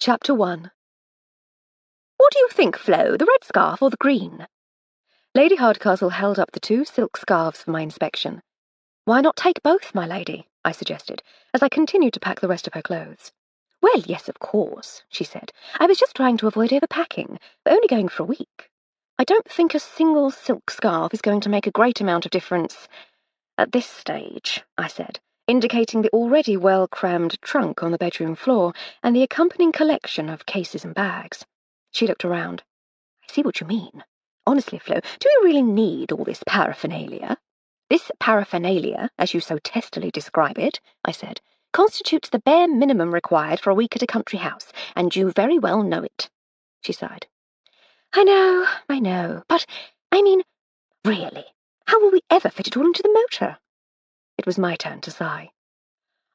Chapter 1. What do you think, Flo, the red scarf or the green? Lady Hardcastle held up the 2 silk scarves for my inspection. Why not take both, my lady? I suggested, as I continued to pack the rest of her clothes. Well, yes, of course, she said. I was just trying to avoid overpacking. We're only going for a week. I don't think a single silk scarf is going to make a great amount of difference at this stage, I said, indicating the already well-crammed trunk on the bedroom floor and the accompanying collection of cases and bags. She looked around. I see what you mean. Honestly, Flo, do you really need all this paraphernalia? This paraphernalia, as you so testily describe it, I said, constitutes the bare minimum required for a week at a country house, and you very well know it. She sighed. I know, but, I mean, really, how will we ever fit it all into the motor? It was my turn to sigh.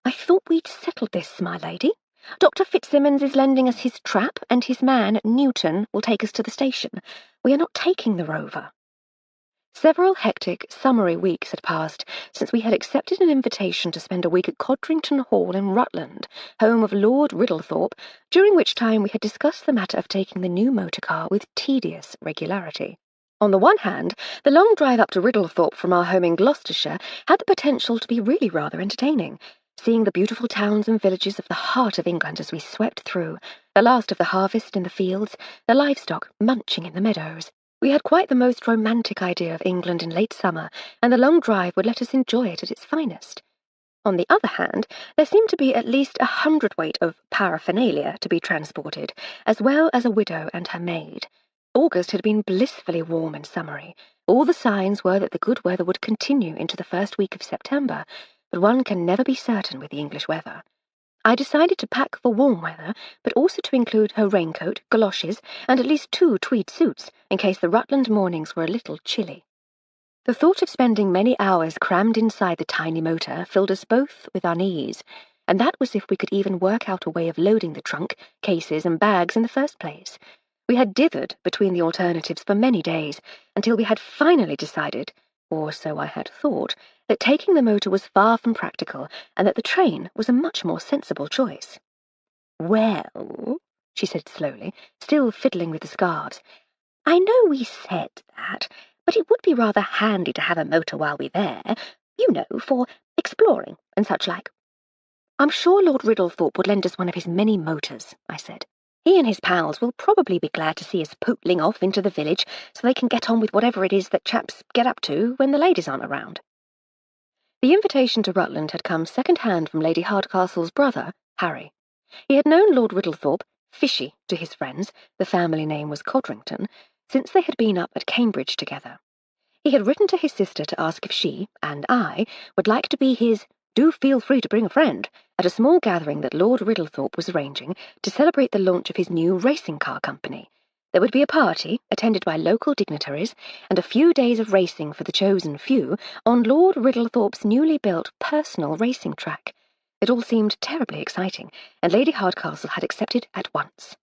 I thought we'd settled this, my lady. Dr. Fitzsimmons is lending us his trap, and his man, Newton, will take us to the station. We are not taking the rover. Several hectic, summery weeks had passed since we had accepted an invitation to spend a week at Codrington Hall in Rutland, home of Lord Riddlethorpe, during which time we had discussed the matter of taking the new motor car with tedious regularity. On the one hand, the long drive up to Riddlethorpe from our home in Gloucestershire had the potential to be really rather entertaining, seeing the beautiful towns and villages of the heart of England as we swept through, the last of the harvest in the fields, the livestock munching in the meadows. We had quite the most romantic idea of England in late summer, and the long drive would let us enjoy it at its finest. On the other hand, there seemed to be at least 100 weight of paraphernalia to be transported, as well as a widow and her maid. August had been blissfully warm and summery. All the signs were that the good weather would continue into the first week of September, but one can never be certain with the English weather. I decided to pack for warm weather, but also to include her raincoat, galoshes, and at least 2 tweed suits, in case the Rutland mornings were a little chilly. The thought of spending many hours crammed inside the tiny motor filled us both with unease, and that was if we could even work out a way of loading the trunk, cases, and bags in the first place. We had dithered between the alternatives for many days, until we had finally decided, or so I had thought, that taking the motor was far from practical, and that the train was a much more sensible choice. Well, she said slowly, still fiddling with the scarves, I know we said that, but it would be rather handy to have a motor while we're there, you know, for exploring and such like. I'm sure Lord Riddlethorpe would lend us one of his many motors, I said. He and his pals will probably be glad to see us pootling off into the village so they can get on with whatever it is that chaps get up to when the ladies aren't around. The invitation to Rutland had come second-hand from Lady Hardcastle's brother, Harry. He had known Lord Riddlethorpe, Fishy to his friends, the family name was Codrington, since they had been up at Cambridge together. He had written to his sister to ask if she, and I, would like to be his "do feel free to bring a friend" at a small gathering that Lord Riddlethorpe was arranging to celebrate the launch of his new racing car company. There would be a party, attended by local dignitaries, and a few days of racing for the chosen few on Lord Riddlethorpe's newly built personal racing track. It all seemed terribly exciting, and Lady Hardcastle had accepted at once.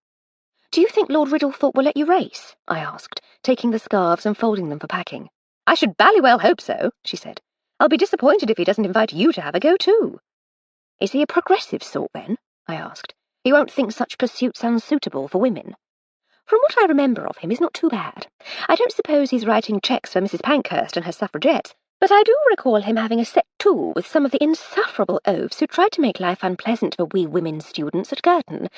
Do you think Lord Riddlethorpe will let you race? I asked, taking the scarves and folding them for packing. I should bally well hope so, she said. I'll be disappointed if he doesn't invite you to have a go too. Is he a progressive sort, then? I asked. He won't think such pursuits unsuitable for women. From what I remember of him, he's not too bad. I don't suppose he's writing cheques for Mrs. Pankhurst and her suffragettes, but I do recall him having a set to with some of the insufferable oafs who tried to make life unpleasant for we women students at Girton.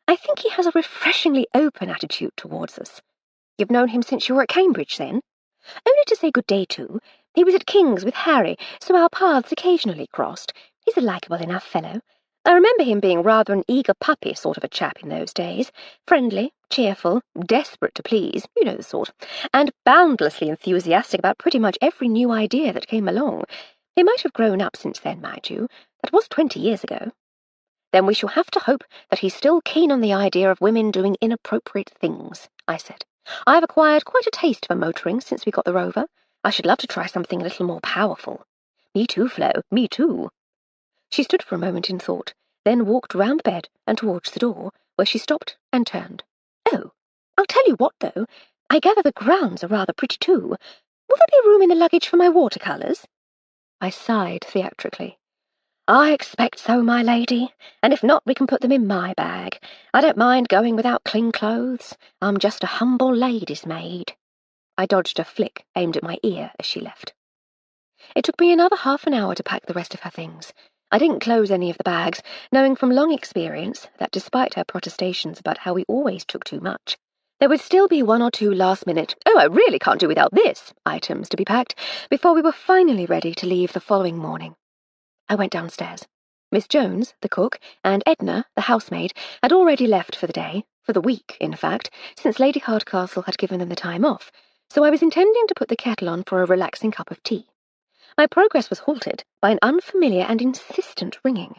I think he has a refreshingly open attitude towards us. You've known him since you were at Cambridge, then? Only to say good day to. He was at King's with Harry, so our paths occasionally crossed. He's a likeable enough fellow. I remember him being rather an eager puppy sort of a chap in those days. Friendly, cheerful, desperate to please, you know the sort, and boundlessly enthusiastic about pretty much every new idea that came along. He might have grown up since then, mind you. That was 20 years ago. Then we shall have to hope that he's still keen on the idea of women doing inappropriate things, I said. I've acquired quite a taste for motoring since we got the rover. I should love to try something a little more powerful. Me too, Flo, me too. She stood for a moment in thought, then walked round the bed and towards the door, where she stopped and turned. Oh, I'll tell you what, though. I gather the grounds are rather pretty too. Will there be room in the luggage for my watercolours? I sighed theatrically. I expect so, my lady, and if not, we can put them in my bag. I don't mind going without clean clothes. I'm just a humble lady's maid. I dodged a flick aimed at my ear as she left. It took me another half an hour to pack the rest of her things. I didn't close any of the bags, knowing from long experience that despite her protestations about how we always took too much, there would still be one or two last-minute, "oh, I really can't do without this," items to be packed before we were finally ready to leave the following morning. I went downstairs. Miss Jones, the cook, and Edna, the housemaid, had already left for the day, for the week, in fact, since Lady Hardcastle had given them the time off, so I was intending to put the kettle on for a relaxing cup of tea. My progress was halted by an unfamiliar and insistent ringing.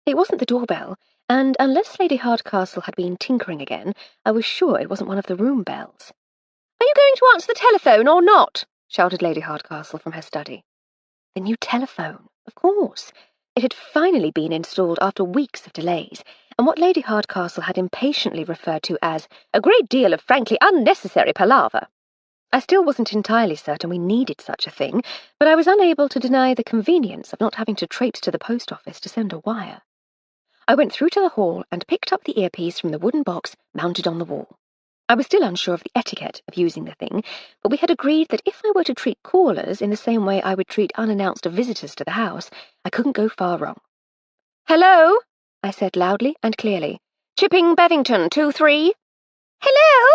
It wasn't the doorbell, and unless Lady Hardcastle had been tinkering again, I was sure it wasn't one of the room bells. "Are you going to answer the telephone or not?" shouted Lady Hardcastle from her study. The new telephone, of course. It had finally been installed after weeks of delays, and what Lady Hardcastle had impatiently referred to as a great deal of frankly unnecessary palaver. I still wasn't entirely certain we needed such a thing, but I was unable to deny the convenience of not having to traipse to the post office to send a wire. I went through to the hall and picked up the earpiece from the wooden box mounted on the wall. I was still unsure of the etiquette of using the thing, but we had agreed that if I were to treat callers in the same way I would treat unannounced visitors to the house, I couldn't go far wrong. "Hello," I said loudly and clearly. "Chipping Bevington, 2-3. "Hello,"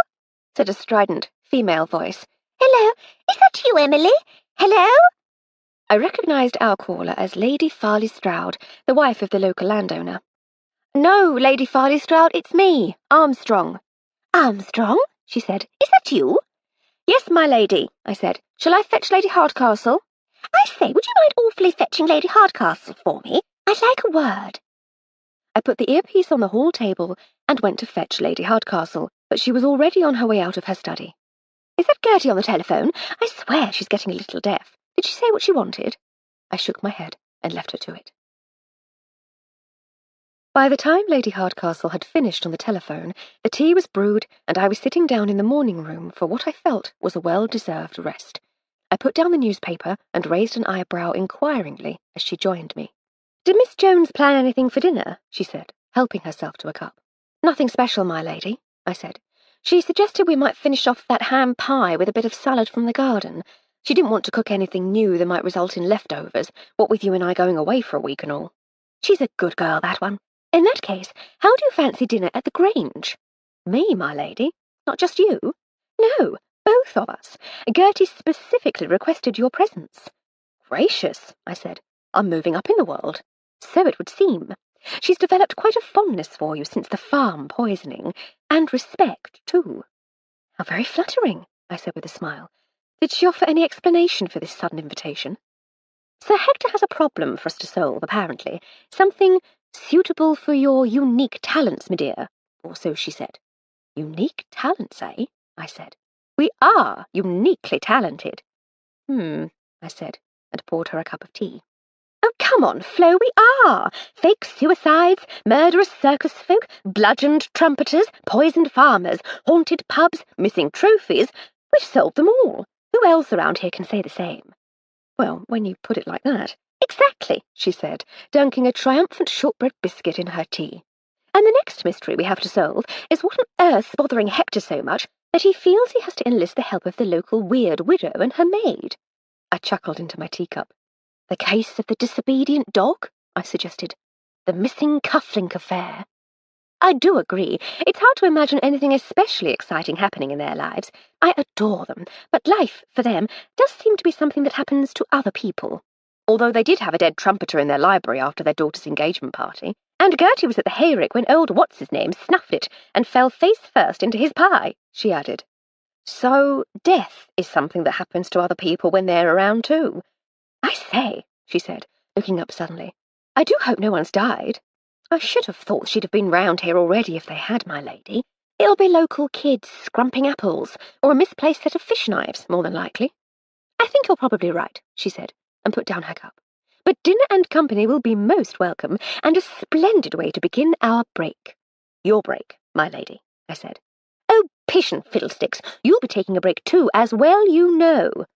said a strident female voice. "Hello, is that you, Emily? Hello?" I recognised our caller as Lady Farley Stroud, the wife of the local landowner. "No, Lady Farley Stroud, it's me, Armstrong." "Armstrong?" she said. "Is that you?" "Yes, my lady," I said. "Shall I fetch Lady Hardcastle?" "I say, would you mind awfully fetching Lady Hardcastle for me? I'd like a word." I put the earpiece on the hall table and went to fetch Lady Hardcastle, but she was already on her way out of her study. "Is that Gertie on the telephone? I swear she's getting a little deaf. Did she say what she wanted?" I shook my head and left her to it. By the time Lady Hardcastle had finished on the telephone, the tea was brewed, and I was sitting down in the morning room for what I felt was a well-deserved rest. I put down the newspaper and raised an eyebrow inquiringly as she joined me. "Did Miss Jones plan anything for dinner?" she said, helping herself to a cup. "Nothing special, my lady," I said. "She suggested we might finish off that ham pie with a bit of salad from the garden. She didn't want to cook anything new that might result in leftovers, what with you and I going away for a week and all. She's a good girl, that one. In that case, how do you fancy dinner at the Grange?" "Me, my lady? Not just you?" "No, both of us. Gertie specifically requested your presence." "Gracious," I said. "I'm moving up in the world." "So it would seem. She's developed quite a fondness for you since the farm poisoning, and respect, too." "How very flattering," I said with a smile. "Did she offer any explanation for this sudden invitation?" "Sir Hector has a problem for us to solve, apparently. Something suitable for your unique talents, my dear, or so she said." "Unique talents, eh?" I said. "We are uniquely talented." I said, and poured her a cup of tea. "Oh, come on, Flo, we are! Fake suicides, murderous circus folk, bludgeoned trumpeters, poisoned farmers, haunted pubs, missing trophies. We've solved them all. Who else around here can say the same?" "Well, when you put it like that." "Exactly," she said, dunking a triumphant shortbread biscuit in her tea. "And the next mystery we have to solve is what on earth's bothering Hector so much that he feels he has to enlist the help of the local weird widow and her maid." I chuckled into my teacup. "The case of the disobedient dog?" I suggested. "The missing cufflink affair?" "I do agree. It's hard to imagine anything especially exciting happening in their lives. I adore them, but life, for them, does seem to be something that happens to other people. Although they did have a dead trumpeter in their library after their daughter's engagement party, and Gertie was at the hayrick when old what's-his-name snuffed it and fell face first into his pie," she added. "So death is something that happens to other people when they're around too. I say," she said, looking up suddenly, "I do hope no one's died. I should have thought she'd have been round here already if they had, my lady. It'll be local kids scrumping apples, or a misplaced set of fish knives, more than likely." "I think you're probably right," she said, and put down her cup. "But dinner and company will be most welcome, and a splendid way to begin our break." "Your break, my lady," I said. "Oh, pish and fiddlesticks, you'll be taking a break too, as well you know."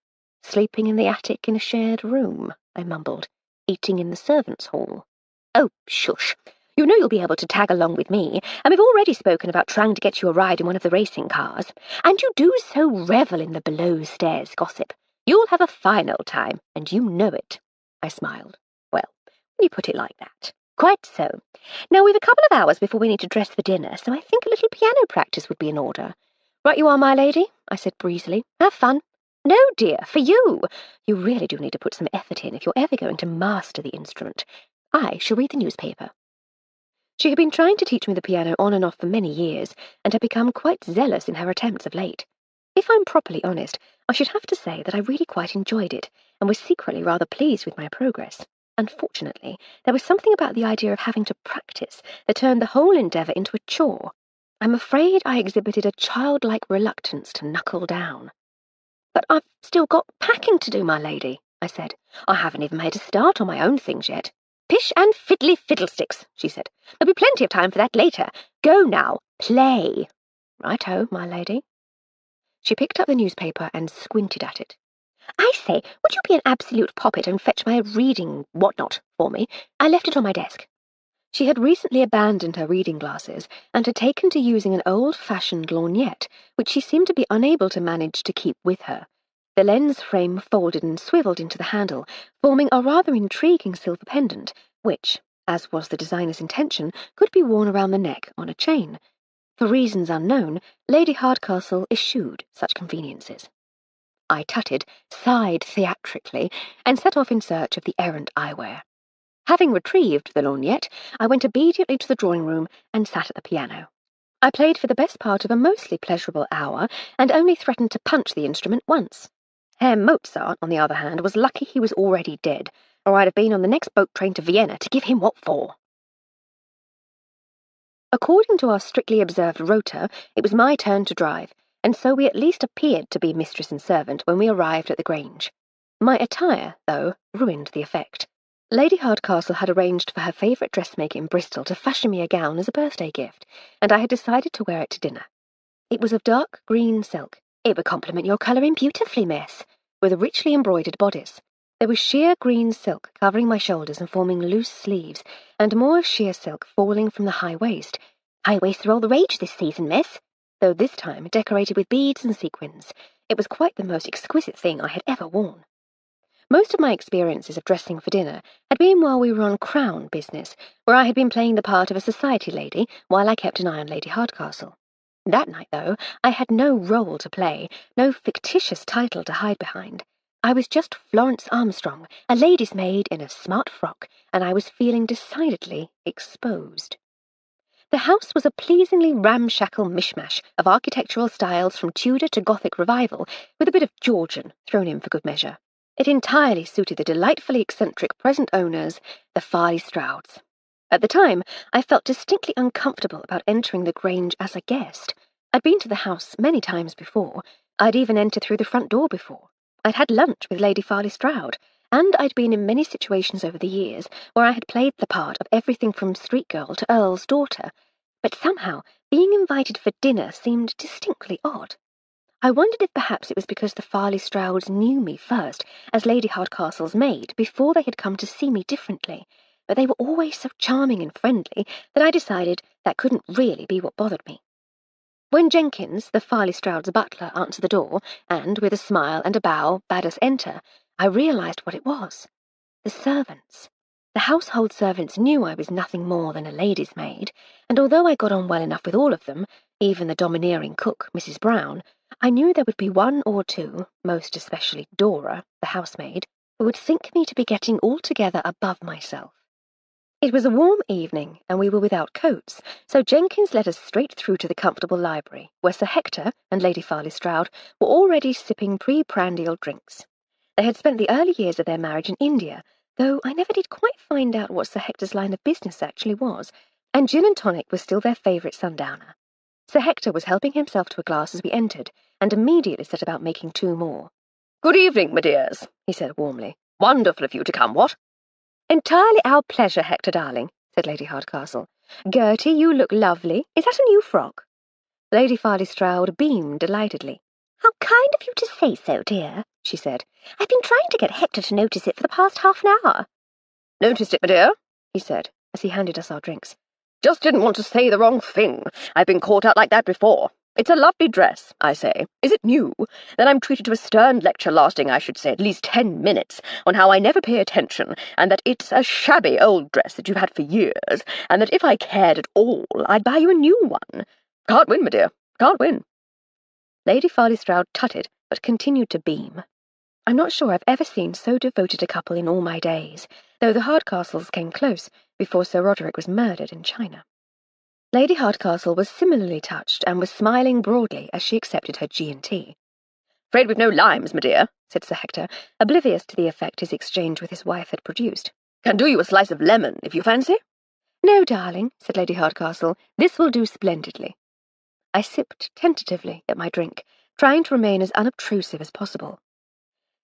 "Sleeping in the attic in a shared room," I mumbled. "Eating in the servants' hall." Oh, shush. You know you'll be able to tag along with me, and we've already spoken about trying to get you a ride in one of the racing cars. And you do so revel in the below-stairs gossip. You'll have a fine old time, and you know it. I smiled. Well, when you put it like that. Quite so. Now, we've a couple of hours before we need to dress for dinner, so I think a little piano practice would be in order. Right you are, my lady, I said breezily. Have fun. No, dear, for you. You really do need to put some effort in if you're ever going to master the instrument. I shall read the newspaper. She had been trying to teach me the piano on and off for many years, and had become quite zealous in her attempts of late. If I'm properly honest, I should have to say that I really quite enjoyed it, and was secretly rather pleased with my progress. Unfortunately, there was something about the idea of having to practice that turned the whole endeavour into a chore. I'm afraid I exhibited a childlike reluctance to knuckle down. But I've still got packing to do, my lady, I said. I haven't even made a start on my own things yet. Pish and fiddly fiddlesticks, she said. There'll be plenty of time for that later. Go now, play. Righto, my lady. She picked up the newspaper and squinted at it. I say, would you be an absolute poppet and fetch my reading whatnot for me? I left it on my desk. She had recently abandoned her reading glasses and had taken to using an old-fashioned lorgnette, which she seemed to be unable to manage to keep with her. The lens frame folded and swivelled into the handle, forming a rather intriguing silver pendant, which, as was the designer's intention, could be worn around the neck on a chain. For reasons unknown, Lady Hardcastle eschewed such conveniences. I tutted, sighed theatrically, and set off in search of the errant eyewear. Having retrieved the lorgnette, I went obediently to the drawing-room and sat at the piano. I played for the best part of a mostly pleasurable hour, and only threatened to punch the instrument once. Herr Mozart, on the other hand, was lucky he was already dead, or I'd have been on the next boat train to Vienna to give him what for. According to our strictly observed rota, it was my turn to drive, and so we at least appeared to be mistress and servant when we arrived at the Grange. My attire, though, ruined the effect. Lady Hardcastle had arranged for her favourite dressmaker in Bristol to fashion me a gown as a birthday gift, and I had decided to wear it to dinner. It was of dark green silk. It would complement your colouring beautifully, miss, with a richly embroidered bodice. There was sheer green silk covering my shoulders and forming loose sleeves, and more sheer silk falling from the high waist. High waists are all the rage this season, miss, though this time decorated with beads and sequins. It was quite the most exquisite thing I had ever worn. Most of my experiences of dressing for dinner had been while we were on Crown business, where I had been playing the part of a society lady while I kept an eye on Lady Hardcastle. That night, though, I had no role to play, no fictitious title to hide behind. I was just Florence Armstrong, a lady's maid in a smart frock, and I was feeling decidedly exposed. The house was a pleasingly ramshackle mishmash of architectural styles from Tudor to Gothic revival, with a bit of Georgian thrown in for good measure. It entirely suited the delightfully eccentric present owners, the Farley Strouds. At the time, I felt distinctly uncomfortable about entering the Grange as a guest. I'd been to the house many times before. I'd even entered through the front door before. I'd had lunch with Lady Farley Stroud, and I'd been in many situations over the years where I had played the part of everything from street girl to Earl's daughter. But somehow, being invited for dinner seemed distinctly odd. I wondered if perhaps it was because the Farley Strouds knew me first as Lady Hardcastle's maid before they had come to see me differently, but they were always so charming and friendly that I decided that couldn't really be what bothered me. When Jenkins, the Farley Strouds' butler, answered the door and, with a smile and a bow, bade us enter, I realised what it was. The servants. The household servants knew I was nothing more than a lady's maid, and although I got on well enough with all of them, even the domineering cook, Mrs. Brown, I knew there would be one or two, most especially Dora, the housemaid, who would think me to be getting altogether above myself. It was a warm evening, and we were without coats, so Jenkins led us straight through to the comfortable library, where Sir Hector and Lady Farley Stroud were already sipping pre-prandial drinks. They had spent the early years of their marriage in India, though I never did quite find out what Sir Hector's line of business actually was, and gin and tonic was still their favourite sundowner. Sir Hector was helping himself to a glass as we entered, and immediately set about making two more. "Good evening, my dears," he said warmly. "Wonderful of you to come, what?" "Entirely our pleasure, Hector darling," said Lady Hardcastle. "Gertie, you look lovely. Is that a new frock?" Lady Farley Stroud beamed delightedly. "How kind of you to say so, dear," she said. "I've been trying to get Hector to notice it for the past half an hour." "Noticed it, my dear?" he said. as he handed us our drinks. "Just didn't want to say the wrong thing. I've been caught out like that before. It's a lovely dress, I say. Is it new? Then I'm treated to a stern lecture lasting, I should say, at least 10 minutes, on how I never pay attention, and that it's a shabby old dress that you've had for years, and that if I cared at all, I'd buy you a new one. Can't win, my dear. Can't win." Lady Farley Stroud tutted, but continued to beam. I'm not sure I've ever seen so devoted a couple in all my days, though the Hardcastles came close before Sir Roderick was murdered in China. Lady Hardcastle was similarly touched and was smiling broadly as she accepted her G&T. "Afraid we've no limes, my dear," said Sir Hector, oblivious to the effect his exchange with his wife had produced. "Can do you a slice of lemon, if you fancy." "No, darling," said Lady Hardcastle. "This will do splendidly." I sipped tentatively at my drink, trying to remain as unobtrusive as possible.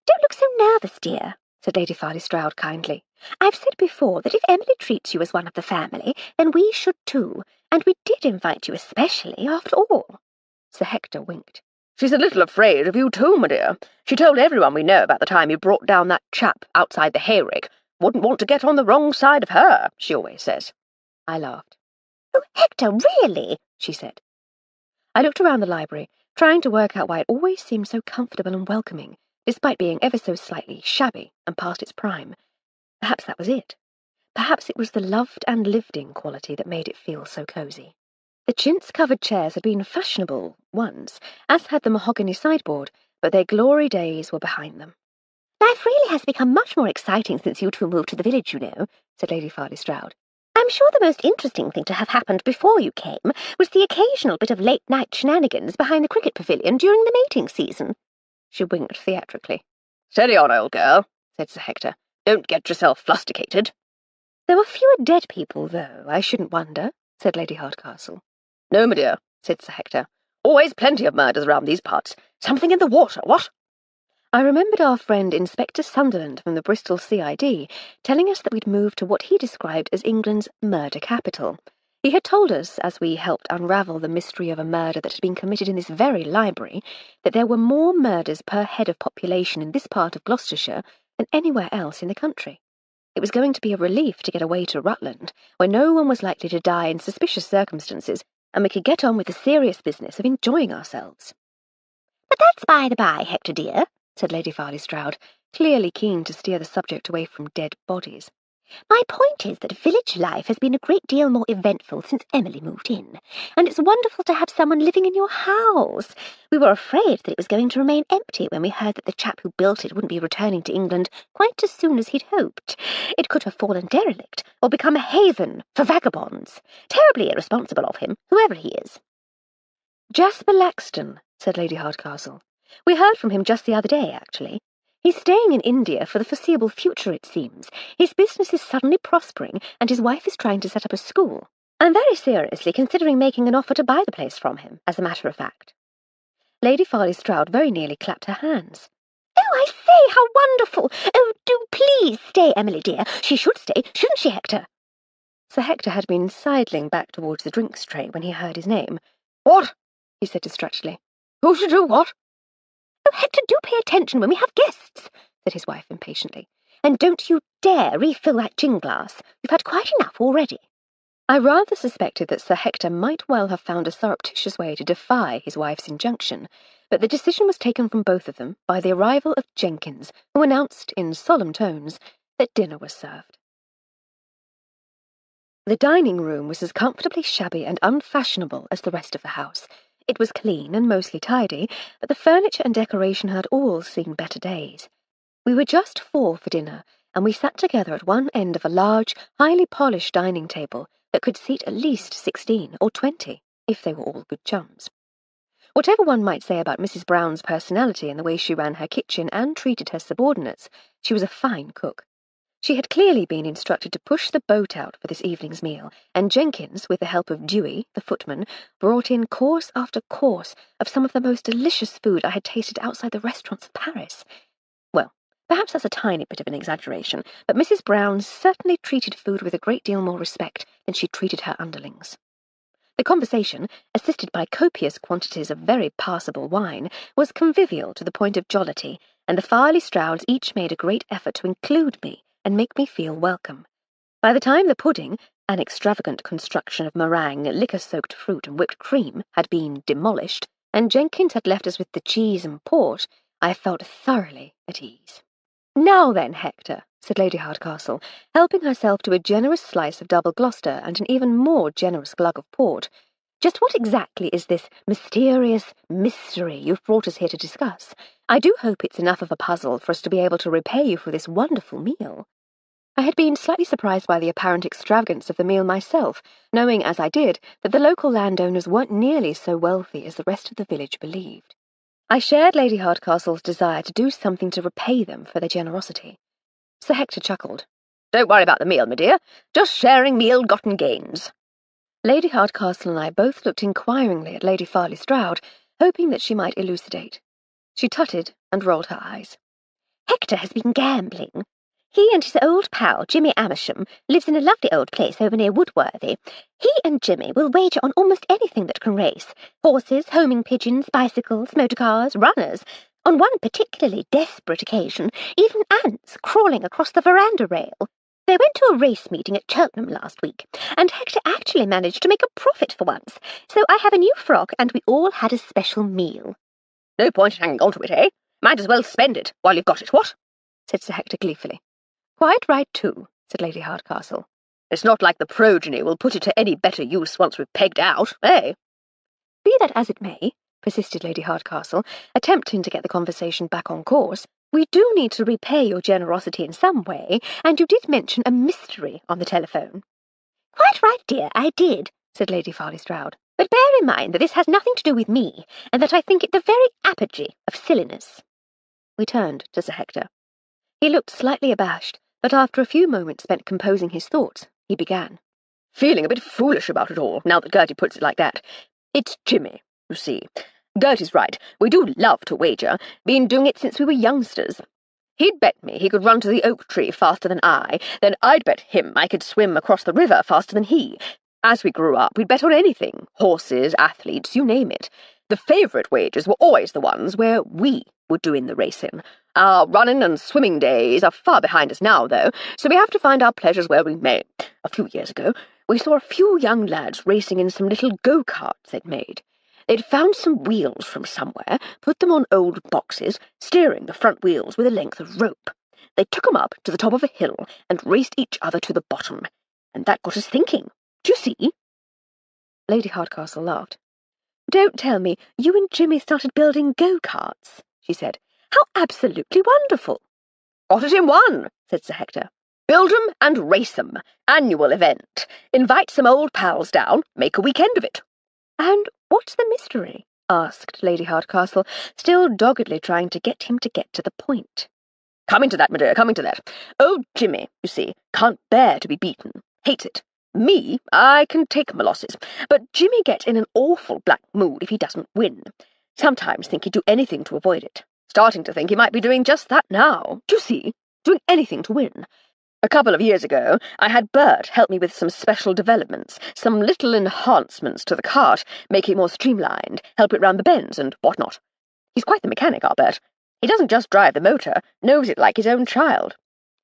"Don't look so nervous, dear," said Lady Farley Stroud kindly. "I've said before that if Emily treats you as one of the family, then we should too, and we did invite you especially, after all." Sir Hector winked. "She's a little afraid of you too, my dear. She told everyone we know about the time you brought down that chap outside the hayrick. Wouldn't want to get on the wrong side of her, she always says." I laughed. "Oh, Hector, really?" she said. I looked around the library, trying to work out why it always seemed so comfortable and welcoming, despite being ever so slightly shabby and past its prime. Perhaps that was it. Perhaps it was the loved and lived-in quality that made it feel so cosy. The chintz-covered chairs had been fashionable once, as had the mahogany sideboard, but their glory days were behind them. "Life really has become much more exciting since you two moved to the village, you know," said Lady Farley Stroud. "I'm sure the most interesting thing to have happened before you came was the occasional bit of late-night shenanigans behind the cricket pavilion during the mating season." She winked theatrically. "Steady on, old girl," said Sir Hector. "Don't get yourself flusticated." "There were fewer dead people, though, I shouldn't wonder," said Lady Hardcastle. "No, my dear," said Sir Hector. "Always plenty of murders around these parts. Something in the water, what?" I remembered our friend Inspector Sunderland from the Bristol CID telling us that we'd moved to what he described as England's murder capital. He had told us, as we helped unravel the mystery of a murder that had been committed in this very library, that there were more murders per head of population in this part of Gloucestershire than anywhere else in the country. It was going to be a relief to get away to Rutland, where no one was likely to die in suspicious circumstances, and we could get on with the serious business of enjoying ourselves. "But that's by the by, Hector dear," said Lady Farley Stroud, clearly keen to steer the subject away from dead bodies. "My point is that village life has been a great deal more eventful since Emily moved in, and it's wonderful to have someone living in your house. We were afraid that it was going to remain empty when we heard that the chap who built it wouldn't be returning to England quite as soon as he'd hoped. It could have fallen derelict, or become a haven for vagabonds. Terribly irresponsible of him, whoever he is." "Jasper Laxton," said Lady Hardcastle. "We heard from him just the other day, actually. He's staying in India for the foreseeable future, it seems. His business is suddenly prospering, and his wife is trying to set up a school. I'm very seriously considering making an offer to buy the place from him, as a matter of fact." Lady Farley Stroud very nearly clapped her hands. "Oh, I say, how wonderful! Oh, do please stay, Emily dear. She should stay, shouldn't she, Hector?" Sir Hector had been sidling back towards the drinks tray when he heard his name. "What?" he said distractedly. "Who should do what?" "Oh, Hector, do pay attention when we have guests," said his wife impatiently. "And don't you dare refill that gin glass. You've had quite enough already." I rather suspected that Sir Hector might well have found a surreptitious way to defy his wife's injunction, but the decision was taken from both of them by the arrival of Jenkins, who announced in solemn tones that dinner was served. The dining room was as comfortably shabby and unfashionable as the rest of the house. It was clean and mostly tidy, but the furniture and decoration had all seen better days. We were just 4 for dinner, and we sat together at one end of a large, highly polished dining table that could seat at least 16 or 20, if they were all good chums. Whatever one might say about Mrs. Brown's personality and the way she ran her kitchen and treated her subordinates, she was a fine cook. She had clearly been instructed to push the boat out for this evening's meal, and Jenkins, with the help of Dewey, the footman, brought in course after course of some of the most delicious food I had tasted outside the restaurants of Paris. Well, perhaps that's a tiny bit of an exaggeration, but Mrs. Brown certainly treated food with a great deal more respect than she treated her underlings. The conversation, assisted by copious quantities of very passable wine, was convivial to the point of jollity, and the Farley Strouds each made a great effort to include me and make me feel welcome. By the time the pudding, An extravagant construction of meringue, liquor-soaked fruit and whipped cream had been demolished, and Jenkins had left us with the cheese and port, I felt thoroughly at ease. "Now then, Hector," said Lady Hardcastle, helping herself to a generous slice of double Gloucester and an even more generous glug of port, "just what exactly is this mysterious mystery you've brought us here to discuss? I do hope it's enough of a puzzle for us to be able to repay you for this wonderful meal." I had been slightly surprised by the apparent extravagance of the meal myself, knowing, as I did, that the local landowners weren't nearly so wealthy as the rest of the village believed. I shared Lady Hardcastle's desire to do something to repay them for their generosity. Sir Hector chuckled. "Don't worry about the meal, my dear. Just sharing the ill-gotten gains." Lady Hardcastle and I both looked inquiringly at Lady Farley Stroud, hoping that she might elucidate. She tutted and rolled her eyes. "Hector has been gambling. He and his old pal, Jimmy Amersham, lives in a lovely old place over near Woodworthy. He and Jimmy will wager on almost anything that can race. Horses, homing pigeons, bicycles, motor cars, runners. On one particularly desperate occasion, even ants crawling across the veranda rail. They went to a race meeting at Cheltenham last week, and Hector actually managed to make a profit for once. So I have a new frock, and we all had a special meal." "No point in hanging on to it, eh? Might as well spend it while you've got it, what?" said Sir Hector gleefully. "Quite right, too," said Lady Hardcastle. "It's not like the progeny will put it to any better use once we've pegged out, eh?" "Be that as it may," persisted Lady Hardcastle, attempting to get the conversation back on course, "we do need to repay your generosity in some way, and you did mention a mystery on the telephone." "Quite right, dear, I did," said Lady Farley Stroud. "But bear in mind that this has nothing to do with me, and that I think it the very apogee of silliness." We turned to Sir Hector. He looked slightly abashed, but after a few moments spent composing his thoughts, he began. "Feeling a bit foolish about it all, now that Gertie puts it like that. It's Jimmy, you see. Gertie's right. We do love to wager. Been doing it since we were youngsters. He'd bet me he could run to the oak tree faster than I, then I'd bet him I could swim across the river faster than he. As we grew up, we'd bet on anything. Horses, athletes, you name it. The favourite wagers were always the ones where we were doing the racing. Our running and swimming days are far behind us now, though, so we have to find our pleasures where we may. A few years ago, we saw a few young lads racing in some little go-karts they'd made. They'd found some wheels from somewhere, put them on old boxes, steering the front wheels with a length of rope. They took 'em up to the top of a hill and raced each other to the bottom. And that got us thinking. Do you see?" Lady Hardcastle laughed. "Don't tell me you and Jimmy started building go-karts," she said. "How absolutely wonderful!" "Got it in one," said Sir Hector. "Build 'em and race 'em. Annual event. Invite some old pals down, make a weekend of it." "And what's the mystery?" asked Lady Hardcastle, still doggedly trying to get him to get to the point. "Coming to that, my dear, coming to that. Old Jimmy, you see, can't bear to be beaten. Hates it. Me, I can take my losses, but Jimmy gets in an awful black mood if he doesn't win. Sometimes think he'd do anything to avoid it. Starting to think he might be doing just that now. Do you see? Doing anything to win. A couple of years ago, I had Bert help me with some special developments, some little enhancements to the cart, make it more streamlined, help it round the bends and whatnot. He's quite the mechanic, our Bert. He doesn't just drive the motor, knows it like his own child.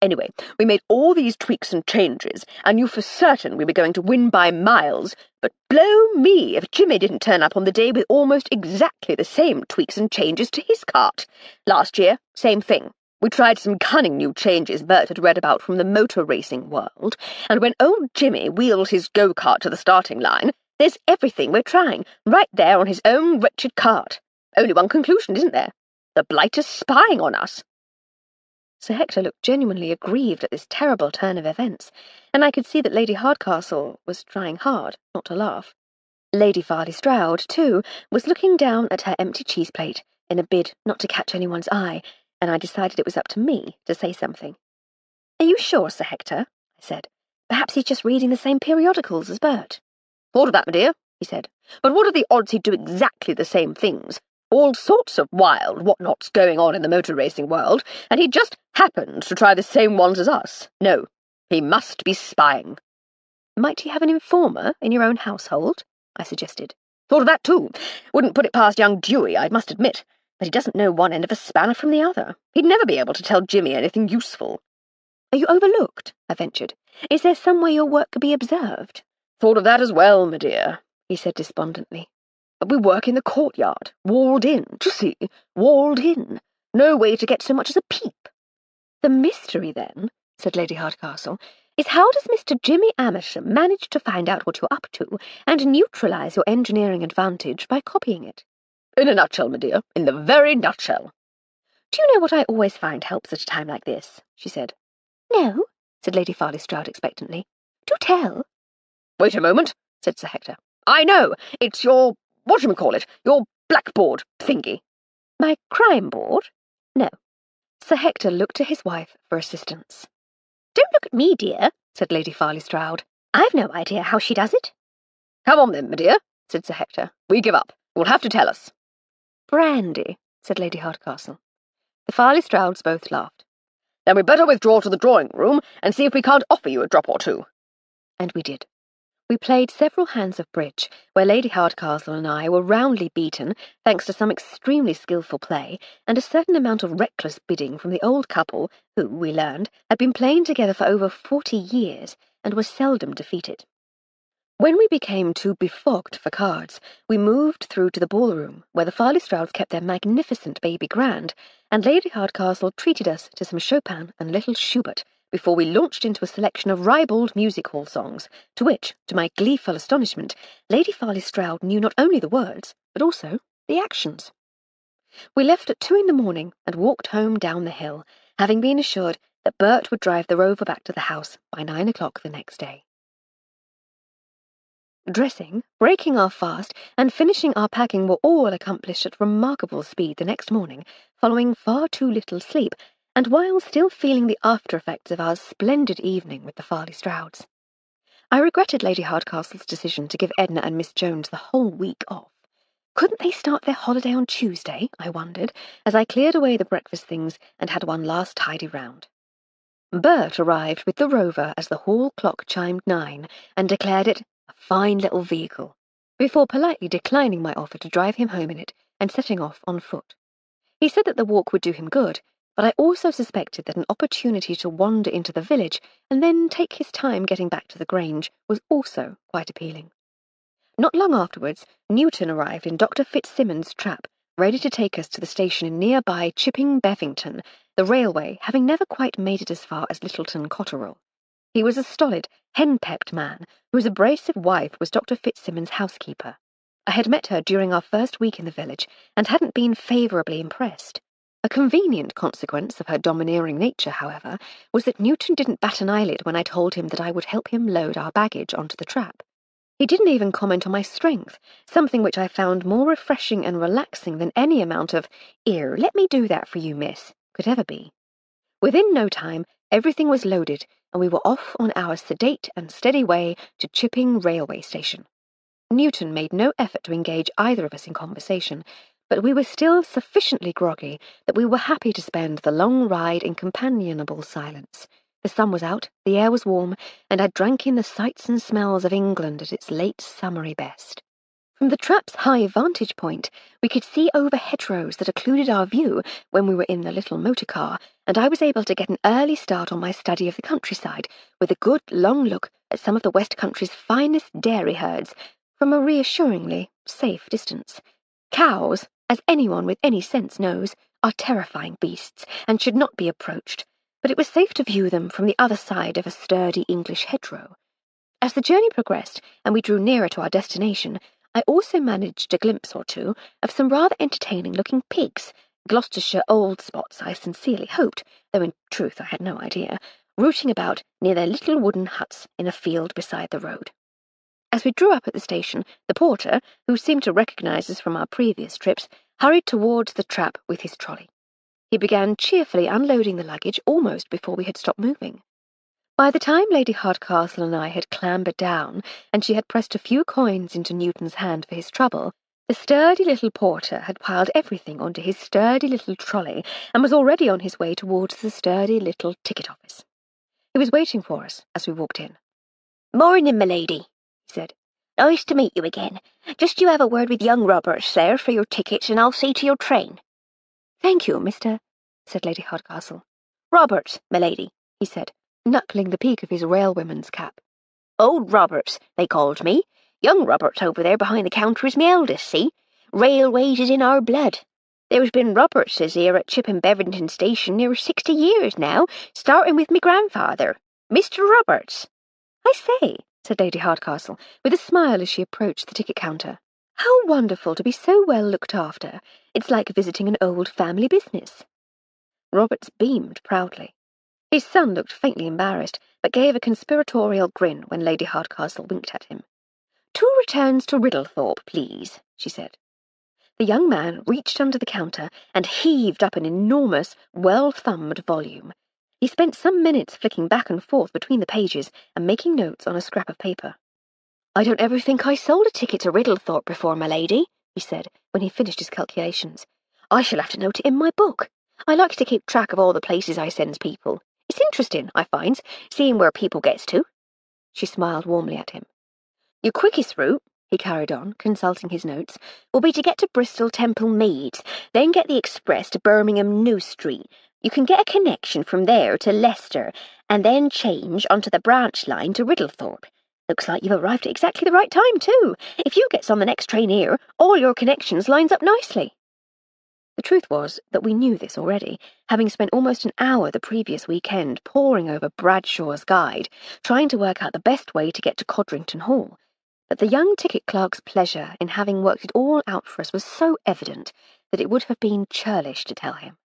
Anyway, we made all these tweaks and changes, and knew for certain we were going to win by miles, but blow me if Jimmy didn't turn up on the day with almost exactly the same tweaks and changes to his cart. Last year, same thing. We tried some cunning new changes Bert had read about from the motor racing world, and when old Jimmy wheels his go-kart to the starting line, there's everything we're trying, right there on his own wretched cart. Only one conclusion, isn't there? The Blighters spying on us." Sir Hector looked genuinely aggrieved at this terrible turn of events, and I could see that Lady Hardcastle was trying hard not to laugh. Lady Farley Stroud, too, was looking down at her empty cheese plate in a bid not to catch anyone's eye, and I decided it was up to me to say something. "Are you sure, Sir Hector?" I said. "Perhaps he's just reading the same periodicals as Bert." "Thought of that, my dear," he said. "But what are the odds he'd do exactly the same things? All sorts of wild what-nots going on in the motor racing world, and he just happened to try the same ones as us. No, he must be spying." "Might he have an informer in your own household?" I suggested. "Thought of that too. Wouldn't put it past young Dewey, I must admit. But he doesn't know one end of a spanner from the other. He'd never be able to tell Jimmy anything useful." "Are you overlooked?" I ventured. Is there some way your work could be observed? Thought of that as well, my dear, he said despondently. But we work in the courtyard, walled in, do you see, walled in. No way to get so much as a peep. The mystery, then, said Lady Hardcastle, is how does Mr. Jimmy Amersham manage to find out what you're up to and neutralise your engineering advantage by copying it? In a nutshell, my dear, in the very nutshell. Do you know what I always find helps at a time like this? She said. No, said Lady Farley Stroud expectantly. Do tell. Wait a moment, said Sir Hector. I know, it's your, whatchamacallit, your blackboard thingy. My crime board? No. Sir Hector looked to his wife for assistance. Don't look at me, dear, said Lady Farley Stroud. I've no idea how she does it. Come on then, my dear, said Sir Hector. We give up. You'll have to tell us. Brandy, said Lady Hardcastle. The Farley Strouds both laughed. Then we'd better withdraw to the drawing-room and see if we can't offer you a drop or two. And we did. We played several hands of bridge, where Lady Hardcastle and I were roundly beaten, thanks to some extremely skilful play, and a certain amount of reckless bidding from the old couple, who, we learned, had been playing together for over 40 years, and were seldom defeated. When we became too befogged for cards, we moved through to the ballroom, where the Farley Strouds kept their magnificent baby grand, and Lady Hardcastle treated us to some Chopin and little Schubert, before we launched into a selection of ribald music hall songs, to which, to my gleeful astonishment, Lady Farley Stroud knew not only the words, but also the actions. We left at 2 in the morning and walked home down the hill, having been assured that Bert would drive the Rover back to the house by 9 o'clock the next day. Dressing, breaking our fast, and finishing our packing were all accomplished at remarkable speed the next morning, following far too little sleep, and while still feeling the after-effects of our splendid evening with the Farley Strouds. I regretted Lady Hardcastle's decision to give Edna and Miss Jones the whole week off. Couldn't they start their holiday on Tuesday, I wondered, as I cleared away the breakfast things and had one last tidy round. Bert arrived with the Rover as the hall clock chimed 9 and declared it a fine little vehicle, before politely declining my offer to drive him home in it and setting off on foot. He said that the walk would do him good, but I also suspected that an opportunity to wander into the village and then take his time getting back to the Grange was also quite appealing. Not long afterwards, Newton arrived in Dr. Fitzsimmons' trap, ready to take us to the station in nearby Chipping Bevington, the railway having never quite made it as far as Littleton Cotterell. He was a stolid, hen-pecked man, whose abrasive wife was Dr. Fitzsimmons' housekeeper. I had met her during our first week in the village, and hadn't been favourably impressed. A convenient consequence of her domineering nature, however, was that Newton didn't bat an eyelid when I told him that I would help him load our baggage onto the trap. He didn't even comment on my strength, something which I found more refreshing and relaxing than any amount of, "'Ere, let me do that for you, miss," could ever be. Within no time, everything was loaded, and we were off on our sedate and steady way to Chipping railway station. Newton made no effort to engage either of us in conversation, but we were still sufficiently groggy that we were happy to spend the long ride in companionable silence. The sun was out, the air was warm, and I drank in the sights and smells of England at its late summery best. From the trap's high vantage point, we could see over hedgerows that occluded our view when we were in the little motor car, and I was able to get an early start on my study of the countryside, with a good long look at some of the West Country's finest dairy herds, from a reassuringly safe distance. Cows, as anyone with any sense knows, are terrifying beasts, and should not be approached, but it was safe to view them from the other side of a sturdy English hedgerow. As the journey progressed, and we drew nearer to our destination, I also managed a glimpse or two of some rather entertaining-looking pigs, Gloucestershire old spots, I sincerely hoped, though in truth I had no idea, rooting about near their little wooden huts in a field beside the road. As we drew up at the station, the porter, who seemed to recognise us from our previous trips, hurried towards the trap with his trolley. He began cheerfully unloading the luggage almost before we had stopped moving. By the time Lady Hardcastle and I had clambered down, and she had pressed a few coins into Newton's hand for his trouble, the sturdy little porter had piled everything onto his sturdy little trolley and was already on his way towards the sturdy little ticket office. He was waiting for us as we walked in. "Morning, my lady," he said. "Nice to meet you again. Just you have a word with young Roberts there for your tickets, and I'll see to your train." "Thank you, Mr. said Lady Hardcastle. "Roberts, my lady," he said. knuckling the peak of his railwayman's cap. Old Roberts, they called me. Young Roberts over there behind the counter is me eldest, see? Railways is in our blood. There's been Robertses here at Chipping Beverington Station near 60 years now, starting with me grandfather, Mr. Roberts. I say, said Lady Hardcastle, with a smile as she approached the ticket counter. How wonderful to be so well looked after. It's like visiting an old family business. Roberts beamed proudly. His son looked faintly embarrassed, but gave a conspiratorial grin when Lady Hardcastle winked at him. 2 returns to Riddlethorpe, please, she said. The young man reached under the counter and heaved up an enormous, well-thumbed volume. He spent some minutes flicking back and forth between the pages and making notes on a scrap of paper. I don't ever think I sold a ticket to Riddlethorpe before, my lady, he said, when he finished his calculations. I shall have to note it in my book. I like to keep track of all the places I sends people. It's interesting, I finds, seeing where people gets to. She smiled warmly at him. Your quickest route, he carried on, consulting his notes, will be to get to Bristol Temple Meads, then get the express to Birmingham New Street. You can get a connection from there to Leicester, and then change onto the branch line to Riddlethorpe. Looks like you've arrived at exactly the right time, too. If you gets on the next train here, all your connections lines up nicely. The truth was that we knew this already, having spent almost an hour the previous weekend poring over Bradshaw's guide, trying to work out the best way to get to Codrington Hall. But the young ticket clerk's pleasure in having worked it all out for us was so evident that it would have been churlish to tell him.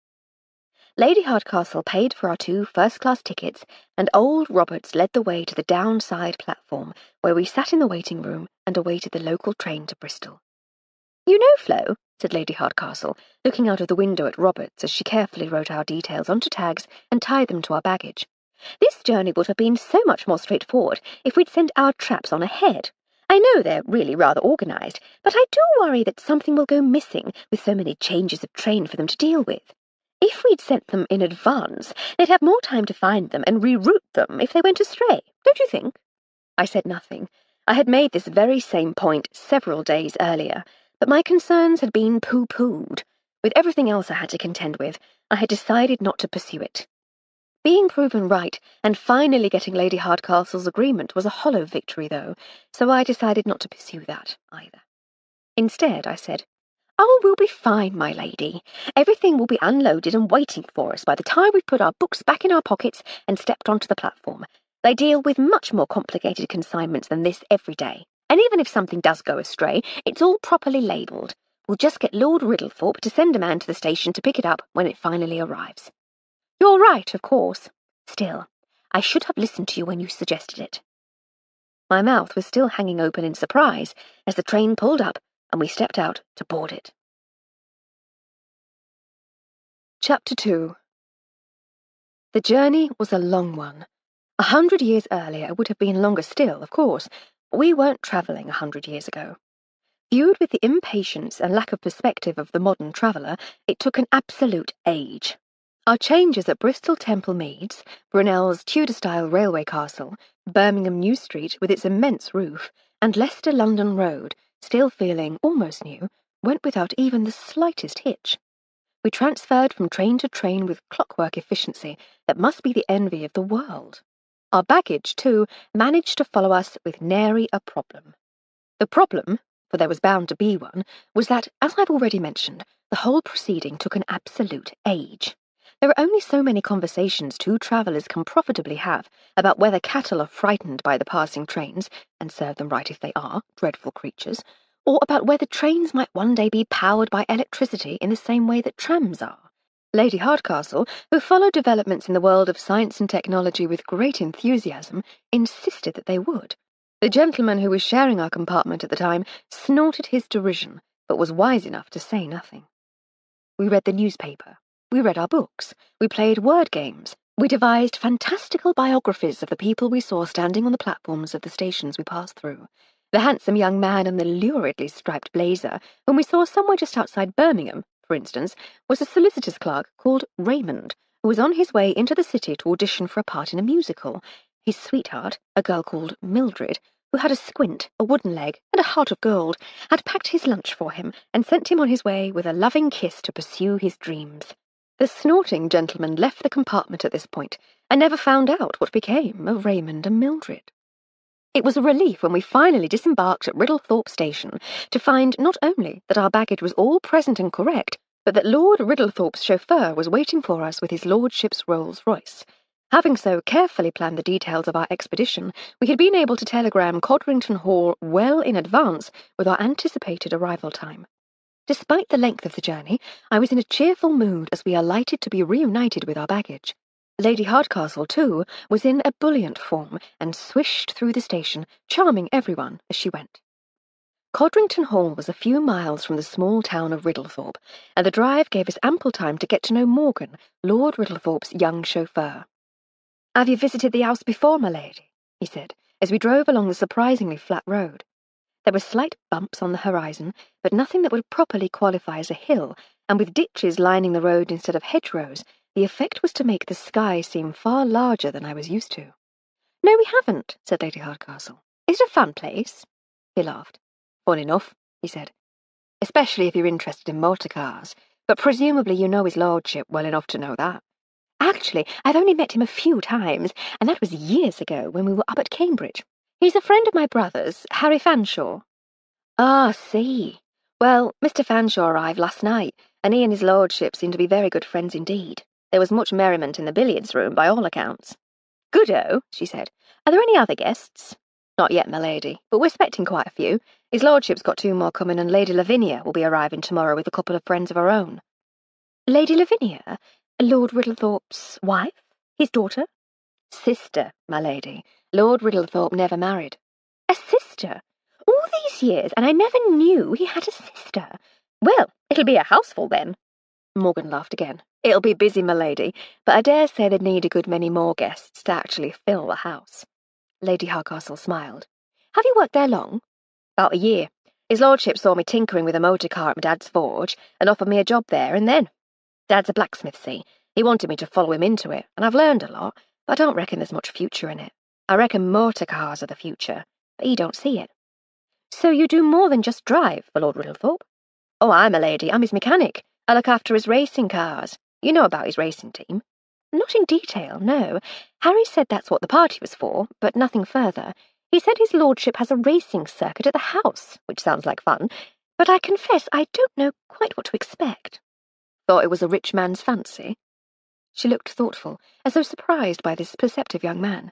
Lady Hardcastle paid for our 2 first-class tickets, and old Roberts led the way to the downside platform, where we sat in the waiting room and awaited the local train to Bristol. You know, Flo, said Lady Hardcastle, looking out of the window at Roberts as she carefully wrote our details onto tags and tied them to our baggage, this journey would have been so much more straightforward if we'd sent our traps on ahead. I know they're really rather organised, but I do worry that something will go missing with so many changes of train for them to deal with. If we'd sent them in advance, they'd have more time to find them and reroute them if they went astray, don't you think? I said nothing. I had made this very same point several days earlier, but my concerns had been pooh-poohed. With everything else I had to contend with, I had decided not to pursue it. Being proven right and finally getting Lady Hardcastle's agreement was a hollow victory, though, so I decided not to pursue that either. Instead, I said, Oh, we'll be fine, my lady. Everything will be unloaded and waiting for us by the time we've put our books back in our pockets and stepped onto the platform. They deal with much more complicated consignments than this every day, and even if something does go astray, it's all properly labelled. We'll just get Lord Riddlethorpe to send a man to the station to pick it up when it finally arrives. You're right, of course. Still, I should have listened to you when you suggested it. My mouth was still hanging open in surprise as the train pulled up and we stepped out to board it. Chapter 2. The journey was a long one. 100 years earlier it would have been longer still, of course. We weren't travelling 100 years ago. Viewed with the impatience and lack of perspective of the modern traveller, it took an absolute age. Our changes at Bristol Temple Meads, Brunel's Tudor-style railway castle, Birmingham New Street with its immense roof, and Leicester London Road, still feeling almost new, went without even the slightest hitch. We transferred from train to train with clockwork efficiency that must be the envy of the world. Our baggage, too, managed to follow us with nary a problem. The problem, for there was bound to be one, was that, as I've already mentioned, the whole proceeding took an absolute age. There are only so many conversations 2 travellers can profitably have about whether cattle are frightened by the passing trains, and serve them right if they are, dreadful creatures, or about whether trains might one day be powered by electricity in the same way that trams are. Lady Hardcastle, who followed developments in the world of science and technology with great enthusiasm, insisted that they would. The gentleman who was sharing our compartment at the time snorted his derision, but was wise enough to say nothing. We read the newspaper. We read our books. We played word games. We devised fantastical biographies of the people we saw standing on the platforms of the stations we passed through. The handsome young man in the luridly striped blazer, whom we saw somewhere just outside Birmingham, for instance, was a solicitor's clerk called Raymond, who was on his way into the city to audition for a part in a musical. His sweetheart, a girl called Mildred, who had a squint, a wooden leg, and a heart of gold, had packed his lunch for him and sent him on his way with a loving kiss to pursue his dreams. The snorting gentleman left the compartment at this point, I never found out what became of Raymond and Mildred. It was a relief when we finally disembarked at Riddlethorpe Station to find not only that our baggage was all present and correct, but that Lord Riddlethorpe's chauffeur was waiting for us with his lordship's Rolls-Royce. Having so carefully planned the details of our expedition, we had been able to telegram Codrington Hall well in advance with our anticipated arrival time. Despite the length of the journey, I was in a cheerful mood as we alighted to be reunited with our baggage. Lady Hardcastle, too, was in ebullient form and swished through the station, charming everyone as she went. Codrington Hall was a few miles from the small town of Riddlethorpe, and the drive gave us ample time to get to know Morgan, Lord Riddlethorpe's young chauffeur. "Have you visited the house before, my lady?" he said, as we drove along the surprisingly flat road. There were slight bumps on the horizon, but nothing that would properly qualify as a hill, and with ditches lining the road instead of hedgerows, the effect was to make the sky seem far larger than I was used to. "No, we haven't," said Lady Hardcastle. "Is it a fun place?" He laughed. "Fun enough," he said, "especially if you're interested in motor cars, but presumably you know his lordship well enough to know that." "Actually, I've only met him a few times, and that was years ago when we were up at Cambridge. He's a friend of my brother's, Harry Fanshawe." "Ah, see. Well, Mr. Fanshawe arrived last night, and he and his lordship seem to be very good friends indeed. There was much merriment in the billiards room, by all accounts." "Good-o," she said. "Are there any other guests?" "Not yet, my lady, but we're expecting quite a few. His lordship's got 2 more coming, and Lady Lavinia will be arriving tomorrow with a couple of friends of her own." "Lady Lavinia? Lord Riddlethorpe's wife? His daughter?" "Sister, my lady. Lord Riddlethorpe never married." "A sister? All these years, and I never knew he had a sister. Well, it'll be a houseful then." Morgan laughed again. "It'll be busy, my lady, but I dare say they'd need a good many more guests to actually fill the house." Lady Hardcastle smiled. "Have you worked there long?" "About a year. His lordship saw me tinkering with a motor car at my dad's forge and offered me a job there and then. Dad's a blacksmith, see. He wanted me to follow him into it, and I've learned a lot, but I don't reckon there's much future in it. I reckon motor cars are the future, but he don't see it." "So you do more than just drive for Lord Riddlethorpe?" "Oh, I'm a lady. I'm his mechanic. I look after his racing cars. You know about his racing team?" "Not in detail, no. Harry said that's what the party was for, but nothing further. He said his lordship has a racing circuit at the house, which sounds like fun, but I confess I don't know quite what to expect." "Thought it was a rich man's fancy?" She looked thoughtful, as though surprised by this perceptive young man.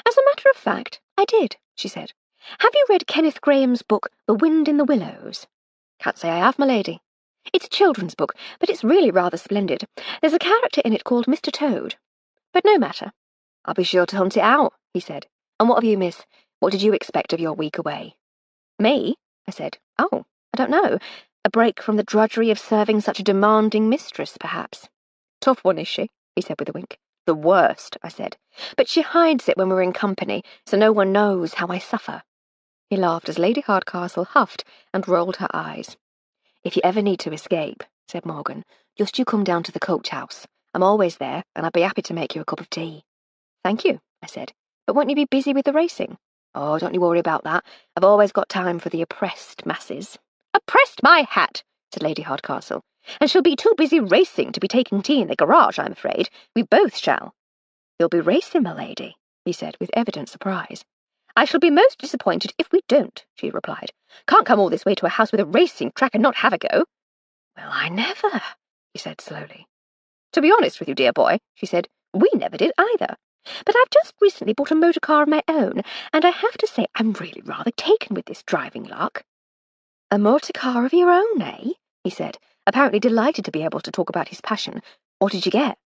"As a matter of fact, I did," she said. "Have you read Kenneth Grahame's book, The Wind in the Willows?" "Can't say I have, my lady." "It's a children's book, but it's really rather splendid. There's a character in it called Mr. Toad. But no matter." "I'll be sure to hunt it out," he said. "And what of you, miss? What did you expect of your week away?" "Me?" I said. "Oh, I don't know. A break from the drudgery of serving such a demanding mistress, perhaps." "Tough one, is she?" he said with a wink. "The worst," I said. "But she hides it when we're in company, so no one knows how I suffer." He laughed as Lady Hardcastle huffed and rolled her eyes. "If you ever need to escape," said Morgan, "just you come down to the coach house. I'm always there, and I'd be happy to make you a cup of tea." "Thank you," I said. "But won't you be busy with the racing?" "Oh, don't you worry about that. I've always got time for the oppressed masses." "Oppressed my hat," said Lady Hardcastle. "And she'll be too busy racing to be taking tea in the garage, I'm afraid. We both shall." "You'll be racing, my lady," he said with evident surprise. "I shall be most disappointed if we don't," she replied. "Can't come all this way to a house with a racing track and not have a go." "Well, I never," he said slowly. "To be honest with you, dear boy," she said, "we never did either. But I've just recently bought a motor car of my own, and I have to say I'm really rather taken with this driving lark." "A motor car of your own, eh?" he said, apparently delighted to be able to talk about his passion. "What did you get?"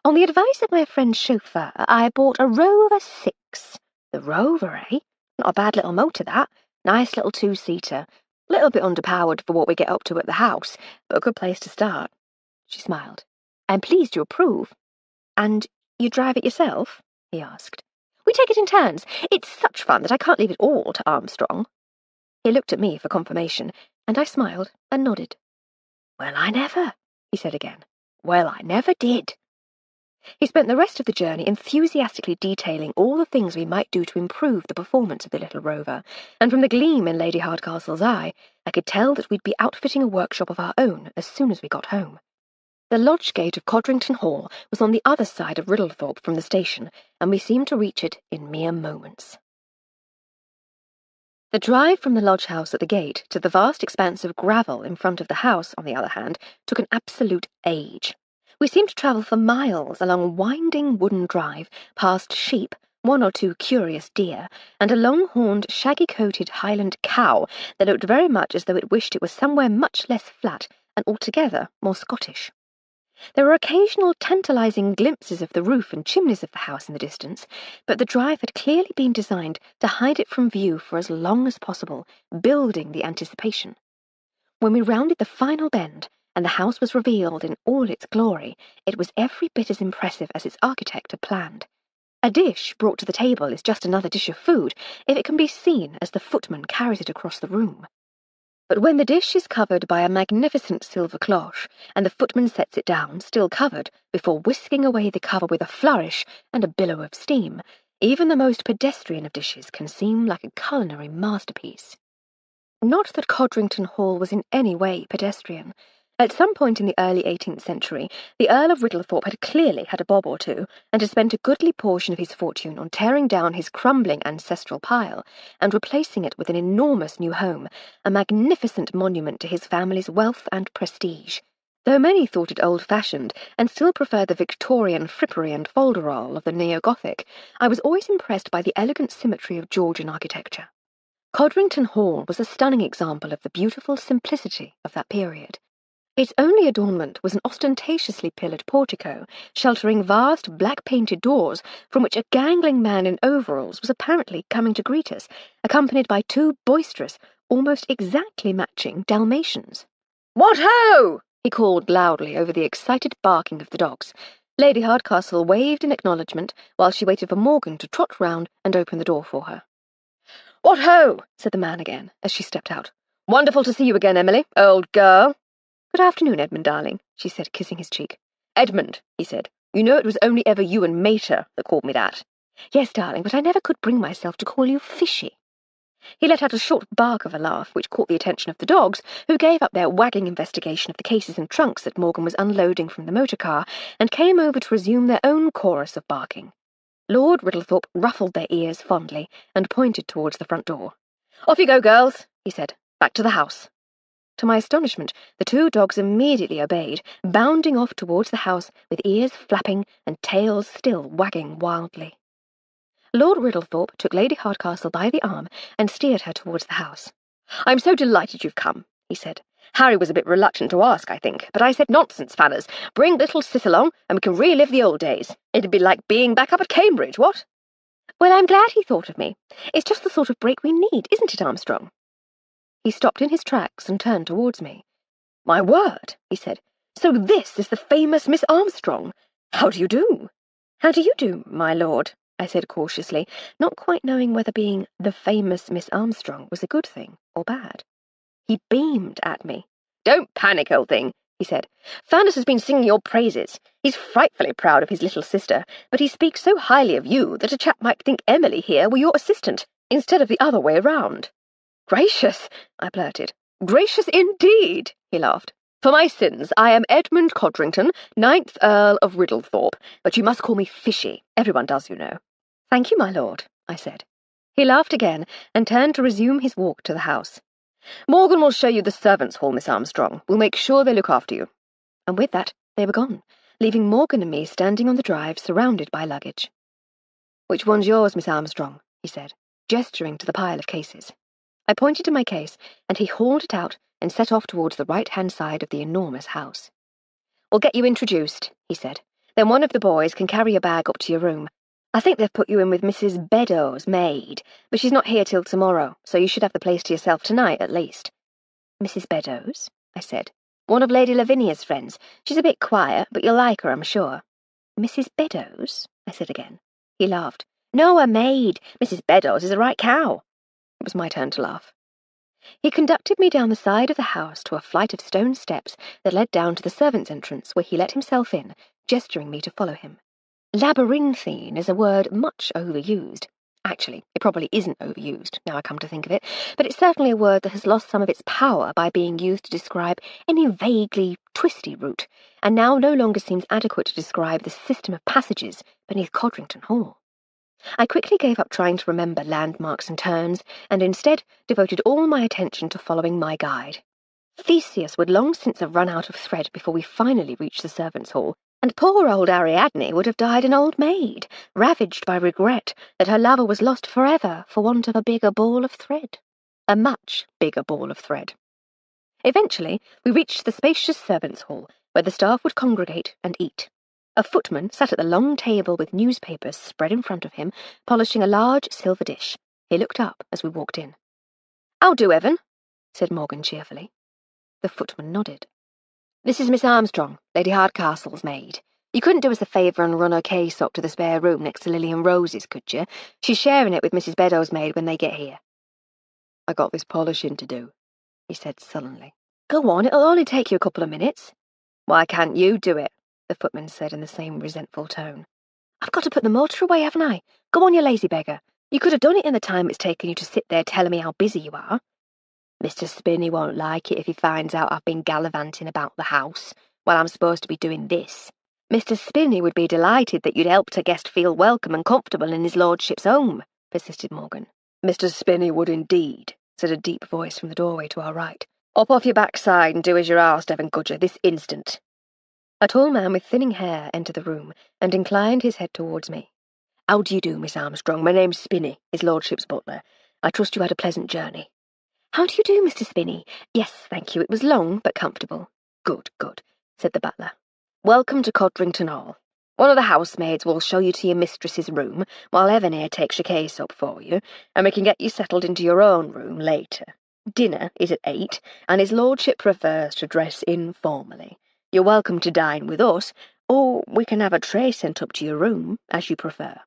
"On the advice of my friend's chauffeur, I bought a Rover 6. The Rover, eh? Not a bad little motor, that. Nice little 2-seater. A little bit underpowered for what we get up to at the house, but a good place to start." She smiled. "I'm pleased you approve." "And you drive it yourself?" he asked. "We take it in turns. It's such fun that I can't leave it all to Armstrong." He looked at me for confirmation, and I smiled and nodded. "Well, I never," he said again. "Well, I never did." He spent the rest of the journey enthusiastically detailing all the things we might do to improve the performance of the little rover, and from the gleam in Lady Hardcastle's eye, I could tell that we'd be outfitting a workshop of our own as soon as we got home. The lodge gate of Codrington Hall was on the other side of Riddlethorpe from the station, and we seemed to reach it in mere moments. The drive from the lodge house at the gate to the vast expanse of gravel in front of the house, on the other hand, took an absolute age. We seemed to travel for miles along a winding wooden drive, past sheep, one or two curious deer, and a long-horned, shaggy-coated Highland cow that looked very much as though it wished it was somewhere much less flat and altogether more Scottish. There were occasional tantalizing glimpses of the roof and chimneys of the house in the distance, but the drive had clearly been designed to hide it from view for as long as possible, building the anticipation. When we rounded the final bend, and the house was revealed in all its glory, it was every bit as impressive as its architect had planned. A dish brought to the table is just another dish of food, if it can be seen as the footman carries it across the room. But when the dish is covered by a magnificent silver cloche, and the footman sets it down, still covered, before whisking away the cover with a flourish and a billow of steam, even the most pedestrian of dishes can seem like a culinary masterpiece. Not that Codrington Hall was in any way pedestrian. At some point in the early 18th century, the Earl of Riddlethorpe had clearly had a bob or two, and had spent a goodly portion of his fortune on tearing down his crumbling ancestral pile, and replacing it with an enormous new home, a magnificent monument to his family's wealth and prestige. Though many thought it old-fashioned, and still preferred the Victorian frippery and folderol of the neo-Gothic, I was always impressed by the elegant symmetry of Georgian architecture. Codrington Hall was a stunning example of the beautiful simplicity of that period. Its only adornment was an ostentatiously pillared portico, sheltering vast black-painted doors from which a gangling man in overalls was apparently coming to greet us, accompanied by two boisterous, almost exactly matching Dalmatians. "What ho!" he called loudly over the excited barking of the dogs. Lady Hardcastle waved in acknowledgment while she waited for Morgan to trot round and open the door for her. "What ho!" said the man again, as she stepped out. "Wonderful to see you again, Emily, old girl." "Good afternoon, Edmund, darling," she said, kissing his cheek. "Edmund," he said. "You know it was only ever you and Mater that called me that." "Yes, darling, but I never could bring myself to call you Fishy." He let out a short bark of a laugh, which caught the attention of the dogs, who gave up their wagging investigation of the cases and trunks that Morgan was unloading from the motor car, and came over to resume their own chorus of barking. Lord Riddlethorpe ruffled their ears fondly, and pointed towards the front door. "Off you go, girls," he said. "Back to the house." To my astonishment, the two dogs immediately obeyed, bounding off towards the house with ears flapping and tails still wagging wildly. Lord Riddlethorpe took Lady Hardcastle by the arm and steered her towards the house. "I'm so delighted you've come," he said. "Harry was a bit reluctant to ask, I think, but I said, 'Nonsense, Fanners. Bring little Sis along, and we can relive the old days. It'd be like being back up at Cambridge, what?" "Well, I'm glad he thought of me. It's just the sort of break we need, isn't it, Armstrong?" He stopped in his tracks and turned towards me. "My word," he said. "So this is the famous Miss Armstrong. How do you do?" "How do you do, my lord?" I said cautiously, not quite knowing whether being the famous Miss Armstrong was a good thing or bad. He beamed at me. "Don't panic, old thing," he said. "Fanners has been singing your praises. He's frightfully proud of his little sister, but he speaks so highly of you that a chap might think Emily here were your assistant, instead of the other way round." "Gracious," I blurted. "Gracious indeed," he laughed. "For my sins, I am Edmund Codrington, 9th Earl of Riddlethorpe, but you must call me Fishy. Everyone does, you know." "Thank you, my lord," I said. He laughed again and turned to resume his walk to the house. "Morgan will show you the servants' hall, Miss Armstrong. We'll make sure they look after you." And with that, they were gone, leaving Morgan and me standing on the drive surrounded by luggage. "Which one's yours, Miss Armstrong?" he said, gesturing to the pile of cases. I pointed to my case, and he hauled it out and set off towards the right-hand side of the enormous house. "We'll get you introduced," he said. "Then one of the boys can carry your bag up to your room. I think they've put you in with Mrs. Beddoes' maid, but she's not here till tomorrow, so you should have the place to yourself tonight, at least." "Mrs. Beddoes?" I said. "One of Lady Lavinia's friends. She's a bit quiet, but you'll like her, I'm sure." "Mrs. Beddoes?" I said again. He laughed. "No, a maid. Mrs. Beddoes is a right cow." It was my turn to laugh. He conducted me down the side of the house to a flight of stone steps that led down to the servants' entrance, where he let himself in, gesturing me to follow him. Labyrinthine is a word much overused. Actually, it probably isn't overused, now I come to think of it, but it's certainly a word that has lost some of its power by being used to describe any vaguely twisty route, and now no longer seems adequate to describe the system of passages beneath Codrington Hall. I quickly gave up trying to remember landmarks and turns, and instead devoted all my attention to following my guide. Theseus would long since have run out of thread before we finally reached the servants' hall, and poor old Ariadne would have died an old maid, ravaged by regret that her lover was lost forever for want of a bigger ball of thread. A much bigger ball of thread. Eventually, we reached the spacious servants' hall, where the staff would congregate and eat. A footman sat at the long table with newspapers spread in front of him, polishing a large silver dish. He looked up as we walked in. "How do, Evan?" said Morgan cheerfully. The footman nodded. "This is Miss Armstrong, Lady Hardcastle's maid. You couldn't do us a favour and run her case up to the spare room next to Lily and Rose's, could you? She's sharing it with Mrs. Beddoes' maid when they get here." "I got this polishing to do," he said sullenly. "Go on, it'll only take you a couple of minutes." "Why can't you do it?" the footman said in the same resentful tone. "I've got to put the motor away, haven't I? Go on, you lazy beggar. You could have done it in the time it's taken you to sit there telling me how busy you are." "Mr. Spinney won't like it if he finds out I've been gallivanting about the house while I'm supposed to be doing this. Mr. Spinney would be delighted that you'd helped a guest feel welcome and comfortable in his lordship's home," persisted Morgan. "Mr. Spinney would indeed," said a deep voice from the doorway to our right. "Up off your backside and do as you're asked, Evan Gudger, this instant." A tall man with thinning hair entered the room and inclined his head towards me. "How do you do, Miss Armstrong? My name's Spinney, his lordship's butler. I trust you had a pleasant journey." "How do you do, Mr. Spinney? Yes, thank you. It was long, but comfortable." "Good, good," said the butler. "Welcome to Codrington Hall. One of the housemaids will show you to your mistress's room, while Evan here takes your case up for you, and we can get you settled into your own room later. Dinner is at 8, and his lordship prefers to dress informally. You're welcome to dine with us, or we can have a tray sent up to your room, as you prefer."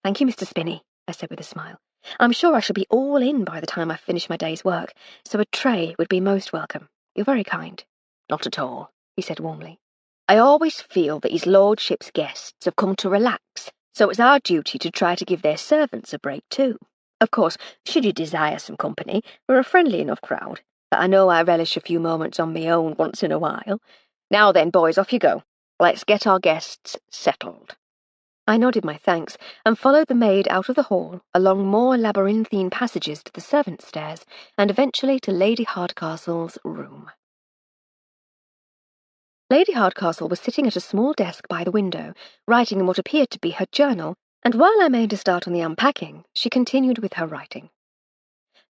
"Thank you, Mr. Spinney," I said with a smile. "I'm sure I shall be all in by the time I've finished my day's work, so a tray would be most welcome. You're very kind." "Not at all," he said warmly. "I always feel that his lordship's guests have come to relax, so it's our duty to try to give their servants a break too. Of course, should you desire some company, we're a friendly enough crowd, but I know I relish a few moments on my own once in a while. Now then, boys, off you go. Let's get our guests settled." I nodded my thanks and followed the maid out of the hall, along more labyrinthine passages to the servants' stairs, and eventually to Lady Hardcastle's room. Lady Hardcastle was sitting at a small desk by the window, writing in what appeared to be her journal, and while I made a start on the unpacking, she continued with her writing.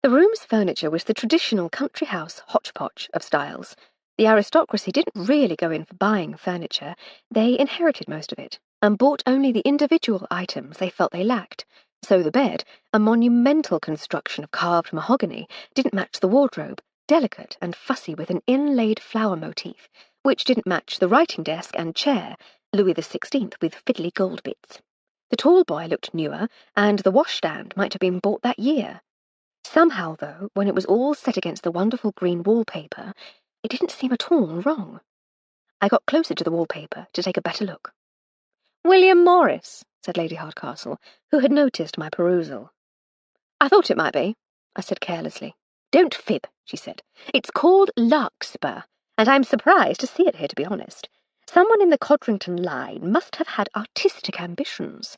The room's furniture was the traditional country house hodgepodge of styles. The aristocracy didn't really go in for buying furniture. They inherited most of it, and bought only the individual items they felt they lacked. So the bed, a monumental construction of carved mahogany, didn't match the wardrobe, delicate and fussy with an inlaid flower motif, which didn't match the writing desk and chair, Louis XVI with fiddly gold bits. The tall boy looked newer, and the washstand might have been bought that year. Somehow, though, when it was all set against the wonderful green wallpaper, it didn't seem at all wrong. I got closer to the wallpaper to take a better look. "William Morris," said Lady Hardcastle, who had noticed my perusal. "I thought it might be," I said carelessly. "Don't fib," she said. "It's called Larkspur, and I'm surprised to see it here, to be honest. Someone in the Codrington line must have had artistic ambitions."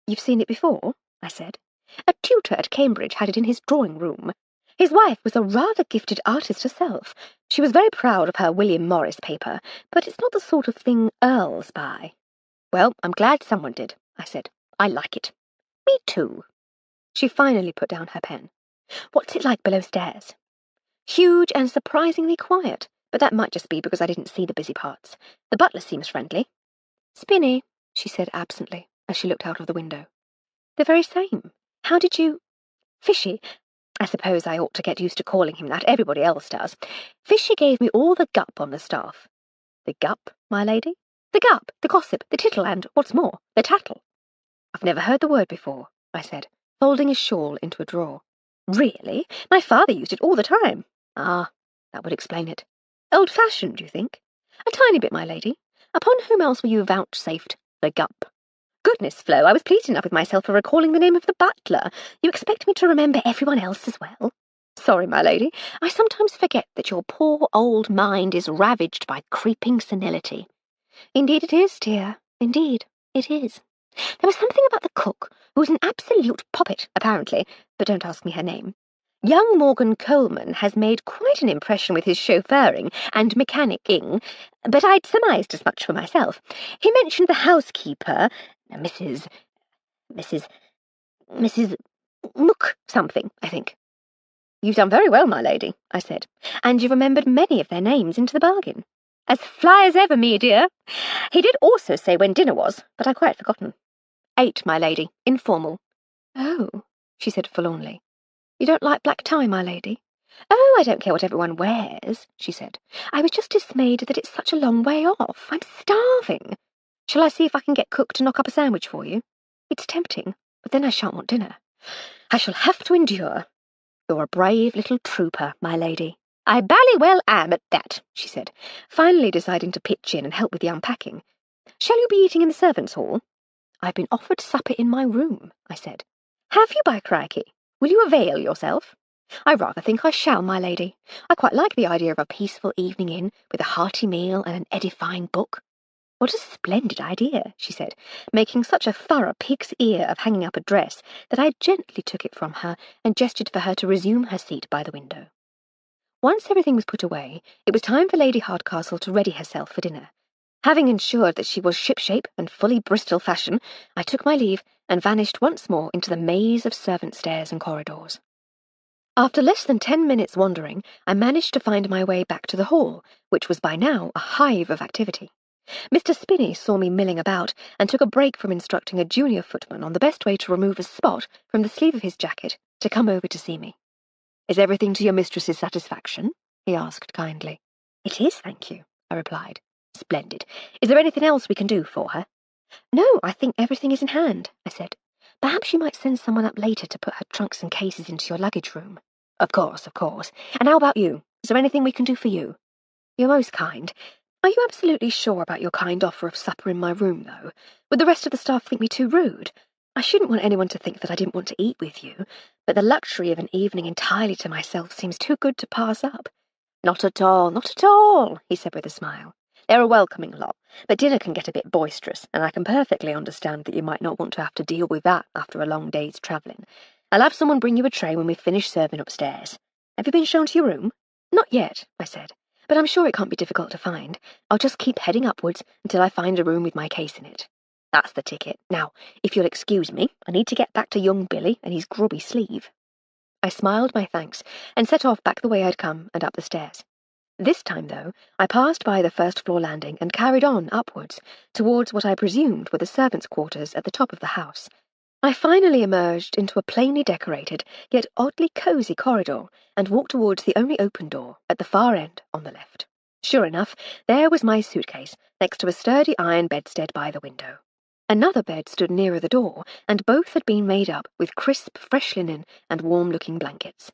"You've seen it before?" I said. "A tutor at Cambridge had it in his drawing-room. His wife was a rather gifted artist herself. She was very proud of her William Morris paper, but it's not the sort of thing earls buy." "Well, I'm glad someone did," I said. "I like it." "Me too." She finally put down her pen. "What's it like below stairs?" "Huge and surprisingly quiet, but that might just be because I didn't see the busy parts. The butler seems friendly." "Spinney," she said absently, as she looked out of the window. "The very same. How did you—" "Fishy. I suppose I ought to get used to calling him that. Everybody else does. Fishy gave me all the gup on the staff." "The gup, my lady?" "The gup, the gossip, the tittle, and, what's more, the tattle." "I've never heard the word before," I said, folding his shawl into a drawer. "Really? My father used it all the time." "Ah, that would explain it." "Old-fashioned, do you think?" "A tiny bit, my lady. Upon whom else were you vouchsafed the gup?" Goodness, Flo, I was pleased enough with myself for recalling the name of the butler. You expect me to remember everyone else as well? Sorry, my lady. I sometimes forget that your poor old mind is ravaged by creeping senility. Indeed it is, dear. Indeed it is. There was something about the cook, who was an absolute poppet, apparently, but don't ask me her name. Young Morgan Coleman has made quite an impression with his chauffeuring and mechanicking, but I'd surmised as much for myself. He mentioned the housekeeper, Mrs. Mook something, I think. You've done very well, my lady, I said, and you've remembered many of their names into the bargain. As fly as ever, me dear. He did also say when dinner was, but I'd quite forgotten. 8, my lady, informal. Oh, she said forlornly. You don't like black tie, my lady? Oh, I don't care what everyone wears, she said. I was just dismayed that it's such a long way off. I'm starving. Shall I see if I can get cook to knock up a sandwich for you? It's tempting, but then I shan't want dinner. I shall have to endure. You're a brave little trooper, my lady. I bally well am at that, she said, finally deciding to pitch in and help with the unpacking. Shall you be eating in the servants' hall? I've been offered supper in my room, I said. Have you, by crikey? Will you avail yourself? I rather think I shall, my lady. I quite like the idea of a peaceful evening in, with a hearty meal and an edifying book. What a splendid idea, she said, making such a thorough pig's ear of hanging up a dress that I gently took it from her and gestured for her to resume her seat by the window. Once everything was put away, it was time for Lady Hardcastle to ready herself for dinner. Having ensured that she was shipshape and fully Bristol fashion, I took my leave and vanished once more into the maze of servant stairs and corridors. After less than 10 minutes wandering, I managed to find my way back to the hall, which was by now a hive of activity. Mr. Spinney saw me milling about and took a break from instructing a junior footman on the best way to remove a spot from the sleeve of his jacket to come over to see me. Is everything to your mistress's satisfaction? He asked kindly. It is, thank you, I replied. Splendid. Is there anything else we can do for her? No, I think everything is in hand, I said. Perhaps you might send someone up later to put her trunks and cases into your luggage room. Of course, of course. And how about you? Is there anything we can do for you? You're most kind. Are you absolutely sure about your kind offer of supper in my room, though? Would the rest of the staff think me too rude? I shouldn't want anyone to think that I didn't want to eat with you, but the luxury of an evening entirely to myself seems too good to pass up. Not at all, not at all, he said with a smile. They're a welcoming lot, but dinner can get a bit boisterous, and I can perfectly understand that you might not want to have to deal with that after a long day's travelling. I'll have someone bring you a tray when we've finished serving upstairs. Have you been shown to your room? Not yet, I said, but I'm sure it can't be difficult to find. I'll just keep heading upwards until I find a room with my case in it. That's the ticket. Now, if you'll excuse me, I need to get back to young Billy and his grubby sleeve. I smiled my thanks and set off back the way I'd come and up the stairs. This time, though, I passed by the first-floor landing and carried on upwards, towards what I presumed were the servants' quarters at the top of the house. I finally emerged into a plainly decorated, yet oddly cosy corridor, and walked towards the only open door, at the far end on the left. Sure enough, there was my suitcase, next to a sturdy iron bedstead by the window. Another bed stood nearer the door, and both had been made up with crisp, fresh linen and warm-looking blankets.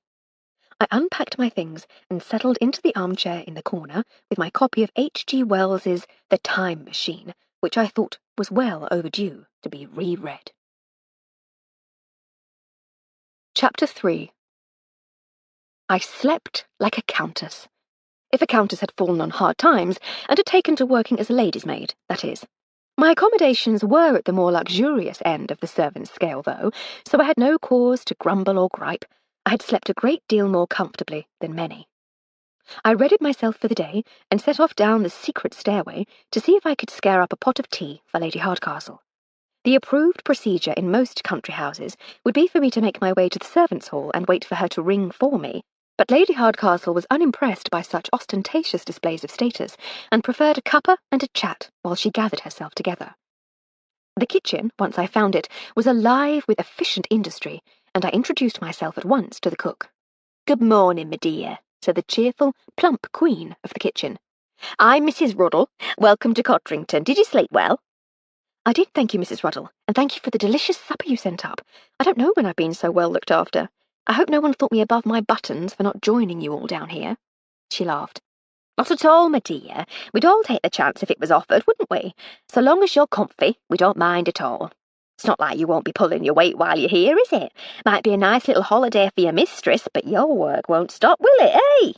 I unpacked my things and settled into the armchair in the corner with my copy of H.G. Wells's The Time Machine, which I thought was well overdue to be reread. Chapter 3. I slept like a countess. If a countess had fallen on hard times and had taken to working as a lady's maid, that is. My accommodations were at the more luxurious end of the servants' scale, though, so I had no cause to grumble or gripe. I had slept a great deal more comfortably than many. I readied myself for the day and set off down the secret stairway to see if I could scare up a pot of tea for Lady Hardcastle. The approved procedure in most country houses would be for me to make my way to the servants' hall and wait for her to ring for me, but Lady Hardcastle was unimpressed by such ostentatious displays of status and preferred a cuppa and a chat while she gathered herself together. The kitchen, once I found it, was alive with efficient industry, and I introduced myself at once to the cook. "Good morning, my dear," said the cheerful, plump queen of the kitchen. "I'm Mrs. Ruddle. Welcome to Codrington. Did you sleep well?" "I did, thank you, Mrs. Ruddle, and thank you for the delicious supper you sent up. I don't know when I've been so well looked after. I hope no one thought me above my buttons for not joining you all down here." She laughed. "Not at all, my dear. We'd all take the chance if it was offered, wouldn't we? So long as you're comfy, we don't mind at all. It's not like you won't be pulling your weight while you're here, is it? Might be a nice little holiday for your mistress, but your work won't stop, will it, eh?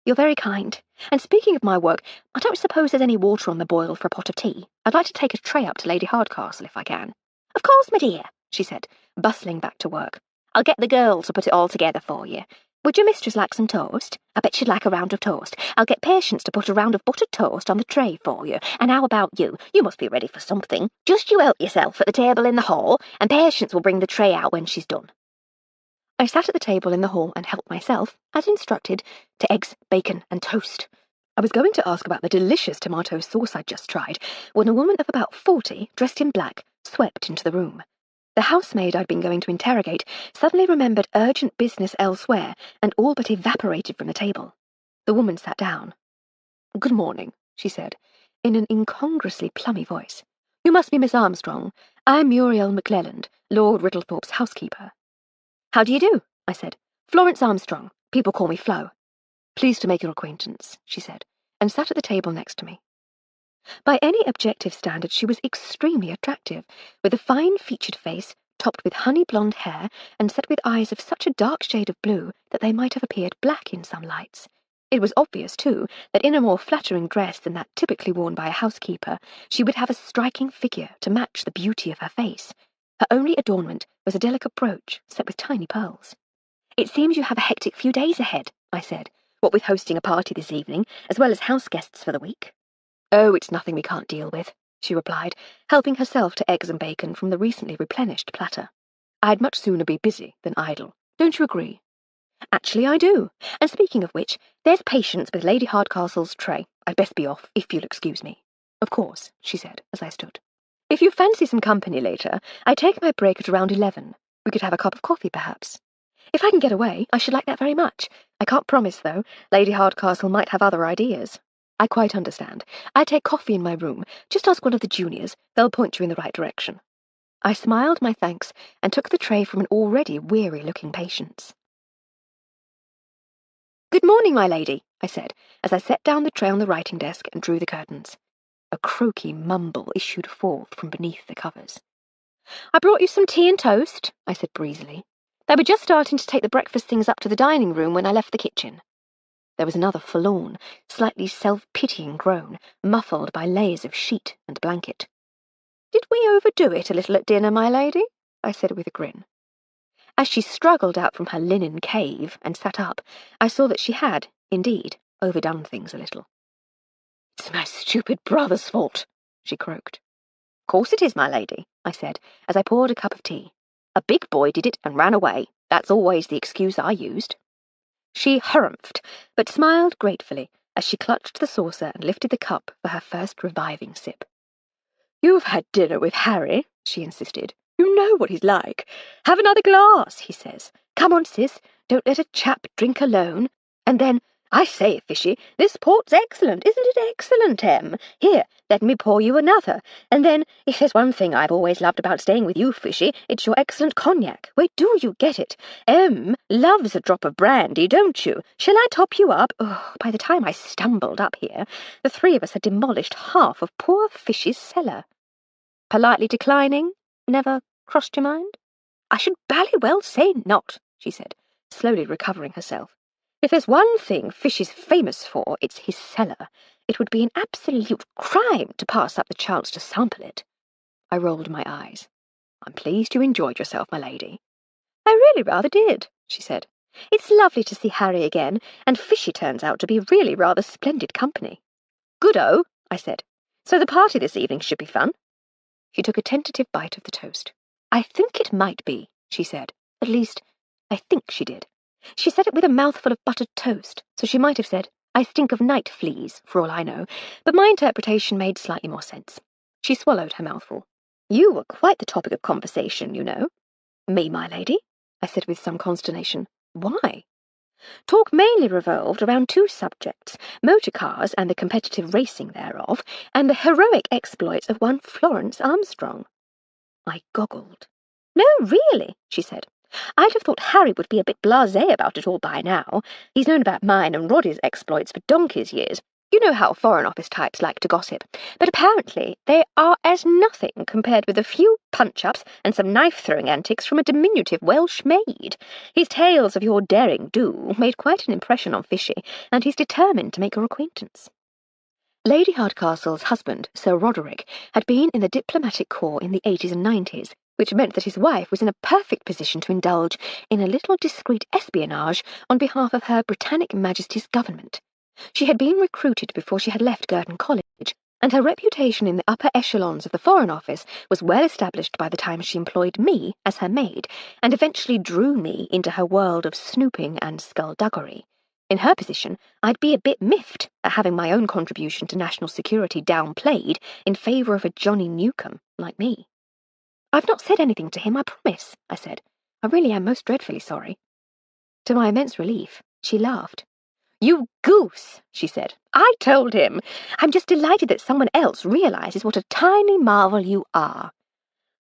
You're very kind. And speaking of my work, I don't suppose there's any water on the boil for a pot of tea. I'd like to take a tray up to Lady Hardcastle if I can. Of course, my dear, she said, bustling back to work. I'll get the girl to put it all together for you. Would your mistress like some toast? I bet she'd like a round of toast. I'll get Patience to put a round of buttered toast on the tray for you. And how about you? You must be ready for something. Just you help yourself at the table in the hall, and Patience will bring the tray out when she's done. I sat at the table in the hall and helped myself, as instructed, to eggs, bacon, and toast. I was going to ask about the delicious tomato sauce I'd just tried, when a woman of about 40, dressed in black, swept into the room. The housemaid I'd been going to interrogate suddenly remembered urgent business elsewhere and all but evaporated from the table. The woman sat down. "Good morning," she said, in an incongruously plummy voice. "You must be Miss Armstrong. I'm Muriel McClelland, Lord Riddlethorpe's housekeeper." "How do you do?" I said. "Florence Armstrong. People call me Flo." "Pleased to make your acquaintance," she said, and sat at the table next to me. By any objective standard, she was extremely attractive, with a fine-featured face, topped with honey-blonde hair, and set with eyes of such a dark shade of blue that they might have appeared black in some lights. It was obvious, too, that in a more flattering dress than that typically worn by a housekeeper, she would have a striking figure to match the beauty of her face. Her only adornment was a delicate brooch set with tiny pearls. "It seems you have a hectic few days ahead," I said, "what with hosting a party this evening, as well as house guests for the week." "Oh, it's nothing we can't deal with," she replied, helping herself to eggs and bacon from the recently replenished platter. "I'd much sooner be busy than idle. Don't you agree?" "Actually, I do. And speaking of which, there's Patience with Lady Hardcastle's tray. I'd best be off, if you'll excuse me." "Of course," she said, as I stood. "If you fancy some company later, I take my break at around 11. We could have a cup of coffee, perhaps. If I can get away, I should like that very much. I can't promise, though. Lady Hardcastle might have other ideas." "I quite understand. I take coffee in my room. Just ask one of the juniors. They'll point you in the right direction." I smiled my thanks and took the tray from an already weary-looking Patience. "Good morning, my lady," I said, as I set down the tray on the writing desk and drew the curtains. A croaky mumble issued forth from beneath the covers. "I brought you some tea and toast," I said breezily. "They were just starting to take the breakfast things up to the dining room when I left the kitchen." There was another forlorn, slightly self-pitying groan, muffled by layers of sheet and blanket. "Did we overdo it a little at dinner, my lady?" I said with a grin. As she struggled out from her linen cave and sat up, I saw that she had, indeed, overdone things a little. "It's my stupid brother's fault," she croaked. "Of course it is, my lady," I said, as I poured a cup of tea. "A big boy did it and ran away. That's always the excuse I used." She harumphed, but smiled gratefully as she clutched the saucer and lifted the cup for her first reviving sip. "You've had dinner with Harry," she insisted. "You know what he's like. 'Have another glass,' he says. 'Come on, sis, don't let a chap drink alone.' And then, 'I say, Fishy, this port's excellent, isn't it excellent, Em? Here, let me pour you another.' And then, 'If there's one thing I've always loved about staying with you, Fishy, it's your excellent cognac. Where do you get it? Em loves a drop of brandy, don't you? Shall I top you up?' Oh, by the time I stumbled up here, the three of us had demolished half of poor Fishy's cellar." "Politely declining? Never crossed your mind?" "I should bally well say not," she said, slowly recovering herself. "If there's one thing Fish is famous for, it's his cellar. It would be an absolute crime to pass up the chance to sample it." I rolled my eyes. "I'm pleased you enjoyed yourself, my lady." "I really rather did," she said. "It's lovely to see Harry again, and Fishy turns out to be really rather splendid company." "Good-o," I said. "So the party this evening should be fun?" She took a tentative bite of the toast. "I think it might be," she said. At least, I think she did. She said it with a mouthful of buttered toast, so she might have said, "I stink of night fleas," for all I know, but my interpretation made slightly more sense. She swallowed her mouthful. "You were quite the topic of conversation, you know." "Me, my lady?" I said with some consternation. "Why?" "Talk mainly revolved around two subjects, motor cars and the competitive racing thereof, and the heroic exploits of one Florence Armstrong." I goggled. "No, really," she said. "I'd have thought Harry would be a bit blasé about it all by now. He's known about mine and Roddy's exploits for donkey's years. You know how Foreign Office types like to gossip, but apparently they are as nothing compared with a few punch-ups and some knife-throwing antics from a diminutive Welsh maid. His tales of your daring do made quite an impression on Fishy, and he's determined to make your acquaintance. Lady Hardcastle's husband, Sir Roderick, had been in the diplomatic corps in the 80s and 90s, which meant that his wife was in a perfect position to indulge in a little discreet espionage on behalf of Her Britannic Majesty's government. She had been recruited before she had left Girton College, and her reputation in the upper echelons of the Foreign Office was well established by the time she employed me as her maid, and eventually drew me into her world of snooping and skullduggery. In her position, I'd be a bit miffed at having my own contribution to national security downplayed in favour of a Johnny Newcombe like me. "I've not said anything to him, I promise," I said. "I really am most dreadfully sorry." To my immense relief, she laughed. "You goose," she said. "I told him. I'm just delighted that someone else realises what a tiny marvel you are."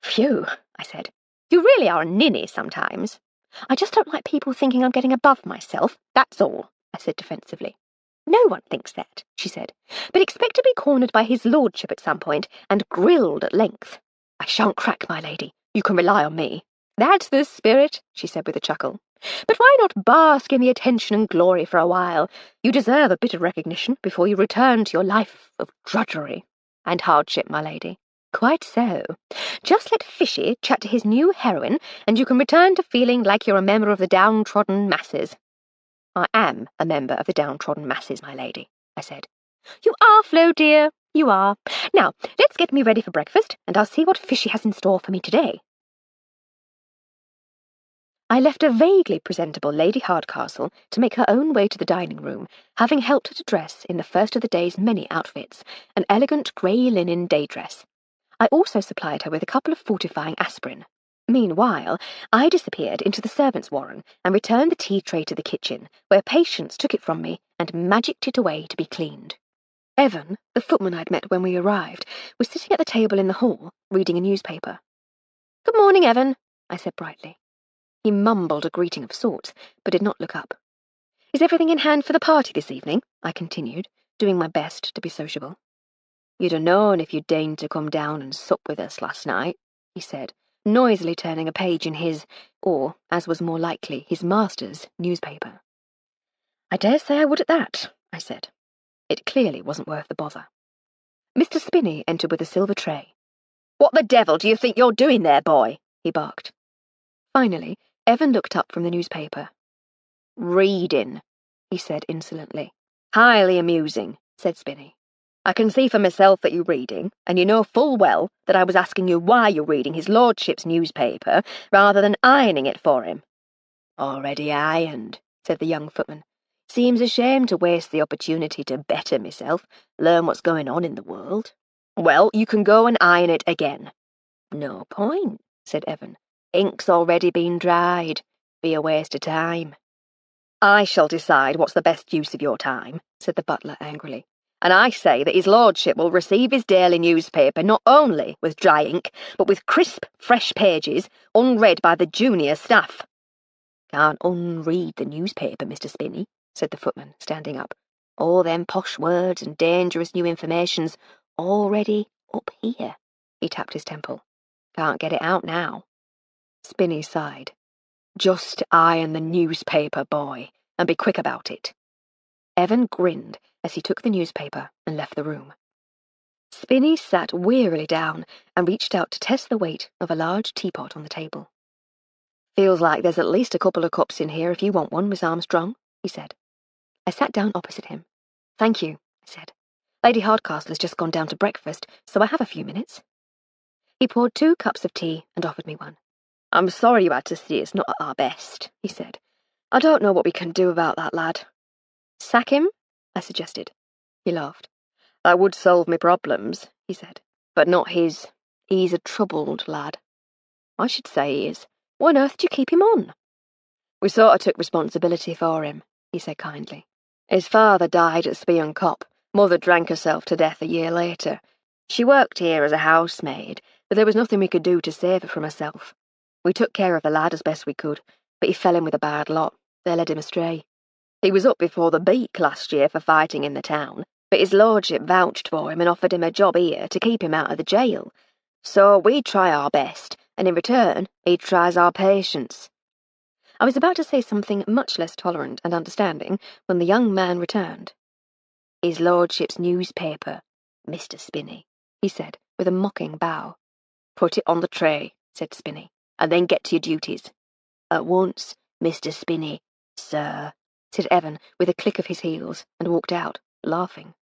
"Phew," I said. "You really are a ninny sometimes." "I just don't like people thinking I'm getting above myself, that's all," I said defensively. "No one thinks that," she said, "but expect to be cornered by his lordship at some point and grilled at length. I shan't crack, my lady. You can rely on me." "That's the spirit," she said with a chuckle. "But why not bask in the attention and glory for a while? You deserve a bit of recognition before you return to your life of drudgery and hardship, my lady." "Quite so. Just let Fishy chat to his new heroine, and you can return to feeling like you're a member of the downtrodden masses." "I am a member of the downtrodden masses, my lady," I said. "You are, Flo, dear. You are. Now, let's get me ready for breakfast, and I'll see what Fishy has in store for me today." I left a vaguely presentable Lady Hardcastle to make her own way to the dining room, having helped her to dress in the first of the day's many outfits, an elegant grey linen day dress. I also supplied her with a couple of fortifying aspirin. Meanwhile, I disappeared into the servants' warren and returned the tea tray to the kitchen, where Patience took it from me and magicked it away to be cleaned. Evan, the footman I'd met when we arrived, was sitting at the table in the hall, reading a newspaper. "Good morning, Evan," I said brightly. He mumbled a greeting of sorts, but did not look up. "Is everything in hand for the party this evening?" I continued, doing my best to be sociable. "You'd have known if you'd deigned to come down and sup with us last night," he said, noisily turning a page in his, or, as was more likely, his master's, newspaper. "I dare say I would at that," I said. It clearly wasn't worth the bother. Mr. Spinney entered with a silver tray. "What the devil do you think you're doing there, boy?" he barked. Finally, Evan looked up from the newspaper. "Reading," he said insolently. "Highly amusing," said Spinney. "I can see for myself that you're reading, and you know full well that I was asking you why you're reading his lordship's newspaper rather than ironing it for him." "Already ironed," said the young footman. "Seems a shame to waste the opportunity to better myself, learn what's going on in the world." "Well, you can go and iron it again." "No point," said Evan. "Ink's already been dried. Be a waste of time." "I shall decide what's the best use of your time," said the butler angrily. "And I say that his lordship will receive his daily newspaper not only with dry ink, but with crisp, fresh pages, unread by the junior staff." "Can't unread the newspaper, Mr. Spinney," said the footman, standing up. "All them posh words and dangerous new information's already up here." He tapped his temple. "Can't get it out now." Spinney sighed. "Just iron the newspaper, boy, and be quick about it." Evan grinned as he took the newspaper and left the room. Spinney sat wearily down and reached out to test the weight of a large teapot on the table. "Feels like there's at least a couple of cups in here if you want one, Miss Armstrong," he said. I sat down opposite him. "Thank you," I said. "Lady Hardcastle has just gone down to breakfast, so I have a few minutes." He poured 2 cups of tea and offered me one. "I'm sorry you had to see us not at our best," he said. "I don't know what we can do about that lad." "Sack him?" I suggested. He laughed. "That would solve me problems," he said, "but not his. He's a troubled lad." "I should say he is. Why on earth do you keep him on?" "We sort of took responsibility for him," he said kindly. "His father died at Spion Cop. Mother drank herself to death a year later. She worked here as a housemaid, but there was nothing we could do to save her from herself. We took care of the lad as best we could, but he fell in with a bad lot. They led him astray. He was up before the beak last year for fighting in the town, but his lordship vouched for him and offered him a job here to keep him out of the jail. So we try our best, and in return, he tries our patience." I was about to say something much less tolerant and understanding when the young man returned. "His lordship's newspaper, Mr. Spinney," he said, with a mocking bow. "Put it on the tray," said Spinney, "and then get to your duties." "At once, Mr. Spinney, sir," said Evan, with a click of his heels, and walked out, laughing.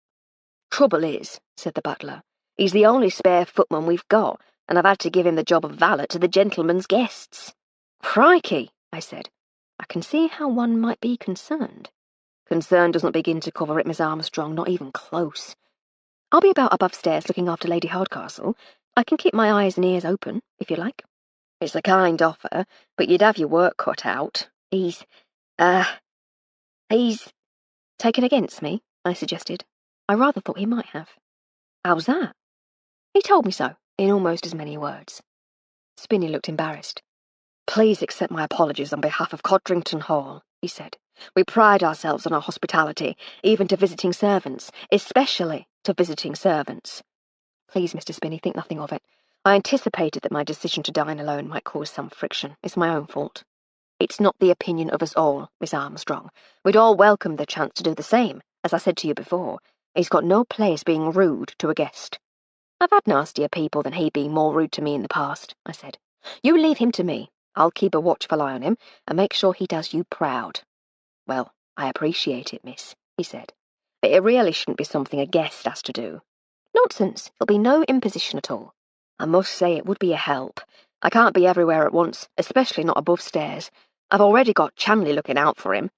"Trouble is," said the butler, "he's the only spare footman we've got, and I've had to give him the job of valet to the gentlemen's guests." "Crikey," I said. "I can see how one might be concerned." "Concern doesn't begin to cover it, Miss Armstrong, not even close. I'll be about above stairs looking after Lady Hardcastle. I can keep my eyes and ears open, if you like." "It's a kind offer, but you'd have your work cut out. He's "Taken against me?" I suggested. I rather thought he might have. "How's that?" "He told me so, in almost as many words." Spinney looked embarrassed. "Please accept my apologies on behalf of Codrington Hall," he said. "We pride ourselves on our hospitality, even to visiting servants, especially to visiting servants." "Please, Mr. Spinney, think nothing of it. I anticipated that my decision to dine alone might cause some friction. It's my own fault." "It's not the opinion of us all, Miss Armstrong. We'd all welcome the chance to do the same, as I said to you before. He's got no place being rude to a guest." "I've had nastier people than he being more rude to me in the past," I said. "You leave him to me. I'll keep a watchful eye on him, and make sure he does you proud." "Well, I appreciate it, miss," he said. "But it really shouldn't be something a guest has to do." "Nonsense. There'll be no imposition at all." "I must say it would be a help. I can't be everywhere at once, especially not above stairs. I've already got Chanley looking out for him."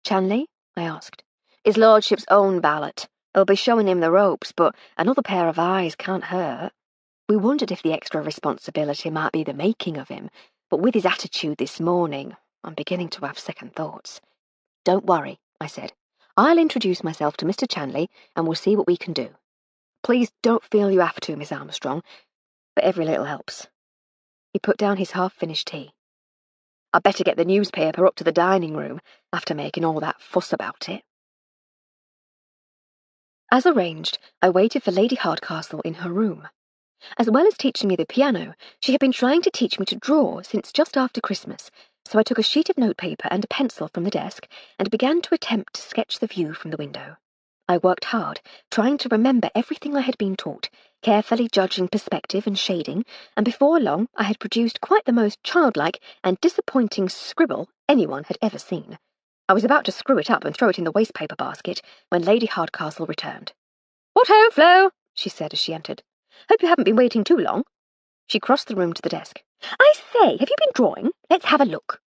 "Chanley?" I asked. "His lordship's own valet. He'll be showing him the ropes, but another pair of eyes can't hurt." We wondered if the extra responsibility might be the making of him, but with his attitude this morning, I'm beginning to have second thoughts. "Don't worry," I said. "I'll introduce myself to Mr. Chanley, and we'll see what we can do. Please don't feel you have to, Miss Armstrong, but every little helps." He put down his half-finished tea. "I'd better get the newspaper up to the dining room, after making all that fuss about it." As arranged, I waited for Lady Hardcastle in her room. As well as teaching me the piano, she had been trying to teach me to draw since just after Christmas, so I took a sheet of notepaper and a pencil from the desk and began to attempt to sketch the view from the window. I worked hard, trying to remember everything I had been taught, carefully judging perspective and shading, and before long I had produced quite the most childlike and disappointing scribble anyone had ever seen. I was about to screw it up and throw it in the wastepaper basket when Lady Hardcastle returned. "What ho, Flo!" she said as she entered. "Hope you haven't been waiting too long." She crossed the room to the desk. "I say, have you been drawing? Let's have a look."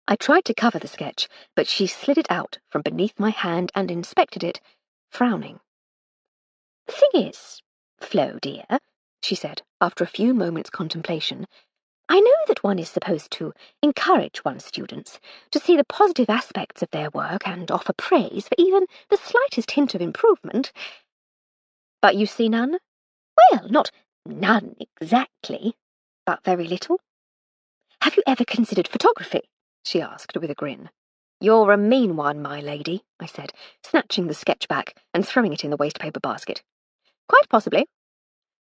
I tried to cover the sketch, but she slid it out from beneath my hand and inspected it, frowning. "The thing is, Flo, dear," she said, after a few moments' contemplation, "I know that one is supposed to encourage one's students to see the positive aspects of their work and offer praise for even the slightest hint of improvement. But you see none? Well, not none exactly, but very little. Have you ever considered photography?" she asked with a grin. "You're a mean one, my lady," I said, snatching the sketch back and throwing it in the wastepaper basket. "Quite possibly."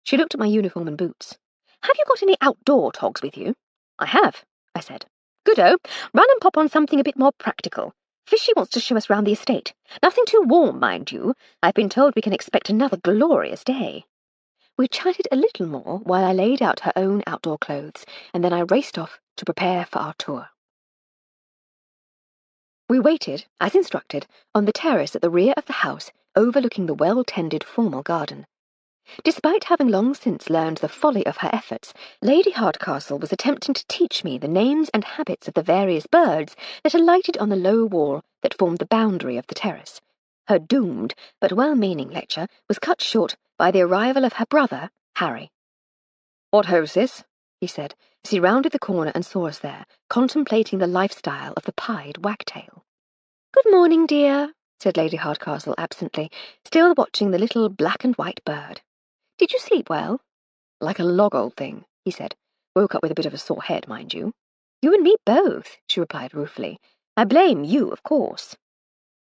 She looked at my uniform and boots. "Have you got any outdoor togs with you?" "I have," I said. "Good-o. Run and pop on something a bit more practical. Fishy wants to show us round the estate. Nothing too warm, mind you. I've been told we can expect another glorious day." We chatted a little more while I laid out her own outdoor clothes, and then I raced off to prepare for our tour. We waited, as instructed, on the terrace at the rear of the house, overlooking the well-tended formal garden. Despite having long since learned the folly of her efforts, Lady Hardcastle was attempting to teach me the names and habits of the various birds that alighted on the low wall that formed the boundary of the terrace. Her doomed but well-meaning lecture was cut short by the arrival of her brother, Harry. "What ho, sis?" he said, as he rounded the corner and saw us there, contemplating the lifestyle of the pied wagtail. "Good morning, dear," said Lady Hardcastle absently, still watching the little black and white bird. "Did you sleep well?" "Like a log, old thing," he said. "Woke up with a bit of a sore head, mind you." "You and me both," she replied ruefully. "I blame you, of course."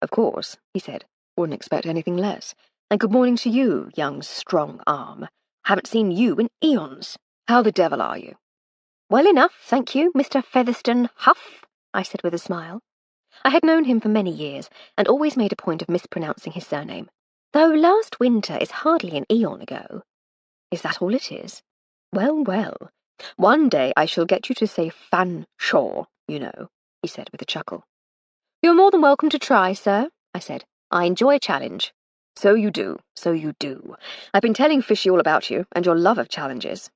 "Of course," he said. "Wouldn't expect anything less. And good morning to you, young strong arm. Haven't seen you in eons. How the devil are you? Well enough, thank you, Mr. Featherstone Huff, I said with a smile. I had known him for many years, and always made a point of mispronouncing his surname, though last winter is hardly an eon ago. Is that all it is? Well, well. One day I shall get you to say Fanshawe, you know, he said with a chuckle. You're more than welcome to try, sir, I said. I enjoy a challenge. So you do, so you do. I've been telling Fishy all about you and your love of challenges.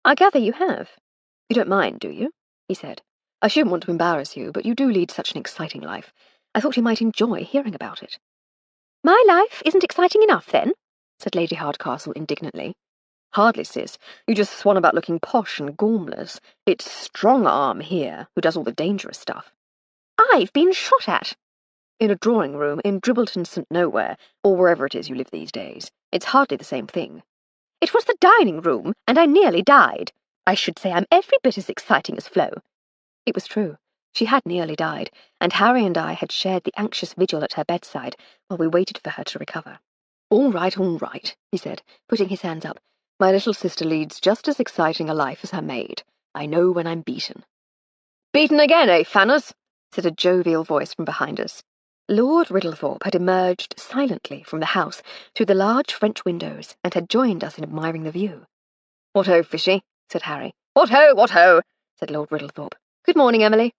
I gather you have. You don't mind, do you? He said. I shouldn't want to embarrass you, but you do lead such an exciting life. I thought you might enjoy hearing about it. My life isn't exciting enough, then? Said Lady Hardcastle indignantly. Hardly, sis. You just swan about looking posh and gormless. It's Strong Arm here who does all the dangerous stuff. I've been shot at. In a drawing room in Dribbleton St. Nowhere, or wherever it is you live these days. It's hardly the same thing. It was the dining room, and I nearly died. I should say I'm every bit as exciting as Flo. It was true. She had nearly died, and Harry and I had shared the anxious vigil at her bedside while we waited for her to recover. All right, he said, putting his hands up. My little sister leads just as exciting a life as her maid. I know when I'm beaten. Beaten again, eh, Fanners? Said a jovial voice from behind us. Lord Riddlethorpe had emerged silently from the house through the large French windows and had joined us in admiring the view. What ho, Fishy, said Harry. What ho, said Lord Riddlethorpe. Good morning, Emily.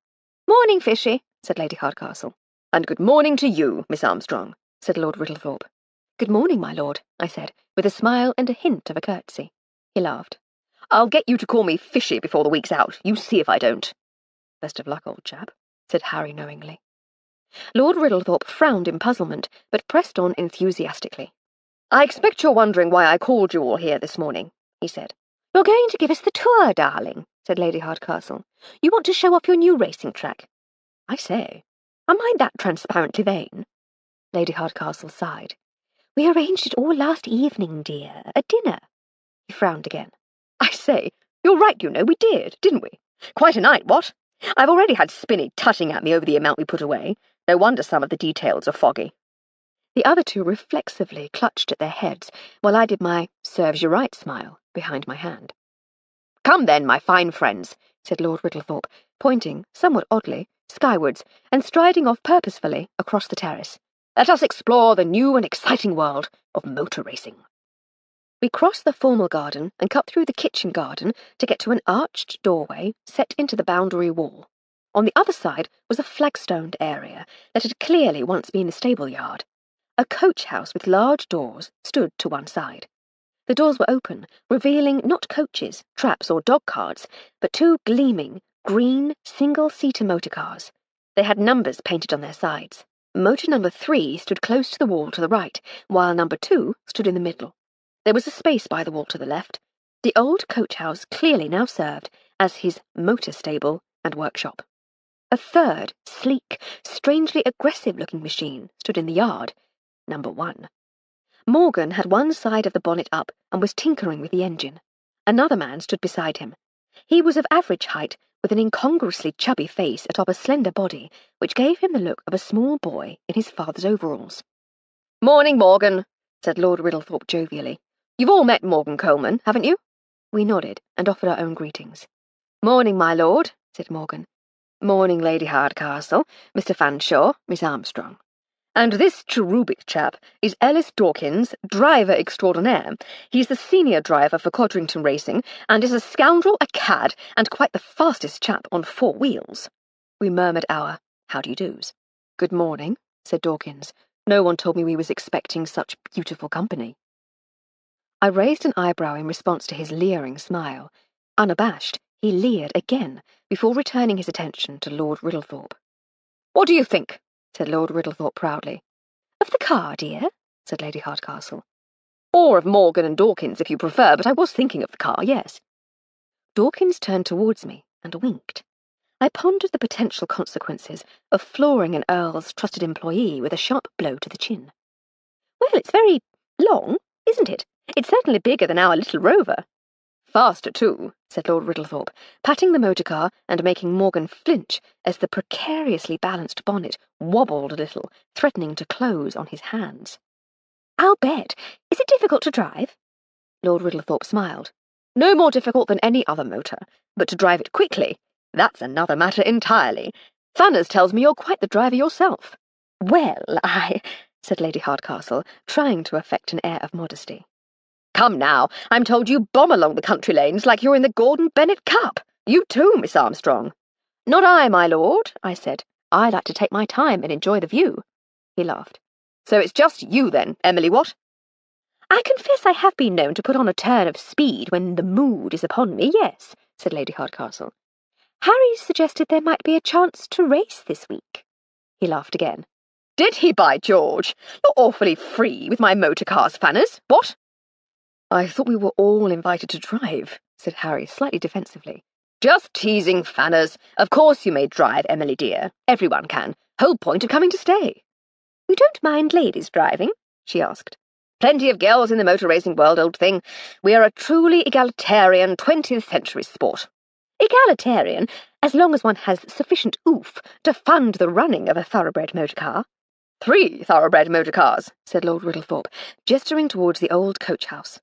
Morning, Fishy, said Lady Hardcastle. And good morning to you, Miss Armstrong, said Lord Riddlethorpe. Good morning, my lord, I said, with a smile and a hint of a curtsy. He laughed. I'll get you to call me Fishy before the week's out. You see if I don't. Best of luck, old chap, said Harry knowingly. Lord Riddlethorpe frowned in puzzlement, but pressed on enthusiastically. I expect you're wondering why I called you all here this morning, he said. You're going to give us the tour, darling, said Lady Hardcastle. You want to show off your new racing track. I say, am I that transparently vain? Lady Hardcastle sighed. We arranged it all last evening, dear. A dinner. He frowned again. I say, you're right, you know, we did, didn't we? Quite a night, what? I've already had Spinny tutting at me over the amount we put away. No wonder some of the details are foggy. The other two reflexively clutched at their heads, while I did my serves you right smile behind my hand. Come then, my fine friends, said Lord Riddlethorpe, pointing, somewhat oddly, skywards, and striding off purposefully across the terrace. Let us explore the new and exciting world of motor racing. We crossed the formal garden and cut through the kitchen garden to get to an arched doorway set into the boundary wall. On the other side was a flagstoned area that had clearly once been a stable yard. A coach house with large doors stood to one side. The doors were open, revealing not coaches, traps, or dog carts, but two gleaming, green, single-seater motor cars. They had numbers painted on their sides. Motor number 3 stood close to the wall to the right, while number 2 stood in the middle. There was a space by the wall to the left. The old coach house clearly now served as his motor stable and workshop. A third, sleek, strangely aggressive-looking machine stood in the yard, number 1. Morgan had one side of the bonnet up and was tinkering with the engine. Another man stood beside him. He was of average height, with an incongruously chubby face atop a slender body, which gave him the look of a small boy in his father's overalls. Morning, Morgan, said Lord Riddlethorpe jovially. You've all met Morgan Coleman, haven't you? We nodded and offered our own greetings. Morning, my lord, said Morgan. Morning, Lady Hardcastle, Mr. Fanshawe, Miss Armstrong. And this cherubic chap is Ellis Dawkins, driver extraordinaire. He's the senior driver for Codrington Racing, and is a scoundrel, a cad, and quite the fastest chap on 4 wheels. We murmured our how-do-you-dos. Good morning, said Dawkins. No one told me we was expecting such beautiful company. I raised an eyebrow in response to his leering smile. Unabashed, he leered again, before returning his attention to Lord Riddlethorpe. What do you think? Said Lord Riddlethorpe proudly. Of the car, dear, said Lady Hardcastle. Or of Morgan and Dawkins, if you prefer, but I was thinking of the car, yes. Dawkins turned towards me and winked. I pondered the potential consequences of flooring an Earl's trusted employee with a sharp blow to the chin. Well, it's very long, isn't it? It's certainly bigger than our little Rover. Faster, too, said Lord Riddlethorpe, patting the motor car and making Morgan flinch as the precariously balanced bonnet wobbled a little, threatening to close on his hands. I'll bet. Is it difficult to drive? Lord Riddlethorpe smiled. No more difficult than any other motor, but to drive it quickly, that's another matter entirely. Fanners tells me you're quite the driver yourself. Well, said Lady Hardcastle, trying to affect an air of modesty. Come now, I'm told you bomb along the country lanes like you're in the Gordon Bennett Cup. You too, Miss Armstrong. Not I, my lord, I said. I like to take my time and enjoy the view. He laughed. So it's just you then, Emily Watt? I confess I have been known to put on a turn of speed when the mood is upon me, yes, said Lady Hardcastle. Harry suggested there might be a chance to race this week. He laughed again. Did he, by George? You're awfully free with my motor cars, Fanners. What? I thought we were all invited to drive, said Harry, slightly defensively. Just teasing, Fanners. Of course you may drive, Emily dear. Everyone can. Whole point of coming to stay. You don't mind ladies driving? She asked. Plenty of girls in the motor racing world, old thing. We are a truly egalitarian 20th century sport. Egalitarian, as long as one has sufficient oof to fund the running of a thoroughbred motor car. 3 thoroughbred motor cars, said Lord Riddlethorpe, gesturing towards the old coach-house.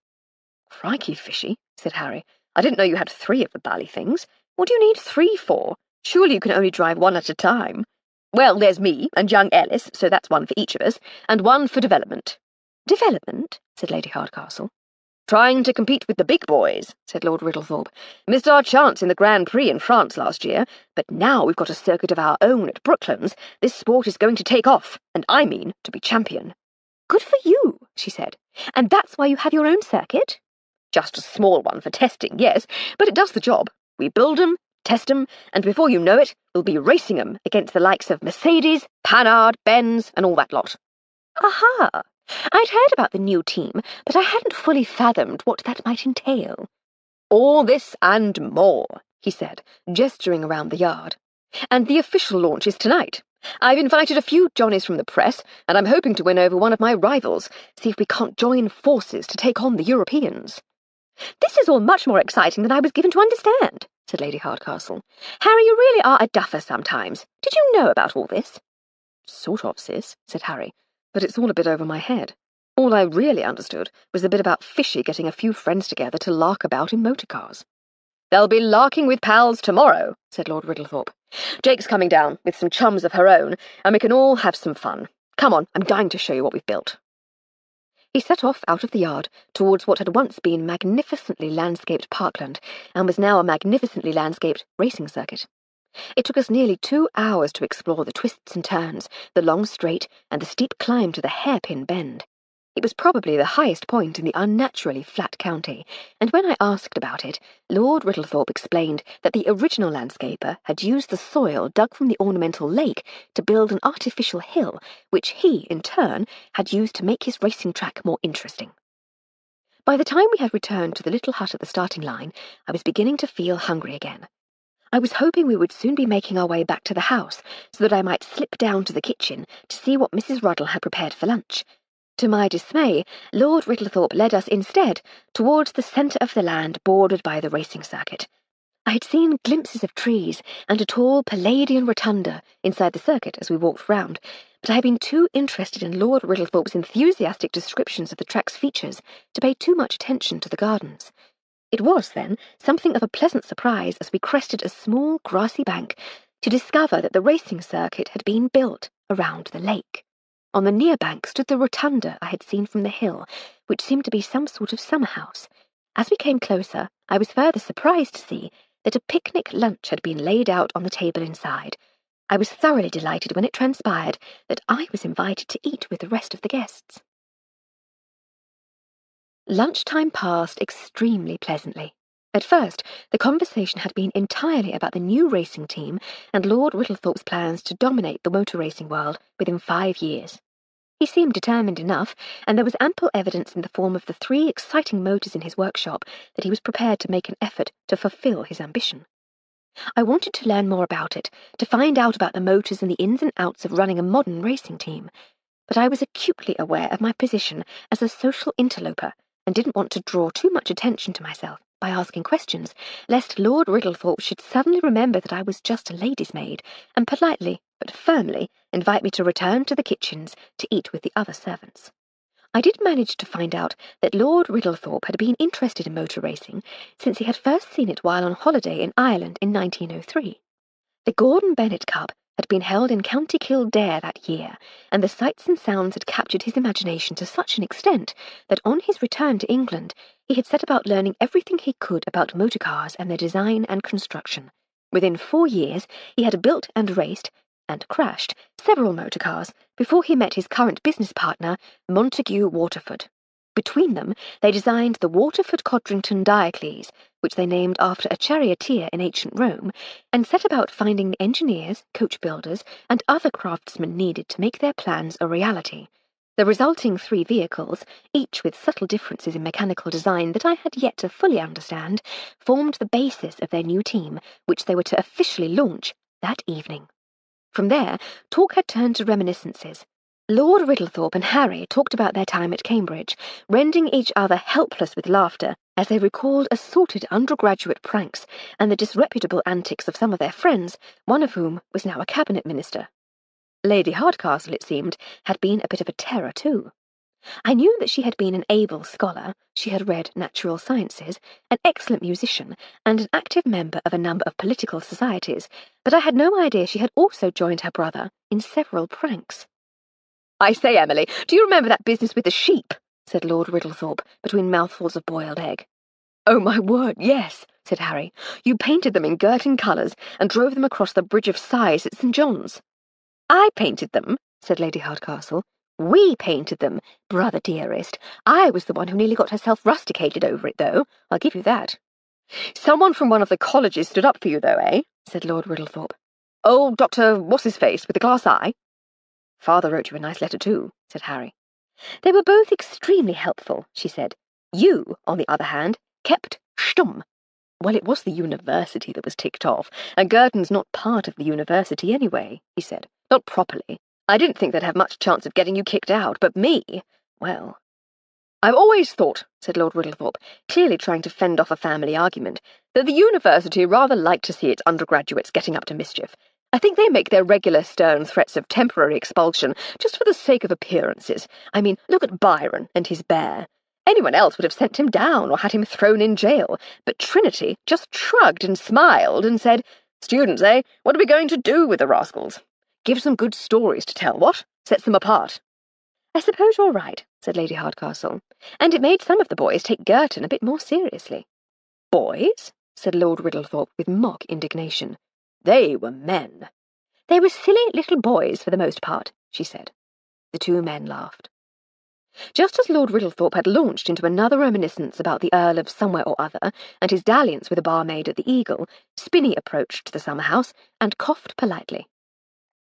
Crikey, Fishy, said Harry. I didn't know you had 3 of the bally things. What do you need 3 for? Surely you can only drive 1 at a time. Well, there's me and young Ellis, so that's 1 for each of us, and 1 for development. Development? Said Lady Hardcastle. Trying to compete with the big boys, said Lord Riddlethorpe. Missed our chance in the Grand Prix in France last year, but now we've got a circuit of our own at Brooklands. This sport is going to take off, and I mean to be champion. Good for you, she said. And that's why you have your own circuit? Just a small one for testing, yes, but it does the job. We build 'em, test 'em, and before you know it, we'll be racing 'em against the likes of Mercedes, Panhard, Benz, and all that lot. Aha! I'd heard about the new team, but I hadn't fully fathomed what that might entail. All this and more, he said, gesturing around the yard. And the official launch is tonight. I've invited a few Johnnies from the press, and I'm hoping to win over one of my rivals, see if we can't join forces to take on the Europeans. This is all much more exciting than I was given to understand, said Lady Hardcastle. Harry, you really are a duffer sometimes. Did you know about all this? Sort of, sis, said Harry, but it's all a bit over my head. All I really understood was the bit about Fishy getting a few friends together to lark about in motor cars. They'll be larking with pals tomorrow, said Lord Riddlethorpe. Jake's coming down with some chums of her own, and we can all have some fun. Come on, I'm dying to show you what we've built. He set off out of the yard towards what had once been magnificently landscaped parkland and was now a magnificently landscaped racing circuit. It took us nearly 2 hours to explore the twists and turns, the long straight, and the steep climb to the hairpin bend. It was probably the highest point in the unnaturally flat county, and when I asked about it, Lord Riddlethorpe explained that the original landscaper had used the soil dug from the ornamental lake to build an artificial hill, which he, in turn, had used to make his racing track more interesting. By the time we had returned to the little hut at the starting line, I was beginning to feel hungry again. I was hoping we would soon be making our way back to the house, so that I might slip down to the kitchen to see what Mrs. Ruddle had prepared for lunch. To my dismay, Lord Riddlethorpe led us instead towards the centre of the land bordered by the racing circuit. I had seen glimpses of trees and a tall Palladian rotunda inside the circuit as we walked round, but I had been too interested in Lord Riddlethorpe's enthusiastic descriptions of the track's features to pay too much attention to the gardens. It was, then, something of a pleasant surprise as we crested a small grassy bank to discover that the racing circuit had been built around the lake. On the near bank stood the rotunda I had seen from the hill, which seemed to be some sort of summer house. As we came closer, I was further surprised to see that a picnic lunch had been laid out on the table inside. I was thoroughly delighted when it transpired that I was invited to eat with the rest of the guests. Lunchtime passed extremely pleasantly. At first, the conversation had been entirely about the new racing team and Lord Riddlethorpe's plans to dominate the motor racing world within 5 years. He seemed determined enough, and there was ample evidence in the form of the 3 exciting motors in his workshop that he was prepared to make an effort to fulfill his ambition. I wanted to learn more about it, to find out about the motors and the ins and outs of running a modern racing team, but I was acutely aware of my position as a social interloper and didn't want to draw too much attention to myself by asking questions, lest Lord Riddlethorpe should suddenly remember that I was just a lady's maid, and politely but firmly invite me to return to the kitchens to eat with the other servants. I did manage to find out that Lord Riddlethorpe had been interested in motor racing since he had first seen it while on holiday in Ireland in 1903. The Gordon Bennett Cup had been held in County Kildare that year, and the sights and sounds had captured his imagination to such an extent that on his return to England he had set about learning everything he could about motor cars and their design and construction. Within 4 years he had built and raced, and crashed, several motor cars before he met his current business partner, Montague Waterford. Between them, they designed the Waterford-Codrington-Diocles, which they named after a charioteer in ancient Rome, and set about finding the engineers, coach builders, and other craftsmen needed to make their plans a reality. The resulting 3 vehicles, each with subtle differences in mechanical design that I had yet to fully understand, formed the basis of their new team, which they were to officially launch that evening. From there, talk had turned to reminiscences. Lord Riddlethorpe and Harry talked about their time at Cambridge, rending each other helpless with laughter as they recalled assorted undergraduate pranks and the disreputable antics of some of their friends, one of whom was now a cabinet minister. Lady Hardcastle, it seemed, had been a bit of a terror too. I knew that she had been an able scholar, she had read natural sciences, an excellent musician, and an active member of a number of political societies, but I had no idea she had also joined her brother in several pranks. "I say, Emily, do you remember that business with the sheep?" said Lord Riddlethorpe, between mouthfuls of boiled egg. "Oh, my word, yes," said Harry. "You painted them in Girton colours and drove them across the Bridge of Sighs at St. John's." "I painted them," said Lady Hardcastle. "We painted them, brother dearest. I was the one who nearly got herself rusticated over it, though. I'll give you that." "Someone from one of the colleges stood up for you, though, eh?" said Lord Riddlethorpe. "Old Dr. What's-his-face with the glass eye?" "Father wrote you a nice letter too," said Harry. "They were both extremely helpful," she said. "You, on the other hand, kept stumm." "Well, it was the university that was ticked off, and Girton's not part of the university anyway," he said. "Not properly. I didn't think they'd have much chance of getting you kicked out, but me, well—" "I've always thought," said Lord Riddlethorpe, clearly trying to fend off a family argument, "that the university rather like to see its undergraduates getting up to mischief. I think they make their regular stern threats of temporary expulsion just for the sake of appearances. I mean, look at Byron and his bear. Anyone else would have sent him down or had him thrown in jail, but Trinity just shrugged and smiled and said, 'Students, eh? What are we going to do with the rascals? Gives them good stories to tell, what? Sets them apart.'" "I suppose you're right," said Lady Hardcastle, "and it made some of the boys take Girton a bit more seriously." "Boys?" said Lord Riddlethorpe with mock indignation. "They were men." "They were silly little boys for the most part," she said. The 2 men laughed. Just as Lord Riddlethorpe had launched into another reminiscence about the Earl of Somewhere or Other and his dalliance with a barmaid at the Eagle, Spinney approached the summer-house and coughed politely.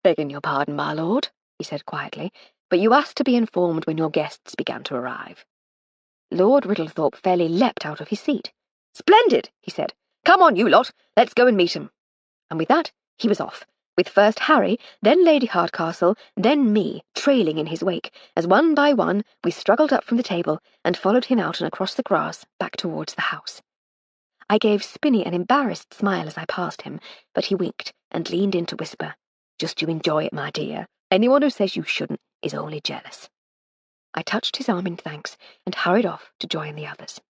"Begging your pardon, my lord," he said quietly, "but you asked to be informed when your guests began to arrive." Lord Riddlethorpe fairly leapt out of his seat. "Splendid," he said. "Come on, you lot. Let's go and meet 'em." And with that, he was off, with first Harry, then Lady Hardcastle, then me, trailing in his wake, as one by one we struggled up from the table and followed him out and across the grass back towards the house. I gave Spinney an embarrassed smile as I passed him, but he winked and leaned in to whisper, "Just you enjoy it, my dear. Anyone who says you shouldn't is only jealous." I touched his arm in thanks and hurried off to join the others.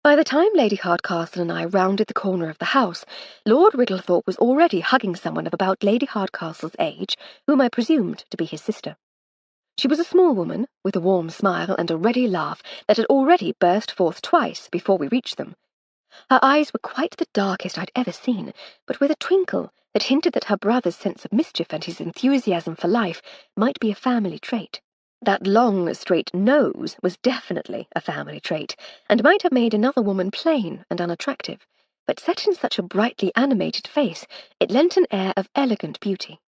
By the time Lady Hardcastle and I rounded the corner of the house, Lord Riddlethorpe was already hugging someone of about Lady Hardcastle's age, whom I presumed to be his sister. She was a small woman, with a warm smile and a ready laugh that had already burst forth twice before we reached them. Her eyes were quite the darkest I'd ever seen, but with a twinkle that hinted that her brother's sense of mischief and his enthusiasm for life might be a family trait. That long, straight nose was definitely a family trait, and might have made another woman plain and unattractive, but set in such a brightly animated face, it lent an air of elegant beauty.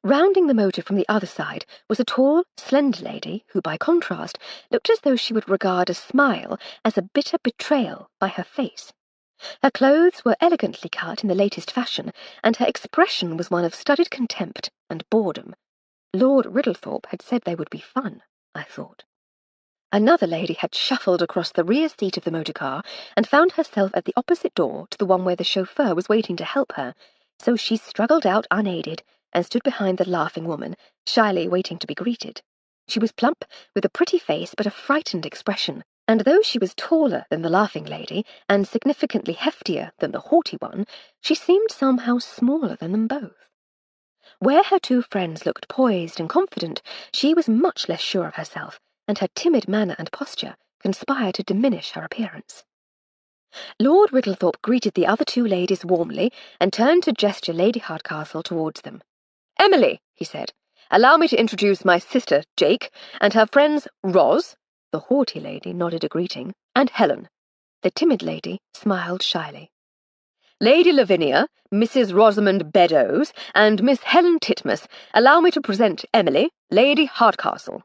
Rounding the motor from the other side was a tall, slender lady who, by contrast, looked as though she would regard a smile as a bitter betrayal by her face. Her clothes were elegantly cut in the latest fashion, and her expression was one of studied contempt and boredom. Lord Riddlethorpe had said they would be fun, I thought. Another lady had shuffled across the rear seat of the motor car and found herself at the opposite door to the one where the chauffeur was waiting to help her, so she struggled out unaided and stood behind the laughing woman, shyly waiting to be greeted. She was plump, with a pretty face but a frightened expression, and though she was taller than the laughing lady, and significantly heftier than the haughty one, she seemed somehow smaller than them both. Where her two friends looked poised and confident, she was much less sure of herself, and her timid manner and posture conspired to diminish her appearance. Lord Riddlethorpe greeted the other two ladies warmly and turned to gesture Lady Hardcastle towards them. "Emily," he said, "allow me to introduce my sister, Jake, and her friends Ros," the haughty lady nodded a greeting, "and Helen." The timid lady smiled shyly. "Lady Lavinia, Mrs. Rosamond Beddoes, and Miss Helen Titmus, allow me to present Emily, Lady Hardcastle."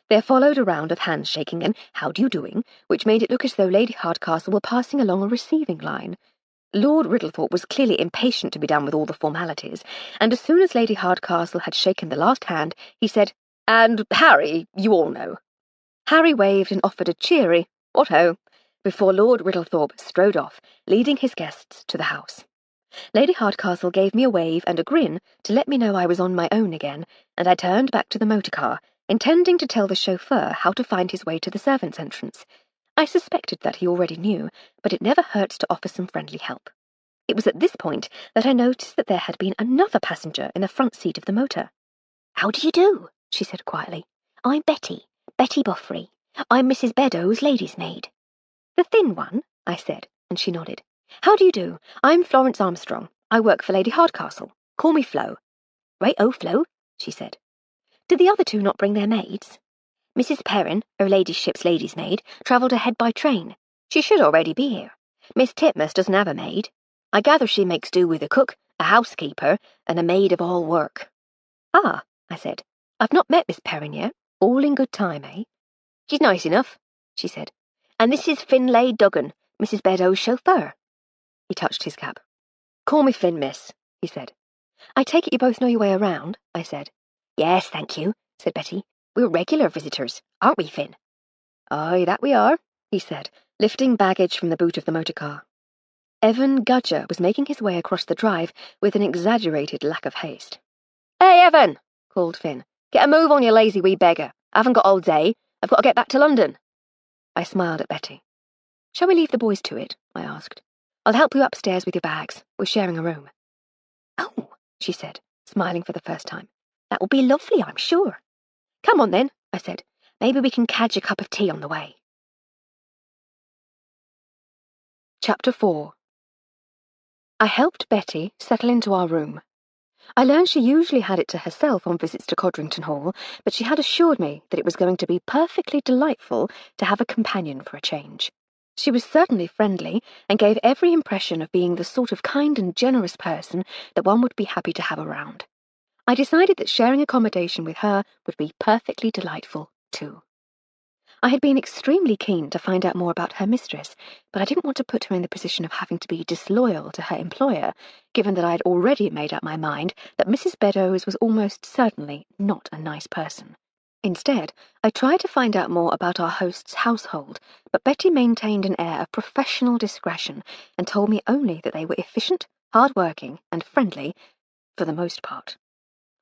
There followed a round of handshaking and "how do you doing," which made it look as though Lady Hardcastle were passing along a receiving line. Lord Riddlethorpe was clearly impatient to be done with all the formalities, and as soon as Lady Hardcastle had shaken the last hand, he said, "And Harry, you all know." Harry waved and offered a cheery "what-ho," before Lord Riddlethorpe strode off, leading his guests to the house. Lady Hardcastle gave me a wave and a grin to let me know I was on my own again, and I turned back to the motor car, intending to tell the chauffeur how to find his way to the servants' entrance. I suspected that he already knew, but it never hurts to offer some friendly help. It was at this point that I noticed that there had been another passenger in the front seat of the motor. "How do you do?" she said quietly. "I'm Betty Buffrey. I'm Mrs. Beddoes' lady's maid." "The thin one?" I said, and she nodded. "How do you do? I'm Florence Armstrong. I work for Lady Hardcastle. Call me Flo." "Right-o, Flo," she said. "Did the other two not bring their maids?" "Mrs. Perrin, her ladyship's lady's maid, travelled ahead by train. "She should already be here. Miss Titmus doesn't have a maid. I gather she makes do with a cook, a housekeeper, and a maid of all work." "Ah," I said. "I've not met Miss Perrin yet. All in good time, eh?" "She's nice enough," she said. "And this is Finlay Duggan, Mrs. Beddoes' chauffeur." He touched his cap. "Call me Finn, miss," he said. "I take it you both know your way around," I said. "Yes, thank you," said Betty. "We're regular visitors, aren't we, Finn?" "Aye, that we are," he said, lifting baggage from the boot of the motor car. Evan Gudger was making his way across the drive with an exaggerated lack of haste. "Hey, Evan," called Finn. "Get a move on, you lazy wee beggar. I haven't got all day. I've got to get back to London." I smiled at Betty. "Shall we leave the boys to it?" I asked. "I'll help you upstairs with your bags. We're sharing a room." "Oh," she said, smiling for the first time. "That will be lovely, I'm sure." "Come on, then," I said. "Maybe we can cadge a cup of tea on the way." Chapter 4. I helped Betty settle into our room. I learned she usually had it to herself on visits to Codrington Hall, but she had assured me that it was going to be perfectly delightful to have a companion for a change. She was certainly friendly, and gave every impression of being the sort of kind and generous person that one would be happy to have around. I decided that sharing accommodation with her would be perfectly delightful, too. I had been extremely keen to find out more about her mistress, but I didn't want to put her in the position of having to be disloyal to her employer, given that I had already made up my mind that Mrs. Beddoes was almost certainly not a nice person. Instead, I tried to find out more about our host's household, but Betty maintained an air of professional discretion and told me only that they were efficient, hard-working, and friendly, for the most part.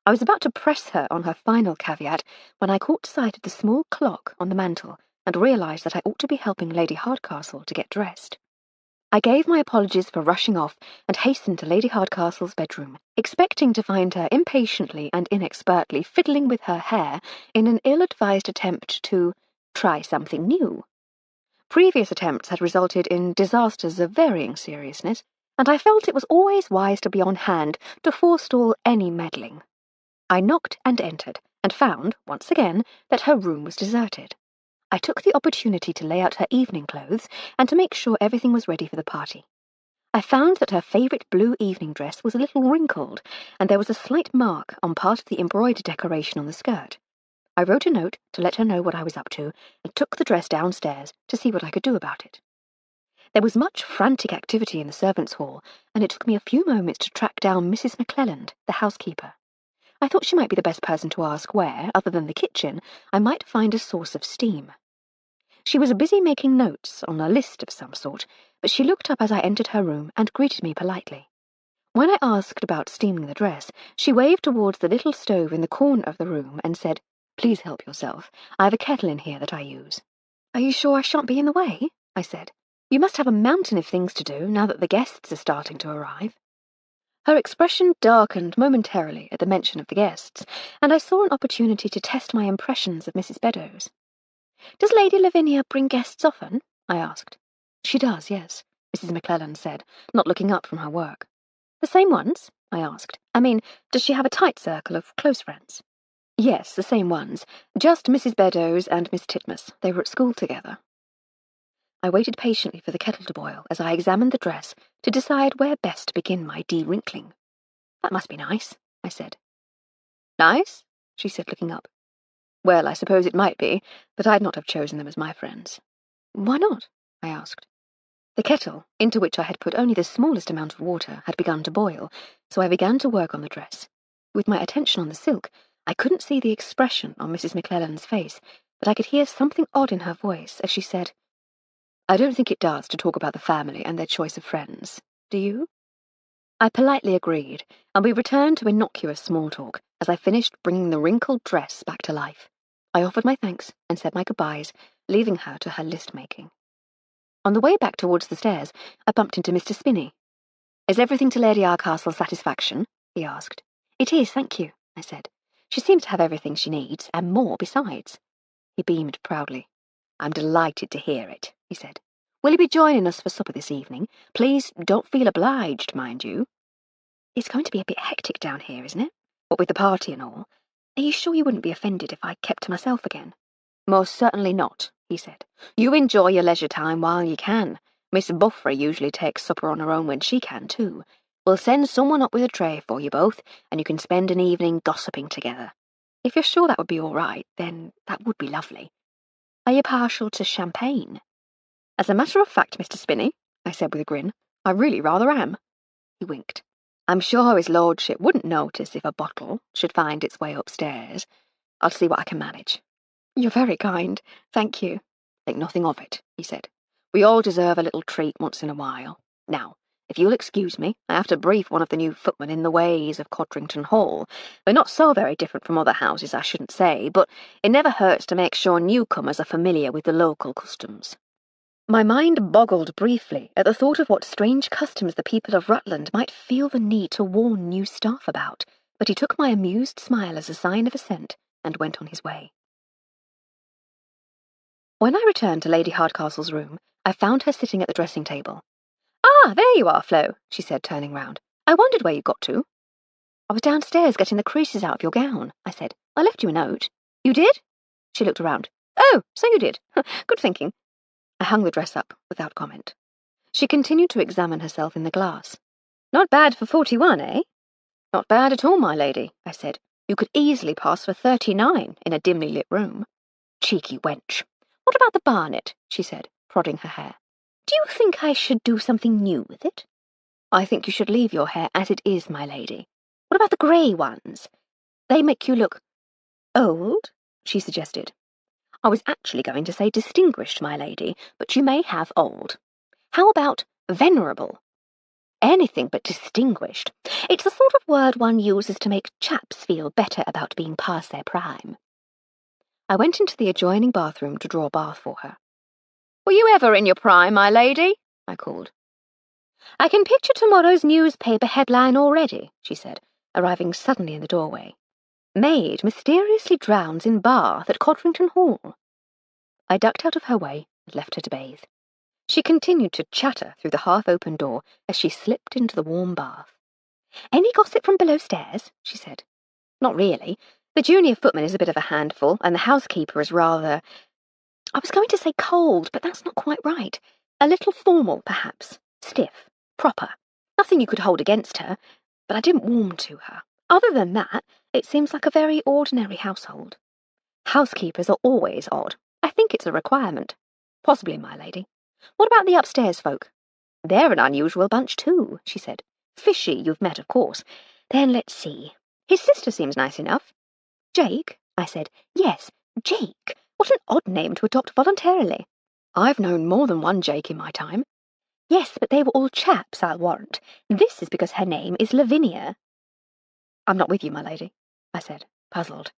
I was about to press her on her final caveat when I caught sight of the small clock on the mantel and realised that I ought to be helping Lady Hardcastle to get dressed. I gave my apologies for rushing off and hastened to Lady Hardcastle's bedroom, expecting to find her impatiently and inexpertly fiddling with her hair in an ill-advised attempt to try something new. Previous attempts had resulted in disasters of varying seriousness, and I felt it was always wise to be on hand to forestall any meddling. I knocked and entered, and found, once again, that her room was deserted. I took the opportunity to lay out her evening clothes and to make sure everything was ready for the party. I found that her favourite blue evening dress was a little wrinkled, and there was a slight mark on part of the embroidered decoration on the skirt. I wrote a note to let her know what I was up to, and took the dress downstairs to see what I could do about it. There was much frantic activity in the servants' hall, and it took me a few moments to track down Mrs. McClelland, the housekeeper. I thought she might be the best person to ask where, other than the kitchen, I might find a source of steam. She was busy making notes on a list of some sort, but she looked up as I entered her room and greeted me politely. When I asked about steaming the dress, she waved towards the little stove in the corner of the room and said, Please help yourself. I have a kettle in here that I use. Are you sure I shan't be in the way? I said. You must have a mountain of things to do now that the guests are starting to arrive. Her expression darkened momentarily at the mention of the guests, and I saw an opportunity to test my impressions of Mrs. Beddoes. Does Lady Lavinia bring guests often? I asked. She does, yes, Mrs. McClellan said, not looking up from her work. The same ones? I asked. I mean, does she have a tight circle of close friends? Yes, the same ones. Just Mrs. Beddoes and Miss Titmus. They were at school together. I waited patiently for the kettle to boil as I examined the dress to decide where best to begin my de-wrinkling. That must be nice, I said. Nice? She said, looking up. Well, I suppose it might be, but I'd not have chosen them as my friends. Why not? I asked. The kettle, into which I had put only the smallest amount of water, had begun to boil, so I began to work on the dress. With my attention on the silk, I couldn't see the expression on Mrs. McClellan's face, but I could hear something odd in her voice as she said, I don't think it does to talk about the family and their choice of friends. Do you? I politely agreed, and we returned to innocuous small talk as I finished bringing the wrinkled dress back to life. I offered my thanks and said my goodbyes, leaving her to her list-making. On the way back towards the stairs, I bumped into Mr. Spinney. Is everything to Lady Hardcastle's satisfaction? He asked. It is, thank you, I said. She seems to have everything she needs, and more besides. He beamed proudly. I'm delighted to hear it, he said. Will you be joining us for supper this evening? Please don't feel obliged, mind you. It's going to be a bit hectic down here, isn't it? What with the party and all. Are you sure you wouldn't be offended if I kept to myself again? Most certainly not, he said. You enjoy your leisure time while you can. Miss Buffrey usually takes supper on her own when she can, too. We'll send someone up with a tray for you both, and you can spend an evening gossiping together. If you're sure that would be all right, then that would be lovely. Are you partial to champagne? As a matter of fact, Mr. Spinney, I said with a grin, I really rather am. He winked. I'm sure his lordship wouldn't notice if a bottle should find its way upstairs. I'll see what I can manage. You're very kind. Thank you. Think nothing of it, he said. We all deserve a little treat once in a while. Now, if you'll excuse me, I have to brief one of the new footmen in the ways of Codrington Hall. We're not so very different from other houses, I shouldn't say, but it never hurts to make sure newcomers are familiar with the local customs. My mind boggled briefly at the thought of what strange customs the people of Rutland might feel the need to warn new staff about, but he took my amused smile as a sign of assent and went on his way. When I returned to Lady Hardcastle's room, I found her sitting at the dressing table. Ah, there you are, Flo, she said, turning round. I wondered where you got to. I was downstairs getting the creases out of your gown, I said. I left you a note. You did? She looked around. Oh, so you did. Good thinking. I hung the dress up without comment. She continued to examine herself in the glass. Not bad for 41, eh? Not bad at all, my lady, I said. You could easily pass for 39 in a dimly lit room. Cheeky wench. What about the barnet? She said, prodding her hair. Do you think I should do something new with it? I think you should leave your hair as it is, my lady. What about the grey ones? They make you look old, she suggested. I was actually going to say distinguished, my lady, but you may have old. How about venerable? Anything but distinguished. It's the sort of word one uses to make chaps feel better about being past their prime. I went into the adjoining bathroom to draw a bath for her. Were you ever in your prime, my lady? I called. I can picture tomorrow's newspaper headline already, she said, arriving suddenly in the doorway. Maid mysteriously drowns in bath at Codrington Hall. I ducked out of her way and left her to bathe. She continued to chatter through the half-open door as she slipped into the warm bath. Any gossip from below stairs? She said. Not really. The junior footman is a bit of a handful, and the housekeeper is rather... I was going to say cold, but that's not quite right. A little formal, perhaps. Stiff. Proper. Nothing you could hold against her, but I didn't warm to her. Other than that, it seems like a very ordinary household. Housekeepers are always odd. I think it's a requirement. Possibly, my lady. What about the upstairs folk? They're an unusual bunch, too, she said. Fishy, you've met, of course. Then let's see. His sister seems nice enough. Jake? I said. Yes, Jake. What an odd name to adopt voluntarily. I've known more than one Jake in my time. Yes, but they were all chaps, I'll warrant. This is because her name is Lavinia. I'm not with you, my lady, I said, puzzled.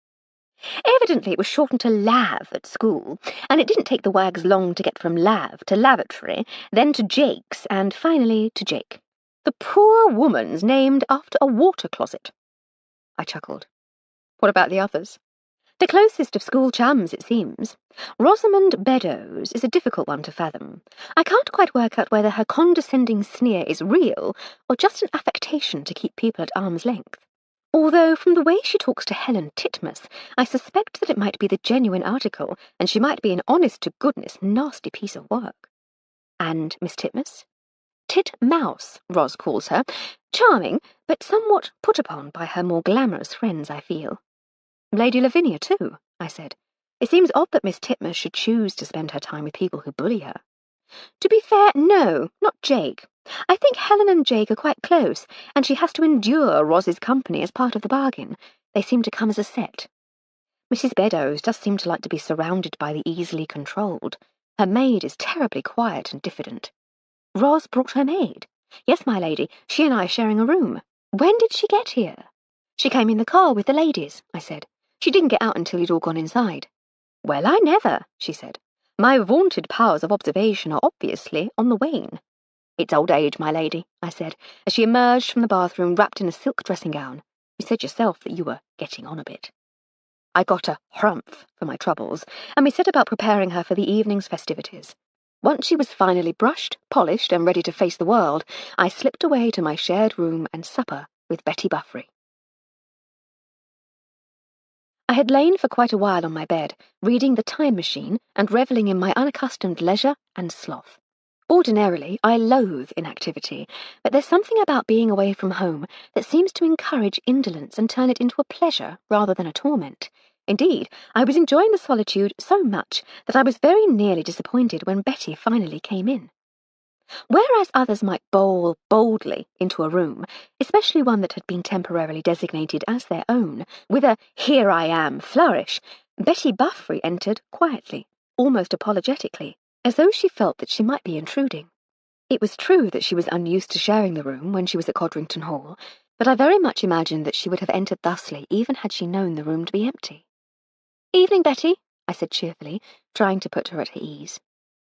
Evidently it was shortened to Lav at school, and it didn't take the wags long to get from Lav to lavatory, then to Jake's, and finally to Jake. The poor woman's named after a water closet. I chuckled. What about the others? The closest of school chums, it seems. Rosamond Beddoes is a difficult one to fathom. I can't quite work out whether her condescending sneer is real or just an affectation to keep people at arm's length. Although, from the way she talks to Helen Titmuss, I suspect that it might be the genuine article, and she might be an honest-to-goodness nasty piece of work. And Miss Titmuss? Titmouse, Ros calls her. Charming, but somewhat put upon by her more glamorous friends, I feel. Lady Lavinia, too, I said. It seems odd that Miss Titmuss should choose to spend her time with people who bully her. To be fair, no, not Jake. I think Helen and Jake are quite close, and she has to endure Ros's company as part of the bargain. They seem to come as a set. Mrs. Beddoes does seem to like to be surrounded by the easily controlled. Her maid is terribly quiet and diffident. Ros brought her maid. Yes, my lady, she and I are sharing a room. When did she get here? She came in the car with the ladies, I said. She didn't get out until you'd all gone inside. Well, I never, she said. My vaunted powers of observation are obviously on the wane. It's old age, my lady, I said, as she emerged from the bathroom wrapped in a silk dressing gown. You said yourself that you were getting on a bit. I got a harumph for my troubles, and we set about preparing her for the evening's festivities. Once she was finally brushed, polished, and ready to face the world, I slipped away to my shared room and supper with Betty Buffrey. I had lain for quite a while on my bed, reading The Time Machine and revelling in my unaccustomed leisure and sloth. Ordinarily, I loathe inactivity, but there's something about being away from home that seems to encourage indolence and turn it into a pleasure rather than a torment. Indeed, I was enjoying the solitude so much that I was very nearly disappointed when Betty finally came in. Whereas others might bowl boldly into a room, especially one that had been temporarily designated as their own, with a "here I am" flourish, Betty Buffrey entered quietly, almost apologetically, as though she felt that she might be intruding. It was true that she was unused to sharing the room when she was at Codrington Hall, but I very much imagined that she would have entered thusly even had she known the room to be empty. "Evening, Betty," I said cheerfully, trying to put her at her ease.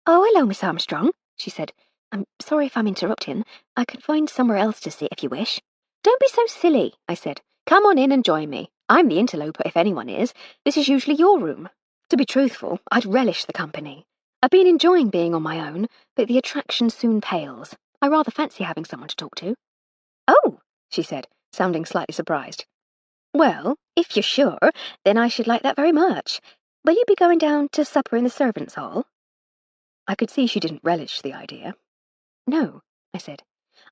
"Oh, hello, Miss Armstrong," she said. "I'm sorry if I'm interrupting. I can find somewhere else to sit if you wish." "Don't be so silly," I said. "Come on in and join me. I'm the interloper if anyone is. This is usually your room." To be truthful, I'd relish the company. I've been enjoying being on my own, but the attraction soon pales. I rather fancy having someone to talk to. "Oh," she said, sounding slightly surprised. "Well, if you're sure, then I should like that very much. Will you be going down to supper in the servants' hall?" I could see she didn't relish the idea. "No," I said.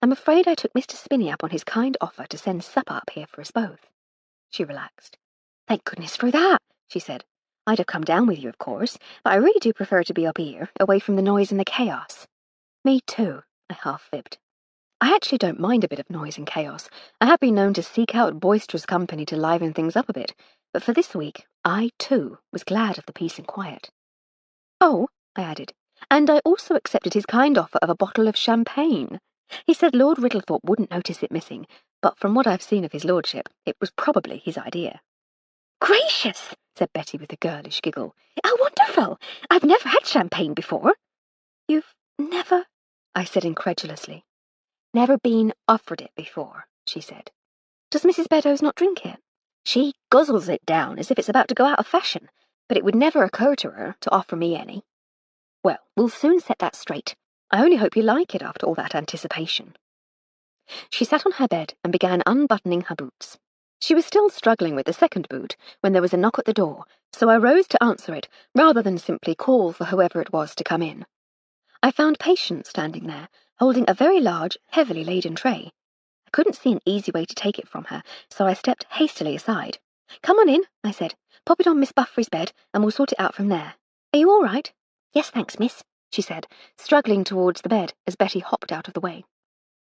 "I'm afraid I took Mr. Spinney up on his kind offer to send supper up here for us both." She relaxed. "Thank goodness for that," she said. "I'd have come down with you, of course, but I really do prefer to be up here, away from the noise and the chaos." "Me too," I half-fibbed. I actually don't mind a bit of noise and chaos. I have been known to seek out boisterous company to liven things up a bit, but for this week, I, too, was glad of the peace and quiet. "Oh," I added, "and I also accepted his kind offer of a bottle of champagne. He said Lord Riddlethorpe wouldn't notice it missing, but from what I've seen of his lordship, it was probably his idea." "Gracious!" said Betty with a girlish giggle. "How wonderful! I've never had champagne before." "You've never?" I said incredulously. "Never been offered it before," she said. "Does Mrs. Beddoes not drink it?" "She guzzles it down as if it's about to go out of fashion, but it would never occur to her to offer me any." "Well, we'll soon set that straight. I only hope you like it after all that anticipation." She sat on her bed and began unbuttoning her boots. She was still struggling with the second boot when there was a knock at the door, so I rose to answer it rather than simply call for whoever it was to come in. I found Patience standing there, holding a very large, heavily laden tray. I couldn't see an easy way to take it from her, so I stepped hastily aside. "Come on in," I said. "Pop it on Miss Buffrey's bed, and we'll sort it out from there. Are you all right?" "Yes, thanks, miss," she said, struggling towards the bed as Betty hopped out of the way.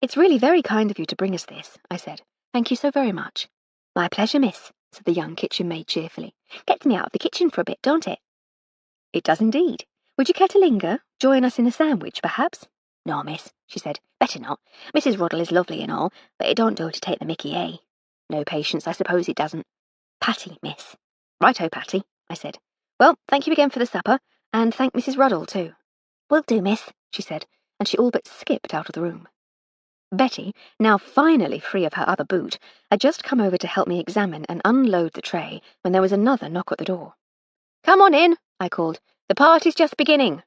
"It's really very kind of you to bring us this," I said. "Thank you so very much." "My pleasure, miss," said the young kitchen maid cheerfully. "Gets me out of the kitchen for a bit, don't it?" "It does indeed. Would you care to linger? Join us in a sandwich, perhaps?" "No, miss," she said. "Better not. Mrs. Ruddle is lovely and all, but it don't do to take the mickey, eh? No, Patience, I suppose it doesn't." "Patty, miss." Righto, Patty, I said. Well, thank you again for the supper, and thank Mrs. Ruddle, too. Will do, miss, she said, and she all but skipped out of the room. Betty, now finally free of her other boot, had just come over to help me examine and unload the tray when there was another knock at the door. Come on in, I called. The party's just beginning.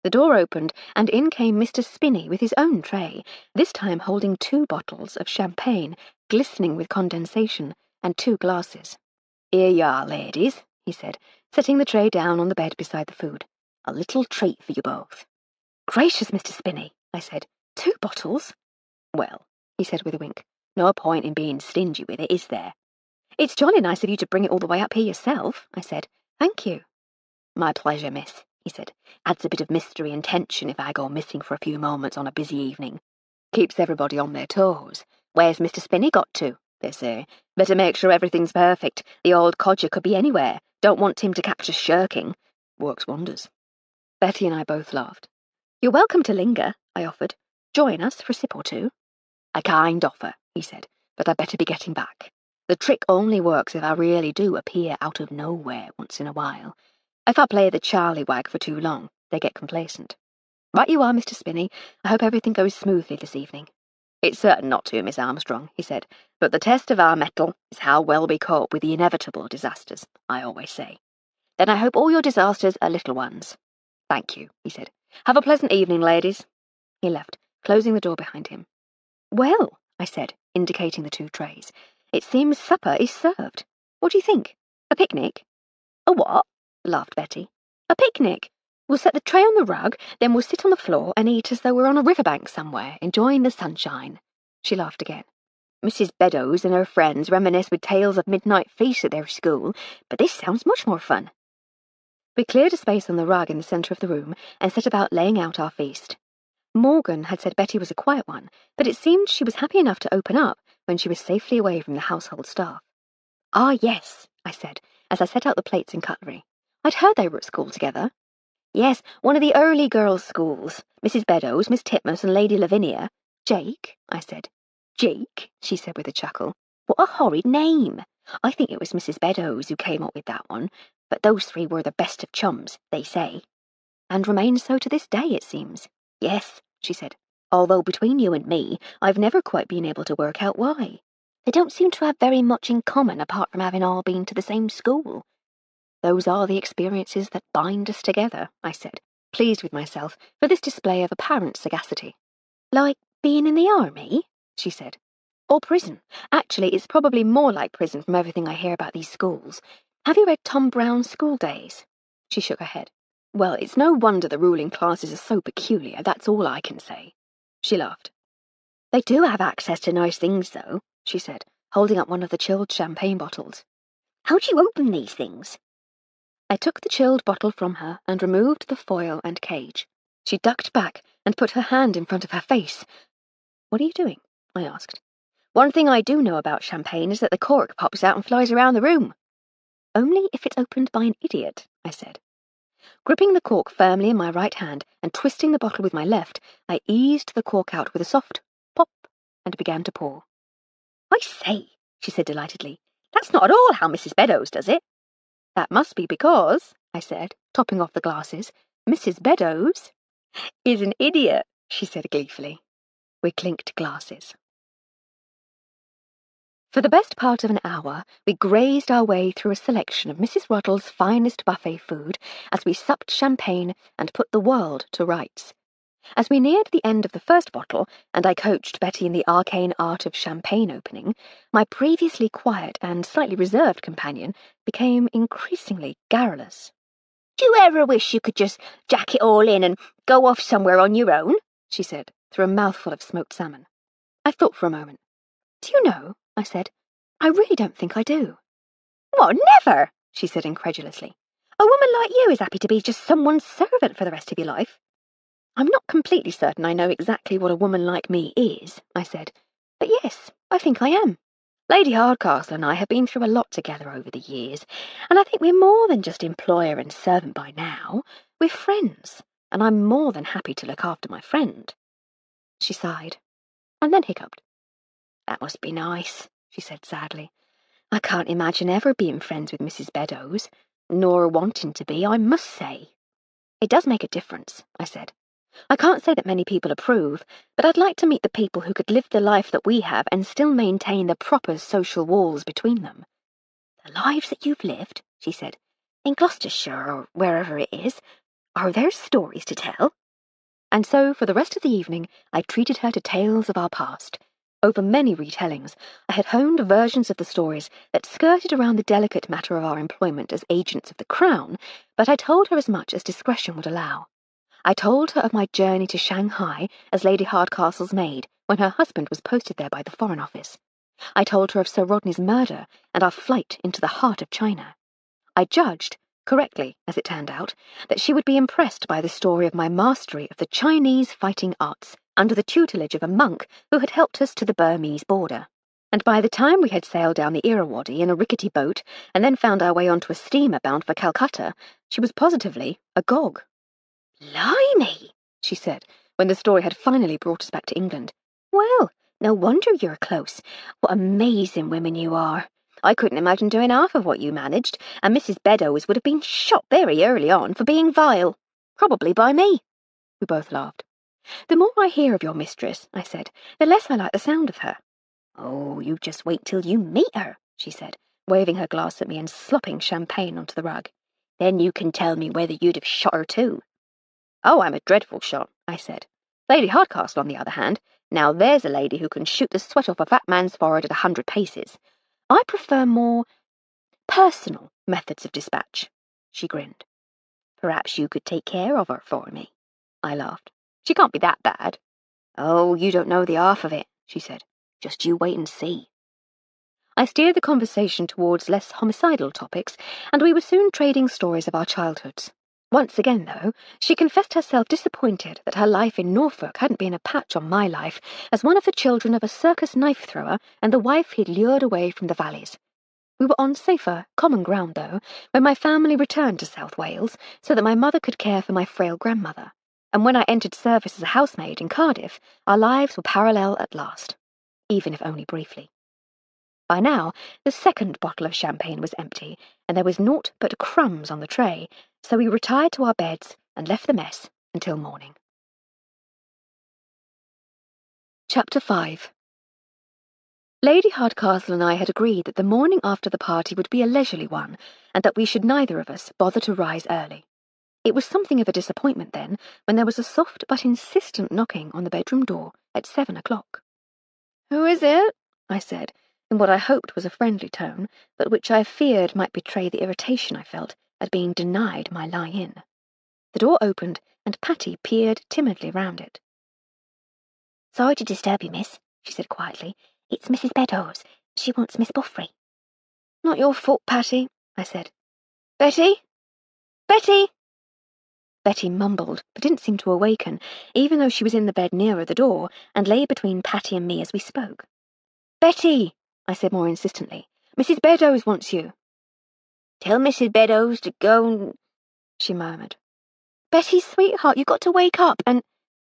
The door opened, and in came Mr. Spinney with his own tray, this time holding 2 bottles of champagne, glistening with condensation, and 2 glasses. Here you are, ladies, he said, setting the tray down on the bed beside the food. A little treat for you both. Gracious, Mr. Spinney, I said. 2 bottles? Well, he said with a wink, no point in being stingy with it, is there? It's jolly nice of you to bring it all the way up here yourself, I said. Thank you. My pleasure, miss, he said. Adds a bit of mystery and tension if I go missing for a few moments on a busy evening. Keeps everybody on their toes. Where's Mr. Spinney got to? They say. Better make sure everything's perfect. The old codger could be anywhere. Don't want him to catch us shirking. Works wonders. Betty and I both laughed. You're welcome to linger, I offered. Join us for a sip or two. A kind offer, he said, but I'd better be getting back. The trick only works if I really do appear out of nowhere once in a while. If I play the Charlie wag for too long, they get complacent. Right you are, Mr. Spinney. I hope everything goes smoothly this evening. It's certain not to, Miss Armstrong, he said, but the test of our mettle is how well we cope with the inevitable disasters, I always say. Then I hope all your disasters are little ones. Thank you, he said. Have a pleasant evening, ladies. He left, closing the door behind him. Well, I said, indicating the 2 trays, it seems supper is served. What do you think? A picnic? A what? Laughed Betty. A picnic. We'll set the tray on the rug, then we'll sit on the floor and eat as though we're on a riverbank somewhere, enjoying the sunshine. She laughed again. Mrs. Beddoes and her friends reminisce with tales of midnight feasts at their school, but this sounds much more fun. We cleared a space on the rug in the centre of the room and set about laying out our feast. Morgan had said Betty was a quiet one, but it seemed she was happy enough to open up when she was safely away from the household staff. Ah, yes, I said, as I set out the plates and cutlery. I'd heard they were at school together. Yes, one of the early girls' schools. Mrs. Beddoes, Miss Titmus, and Lady Lavinia. Jake, I said. Jake, she said with a chuckle. What a horrid name. I think it was Mrs. Beddoes who came up with that one, but those 3 were the best of chums, they say. And remain so to this day, it seems. Yes, she said, although between you and me, I've never quite been able to work out why. They don't seem to have very much in common apart from having all been to the same school. Those are the experiences that bind us together, I said, pleased with myself for this display of apparent sagacity. Like being in the army? She said. Or prison. Actually, it's probably more like prison from everything I hear about these schools. Have you read Tom Brown's School Days? She shook her head. Well, it's no wonder the ruling classes are so peculiar, that's all I can say. She laughed. They do have access to nice things, though, she said, holding up one of the chilled champagne bottles. How do you open these things? I took the chilled bottle from her and removed the foil and cage. She ducked back and put her hand in front of her face. What are you doing? I asked. One thing I do know about champagne is that the cork pops out and flies around the room. Only if it's opened by an idiot, I said. Gripping the cork firmly in my right hand and twisting the bottle with my left, I eased the cork out with a soft pop and began to pour. I say, she said delightedly, that's not at all how Mrs. Beddoes does it. That must be because, I said, topping off the glasses, Mrs. Beddoes is an idiot, she said gleefully. We clinked glasses. For the best part of an hour, we grazed our way through a selection of Mrs. Ruddle's finest buffet food as we supped champagne and put the world to rights. As we neared the end of the first bottle, and I coached Betty in the arcane art of champagne opening, my previously quiet and slightly reserved companion became increasingly garrulous. Do you ever wish you could just jack it all in and go off somewhere on your own? She said, through a mouthful of smoked salmon. I thought for a moment. Do you know, I said, I really don't think I do. What, never? She said incredulously. A woman like you is happy to be just someone's servant for the rest of your life. I'm not completely certain I know exactly what a woman like me is, I said, but yes, I think I am. Lady Hardcastle and I have been through a lot together over the years, and I think we're more than just employer and servant by now. We're friends, and I'm more than happy to look after my friend. She sighed, and then hiccuped. That must be nice, she said sadly. I can't imagine ever being friends with Mrs. Beddoes, nor wanting to be, I must say. It does make a difference, I said. I can't say that many people approve, but I'd like to meet the people who could live the life that we have and still maintain the proper social walls between them. The lives that you've lived, she said, in Gloucestershire or wherever it is, are there stories to tell? And so, for the rest of the evening, I treated her to tales of our past. Over many retellings, I had honed versions of the stories that skirted around the delicate matter of our employment as agents of the Crown, but I told her as much as discretion would allow. I told her of my journey to Shanghai as Lady Hardcastle's maid when her husband was posted there by the Foreign Office. I told her of Sir Rodney's murder and our flight into the heart of China. I judged, correctly as it turned out, that she would be impressed by the story of my mastery of the Chinese fighting arts under the tutelage of a monk who had helped us to the Burmese border. And by the time we had sailed down the Irrawaddy in a rickety boat and then found our way onto a steamer bound for Calcutta, she was positively agog. "Blimey," she said, when the story had finally brought us back to England. "Well, no wonder you're close. What amazing women you are. I couldn't imagine doing half of what you managed, and Mrs. Beddoes would have been shot very early on for being vile. Probably by me." We both laughed. "The more I hear of your mistress," I said, "the less I like the sound of her." "Oh, you just wait till you meet her," she said, waving her glass at me and slopping champagne onto the rug. "Then you can tell me whether you'd have shot her too." "Oh, I'm a dreadful shot," I said. "Lady Hardcastle, on the other hand, now there's a lady who can shoot the sweat off a fat man's forehead at 100 paces. I prefer more personal methods of dispatch." She grinned. "Perhaps you could take care of her for me." I laughed. "She can't be that bad." "Oh, you don't know the half of it," she said. "Just you wait and see." I steered the conversation towards less homicidal topics, and we were soon trading stories of our childhoods. Once again, though, she confessed herself disappointed that her life in Norfolk hadn't been a patch on my life as one of the children of a circus knife-thrower and the wife he'd lured away from the valleys. We were on safer, common ground, though, when my family returned to South Wales so that my mother could care for my frail grandmother. And when I entered service as a housemaid in Cardiff, our lives were parallel at last, even if only briefly. By now, the second bottle of champagne was empty, and there was naught but crumbs on the tray, so we retired to our beds and left the mess until morning. Chapter 5. Lady Hardcastle and I had agreed that the morning after the party would be a leisurely one, and that we should neither of us bother to rise early. It was something of a disappointment, then, when there was a soft but insistent knocking on the bedroom door at 7 o'clock. "Who is it?" I said, in what I hoped was a friendly tone, but which I feared might betray the irritation I felt at being denied my lie-in. The door opened, and Patty peered timidly round it. "Sorry to disturb you, miss," she said quietly. "It's Mrs. Beddoes. She wants Miss Buffrey." "Not your fault, Patty," I said. "Betty? Betty?" Betty mumbled, but didn't seem to awaken, even though she was in the bed nearer the door, and lay between Patty and me as we spoke. "Betty," I said more insistently, "Mrs. Beddoes wants you." "Tell Mrs. Beddoes to go and—" she murmured. "Betty, sweetheart, you've got to wake up and—"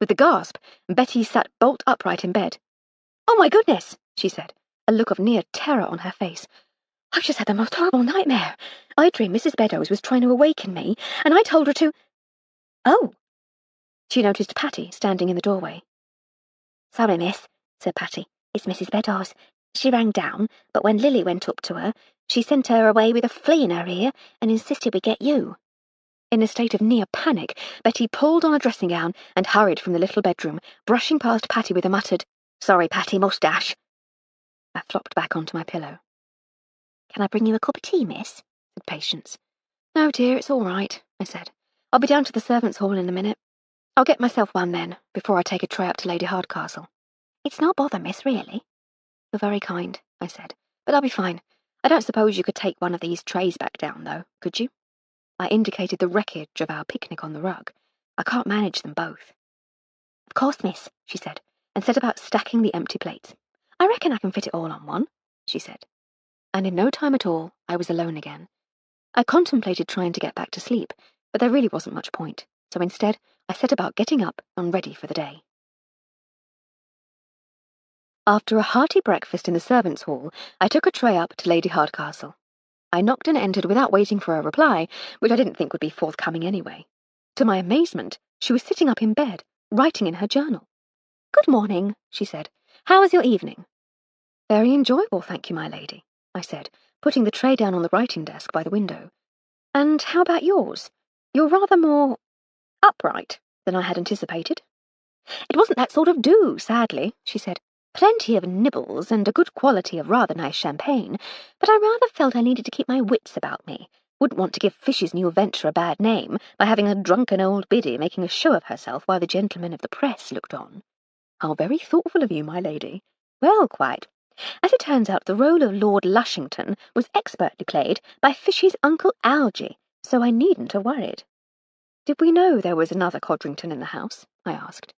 With a gasp, Betty sat bolt upright in bed. "Oh, my goodness," she said, a look of near terror on her face. "I've just had the most horrible nightmare. I dreamed Mrs. Beddoes was trying to awaken me, and I told her to—" "Oh." She noticed Patty standing in the doorway. "Sorry, miss," said Patty. "It's Mrs. Beddoes. She rang down, but when Lily went up to her, she sent her away with a flea in her ear and insisted we get you." In a state of near panic, Betty pulled on a dressing gown and hurried from the little bedroom, brushing past Patty with a muttered, "Sorry, Patty, mustache." I flopped back onto my pillow. "Can I bring you a cup of tea, miss?" said Patience. "No, dear, it's all right," I said. "I'll be down to the servants' hall in a minute. I'll get myself one then, before I take a tray up to Lady Hardcastle." "It's no bother, miss, really." "You're very kind," I said, "but I'll be fine. I don't suppose you could take one of these trays back down, though, could you?" I indicated the wreckage of our picnic on the rug. "I can't manage them both." "Of course, miss," she said, and set about stacking the empty plates. "I reckon I can fit it all on one," she said. And in no time at all, I was alone again. I contemplated trying to get back to sleep, but there really wasn't much point, so instead I set about getting up and ready for the day. After a hearty breakfast in the servants' hall, I took a tray up to Lady Hardcastle. I knocked and entered without waiting for a reply, which I didn't think would be forthcoming anyway. To my amazement, she was sitting up in bed, writing in her journal. "Good morning," she said. "How was your evening?" "Very enjoyable, thank you, my lady," I said, putting the tray down on the writing desk by the window. "And how about yours? You're rather more upright than I had anticipated." "It wasn't that sort of do, sadly," she said. "Plenty of nibbles and a good quality of rather nice champagne, but I rather felt I needed to keep my wits about me. Wouldn't want to give Fish's new venture a bad name by having a drunken old biddy making a show of herself while the gentlemen of the press looked on." "How very thoughtful of you, my lady." "Well, quite. As it turns out, the role of Lord Lushington was expertly played by Fish's Uncle Algy, so I needn't have worried." "Did we know there was another Codrington in the house?" I asked.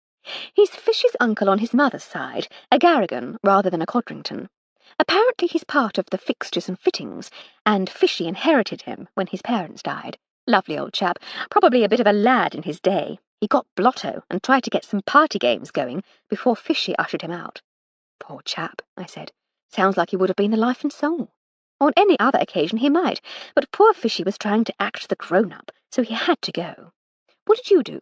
"He's Fish's uncle on his mother's side, a Garrigan rather than a Codrington. Apparently he's part of the fixtures and fittings, and Fishy inherited him when his parents died. Lovely old chap, probably a bit of a lad in his day. He got blotto and tried to get some party games going before Fishy ushered him out." "Poor chap," I said. "Sounds like he would have been the life and soul." "On any other occasion he might, but poor Fishy was trying to act the grown-up, so he had to go. What did you do?"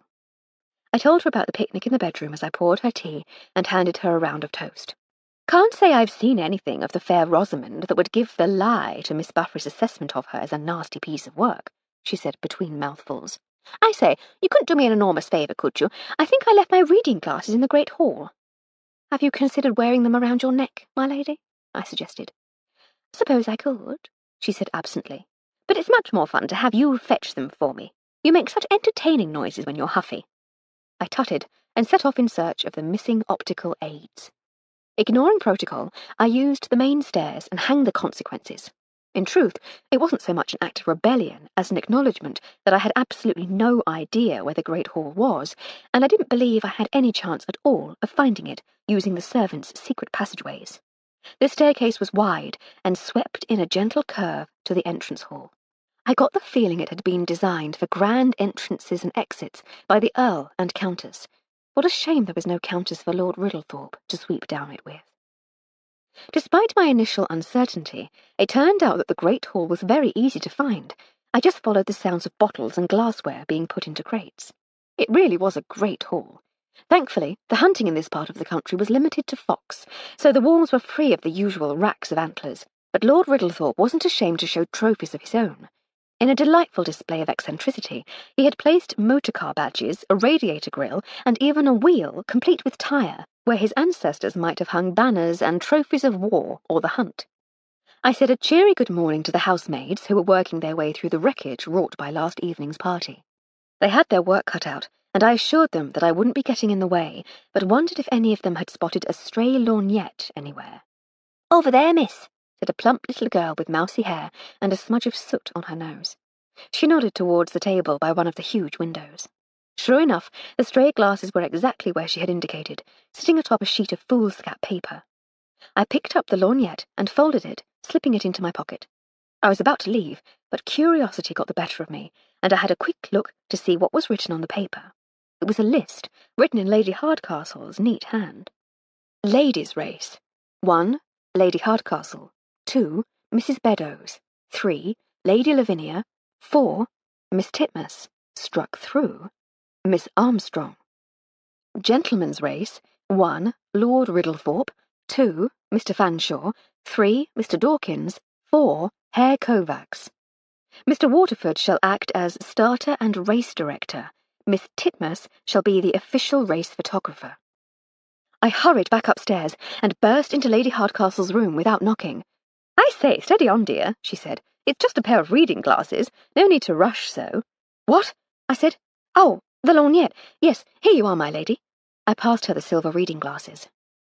I told her about the picnic in the bedroom as I poured her tea and handed her a round of toast. "Can't say I've seen anything of the fair Rosamond that would give the lie to Miss Buffrey's assessment of her as a nasty piece of work," she said between mouthfuls. "I say, you couldn't do me an enormous favour, could you? I think I left my reading glasses in the great hall." "Have you considered wearing them around your neck, my lady?" I suggested. "Suppose I could," she said absently. "But it's much more fun to have you fetch them for me. You make such entertaining noises when you're huffy." I tutted and set off in search of the missing optical aids. Ignoring protocol, I used the main stairs and hanged the consequences. In truth, it wasn't so much an act of rebellion as an acknowledgement that I had absolutely no idea where the Great Hall was, and I didn't believe I had any chance at all of finding it using the servants' secret passageways. The staircase was wide and swept in a gentle curve to the entrance hall. I got the feeling it had been designed for grand entrances and exits by the Earl and Countess. What a shame there was no Countess for Lord Riddlethorpe to sweep down it with. Despite my initial uncertainty, it turned out that the Great Hall was very easy to find. I just followed the sounds of bottles and glassware being put into crates. It really was a great hall. Thankfully, the hunting in this part of the country was limited to fox, so the walls were free of the usual racks of antlers, but Lord Riddlethorpe wasn't ashamed to show trophies of his own. In a delightful display of eccentricity, he had placed motor-car badges, a radiator grille, and even a wheel, complete with tyre, where his ancestors might have hung banners and trophies of war or the hunt. I said a cheery good morning to the housemaids who were working their way through the wreckage wrought by last evening's party. They had their work cut out, and I assured them that I wouldn't be getting in the way, but wondered if any of them had spotted a stray lorgnette anywhere. "Over there, miss," said a plump little girl with mousy hair and a smudge of soot on her nose. She nodded towards the table by one of the huge windows. Sure enough, the stray glasses were exactly where she had indicated, sitting atop a sheet of foolscap paper. I picked up the lorgnette and folded it, slipping it into my pocket. I was about to leave, but curiosity got the better of me, and I had a quick look to see what was written on the paper. It was a list, written in Lady Hardcastle's neat hand. Ladies' race. 1. Lady Hardcastle. 2. Mrs. Beddoes. 3. Lady Lavinia. 4. Miss Titmuss. Struck through. Miss Armstrong. Gentlemen's race. 1. Lord Riddlethorpe. 2. Mr. Fanshawe. 3. Mr. Dawkins. 4. Herr Kovacs. Mr. Waterford shall act as starter and race director. Miss Titmuss shall be the official race photographer. I hurried back upstairs and burst into Lady Hardcastle's room without knocking. "I say, steady on, dear," she said. "It's just a pair of reading glasses. No need to rush so." "What?" I said. "Oh, the lorgnette. Yes, here you are, my lady." I passed her the silver reading glasses.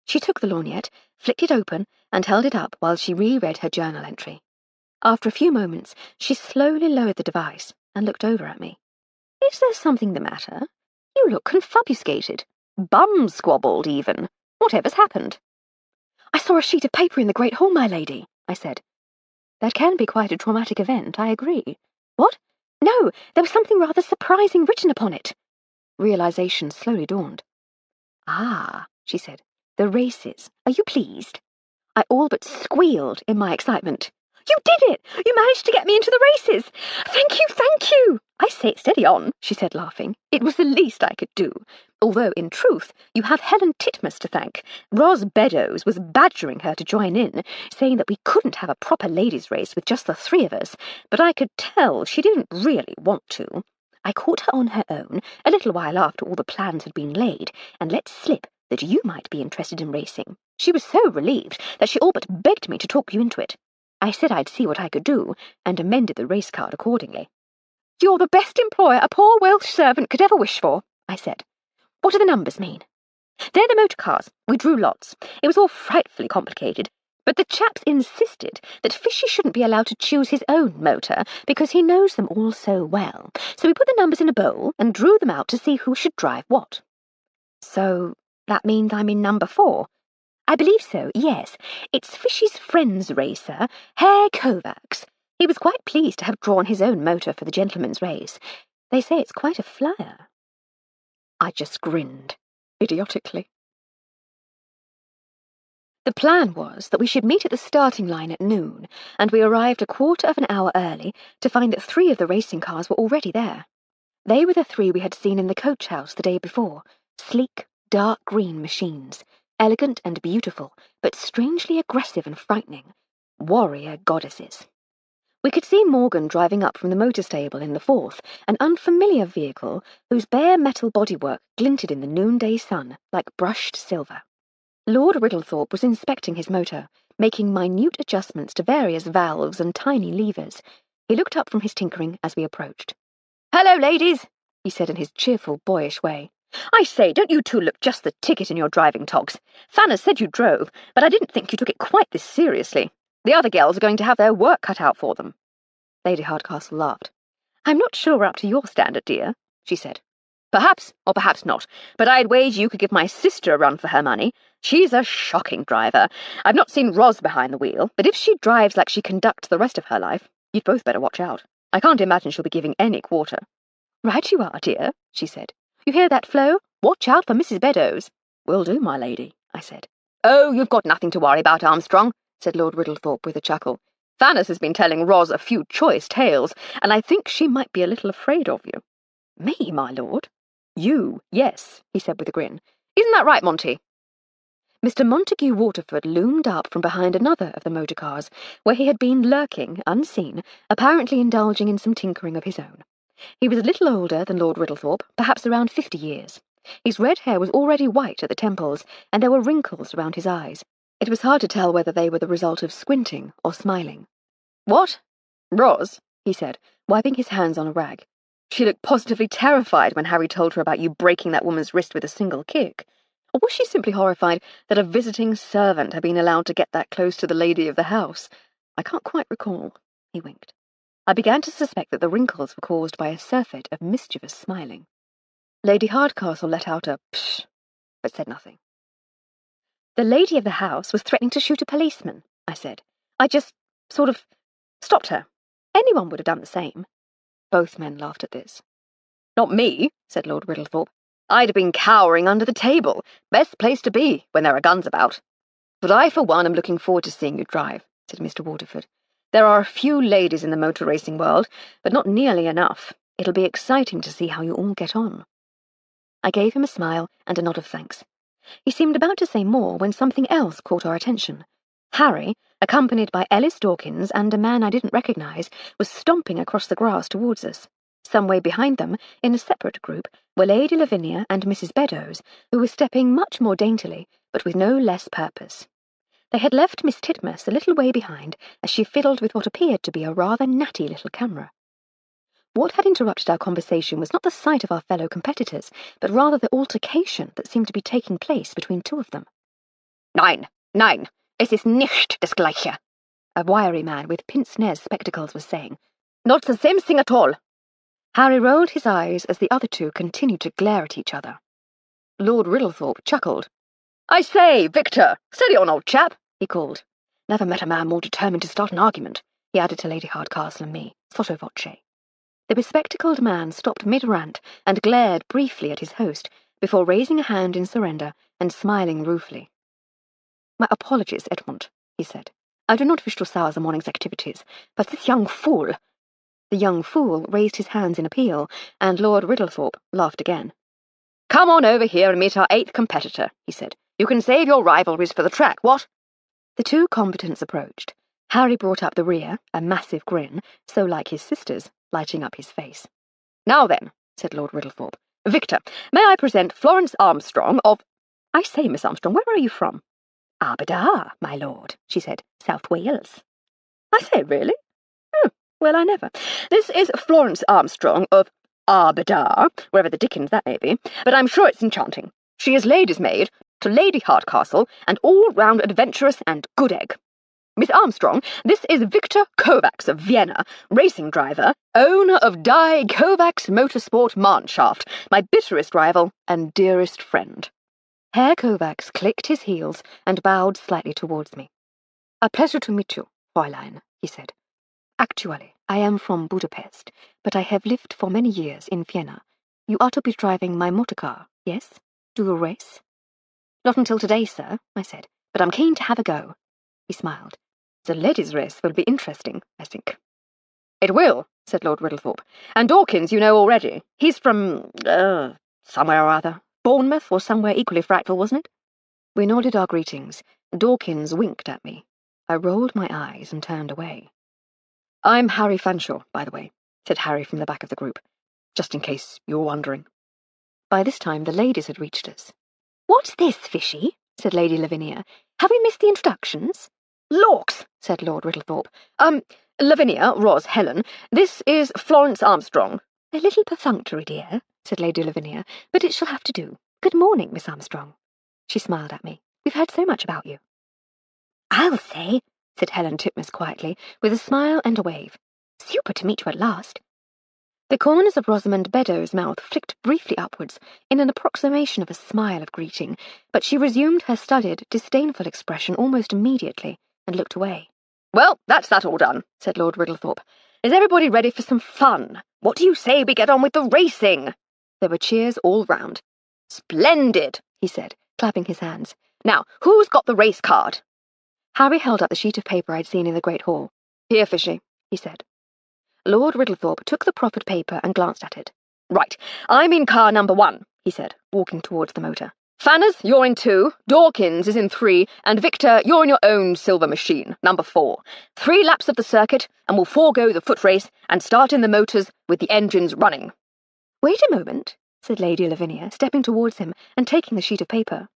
She took the lorgnette, flicked it open, and held it up while she reread her journal entry. After a few moments, she slowly lowered the device and looked over at me. "Is there something the matter? You look confubuscated. Bum-squabbled, even. Whatever's happened?" "I saw a sheet of paper in the Great Hall, my lady," I said. That can be quite a traumatic event, I agree. What? No, there was something rather surprising written upon it. Realization slowly dawned. "Ah," she said. The races. Are you pleased? I all but squealed in my excitement. You did it! You managed to get me into the races! Thank you, thank you! I say it steady on, she said, laughing. It was the least I could do. Although, in truth, you have Helen Titmus to thank. Ros Beddoes was badgering her to join in, saying that we couldn't have a proper ladies' race with just the three of us, but I could tell she didn't really want to. I caught her on her own, a little while after all the plans had been laid, and let slip that you might be interested in racing. She was so relieved that she all but begged me to talk you into it. I said I'd see what I could do, and amended the race card accordingly. You're the best employer a poor Welsh servant could ever wish for, I said. What do the numbers mean? They're the motor cars. We drew lots. It was all frightfully complicated, but the chaps insisted that Fishy shouldn't be allowed to choose his own motor because he knows them all so well. So we put the numbers in a bowl and drew them out to see who should drive what. So that means I'm in number 4. I believe so, yes. It's Fishy's friend's racer, Herr Kovacs. He was quite pleased to have drawn his own motor for the gentleman's race. They say it's quite a flyer. I just grinned, idiotically. The plan was that we should meet at the starting line at noon, and we arrived a quarter of an hour early to find that 3 of the racing cars were already there. They were the 3 we had seen in the coach house the day before, sleek, dark green machines, elegant and beautiful, but strangely aggressive and frightening, warrior goddesses. We could see Morgan driving up from the motor stable in the 4th, an unfamiliar vehicle whose bare metal bodywork glinted in the noonday sun like brushed silver. Lord Riddlethorpe was inspecting his motor, making minute adjustments to various valves and tiny levers. He looked up from his tinkering as we approached. "Hello, ladies," he said in his cheerful, boyish way. "I say, don't you two look just the ticket in your driving togs? Fanners said you drove, but I didn't think you took it quite this seriously. The other girls are going to have their work cut out for them." Lady Hardcastle laughed. "I'm not sure we're up to your standard, dear," she said. "Perhaps, or perhaps not, but I'd wager you could give my sister a run for her money. She's a shocking driver. I've not seen Ros behind the wheel, but if she drives like she conducts the rest of her life, you'd both better watch out. I can't imagine she'll be giving any quarter." "Right you are, dear," she said. "You hear that, Flo? Watch out for Mrs. Beddoes." "Will do, my lady," I said. "Oh, you've got nothing to worry about, Armstrong," said Lord Riddlethorpe with a chuckle. "Fanners has been telling Ros a few choice tales, and I think she might be a little afraid of you." "Me, my lord?" "You, yes," he said with a grin. "Isn't that right, Monty?" Mr. Montague Waterford loomed up from behind another of the motor cars, where he had been lurking, unseen, apparently indulging in some tinkering of his own. He was a little older than Lord Riddlethorpe, perhaps around 50 years. His red hair was already white at the temples, and there were wrinkles around his eyes. It was hard to tell whether they were the result of squinting or smiling. "What? Ros?" he said, wiping his hands on a rag. "She looked positively terrified when Harry told her about you breaking that woman's wrist with a single kick. Or was she simply horrified that a visiting servant had been allowed to get that close to the lady of the house? I can't quite recall." He winked. I began to suspect that the wrinkles were caused by a surfeit of mischievous smiling. Lady Hardcastle let out a psh, but said nothing. "The lady of the house was threatening to shoot a policeman," I said. "I just sort of stopped her. Anyone would have done the same." Both men laughed at this. "Not me," said Lord Riddlethorpe. "I'd have been cowering under the table. Best place to be when there are guns about." "But I, for one, am looking forward to seeing you drive," said Mr. Waterford. "There are a few ladies in the motor racing world, but not nearly enough. It'll be exciting to see how you all get on." I gave him a smile and a nod of thanks. He seemed about to say more when something else caught our attention. Harry, accompanied by Ellis Dawkins and a man I didn't recognise, was stomping across the grass towards us. Some way behind them, in a separate group, were Lady Lavinia and Mrs. Beddoes, who were stepping much more daintily, but with no less purpose. They had left Miss Titmus a little way behind as she fiddled with what appeared to be a rather natty little camera. What had interrupted our conversation was not the sight of our fellow competitors, but rather the altercation that seemed to be taking place between 2 of them. Nein, es ist nicht das Gleiche," a wiry man with pince-nez spectacles was saying. "Not the same thing at all." Harry rolled his eyes as the other 2 continued to glare at each other. Lord Riddlethorpe chuckled. "I say, Victor, steady on, old chap," he called. "Never met a man more determined to start an argument," he added to Lady Hardcastle and me, sotto voce. The bespectacled man stopped mid-rant and glared briefly at his host, before raising a hand in surrender and smiling ruefully. My apologies, Edmund, he said. I do not wish to sour the morning's activities, but this young fool— The young fool raised his hands in appeal, and Lord Riddlethorpe laughed again. Come on over here and meet our 8th competitor, he said. You can save your rivalries for the track, what? The two combatants approached. Harry brought up the rear, a massive grin, so like his sister's, lighting up his face. Now then, said Lord Riddlethorpe. Victor, may I present Florence Armstrong of— I say, Miss Armstrong, where are you from? Arbadar, my lord, she said. South Wales. I say, really? Well, I never. This is Florence Armstrong of Arbadar, wherever the dickens that may be, but I'm sure it's enchanting. She is lady's maid to Lady Hardcastle, and all-round adventurous and good egg. Miss Armstrong, this is Victor Kovacs of Vienna, racing driver, owner of D.e.a.th Motorsport Mannschaft, my bitterest rival and dearest friend. Herr Kovacs clicked his heels and bowed slightly towards me. A pleasure to meet you, Fräulein, he said. Actually, I am from Budapest, but I have lived for many years in Vienna. You are to be driving my motor car, yes? Do you race? Not until today, sir, I said, but I'm keen to have a go. He smiled. The ladies' race will be interesting, I think. It will, said Lord Riddlethorpe. And Dawkins you know already. He's from, somewhere or other. Bournemouth or somewhere equally frightful, wasn't it? We nodded our greetings. Dawkins winked at me. I rolled my eyes and turned away. I'm Harry Fanshawe, by the way, said Harry from the back of the group, just in case you were wondering. By this time the ladies had reached us. What's this, Fishy? Said Lady Lavinia. Have we missed the introductions? Lawks, said Lord Riddlethorpe. Lavinia, Ros, Helen, this is Florence Armstrong. A little perfunctory, dear, said Lady Lavinia, but it shall have to do. Good morning, Miss Armstrong. She smiled at me. We've heard so much about you. I'll say, said Helen Titmuss quietly, with a smile and a wave. Super to meet you at last. The corners of Rosamond Beddoes' mouth flicked briefly upwards in an approximation of a smile of greeting, but she resumed her studied, disdainful expression almost immediately and looked away. Well, that's that all done, said Lord Riddlethorpe. Is everybody ready for some fun? What do you say we get on with the racing? There were cheers all round. Splendid, he said, clapping his hands. Now, who's got the race card? Harry held up the sheet of paper I'd seen in the Great Hall. Here, Fishy, he said. Lord Riddlethorpe took the proffered paper and glanced at it. Right, I'm in car number 1, he said, walking towards the motor. Fanners, you're in 2, Dawkins is in 3, and Victor, you're in your own silver machine, number 4. 3 laps of the circuit, and we'll forego the foot race and start in the motors with the engines running. Wait a moment, said Lady Lavinia, stepping towards him and taking the sheet of paper.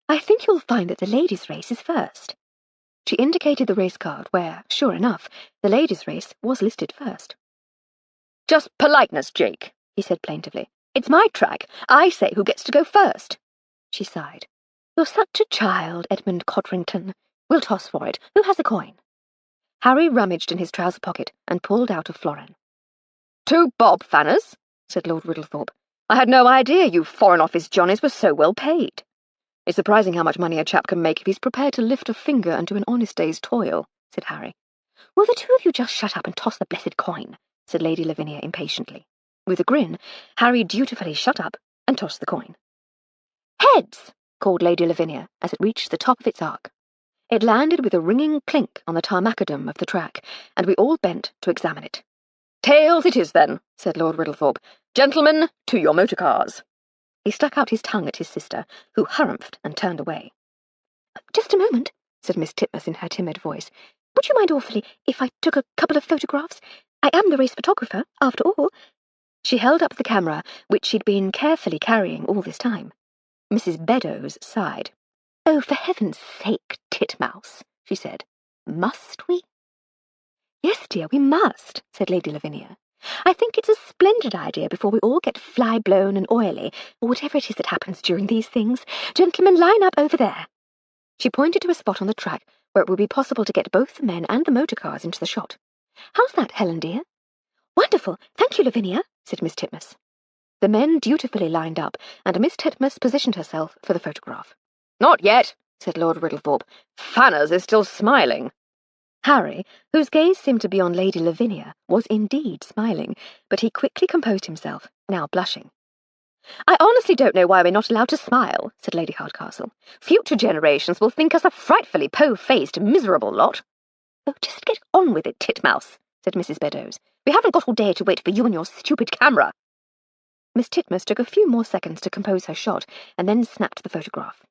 I think you'll find that the ladies' race is first. She indicated the race card where, sure enough, the ladies' race was listed first. Just politeness, Jake, he said plaintively. It's my track. I say who gets to go first. She sighed. You're such a child, Edmund Codrington. We'll toss for it. Who has a coin? Harry rummaged in his trouser pocket and pulled out a florin. 2 bob, Fanners, said Lord Riddlethorpe. I had no idea you Foreign Office Johnnies were so well paid. It's surprising how much money a chap can make if he's prepared to lift a finger and do an honest day's toil, said Harry. Will the two of you just shut up and toss the blessed coin? Said Lady Lavinia impatiently. With a grin, Harry dutifully shut up and tossed the coin. Heads! Called Lady Lavinia as it reached the top of its arc. It landed with a ringing clink on the tarmacadam of the track, and we all bent to examine it. Tails it is, then, said Lord Riddlethorpe. Gentlemen, to your motor cars. He stuck out his tongue at his sister, who harumphed and turned away. Just a moment, said Miss Titmuss in her timid voice. Would you mind awfully if I took a couple of photographs? I am the race photographer, after all. She held up the camera, which she'd been carefully carrying all this time. Mrs. Beddoes sighed. Oh, for heaven's sake, Titmouse, she said. Must we? Yes, dear, we must, said Lady Lavinia. I think it's a splendid idea before we all get fly-blown and oily, or whatever it is that happens during these things. Gentlemen, line up over there. She pointed to a spot on the track where it would be possible to get both the men and the motor cars into the shot. How's that, Helen, dear? Wonderful. Thank you, Lavinia, said Miss Titmuss. The men dutifully lined up, and Miss Titmuss positioned herself for the photograph. Not yet, said Lord Riddlethorpe. Fanners is still smiling. Harry, whose gaze seemed to be on Lady Lavinia, was indeed smiling, but he quickly composed himself, now blushing. I honestly don't know why we're not allowed to smile, said Lady Hardcastle. Future generations will think us a frightfully po-faced, miserable lot. Oh, just get on with it, Titmouse, said Mrs. Beddoes. We haven't got all day to wait for you and your stupid camera. Miss Titmouse took a few more seconds to compose her shot, and then snapped the photograph.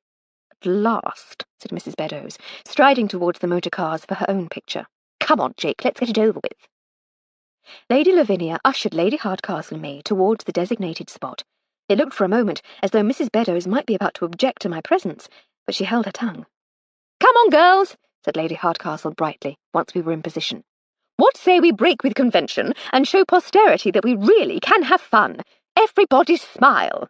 At last, said Mrs. Beddoes, striding towards the motor cars for her own picture. Come on, Jake, let's get it over with. Lady Lavinia ushered Lady Hardcastle and me towards the designated spot. It looked for a moment as though Mrs. Beddoes might be about to object to my presence, but she held her tongue. Come on, girls, said Lady Hardcastle brightly, once we were in position. What say we break with convention and show posterity that we really can have fun? Everybody smile.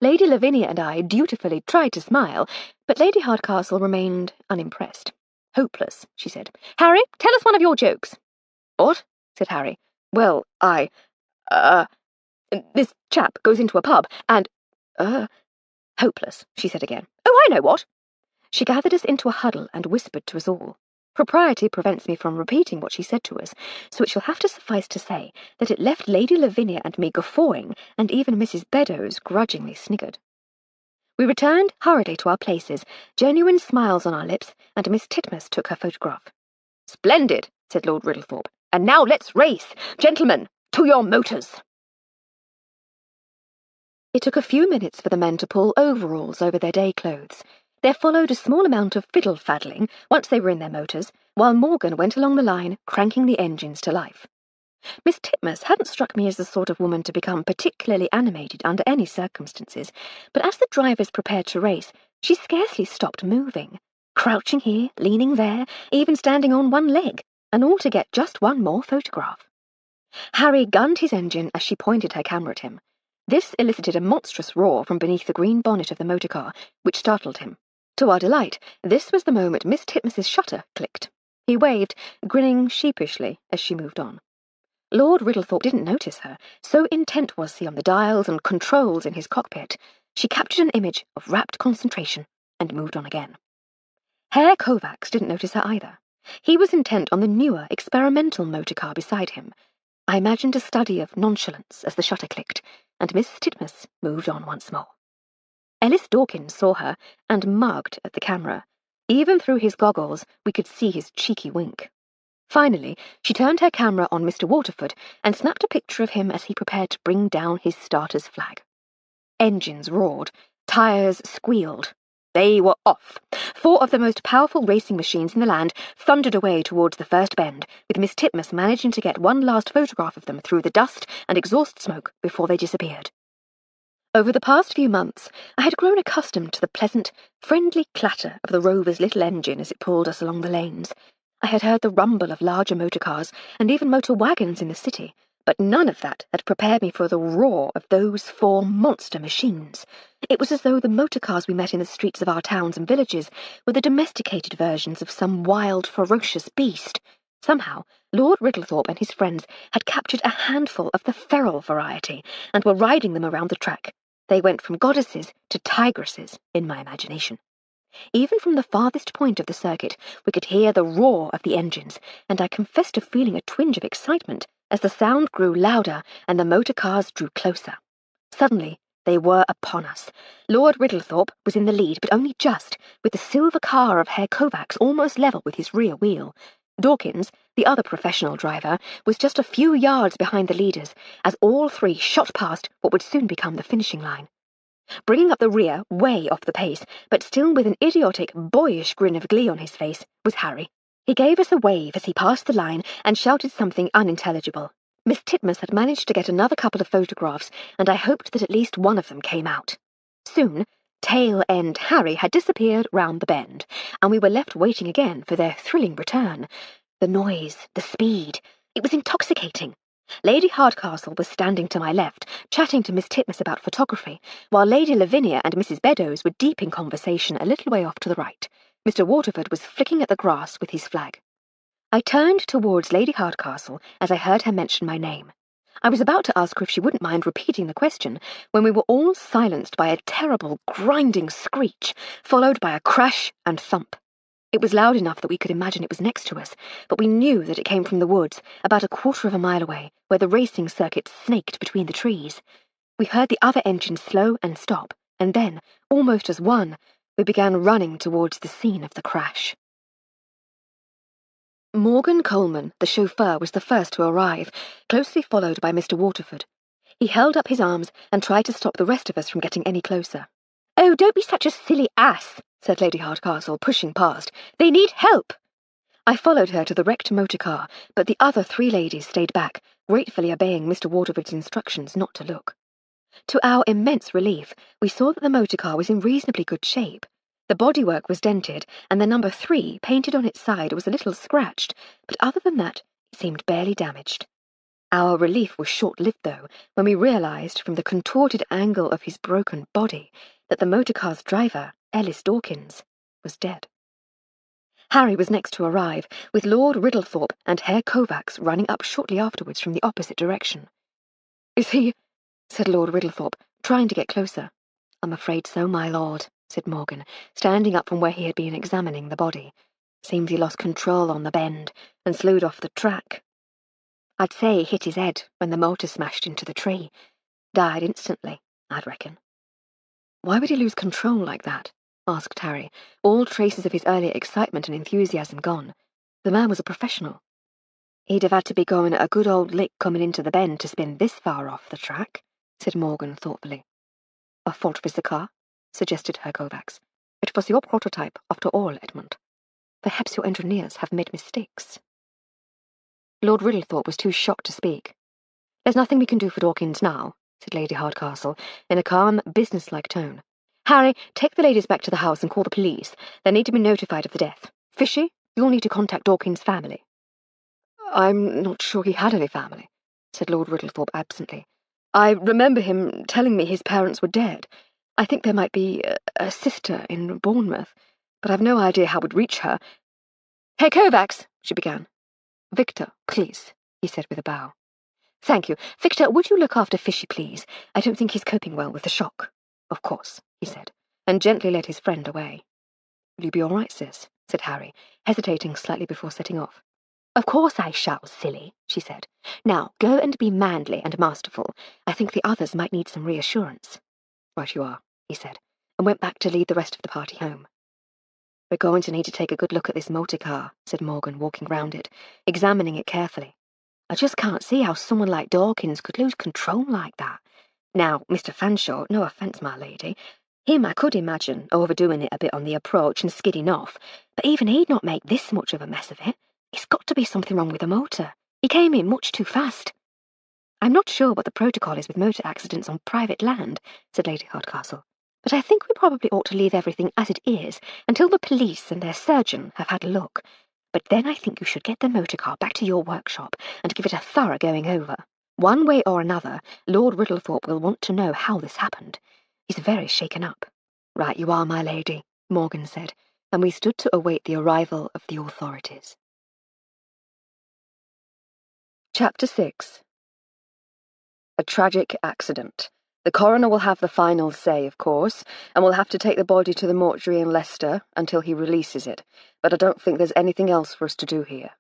Lady Lavinia and I dutifully tried to smile, but Lady Hardcastle remained unimpressed. Hopeless, she said. Harry, tell us one of your jokes. What? Said Harry. Well, this chap goes into a pub and, hopeless, she said again. Oh, I know what. She gathered us into a huddle and whispered to us all. Propriety prevents me from repeating what she said to us, so it shall have to suffice to say that it left Lady Lavinia and me guffawing, and even Mrs. Beddoes grudgingly sniggered. We returned hurriedly to our places, genuine smiles on our lips, and Miss Titmouse took her photograph. Splendid, said Lord Riddlethorpe. And now let's race. Gentlemen, to your motors. It took a few minutes for the men to pull overalls over their day clothes. There followed a small amount of fiddle-faddling once they were in their motors, while Morgan went along the line, cranking the engines to life. Miss Titmouse hadn't struck me as the sort of woman to become particularly animated under any circumstances, but as the drivers prepared to race, she scarcely stopped moving, crouching here, leaning there, even standing on one leg, and all to get just one more photograph. Harry gunned his engine as she pointed her camera at him. This elicited a monstrous roar from beneath the green bonnet of the motor car, which startled him. To our delight, this was the moment Miss Titmouse's shutter clicked. He waved, grinning sheepishly as she moved on. Lord Riddlethorpe didn't notice her, so intent was he on the dials and controls in his cockpit. She captured an image of rapt concentration and moved on again. Herr Kovacs didn't notice her either. He was intent on the newer, experimental motor car beside him. I imagined a study of nonchalance as the shutter clicked, and Miss Titmouse moved on once more. Ellis Dawkins saw her and mugged at the camera. Even through his goggles, we could see his cheeky wink. Finally, she turned her camera on Mr. Waterford and snapped a picture of him as he prepared to bring down his starter's flag. Engines roared. Tires squealed. They were off. 4 of the most powerful racing machines in the land thundered away towards the first bend, with Miss Titmouse managing to get one last photograph of them through the dust and exhaust smoke before they disappeared. Over the past few months, I had grown accustomed to the pleasant, friendly clatter of the Rover's little engine as it pulled us along the lanes. I had heard the rumble of larger motor cars and even motor wagons in the city, but none of that had prepared me for the roar of those 4 monster machines. It was as though the motor cars we met in the streets of our towns and villages were the domesticated versions of some wild, ferocious beast. Somehow, Lord Riddlethorpe and his friends had captured a handful of the feral variety and were riding them around the track. They went from goddesses to tigresses in my imagination. Even from the farthest point of the circuit, we could hear the roar of the engines, and I confess to feeling a twinge of excitement as the sound grew louder and the motor cars drew closer. Suddenly, they were upon us. Lord Riddlethorpe was in the lead, but only just, with the silver car of Herr Kovacs almost level with his rear wheel. Dawkins, the other professional driver, was just a few yards behind the leaders, as all 3 shot past what would soon become the finishing line. Bringing up the rear, way off the pace, but still with an idiotic, boyish grin of glee on his face, was Harry. He gave us a wave as he passed the line and shouted something unintelligible. Miss Titmouse had managed to get another couple of photographs, and I hoped that at least one of them came out. Soon, tail-end Harry had disappeared round the bend, and we were left waiting again for their thrilling return. The noise, the speed, it was intoxicating. Lady Hardcastle was standing to my left, chatting to Miss Titmouse about photography, while Lady Lavinia and Mrs. Beddoes were deep in conversation a little way off to the right. Mr. Waterford was flicking at the grass with his flag. I turned towards Lady Hardcastle as I heard her mention my name. I was about to ask her if she wouldn't mind repeating the question, when we were all silenced by a terrible, grinding screech, followed by a crash and thump. It was loud enough that we could imagine it was next to us, but we knew that it came from the woods, about a quarter of a mile away, where the racing circuit snaked between the trees. We heard the other engine slow and stop, and then, almost as one, we began running towards the scene of the crash. Morgan Coleman, the chauffeur, was the first to arrive, closely followed by Mr. Waterford. He held up his arms and tried to stop the rest of us from getting any closer. "Oh, don't be such a silly ass," said Lady Hardcastle, pushing past. "They need help." I followed her to the wrecked motor car, but the other 3 ladies stayed back, gratefully obeying Mr. Waterford's instructions not to look. To our immense relief, we saw that the motor car was in reasonably good shape. The bodywork was dented, and the number 3, painted on its side, was a little scratched, but other than that, it seemed barely damaged. Our relief was short-lived, though, when we realised, from the contorted angle of his broken body, that the motor car's driver, Ellis Dawkins, was dead. Harry was next to arrive, with Lord Riddlethorpe and Herr Kovacs running up shortly afterwards from the opposite direction. "Is he—" said Lord Riddlethorpe, trying to get closer. "I'm afraid so, my lord," said Morgan, standing up from where he had been examining the body. "Seems he lost control on the bend and slewed off the track. I'd say he hit his head when the motor smashed into the tree. Died instantly, I'd reckon." "Why would he lose control like that?" asked Harry, all traces of his earlier excitement and enthusiasm gone. The man was a professional. "He'd have had to be going at a good old lick coming into the bend to spin this far off the track," said Morgan thoughtfully. "A fault with the car?" suggested Herr Kovacs. "It was your prototype, after all, Edmund. Perhaps your engineers have made mistakes." Lord Riddlethorpe was too shocked to speak. "There's nothing we can do for Dawkins now," said Lady Hardcastle, in a calm, businesslike tone. "Harry, take the ladies back to the house and call the police. They need to be notified of the death. Fishy, you'll need to contact Dawkins' family." "I'm not sure he had any family," said Lord Riddlethorpe absently. "I remember him telling me his parents were dead. I think there might be a sister in Bournemouth, but I've no idea how we'd reach her." "Herr Kovacs," she began. "Victor, please," he said with a bow. "Thank you. Victor, would you look after Fishy, please? I don't think he's coping well with the shock." "Of course," he said, and gently led his friend away. "Will you be all right, sis?" said Harry, hesitating slightly before setting off. "Of course I shall, silly," she said. "Now, go and be manly and masterful. I think the others might need some reassurance." "Right you are," he said, and went back to lead the rest of the party home. "We're going to need to take a good look at this motor car," said Morgan, walking round it, examining it carefully. "I just can't see how someone like Dawkins could lose control like that. Now, Mr. Fanshawe, no offence, my lady, him I could imagine overdoing it a bit on the approach and skidding off, but even he'd not make this much of a mess of it. It's got to be something wrong with the motor. He came in much too fast." "I'm not sure what the protocol is with motor accidents on private land," said Lady Hardcastle, "but I think we probably ought to leave everything as it is until the police and their surgeon have had a look. But then I think you should get the motor car back to your workshop and give it a thorough going over. One way or another, Lord Riddlethorpe will want to know how this happened. He's very shaken up." "Right you are, my lady," Morgan said, and we stood to await the arrival of the authorities. Chapter 6. A tragic accident. The coroner will have the final say, of course, and we'll have to take the body to the mortuary in Leicester until he releases it, but I don't think there's anything else for us to do here.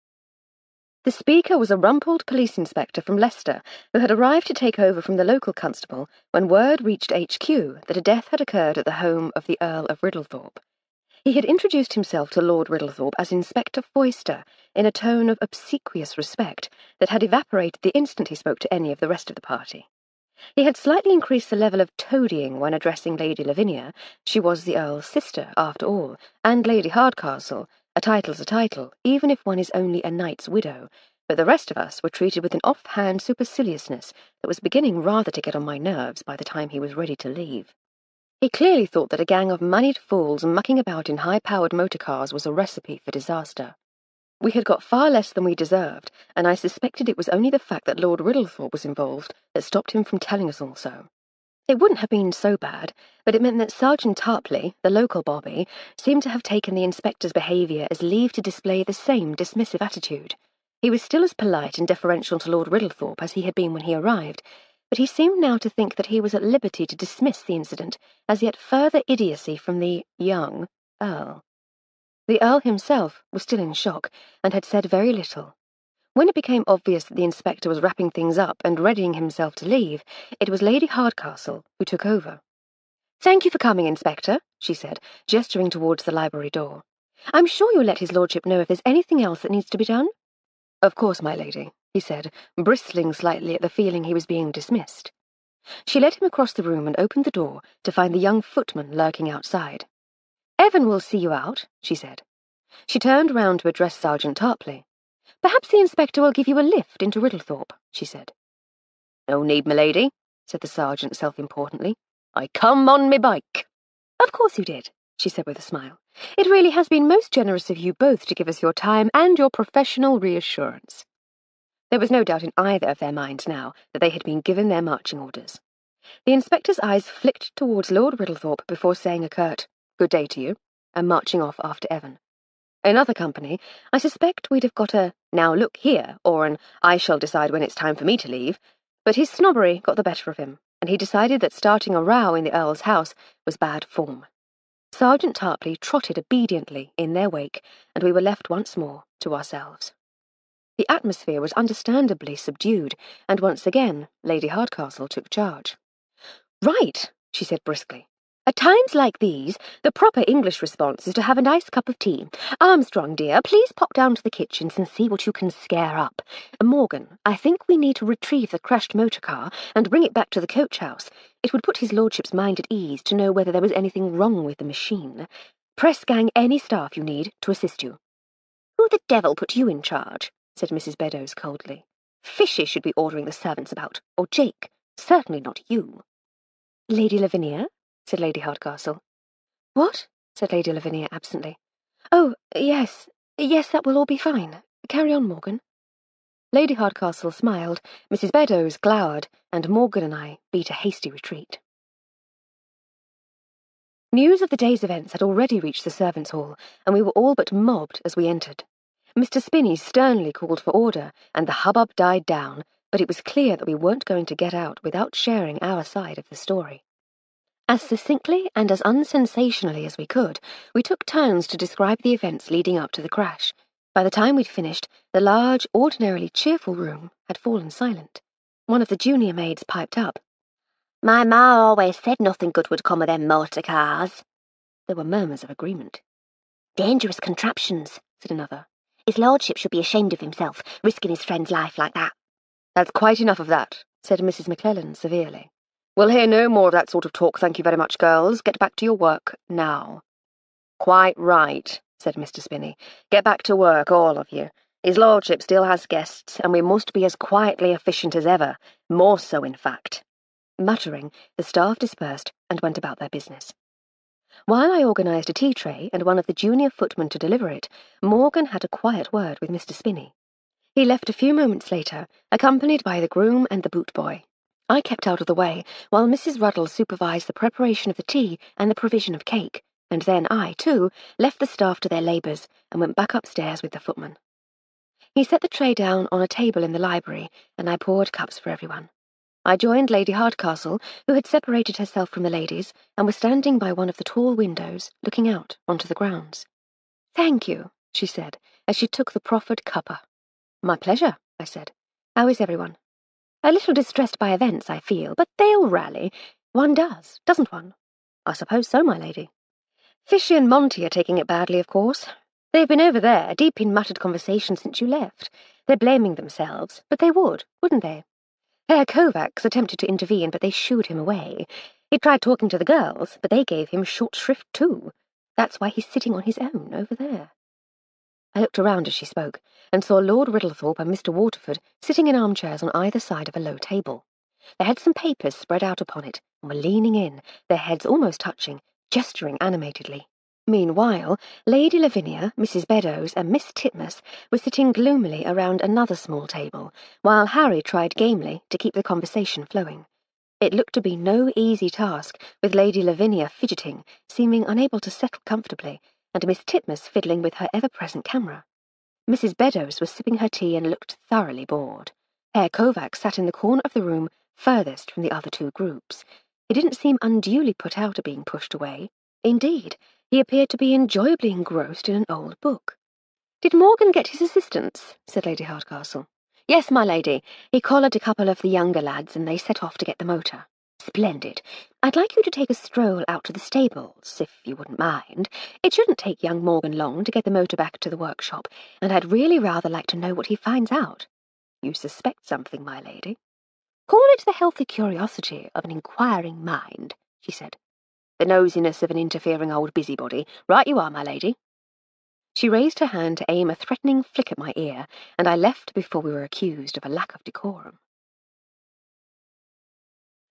The speaker was a rumpled police inspector from Leicester who had arrived to take over from the local constable when word reached HQ that a death had occurred at the home of the Earl of Riddlethorpe. He had introduced himself to Lord Riddlethorpe as Inspector Foyster in a tone of obsequious respect that had evaporated the instant he spoke to any of the rest of the party. He had slightly increased the level of toadying when addressing Lady Lavinia. She was the Earl's sister, after all, and Lady Hardcastle. A title's a title, even if one is only a knight's widow, but the rest of us were treated with an off-hand superciliousness that was beginning rather to get on my nerves by the time he was ready to leave. He clearly thought that a gang of moneyed fools mucking about in high-powered motor cars was a recipe for disaster. We had got far less than we deserved, and I suspected it was only the fact that Lord Riddlethorpe was involved that stopped him from telling us all so. It wouldn't have been so bad, but it meant that Sergeant Tarpley, the local bobby, seemed to have taken the inspector's behaviour as leave to display the same dismissive attitude. He was still as polite and deferential to Lord Riddlethorpe as he had been when he arrived, but he seemed now to think that he was at liberty to dismiss the incident as yet further idiocy from the young Earl. The Earl himself was still in shock, and had said very little. When it became obvious that the inspector was wrapping things up and readying himself to leave, it was Lady Hardcastle who took over. "Thank you for coming, Inspector," she said, gesturing towards the library door. "I'm sure you'll let his lordship know if there's anything else that needs to be done?" "Of course, my lady," he said, bristling slightly at the feeling he was being dismissed. She led him across the room and opened the door to find the young footman lurking outside. "Evan will see you out," she said. She turned round to address Sergeant Tarpley. "Perhaps the inspector will give you a lift into Riddlethorpe," she said. "No need, milady," said the sergeant self-importantly. "I come on me bike." "Of course you did," she said with a smile. "It really has been most generous of you both to give us your time and your professional reassurance." There was no doubt in either of their minds now that they had been given their marching orders. The inspector's eyes flicked towards Lord Riddlethorpe before saying a curt "Good day to you," and marching off after Evan. In other company, I suspect we'd have got a "Now look here," or an "I shall decide when it's time for me to leave," but his snobbery got the better of him, and he decided that starting a row in the Earl's house was bad form. Sergeant Tarpley trotted obediently in their wake, and we were left once more to ourselves. The atmosphere was understandably subdued, and once again Lady Hardcastle took charge. "Right," she said briskly. "At times like these, the proper English response is to have a nice cup of tea. Armstrong, dear, please pop down to the kitchens and see what you can scare up. Morgan, I think we need to retrieve the crashed motor car and bring it back to the coach house. It would put his lordship's mind at ease to know whether there was anything wrong with the machine. Press gang any staff you need to assist you." "Who the devil put you in charge?" said Mrs. Beddoes coldly. "Fishy should be ordering the servants about, or Jake. Certainly not you." "Lady Lavinia?" said Lady Hardcastle. "What?" said Lady Lavinia absently. "Oh, yes, that will all be fine. Carry on, Morgan." Lady Hardcastle smiled, Mrs. Beddoes glowered, and Morgan and I beat a hasty retreat. News of the day's events had already reached the servants' hall, and we were all but mobbed as we entered. Mr. Spinney sternly called for order, and the hubbub died down, but it was clear that we weren't going to get out without sharing our side of the story. As succinctly and as unsensationally as we could, we took turns to describe the events leading up to the crash. By the time we'd finished, the large, ordinarily cheerful room had fallen silent. One of the junior maids piped up. "My ma always said nothing good would come of them motor cars." There were murmurs of agreement. "Dangerous contraptions," said another. "His lordship should be ashamed of himself, risking his friend's life like that." "That's quite enough of that," said Mrs. McClellan severely. "We'll hear no more of that sort of talk, thank you very much, girls. Get back to your work now." "Quite right," said Mr. Spinney. "Get back to work, all of you. His lordship still has guests, and we must be as quietly efficient as ever. More so, in fact." Muttering, the staff dispersed and went about their business. While I organised a tea tray and one of the junior footmen to deliver it, Morgan had a quiet word with Mr. Spinney. He left a few moments later, accompanied by the groom and the boot boy. I kept out of the way, while Mrs. Ruddle supervised the preparation of the tea and the provision of cake, and then I, too, left the staff to their labours and went back upstairs with the footman. He set the tray down on a table in the library, and I poured cups for everyone. I joined Lady Hardcastle, who had separated herself from the ladies, and was standing by one of the tall windows, looking out onto the grounds. "Thank you," she said, as she took the proffered cuppa. "My pleasure," I said. "How is everyone?" "A little distressed by events, I feel, but they'll rally. One does, doesn't one?" "I suppose so, my lady." "Fishy and Monty are taking it badly, of course. They've been over there, deep in muttered conversation since you left. They're blaming themselves, but they would, wouldn't they? Herr Kovacs attempted to intervene, but they shooed him away. He tried talking to the girls, but they gave him short shrift too. That's why he's sitting on his own over there." I looked around as she spoke, and saw Lord Riddlethorpe and Mr. Waterford sitting in armchairs on either side of a low table. They had some papers spread out upon it, and were leaning in, their heads almost touching, gesturing animatedly. Meanwhile, Lady Lavinia, Mrs. Beddoes, and Miss Titmuss were sitting gloomily around another small table, while Harry tried gamely to keep the conversation flowing. It looked to be no easy task, with Lady Lavinia fidgeting, seeming unable to settle comfortably, and Miss Titmuss fiddling with her ever-present camera. Mrs. Beddoes was sipping her tea and looked thoroughly bored. Herr Kovacs sat in the corner of the room, furthest from the other two groups. He didn't seem unduly put out at being pushed away. Indeed, he appeared to be enjoyably engrossed in an old book. "Did Morgan get his assistance?" said Lady Hardcastle. Yes, my lady. He collared a couple of the younger lads and they set off to get the motor. Splendid. I'd like you to take a stroll out to the stables, if you wouldn't mind. It shouldn't take young Morgan long to get the motor back to the workshop, and I'd really rather like to know what he finds out. You suspect something, my lady? Call it the healthy curiosity of an inquiring mind, she said. The nosiness of an interfering old busybody. Right you are, my lady. She raised her hand to aim a threatening flick at my ear, and I left before we were accused of a lack of decorum.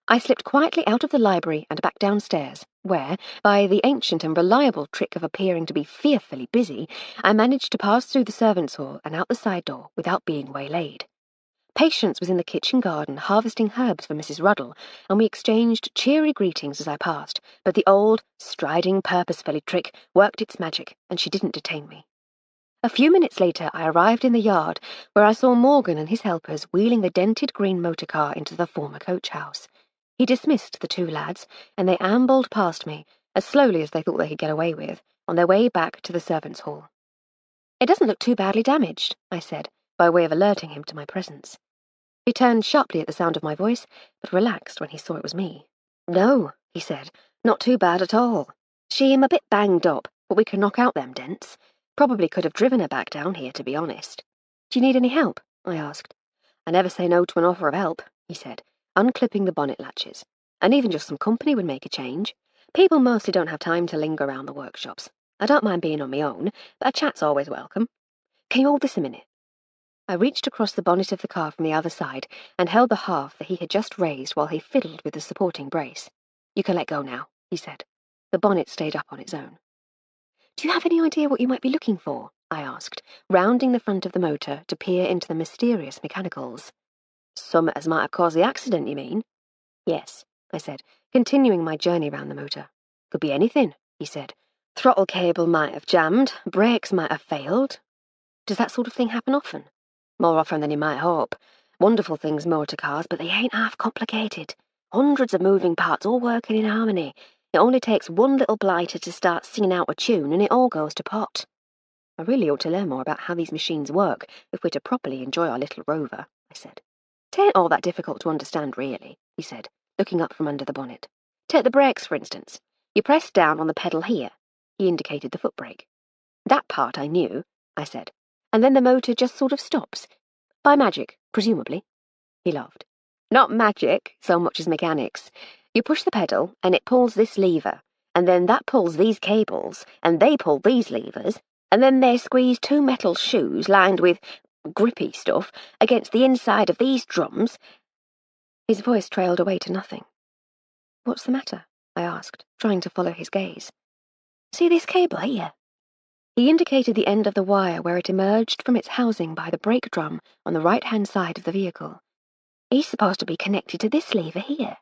I slipped quietly out of the library and back downstairs, where, by the ancient and reliable trick of appearing to be fearfully busy, I managed to pass through the servants' hall and out the side door without being waylaid. Patience was in the kitchen garden harvesting herbs for Mrs. Ruddle, and we exchanged cheery greetings as I passed, but the old, striding purposefully trick worked its magic, and she didn't detain me. A few minutes later I arrived in the yard, where I saw Morgan and his helpers wheeling the dented green motor car into the former coach house. He dismissed the two lads, and they ambled past me, as slowly as they thought they could get away with, on their way back to the servants' hall. It doesn't look too badly damaged, I said, by way of alerting him to my presence. He turned sharply at the sound of my voice, but relaxed when he saw it was me. No, he said, not too bad at all. She am a bit banged up, but we can knock out them dents. Probably could have driven her back down here, to be honest. Do you need any help? I asked. I never say no to an offer of help, he said, unclipping the bonnet latches. And even just some company would make a change. People mostly don't have time to linger around the workshops. I don't mind being on my own, but a chat's always welcome. Can you hold this a minute? I reached across the bonnet of the car from the other side and held the half that he had just raised while he fiddled with the supporting brace. You can let go now, he said. The bonnet stayed up on its own. Do you have any idea what you might be looking for? I asked, rounding the front of the motor to peer into the mysterious mechanicals. Some as might have caused the accident, you mean? Yes, I said, continuing my journey round the motor. Could be anything, he said. Throttle cable might have jammed, brakes might have failed. Does that sort of thing happen often? More often than you might hope. Wonderful things, motor cars, but they ain't half complicated. Hundreds of moving parts all working in harmony. It only takes one little blighter to start singing out a tune and it all goes to pot. I really ought to learn more about how these machines work if we're to properly enjoy our little rover, I said. Tain't all that difficult to understand, really, he said, looking up from under the bonnet. Take the brakes, for instance. You press down on the pedal here. He indicated the foot brake. That part I knew, I said, and then the motor just sort of stops. By magic, presumably. He laughed. Not magic, so much as mechanics. You push the pedal, and it pulls this lever, and then that pulls these cables, and they pull these levers, and then they squeeze two metal shoes lined with grippy stuff against the inside of these drums. His voice trailed away to nothing. What's the matter? I asked, trying to follow his gaze. See this cable here? He indicated the end of the wire where it emerged from its housing by the brake drum on the right-hand side of the vehicle. He's supposed to be connected to this lever here.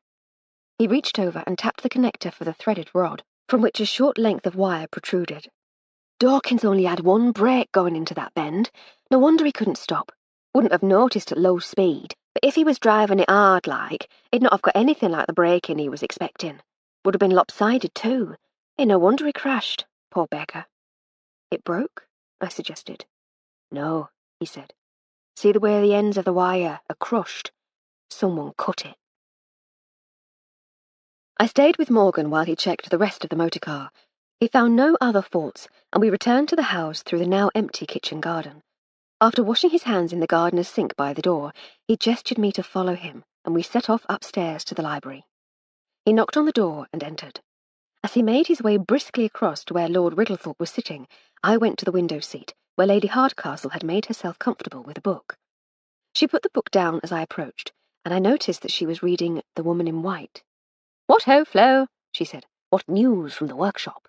He reached over and tapped the connector for the threaded rod, from which a short length of wire protruded. Dawkins only had one brake going into that bend. No wonder he couldn't stop. Wouldn't have noticed at low speed, but if he was driving it hard like, he'd not have got anything like the braking he was expecting. Would have been lopsided too. Ain't no wonder he crashed, poor beggar. It broke? I suggested. No, he said. See the way the ends of the wire are crushed? Someone cut it. I stayed with Morgan while he checked the rest of the motor car. He found no other faults, and we returned to the house through the now empty kitchen garden. After washing his hands in the gardener's sink by the door, he gestured me to follow him, and we set off upstairs to the library. He knocked on the door and entered. As he made his way briskly across to where Lord Riddlethorpe was sitting, I went to the window seat, where Lady Hardcastle had made herself comfortable with a book. She put the book down as I approached, and I noticed that she was reading The Woman in White. "What ho, Flo?" she said. "What news from the workshop?"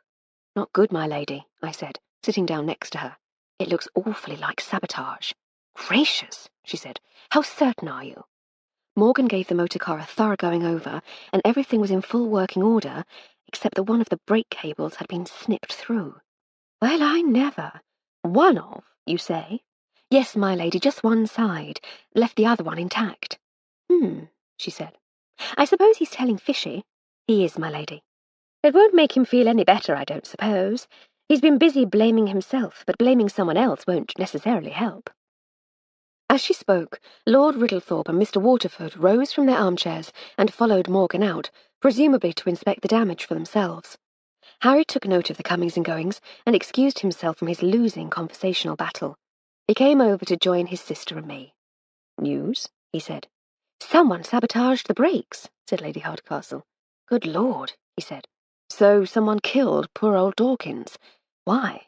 "Not good, my lady," I said, sitting down next to her. "It looks awfully like sabotage." "Gracious," she said. "How certain are you?" Morgan gave the motor car a thorough going over, and everything was in full working order, except that one of the brake cables had been snipped through. "Well, I never. One of, you say?" "Yes, my lady, just one side. Left the other one intact." She said. "I suppose he's telling fishy." "He is, my lady." "It won't make him feel any better, I don't suppose. He's been busy blaming himself, but blaming someone else won't necessarily help." As she spoke, Lord Riddlethorpe and Mr. Waterford rose from their armchairs and followed Morgan out, presumably to inspect the damage for themselves. Harry took note of the comings and goings and excused himself from his losing conversational battle. He came over to join his sister and me. "News?" he said. "Someone sabotaged the brakes," said Lady Hardcastle. "Good Lord," he said. "So someone killed poor old Dawkins. Why?"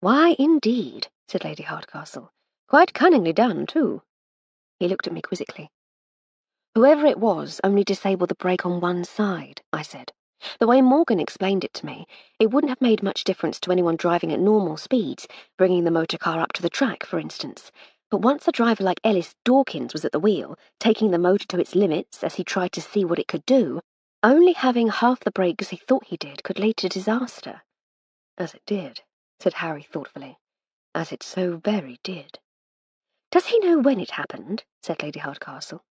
"Why, indeed," said Lady Hardcastle. "Quite cunningly done, too." He looked at me quizzically. "Whoever it was only disabled the brake on one side," I said. "The way Morgan explained it to me, it wouldn't have made much difference to anyone driving at normal speeds, bringing the motor car up to the track, for instance. But once a driver like Ellis Dawkins was at the wheel, taking the motor to its limits as he tried to see what it could do, only having half the brake as he thought he did could lead to disaster." "As it did," said Harry thoughtfully. "As it so very did." "Does he know when it happened?" said Lady Hardcastle.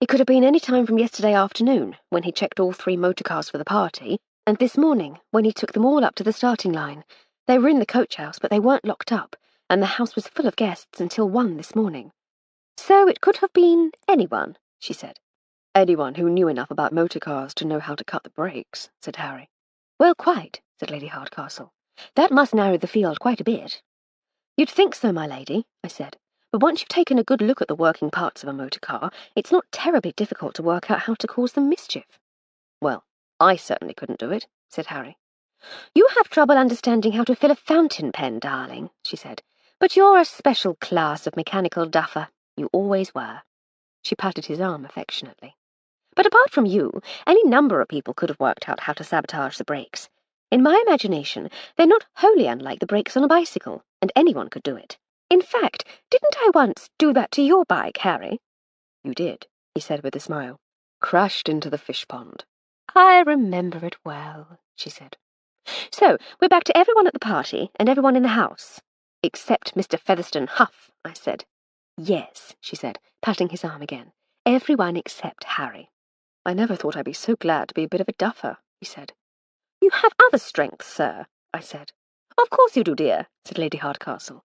"It could have been any time from yesterday afternoon, when he checked all 3 motor cars for the party, and this morning, when he took them all up to the starting line. They were in the coach house, but they weren't locked up, and the house was full of guests until 1 this morning. So it could have been anyone," she said. "Anyone who knew enough about motor cars to know how to cut the brakes," said Harry. "Well, quite," said Lady Hardcastle. "That must narrow the field quite a bit." "You'd think so, my lady," I said. "But once you've taken a good look at the working parts of a motor car, it's not terribly difficult to work out how to cause them mischief." "Well, I certainly couldn't do it," said Harry. "You have trouble understanding how to fill a fountain pen, darling," she said. "But you're a special class of mechanical duffer. You always were." She patted his arm affectionately. "But apart from you, any number of people could have worked out how to sabotage the brakes. In my imagination, they're not wholly unlike the brakes on a bicycle, and anyone could do it. In fact, didn't I once do that to your bike, Harry?" "You did," he said with a smile. "Crashed into the fish pond." "I remember it well," she said. "So, we're back to everyone at the party, and everyone in the house." "Except Mr. Featherstone Huff," I said. "Yes," she said, patting his arm again. "Everyone except Harry." "I never thought I'd be so glad to be a bit of a duffer," he said. "You have other strengths, sir," I said. "Of course you do, dear," said Lady Hardcastle.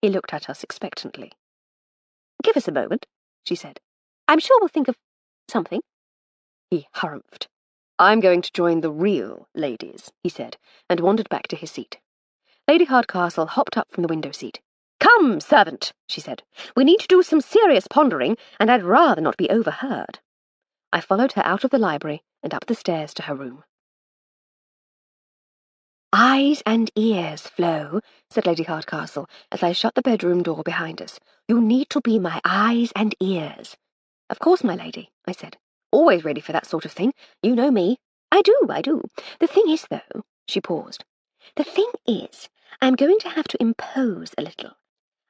He looked at us expectantly. "Give us a moment," she said. "I'm sure we'll think of something." He harumphed. "I'm going to join the real ladies," he said, and wandered back to his seat. Lady Hardcastle hopped up from the window seat. "Come, servant," she said. "We need to do some serious pondering, and I'd rather not be overheard." I followed her out of the library and up the stairs to her room. "Eyes and ears, Flo," said Lady Hardcastle, as I shut the bedroom door behind us. "You need to be my eyes and ears." "Of course, my lady," I said. "Always ready for that sort of thing. You know me." I do. The thing is, though," she paused. "The thing is, I'm going to have to impose a little.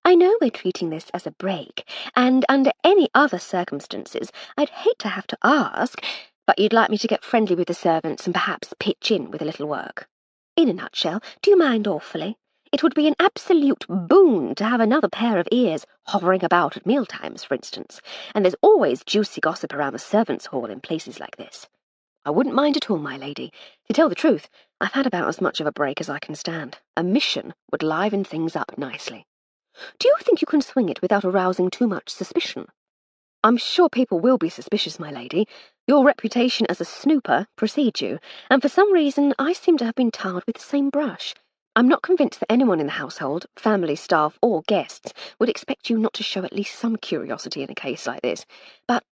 I know we're treating this as a break, and under any other circumstances, I'd hate to have to ask, but you'd like me to get friendly with the servants and perhaps pitch in with a little work. In a nutshell, do you mind awfully? It would be an absolute boon to have another pair of ears hovering about at mealtimes, for instance, and there's always juicy gossip around the servants' hall in places like this." "I wouldn't mind at all, my lady. To tell the truth, I've had about as much of a break as I can stand. A mission would liven things up nicely." "Do you think you can swing it without arousing too much suspicion?" "I'm sure people will be suspicious, my lady. Your reputation as a snooper precedes you, and for some reason I seem to have been tarred with the same brush. I'm not convinced that anyone in the household, family, staff, or guests, would expect you not to show at least some curiosity in a case like this. But,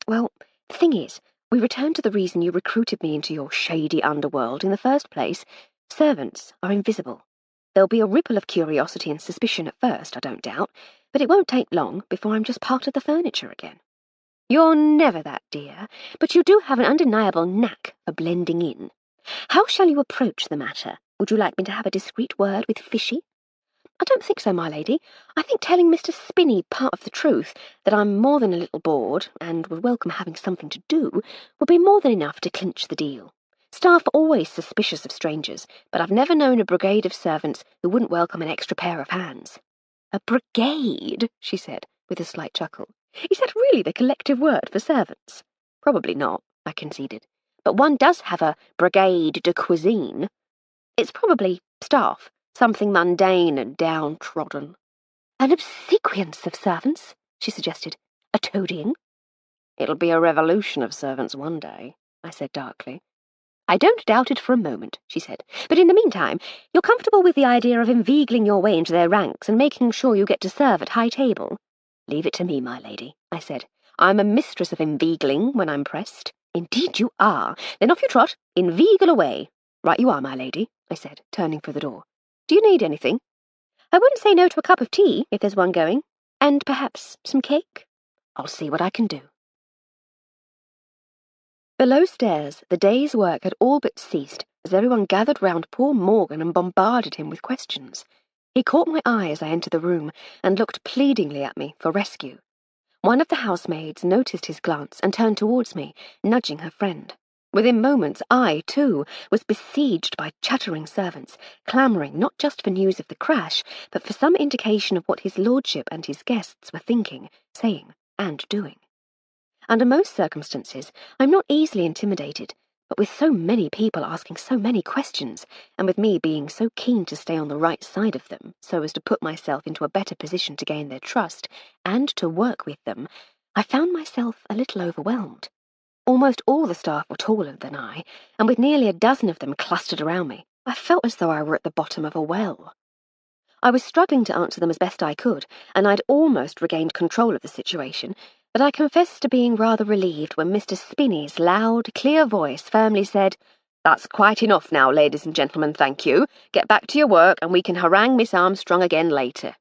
well, the thing is, we return to the reason you recruited me into your shady underworld in the first place. Servants are invisible. There'll be a ripple of curiosity and suspicion at first, I don't doubt, but it won't take long before I'm just part of the furniture again." "You're never that, dear, but you do have an undeniable knack for blending in. How shall you approach the matter? Would you like me to have a discreet word with Fishy?" "I don't think so, my lady. I think telling Mr. Spinney part of the truth, that I'm more than a little bored, and would welcome having something to do, would be more than enough to clinch the deal. Staff are always suspicious of strangers, but I've never known a brigade of servants who wouldn't welcome an extra pair of hands." "A brigade?" she said, with a slight chuckle. "Is that really the collective word for servants?" "Probably not," I conceded. "But one does have a brigade de cuisine. It's probably staff, something mundane and downtrodden." An obsequience of servants, she suggested. A toadying. It'll be a revolution of servants one day, I said darkly. I don't doubt it for a moment, she said. But in the meantime, you're comfortable with the idea of inveigling your way into their ranks and making sure you get to serve at high table? Leave it to me, my lady, I said. I'm a mistress of inveigling when I'm pressed. Indeed you are. Then off you trot. Inveigle away. Right you are, my lady, I said, turning for the door. Do you need anything? I wouldn't say no to a cup of tea, if there's one going. And perhaps some cake? I'll see what I can do. Below stairs, the day's work had all but ceased as everyone gathered round poor Morgan and bombarded him with questions. He caught my eye as I entered the room and looked pleadingly at me for rescue. One of the housemaids noticed his glance and turned towards me, nudging her friend. Within moments, I, too, was besieged by chattering servants, clamouring not just for news of the crash, but for some indication of what his lordship and his guests were thinking, saying, and doing. Under most circumstances, I'm not easily intimidated, but with so many people asking so many questions, and with me being so keen to stay on the right side of them, so as to put myself into a better position to gain their trust, and to work with them, I found myself a little overwhelmed. Almost all the staff were taller than I, and with nearly a dozen of them clustered around me, I felt as though I were at the bottom of a well. I was struggling to answer them as best I could, and I'd almost regained control of the situation, but I confess to being rather relieved when Mr. Spinney's loud, clear voice firmly said, "That's quite enough now, ladies and gentlemen, thank you. Get back to your work, and we can harangue Miss Armstrong again later."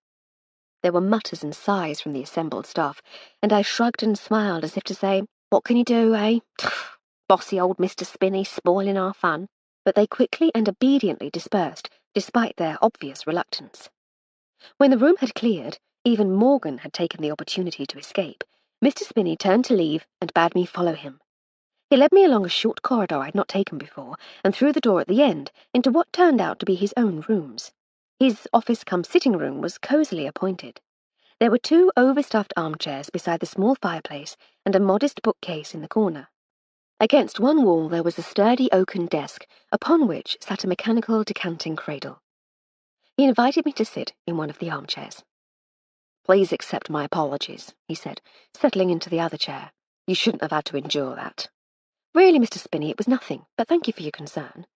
There were mutters and sighs from the assembled staff, and I shrugged and smiled as if to say, "What can you do, eh? Bossy old Mr. Spinney spoiling our fun." But they quickly and obediently dispersed, despite their obvious reluctance. When the room had cleared, even Morgan had taken the opportunity to escape. Mr. Spinney turned to leave and bade me follow him. He led me along a short corridor I'd not taken before, and through the door at the end into what turned out to be his own rooms. His office-cum-sitting room was cosily appointed. There were 2 overstuffed armchairs beside the small fireplace and a modest bookcase in the corner. Against one wall there was a sturdy oaken desk, upon which sat a mechanical decanting cradle. He invited me to sit in one of the armchairs. "Please accept my apologies," he said, settling into the other chair. "You shouldn't have had to endure that." "Really, Mr. Spinney, it was nothing, but thank you for your concern."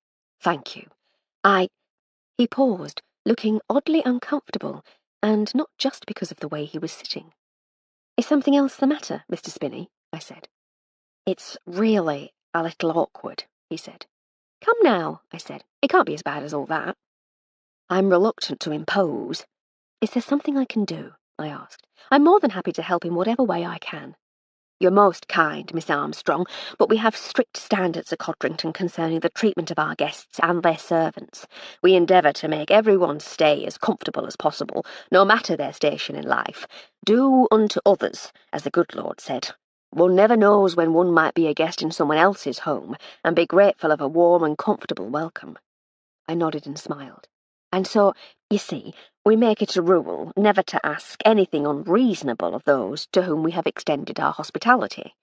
"Thank you. He paused, looking oddly uncomfortable, and not just because of the way he was sitting. "Is something else the matter, Mr. Spinney?" I said. "It's really a little awkward," he said. "Come now," I said. "It can't be as bad as all that." "I'm reluctant to impose." "Is there something I can do?" I asked. "I'm more than happy to help in whatever way I can." "You're most kind, Miss Armstrong, but we have strict standards at Codrington concerning the treatment of our guests and their servants. We endeavour to make everyone's stay as comfortable as possible, no matter their station in life. Do unto others, as the good Lord said. One never knows when one might be a guest in someone else's home, and be grateful of a warm and comfortable welcome." I nodded and smiled. "And so, you see, we make it a rule never to ask anything unreasonable of those to whom we have extended our hospitality."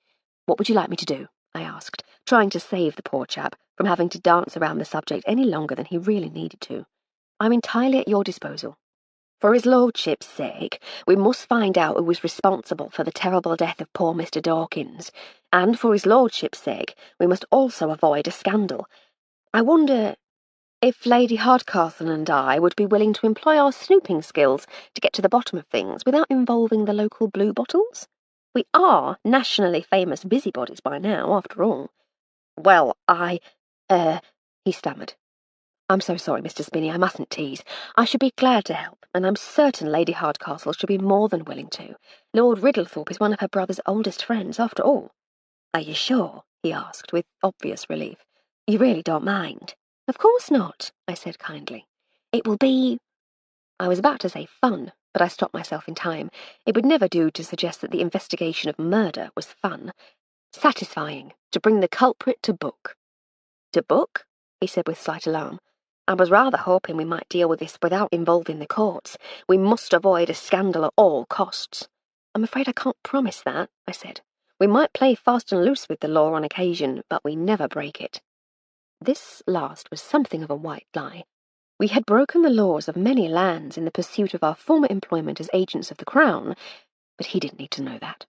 "What would you like me to do?" I asked, trying to save the poor chap from having to dance around the subject any longer than he really needed to. "I'm entirely at your disposal." "For his lordship's sake, we must find out who was responsible for the terrible death of poor Mr. Dawkins, and for his lordship's sake, we must also avoid a scandal. I wonder if Lady Hardcastle and I would be willing to employ our snooping skills to get to the bottom of things without involving the local blue bottles? We are nationally famous busybodies by now, after all." "Well, he stammered. "I'm so sorry, Mr. Spinney, I mustn't tease. I should be glad to help, and I'm certain Lady Hardcastle should be more than willing to. Lord Riddlethorpe is one of her brother's oldest friends, after all." "Are you sure?" he asked, with obvious relief. "You really don't mind?" "Of course not," I said kindly. "It will be—" I was about to say fun, but I stopped myself in time. It would never do to suggest that the investigation of murder was fun. "Satisfying, to bring the culprit to book." "To book?" he said with slight alarm. "I was rather hoping we might deal with this without involving the courts. We must avoid a scandal at all costs." "I'm afraid I can't promise that," I said. "We might play fast and loose with the law on occasion, but we never break it." This last was something of a white lie. We had broken the laws of many lands in the pursuit of our former employment as agents of the Crown, but he didn't need to know that.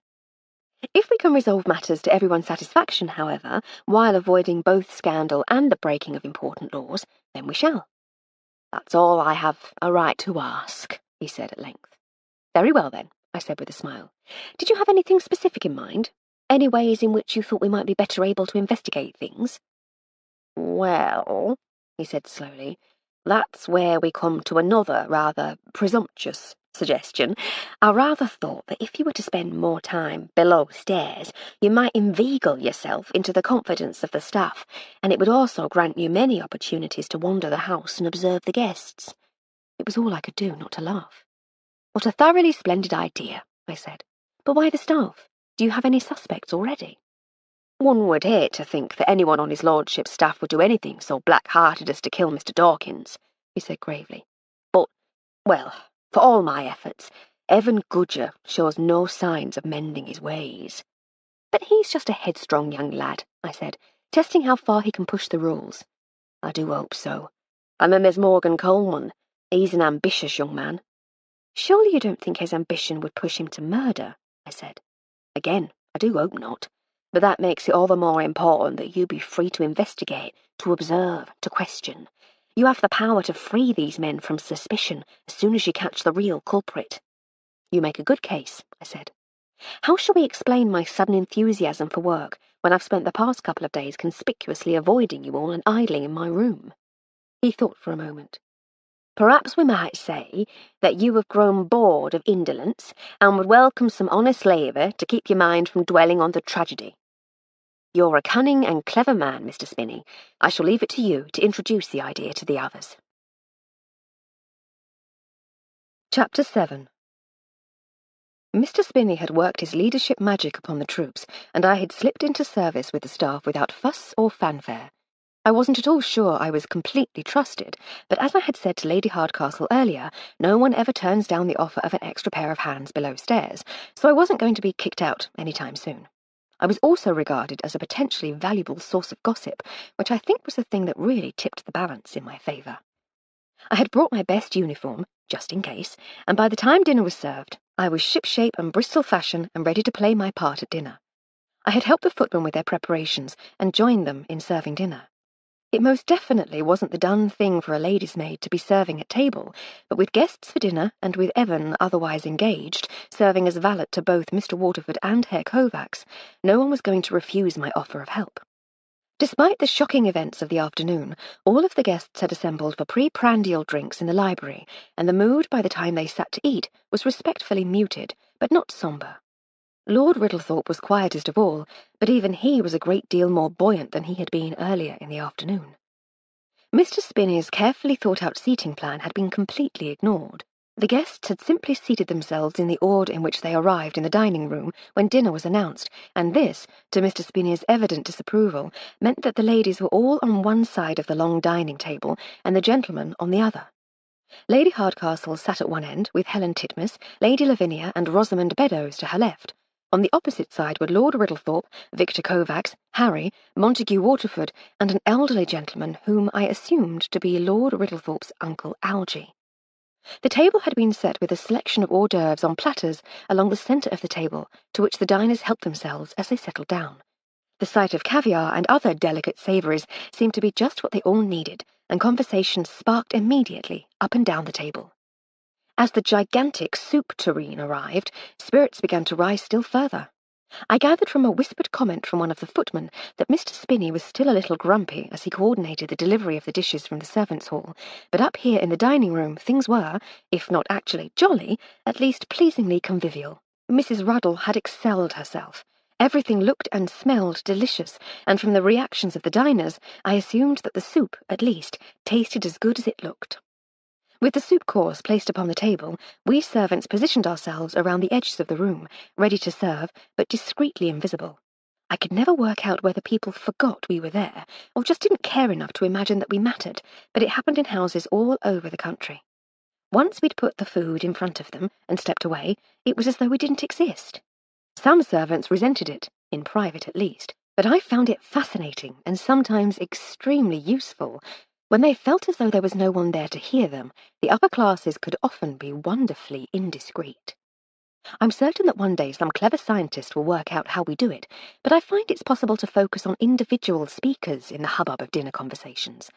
If we can resolve matters to everyone's satisfaction, however, while avoiding both scandal and the breaking of important laws, then we shall. That's all I have a right to ask, he said at length. Very well, then, I said with a smile. Did you have anything specific in mind? Any ways in which you thought we might be better able to investigate things? Well, he said slowly, that's where we come to another rather presumptuous suggestion. I rather thought that if you were to spend more time below stairs, you might inveigle yourself into the confidence of the staff, and it would also grant you many opportunities to wander the house and observe the guests. It was all I could do not to laugh. What a thoroughly splendid idea, I said. But why the staff? Do you have any suspects already? One would hate to think that anyone on his lordship's staff would do anything so black-hearted as to kill Mr. Dawkins, he said gravely. But, well, for all my efforts, Evan Gudger shows no signs of mending his ways. But he's just a headstrong young lad, I said, testing how far he can push the rules. I do hope so. And then there's Morgan Coleman. He's an ambitious young man. Surely you don't think his ambition would push him to murder, I said. Again, I do hope not. But that makes it all the more important that you be free to investigate, to observe, to question. You have the power to free these men from suspicion as soon as you catch the real culprit. You make a good case, I said. How shall we explain my sudden enthusiasm for work when I've spent the past couple of days conspicuously avoiding you all and idling in my room? He thought for a moment. Perhaps we might say that you have grown bored of indolence and would welcome some honest labour to keep your mind from dwelling on the tragedy. You're a cunning and clever man, Mr. Spinney. I shall leave it to you to introduce the idea to the others. Chapter 7. Mr. Spinney had worked his leadership magic upon the troops, and I had slipped into service with the staff without fuss or fanfare. I wasn't at all sure I was completely trusted, but as I had said to Lady Hardcastle earlier, no one ever turns down the offer of an extra pair of hands below stairs, so I wasn't going to be kicked out any time soon. I was also regarded as a potentially valuable source of gossip, which I think was the thing that really tipped the balance in my favour. I had brought my best uniform, just in case, and by the time dinner was served, I was shipshape and Bristol fashion and ready to play my part at dinner. I had helped the footmen with their preparations and joined them in serving dinner. It most definitely wasn't the done thing for a lady's maid to be serving at table, but with guests for dinner and with Evan otherwise engaged, serving as valet to both Mr. Waterford and Herr Kovacs, no one was going to refuse my offer of help. Despite the shocking events of the afternoon, all of the guests had assembled for pre-prandial drinks in the library, and the mood by the time they sat to eat was respectfully muted, but not sombre. Lord Riddlethorpe was quietest of all, but even he was a great deal more buoyant than he had been earlier in the afternoon. Mr. Spinney's carefully thought-out seating plan had been completely ignored. The guests had simply seated themselves in the order in which they arrived in the dining room when dinner was announced, and this, to Mr. Spinney's evident disapproval, meant that the ladies were all on one side of the long dining table and the gentlemen on the other. Lady Hardcastle sat at one end, with Helen Titmuss, Lady Lavinia and Rosamond Beddoes to her left. On the opposite side were Lord Riddlethorpe, Victor Kovacs, Harry, Montague Waterford, and an elderly gentleman whom I assumed to be Lord Riddlethorpe's Uncle Algy. The table had been set with a selection of hors d'oeuvres on platters along the centre of the table, to which the diners helped themselves as they settled down. The sight of caviar and other delicate savouries seemed to be just what they all needed, and conversation sparked immediately up and down the table. As the gigantic soup tureen arrived, spirits began to rise still further. I gathered from a whispered comment from one of the footmen that Mr. Spinney was still a little grumpy as he coordinated the delivery of the dishes from the servants' hall, but up here in the dining room things were, if not actually jolly, at least pleasingly convivial. Mrs. Ruddle had excelled herself. Everything looked and smelled delicious, and from the reactions of the diners, I assumed that the soup, at least, tasted as good as it looked. With the soup course placed upon the table, we servants positioned ourselves around the edges of the room, ready to serve, but discreetly invisible. I could never work out whether people forgot we were there, or just didn't care enough to imagine that we mattered, but it happened in houses all over the country. Once we'd put the food in front of them and stepped away, it was as though we didn't exist. Some servants resented it, in private at least, but I found it fascinating and sometimes extremely useful. When they felt as though there was no one there to hear them, the upper classes could often be wonderfully indiscreet. I'm certain that one day some clever scientist will work out how we do it, but I find it's possible to focus on individual speakers in the hubbub of dinner conversations.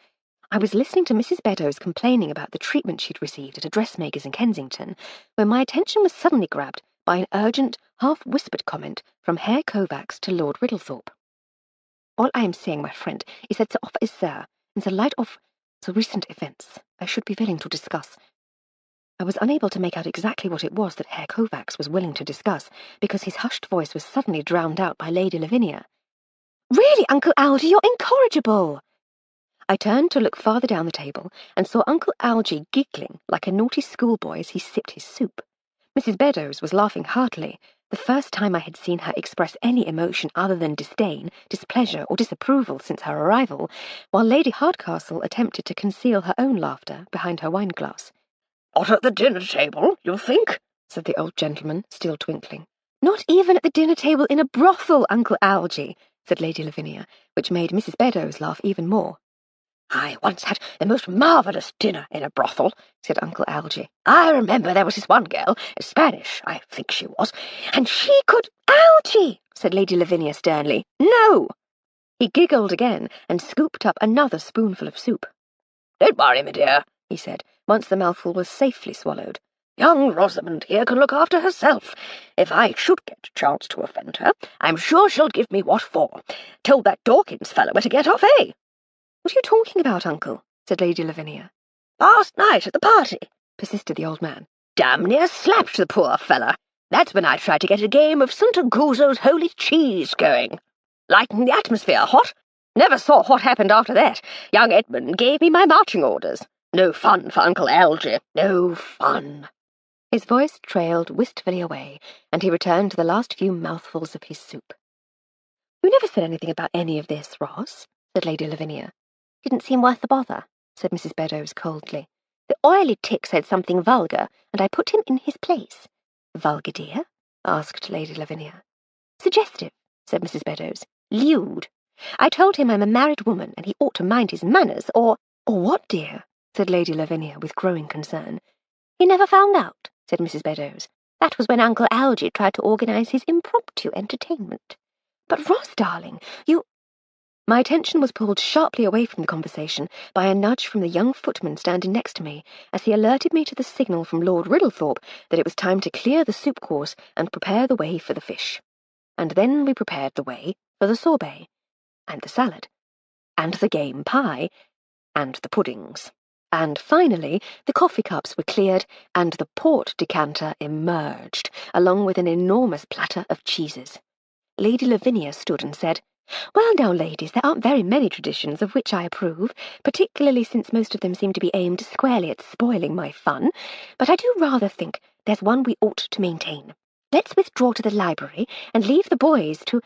I was listening to Mrs. Beddoes complaining about the treatment she'd received at a dressmaker's in Kensington, when my attention was suddenly grabbed by an urgent, half-whispered comment from Herr Kovacs to Lord Riddlethorpe. "All I am saying, my friend, is that the offer is there, in the light of the recent events I should be willing to discuss." I was unable to make out exactly what it was that Herr Kovacs was willing to discuss, because his hushed voice was suddenly drowned out by Lady Lavinia. "Really, Uncle Algy, you're incorrigible!" I turned to look farther down the table and saw Uncle Algy giggling like a naughty schoolboy as he sipped his soup. Mrs. Beddoes was laughing heartily, the first time I had seen her express any emotion other than disdain, displeasure, or disapproval since her arrival, while Lady Hardcastle attempted to conceal her own laughter behind her wineglass. "Not at the dinner table, you think?" said the old gentleman, still twinkling. "Not even at the dinner table in a brothel, Uncle Algy," said Lady Lavinia, which made Mrs. Beddoes laugh even more. "I once had the most marvellous dinner in a brothel," said Uncle Algy. "I remember there was this one girl, Spanish, I think she was, and she could—" "Algy!" said Lady Lavinia sternly. "No!" He giggled again and scooped up another spoonful of soup. "Don't worry, my dear," he said, once the mouthful was safely swallowed. "Young Rosamond here can look after herself. If I should get a chance to offend her, I'm sure she'll give me what for. Told that Dawkins fellow where to get off, eh?" "What are you talking about, Uncle?" said Lady Lavinia. "Last night at the party," persisted the old man. "Damn near slapped the poor fella. That's when I tried to get a game of St. Aguzo's Holy Cheese going. Lighten the atmosphere, what? Never saw what happened after that. Young Edmund gave me my marching orders. No fun for Uncle Algy. No fun." His voice trailed wistfully away, and he returned to the last few mouthfuls of his soup. "You never said anything about any of this, Ross," said Lady Lavinia. "Didn't seem worth the bother," said Mrs. Beddoes coldly. "The oily tick said something vulgar, and I put him in his place." "Vulgar, dear?" asked Lady Lavinia. "Suggestive," said Mrs. Beddoes. "Lewd. I told him I'm a married woman, and he ought to mind his manners, or—" "Or what, dear?" said Lady Lavinia with growing concern. "He never found out," said Mrs. Beddoes. "That was when Uncle Algy tried to organise his impromptu entertainment. But, Ross, darling, you—" My attention was pulled sharply away from the conversation by a nudge from the young footman standing next to me, as he alerted me to the signal from Lord Riddlethorpe that it was time to clear the soup course and prepare the way for the fish. And then we prepared the way for the sorbet, and the salad, and the game pie, and the puddings. And finally, the coffee cups were cleared, and the port decanter emerged, along with an enormous platter of cheeses. Lady Lavinia stood and said, "Well now, ladies, there aren't very many traditions of which I approve, particularly since most of them seem to be aimed squarely at spoiling my fun, but I do rather think there's one we ought to maintain. Let's withdraw to the library and leave the boys to—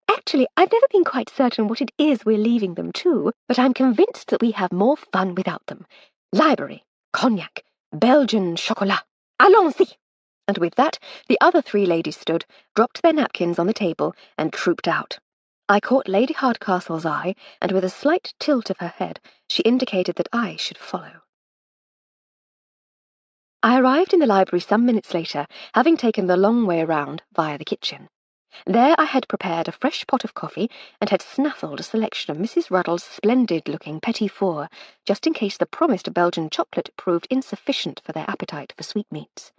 Actually, I've never been quite certain what it is we're leaving them to, but I'm convinced that we have more fun without them. Library, cognac, Belgian chocolat. Allons-y!" And with that, the other three ladies stood, dropped their napkins on the table, and trooped out. I caught Lady Hardcastle's eye, and with a slight tilt of her head, she indicated that I should follow. I arrived in the library some minutes later, having taken the long way round via the kitchen. There I had prepared a fresh pot of coffee, and had snaffled a selection of Mrs. Ruddle's splendid-looking petit fours, just in case the promised Belgian chocolate proved insufficient for their appetite for sweetmeats.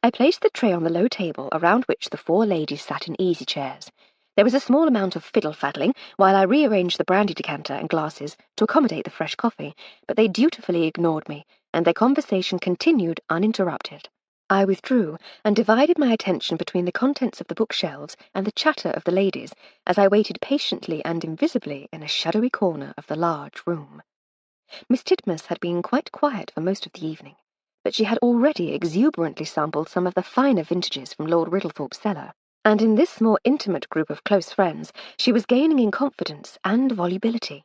I placed the tray on the low table around which the four ladies sat in easy chairs. There was a small amount of fiddle-faddling while I rearranged the brandy decanter and glasses to accommodate the fresh coffee, but they dutifully ignored me, and their conversation continued uninterrupted. I withdrew and divided my attention between the contents of the bookshelves and the chatter of the ladies as I waited patiently and invisibly in a shadowy corner of the large room. Miss Titmuss had been quite quiet for most of the evening, but she had already exuberantly sampled some of the finer vintages from Lord Riddlethorpe's cellar, and in this more intimate group of close friends she was gaining in confidence and volubility.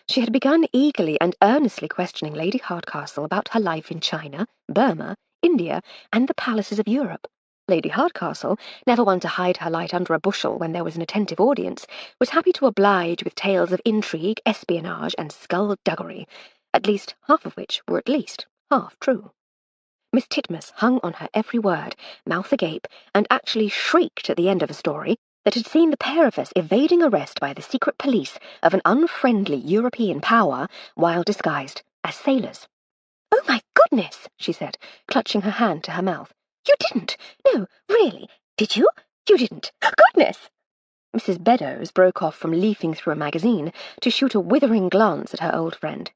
She had begun eagerly and earnestly questioning Lady Hardcastle about her life in China, Burma, India, and the palaces of Europe. Lady Hardcastle, never one to hide her light under a bushel when there was an attentive audience, was happy to oblige with tales of intrigue, espionage, and skullduggery, at least half of which were at least half true. Miss Titmus hung on her every word, mouth agape, and actually shrieked at the end of a story that had seen the pair of us evading arrest by the secret police of an unfriendly European power while disguised as sailors. "Oh, my goodness," she said, clutching her hand to her mouth. "You didn't! No, really, did you? You didn't! Goodness!" Mrs. Beddoes broke off from leafing through a magazine to shoot a withering glance at her old friend.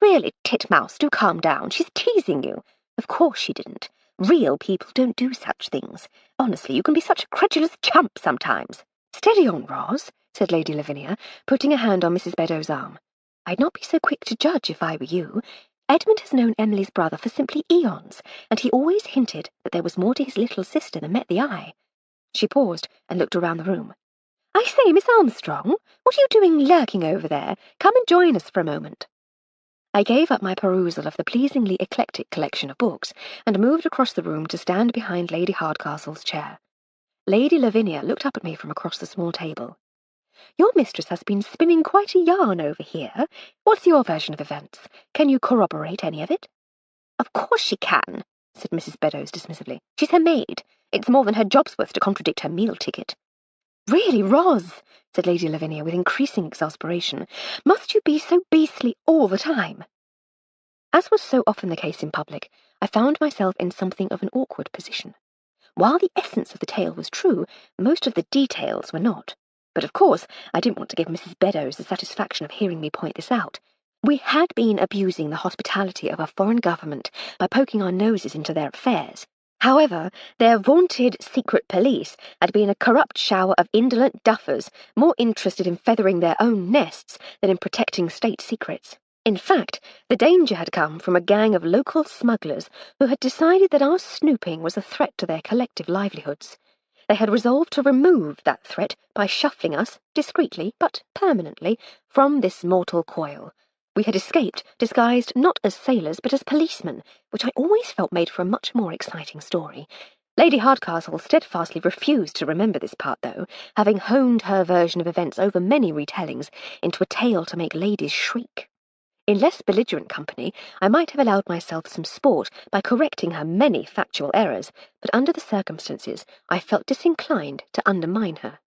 "Really, Titmouse, do calm down. She's teasing you. Of course she didn't. Real people don't do such things. Honestly, you can be such a credulous chump sometimes." "Steady on, Roz," said Lady Lavinia, putting a hand on Mrs. Beddoes' arm. "I'd not be so quick to judge if I were you. Edmund has known Emily's brother for simply eons, and he always hinted that there was more to his little sister than met the eye." She paused and looked around the room. "I say, Miss Armstrong, what are you doing lurking over there? Come and join us for a moment." I gave up my perusal of the pleasingly eclectic collection of books and moved across the room to stand behind Lady Hardcastle's chair. Lady Lavinia looked up at me from across the small table. "Your mistress has been spinning quite a yarn over here. What's your version of events? Can you corroborate any of it?" "Of course she can," said Mrs. Beddoes dismissively. "She's her maid. It's more than her job's worth to contradict her meal ticket." "Really, Roz," said Lady Lavinia with increasing exasperation, "must you be so beastly all the time?" As was so often the case in public, I found myself in something of an awkward position. While the essence of the tale was true, most of the details were not. But of course, I didn't want to give Mrs. Beddoes the satisfaction of hearing me point this out. We had been abusing the hospitality of a foreign government by poking our noses into their affairs. However, their vaunted secret police had been a corrupt shower of indolent duffers, more interested in feathering their own nests than in protecting state secrets. In fact, the danger had come from a gang of local smugglers who had decided that our snooping was a threat to their collective livelihoods. They had resolved to remove that threat by shuffling us, discreetly but permanently, from this mortal coil. We had escaped, disguised not as sailors but as policemen, which I always felt made for a much more exciting story. Lady Hardcastle steadfastly refused to remember this part, though, having honed her version of events over many retellings into a tale to make ladies shriek. In less belligerent company, I might have allowed myself some sport by correcting her many factual errors, but under the circumstances, I felt disinclined to undermine her.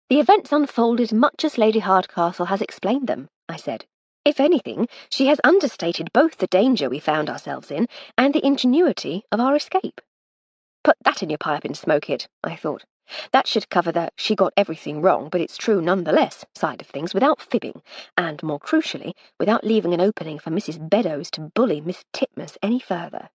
"The events unfolded much as Lady Hardcastle has explained them," I said. "If anything, she has understated both the danger we found ourselves in and the ingenuity of our escape." "Put that in your pipe and smoke it," I thought. That should cover the "she got everything wrong, but it's true nonetheless" side of things without fibbing, and, more crucially, without leaving an opening for Mrs. Beddoes to bully Miss Titmus any further.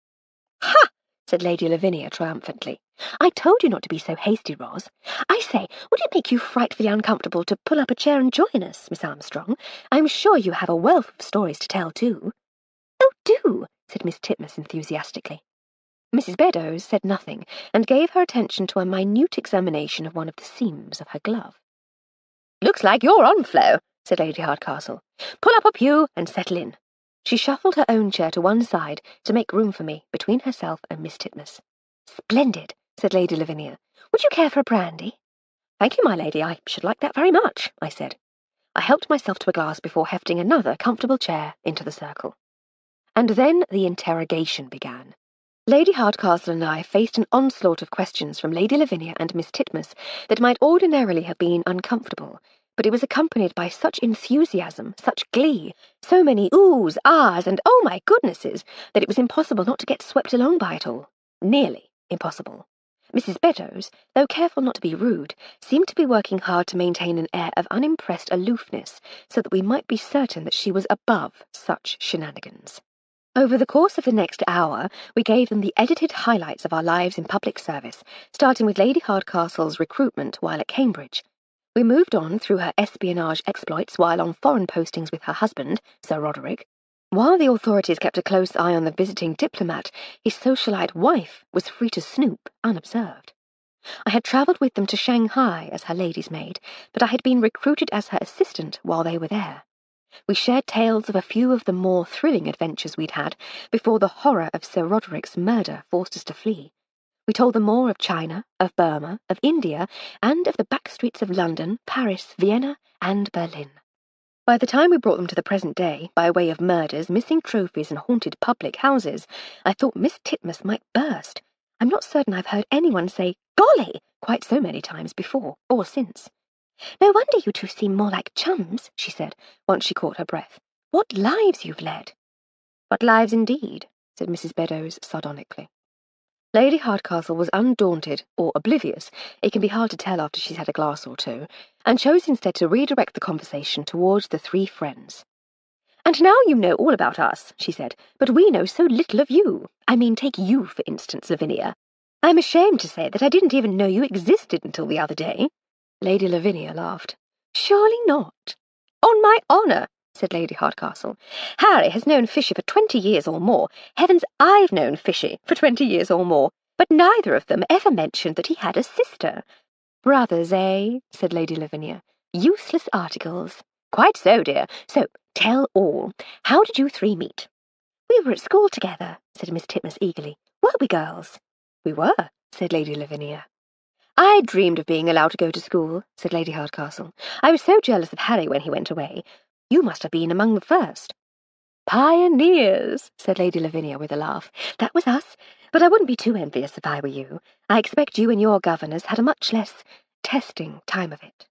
"Ha!" said Lady Lavinia triumphantly. "I told you not to be so hasty, Roz. I say, would it make you frightfully uncomfortable to pull up a chair and join us, Miss Armstrong? I'm sure you have a wealth of stories to tell, too." "Oh, do," said Miss Titmus enthusiastically. Mrs. Beddoes said nothing, and gave her attention to a minute examination of one of the seams of her glove. "Looks like you're on, Flo," said Lady Hardcastle. "Pull up a pew and settle in." She shuffled her own chair to one side to make room for me between herself and Miss Titmus. "Splendid," said Lady Lavinia. "Would you care for a brandy?" "Thank you, my lady, I should like that very much," I said. I helped myself to a glass before hefting another comfortable chair into the circle. And then the interrogation began. Lady Hardcastle and I faced an onslaught of questions from Lady Lavinia and Miss Titmus that might ordinarily have been uncomfortable, but it was accompanied by such enthusiasm, such glee, so many oohs, ahs, and oh my goodnesses, that it was impossible not to get swept along by it all. Nearly impossible. Mrs. Beddoes, though careful not to be rude, seemed to be working hard to maintain an air of unimpressed aloofness so that we might be certain that she was above such shenanigans. Over the course of the next hour, we gave them the edited highlights of our lives in public service, starting with Lady Hardcastle's recruitment while at Cambridge. We moved on through her espionage exploits while on foreign postings with her husband, Sir Roderick. While the authorities kept a close eye on the visiting diplomat, his socialite wife was free to snoop unobserved. I had travelled with them to Shanghai as her lady's maid, but I had been recruited as her assistant while they were there. We shared tales of a few of the more thrilling adventures we'd had before the horror of Sir Roderick's murder forced us to flee. We told them more of China, of Burma, of India, and of the back streets of London, Paris, Vienna, and Berlin. By the time we brought them to the present day, by way of murders, missing trophies, and haunted public houses, I thought Miss Titmuss might burst. I'm not certain I've heard anyone say, "Golly!" quite so many times before, or since. "No wonder you two seem more like chums," she said, once she caught her breath. "What lives you've led!" "What lives indeed," said Mrs. Beddoes sardonically. Lady Hardcastle was undaunted, or oblivious, it can be hard to tell after she's had a glass or two, and chose instead to redirect the conversation towards the three friends. "And now you know all about us," she said, "but we know so little of you. I mean, take you, for instance, Lavinia. I'm ashamed to say that I didn't even know you existed until the other day." Lady Lavinia laughed. "Surely not." "On my honour," said Lady Hardcastle. "Harry has known Fishy for 20 years or more. Heavens, I've known Fishy for 20 years or more. But neither of them ever mentioned that he had a sister." "Brothers, eh?" said Lady Lavinia. "Useless articles." "Quite so, dear. So, tell all. How did you three meet?" "We were at school together," said Miss Titmuss eagerly. "Weren't we, girls?" "We were," said Lady Lavinia. "I dreamed of being allowed to go to school," said Lady Hardcastle. "I was so jealous of Harry when he went away. You must have been among the first." "Pioneers," said Lady Lavinia with a laugh. "That was us, but I wouldn't be too envious if I were you. I expect you and your governors had a much less testing time of it."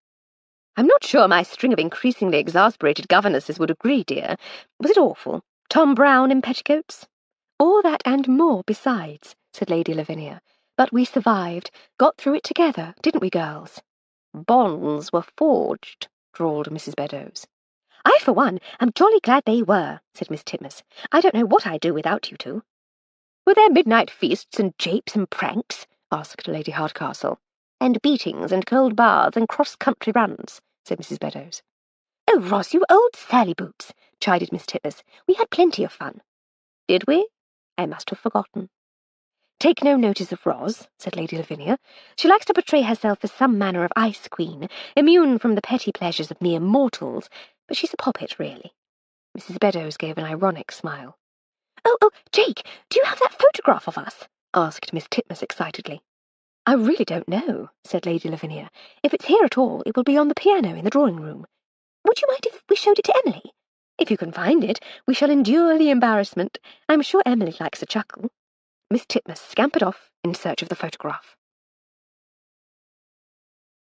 "I'm not sure my string of increasingly exasperated governesses would agree, dear. Was it awful? Tom Brown in petticoats?" "All that and more besides," said Lady Lavinia. "But we survived, got through it together, didn't we, girls?" "Bonds were forged," drawled Mrs. Beddoes. "I, for one, am jolly glad they were," said Miss Titmuss. "I don't know what I'd do without you two." "Were there midnight feasts and japes and pranks?" asked Lady Hardcastle. "And beatings and cold baths and cross-country runs," said Mrs. Beddoes. "Oh, Ross, you old surly boots," chided Miss Titmuss. "We had plenty of fun." "Did we? I must have forgotten." "Take no notice of Roz," said Lady Lavinia. "She likes to portray herself as some manner of ice queen, immune from the petty pleasures of mere mortals, but she's a poppet, really." Mrs. Beddoes gave an ironic smile. Oh, Jake, do you have that photograph of us?" asked Miss Titmuss excitedly. "I really don't know," said Lady Lavinia. "If it's here at all, it will be on the piano in the drawing-room. Would you mind if we showed it to Emily? If you can find it, we shall endure the embarrassment. I'm sure Emily likes a chuckle." Miss Titmuss scampered off in search of the photograph.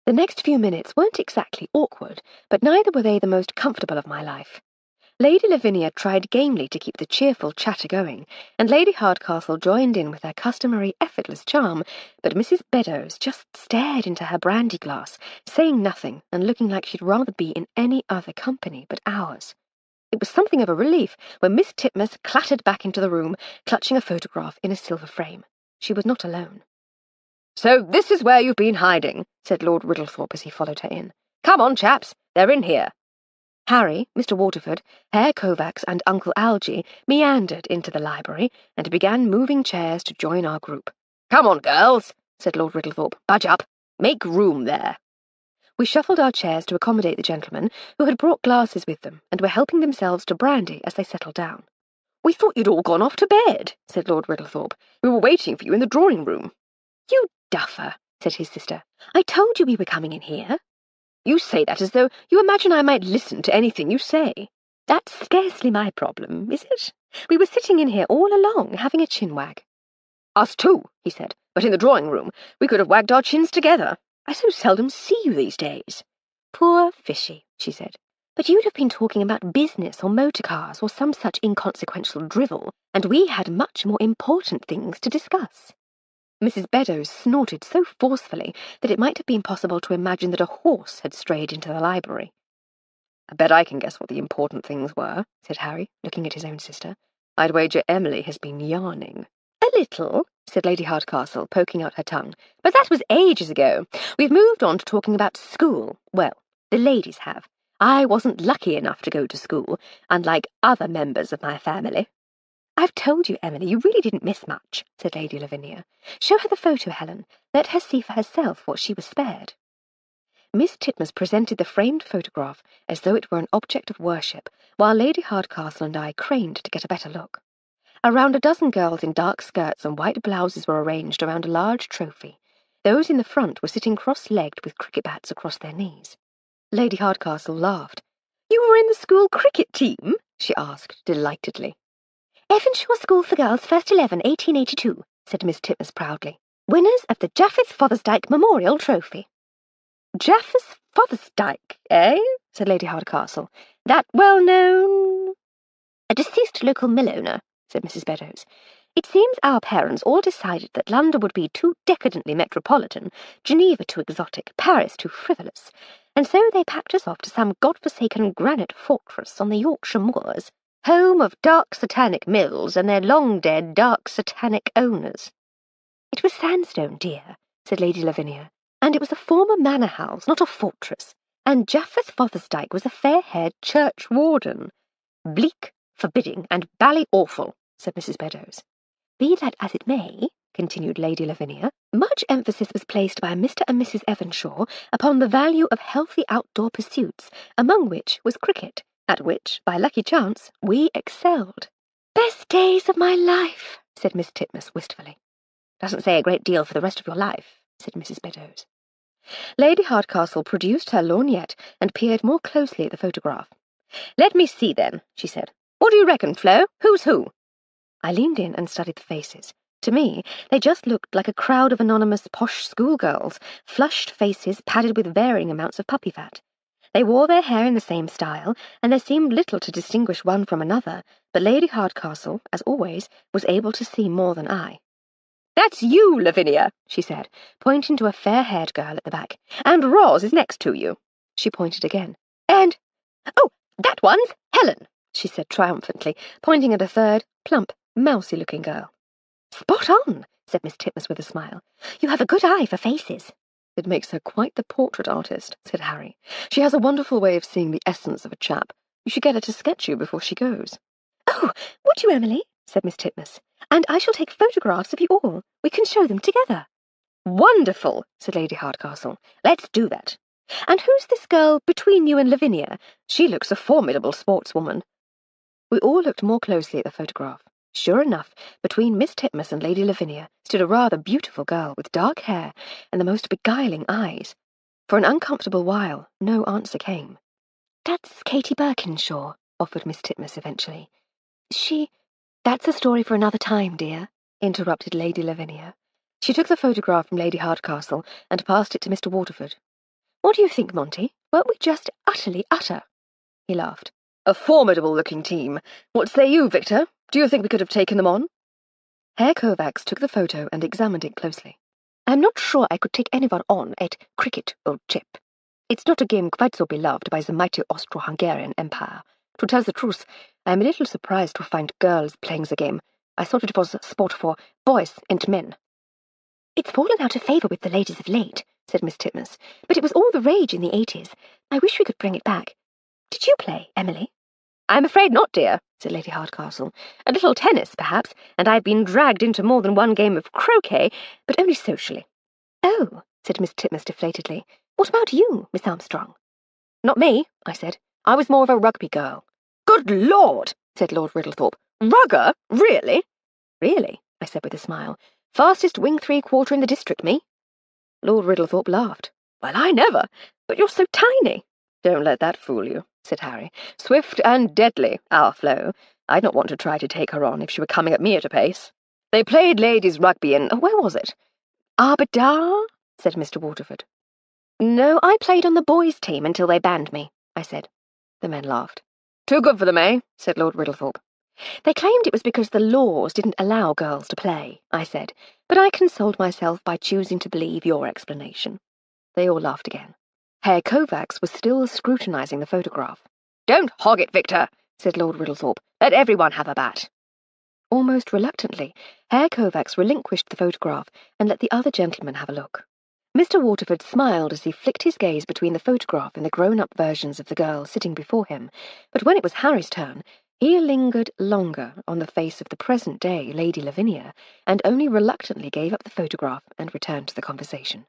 The next few minutes weren't exactly awkward, but neither were they the most comfortable of my life. Lady Lavinia tried gamely to keep the cheerful chatter going, and Lady Hardcastle joined in with her customary effortless charm, but Mrs. Beddoes just stared into her brandy glass, saying nothing and looking like she'd rather be in any other company but ours. It was something of a relief when Miss Titmuss clattered back into the room, clutching a photograph in a silver frame. She was not alone. "So this is where you've been hiding," said Lord Riddlethorpe as he followed her in. "Come on, chaps, they're in here." Harry, Mr. Waterford, Herr Kovacs, and Uncle Algy meandered into the library and began moving chairs to join our group. "Come on, girls," said Lord Riddlethorpe. "Budge up. Make room there." We shuffled our chairs to accommodate the gentlemen, who had brought glasses with them and were helping themselves to brandy as they settled down. "We thought you'd all gone off to bed," said Lord Riddlethorpe. "We were waiting for you in the drawing-room." "You duffer," said his sister. "I told you we were coming in here." "You say that as though you imagine I might listen to anything you say." "That's scarcely my problem, is it? We were sitting in here all along, having a chin-wag." "Us too," he said, "but in the drawing-room. We could have wagged our chins together. I so seldom see you these days." "Poor Fishy," she said. "But you'd have been talking about business or motor cars or some such inconsequential drivel, and we had much more important things to discuss." Mrs. Beddoes snorted so forcefully that it might have been possible to imagine that a horse had strayed into the library. "I bet I can guess what the important things were," said Harry, looking at his own sister. "I'd wager Emily has been yarning." "A little," said Lady Hardcastle, poking out her tongue. "But that was ages ago. We've moved on to talking about school. Well, the ladies have. I wasn't lucky enough to go to school, unlike other members of my family." "I've told you, Emily, you really didn't miss much," said Lady Lavinia. "Show her the photo, Helen. Let her see for herself what she was spared." Miss Titmuss presented the framed photograph as though it were an object of worship, while Lady Hardcastle and I craned to get a better look. Around a dozen girls in dark skirts and white blouses were arranged around a large trophy. Those in the front were sitting cross-legged with cricket bats across their knees. Lady Hardcastle laughed. "You were in the school cricket team?" she asked delightedly. "Evanshaw School for Girls, First 11, 1882, said Miss Titmus proudly. "Winners of the D.e.a.th Fotherstike Memorial Trophy." "D.e.a.th Fotherstike, eh?" said Lady Hardcastle. "That well-known—" "A deceased local mill owner," said Mrs. Beddoes. "It seems our parents all decided that London would be too decadently metropolitan, Geneva too exotic, Paris too frivolous, and so they packed us off to some god-forsaken granite fortress on the Yorkshire moors, home of dark satanic mills and their long-dead dark satanic owners." "It was sandstone, dear," said Lady Lavinia, "and it was a former manor house, not a fortress, and D.e.a.th Fotherstike was a fair-haired churchwarden." "Bleak, forbidding, and bally awful," said Mrs. Beddoes. "Be that as it may," continued Lady Lavinia, "much emphasis was placed by Mr. and Mrs. Evanshaw upon the value of healthy outdoor pursuits, among which was cricket, at which, by lucky chance, we excelled." "Best days of my life," said Miss Titmus wistfully. "Doesn't say a great deal for the rest of your life," said Mrs. Beddoes. Lady Hardcastle produced her lorgnette and peered more closely at the photograph. "Let me see, then," she said. "What do you reckon, Flo? Who's who?" I leaned in and studied the faces. To me, they just looked like a crowd of anonymous posh schoolgirls, flushed faces padded with varying amounts of puppy fat. They wore their hair in the same style, and there seemed little to distinguish one from another, but Lady Hardcastle, as always, was able to see more than I. "That's you, Lavinia," she said, pointing to a fair-haired girl at the back. "And Roz is next to you." She pointed again. "And, oh, that one's Helen," she said triumphantly, pointing at a third, plump, mousy-looking girl. "Spot on," said Miss Titmus with a smile. "You have a good eye for faces." "It makes her quite the portrait artist," said Harry. "She has a wonderful way of seeing the essence of a chap. You should get her to sketch you before she goes." "Oh, would you, Emily?" said Miss Titmus. "And I shall take photographs of you all. We can show them together." "Wonderful," said Lady Hardcastle. "Let's do that. And who's this girl between you and Lavinia? She looks a formidable sportswoman." We all looked more closely at the photograph. Sure enough, between Miss Titmus and Lady Lavinia stood a rather beautiful girl with dark hair and the most beguiling eyes. For an uncomfortable while, no answer came. "That's Katie Birkinshaw," offered Miss Titmus eventually. "That's a story for another time, dear," interrupted Lady Lavinia. She took the photograph from Lady Hardcastle and passed it to Mr. Waterford. "What do you think, Monty? Weren't we just utterly utter?" He laughed. "A formidable-looking team. What say you, Victor? Do you think we could have taken them on?" Herr Kovacs took the photo and examined it closely. "I'm not sure I could take anyone on at cricket, old chap. It's not a game quite so beloved by the mighty Austro-Hungarian Empire. To tell the truth, I am a little surprised to find girls playing the game. I thought it was sport for boys and men." "It's fallen out of favour with the ladies of late," said Miss Titmus, "but it was all the rage in the 80s. I wish we could bring it back. Did you play, Emily?" "I'm afraid not, dear," said Lady Hardcastle. "A little tennis, perhaps, and I've been dragged into more than one game of croquet, but only socially." "Oh," said Miss Titmus deflatedly. "What about you, Miss Armstrong?" "Not me," I said. "I was more of a rugby girl." "Good Lord," said Lord Riddlethorpe. "Rugger? Really?" "Really," I said with a smile. "Fastest wing three-quarter in the district, me." Lord Riddlethorpe laughed. "Well, I never. But you're so tiny." "Don't let that fool you," said Harry. "Swift and deadly, our Flo. I'd not want to try to take her on if she were coming at me at a pace. They played ladies' rugby in— where was it?" "Arbadar," said Mr. Waterford. "No, I played on the boys' team until they banned me," I said. The men laughed. "Too good for them, eh?" said Lord Riddlethorpe. "They claimed it was because the laws didn't allow girls to play," I said, but I consoled myself by choosing to believe your explanation. They all laughed again. Herr Kovacs was still scrutinizing the photograph. "Don't hog it, Victor," said Lord Riddlethorpe. "Let everyone have a bat." Almost reluctantly, Herr Kovacs relinquished the photograph and let the other gentlemen have a look. Mr. Waterford smiled as he flicked his gaze between the photograph and the grown-up versions of the girl sitting before him, but when it was Harry's turn, he lingered longer on the face of the present-day Lady Lavinia, and only reluctantly gave up the photograph and returned to the conversation.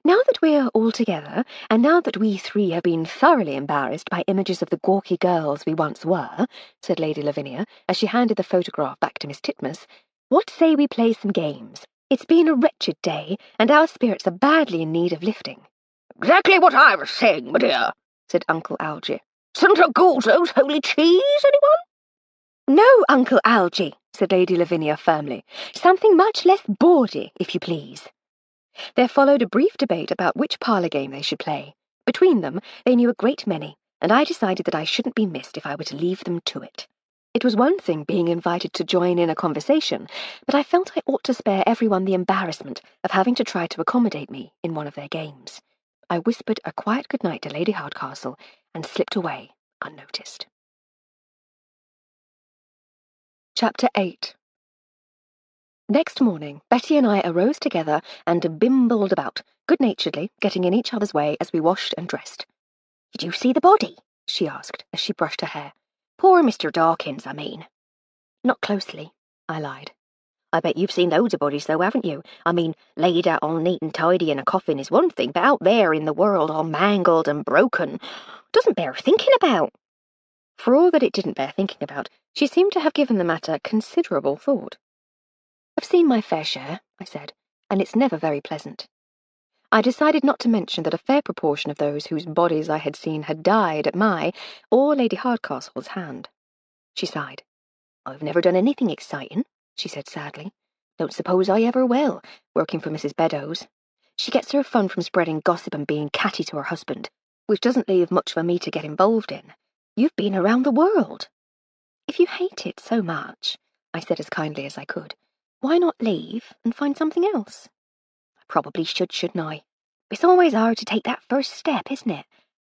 Now that we're all together, and now that we three have been thoroughly embarrassed by images of the gawky girls we once were, said Lady Lavinia, as she handed the photograph back to Miss Titmuss, what say we play some games? It's been a wretched day, and our spirits are badly in need of lifting. Exactly what I was saying, my dear, said Uncle Algy. St. Augustus holy cheese, anyone? No, Uncle Algy, said Lady Lavinia firmly. Something much less bawdy, if you please. There followed a brief debate about which parlour game they should play. Between them, they knew a great many, and I decided that I shouldn't be missed if I were to leave them to it. It was one thing being invited to join in a conversation, but I felt I ought to spare everyone the embarrassment of having to try to accommodate me in one of their games. I whispered a quiet goodnight to Lady Hardcastle and slipped away unnoticed. Chapter 8. Next morning, Betty and I arose together and bimbled about, good-naturedly, getting in each other's way as we washed and dressed. "Did you see the body?" she asked, as she brushed her hair. "Poor Mr. Dawkins, I mean." "Not closely," I lied. "I bet you've seen loads of bodies, though, haven't you? I mean, laid out all neat and tidy in a coffin is one thing, but out there in the world all mangled and broken doesn't bear thinking about." For all that it didn't bear thinking about, she seemed to have given the matter considerable thought. "I've seen my fair share," I said, "and it's never very pleasant." I decided not to mention that a fair proportion of those whose bodies I had seen had died at my, or Lady Hardcastle's, hand. She sighed. "I've never done anything exciting," she said sadly. "Don't suppose I ever will, working for Mrs. Beddoes. She gets her fun from spreading gossip and being catty to her husband, which doesn't leave much for me to get involved in. You've been around the world." "If you hate it so much," I said as kindly as I could, "why not leave and find something else?" "I probably should, shouldn't I? But it's always hard to take that first step, isn't it?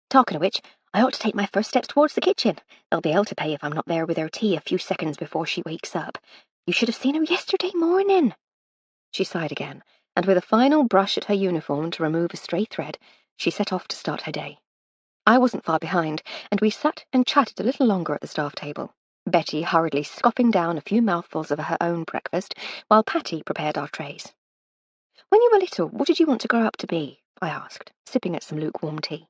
Talking of which, I ought to take my first steps towards the kitchen. There'll be hell to pay if I'm not there with her tea a few seconds before she wakes up. You should have seen her yesterday morning." She sighed again, and with a final brush at her uniform to remove a stray thread, she set off to start her day. I wasn't far behind, and we sat and chatted a little longer at the staff table, Betty hurriedly scoffing down a few mouthfuls of her own breakfast, while Patty prepared our trays. "When you were little, what did you want to grow up to be?" I asked, sipping at some lukewarm tea.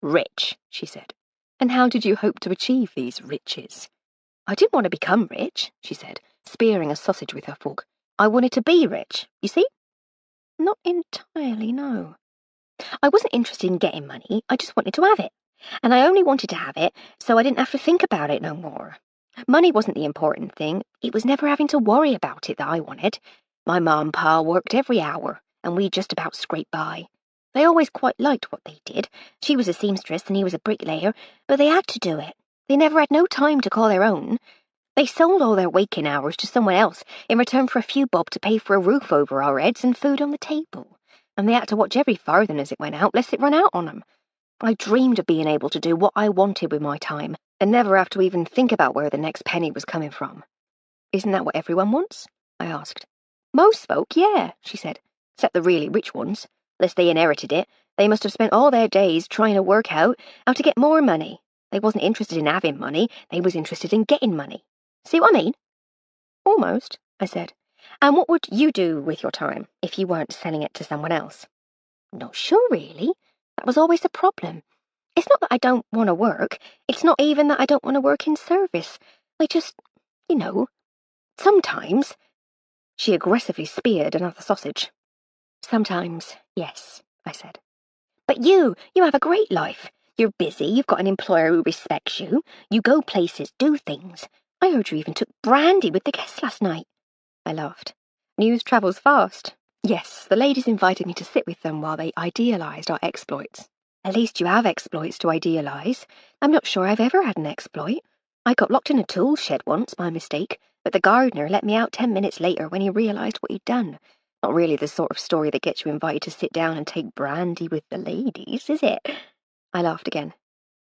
"Rich," she said. "And how did you hope to achieve these riches?" "I didn't want to become rich," she said, spearing a sausage with her fork. "I wanted to be rich, you see?" "Not entirely, no. I wasn't interested in getting money, I just wanted to have it. And I only wanted to have it so I didn't have to think about it no more. Money wasn't the important thing, it was never having to worry about it that I wanted. My ma and pa worked every hour, and we just about scraped by. They always quite liked what they did. She was a seamstress and he was a bricklayer, but they had to do it. They never had no time to call their own. They sold all their waking hours to someone else in return for a few bob to pay for a roof over our heads and food on the table. And they had to watch every farthing as it went out, lest it run out on them. I dreamed of being able to do what I wanted with my time, and never have to even think about where the next penny was coming from." "Isn't that what everyone wants?" I asked. "Most folk, yeah," she said, "except the really rich ones. Unless they inherited it, they must have spent all their days trying to work out how to get more money. They wasn't interested in having money, they was interested in getting money. See what I mean?" "Almost," I said. "And what would you do with your time if you weren't selling it to someone else?" "Not sure, really. That was always the problem. It's not that I don't want to work. It's not even that I don't want to work in service. I just, you know, sometimes—" She aggressively speared another sausage. "Sometimes, yes," I said. "But you have a great life. You're busy, you've got an employer who respects you, you go places, do things. I heard you even took brandy with the guests last night." I laughed. "News travels fast. Yes, the ladies invited me to sit with them while they idealised our exploits." "At least you have exploits to idealise. I'm not sure I've ever had an exploit. I got locked in a tool shed once by mistake, but the gardener let me out 10 minutes later when he realised what he'd done. Not really the sort of story that gets you invited to sit down and take brandy with the ladies, is it?" I laughed again.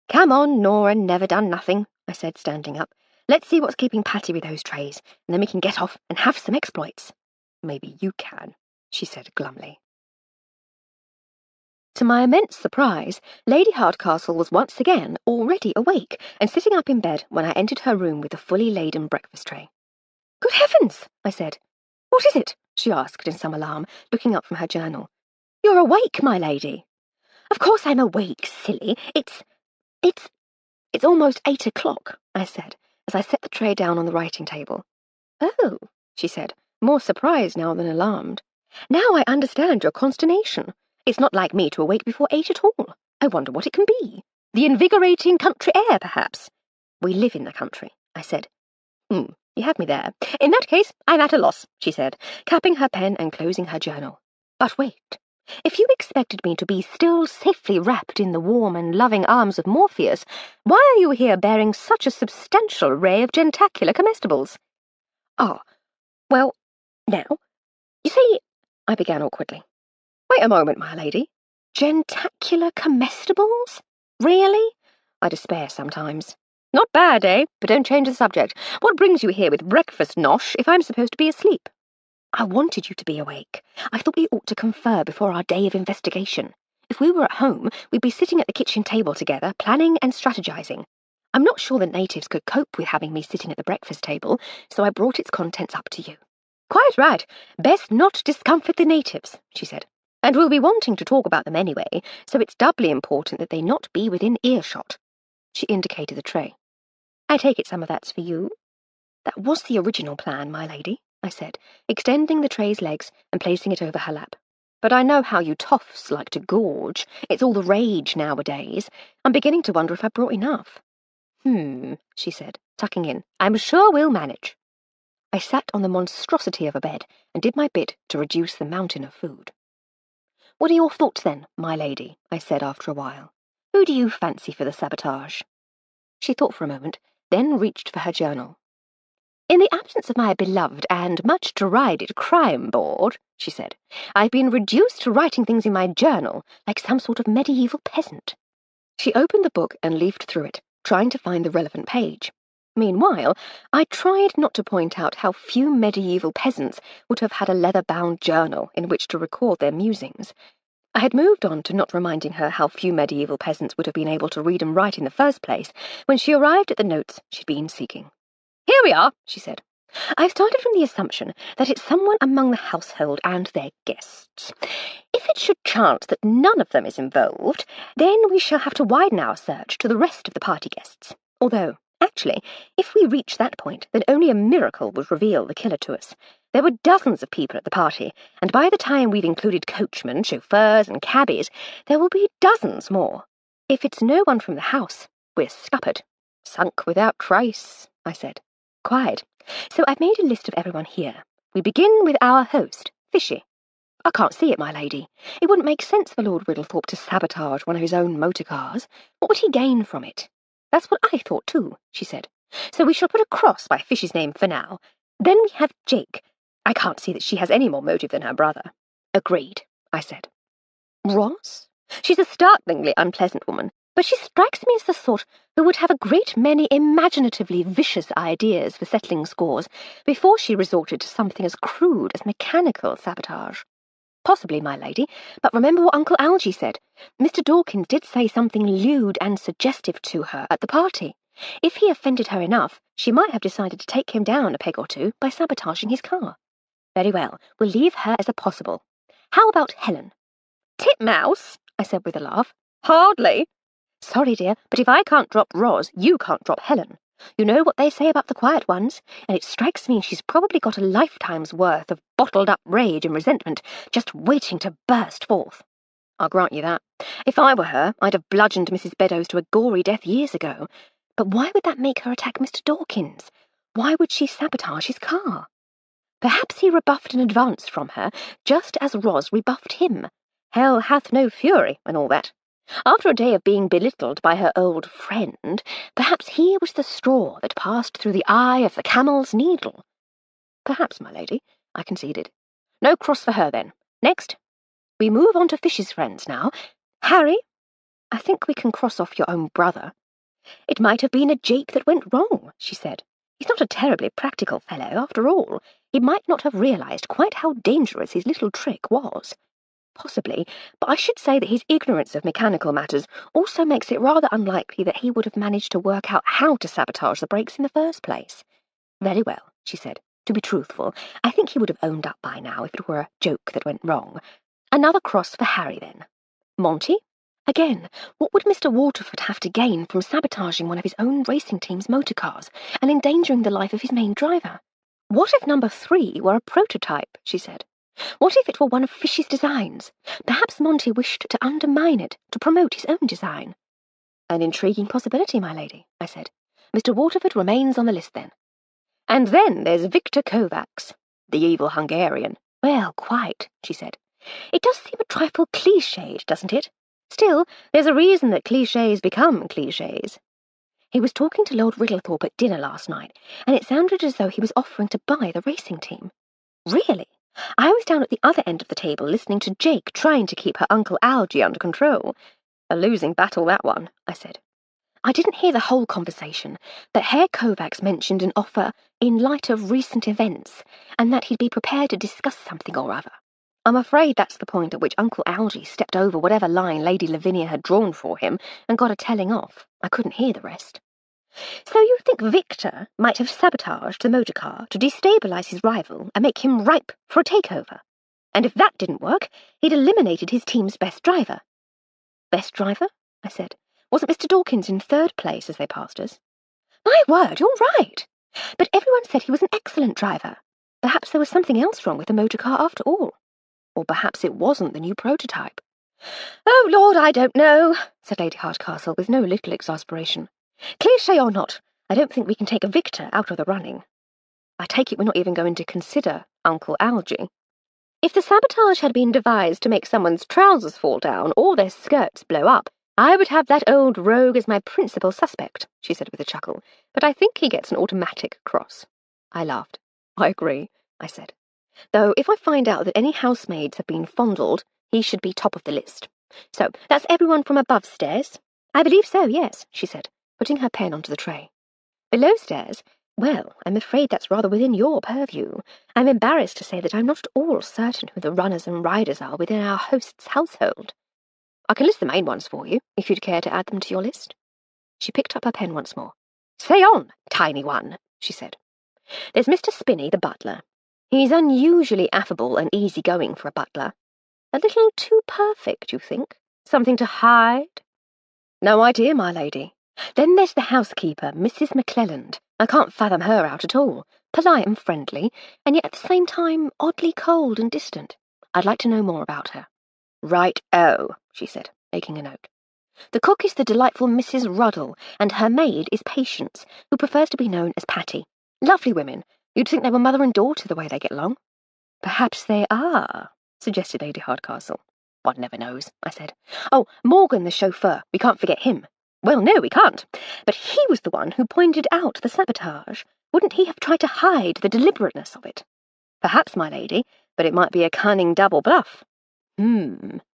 "Come on, Nora, never done nothing," I said, standing up. "Let's see what's keeping Patty with those trays, and then we can get off and have some exploits." "Maybe you can," she said glumly. To my immense surprise, Lady Hardcastle was once again already awake and sitting up in bed when I entered her room with a fully laden breakfast tray. "Good heavens!" I said. "What is it?" she asked in some alarm, looking up from her journal. You're awake, my lady. Of course I'm awake, silly. It's almost 8 o'clock, I said, as I set the tray down on the writing table. Oh, she said, more surprised now than alarmed. Now I understand your consternation. It's not like me to awake before 8 at all. I wonder what it can be. The invigorating country air, perhaps. We live in the country, I said. You had me there. In that case, I'm at a loss, she said, capping her pen and closing her journal. But wait. If you expected me to be still safely wrapped in the warm and loving arms of Morpheus, why are you here bearing such a substantial array of gentacular comestibles? Ah, well, now, you see, I began awkwardly. Wait a moment, my lady. Gentacular comestibles? Really? I despair sometimes. Not bad, eh? But don't change the subject. What brings you here with breakfast nosh if I'm supposed to be asleep? I wanted you to be awake. I thought we ought to confer before our day of investigation. If we were at home, we'd be sitting at the kitchen table together, planning and strategizing. I'm not sure the natives could cope with having me sitting at the breakfast table, so I brought its contents up to you. Quite right. Best not discomfort the natives, she said. And we'll be wanting to talk about them anyway, so it's doubly important that they not be within earshot. She indicated the tray. I take it some of that's for you. That was the original plan, my lady, I said, extending the tray's legs and placing it over her lap. But I know how you toffs like to gorge. It's all the rage nowadays. I'm beginning to wonder if I brought enough. She said, tucking in. I'm sure we'll manage. I sat on the monstrosity of a bed and did my bit to reduce the mountain of food. What are your thoughts then, my lady? I said after a while. Who do you fancy for the sabotage? She thought for a moment, then reached for her journal. In the absence of my beloved and much derided crime board, she said, I've been reduced to writing things in my journal like some sort of medieval peasant. She opened the book and leafed through it, trying to find the relevant page. Meanwhile, I tried not to point out how few medieval peasants would have had a leather-bound journal in which to record their musings. I had moved on to not reminding her how few medieval peasants would have been able to read and write in the first place when she arrived at the notes she'd been seeking. Here we are, she said. I've started from the assumption that it's someone among the household and their guests. If it should chance that none of them is involved, then we shall have to widen our search to the rest of the party guests. Although, actually, if we reach that point, then only a miracle would reveal the killer to us. There were dozens of people at the party, and by the time we've included coachmen, chauffeurs, and cabbies, there will be dozens more. If it's no one from the house, we're scuppered. Sunk without trace, I said. Quite. So I've made a list of everyone here. We begin with our host, Fishy. I can't see it, my lady. It wouldn't make sense for Lord Riddlethorpe to sabotage one of his own motor cars. What would he gain from it? That's what I thought too, she said. So we shall put a cross by Fishy's name for now. Then we have Jake. I can't see that she has any more motive than her brother. Agreed, I said. Ross? She's a startlingly unpleasant woman, but she strikes me as the sort who would have a great many imaginatively vicious ideas for settling scores before she resorted to something as crude as mechanical sabotage. Possibly, my lady, but remember what Uncle Algy said. Mr. Dawkins did say something lewd and suggestive to her at the party. If he offended her enough, she might have decided to take him down a peg or two by sabotaging his car. Very well, we'll leave her as a possible. How about Helen? Titmouse, I said with a laugh. Hardly. Sorry, dear, but if I can't drop Roz, you can't drop Helen. You know what they say about the quiet ones, and it strikes me she's probably got a lifetime's worth of bottled-up rage and resentment just waiting to burst forth. I'll grant you that. If I were her, I'd have bludgeoned Mrs. Beddoes to a gory death years ago. But why would that make her attack Mr. Dawkins? Why would she sabotage his car? Perhaps he rebuffed an advance from her, just as Roz rebuffed him. Hell hath no fury, and all that. After a day of being belittled by her old friend, perhaps he was the straw that passed through the eye of the camel's needle. Perhaps, my lady, I conceded. No cross for her, then. Next. We move on to Fish's friends now. Harry, I think we can cross off your own brother. It might have been a Jake that went wrong, she said. He's not a terribly practical fellow, after all. He might not have realized quite how dangerous his little trick was. Possibly, but I should say that his ignorance of mechanical matters also makes it rather unlikely that he would have managed to work out how to sabotage the brakes in the first place. Very well, she said. To be truthful, I think he would have owned up by now if it were a joke that went wrong. Another cross for Harry, then. Monty? Again, what would Mr. Waterford have to gain from sabotaging one of his own racing team's motor cars and endangering the life of his main driver? What if number 3 were a prototype, she said. What if it were one of Fish's designs? Perhaps Monty wished to undermine it to promote his own design. An intriguing possibility, my lady, I said. Mr. Waterford remains on the list, then. And then there's Victor Kovacs, the evil Hungarian. Well, quite, she said. It does seem a trifle cliched, doesn't it? Still, there's a reason that cliches become cliches. He was talking to Lord Riddlethorpe at dinner last night, and it sounded as though he was offering to buy the racing team. Really? I was down at the other end of the table listening to Jake trying to keep her Uncle Algy under control. A losing battle, that one, I said. I didn't hear the whole conversation, but Herr Kovacs mentioned an offer in light of recent events, and that he'd be prepared to discuss something or other. I'm afraid that's the point at which Uncle Algy stepped over whatever line Lady Lavinia had drawn for him and got a telling off. I couldn't hear the rest. So you think Victor might have sabotaged the motor car to destabilise his rival and make him ripe for a takeover? And if that didn't work, he'd eliminated his team's best driver. Best driver? I said. Wasn't Mr. Dawkins in 3rd place as they passed us? My word, you're right. But everyone said he was an excellent driver. Perhaps there was something else wrong with the motor car after all. Or perhaps it wasn't the new prototype. Oh, Lord, I don't know, said Lady Hardcastle with no little exasperation. Cliché or not, I don't think we can take Victor out of the running. I take it we're not even going to consider Uncle Algy. If the sabotage had been devised to make someone's trousers fall down or their skirts blow up, I would have that old rogue as my principal suspect, she said with a chuckle, but I think he gets an automatic cross. I laughed. I agree, I said. Though if I find out that any housemaids have been fondled, he should be top of the list. So, that's everyone from above stairs? I believe so, yes, she said, putting her pen onto the tray. Below stairs? Well, I'm afraid that's rather within your purview. I'm embarrassed to say that I'm not at all certain who the runners and riders are within our host's household. I can list the main ones for you, if you'd care to add them to your list. She picked up her pen once more. Say on, tiny one, she said. There's Mr. Spinney, the butler. He's unusually affable and easygoing for a butler. A little too perfect, you think? Something to hide? No idea, my lady. Then there's the housekeeper, Mrs. McClelland. I can't fathom her out at all. Polite and friendly, and yet at the same time oddly cold and distant. I'd like to know more about her. Right-o, she said, making a note. The cook is the delightful Mrs. Ruddle, and her maid is Patience, who prefers to be known as Patty. Lovely women. You'd think they were mother and daughter the way they get along. Perhaps they are, suggested Lady Hardcastle. One never knows, I said. Oh, Morgan the chauffeur. We can't forget him. Well, no, we can't. But he was the one who pointed out the sabotage. Wouldn't he have tried to hide the deliberateness of it? Perhaps, my lady, but it might be a cunning double bluff.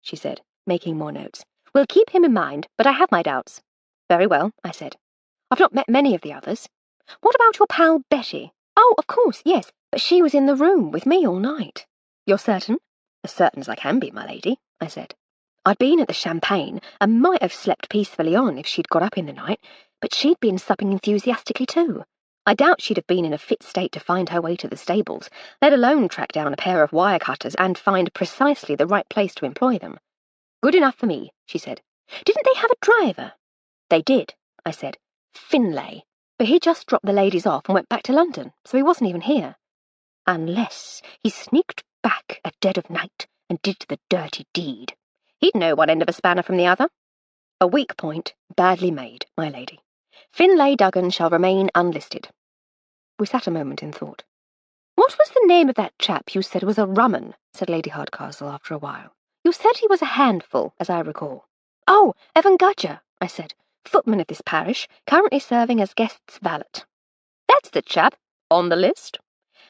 She said, making more notes. We'll keep him in mind, but I have my doubts. Very well, I said. I've not met many of the others. What about your pal Betty? Oh, of course, yes, but she was in the room with me all night. You're certain? As certain as I can be, my lady, I said. I'd been at the champagne and might have slept peacefully on if she'd got up in the night, but she'd been supping enthusiastically too. I doubt she'd have been in a fit state to find her way to the stables, let alone track down a pair of wire cutters and find precisely the right place to employ them. Good enough for me, she said. Didn't they have a driver? They did, I said. Finlay. But he just dropped the ladies off and went back to London, so he wasn't even here. Unless he sneaked back at dead of night and did the dirty deed. He'd know one end of a spanner from the other. A weak point, badly made, my lady. Finlay Duggan shall remain unlisted. We sat a moment in thought. What was the name of that chap you said was a rumman? Said Lady Hardcastle after a while. You said he was a handful, as I recall. Oh, Evan Gudger, I said, footman of this parish, currently serving as guest's valet. That's the chap, on the list.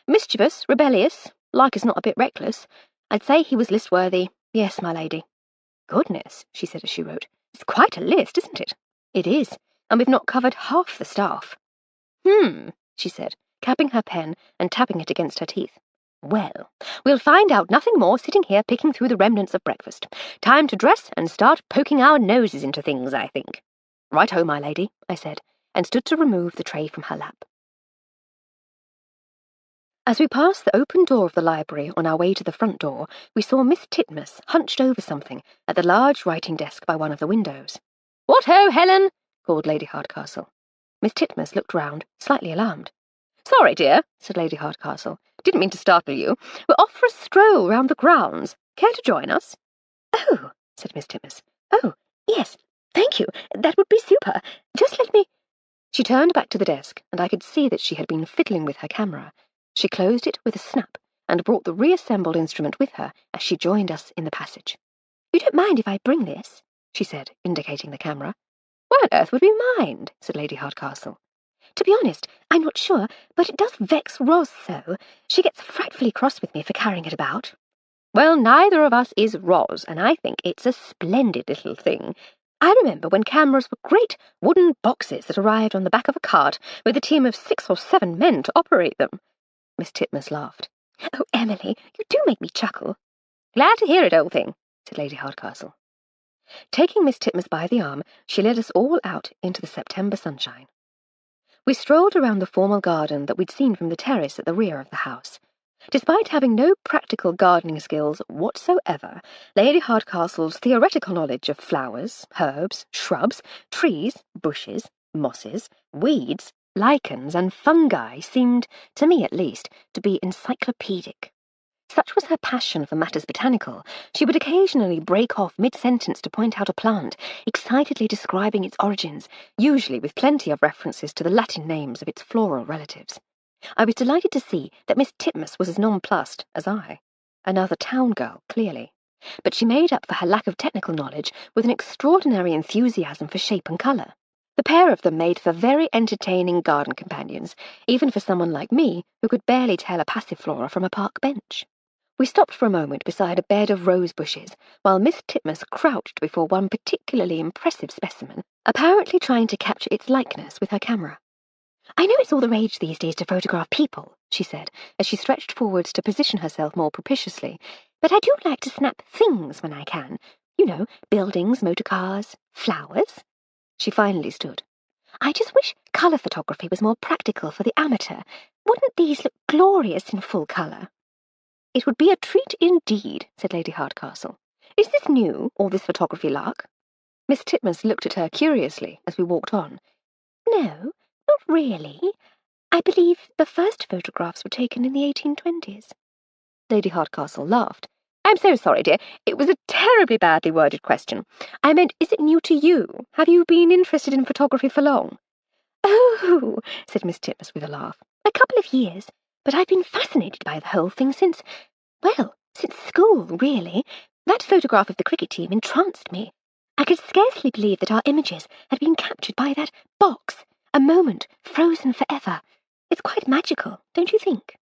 Mischievous, rebellious, like as not a bit reckless. I'd say he was list-worthy. Yes, my lady. Goodness, she said as she wrote. It's quite a list, isn't it? It is, and we've not covered half the staff. She said, capping her pen and tapping it against her teeth. Well, we'll find out nothing more sitting here picking through the remnants of breakfast. Time to dress and start poking our noses into things, I think. Right-ho, my lady, I said, and stood to remove the tray from her lap. As we passed the open door of the library on our way to the front door, we saw Miss Titmuss hunched over something at the large writing desk by one of the windows. "What ho, Helen!" called Lady Hardcastle. Miss Titmuss looked round, slightly alarmed. "Sorry, dear," said Lady Hardcastle. "Didn't mean to startle you. We're off for a stroll round the grounds. Care to join us?" "Oh," said Miss Titmuss. "Oh, yes, thank you. That would be super. Just let me—" She turned back to the desk, and I could see that she had been fiddling with her camera. She closed it with a snap and brought the reassembled instrument with her as she joined us in the passage. "You don't mind if I bring this?" she said, indicating the camera. "Why on earth would we mind?" said Lady Hardcastle. "To be honest, I'm not sure, but it does vex Ros so. She gets frightfully cross with me for carrying it about." "Well, neither of us is Ros, and I think it's a splendid little thing. I remember when cameras were great wooden boxes that arrived on the back of a cart with a team of 6 or 7 men to operate them." Miss Titmuss laughed. "Oh, Emily, you do make me chuckle." "Glad to hear it, old thing," said Lady Hardcastle. Taking Miss Titmuss by the arm, she led us all out into the September sunshine. We strolled around the formal garden that we'd seen from the terrace at the rear of the house. Despite having no practical gardening skills whatsoever, Lady Hardcastle's theoretical knowledge of flowers, herbs, shrubs, trees, bushes, mosses, weeds, lichens, and fungi seemed, to me at least, to be encyclopedic. Such was her passion for matters botanical, she would occasionally break off mid-sentence to point out a plant, excitedly describing its origins, usually with plenty of references to the Latin names of its floral relatives. I was delighted to see that Miss Titmuss was as nonplussed as I. Another town girl, clearly. But she made up for her lack of technical knowledge with an extraordinary enthusiasm for shape and colour. The pair of them made for very entertaining garden companions, even for someone like me who could barely tell a passiflora from a park bench. We stopped for a moment beside a bed of rose bushes, while Miss Titmuss crouched before one particularly impressive specimen, apparently trying to capture its likeness with her camera. "I know it's all the rage these days to photograph people," she said, as she stretched forwards to position herself more propitiously, "but I do like to snap things when I can. You know, buildings, motor cars, flowers." She finally stood. "I just wish colour photography was more practical for the amateur. Wouldn't these look glorious in full colour?" "It would be a treat indeed," said Lady Hardcastle. "Is this new, all this photography lark?" Miss Titmuss looked at her curiously as we walked on. "No, not really. I believe the first photographs were taken in the 1820s. Lady Hardcastle laughed. "I'm so sorry, dear. It was a terribly badly worded question. I meant, is it new to you? Have you been interested in photography for long?" "Oh," said Miss Titmuss with a laugh, "a couple of years. But I've been fascinated by the whole thing since school, really. That photograph of the cricket team entranced me. I could scarcely believe that our images had been captured by that box, a moment frozen forever. It's quite magical, don't you think?"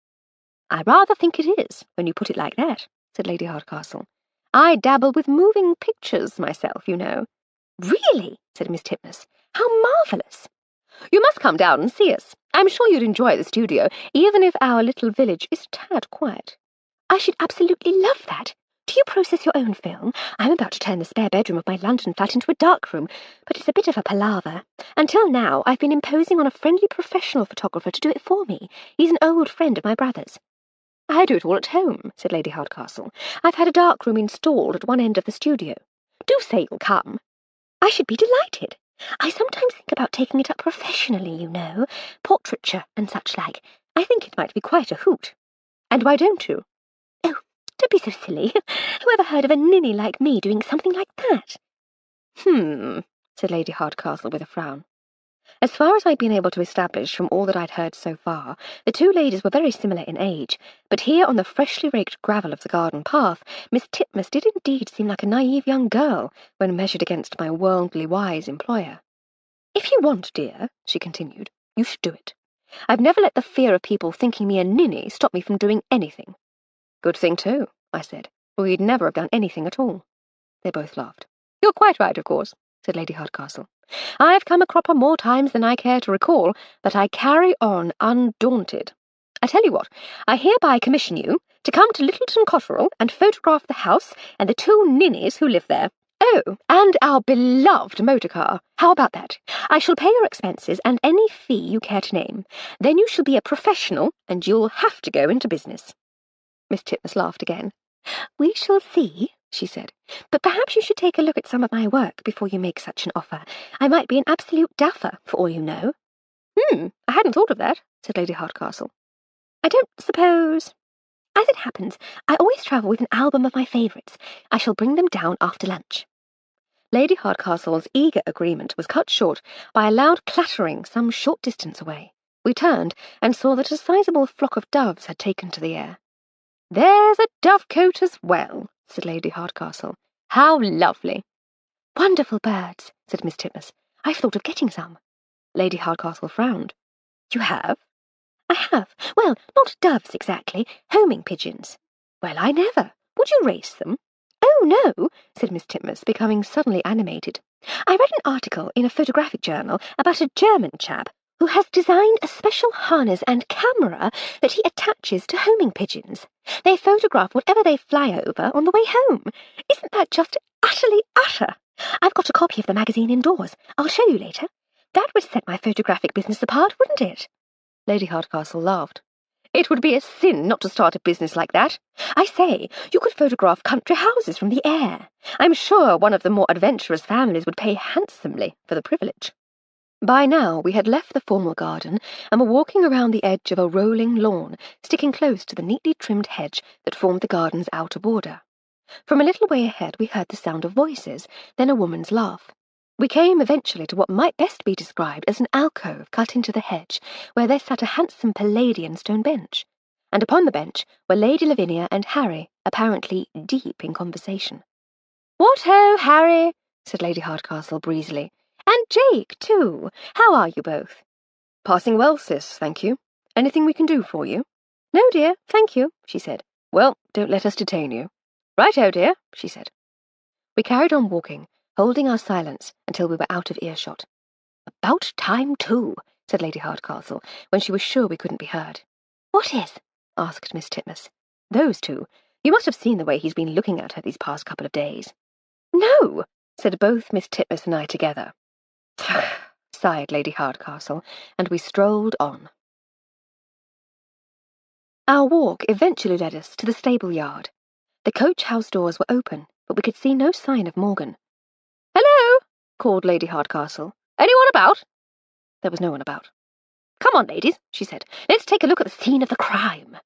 "I rather think it is, when you put it like that," said Lady Hardcastle. "I dabble with moving pictures myself, you know." "Really?" said Miss Titmuss. "How marvellous!" "You must come down and see us. I'm sure you'd enjoy the studio, even if our little village is a tad quiet." "I should absolutely love that. Do you process your own film? I'm about to turn the spare bedroom of my London flat into a dark room, but it's a bit of a palaver. Until now, I've been imposing on a friendly professional photographer to do it for me. He's an old friend of my brother's." "I do it all at home," said Lady Hardcastle. "I've had a dark room installed at one end of the studio. Do say you'll come." "I should be delighted. I sometimes think about taking it up professionally, you know, portraiture and such like. I think it might be quite a hoot." "And why don't you?" "Oh, don't be so silly. Who ever heard of a ninny like me doing something like that?" Said Lady Hardcastle with a frown. As far as I'd been able to establish from all that I'd heard so far, the two ladies were very similar in age, but here on the freshly raked gravel of the garden path, Miss Titmuss did indeed seem like a naive young girl when measured against my worldly wise employer. "If you want, dear," she continued, "you should do it. I've never let the fear of people thinking me a ninny stop me from doing anything." "Good thing, too," I said, "or you'd never have done anything at all." They both laughed. "You're quite right, of course," said Lady Hardcastle. "I've come a cropper more times than I care to recall, but I carry on undaunted. I tell you what, I hereby commission you to come to Littleton Cotterell and photograph the house and the two ninnies who live there. Oh, and our beloved motor car. How about that? I shall pay your expenses and any fee you care to name. Then you shall be a professional, and you'll have to go into business. Miss Titmuss laughed again. We shall see, she said. But perhaps you should take a look at some of my work before you make such an offer. I might be an absolute duffer, for all you know. I hadn't thought of that, said Lady Hardcastle. I don't suppose... As it happens, I always travel with an album of my favourites. I shall bring them down after lunch. Lady Hardcastle's eager agreement was cut short by a loud clattering some short distance away. We turned and saw that a sizable flock of doves had taken to the air. There's a dovecote as well, said Lady Hardcastle. How lovely. Wonderful birds, said Miss Titmuss. I've thought of getting some. Lady Hardcastle frowned. You have? I have. Well, not doves exactly, homing pigeons. Well, I never. Would you race them? Oh, no, said Miss Titmuss, becoming suddenly animated. I read an article in a photographic journal about a German chap who has designed a special harness and camera that he attaches to homing pigeons. They photograph whatever they fly over on the way home. Isn't that just utterly utter? I've got a copy of the magazine indoors. I'll show you later. That would set my photographic business apart, wouldn't it? Lady Hardcastle laughed. It would be a sin not to start a business like that. I say, you could photograph country houses from the air. I'm sure one of the more adventurous families would pay handsomely for the privilege. By now we had left the formal garden and were walking around the edge of a rolling lawn, sticking close to the neatly trimmed hedge that formed the garden's outer border. From a little way ahead we heard the sound of voices, then a woman's laugh. We came eventually to what might best be described as an alcove cut into the hedge, where there sat a handsome Palladian stone bench, and upon the bench were Lady Lavinia and Harry, apparently deep in conversation. "What ho, Harry!" said Lady Hardcastle breezily. "And Jake, too. How are you both?" "Passing well, sis, thank you. Anything we can do for you?" "No, dear, thank you," she said. "Well, don't let us detain you." "Right-o, dear," she said. We carried on walking, holding our silence until we were out of earshot. "About time, too," said Lady Hardcastle, when she was sure we couldn't be heard. "What is?" asked Miss Titmuss. "Those two. You must have seen the way he's been looking at her these past couple of days." "No," said both Miss Titmuss and I together. Sighed Lady Hardcastle, and we strolled on. Our walk eventually led us to the stable yard. The coach-house doors were open, but we could see no sign of Morgan. "Hello!" called Lady Hardcastle. "Anyone about?" There was no one about. "Come on, ladies," she said. "Let's take a look at the scene of the crime."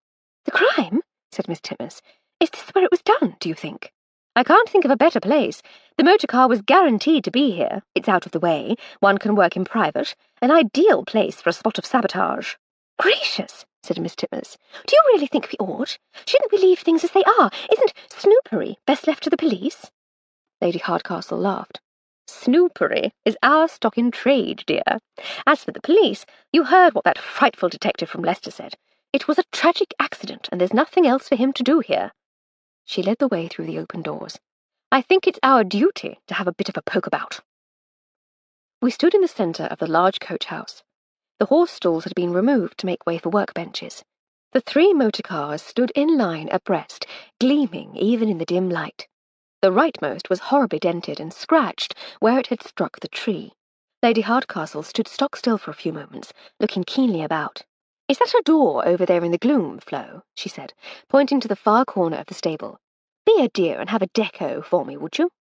"The crime?" said Miss Titmuss. "Is this where it was done, do you think?" "I can't think of a better place. The motor car was guaranteed to be here. It's out of the way. One can work in private. An ideal place for a spot of sabotage." "Gracious," said Miss Titmuss. "Do you really think we ought? Shouldn't we leave things as they are? Isn't snoopery best left to the police?" Lady Hardcastle laughed. "Snoopery is our stock in trade, dear. As for the police, you heard what that frightful detective from Leicester said. It was a tragic accident, and there's nothing else for him to do here." She led the way through the open doors. "I think it's our duty to have a bit of a poke about." We stood in the centre of the large coach-house. The horse stalls had been removed to make way for workbenches. The 3 motor cars stood in line abreast, gleaming even in the dim light. The rightmost was horribly dented and scratched where it had struck the tree. Lady Hardcastle stood stock-still for a few moments, looking keenly about. "Is that a door over there in the gloom, Flo?" she said, pointing to the far corner of the stable. "Be a dear and have a deco for me, would you?"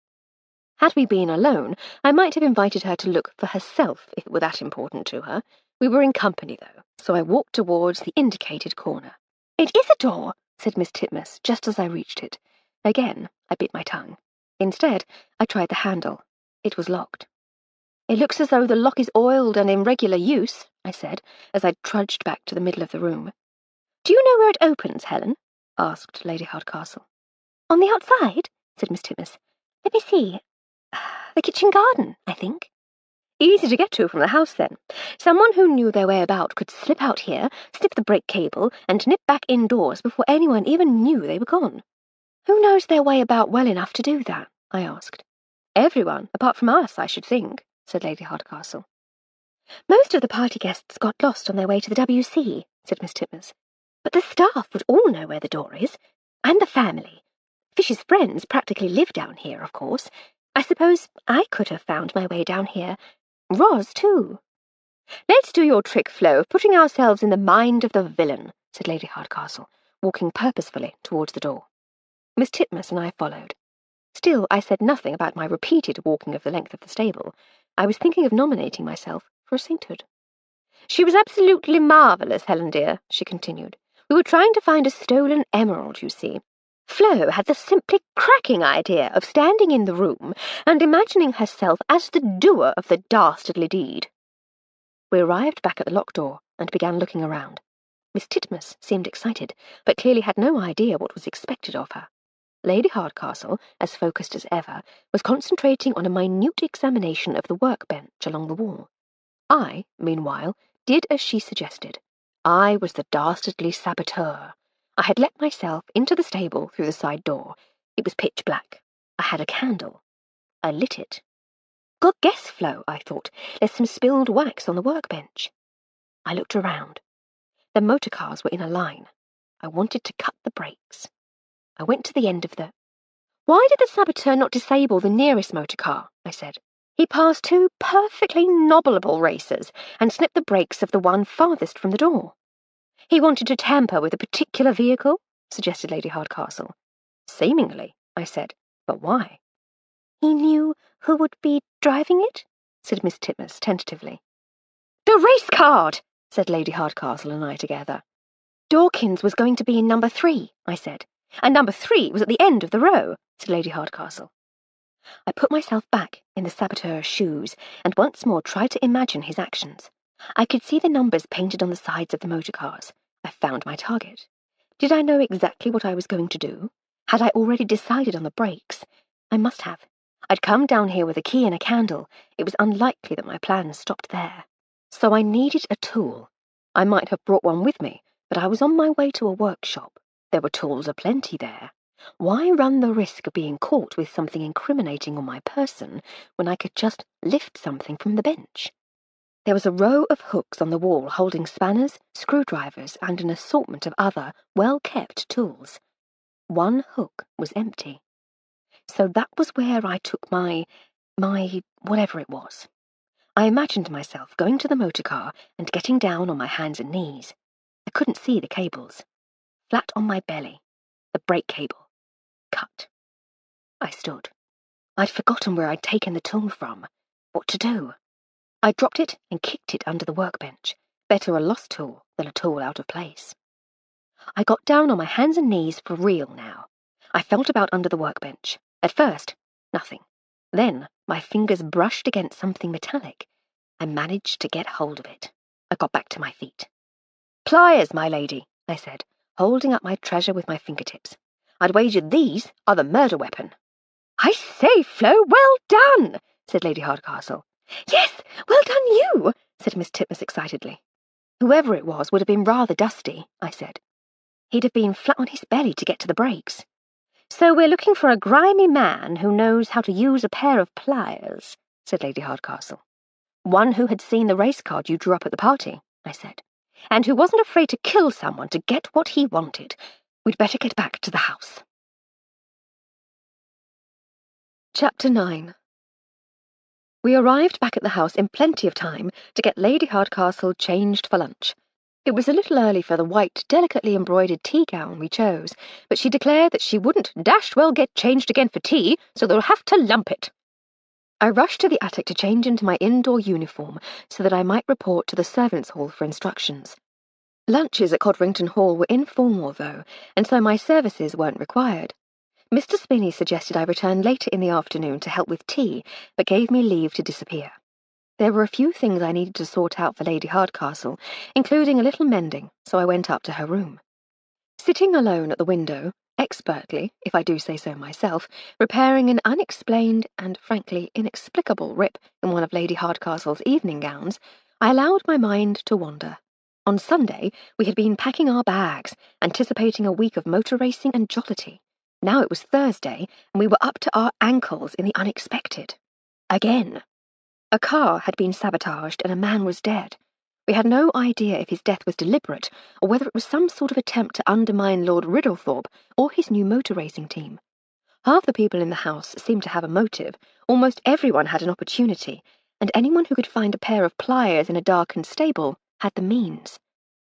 Had we been alone, I might have invited her to look for herself if it were that important to her. We were in company, though, so I walked towards the indicated corner. "It is a door," said Miss Titmuss, just as I reached it. Again, I bit my tongue. Instead, I tried the handle. It was locked. "It looks as though the lock is oiled and in regular use," I said, as I trudged back to the middle of the room. "Do you know where it opens, Helen?" asked Lady Hardcastle. "On the outside?" said Miss Titmuss. "Let me see. The kitchen garden, I think." "Easy to get to from the house, then. Someone who knew their way about could slip out here, snip the brake cable, and nip back indoors before anyone even knew they were gone." "Who knows their way about well enough to do that?" I asked. "Everyone, apart from us, I should think," said Lady Hardcastle. "Most of the party guests got lost on their way to the WC, said Miss Titmuss. "But the staff would all know where the door is, and the family. Fish's friends practically live down here, of course. I suppose I could have found my way down here. Roz, too. Let's do your trick, Flo, of putting ourselves in the mind of the villain, said Lady Hardcastle, walking purposefully towards the door. Miss Titmuss and I followed. Still, I said nothing about my repeated walking of the length of the stable. I was thinking of nominating myself for a sainthood. She was absolutely marvellous, Helen dear, she continued. We were trying to find a stolen emerald, you see. Flo had the simply cracking idea of standing in the room and imagining herself as the doer of the dastardly deed. We arrived back at the locked door and began looking around. Miss Titmuss seemed excited, but clearly had no idea what was expected of her. Lady Hardcastle, as focused as ever, was concentrating on a minute examination of the workbench along the wall. I, meanwhile, did as she suggested. I was the dastardly saboteur. I had let myself into the stable through the side door. It was pitch black. I had a candle. I lit it. Good guess, Flo, I thought. There's some spilled wax on the workbench. I looked around. The motor cars were in a line. I wanted to cut the brakes. I went to the end of the... Why did the saboteur not disable the nearest motor car? I said. He passed two perfectly nobbleable racers and snipped the brakes of the one farthest from the door. He wanted to tamper with a particular vehicle, suggested Lady Hardcastle. Seemingly, I said, but why? He knew who would be driving it, said Miss Titmuss tentatively. The race card, said Lady Hardcastle and I together. Dawkins was going to be in number 3, I said, and number 3 was at the end of the row, said Lady Hardcastle. I put myself back in the saboteur's shoes and once more tried to imagine his actions. I could see the numbers painted on the sides of the motor cars. I found my target. Did I know exactly what I was going to do? Had I already decided on the brakes? I must have. I'd come down here with a key and a candle. It was unlikely that my plans stopped there. So I needed a tool. I might have brought one with me, but I was on my way to a workshop. There were tools aplenty there. Why run the risk of being caught with something incriminating on my person when I could just lift something from the bench? There was a row of hooks on the wall holding spanners, screwdrivers, and an assortment of other, well-kept tools. One hook was empty. So that was where I took my whatever it was. I imagined myself going to the motor car and getting down on my hands and knees. I couldn't see the cables. Flat on my belly, the brake cable. Cut. I stood. I'd forgotten where I'd taken the tool from. What to do? I dropped it and kicked it under the workbench. Better a lost tool than a tool out of place. I got down on my hands and knees for real now. I felt about under the workbench. At first, nothing. Then my fingers brushed against something metallic. I managed to get hold of it. I got back to my feet. Pliers, my lady, I said, holding up my treasure with my fingertips. I'd wager these are the murder weapon. I say, Flo, well done, said Lady Hardcastle. Yes, well done you, said Miss Titmuss excitedly. Whoever it was would have been rather dusty, I said. He'd have been flat on his belly to get to the brakes. So we're looking for a grimy man who knows how to use a pair of pliers, said Lady Hardcastle. One who had seen the race card you drew up at the party, I said, and who wasn't afraid to kill someone to get what he wanted. We'd better get back to the house. Chapter 9. We arrived back at the house in plenty of time to get Lady Hardcastle changed for lunch. It was a little early for the white, delicately embroidered tea gown we chose, but she declared that she wouldn't dashed well get changed again for tea, so they'll have to lump it. I rushed to the attic to change into my indoor uniform so that I might report to the servants' hall for instructions. Lunches at Codrington Hall were informal, though, and so my services weren't required. Mr. Spinney suggested I return later in the afternoon to help with tea, but gave me leave to disappear. There were a few things I needed to sort out for Lady Hardcastle, including a little mending, so I went up to her room. Sitting alone at the window, expertly, if I do say so myself, repairing an unexplained and, frankly, inexplicable rip in one of Lady Hardcastle's evening gowns, I allowed my mind to wander. On Sunday, we had been packing our bags, anticipating a week of motor racing and jollity. Now it was Thursday, and we were up to our ankles in the unexpected. Again. A car had been sabotaged and a man was dead. We had no idea if his death was deliberate or whether it was some sort of attempt to undermine Lord Riddlethorpe or his new motor racing team. Half the people in the house seemed to have a motive, Almost everyone had an opportunity, and anyone who could find a pair of pliers in a darkened stable had the means.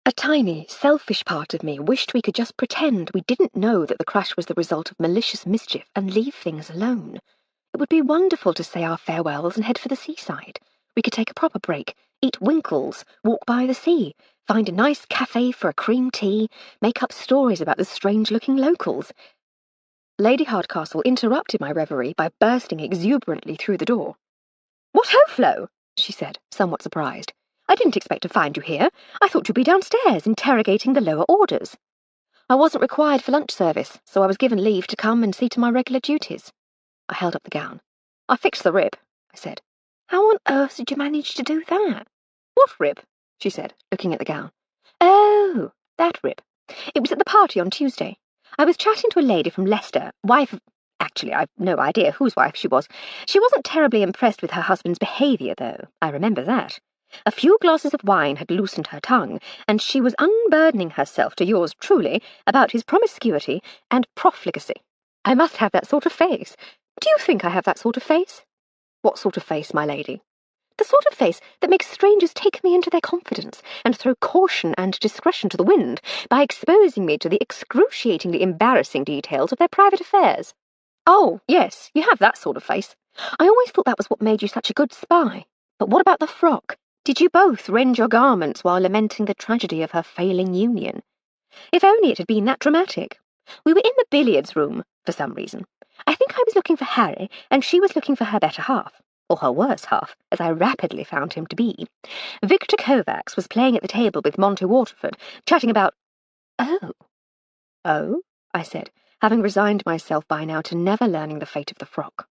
A tiny, selfish part of me wished we could just pretend we didn't know that the crash was the result of malicious mischief and leave things alone. It would be wonderful to say our farewells and head for the seaside. We could take a proper break, eat winkles, walk by the sea, find a nice cafe for a cream tea, make up stories about the strange-looking locals. Lady Hardcastle interrupted my reverie by bursting exuberantly through the door. "What ho, Flo?" she said, somewhat surprised. "I didn't expect to find you here. I thought you'd be downstairs interrogating the lower orders." "I wasn't required for lunch service, so I was given leave to come and see to my regular duties." I held up the gown. "I fixed the rib," I said. "How on earth did you manage to do that?" "What rib?" she said, looking at the gown. "Oh, that rib. It was at the party on Tuesday. I was chatting to a lady from Leicester, wife of... Actually, I've no idea whose wife she was. She wasn't terribly impressed with her husband's behaviour, though. I remember that. A few glasses of wine had loosened her tongue, and she was unburdening herself to yours truly about his promiscuity and profligacy. I must have that sort of face. Do you think I have that sort of face?" "What sort of face, my lady?" "The sort of face that makes strangers take me into their confidence and throw caution and discretion to the wind by exposing me to the excruciatingly embarrassing details of their private affairs." "Oh, yes, you have that sort of face. I always thought that was what made you such a good spy. But what about the frock? Did you both rend your garments while lamenting the tragedy of her failing union? If only it had been that dramatic. We were in the billiards room, for some reason. I think I was looking for Harry, and she was looking for her better half, or her worse half, as I rapidly found him to be. Victor Kovacs was playing at the table with Monty Waterford, chatting about... Oh. Oh, I said, having resigned myself by now to never learning the fate of the frock.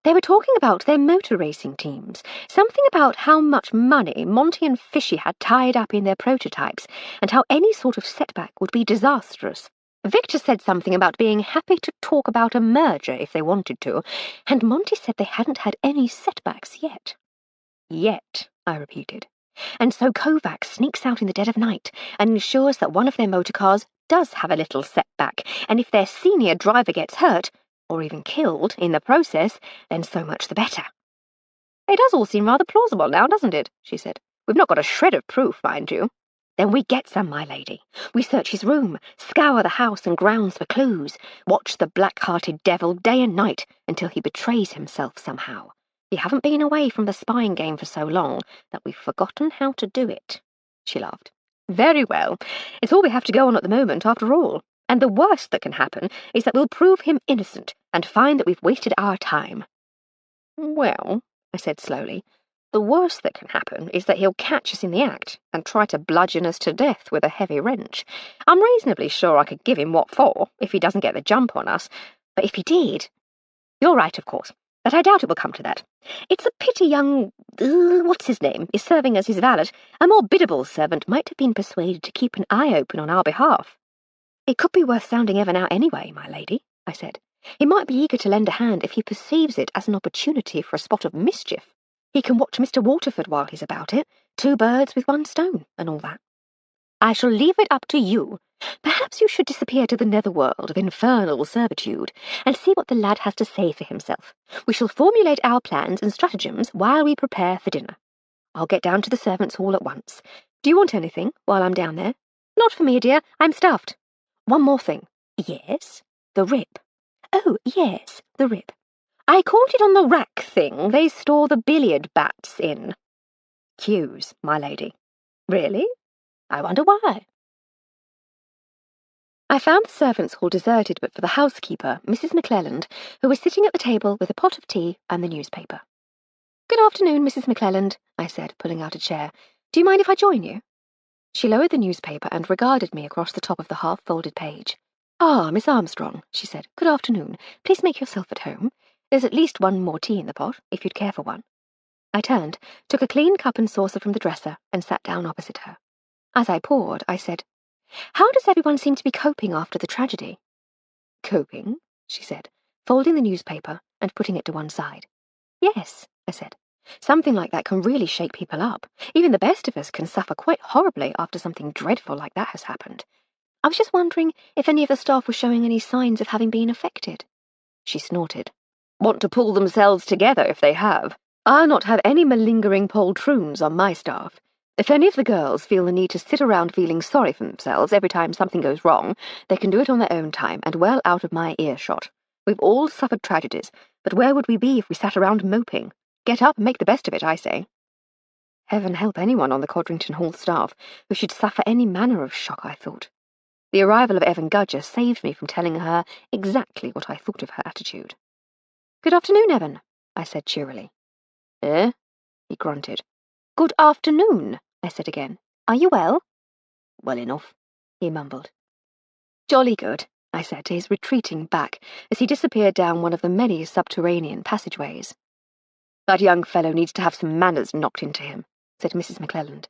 They were talking about their motor racing teams, something about how much money Monty and Fishy had tied up in their prototypes, and how any sort of setback would be disastrous. Victor said something about being happy to talk about a merger if they wanted to, and Monty said they hadn't had any setbacks yet. Yet, I repeated. And so Kovacs sneaks out in the dead of night and ensures that one of their motor cars does have a little setback, and if their senior driver gets hurt, or even killed, in the process, then so much the better. "It does all seem rather plausible now, doesn't it?" she said. "We've not got a shred of proof, mind you." "Then we get some, my lady. We search his room, scour the house and grounds for clues, watch the black-hearted devil day and night until he betrays himself somehow. We haven't been away from the spying game for so long that we've forgotten how to do it." She laughed. "Very well. It's all we have to go on at the moment, after all. And the worst that can happen is that we'll prove him innocent and find that we've wasted our time." "Well," I said slowly, "the worst that can happen is that he'll catch us in the act and try to bludgeon us to death with a heavy wrench. I'm reasonably sure I could give him what for if he doesn't get the jump on us. But if he did... You're right, of course, but I doubt it will come to that. It's a pity young... what's-his-name is serving as his valet. A more biddable servant might have been persuaded to keep an eye open on our behalf." "It could be worth sounding Evan out anyway, my lady," I said. "He might be eager to lend a hand if he perceives it as an opportunity for a spot of mischief. He can watch Mr. Waterford while he's about it, 2 birds with 1 stone, and all that." "I shall leave it up to you. Perhaps you should disappear to the netherworld of infernal servitude, and see what the lad has to say for himself. We shall formulate our plans and stratagems while we prepare for dinner. I'll get down to the servants' hall at once. Do you want anything while I'm down there?" "Not for me, dear. I'm stuffed." "One more thing." "Yes?" "The rib." "Oh, yes, the rib. I caught it on the rack thing they store the billiard bats in." "Cues, my lady." "Really? I wonder why." I found the servants' hall deserted but for the housekeeper, Mrs. McClelland, who was sitting at the table with a pot of tea and the newspaper. "Good afternoon, Mrs. McClelland," I said, pulling out a chair. "Do you mind if I join you?" She lowered the newspaper and regarded me across the top of the half-folded page. "Ah, Miss Armstrong," she said. "Good afternoon. Please make yourself at home. There's at least one more tea in the pot, if you'd care for one." I turned, took a clean cup and saucer from the dresser, and sat down opposite her. As I poured, I said, "How does everyone seem to be coping after the tragedy?" "Coping?" she said, folding the newspaper and putting it to one side. "Yes," I said. "Something like that can really shake people up. Even the best of us can suffer quite horribly after something dreadful like that has happened. I was just wondering if any of the staff were showing any signs of having been affected." She snorted. want to pull themselves together if they have. I'll not have any malingering poltroons on my staff. If any of the girls feel the need to sit around feeling sorry for themselves every time something goes wrong, they can do it on their own time and well out of my earshot. We've all suffered tragedies, but where would we be if we sat around moping? Get up and make the best of it, I say. Heaven help anyone on the Codrington Hall staff who should suffer any manner of shock, I thought. The arrival of Evan Gudger saved me from telling her exactly what I thought of her attitude. "Good afternoon, Evan," I said cheerily. "Eh?" he grunted. "Good afternoon," I said again. "Are you well?" "Well enough," he mumbled. "Jolly good," I said to his retreating back as he disappeared down one of the many subterranean passageways. "That young fellow needs to have some manners knocked into him," said Mrs. McClelland.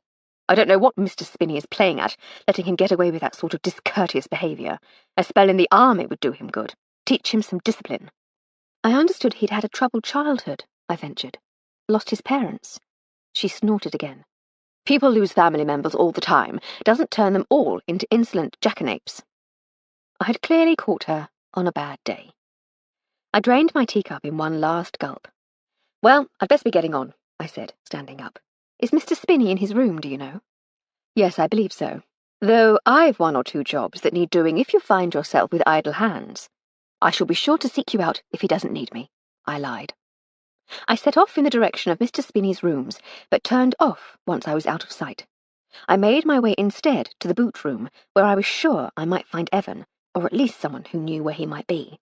"I don't know what Mr. Spinney is playing at, letting him get away with that sort of discourteous behaviour. A spell in the army would do him good. Teach him some discipline." "I understood he'd had a troubled childhood," I ventured. "Lost his parents." She snorted again. "People lose family members all the time. Doesn't turn them all into insolent jackanapes." I had clearly caught her on a bad day. I drained my teacup in one last gulp. "Well, I'd best be getting on," I said, standing up. "Is Mr. Spinney in his room, do you know?" "Yes, I believe so. Though I've one or two jobs that need doing if you find yourself with idle hands. I shall be sure to seek you out if he doesn't need me," I lied. I set off in the direction of Mr. Spinney's rooms, but turned off once I was out of sight. I made my way instead to the boot room, where I was sure I might find Evan, or at least someone who knew where he might be.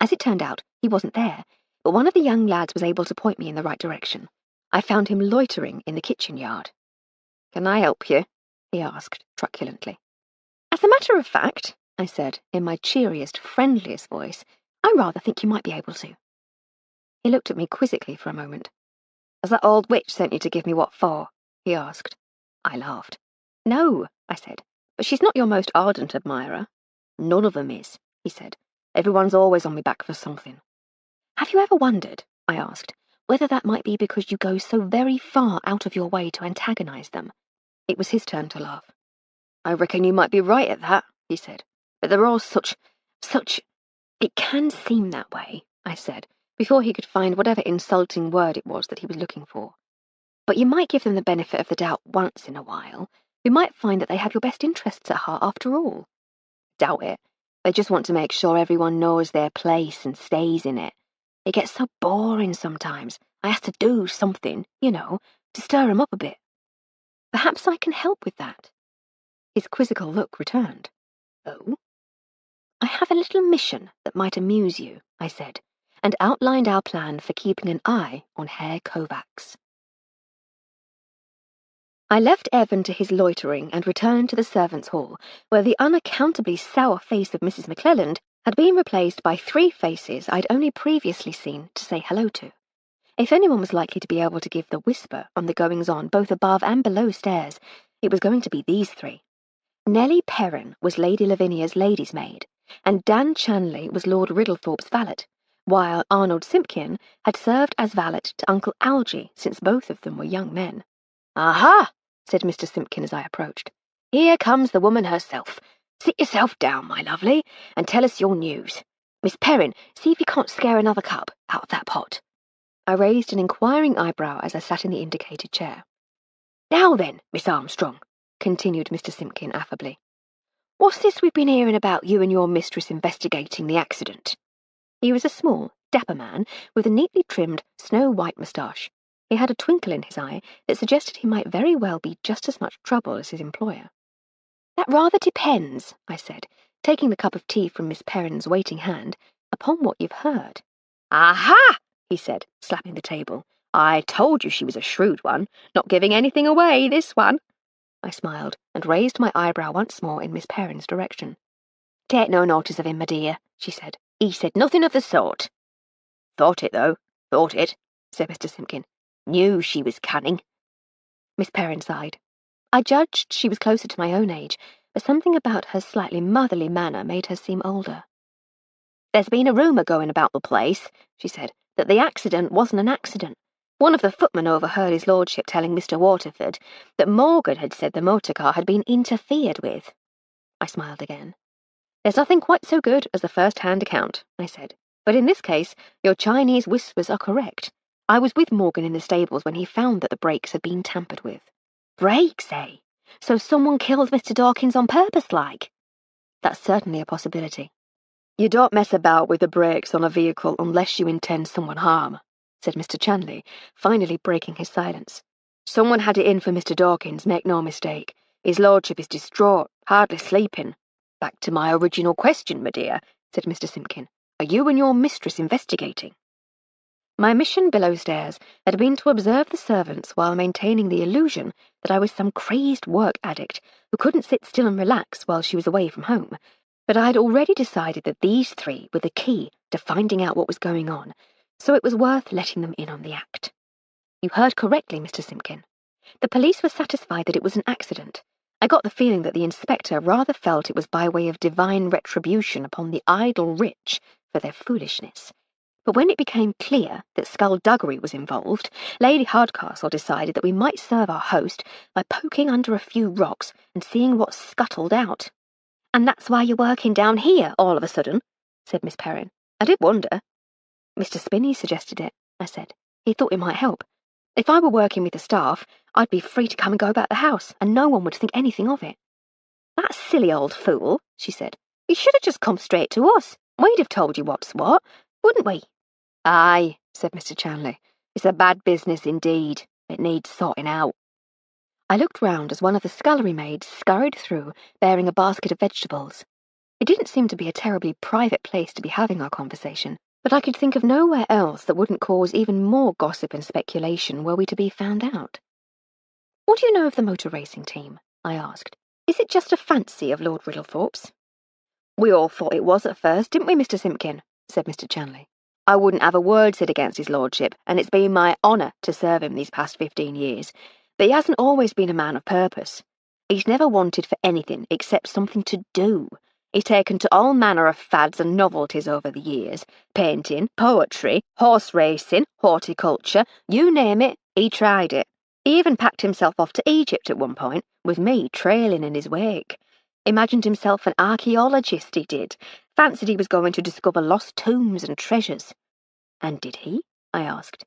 As it turned out, he wasn't there, but one of the young lads was able to point me in the right direction. I found him loitering in the kitchen yard. "Can I help you?" he asked truculently. "As a matter of fact," I said in my cheeriest, friendliest voice, "I rather think you might be able to." He looked at me quizzically for a moment. "Has that old witch sent you to give me what for?" he asked. I laughed. "No," I said, "but she's not your most ardent admirer." "None of them is," he said. "Everyone's always on me back for something." "Have you ever wondered," I asked, "whether that might be because you go so very far out of your way to antagonize them?" It was his turn to laugh. "I reckon you might be right at that," he said. "But they're all such... It can seem that way," I said, before he could find whatever insulting word it was that he was looking for. "But you might give them the benefit of the doubt once in a while. You might find that they have your best interests at heart after all." "Doubt it. They just want to make sure everyone knows their place and stays in it. It gets so boring sometimes. I have to do something, to stir 'em up a bit." "Perhaps I can help with that." His quizzical look returned. "Oh?" "I have a little mission that might amuse you," I said, and outlined our plan for keeping an eye on Herr Kovacs. I left Evan to his loitering and returned to the servants' hall, where the unaccountably sour face of Mrs. McClelland had been replaced by 3 faces I'd only previously seen to say hello to. If anyone was likely to be able to give the whisper on the goings-on both above and below stairs, it was going to be these 3. Nellie Perrin was Lady Lavinia's lady's maid, and Dan Chanley was Lord Riddlethorpe's valet, while Arnold Simpkin had served as valet to Uncle Algy since both of them were young men. "Aha!" said Mr. Simpkin as I approached. "Here comes the woman herself. Sit yourself down, my lovely, and tell us your news. Miss Perrin, see if you can't scare another cup out of that pot." I raised an inquiring eyebrow as I sat in the indicated chair. "Now then, Miss Armstrong," continued Mr. Simpkin affably, "what's this we've been hearing about you and your mistress investigating the accident?" He was a small, dapper man with a neatly trimmed, snow-white moustache. He had a twinkle in his eye that suggested he might very well be just as much trouble as his employer. "That rather depends," I said, taking the cup of tea from Miss Perrin's waiting hand, "upon what you've heard." "Aha!" he said, slapping the table. "I told you she was a shrewd one, not giving anything away, this one." I smiled and raised my eyebrow once more in Miss Perrin's direction. "Take no notice of him, my dear," she said. "He said nothing of the sort." "Thought it, though, thought it," said Mr. Simpkin. "Knew she was cunning." Miss Perrin sighed. I judged she was closer to my own age, but something about her slightly motherly manner made her seem older. "There's been a rumour going about the place," she said, "that the accident wasn't an accident. One of the footmen overheard his lordship telling Mr. Waterford that Morgan had said the motor car had been interfered with." I smiled again. "There's nothing quite so good as a first-hand account," I said, But in this case, your Chinese whispers are correct. I was with Morgan in the stables when he found that the brakes had been tampered with. Brakes, eh? So someone killed Mr. Dawkins on purpose, like? That's certainly a possibility. You don't mess about with the brakes on a vehicle unless you intend someone harm, said Mr. Chanley, finally breaking his silence. Someone had it in for Mr. Dawkins, make no mistake. His lordship is distraught, hardly sleeping. Back to my original question, my dear, said Mr. Simpkin. Are you and your mistress investigating? My mission below stairs had been to observe the servants while maintaining the illusion that I was some crazed work addict who couldn't sit still and relax while she was away from home. But I had already decided that these three were the key to finding out what was going on, so it was worth letting them in on the act. You heard correctly, Mr. Simpkin. The police were satisfied that it was an accident. I got the feeling that the inspector rather felt it was by way of divine retribution upon the idle rich for their foolishness. But when it became clear that skullduggery was involved, Lady Hardcastle decided that we might serve our host by poking under a few rocks and seeing what scuttled out. And that's why you're working down here all of a sudden, said Miss Perrin. I did wonder. Mr. Spinney suggested it, I said. He thought it might help. If I were working with the staff, I'd be free to come and go about the house, and no one would think anything of it. That silly old fool, she said. You should have just come straight to us. We'd have told you what's what, wouldn't we? Aye, said Mr. Chanley. It's a bad business indeed. It needs sorting out. I looked round as one of the scullery maids scurried through, bearing a basket of vegetables. It didn't seem to be a terribly private place to be having our conversation, but I could think of nowhere else that wouldn't cause even more gossip and speculation were we to be found out. What do you know of the motor racing team? I asked. Is it just a fancy of Lord Riddlethorpe's? We all thought it was at first, didn't we, Mr. Simpkin? Said Mr. Chanley. I wouldn't have a word said against his lordship, and it's been my honour to serve him these past 15 years. But he hasn't always been a man of purpose. He's never wanted for anything except something to do. He's taken to all manner of fads and novelties over the years. Painting, poetry, horse racing, horticulture, you name it, he tried it. He even packed himself off to Egypt at one point, with me trailing in his wake. Imagined himself an archaeologist, he did. Fancied he was going to discover lost tombs and treasures. And did he? I asked.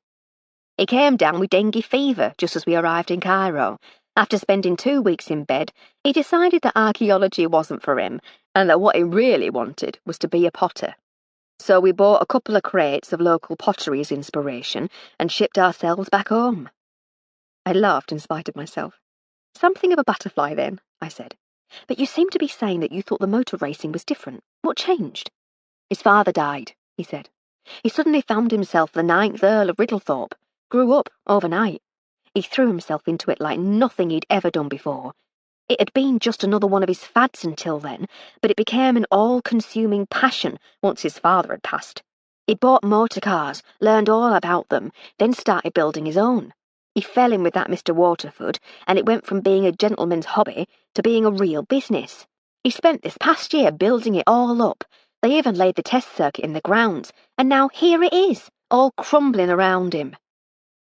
He came down with dengue fever just as we arrived in Cairo. After spending 2 weeks in bed, he decided that archaeology wasn't for him, and that what he really wanted was to be a potter. So we bought a couple of crates of local pottery as inspiration and shipped ourselves back home. I laughed in spite of myself. Something of a butterfly, then, I said. But you seem to be saying that you thought the motor racing was different. What changed? His father died, he said. He suddenly found himself the 9th Earl of Riddlethorpe. Grew up overnight. He threw himself into it like nothing he'd ever done before. It had been just another one of his fads until then, but it became an all-consuming passion once his father had passed. He bought motor cars, learned all about them, then started building his own. He fell in with that Mr. Waterford, and it went from being a gentleman's hobby to being a real business. He spent this past year building it all up. They even laid the test circuit in the grounds, and now here it is, all crumbling around him.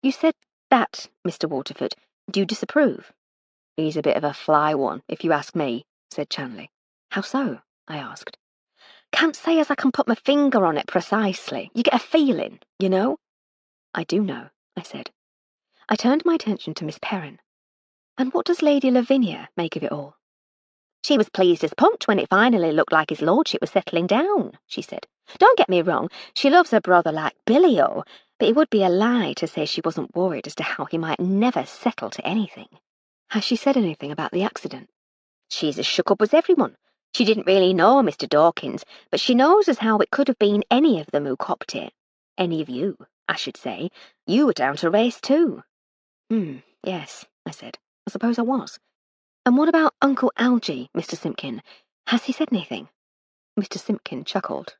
You said that, Mr. Waterford. Do you disapprove? He's a bit of a fly one, if you ask me, said Chanley. How so? I asked. Can't say as I can put my finger on it precisely. You get a feeling, you know? I do know, I said. I turned my attention to Miss Perrin. And what does Lady Lavinia make of it all? She was pleased as punch when it finally looked like his lordship was settling down, she said. Don't get me wrong, she loves her brother like Billy-o, but it would be a lie to say she wasn't worried as to how he might never settle to anything. Has she said anything about the accident? She's as shook up as everyone. She didn't really know Mr. Dawkins, but she knows as how it could have been any of them who copped it. Any of you, I should say. You were down to race too. Yes, I said. I suppose I was. And what about Uncle Algy, Mr. Simpkin? Has he said anything? Mr. Simpkin chuckled.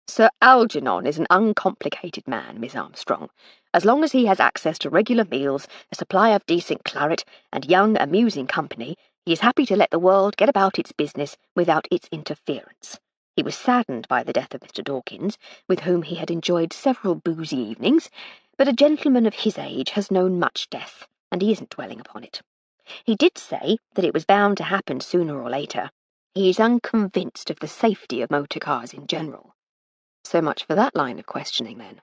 Sir Algernon is an uncomplicated man, Miss Armstrong. As long as he has access to regular meals, a supply of decent claret, and young, amusing company, he is happy to let the world get about its business without its interference. He was saddened by the death of Mr. Dawkins, with whom he had enjoyed several boozy evenings, but a gentleman of his age has known much death, and he isn't dwelling upon it. He did say that it was bound to happen sooner or later. He is unconvinced of the safety of motor cars in general. So much for that line of questioning, then.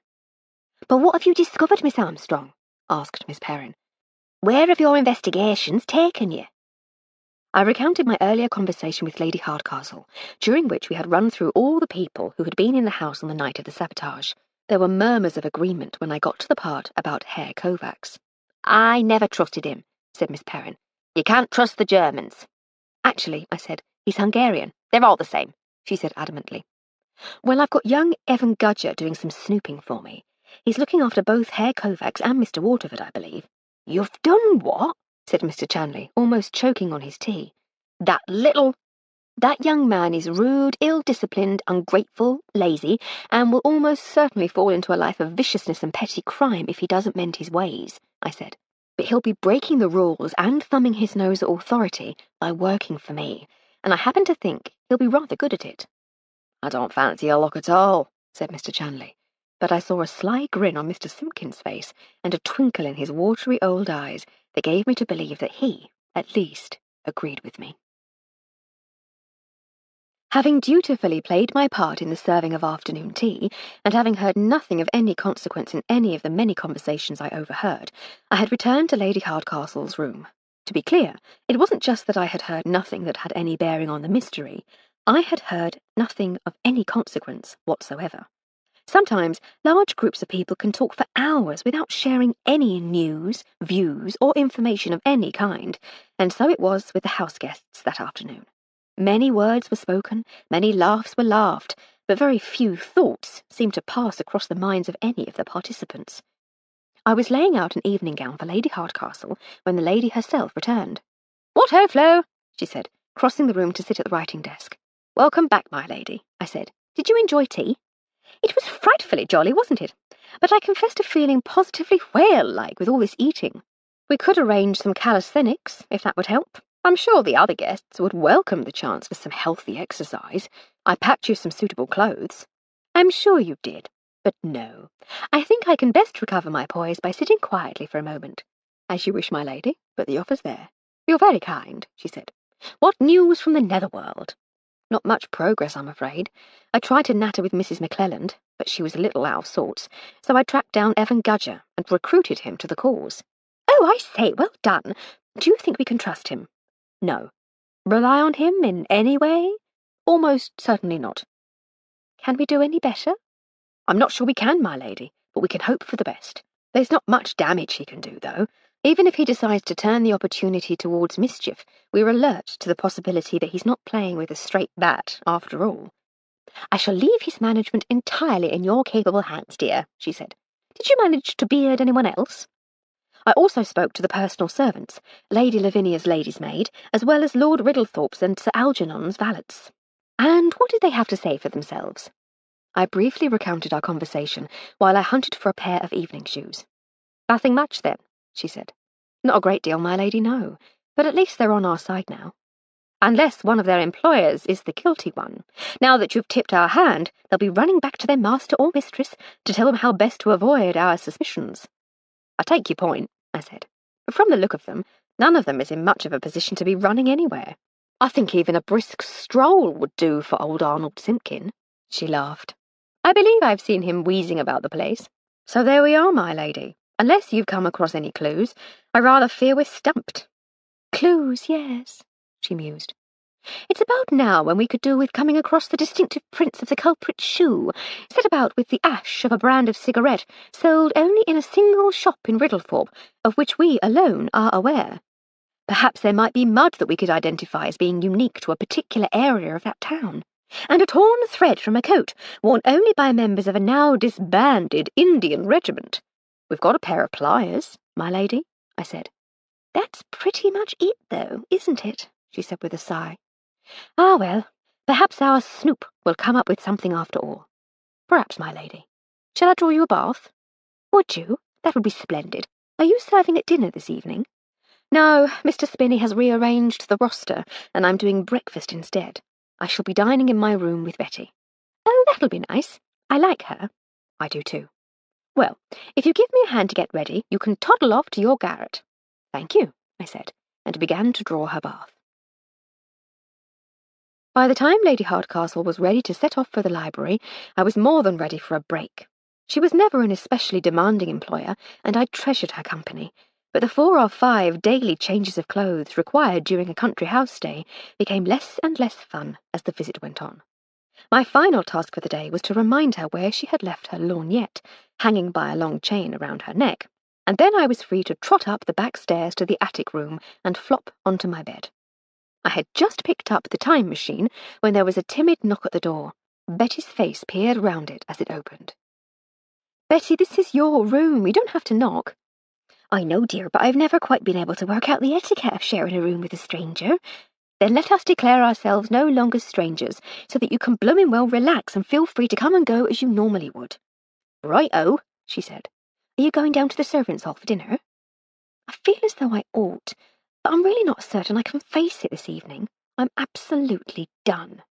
But what have you discovered, Miss Armstrong? Asked Miss Perrin. Where have your investigations taken you? I recounted my earlier conversation with Lady Hardcastle, during which we had run through all the people who had been in the house on the night of the sabotage. There were murmurs of agreement when I got to the part about Herr Kovacs. I never trusted him, said Miss Perrin. You can't trust the Germans. Actually, I said, he's Hungarian. They're all the same, She said adamantly. Well, I've got young Evan Gudger doing some snooping for me. He's looking after both Herr Kovacs and Mr. Waterford, I believe. You've done what? Said Mr. Chanley, almost choking on his tea. That young man is rude, ill-disciplined, ungrateful, lazy, and will almost certainly fall into a life of viciousness and petty crime if he doesn't mend his ways, I said. But he'll be breaking the rules and thumbing his nose at authority by working for me, and I happen to think he'll be rather good at it. I don't fancy a look at all, said Mr. Chanley, but I saw a sly grin on Mr. Simpkin's face and a twinkle in his watery old eyes that gave me to believe that he, at least, agreed with me. Having dutifully played my part in the serving of afternoon tea, and having heard nothing of any consequence in any of the many conversations I overheard, I had returned to Lady Hardcastle's room. To be clear, it wasn't just that I had heard nothing that had any bearing on the mystery. I had heard nothing of any consequence whatsoever. Sometimes large groups of people can talk for hours without sharing any news, views, or information of any kind, and so it was with the house guests that afternoon. Many words were spoken, many laughs were laughed, but very few thoughts seemed to pass across the minds of any of the participants. I was laying out an evening gown for Lady Hardcastle when the lady herself returned. "What ho, Flo?" she said, crossing the room to sit at the writing desk. "Welcome back, my lady," I said. "Did you enjoy tea?" "It was frightfully jolly, wasn't it? But I confess to feeling positively whale-like with all this eating. We could arrange some calisthenics, if that would help. I'm sure the other guests would welcome the chance for some healthy exercise. I packed you some suitable clothes." "I'm sure you did. But no, I think I can best recover my poise by sitting quietly for a moment." "As you wish, my lady, but the offer's there." "You're very kind," she said. "What news from the netherworld?" "Not much progress, I'm afraid. I tried to natter with Mrs. McClelland, but she was a little out of sorts, so I tracked down Evan Gudger and recruited him to the cause." "Oh, I say, well done. Do you think we can trust him?" "No." "Rely on him in any way?" "Almost certainly not." "Can we do any better?" "I'm not sure we can, my lady, but we can hope for the best. There's not much damage he can do, though. Even if he decides to turn the opportunity towards mischief, we're alert to the possibility that he's not playing with a straight bat, after all." "I shall leave his management entirely in your capable hands, dear," she said. "Did you manage to beard anyone else?" "I also spoke to the personal servants, Lady Lavinia's lady's maid, as well as Lord Riddlethorpe's and Sir Algernon's valets." "And what did they have to say for themselves?" I briefly recounted our conversation while I hunted for a pair of evening shoes. "Nothing much, then," she said. "Not a great deal, my lady, no, but at least they're on our side now." "Unless one of their employers is the guilty one. Now that you've tipped our hand, they'll be running back to their master or mistress to tell them how best to avoid our suspicions." "I take your point," I said, "but from the look of them, none of them is in much of a position to be running anywhere. I think even a brisk stroll would do for old Arnold Simpkin." She laughed. "I believe I've seen him wheezing about the place. So there we are, my lady. Unless you've come across any clues, I rather fear we're stumped." "Clues, yes," she mused. "It's about now when we could do with coming across the distinctive prints of the culprit's shoe, set about with the ash of a brand of cigarette sold only in a single shop in Riddlethorpe, of which we alone are aware. Perhaps there might be mud that we could identify as being unique to a particular area of that town. And a torn thread from a coat, worn only by members of a now disbanded Indian regiment. We've got a pair of pliers, my lady," I said. "That's pretty much it, though, isn't it?" she said with a sigh. "Ah, well, perhaps our snoop will come up with something after all." "Perhaps, my lady. Shall I draw you a bath?" "Would you? That would be splendid. Are you serving at dinner this evening?" "No, Mr. Spinney has rearranged the roster, and I'm doing breakfast instead. I shall be dining in my room with Betty." "Oh, that'll be nice. I like her." "I do too." "Well, if you give me a hand to get ready, you can toddle off to your garret." "Thank you," I said, and began to draw her bath. By the time Lady Hardcastle was ready to set off for the library, I was more than ready for a break. She was never an especially demanding employer, and I treasured her company, but the 4 or 5 daily changes of clothes required during a country house stay became less and less fun as the visit went on. My final task for the day was to remind her where she had left her lorgnette, hanging by a long chain around her neck, and then I was free to trot up the back stairs to the attic room and flop onto my bed. I had just picked up the time machine when there was a timid knock at the door. Betty's face peered round it as it opened. "Betty, this is your room. You don't have to knock." "I know, dear, but I've never quite been able to work out the etiquette of sharing a room with a stranger." "Then let us declare ourselves no longer strangers, so that you can blooming well relax and feel free to come and go as you normally would." "Right-o," she said. "Are you going down to the servants' hall for dinner?" "I feel as though I ought, but I'm really not certain I can face it this evening. I'm absolutely done."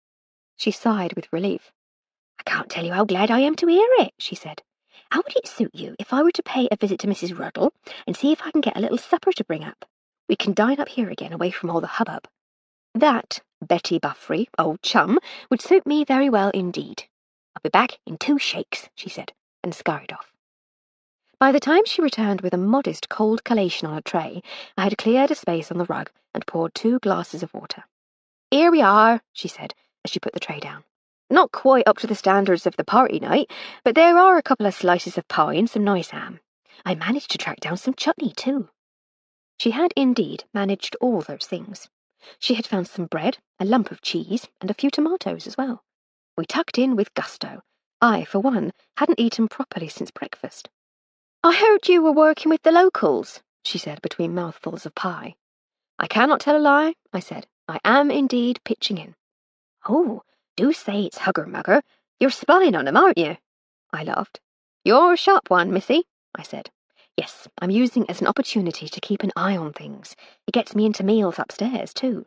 She sighed with relief. "I can't tell you how glad I am to hear it," she said. "How would it suit you if I were to pay a visit to Mrs. Ruddle and see if I can get a little supper to bring up? We can dine up here again, away from all the hubbub." "That, Betty Buffrey, old chum, would suit me very well indeed." "I'll be back in 2 shakes," she said, and scurried off. By the time she returned with a modest cold collation on a tray, I had cleared a space on the rug and poured 2 glasses of water. "Here we are," she said, as she put the tray down. "Not quite up to the standards of the party night, but there are a couple of slices of pie and some nice ham. I managed to track down some chutney, too." She had indeed managed all those things. She had found some bread, a lump of cheese, and a few tomatoes as well. We tucked in with gusto. I, for one, hadn't eaten properly since breakfast. "I heard you were working with the locals," she said between mouthfuls of pie. "I cannot tell a lie," I said. "I am indeed pitching in." "Oh, do say it's hugger-mugger. "You're spying on 'em, aren't you?" I laughed. "You're a sharp one, missy," I said. "Yes, I'm using it as an opportunity to keep an eye on things. It gets me into meals upstairs, too."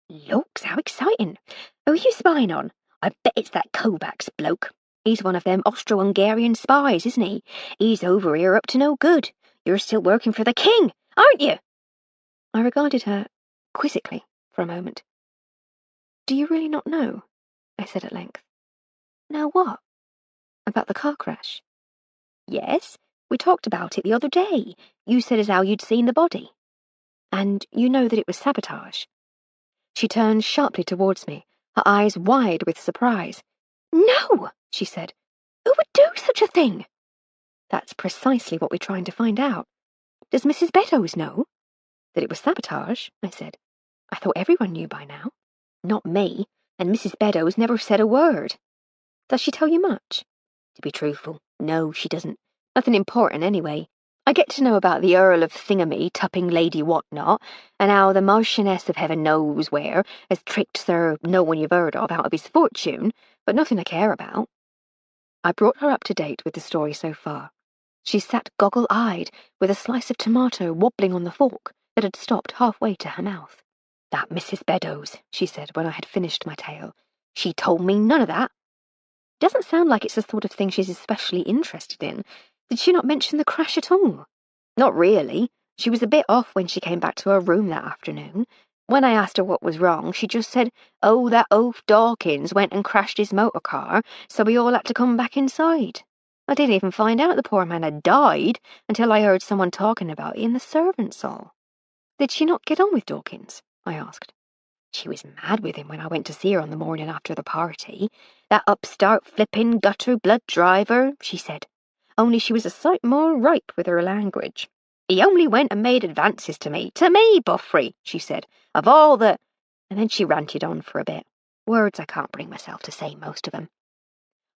"Looks, how exciting. Who are you spying on?" "I bet it's that Kovacs bloke. He's one of them Austro-Hungarian spies, isn't he? He's over here up to no good. You're still working for the king, aren't you?" I regarded her quizzically for a moment. "Do you really not know?" I said at length. "Know what?" "About the car crash?" "Yes, we talked about it the other day. You said as how you'd seen the body." "And you know that it was sabotage?" She turned sharply towards me, her eyes wide with surprise. "No," she said. "Who would do such a thing?" "That's precisely what we're trying to find out." "Does Mrs. Beddoes know?" "That it was sabotage?" I said. "I thought everyone knew by now." "Not me, and Mrs. Beddoes never said a word." "Does she tell you much?" "To be truthful, no, she doesn't. Nothing important, anyway. I get to know about the Earl of Thingamy, Tupping Lady Whatnot, and how the Marchioness of Heaven knows where has tricked Sir No one you've heard of out of his fortune, but nothing I care about." I brought her up to date with the story so far. She sat goggle-eyed, with a slice of tomato wobbling on the fork that had stopped halfway to her mouth. "That Mrs. Beddoes," she said when I had finished my tale. "She told me none of that." "It doesn't sound like it's the sort of thing she's especially interested in. Did she not mention the crash at all?" "Not really. She was a bit off when she came back to her room that afternoon. When I asked her what was wrong, she just said, 'Oh, that oaf Dawkins went and crashed his motor car, so we all had to come back inside.' I didn't even find out the poor man had died until I heard someone talking about it in the servants' hall." "Did she not get on with Dawkins?" I asked. "She was mad with him when I went to see her on the morning after the party. That upstart flippin' gutter blood driver, she said. Only she was a sight more ripe with her language. 'He only went and made advances to me, Buffrey,' she said, 'of all the—' And then she ranted on for a bit. Words I can't bring myself to say, most of 'em."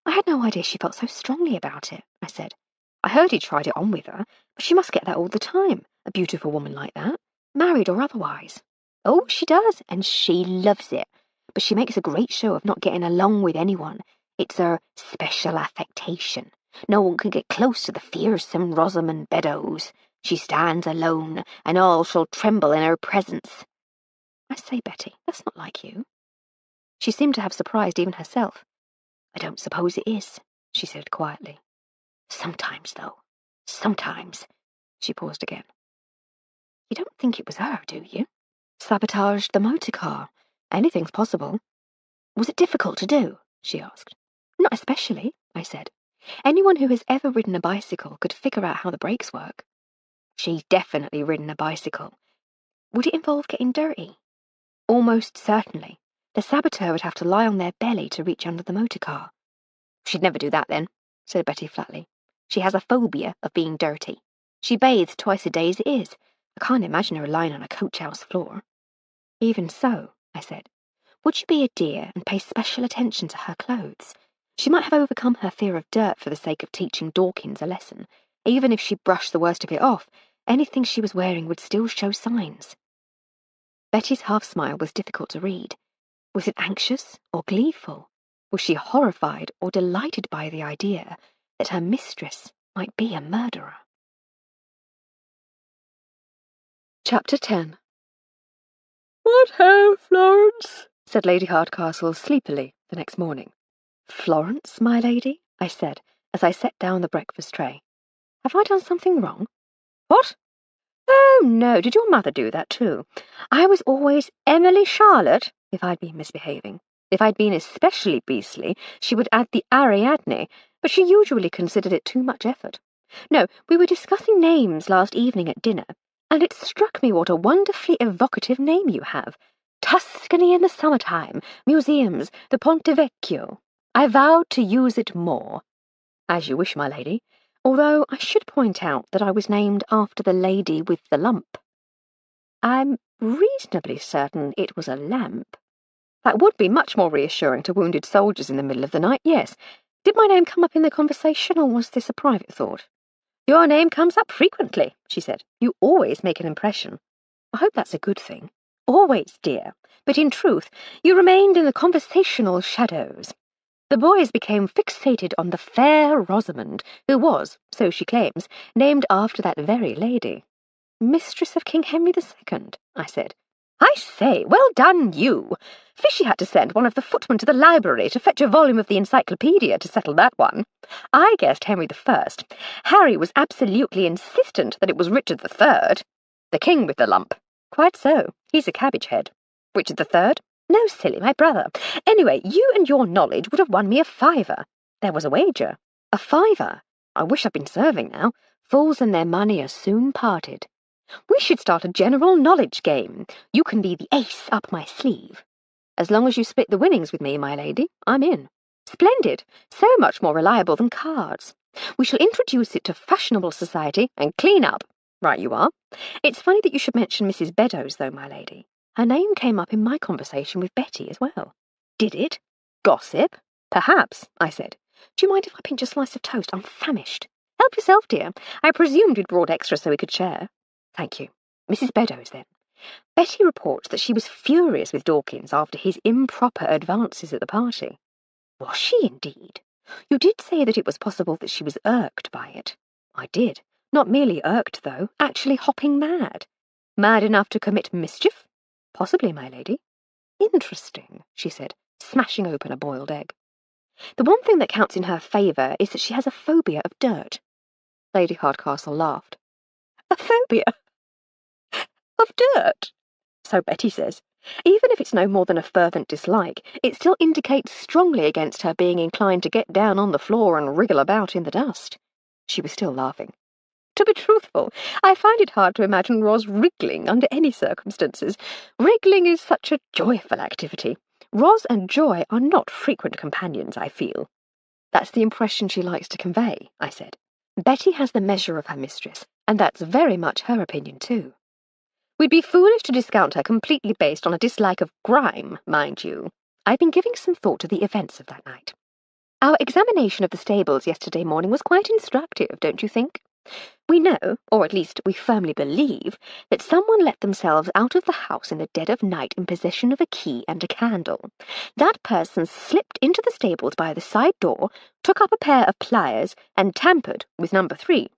"I had no idea she felt so strongly about it," I said. "I heard he tried it on with her, but she must get that all the time, a beautiful woman like that, married or otherwise." "Oh, she does, and she loves it. But she makes a great show of not getting along with anyone. It's her special affectation. No one can get close to the fearsome Rosamond Beddoes. She stands alone, and all shall tremble in her presence." "I say, Betty, that's not like you." She seemed to have surprised even herself. "I don't suppose it is," she said quietly. "Sometimes, though. Sometimes." She paused again. "You don't think it was her, do you? Sabotaged the motor car. Anything's possible." Was it difficult to do? She asked. Not especially, I said. Anyone who has ever ridden a bicycle could figure out how the brakes work. She's definitely ridden a bicycle. Would it involve getting dirty? Almost certainly. The saboteur would have to lie on their belly to reach under the motor car. She'd never do that then, said Betty flatly. She has a phobia of being dirty. She bathes twice a day as it is. I can't imagine her lying on a coach-house floor. Even so, I said, would you be a dear and pay special attention to her clothes? She might have overcome her fear of dirt for the sake of teaching Dawkins a lesson. Even if she brushed the worst of it off, anything she was wearing would still show signs. Betty's half-smile was difficult to read. Was it anxious or gleeful? Was she horrified or delighted by the idea that her mistress might be a murderer? Chapter 10. What ho, Florence, said Lady Hardcastle sleepily the next morning. Florence, my lady, I said, as I set down the breakfast tray. Have I done something wrong? What? Oh, no, did your mother do that too? I was always Emily Charlotte, if I'd been misbehaving. If I'd been especially beastly, she would add the Ariadne, but she usually considered it too much effort. No, we were discussing names last evening at dinner, and it struck me what a wonderfully evocative name you have. Tuscany in the summertime, museums, the Ponte Vecchio. I vowed to use it more. As you wish, my lady, although I should point out that I was named after the lady with the lump. I'm reasonably certain it was a lamp. That would be much more reassuring to wounded soldiers in the middle of the night, yes. Did my name come up in the conversation, or was this a private thought? Your name comes up frequently, she said. You always make an impression. I hope that's a good thing. Always, dear. But in truth, you remained in the conversational shadows. The boys became fixated on the fair Rosamond, who was, so she claims, named after that very lady. Mistress of King Henry II, I said. I say, well done, you. Fishy had to send one of the footmen to the library to fetch a volume of the encyclopedia to settle that one. I guessed Henry I. Harry was absolutely insistent that it was Richard III. The king with the lump. Quite so. He's a cabbage head. Richard III? No, silly, my brother. Anyway, you and your knowledge would have won me a fiver. There was a wager. A fiver? I wish I'd been serving now. Fools and their money are soon parted. We should start a general knowledge game. You can be the ace up my sleeve. As long as you split the winnings with me, my lady, I'm in. Splendid. So much more reliable than cards. We shall introduce it to fashionable society and clean up. Right you are. It's funny that you should mention Mrs. Beddoes, though, my lady. Her name came up in my conversation with Betty as well. Did it? Gossip? Perhaps, I said. Do you mind if I pinch a slice of toast? I'm famished. Help yourself, dear. I presumed you'd brought extra so we could share. Thank you. Mrs. Beddoes, then. Betty reports that she was furious with Dawkins after his improper advances at the party. Was she, indeed? You did say that it was possible that she was irked by it. I did. Not merely irked, though, actually hopping mad. Mad enough to commit mischief? Possibly, my lady. Interesting, she said, smashing open a boiled egg. The one thing that counts in her favour is that she has a phobia of dirt. Lady Hardcastle laughed. A phobia? Of dirt? So Betty says. Even if it's no more than a fervent dislike, it still indicates strongly against her being inclined to get down on the floor and wriggle about in the dust. She was still laughing. To be truthful, I find it hard to imagine Roz wriggling under any circumstances. Wriggling is such a joyful activity. Roz and Joy are not frequent companions, I feel. That's the impression she likes to convey, I said. Betty has the measure of her mistress, and that's very much her opinion too. We'd be foolish to discount her completely based on a dislike of grime, mind you. I've been giving some thought to the events of that night. Our examination of the stables yesterday morning was quite instructive, don't you think? We know, or at least we firmly believe, that someone let themselves out of the house in the dead of night in possession of a key and a candle. That person slipped into the stables by the side door, took up a pair of pliers, and tampered with number 3.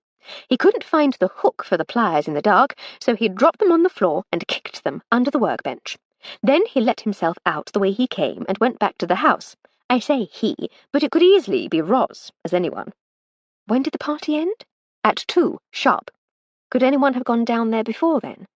He couldn't find the hook for the pliers in the dark, so he dropped them on the floor and kicked them under the workbench. Then he let himself out the way he came and went back to the house. I say he, but it could easily be Roz, as anyone. When did the party end? At 2, sharp. Could anyone have gone down there before then?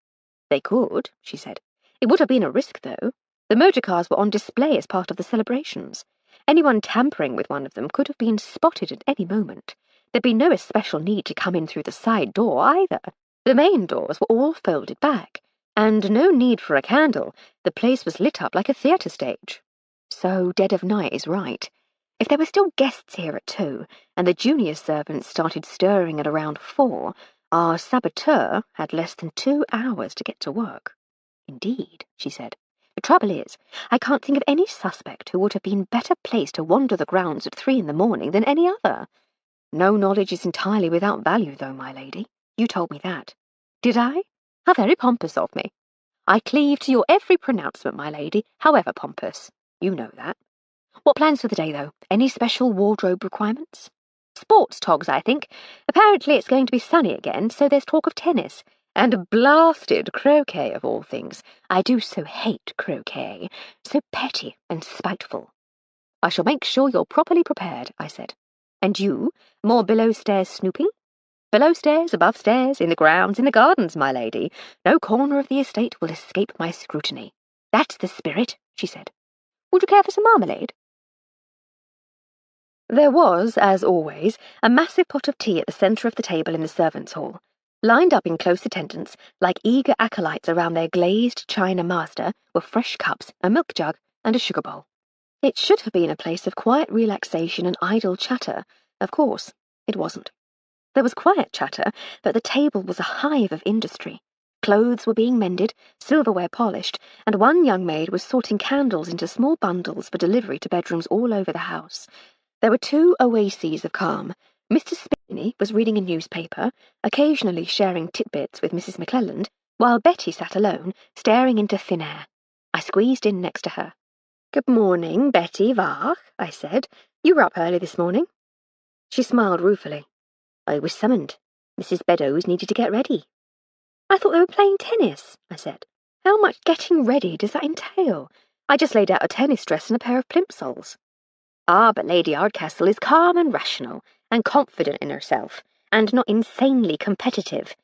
They could, she said. It would have been a risk, though. The motor cars were on display as part of the celebrations. Anyone tampering with one of them could have been spotted at any moment. There'd be no especial need to come in through the side door either. The main doors were all folded back, and no need for a candle. The place was lit up like a theatre stage. So dead of night is right. If there were still guests here at 2, and the junior servants started stirring at around 4, our saboteur had less than 2 hours to get to work. Indeed, she said. The trouble is, I can't think of any suspect who would have been better placed to wander the grounds at 3 in the morning than any other. No knowledge is entirely without value, though, my lady. You told me that. Did I? How very pompous of me. I cleave to your every pronouncement, my lady, however pompous. You know that. What plans for the day, though? Any special wardrobe requirements? Sports togs, I think. Apparently it's going to be sunny again, so there's talk of tennis. And blasted croquet, of all things. I do so hate croquet. So petty and spiteful. I shall make sure you're properly prepared, I said. And you? More below-stairs snooping? Below stairs, above stairs, in the grounds, in the gardens, my lady. No corner of the estate will escape my scrutiny. That's the spirit, she said. Would you care for some marmalade? There was, as always, a massive pot of tea at the centre of the table in the servants' hall. Lined up in close attendance, like eager acolytes around their glazed china master, were fresh cups, a milk jug, and a sugar bowl. It should have been a place of quiet relaxation and idle chatter. Of course, it wasn't. There was quiet chatter, but the table was a hive of industry. Clothes were being mended, silverware polished, and one young maid was sorting candles into small bundles for delivery to bedrooms all over the house. There were 2 oases of calm. Mr. Spinney was reading a newspaper, occasionally sharing tidbits with Mrs. McClelland, while Betty sat alone, staring into thin air. I squeezed in next to her. "Good morning, Betty Varch," I said. "You were up early this morning." She smiled ruefully. "I was summoned. Mrs. Beddoes needed to get ready." "I thought they were playing tennis," I said. "How much getting ready does that entail? I just laid out a tennis dress and a pair of plimsolls." "Ah, but Lady Hardcastle is calm and rational, and confident in herself, and not insanely competitive.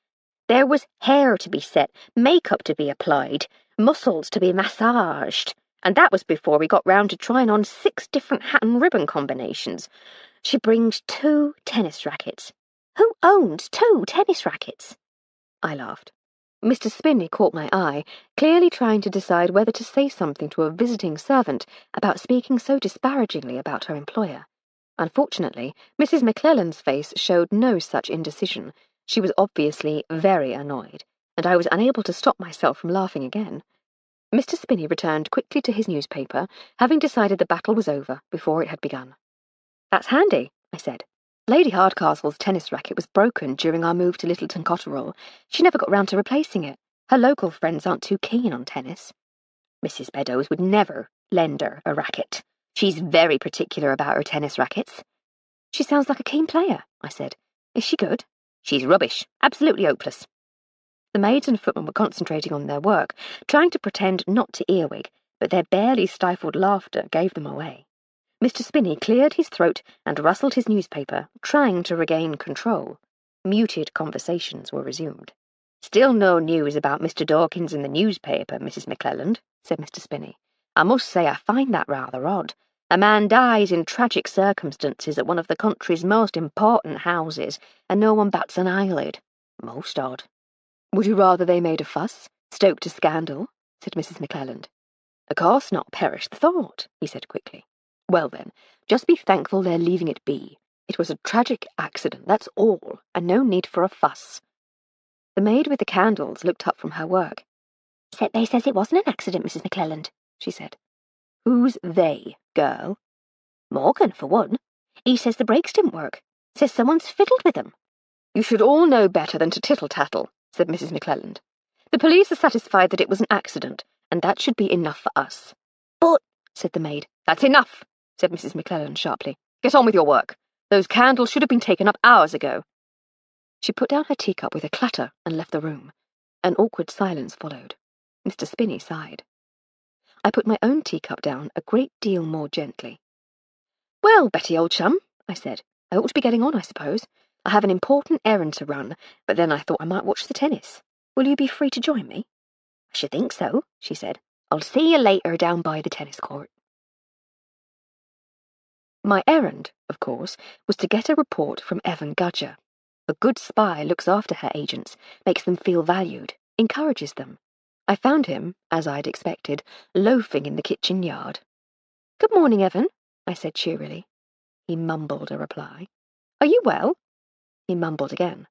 There was hair to be set, makeup to be applied, muscles to be massaged, and that was before we got round to trying on 6 different hat and ribbon combinations. She brings 2 tennis rackets." "Who owns 2 tennis rackets?" I laughed. Mr. Spinney caught my eye, clearly trying to decide whether to say something to a visiting servant about speaking so disparagingly about her employer. Unfortunately, Mrs. McClelland's face showed no such indecision. She was obviously very annoyed, and I was unable to stop myself from laughing again. Mr. Spinney returned quickly to his newspaper, having decided the battle was over before it had begun. "That's handy," I said. "Lady Hardcastle's tennis racket was broken during our move to Littleton Cotterell. She never got round to replacing it. Her local friends aren't too keen on tennis." "Mrs. Beddoes would never lend her a racket. She's very particular about her tennis rackets." "She sounds like a keen player," I said. "Is she good?" "She's rubbish. Absolutely hopeless." The maids and footmen were concentrating on their work, trying to pretend not to earwig, but their barely stifled laughter gave them away. Mr. Spinney cleared his throat and rustled his newspaper, trying to regain control. Muted conversations were resumed. "Still no news about Mr. Dawkins in the newspaper, Mrs. McClelland," said Mr. Spinney. "I must say I find that rather odd. A man dies in tragic circumstances at one of the country's most important houses, and no one bats an eyelid. Most odd." "Would you rather they made a fuss, stoked a scandal?" said Mrs. McClelland. "Of course not, perish the thought," he said quickly. "Well then, just be thankful they're leaving it be. It was a tragic accident, that's all, and no need for a fuss." The maid with the candles looked up from her work. "They says it wasn't an accident, Mrs. McClelland," she said. "Who's they, girl?" "Morgan, for one. He says the brakes didn't work. Says someone's fiddled with them." "You should all know better than to tittle-tattle," said Mrs. McClelland. "The police are satisfied that it was an accident, and that should be enough for us." "But," said the maid. "That's enough," said Mrs. McClelland sharply. "Get on with your work. Those candles should have been taken up hours ago." She put down her teacup with a clatter and left the room. An awkward silence followed. Mr. Spinney sighed. I put my own teacup down a great deal more gently. "Well, Betty, old chum," I said, "I ought to be getting on, I suppose. I have an important errand to run, but then I thought I might watch the tennis. Will you be free to join me?" "I should think so," she said. I'll see you later down by the tennis court. My errand, of course, was to get a report from Evan Gudger. A good spy looks after her agents, makes them feel valued, encourages them. I found him, as I'd expected, loafing in the kitchen yard. "Good morning, Evan," I said cheerily. He mumbled a reply. "Are you well?" He mumbled again.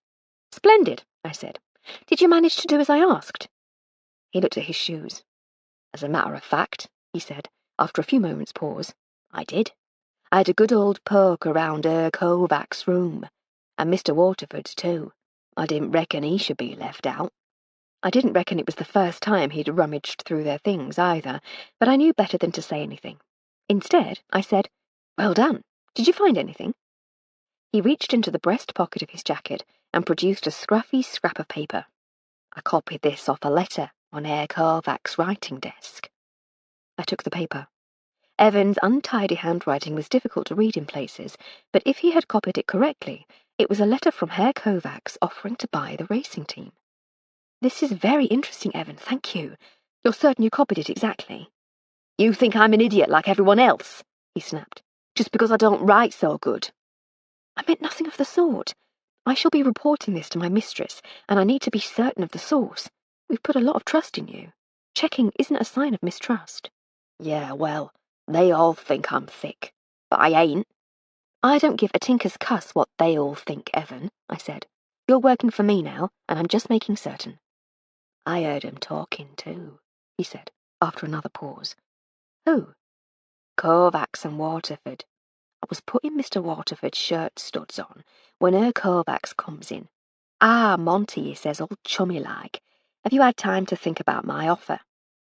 "Splendid," I said. "Did you manage to do as I asked?" He looked at his shoes. "As a matter of fact," he said, after a few moments' pause, "I did. I had a good old poke around Kovac's room, and Mr. Waterford's too. I didn't reckon he should be left out." I didn't reckon it was the first time he'd rummaged through their things either, but I knew better than to say anything. Instead, I said, "Well done. Did you find anything?" He reached into the breast pocket of his jacket and produced a scruffy scrap of paper. "I copied this off a letter on Herr Kovac's writing desk." I took the paper. Evan's untidy handwriting was difficult to read in places, but if he had copied it correctly, it was a letter from Herr Kovac's offering to buy the racing team. "This is very interesting, Evan, thank you. You're certain you copied it exactly?" "You think I'm an idiot like everyone else?" he snapped. "Just because I don't write so good." "I meant nothing of the sort. I shall be reporting this to my mistress, and I need to be certain of the source. We've put a lot of trust in you. Checking isn't a sign of mistrust." "Yeah, well, they all think I'm thick, but I ain't." "I don't give a tinker's cuss what they all think, Evan," I said. "You're working for me now, and I'm just making certain." "I heard 'em talking too," he said, after another pause. "Who?" "Kovacs and Waterford. I was putting Mr. Waterford's shirt studs on when Herr Kovacs comes in. 'Ah, Monty,' he says, all chummy-like, 'have you had time to think about my offer?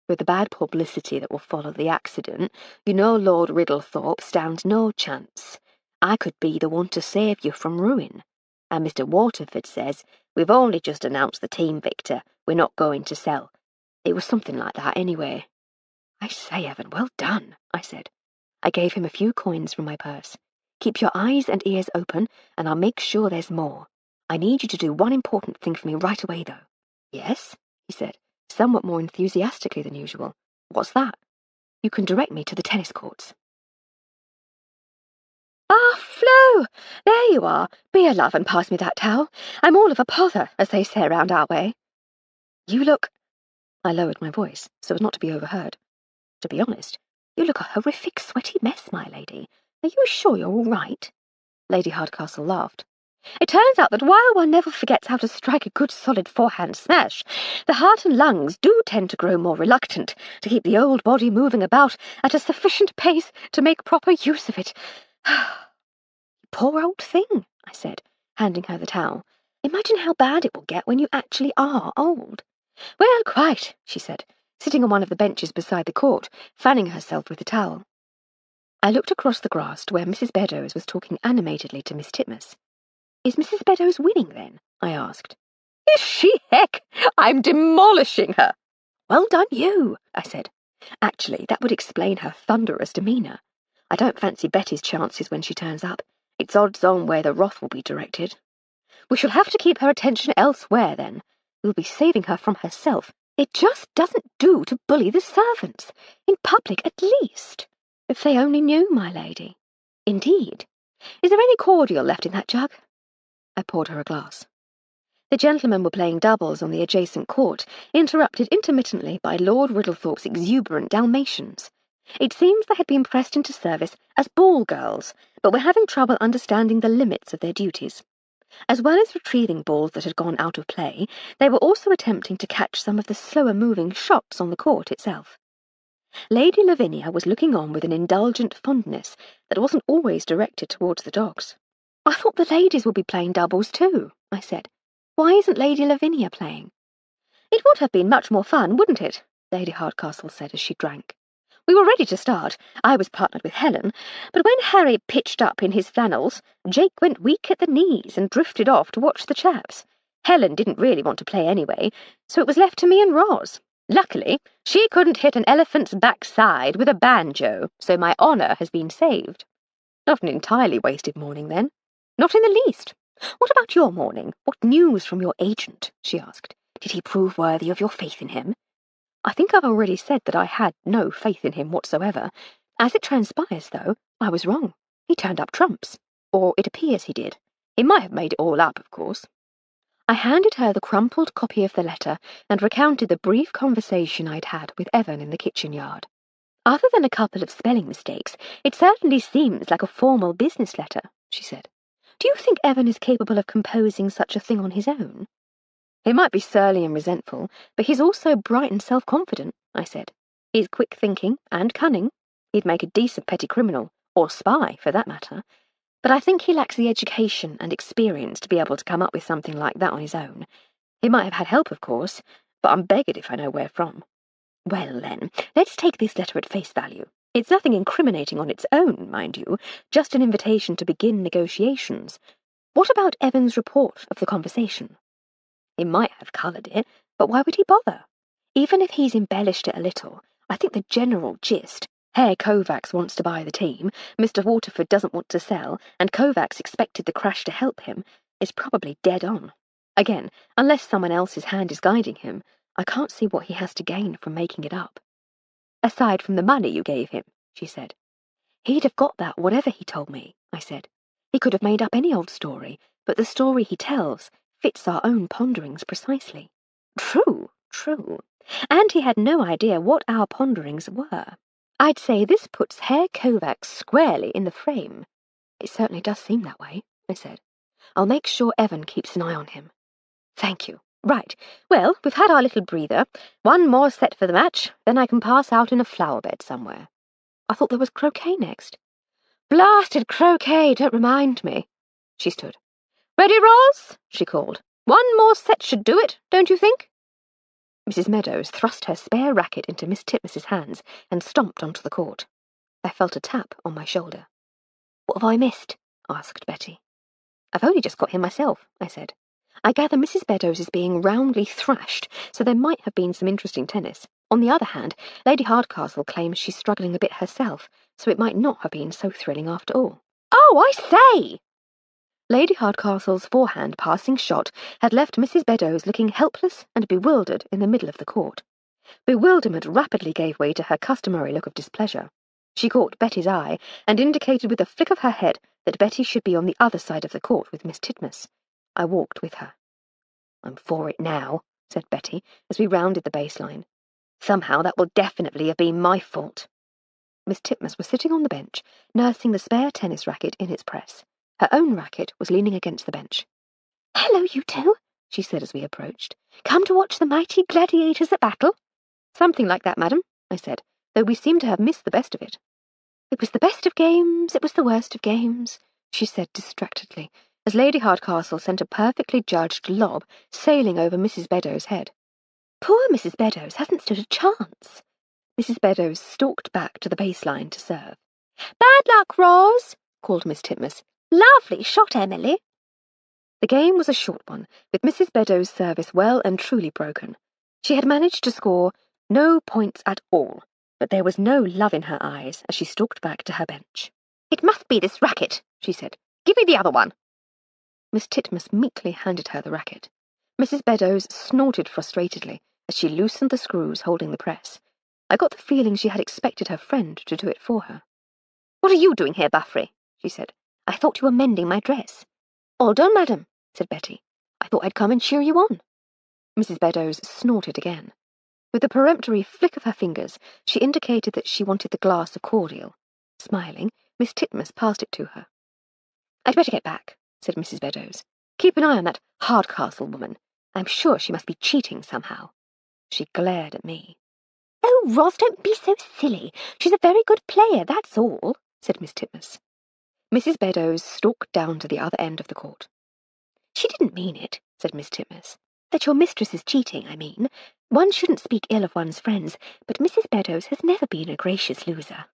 With the bad publicity that will follow the accident, you know Lord Riddlethorpe stands no chance. I could be the one to save you from ruin.' And Mr. Waterford says, 'We've only just announced the team victor. We're not going to sell.' It was something like that anyway." "I say, Evan, well done," I said. I gave him a few coins from my purse. "Keep your eyes and ears open, and I'll make sure there's more. I need you to do one important thing for me right away, though." "Yes?" he said, somewhat more enthusiastically than usual. "What's that?" "You can direct me to the tennis courts." "Ah, Flo! There you are. Be a love and pass me that towel. I'm all of a pother, as they say round our way. You look—" I lowered my voice, so as not to be overheard. "To be honest, you look a horrific sweaty mess, my lady. Are you sure you're all right?" Lady Hardcastle laughed. "It turns out that while one never forgets how to strike a good solid forehand smash, the heart and lungs do tend to grow more reluctant to keep the old body moving about at a sufficient pace to make proper use of it." "Poor old thing," I said, handing her the towel. "Imagine how bad it will get when you actually are old." "Well, quite," she said, sitting on one of the benches beside the court, fanning herself with the towel. I looked across the grass to where Mrs. Beddoes was talking animatedly to Miss Titmuss. "Is Mrs. Beddoes winning, then?" I asked. "Is she, heck? I'm demolishing her." "Well done you," I said. Actually, that would explain her thunderous demeanour. I don't fancy Betty's chances when she turns up. It's odds on where the wrath will be directed. We shall have to keep her attention elsewhere, then. We'll be saving her from herself. It just doesn't do to bully the servants, in public at least. If they only knew, my lady. Indeed. Is there any cordial left in that jug?" I poured her a glass. The gentlemen were playing doubles on the adjacent court, interrupted intermittently by Lord Riddlethorpe's exuberant Dalmatians. It seems they had been pressed into service as ball girls, but were having trouble understanding the limits of their duties. As well as retrieving balls that had gone out of play, they were also attempting to catch some of the slower-moving shots on the court itself. Lady Lavinia was looking on with an indulgent fondness that wasn't always directed towards the dogs. "I thought the ladies would be playing doubles too," I said. "Why isn't Lady Lavinia playing?" "It would have been much more fun, wouldn't it?" Lady Hardcastle said as she drank. "We were ready to start. I was partnered with Helen, but when Harry pitched up in his flannels, Jake went weak at the knees and drifted off to watch the chaps. Helen didn't really want to play anyway, so it was left to me and Roz. Luckily, she couldn't hit an elephant's backside with a banjo, so my honour has been saved." "Not an entirely wasted morning, then?" "Not in the least. What about your morning? What news from your agent?" she asked. "Did he prove worthy of your faith in him?" I think I've already said that I had no faith in him whatsoever. As it transpires, though, I was wrong. He turned up trumps. Or it appears he did. He might have made it all up, of course. I handed her the crumpled copy of the letter and recounted the brief conversation I'd had with Evan in the kitchen yard. Other than a couple of spelling mistakes, it certainly seems like a formal business letter, she said. Do you think Evan is capable of composing such a thing on his own? He might be surly and resentful, but he's also bright and self-confident, I said. He's quick-thinking and cunning. He'd make a decent petty criminal, or spy, for that matter. But I think he lacks the education and experience to be able to come up with something like that on his own. He might have had help, of course, but I'm beggared if I know where from. Well, then, let's take this letter at face value. It's nothing incriminating on its own, mind you, just an invitation to begin negotiations. What about Evan's report of the conversation? He might have coloured it, but why would he bother? Even if he's embellished it a little, I think the general gist, Herr Kovacs wants to buy the team, Mr. Waterford doesn't want to sell, and Kovacs expected the crash to help him, is probably dead on. Again, unless someone else's hand is guiding him, I can't see what he has to gain from making it up. Aside from the money you gave him, she said. He'd have got that whatever he told me, I said. He could have made up any old story, but the story he tells fits our own ponderings precisely. True. And he had no idea what our ponderings were. I'd say this puts Herr Kovacs squarely in the frame. It certainly does seem that way, I said. I'll make sure Evan keeps an eye on him. Thank you. Right. Well, we've had our little breather. One more set for the match, then I can pass out in a flower bed somewhere. I thought there was croquet next. Blasted croquet, don't remind me. She stood. Ready, Roz? She called. One more set should do it, don't you think? Mrs. Meadows thrust her spare racket into Miss Titmus's hands and stomped onto the court. I felt a tap on my shoulder. What have I missed? Asked Betty. I've only just got here myself, I said. I gather Mrs. Meadows is being roundly thrashed, so there might have been some interesting tennis. On the other hand, Lady Hardcastle claims she's struggling a bit herself, so it might not have been so thrilling after all. Oh, I say! Lady Hardcastle's forehand passing shot had left Mrs. Meadows looking helpless and bewildered in the middle of the court. Bewilderment rapidly gave way to her customary look of displeasure. She caught Betty's eye and indicated with a flick of her head that Betty should be on the other side of the court with Miss Titmus. I walked with her. I'm for it now, said Betty, as we rounded the baseline. Somehow that will definitely have been my fault. Miss Titmus was sitting on the bench, nursing the spare tennis racket in its press. Her own racket was leaning against the bench. Hello, you two, she said as we approached. Come to watch the mighty gladiators at battle? Something like that, madam, I said, though we seem to have missed the best of it. It was the best of games, it was the worst of games, she said distractedly, as Lady Hardcastle sent a perfectly judged lob sailing over Mrs. Meadows' head. Poor Mrs. Meadows hasn't stood a chance. Mrs. Meadows stalked back to the baseline to serve. Bad luck, Roz, called Miss Titmus. Lovely shot, Emily. The game was a short one, with Mrs. Meadows' service well and truly broken. She had managed to score no points at all, but there was no love in her eyes as she stalked back to her bench. It must be this racket, she said. Give me the other one. Miss Titmus meekly handed her the racket. Mrs. Meadows snorted frustratedly as she loosened the screws holding the press. I got the feeling she had expected her friend to do it for her. What are you doing here, Buffrey? She said. I thought you were mending my dress. All done, madam, said Betty. I thought I'd come and cheer you on. Mrs. Meadows snorted again. With a peremptory flick of her fingers, she indicated that she wanted the glass of cordial. Smiling, Miss Titmus passed it to her. I'd better get back, said Mrs. Meadows. Keep an eye on that Hardcastle woman. I'm sure she must be cheating somehow. She glared at me. Oh, Roz, don't be so silly. She's a very good player, that's all, said Miss Titmus. Mrs. Meadows stalked down to the other end of the court. She didn't mean it, said Miss Titmus. That your mistress is cheating, I mean. One shouldn't speak ill of one's friends, but Mrs. Meadows has never been a gracious loser.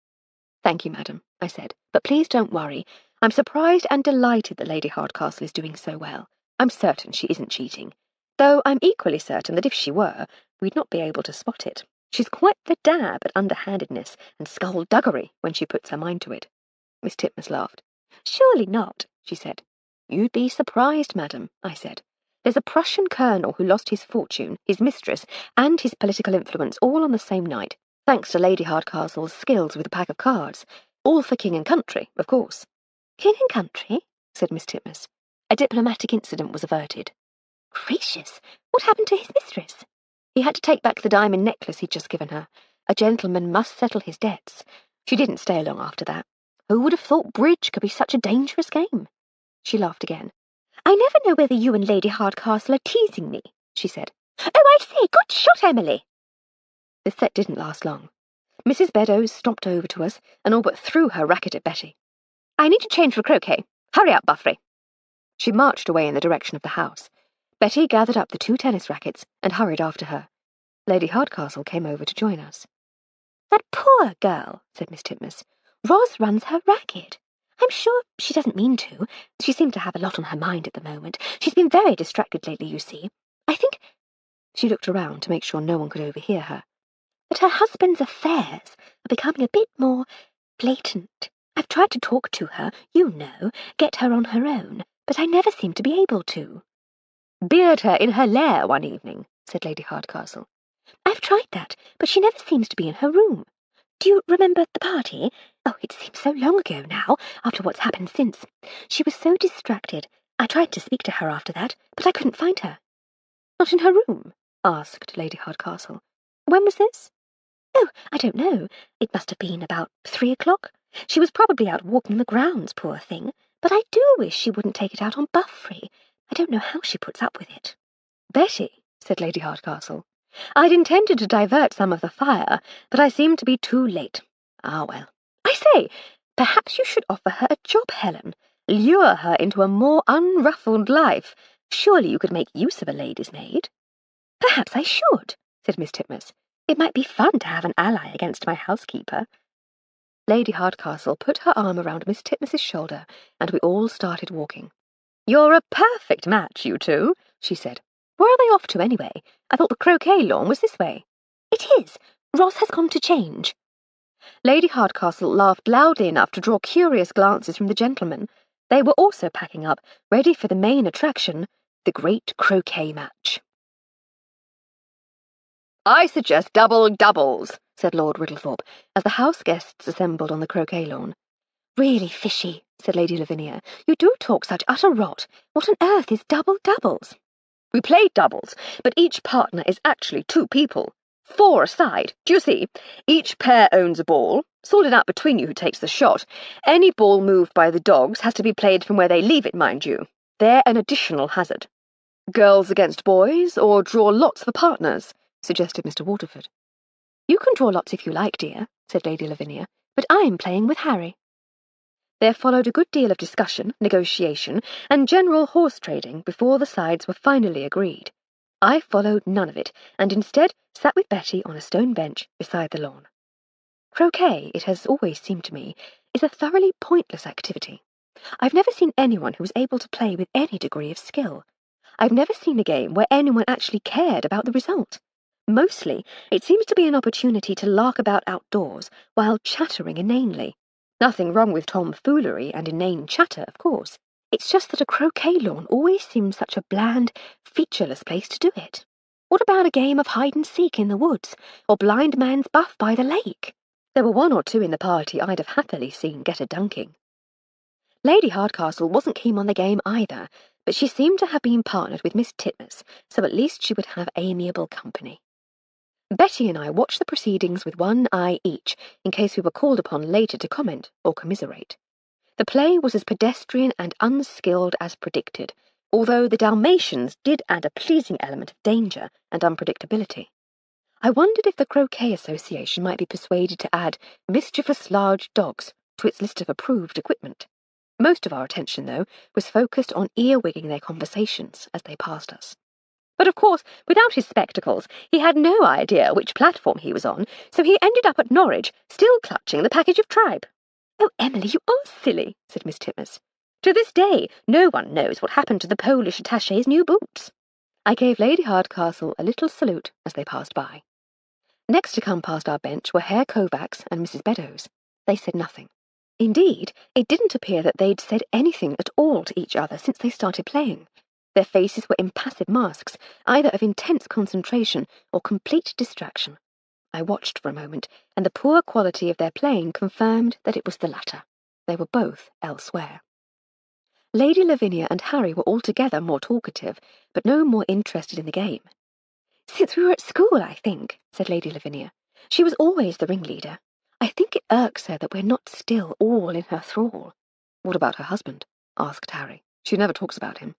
Thank you, madam, I said, but please don't worry. I'm surprised and delighted that Lady Hardcastle is doing so well. I'm certain she isn't cheating, though I'm equally certain that if she were, we'd not be able to spot it. She's quite the dab at underhandedness and skullduggery when she puts her mind to it. Miss Titmus laughed. Surely not, she said. You'd be surprised, madam, I said. There's a Prussian colonel who lost his fortune, his mistress, and his political influence all on the same night, thanks to Lady Hardcastle's skills with a pack of cards. All for king and country, of course. King and country? Said Miss Titmuss. A diplomatic incident was averted. Gracious! What happened to his mistress? He had to take back the diamond necklace he'd just given her. A gentleman must settle his debts. She didn't stay long after that. Who would have thought bridge could be such a dangerous game? She laughed again. I never know whether you and Lady Hardcastle are teasing me, she said. Oh, I say, good shot, Emily! The set didn't last long. Mrs. Beddoes stomped over to us and all but threw her racket at Betty. I need to change for croquet. Hurry up, Buffrey. She marched away in the direction of the house. Betty gathered up the 2 tennis rackets and hurried after her. Lady Hardcastle came over to join us. That poor girl, said Miss Titmuss. Ros runs her racket. I'm sure she doesn't mean to. She seemed to have a lot on her mind at the moment. She's been very distracted lately, you see. I think— She looked around to make sure no one could overhear her. But her husband's affairs are becoming a bit more blatant. I've tried to talk to her, you know, get her on her own, but I never seem to be able to. Beard her in her lair one evening, said Lady Hardcastle. I've tried that, but she never seems to be in her room. Do you remember the party? Oh, it seems so long ago now, after what's happened since. She was so distracted. I tried to speak to her after that, but I couldn't find her. Not in her room? Asked Lady Hardcastle. When was this? Oh, I don't know. It must have been about 3 o'clock. She was probably out walking the grounds, poor thing. But I do wish she wouldn't take it out on Buffrey. I don't know how she puts up with it. Betty, said Lady Hardcastle, I'd intended to divert some of the fire, but I seemed to be too late. Ah, well. I say, perhaps you should offer her a job, Helen. Lure her into a more unruffled life. Surely you could make use of a lady's maid. Perhaps I should, said Miss Titmuss. It might be fun to have an ally against my housekeeper. Lady Hardcastle put her arm around Miss Titmuss's shoulder, and we all started walking. You're a perfect match, you two, she said. Where are they off to, anyway? I thought the croquet lawn was this way. It is. Ros has gone to change. Lady Hardcastle laughed loudly enough to draw curious glances from the gentlemen. They were also packing up, ready for the main attraction, the great croquet match. I suggest doubles, said Lord Riddlethorpe, as the house guests assembled on the croquet lawn. Really fishy, said Lady Lavinia. You do talk such utter rot. What on earth is doubles? We play doubles, but each partner is actually 2 people. 4 aside, do you see? Each pair owns a ball, sorted out between you who takes the shot. Any ball moved by the dogs has to be played from where they leave it, mind you. They're an additional hazard. Girls against boys, or draw lots for partners, suggested Mr. Waterford. You can draw lots if you like, dear, said Lady Lavinia, but I'm playing with Harry. There followed a good deal of discussion, negotiation, and general horse trading before the sides were finally agreed. I followed none of it, and instead sat with Betty on a stone bench beside the lawn. Croquet, it has always seemed to me, is a thoroughly pointless activity. I've never seen anyone who was able to play with any degree of skill. I've never seen a game where anyone actually cared about the result. Mostly, it seems to be an opportunity to lark about outdoors while chattering inanely. Nothing wrong with tomfoolery and inane chatter, of course. It's just that a croquet lawn always seems such a bland, featureless place to do it. What about a game of hide-and-seek in the woods, or blind man's buff by the lake? There were 1 or 2 in the party I'd have happily seen get a dunking. Lady Hardcastle wasn't keen on the game either, but she seemed to have been partnered with Miss Titmuss, so at least she would have amiable company. Betty and I watched the proceedings with one eye each, in case we were called upon later to comment or commiserate. The play was as pedestrian and unskilled as predicted, although the Dalmatians did add a pleasing element of danger and unpredictability. I wondered if the Croquet Association might be persuaded to add mischievous large dogs to its list of approved equipment. Most of our attention, though, was focused on earwigging their conversations as they passed us. But of course, without his spectacles, he had no idea which platform he was on, so he ended up at Norwich, still clutching the package of tripe. Oh, Emily, you are silly, said Miss Titmuss. To this day, no one knows what happened to the Polish attaché's new boots. I gave Lady Hardcastle a little salute as they passed by. Next to come past our bench were Herr Kovacs and Mrs. Beddoes. They said nothing. Indeed, it didn't appear that they'd said anything at all to each other since they started playing. Their faces were impassive masks, either of intense concentration or complete distraction. I watched for a moment, and the poor quality of their playing confirmed that it was the latter. They were both elsewhere. Lady Lavinia and Harry were altogether more talkative, but no more interested in the game. "Since we were at school, I think," said Lady Lavinia. "She was always the ringleader. I think it irks her that we're not still all in her thrall." "What about her husband?" asked Harry. "She never talks about him."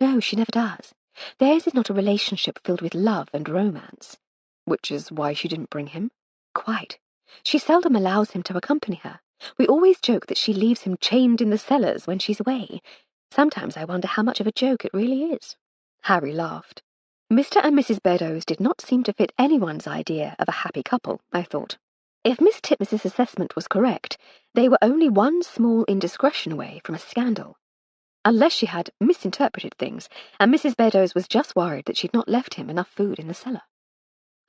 "No, she never does. Theirs is not a relationship filled with love and romance." "Which is why she didn't bring him?" "Quite. She seldom allows him to accompany her. We always joke that she leaves him chained in the cellars when she's away. Sometimes I wonder how much of a joke it really is." Harry laughed. Mr. and Mrs. Beddoes did not seem to fit anyone's idea of a happy couple, I thought. If Miss Titmus's assessment was correct, they were only one small indiscretion away from a scandal. Unless she had misinterpreted things, and Mrs. Beddoes was just worried that she'd not left him enough food in the cellar.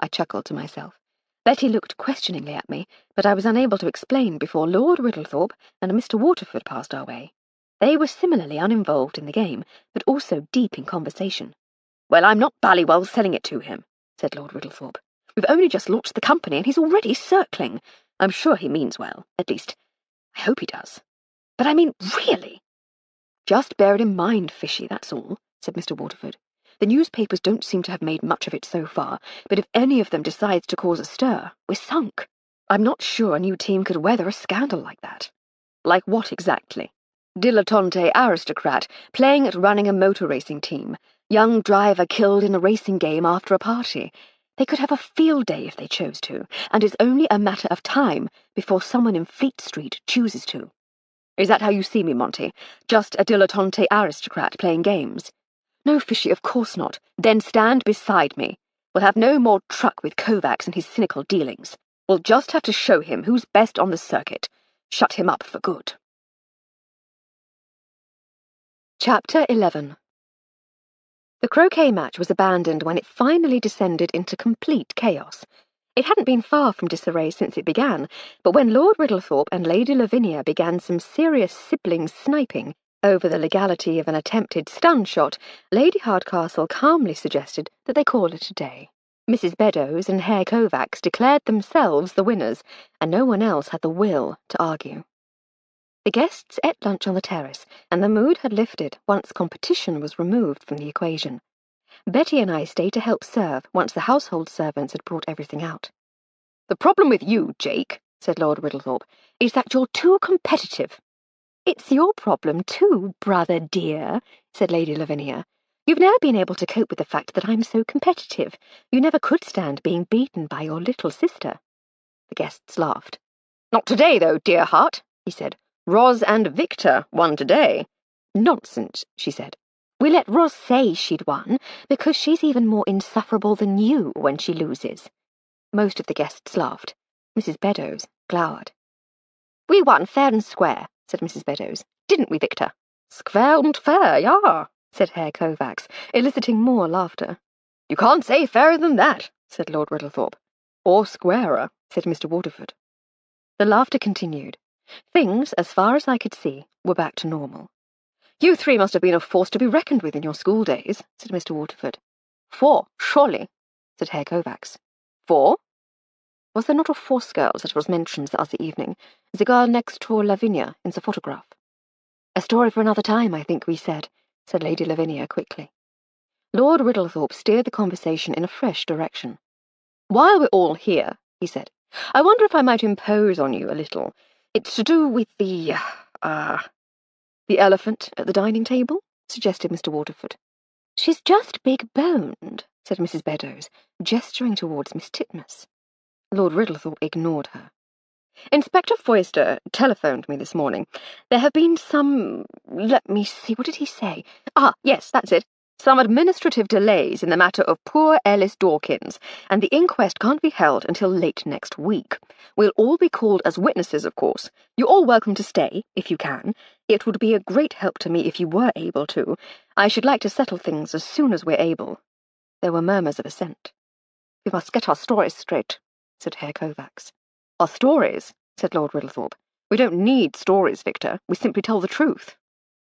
I chuckled to myself. Betty looked questioningly at me, but I was unable to explain before Lord Riddlethorpe and Mr. Waterford passed our way. They were similarly uninvolved in the game, but also deep in conversation. "Well, I'm not bally well selling it to him," said Lord Riddlethorpe. "We've only just launched the company, and he's already circling. I'm sure he means well. At least, I hope he does. But I mean, really." "Just bear it in mind, Fishy, that's all," said Mr. Waterford. "The newspapers don't seem to have made much of it so far, but if any of them decides to cause a stir, we're sunk. I'm not sure a new team could weather a scandal like that." "Like what exactly?" "Dilettante aristocrat playing at running a motor racing team. Young driver killed in a racing game after a party. They could have a field day if they chose to, and it's only a matter of time before someone in Fleet Street chooses to." "Is that how you see me, Monty? Just a dilettante aristocrat playing games?" "No, Fishy, of course not." "Then stand beside me. We'll have no more truck with Kovacs and his cynical dealings. We'll just have to show him who's best on the circuit. Shut him up for good." Chapter 11. The croquet match was abandoned when it finally descended into complete chaos. It hadn't been far from disarray since it began, but when Lord Riddlethorpe and Lady Lavinia began some serious sibling sniping over the legality of an attempted stun shot, Lady Hardcastle calmly suggested that they call it a day. Mrs. Beddoes and Herr Kovacs declared themselves the winners, and no one else had the will to argue. The guests ate lunch on the terrace, and the mood had lifted once competition was removed from the equation. Betty and I stayed to help serve once the household servants had brought everything out. "The problem with you, Jake," said Lord Riddlethorpe, "is that you're too competitive." "It's your problem too, brother dear," said Lady Lavinia. "You've never been able to cope with the fact that I'm so competitive. You never could stand being beaten by your little sister." The guests laughed. "Not today, though, dear heart," he said. "Roz and Victor won today." "Nonsense," she said. "We let Roz say she'd won, because she's even more insufferable than you when she loses." Most of the guests laughed. Mrs. Beddoes glowered. "We won fair and square," said Mrs. Beddoes. "Didn't we, Victor?" "Square und fair, ja," said Herr Kovacs, eliciting more laughter. "You can't say fairer than that," said Lord Riddlethorpe. "Or squarer," said Mr. Waterford. The laughter continued. Things, as far as I could see, were back to normal. "You three must have been a force to be reckoned with in your school days," said Mr. Waterford. "Four, surely," said Herr Kovacs. "Four? Was there not a fourth girl that was mentioned the other evening, the girl next to Lavinia in the photograph?" "A story for another time, I think we said Lady Lavinia quickly. Lord Riddlethorpe steered the conversation in a fresh direction. "While we're all here," he said, "I wonder if I might impose on you a little. It's to do with the elephant at the dining table?" suggested Mr. Waterford. "She's just big-boned," said Mrs. Beddoes, gesturing towards Miss Titmus. Lord Riddlethorpe ignored her. "Inspector Foyster telephoned me this morning. There have been some, let me see, what did he say? Yes, that's it. Some administrative delays in the matter of poor Ellis Dawkins, and the inquest can't be held until late next week. We'll all be called as witnesses, of course. You're all welcome to stay, if you can. It would be a great help to me if you were able to. I should like to settle things as soon as we're able." There were murmurs of assent. "We must get our stories straight," said Herr Kovacs. "Our stories?" said Lord Riddlethorpe. "We don't need stories, Victor. We simply tell the truth."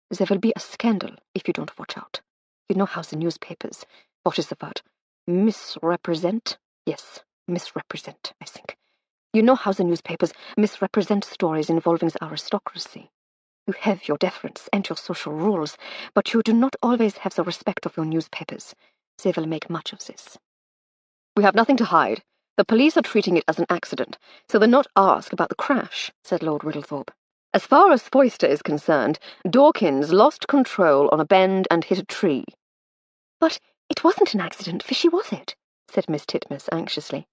"There will be a scandal if you don't watch out." You know how the newspapers, what is the word, misrepresent? Yes, misrepresent, I think. You know how the newspapers misrepresent stories involving the aristocracy. You have your deference and your social rules, but you do not always have the respect of your newspapers. They will make much of this. We have nothing to hide. The police are treating it as an accident, so they're not asked about the crash, said Lord Riddlethorpe. As far as Foyster is concerned, Dawkins lost control on a bend and hit a tree. But it wasn't an accident, Fishy, was it? Said Miss Titmuss anxiously.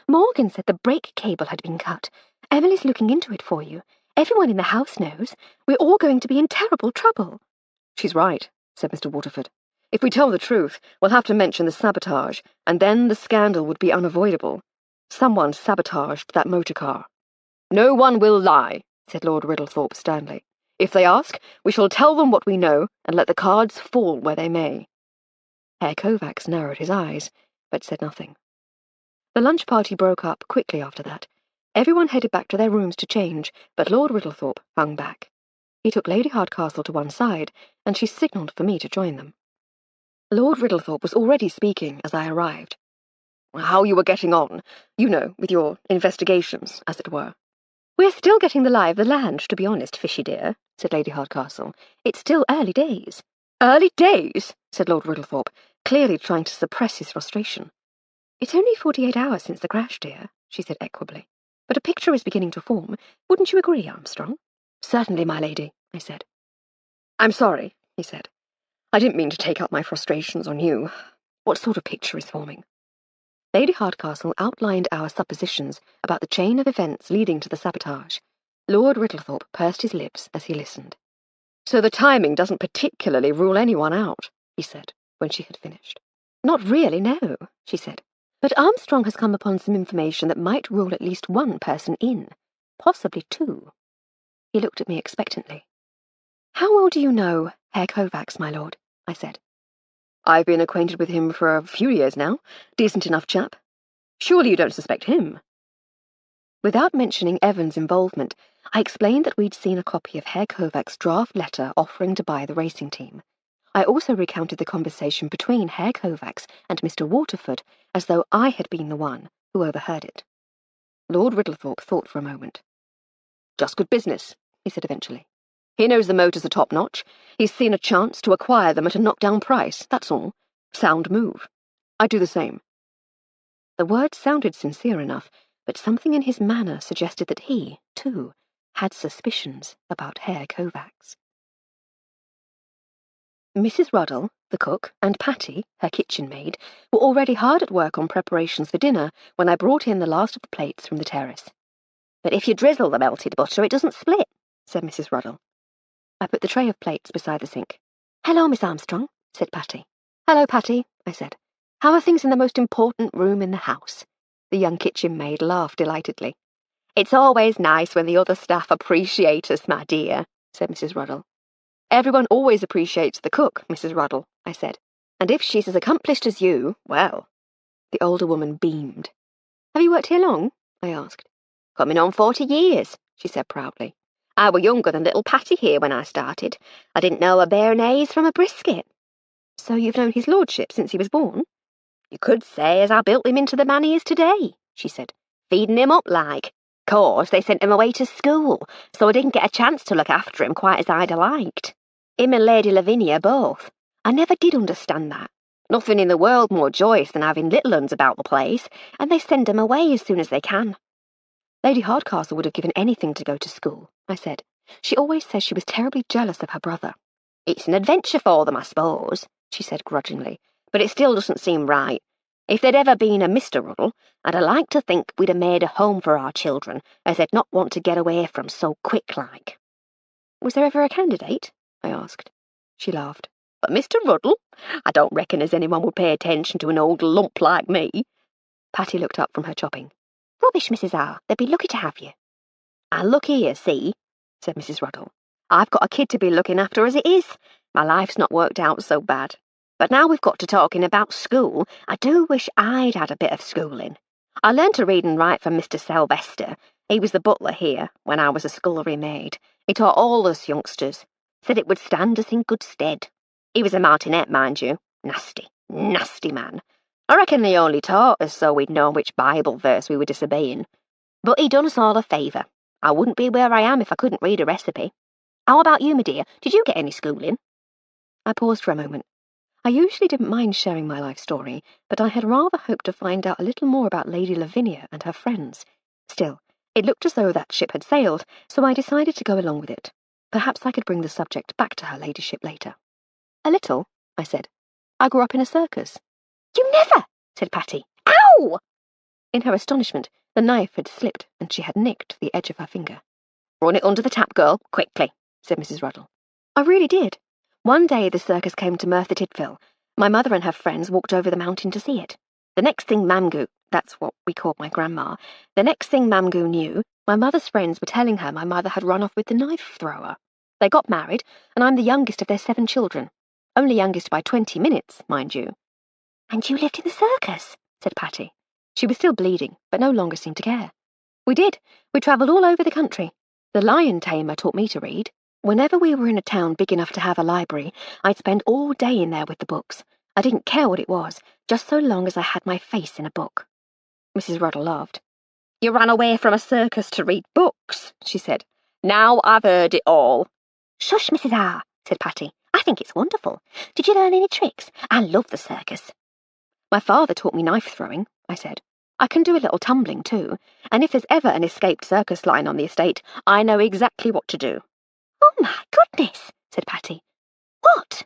Morgan said the brake cable had been cut. Emily's looking into it for you. Everyone in the house knows. We're all going to be in terrible trouble. She's right, said Mr. Waterford. If we tell the truth, we'll have to mention the sabotage, and then the scandal would be unavoidable. Someone sabotaged that motor car. No one will lie, said Lord Riddlethorpe sternly. If they ask, we shall tell them what we know, and let the cards fall where they may. Herr Kovacs narrowed his eyes, but said nothing. The lunch party broke up quickly after that. Everyone headed back to their rooms to change, but Lord Riddlethorpe hung back. He took Lady Hardcastle to one side, and she signalled for me to join them. Lord Riddlethorpe was already speaking as I arrived. How you were getting on, you know, with your investigations, as it were. We're still getting the lie of the land, to be honest, Fishy dear, said Lady Hardcastle. It's still early days. Early days, said Lord Riddlethorpe, clearly trying to suppress his frustration. It's only 48 hours since the crash, dear, she said equably. But a picture is beginning to form. Wouldn't you agree, Armstrong? Certainly, my lady, I said. I'm sorry, he said. I didn't mean to take out my frustrations on you. What sort of picture is forming? Lady Hardcastle outlined our suppositions about the chain of events leading to the sabotage. Lord Riddlethorpe pursed his lips as he listened. So the timing doesn't particularly rule anyone out, he said, when she had finished. Not really, no, she said. But Armstrong has come upon some information that might rule at least one person in, possibly two. He looked at me expectantly. How well do you know Herr Kovacs, my lord? I said. I've been acquainted with him for a few years now. Decent enough chap. Surely you don't suspect him? Without mentioning Evan's involvement, I explained that we'd seen a copy of Herr Kovacs' draft letter offering to buy the racing team. I also recounted the conversation between Herr Kovacs and Mr. Waterford as though I had been the one who overheard it. Lord Riddlethorpe thought for a moment. Just good business, he said eventually. He knows the motors are top-notch. He's seen a chance to acquire them at a knockdown price, that's all. Sound move. I'd do the same. The words sounded sincere enough, but something in his manner suggested that he, too, had suspicions about Herr Kovacs. Mrs. Ruddle, the cook, and Patty, her kitchen maid, were already hard at work on preparations for dinner when I brought in the last of the plates from the terrace. But if you drizzle the melted butter, it doesn't split, said Mrs. Ruddle. I put the tray of plates beside the sink. Hello, Miss Armstrong, said Patty. Hello, Patty, I said. How are things in the most important room in the house? The young kitchen maid laughed delightedly. It's always nice when the other staff appreciate us, my dear, said Mrs. Ruddle. Everyone always appreciates the cook, Mrs. Ruddle, I said. And if she's as accomplished as you, well. The older woman beamed. Have you worked here long? I asked. Coming on 40 years, she said proudly. I were younger than little Patty here when I started. I didn't know a béarnaise from a brisket. So you've known his lordship since he was born? You could say as I built him into the man he is today, she said, feeding him up like. Course, they sent him away to school, so I didn't get a chance to look after him quite as I'd liked. Him and Lady Lavinia both. I never did understand that. Nothing in the world more joyous than having little uns about the place, and they send 'em away as soon as they can. Lady Hardcastle would have given anything to go to school, I said. She always says she was terribly jealous of her brother. It's an adventure for them, I suppose, she said grudgingly, but it still doesn't seem right. If there'd ever been a Mr. Ruddle, I'd have liked to think we'd have made a home for our children, as they'd not want to get away from so quick-like. Was there ever a candidate? I asked. She laughed. But Mr. Ruddle? I don't reckon as anyone would pay attention to an old lump like me. Patty looked up from her chopping. Rubbish, Mrs. R. They'd be lucky to have you. And look here, see, said Mrs. Ruddle. I've got a kid to be looking after as it is. My life's not worked out so bad. But now we've got to talking about school, I do wish I'd had a bit of schooling. I learned to read and write from Mr. Sylvester. He was the butler here, when I was a scullery maid. He taught all us youngsters. Said it would stand us in good stead. He was a martinet, mind you. Nasty, nasty man. I reckon he only taught us so we'd know which Bible verse we were disobeying. But he done us all a favour. I wouldn't be where I am if I couldn't read a recipe. How about you, my dear? Did you get any schooling? I paused for a moment. I usually didn't mind sharing my life story, but I had rather hoped to find out a little more about Lady Lavinia and her friends. Still, it looked as though that ship had sailed, so I decided to go along with it. Perhaps I could bring the subject back to her ladyship later. A little, I said. I grew up in a circus. You never, said Patty. Ow! In her astonishment, the knife had slipped and she had nicked the edge of her finger. Run it under the tap, girl, quickly, said Mrs. Ruddle. I really did. One day the circus came to Merthyr Tydfil. My mother and her friends walked over the mountain to see it. The next thing Mamgoo, that's what we called my grandma, the next thing Mamgoo knew, my mother's friends were telling her my mother had run off with the knife thrower. They got married, and I'm the youngest of their 7 children. Only youngest by 20 minutes, mind you. And you lived in the circus, said Patty. She was still bleeding, but no longer seemed to care. We did. We travelled all over the country. The lion tamer taught me to read. Whenever we were in a town big enough to have a library, I'd spend all day in there with the books. I didn't care what it was, just so long as I had my face in a book. Mrs. Ruddle laughed. You ran away from a circus to read books, she said. Now I've heard it all. Shush, Mrs. R, said Patty. I think it's wonderful. Did you learn any tricks? I love the circus. My father taught me knife throwing, I said. I can do a little tumbling too, and if there's ever an escaped circus lion on the estate, I know exactly what to do. Oh, my goodness, said Patty. What?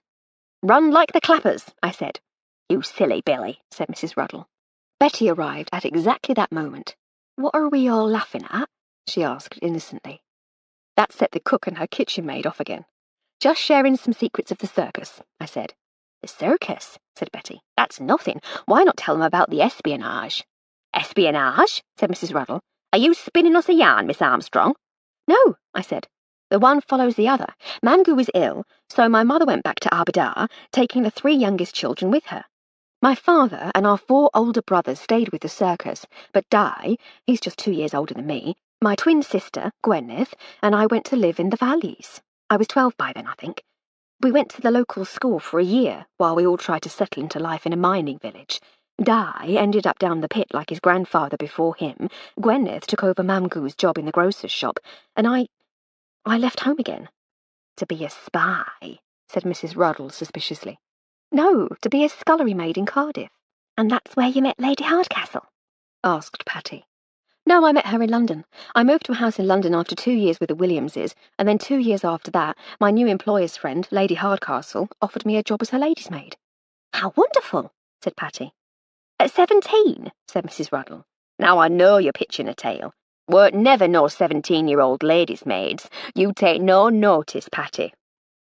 Run like the clappers, I said. You silly Billy, said Mrs. Ruddle. Betty arrived at exactly that moment. What are we all laughing at? She asked innocently. That set the cook and her kitchen maid off again. Just sharing some secrets of the circus, I said. The circus, said Betty. That's nothing. Why not tell them about the espionage? Espionage, said Mrs. Ruddle. Are you spinning us a yarn, Miss Armstrong? No, I said. The one follows the other. Mamgoo was ill, so my mother went back to Aberdare, taking the 3 youngest children with her. My father and our 4 older brothers stayed with the circus, but Di, he's just 2 years older than me, my twin sister, Gwyneth, and I went to live in the valleys. I was 12 by then, I think. We went to the local school for a year while we all tried to settle into life in a mining village. Di ended up down the pit like his grandfather before him. Gwyneth took over Mamgoo's job in the grocer's shop, and I left home again. To be a spy, said Mrs. Ruddle suspiciously. No, to be a scullery maid in Cardiff. And that's where you met Lady Hardcastle? Asked Patty. No, I met her in London. I moved to a house in London after 2 years with the Williamses, and then 2 years after that, my new employer's friend, Lady Hardcastle, offered me a job as her lady's maid. How wonderful, said Patty. At 17, said Mrs. Ruddle. Now I know you're pitching a tale. Weren't never no 17-year-old ladies' maids. You take no notice, Patty.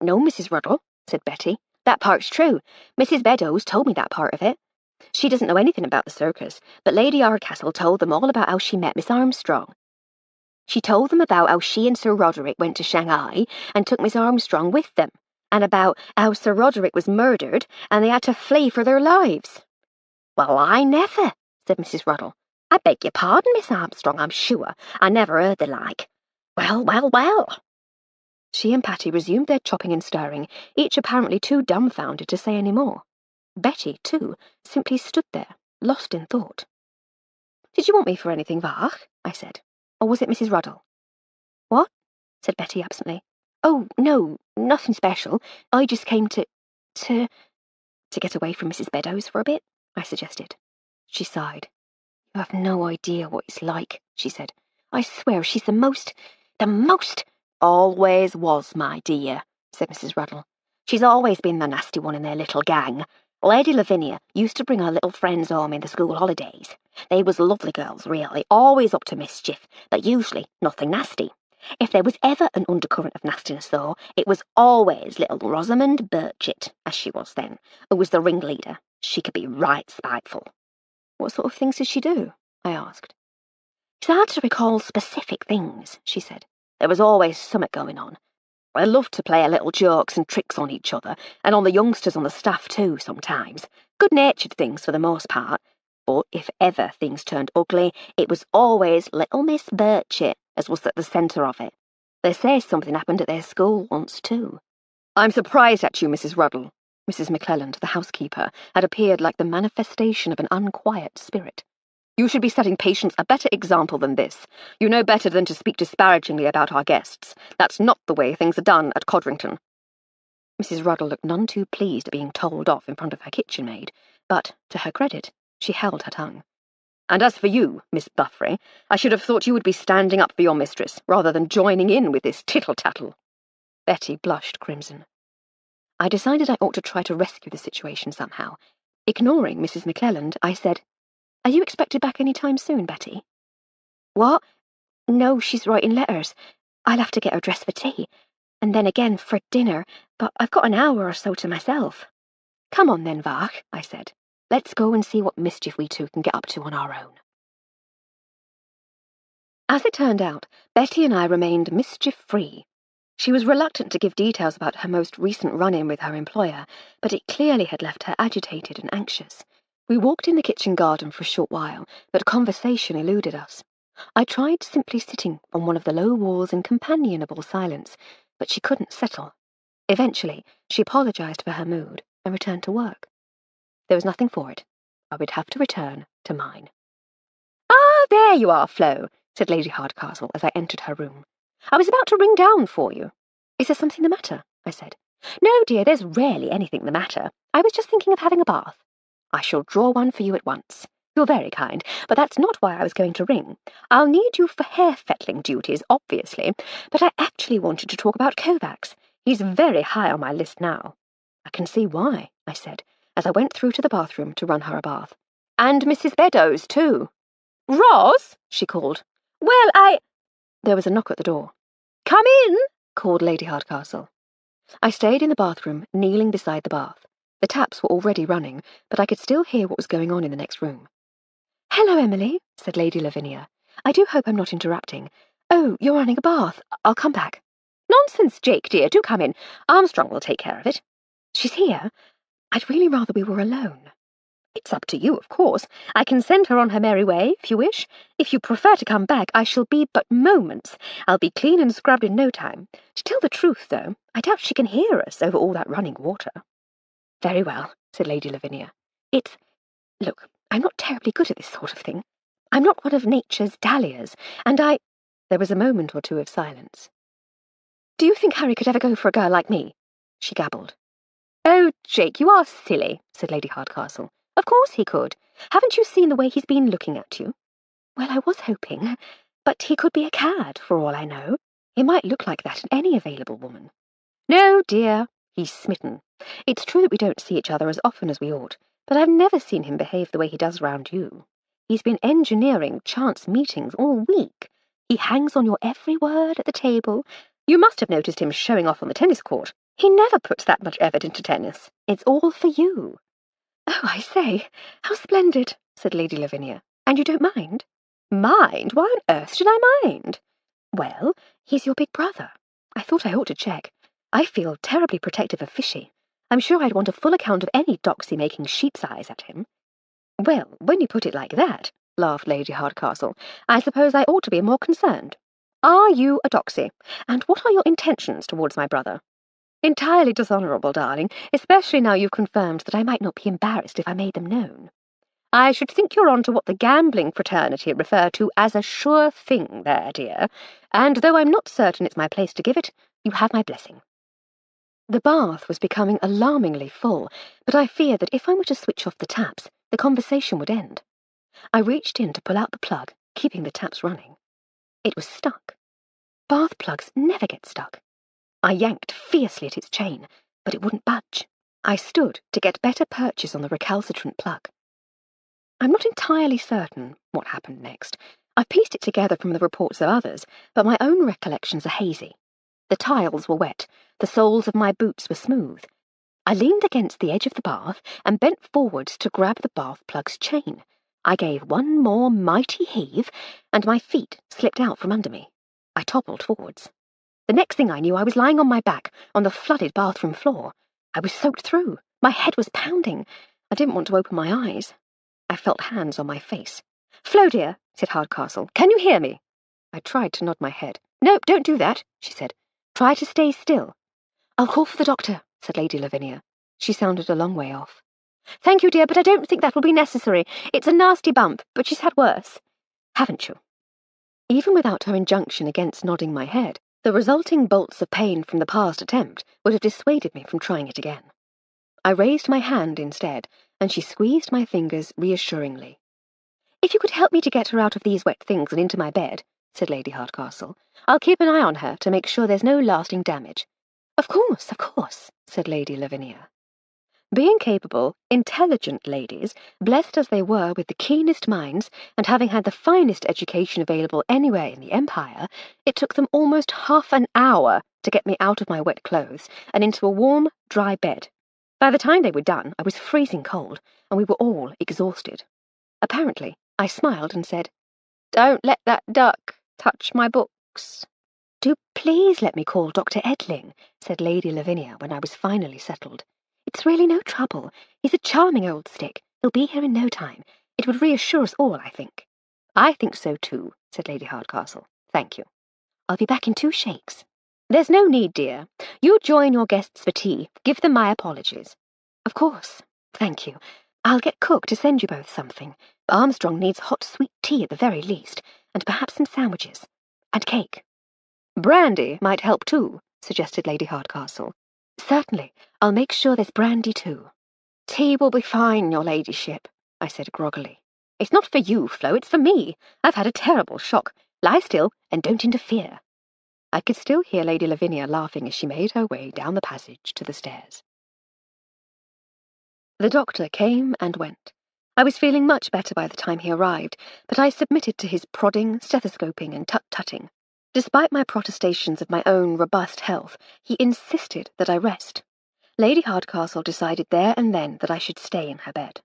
No, Mrs. Ruddle, said Betty. That part's true. Mrs. Beddoes told me that part of it. She doesn't know anything about the circus, but Lady Hardcastle told them all about how she met Miss Armstrong. She told them about how she and Sir Roderick went to Shanghai and took Miss Armstrong with them, and about how Sir Roderick was murdered and they had to flee for their lives. Well, I never, said Mrs. Ruddle. I beg your pardon, Miss Armstrong, I'm sure. I never heard the like. Well, well, well. She and Patty resumed their chopping and stirring, each apparently too dumbfounded to say any more. Betty, too, simply stood there, lost in thought. Did you want me for anything, Varch? I said. Or was it Mrs. Ruddle? What? Said Betty absently. Oh, no, nothing special. I just came to get away from Mrs. Beddoes for a bit, I suggested. She sighed. You have no idea what it's like, she said. I swear she's the most... Always was, my dear, said Mrs. Ruddle. She's always been the nasty one in their little gang. Lady Lavinia used to bring her little friends home in the school holidays. They was lovely girls, really, always up to mischief, but usually nothing nasty. If there was ever an undercurrent of nastiness, though, it was always little Rosamond Burchett, as she was then, who was the ringleader. She could be right spiteful. What sort of things did she do? I asked. It's hard to recall specific things, she said. There was always something going on. I loved to play a little jokes and tricks on each other, and on the youngsters on the staff too, sometimes. Good-natured things for the most part. But if ever things turned ugly, it was always little Miss Burchett as was at the centre of it. They say something happened at their school once too. I'm surprised at you, Mrs. Ruddle, Mrs. McClelland, the housekeeper, had appeared like the manifestation of an unquiet spirit. "You should be setting patients a better example than this. You know better than to speak disparagingly about our guests. That's not the way things are done at Codrington." Mrs. Ruddle looked none too pleased at being told off in front of her kitchen maid, but, to her credit, she held her tongue. "And as for you, Miss Buffray, I should have thought you would be standing up for your mistress, rather than joining in with this tittle-tattle." Betty blushed crimson. I decided I ought to try to rescue the situation somehow. Ignoring Mrs. McClelland, I said, "Are you expected back any time soon, Betty?" "What? No, she's writing letters. I'll have to get her dressed for tea, and then again for dinner, but I've got an hour or so to myself." "Come on then, Vark," I said. "Let's go and see what mischief we two can get up to on our own." As it turned out, Betty and I remained mischief-free. She was reluctant to give details about her most recent run-in with her employer, but it clearly had left her agitated and anxious. We walked in the kitchen garden for a short while, but conversation eluded us. I tried simply sitting on one of the low walls in companionable silence, but she couldn't settle. Eventually, she apologized for her mood and returned to work. There was nothing for it. I would have to return to mine. "Ah, there you are, Flo," said Lady Hardcastle as I entered her room. "I was about to ring down for you." "Is there something the matter?" I said. "No, dear, there's rarely anything the matter. I was just thinking of having a bath." "I shall draw one for you at once." "You're very kind, but that's not why I was going to ring. I'll need you for hair-fettling duties, obviously, but I actually wanted to talk about Kovacs. He's very high on my list now." "I can see why," I said, as I went through to the bathroom to run her a bath. "And Mrs. Beddoes, too." "Roz," she called. "Well, There was a knock at the door. "Come in," called Lady Hardcastle. I stayed in the bathroom, kneeling beside the bath. The taps were already running, but I could still hear what was going on in the next room. "Hello, Emily," said Lady Lavinia. "I do hope I'm not interrupting. Oh, you're running a bath. I'll come back." "Nonsense, Jake, dear. Do come in. Armstrong will take care of it." "She's here? I'd really rather we were alone." "It's up to you, of course. I can send her on her merry way, if you wish. If you prefer to come back, I shall be but moments. I'll be clean and scrubbed in no time. To tell the truth, though, I doubt she can hear us over all that running water." "Very well," said Lady Lavinia. Look, I'm not terribly good at this sort of thing. I'm not one of nature's dahlias, and There was a moment or two of silence. "Do you think Harry could ever go for a girl like me?" she gabbled. "Oh, Jake, you are silly," said Lady Hardcastle. "Of course he could. Haven't you seen the way he's been looking at you?" "Well, I was hoping. But he could be a cad, for all I know. He might look like that in any available woman." "No, dear, he's smitten. It's true that we don't see each other as often as we ought, but I've never seen him behave the way he does round you. He's been engineering chance meetings all week. He hangs on your every word at the table. You must have noticed him showing off on the tennis court. He never puts that much effort into tennis. It's all for you." "Oh, I say, how splendid," said Lady Lavinia. "And you don't mind?" "Mind? Why on earth should I mind?" "Well, he's your big brother. I thought I ought to check. I feel terribly protective of Fishy. I'm sure I'd want a full account of any doxy making sheep's eyes at him." "Well, when you put it like that," laughed Lady Hardcastle, "I suppose I ought to be more concerned. Are you a doxy? And what are your intentions towards my brother?" "Entirely dishonourable, darling, especially now you've confirmed that I might not be embarrassed if I made them known. I should think you're on to what the gambling fraternity refer to as a sure thing there, dear, and though I'm not certain it's my place to give it, you have my blessing." The bath was becoming alarmingly full, but I feared that if I were to switch off the taps, the conversation would end. I reached in to pull out the plug, keeping the taps running. It was stuck. Bath plugs never get stuck. I yanked fiercely at its chain, but it wouldn't budge. I stood to get better purchase on the recalcitrant plug. I'm not entirely certain what happened next. I've pieced it together from the reports of others, but my own recollections are hazy. The tiles were wet, the soles of my boots were smooth. I leaned against the edge of the bath and bent forwards to grab the bath plug's chain. I gave one more mighty heave, and my feet slipped out from under me. I toppled forwards. The next thing I knew, I was lying on my back on the flooded bathroom floor. I was soaked through. My head was pounding. I didn't want to open my eyes. I felt hands on my face. "Flo, dear," said Hardcastle, "can you hear me?" I tried to nod my head. "No, don't do that," she said. "Try to stay still." "I'll call for the doctor," said Lady Lavinia. She sounded a long way off. "Thank you, dear, but I don't think that will be necessary. It's a nasty bump, but she's had worse. Haven't you?" Even without her injunction against nodding my head, the resulting bolts of pain from the past attempt would have dissuaded me from trying it again. I raised my hand instead, and she squeezed my fingers reassuringly. "If you could help me to get her out of these wet things and into my bed," said Lady Hardcastle, "I'll keep an eye on her to make sure there's no lasting damage." Of course," said Lady Lavinia. Being capable, intelligent ladies, blessed as they were with the keenest minds, and having had the finest education available anywhere in the Empire, it took them almost half an hour to get me out of my wet clothes and into a warm, dry bed. By the time they were done, I was freezing cold, and we were all exhausted. Apparently, I smiled and said, "Don't let that duck touch my books." "Do please let me call Dr. Edling," said Lady Lavinia when I was finally settled. "It's really no trouble. He's a charming old stick. He'll be here in no time. It would reassure us all, I think." "I think so too," said Lady Hardcastle. "Thank you. I'll be back in 2 shakes." "There's no need, dear. You join your guests for tea. Give them my apologies." "Of course. Thank you. I'll get cook to send you both something. Armstrong needs hot sweet tea at the very least, and perhaps some sandwiches. And cake." "Brandy might help too," suggested Lady Hardcastle. "Certainly. I'll make sure there's brandy too." "Tea will be fine, your ladyship," I said groggily. "It's not for you, Flo, it's for me. I've had a terrible shock. Lie still and don't interfere." I could still hear Lady Lavinia laughing as she made her way down the passage to the stairs. The doctor came and went. I was feeling much better by the time he arrived, but I submitted to his prodding, stethoscoping, and tut-tutting. Despite my protestations of my own robust health, he insisted that I rest. Lady Hardcastle decided there and then that I should stay in her bed.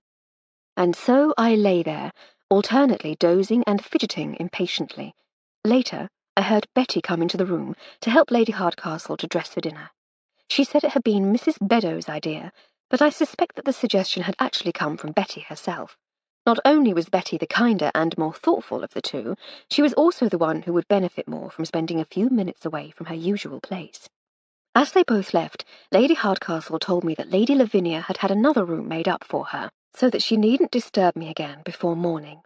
And so I lay there, alternately dozing and fidgeting impatiently. Later, I heard Betty come into the room to help Lady Hardcastle to dress for dinner. She said it had been Mrs. Beddoes' idea, but I suspect that the suggestion had actually come from Betty herself. Not only was Betty the kinder and more thoughtful of the two, she was also the one who would benefit more from spending a few minutes away from her usual place. As they both left, Lady Hardcastle told me that Lady Lavinia had had another room made up for her, so that she needn't disturb me again before morning.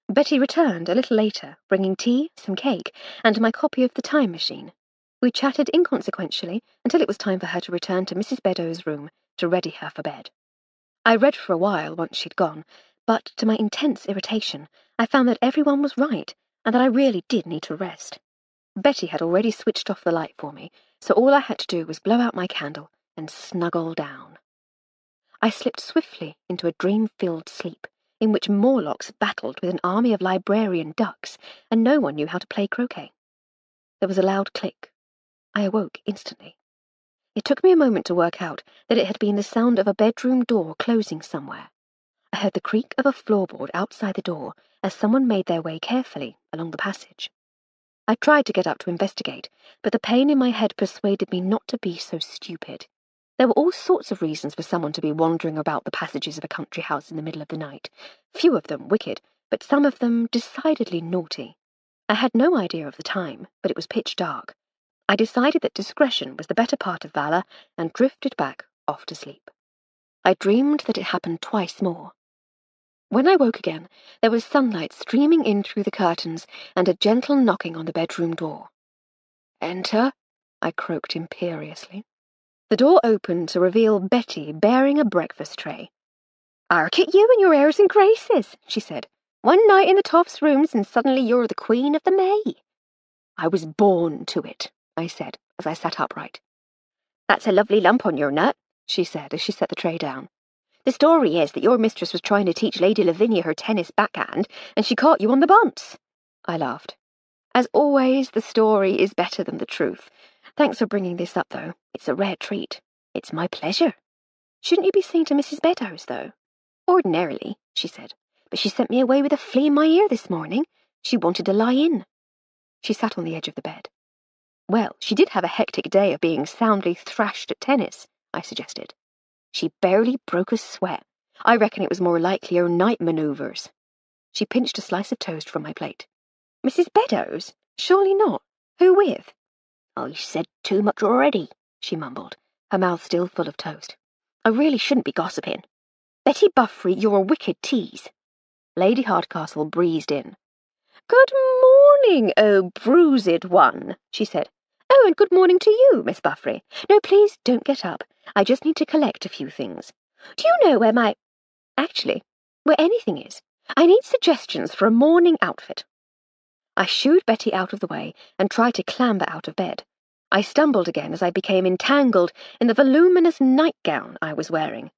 Betty returned a little later, bringing tea, some cake, and my copy of the Time Machine. We chatted inconsequentially until it was time for her to return to Mrs. Beddoes' room to ready her for bed. I read for a while once she'd gone, but to my intense irritation, I found that everyone was right and that I really did need to rest. Betty had already switched off the light for me, so all I had to do was blow out my candle and snuggle down. I slipped swiftly into a dream-filled sleep, in which Morlocks battled with an army of librarian ducks, and no one knew how to play croquet. There was a loud click. I awoke instantly. It took me a moment to work out that it had been the sound of a bedroom door closing somewhere. I heard the creak of a floorboard outside the door as someone made their way carefully along the passage. I tried to get up to investigate, but the pain in my head persuaded me not to be so stupid. There were all sorts of reasons for someone to be wandering about the passages of a country house in the middle of the night. Few of them wicked, but some of them decidedly naughty. I had no idea of the time, but it was pitch dark. I decided that discretion was the better part of valor and drifted back off to sleep. I dreamed that it happened twice more. When I woke again, there was sunlight streaming in through the curtains and a gentle knocking on the bedroom door. "Enter," I croaked imperiously. The door opened to reveal Betty bearing a breakfast tray. "Hark at you and your airs and graces," she said. "One night in the Toffs' rooms and suddenly you're the Queen of the May." "I was born to it," I said, as I sat upright. "That's a lovely lump on your nut," she said as she set the tray down. "The story is that your mistress was trying to teach Lady Lavinia her tennis backhand, and she caught you on the bumps." I laughed. "As always, the story is better than the truth. Thanks for bringing this up, though. It's a rare treat." "It's my pleasure." "Shouldn't you be seeing to Mrs. Beddoes, though?" "Ordinarily," she said, "but she sent me away with a flea in my ear this morning. She wanted to lie in." She sat on the edge of the bed. "Well, she did have a hectic day of being soundly thrashed at tennis," I suggested. "She barely broke a sweat. I reckon it was more likely her night manoeuvres." She pinched a slice of toast from my plate. "Mrs. Beddoes? Surely not. Who with?" "I said too much already," she mumbled, her mouth still full of toast. I really shouldn't be gossiping. Betty Buffrey, you're a wicked tease. Lady Hardcastle breezed in. Good morning, oh bruised one, she said. Oh, and good morning to you, Miss Buffrey. No, please don't get up. I just need to collect a few things. Do you know where Actually, where anything is. I need suggestions for a morning outfit. I shooed Betty out of the way and tried to clamber out of bed. I stumbled again as I became entangled in the voluminous nightgown I was wearing.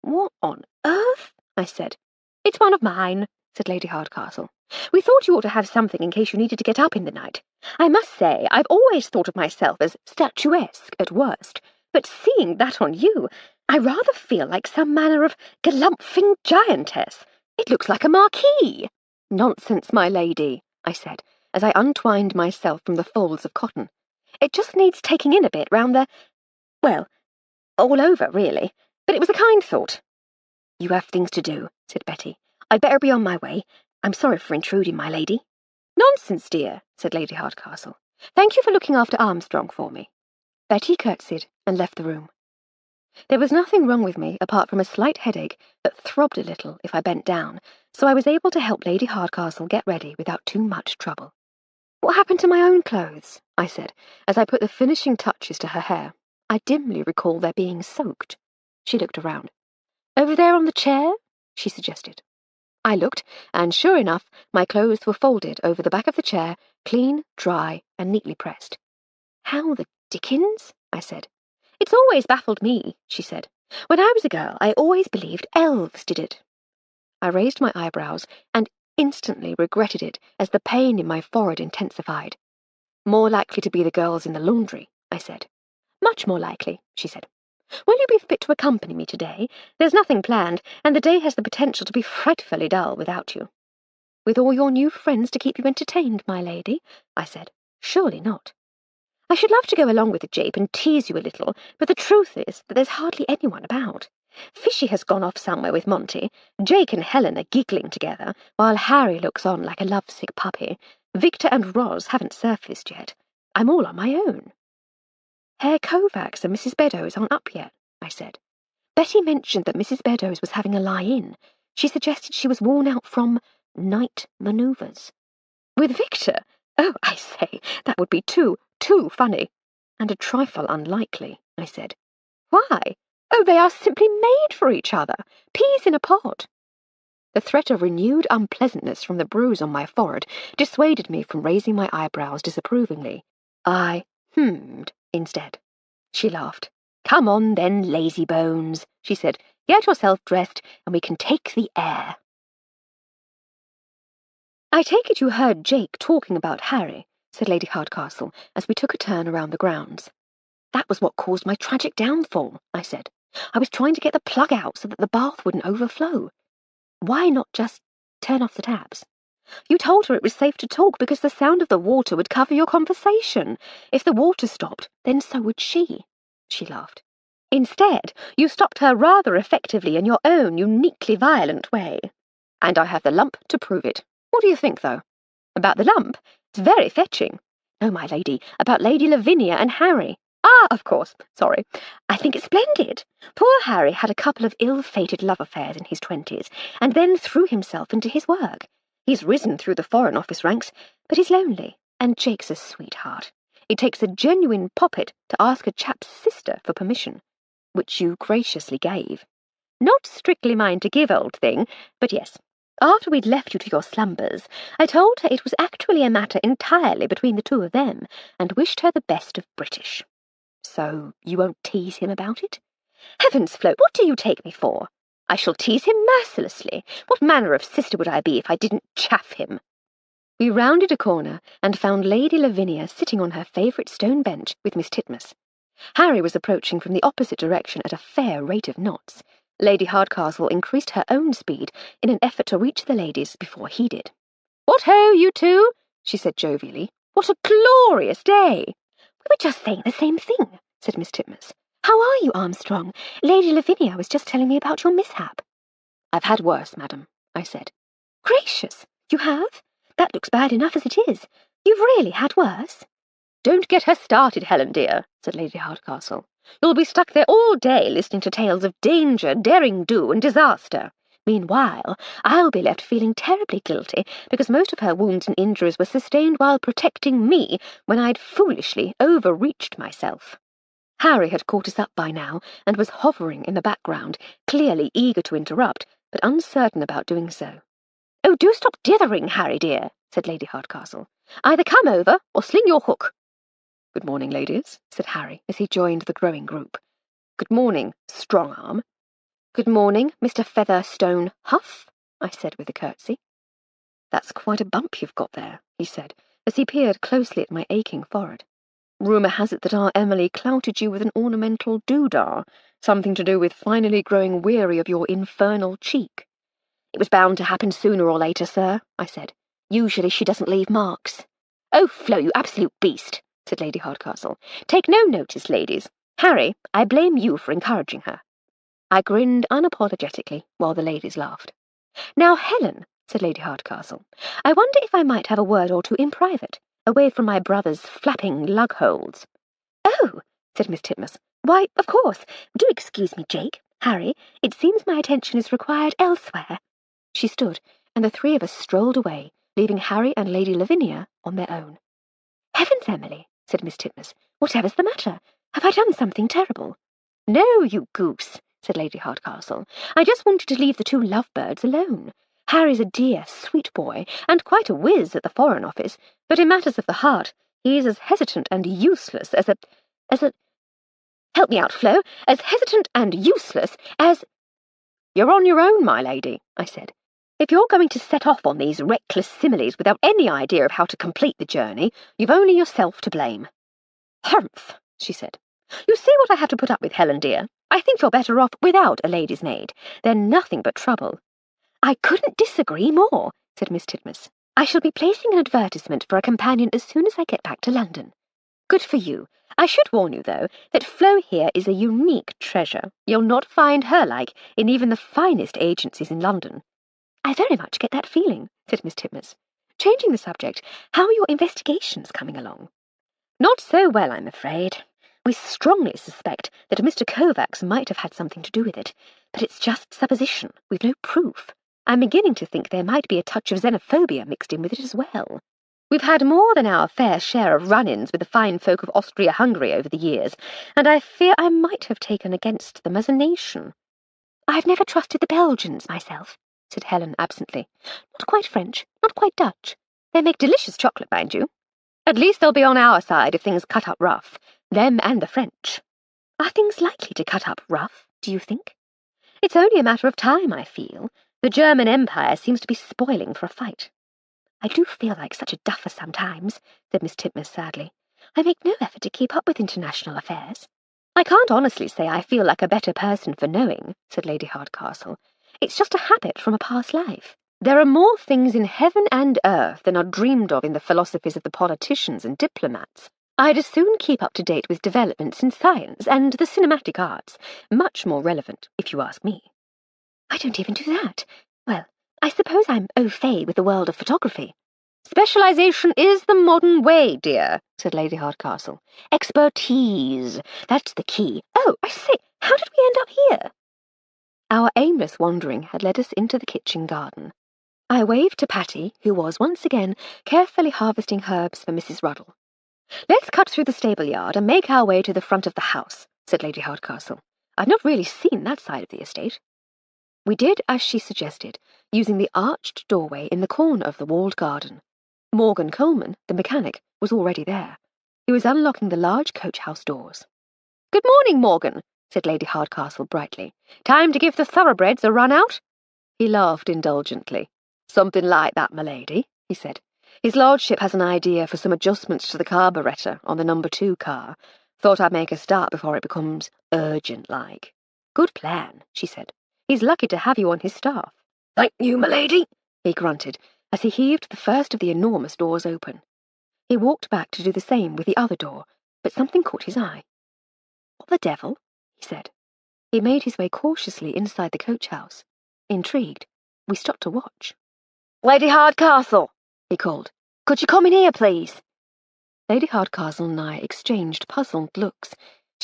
What on earth? I said. It's one of mine, said Lady Hardcastle. We thought you ought to have something in case you needed to get up in the night. I must say, I've always thought of myself as statuesque at worst, but seeing that on you, I rather feel like some manner of galumphing giantess. It looks like a marquee. Nonsense, my lady, I said, as I untwined myself from the folds of cotton. It just needs taking in a bit round the... well, all over, really. But it was a kind thought. You have things to do, said Betty. I'd better be on my way. I'm sorry for intruding, my lady. Nonsense, dear, said Lady Hardcastle. Thank you for looking after Armstrong for me. Betty curtsied and left the room. There was nothing wrong with me apart from a slight headache that throbbed a little if I bent down, so I was able to help Lady Hardcastle get ready without too much trouble. What happened to my own clothes? I said, as I put the finishing touches to her hair. I dimly recall their being soaked. She looked around. Over there on the chair? She suggested. I looked, and sure enough, my clothes were folded over the back of the chair, clean, dry, and neatly pressed. How the dickens? I said. It's always baffled me, she said. When I was a girl, I always believed elves did it. I raised my eyebrows and instantly regretted it as the pain in my forehead intensified. More likely to be the girls in the laundry, I said. Much more likely, she said. Will you be fit to accompany me today? There's nothing planned, and the day has the potential to be frightfully dull without you. With all your new friends to keep you entertained, my lady, I said. Surely not. I should love to go along with the jape and tease you a little, but the truth is that there's hardly anyone about. Fishy has gone off somewhere with Monty. Jake and Helen are giggling together, while Harry looks on like a lovesick puppy. Victor and Roz haven't surfaced yet. I'm all on my own. Herr Kovacs and Mrs. Beddoes aren't up yet, I said. Betty mentioned that Mrs. Beddoes was having a lie-in. She suggested she was worn out from night manoeuvres. With Victor? Oh, I say, that would be too funny. And a trifle unlikely, I said. Why? Oh, they are simply made for each other. Peas in a pod. The threat of renewed unpleasantness from the bruise on my forehead dissuaded me from raising my eyebrows disapprovingly. I hummed instead. She laughed. Come on then, lazy bones, she said. Get yourself dressed and we can take the air. I take it you heard Jake talking about Harry, said Lady Hardcastle, as we took a turn around the grounds. That was what caused my tragic downfall, I said. I was trying to get the plug out so that the bath wouldn't overflow. Why not just turn off the taps? You told her it was safe to talk because the sound of the water would cover your conversation. If the water stopped, then so would she. She laughed. Instead, you stopped her rather effectively in your own uniquely violent way. And I have the lump to prove it. What do you think, though? About the lump? It's very fetching. No, my lady, about Lady Lavinia and Harry. Ah, of course, sorry. I think it's splendid. Poor Harry had a couple of ill-fated love affairs in his 20s, and then threw himself into his work. He's risen through the Foreign Office ranks, but he's lonely, and Jake's a sweetheart. It takes a genuine poppet to ask a chap's sister for permission, which you graciously gave. Not strictly mine to give, old thing, but yes. After we'd left you to your slumbers, I told her it was actually a matter entirely between the two of them, and wished her the best of British. So you won't tease him about it? Heavens, Flo, what do you take me for? I shall tease him mercilessly. What manner of sister would I be if I didn't chaff him? We rounded a corner and found Lady Lavinia sitting on her favourite stone bench with Miss Titmuss. Harry was approaching from the opposite direction at a fair rate of knots. Lady Hardcastle increased her own speed in an effort to reach the ladies before he did. What ho, you two, she said jovially. What a glorious day! We were just saying the same thing, said Miss Titmuss. How are you, Armstrong? Lady Lavinia was just telling me about your mishap. I've had worse, madam, I said. Gracious, you have? That looks bad enough as it is. You've really had worse? Don't get her started, Helen, dear, said Lady Hardcastle. You'll be stuck there all day listening to tales of danger, daring-do, and disaster. Meanwhile, I'll be left feeling terribly guilty because most of her wounds and injuries were sustained while protecting me when I'd foolishly overreached myself." Harry had caught us up by now and was hovering in the background, clearly eager to interrupt, but uncertain about doing so. "Oh, do stop dithering, Harry dear," said Lady Hardcastle. "Either come over or sling your hook." "Good morning, ladies," said Harry as he joined the growing group. "Good morning, Strong-Arm." "Good morning, Mr. Featherstone Huff," I said with a curtsy. "That's quite a bump you've got there," he said, as he peered closely at my aching forehead. "Rumour has it that our Emily clouted you with an ornamental doodah, something to do with finally growing weary of your infernal cheek." "It was bound to happen sooner or later, sir," I said. "Usually she doesn't leave marks." "Oh, Flo, you absolute beast," said Lady Hardcastle. "Take no notice, ladies. Harry, I blame you for encouraging her." I grinned unapologetically while the ladies laughed. "Now, Helen," said Lady Hardcastle, "I wonder if I might have a word or two in private, away from my brother's flapping lug-holds." "Oh," said Miss Titmuss. "Why, of course. Do excuse me, Jake. Harry, it seems my attention is required elsewhere." She stood, and the three of us strolled away, leaving Harry and Lady Lavinia on their own. "Heavens, Emily," said Miss Titmuss, "whatever's the matter? Have I done something terrible?" "No, you goose," said Lady Hardcastle. "I just wanted to leave the two lovebirds alone. Harry's a dear, sweet boy, and quite a whiz at the Foreign Office, but in matters of the heart he's as hesitant and useless as a... Help me out, Flo, as hesitant and useless as... "You're on your own, my lady," I said. "If you're going to set off on these reckless similes without any idea of how to complete the journey, you've only yourself to blame." "Humph," she said. "You see what I have to put up with, Helen dear. I think you're better off without a lady's maid. They're nothing but trouble." "I couldn't disagree more," said Miss Titmuss. "I shall be placing an advertisement for a companion as soon as I get back to London." "Good for you. I should warn you, though, that Flo here is a unique treasure. You'll not find her like in even the finest agencies in London." "I very much get that feeling," said Miss Titmuss. "Changing the subject, how are your investigations coming along?" "Not so well, I'm afraid. We strongly suspect that Mr. Kovacs might have had something to do with it, but it's just supposition. We've no proof. I'm beginning to think there might be a touch of xenophobia mixed in with it as well. We've had more than our fair share of run-ins with the fine folk of Austria-Hungary over the years, and I fear I might have taken against them as a nation." "I've never trusted the Belgians myself," said Helen absently. "Not quite French, not quite Dutch. They make delicious chocolate, mind you. At least they'll be on our side if things cut up rough. Them and the French." "Are things likely to cut up rough, do you think?" "It's only a matter of time, I feel. The German Empire seems to be spoiling for a fight." "I do feel like such a duffer sometimes," said Miss Titmuss sadly. "I make no effort to keep up with international affairs." "I can't honestly say I feel like a better person for knowing," said Lady Hardcastle. "It's just a habit from a past life. There are more things in heaven and earth than are dreamed of in the philosophies of the politicians and diplomats. I'd as soon keep up to date with developments in science and the cinematic arts. Much more relevant, if you ask me." "I don't even do that. Well, I suppose I'm au fait with the world of photography." "Specialization is the modern way, dear," said Lady Hardcastle. "Expertise. That's the key. Oh, I say, how did we end up here?" Our aimless wandering had led us into the kitchen garden. I waved to Patty, who was once again carefully harvesting herbs for Mrs. Ruddle. "Let's cut through the stable yard and make our way to the front of the house," said Lady Hardcastle. "I've not really seen that side of the estate." We did as she suggested, using the arched doorway in the corner of the walled garden. Morgan Coleman, the mechanic, was already there. He was unlocking the large coach-house doors. "Good morning, Morgan," said Lady Hardcastle brightly. "Time to give the thoroughbreds a run out?" He laughed indulgently. "Something like that, my lady," he said. "His lordship has an idea for some adjustments to the carburettor on the number 2 car. Thought I'd make a start before it becomes urgent-like." "Good plan," she said. "He's lucky to have you on his staff." "Thank you, my lady," he grunted, as he heaved the first of the enormous doors open. He walked back to do the same with the other door, but something caught his eye. "What the devil?" he said. He made his way cautiously inside the coach-house. Intrigued, we stopped to watch. "Lady Hardcastle," he called. "Could you come in here, please?" Lady Hardcastle and I exchanged puzzled looks.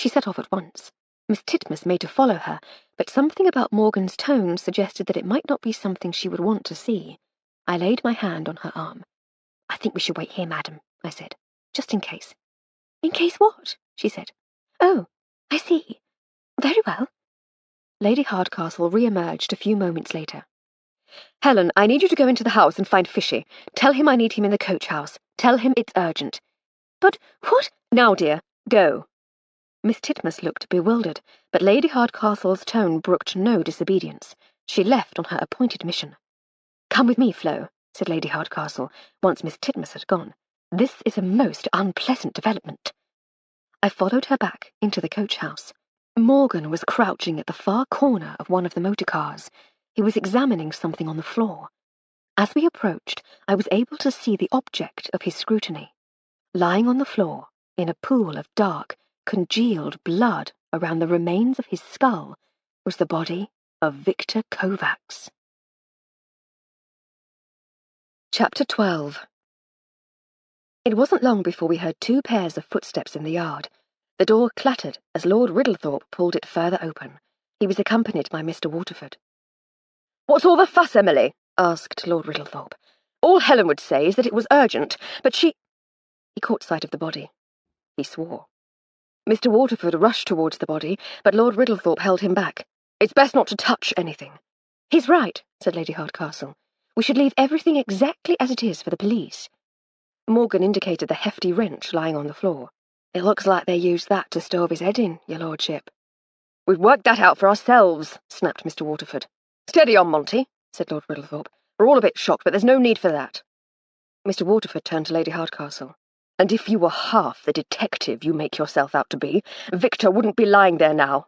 She set off at once. Miss Titmuss made to follow her, but something about Morgan's tone suggested that it might not be something she would want to see. I laid my hand on her arm. "I think we should wait here, madam," I said, "just in case." "In case what?" she said. "Oh, I see. Very well." Lady Hardcastle re-emerged a few moments later. "Helen, I need you to go into the house and find Fishy. Tell him I need him in the coach house. Tell him it's urgent." "But what—" "Now, dear, go." Miss Titmuss looked bewildered, but Lady Hardcastle's tone brooked no disobedience. She left on her appointed mission. "Come with me, Flo," said Lady Hardcastle, once Miss Titmuss had gone. "This is a most unpleasant development." I followed her back into the coach house. Morgan was crouching at the far corner of one of the motor cars. He was examining something on the floor. As we approached, I was able to see the object of his scrutiny. Lying on the floor, in a pool of dark, congealed blood around the remains of his skull, was the body of Victor Kovacs. Chapter 12. It wasn't long before we heard 2 pairs of footsteps in the yard. The door clattered as Lord Riddlethorpe pulled it further open. He was accompanied by Mr. Waterford. "What's all the fuss, Emily?" asked Lord Riddlethorpe. "All Helen would say is that it was urgent, but she—" He caught sight of the body. He swore. Mr. Waterford rushed towards the body, but Lord Riddlethorpe held him back. "It's best not to touch anything." "He's right," said Lady Hardcastle. "We should leave everything exactly as it is for the police." Morgan indicated the hefty wrench lying on the floor. "It looks like they used that to stove his head in, your lordship." "We've worked that out for ourselves," snapped Mr. Waterford. "Steady on, Monty," said Lord Riddlethorpe. "We're all a bit shocked, but there's no need for that." Mr. Waterford turned to Lady Hardcastle. "And if you were half the detective you make yourself out to be, Victor wouldn't be lying there now."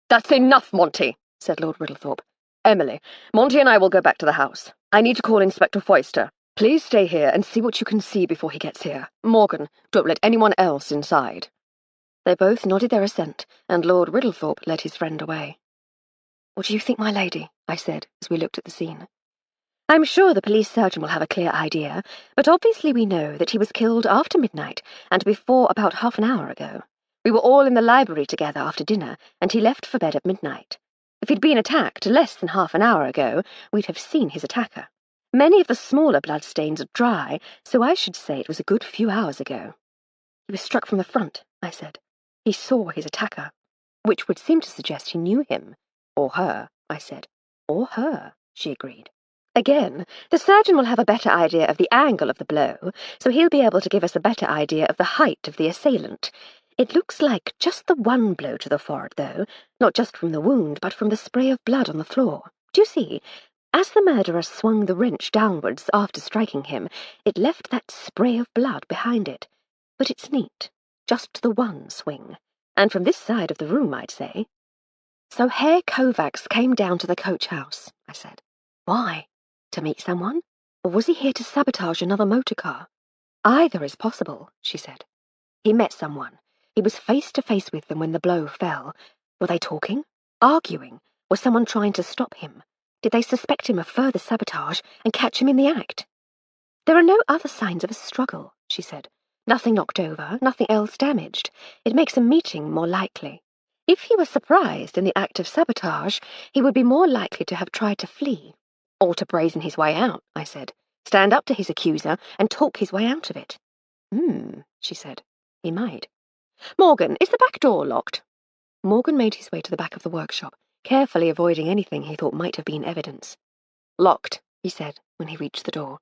"That's enough, Monty," said Lord Riddlethorpe. "Emily, Monty and I will go back to the house. I need to call Inspector Foyster. Please stay here and see what you can see before he gets here. Morgan, don't let anyone else inside." They both nodded their assent, and Lord Riddlethorpe led his friend away. "What do you think, my lady?" I said, as we looked at the scene. "I'm sure the police surgeon will have a clear idea, but obviously we know that he was killed after midnight and before about half an hour ago. We were all in the library together after dinner, and he left for bed at midnight. If he'd been attacked less than half an hour ago, we'd have seen his attacker. Many of the smaller bloodstains are dry, so I should say it was a good few hours ago." "He was struck from the front," I said. "He saw his attacker." "Which would seem to suggest he knew him." "Or her," I said. "Or her," she agreed. "Again, the surgeon will have a better idea of the angle of the blow, so he'll be able to give us a better idea of the height of the assailant. It looks like just the one blow to the forehead, though, not just from the wound, but from the spray of blood on the floor. Do you see? As the murderer swung the wrench downwards after striking him, it left that spray of blood behind it. But it's neat, just the one swing. And from this side of the room, I'd say." "So Herr Kovacs came down to the coach house," I said. "Why? To meet someone? Or was he here to sabotage another motor car?" "Either is possible," she said. "He met someone. He was face to face with them when the blow fell. Were they talking? Arguing? Was someone trying to stop him? Did they suspect him of further sabotage and catch him in the act?" "There are no other signs of a struggle," she said. "Nothing knocked over, nothing else damaged. It makes a meeting more likely. If he was surprised in the act of sabotage, he would be more likely to have tried to flee. Or to brazen his way out," I said. "Stand up to his accuser and talk his way out of it." She said. "He might." "Morgan, is the back door locked?" Morgan made his way to the back of the workshop, carefully avoiding anything he thought might have been evidence. "Locked," he said when he reached the door.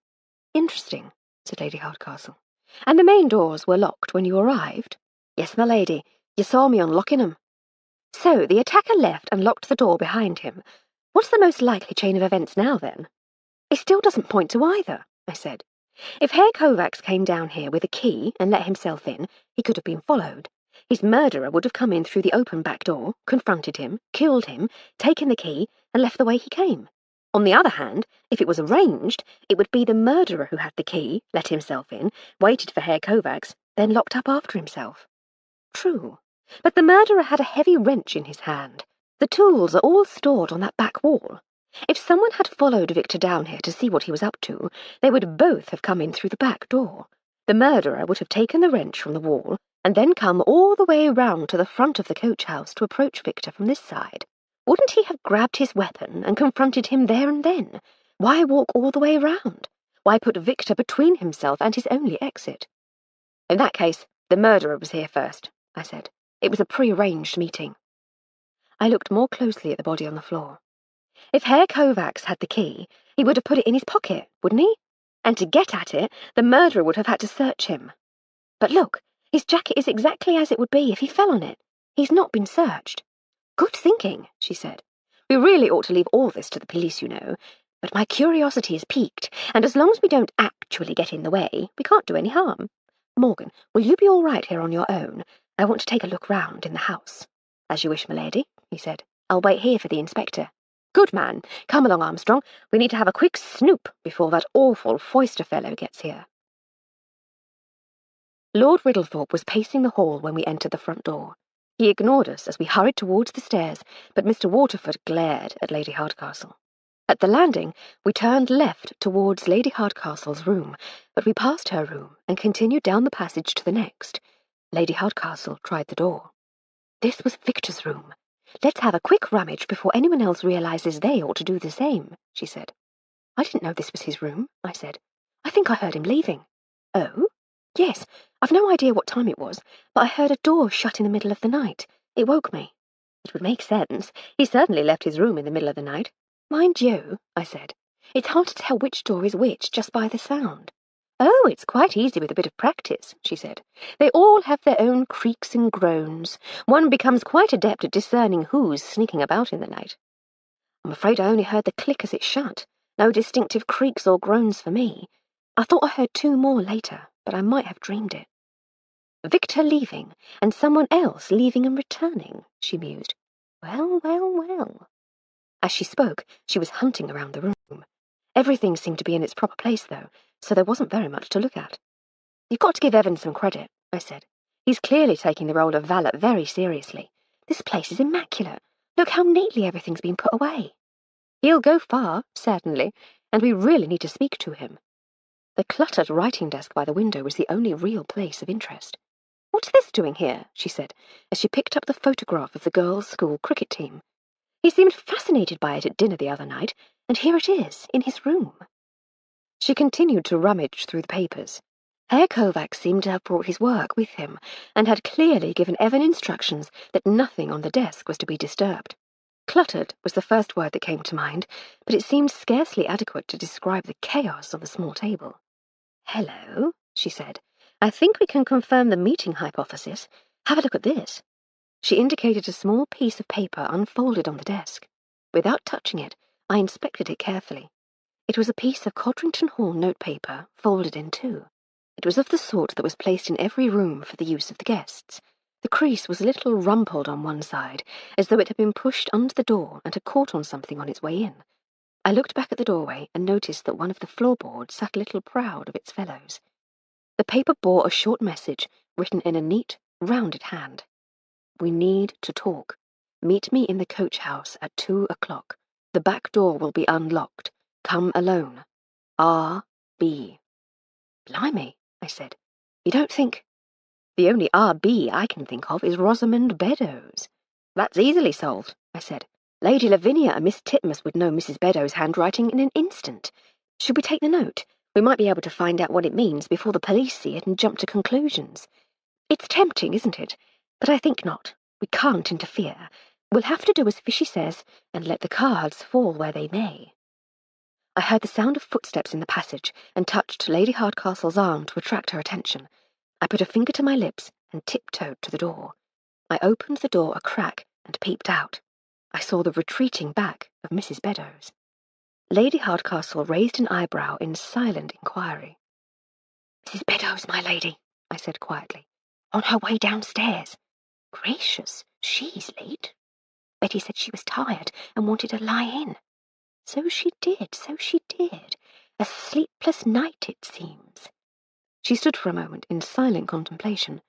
"Interesting," said Lady Hardcastle. "And the main doors were locked when you arrived?" "Yes, my lady. You saw me unlocking them." "So the attacker left and locked the door behind him. What's the most likely chain of events now, then?" "It still doesn't point to either," I said. "If Herr Kovacs came down here with a key and let himself in, he could have been followed. His murderer would have come in through the open back door, confronted him, killed him, taken the key, and left the way he came. On the other hand, if it was arranged, it would be the murderer who had the key, let himself in, waited for Herr Kovacs, then locked up after himself." "True. But the murderer had a heavy wrench in his hand. The tools are all stored on that back wall. If someone had followed Victor down here to see what he was up to, they would both have come in through the back door. The murderer would have taken the wrench from the wall, and then come all the way round to the front of the coach house to approach Victor from this side. Wouldn't he have grabbed his weapon and confronted him there and then? Why walk all the way round? Why put Victor between himself and his only exit? In that case, the murderer was here first, I said. It was a pre-arranged meeting. I looked more closely at the body on the floor. If Herr Kovacs had the key, he would have put it in his pocket, wouldn't he? And to get at it, the murderer would have had to search him. But look, his jacket is exactly as it would be if he fell on it. He's not been searched. Good thinking, she said. We really ought to leave all this to the police, you know. But my curiosity is piqued, and as long as we don't actually get in the way, we can't do any harm. Morgan, will you be all right here on your own? I want to take a look round in the house. As you wish, m'lady, he said. I'll wait here for the inspector. Good man. Come along, Armstrong. We need to have a quick snoop before that awful Foyster fellow gets here. Lord Riddlethorpe was pacing the hall when we entered the front door. He ignored us as we hurried towards the stairs, but Mr. Waterford glared at Lady Hardcastle. At the landing, we turned left towards Lady Hardcastle's room, but we passed her room and continued down the passage to the next. Lady Hardcastle tried the door. This was Victor's room. Let's have a quick rummage before anyone else realizes they ought to do the same, she said. I didn't know this was his room, I said. I think I heard him leaving. Oh? Yes, I've no idea what time it was, but I heard a door shut in the middle of the night. It woke me. It would make sense. He certainly left his room in the middle of the night. Mind you, I said, it's hard to tell which door is which just by the sound. Oh, it's quite easy with a bit of practice, she said. They all have their own creaks and groans. One becomes quite adept at discerning who's sneaking about in the night. I'm afraid I only heard the click as it shut. No distinctive creaks or groans for me. I thought I heard two more later, but I might have dreamed it. Victor leaving, and someone else leaving and returning, she mused. Well, well, well. As she spoke, she was hunting around the room. Everything seemed to be in its proper place, though, so there wasn't very much to look at. You've got to give Evan some credit, I said. He's clearly taking the role of valet very seriously. This place is immaculate. Look how neatly everything's been put away. He'll go far, certainly, and we really need to speak to him. The cluttered writing desk by the window was the only real place of interest. What's this doing here? She said, as she picked up the photograph of the girls' school cricket team. He seemed fascinated by it at dinner the other night, and here it is, in his room. She continued to rummage through the papers. Herr Kovacs seemed to have brought his work with him, and had clearly given Evan instructions that nothing on the desk was to be disturbed. Cluttered was the first word that came to mind, but it seemed scarcely adequate to describe the chaos on the small table. Hello, she said. I think we can confirm the meeting hypothesis. Have a look at this. She indicated a small piece of paper unfolded on the desk. Without touching it, I inspected it carefully. It was a piece of Codrington Hall notepaper, folded in two. It was of the sort that was placed in every room for the use of the guests. The crease was a little rumpled on one side, as though it had been pushed under the door and had caught on something on its way in. I looked back at the doorway and noticed that one of the floorboards sat a little proud of its fellows. The paper bore a short message, written in a neat, rounded hand. We need to talk. Meet me in the coach house at 2 o'clock. The back door will be unlocked. Come alone. R.B. Blimey, I said. You don't think... The only R.B. I can think of is Rosamond Beddoes. That's easily solved, I said. Lady Lavinia and Miss Titmus would know Mrs. Beddoes' handwriting in an instant. Should we take the note? We might be able to find out what it means before the police see it and jump to conclusions. It's tempting, isn't it? But I think not. We can't interfere. We'll have to do as Fishy says and let the cards fall where they may. I heard the sound of footsteps in the passage and touched Lady Hardcastle's arm to attract her attention. I put a finger to my lips and tiptoed to the door. I opened the door a crack and peeped out. I saw the retreating back of Mrs. Beddoes. Lady Hardcastle raised an eyebrow in silent inquiry. Mrs. Beddoes, my lady, I said quietly. On her way downstairs. Gracious, she's late. Betty said she was tired and wanted to lie in. So she did, so she did. A sleepless night, it seems. She stood for a moment in silent contemplation.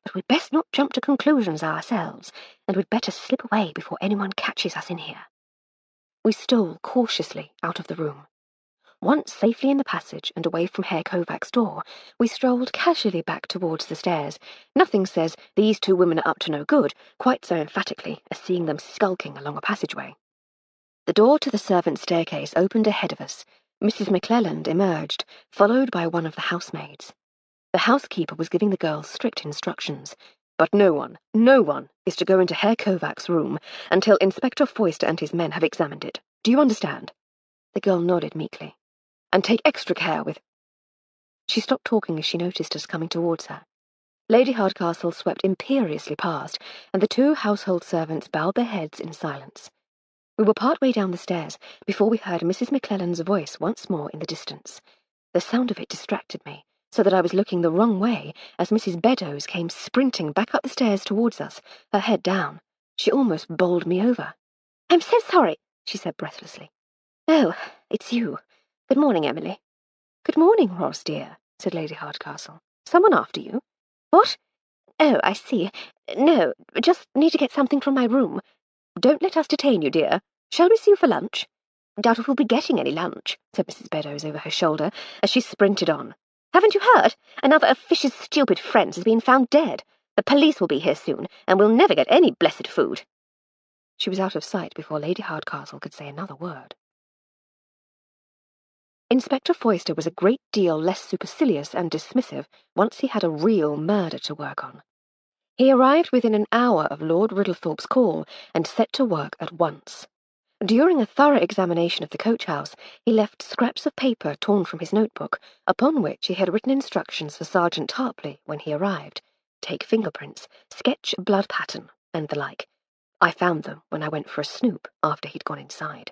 But we'd best not jump to conclusions ourselves, and we'd better slip away before anyone catches us in here. We stole cautiously out of the room. Once safely in the passage and away from Herr Kovac's door, we strolled casually back towards the stairs. Nothing says, "These two women are up to no good," quite so emphatically as seeing them skulking along a passageway. The door to the servants' staircase opened ahead of us. Mrs. McClelland emerged, followed by one of the housemaids. The housekeeper was giving the girls strict instructions. But no one is to go into Herr Kovac's room until Inspector Foyster and his men have examined it. Do you understand? The girl nodded meekly. And take extra care with... She stopped talking as she noticed us coming towards her. Lady Hardcastle swept imperiously past, and the two household servants bowed their heads in silence. We were part way down the stairs before we heard Mrs. McClelland's voice once more in the distance. The sound of it distracted me, so that I was looking the wrong way as Mrs. Beddoes came sprinting back up the stairs towards us, her head down. She almost bowled me over. "I'm so sorry," she said breathlessly. "Oh, it's you. Good morning, Emily." "Good morning, Ross, dear," said Lady Hardcastle. "Someone after you?" "What? Oh, I see. No, just need to get something from my room." "Don't let us detain you, dear. Shall we see you for lunch?" "Doubt if we'll be getting any lunch," said Mrs. Beddoes over her shoulder as she sprinted on. "Haven't you heard? Another of Fish's stupid friends has been found dead. The police will be here soon, and we'll never get any blessed food." She was out of sight before Lady Hardcastle could say another word. Inspector Foyster was a great deal less supercilious and dismissive once he had a real murder to work on. He arrived within an hour of Lord Riddlethorpe's call and set to work at once. During a thorough examination of the coach-house, he left scraps of paper torn from his notebook, upon which he had written instructions for Sergeant Tarpley when he arrived. Take fingerprints, sketch a blood pattern, and the like. I found them when I went for a snoop after he'd gone inside.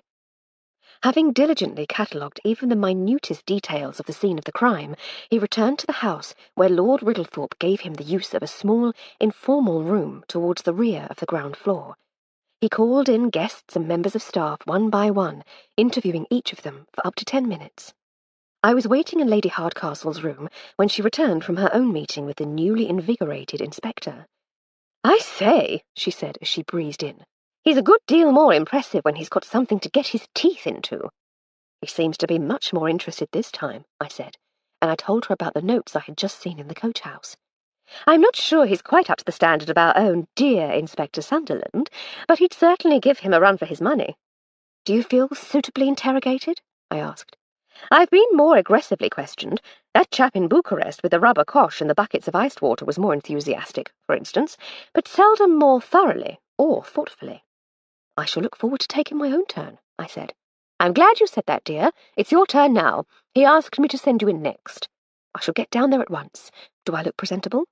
Having diligently catalogued even the minutest details of the scene of the crime, he returned to the house where Lord Riddlethorpe gave him the use of a small, informal room towards the rear of the ground floor. He called in guests and members of staff one by one, interviewing each of them for up to 10 minutes. I was waiting in Lady Hardcastle's room when she returned from her own meeting with the newly invigorated inspector. "I say," she said as she breezed in, "he's a good deal more impressive when he's got something to get his teeth into." "He seems to be much more interested this time," I said, and I told her about the notes I had just seen in the coach-house. "I'm not sure he's quite up to the standard of our own dear Inspector Sunderland, but he'd certainly give him a run for his money." "Do you feel suitably interrogated?" I asked. "I've been more aggressively questioned. That chap in Bucharest with the rubber cosh and the buckets of iced water was more enthusiastic, for instance, but seldom more thoroughly or thoughtfully." "I shall look forward to taking my own turn," I said. "I'm glad you said that, dear. It's your turn now. He asked me to send you in next." "I shall get down there at once. Do I look presentable?"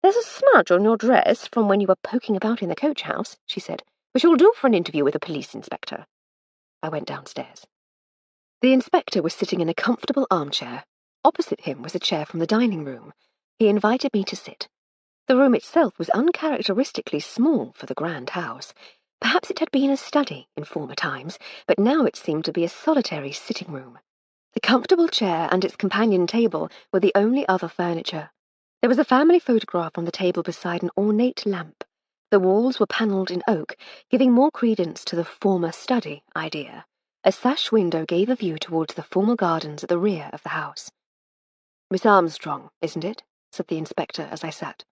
"There's a smudge on your dress from when you were poking about in the coach-house," she said, "but you'll do for an interview with a police inspector." I went downstairs. The inspector was sitting in a comfortable armchair. Opposite him was a chair from the dining room. He invited me to sit. The room itself was uncharacteristically small for the grand house. Perhaps it had been a study in former times, but now it seemed to be a solitary sitting room. The comfortable chair and its companion table were the only other furniture. There was a family photograph on the table beside an ornate lamp. The walls were panelled in oak, giving more credence to the former study idea. A sash window gave a view towards the formal gardens at the rear of the house. "Miss Armstrong, isn't it?" said the inspector as I sat.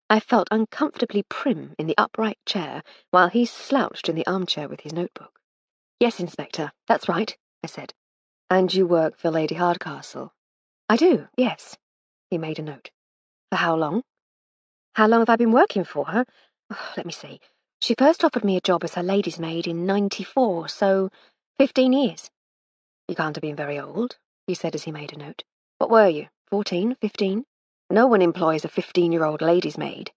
I felt uncomfortably prim in the upright chair, while he slouched in the armchair with his notebook. "Yes, Inspector, that's right," I said. "And you work for Lady Hardcastle?" "I do, yes." He made a note. "For how long?" "How long have I been working for her? Oh, let me see. She first offered me a job as her lady's maid in '94, so 15 years. "You can't have been very old," he said as he made a note. "What were you, 14, 15? No one employs a 15-year-old lady's maid."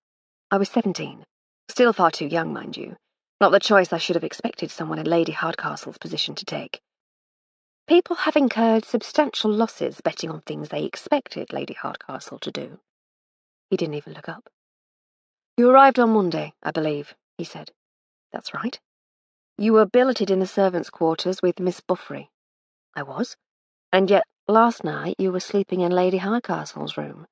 "I was 17. Still far too young, mind you. Not the choice I should have expected someone in Lady Hardcastle's position to take. People have incurred substantial losses betting on things they expected Lady Hardcastle to do." He didn't even look up. "You arrived on Monday, I believe," he said. "That's right." "You were billeted in the servants' quarters with Miss Buffry." "I was." "And yet last night you were sleeping in Lady Hardcastle's room."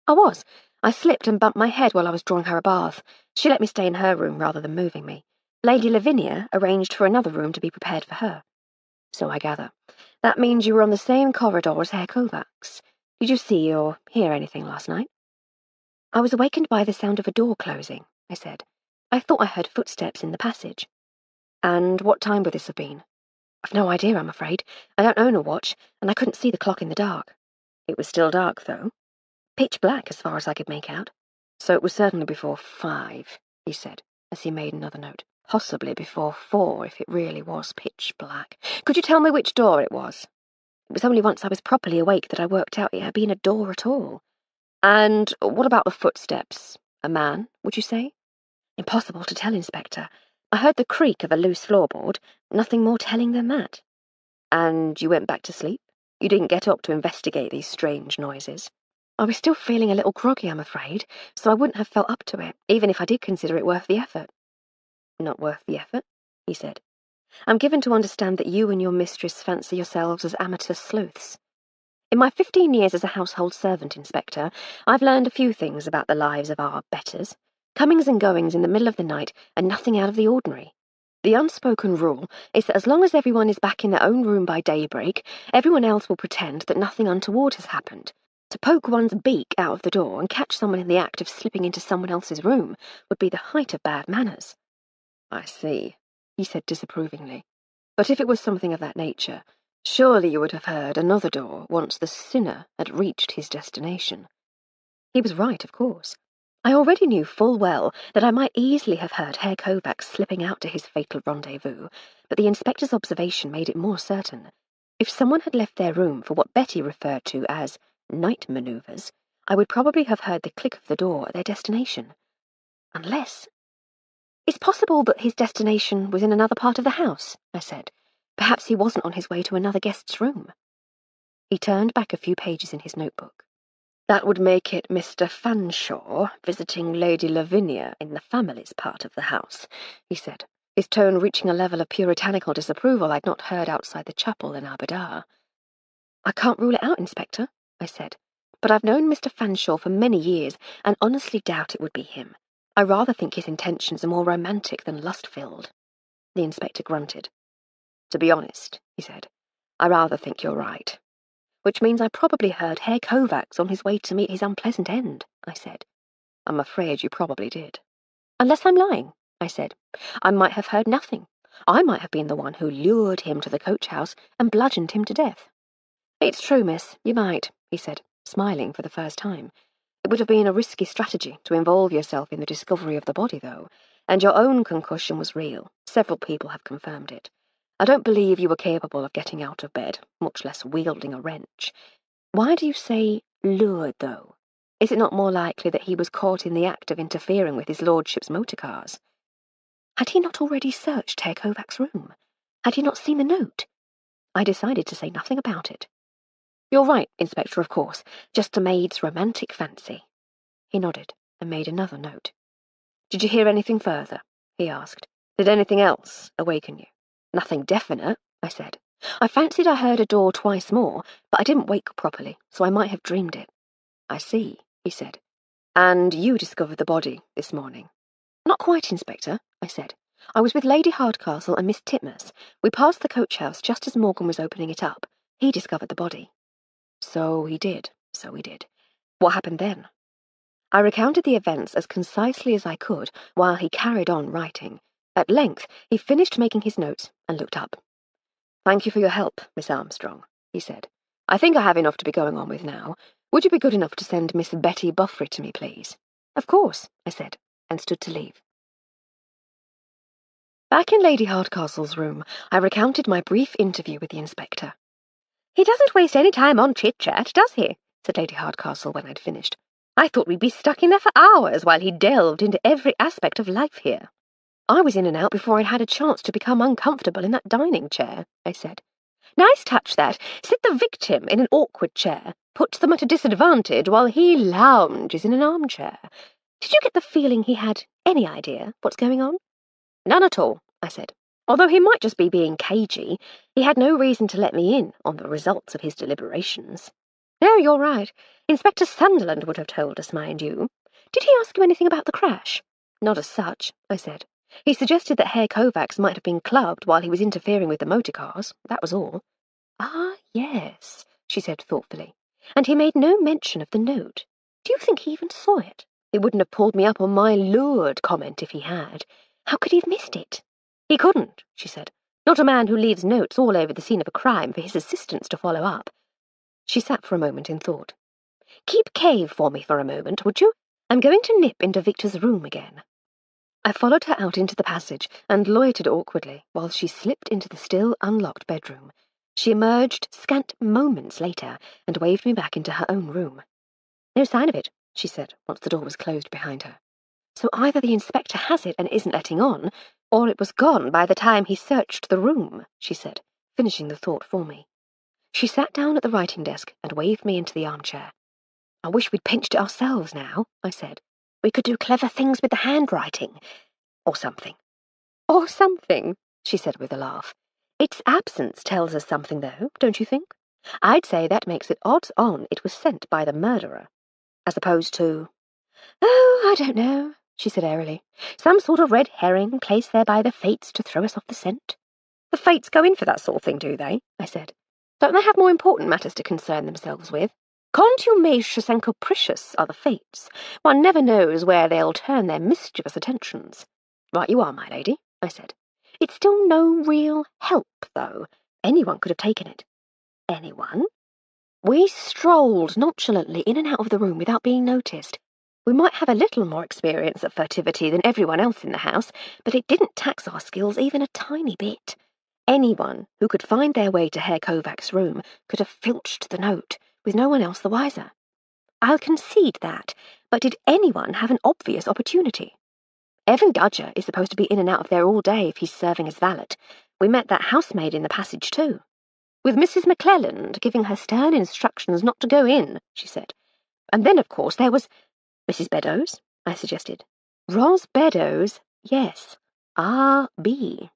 "I was. I slipped and bumped my head while I was drawing her a bath. She let me stay in her room rather than moving me. Lady Lavinia arranged for another room to be prepared for her." So I gather. That means you were on the same corridor as Herr Kovacs. Did you see or hear anything last night? I was awakened by the sound of a door closing, I said. I thought I heard footsteps in the passage. And what time would this have been? I've no idea, I'm afraid. I don't own a watch, and I couldn't see the clock in the dark. It was still dark, though. Pitch black, as far as I could make out. So it was certainly before 5, he said, as he made another note. Possibly before 4, if it really was pitch black. Could you tell me which door it was? It was only once I was properly awake that I worked out it had been a door at all. And what about the footsteps? A man, would you say? Impossible to tell, Inspector. I heard the creak of a loose floorboard, nothing more telling than that. And you went back to sleep? You didn't get up to investigate these strange noises? I was still feeling a little groggy, I'm afraid, so I wouldn't have felt up to it, even if I did consider it worth the effort. Not worth the effort, he said. I'm given to understand that you and your mistress fancy yourselves as amateur sleuths. In my 15 years as a household servant, Inspector, I've learned a few things about the lives of our betters. Comings and goings in the middle of the night are nothing out of the ordinary. The unspoken rule is that as long as everyone is back in their own room by daybreak, everyone else will pretend that nothing untoward has happened. To poke one's beak out of the door and catch someone in the act of slipping into someone else's room would be the height of bad manners. I see, he said disapprovingly. But if it was something of that nature, surely you would have heard another door once the sinner had reached his destination. He was right, of course. I already knew full well that I might easily have heard Herr Kovacs slipping out to his fatal rendezvous, but the inspector's observation made it more certain. If someone had left their room for what Betty referred to as night manoeuvres, I would probably have heard the click of the door at their destination. Unless... It's possible that his destination was in another part of the house, I said. Perhaps he wasn't on his way to another guest's room. He turned back a few pages in his notebook. That would make it Mr. Fanshawe visiting Lady Lavinia in the family's part of the house, he said, his tone reaching a level of puritanical disapproval I'd not heard outside the chapel in Aberdare. I can't rule it out, Inspector, I said, but I've known Mr. Fanshawe for many years and honestly doubt it would be him. I rather think his intentions are more romantic than lust-filled. The inspector grunted. To be honest, he said, I rather think you're right. Which means I probably heard Herr Kovacs on his way to meet his unpleasant end, I said. I'm afraid you probably did. Unless I'm lying, I said. I might have heard nothing. I might have been the one who lured him to the coach-house and bludgeoned him to death. It's true, miss, you might, he said, smiling for the first time. It would have been a risky strategy to involve yourself in the discovery of the body, though, and your own concussion was real. Several people have confirmed it. I don't believe you were capable of getting out of bed, much less wielding a wrench. Why do you say lured, though? Is it not more likely that he was caught in the act of interfering with his lordship's motor cars? Had he not already searched Herr Kovacs' room? Had he not seen the note? I decided to say nothing about it. You're right, Inspector, of course. Just a maid's romantic fancy. He nodded and made another note. Did you hear anything further? He asked. Did anything else awaken you? Nothing definite, I said. I fancied I heard a door twice more, but I didn't wake properly, so I might have dreamed it. I see, he said. And you discovered the body this morning? Not quite, Inspector, I said. I was with Lady Hardcastle and Miss Titmuss. We passed the coach-house just as Morgan was opening it up. He discovered the body. So he did. What happened then? I recounted the events as concisely as I could while he carried on writing. At length, he finished making his notes and looked up. Thank you for your help, Miss Armstrong, he said. I think I have enough to be going on with now. Would you be good enough to send Miss Betty Buffry to me, please? Of course, I said, and stood to leave. Back in Lady Hardcastle's room, I recounted my brief interview with the inspector. He doesn't waste any time on chit-chat, does he? Said Lady Hardcastle when I'd finished. I thought we'd be stuck in there for hours while he delved into every aspect of life here. I was in and out before I'd had a chance to become uncomfortable in that dining chair, I said. Nice touch, that. Sit the victim in an awkward chair, puts them at a disadvantage while he lounges in an armchair. Did you get the feeling he had any idea what's going on? None at all, I said. Although he might just be being cagey, he had no reason to let me in on the results of his deliberations. No, you're right. Inspector Sunderland would have told us, mind you. Did he ask you anything about the crash? Not as such, I said. He suggested that Herr Kovacs might have been clubbed while he was interfering with the motor cars. That was all. Ah, yes, she said thoughtfully. And he made no mention of the note. Do you think he even saw it? He wouldn't have pulled me up on my lured comment if he had. How could he have missed it? He couldn't, she said. Not a man who leaves notes all over the scene of a crime for his assistants to follow up. She sat for a moment in thought. Keep cave for me for a moment, would you? I'm going to nip into Victor's room again. I followed her out into the passage and loitered awkwardly while she slipped into the still unlocked bedroom. She emerged scant moments later and waved me back into her own room. No sign of it, she said once the door was closed behind her. So either the inspector has it and isn't letting on, or it was gone by the time he searched the room, she said, finishing the thought for me. She sat down at the writing desk and waved me into the armchair. I wish we'd pinched it ourselves now, I said. We could do clever things with the handwriting. Or something. Or something, she said with a laugh. Its absence tells us something, though, don't you think? I'd say that makes it odds on it was sent by the murderer. As opposed to... Oh, I don't know, she said airily. Some sort of red herring placed there by the fates to throw us off the scent. The fates go in for that sort of thing, do they? I said. Don't they have more important matters to concern themselves with? Contumacious and capricious are the fates. One never knows where they'll turn their mischievous attentions. Right you are, my lady, I said. It's still no real help, though. Anyone could have taken it. Anyone? We strolled nonchalantly in and out of the room without being noticed. We might have a little more experience at furtivity than everyone else in the house, but it didn't tax our skills even a tiny bit. Anyone who could find their way to Herr Kovacs' room could have filched the note, with no one else the wiser. I'll concede that, but did anyone have an obvious opportunity? Evan Gudger is supposed to be in and out of there all day if he's serving as valet. We met that housemaid in the passage too. With Mrs. McClelland giving her stern instructions not to go in, she said. And then, of course, there was... Mrs. Beddoes, I suggested. Ros Beddoes, yes. R.B.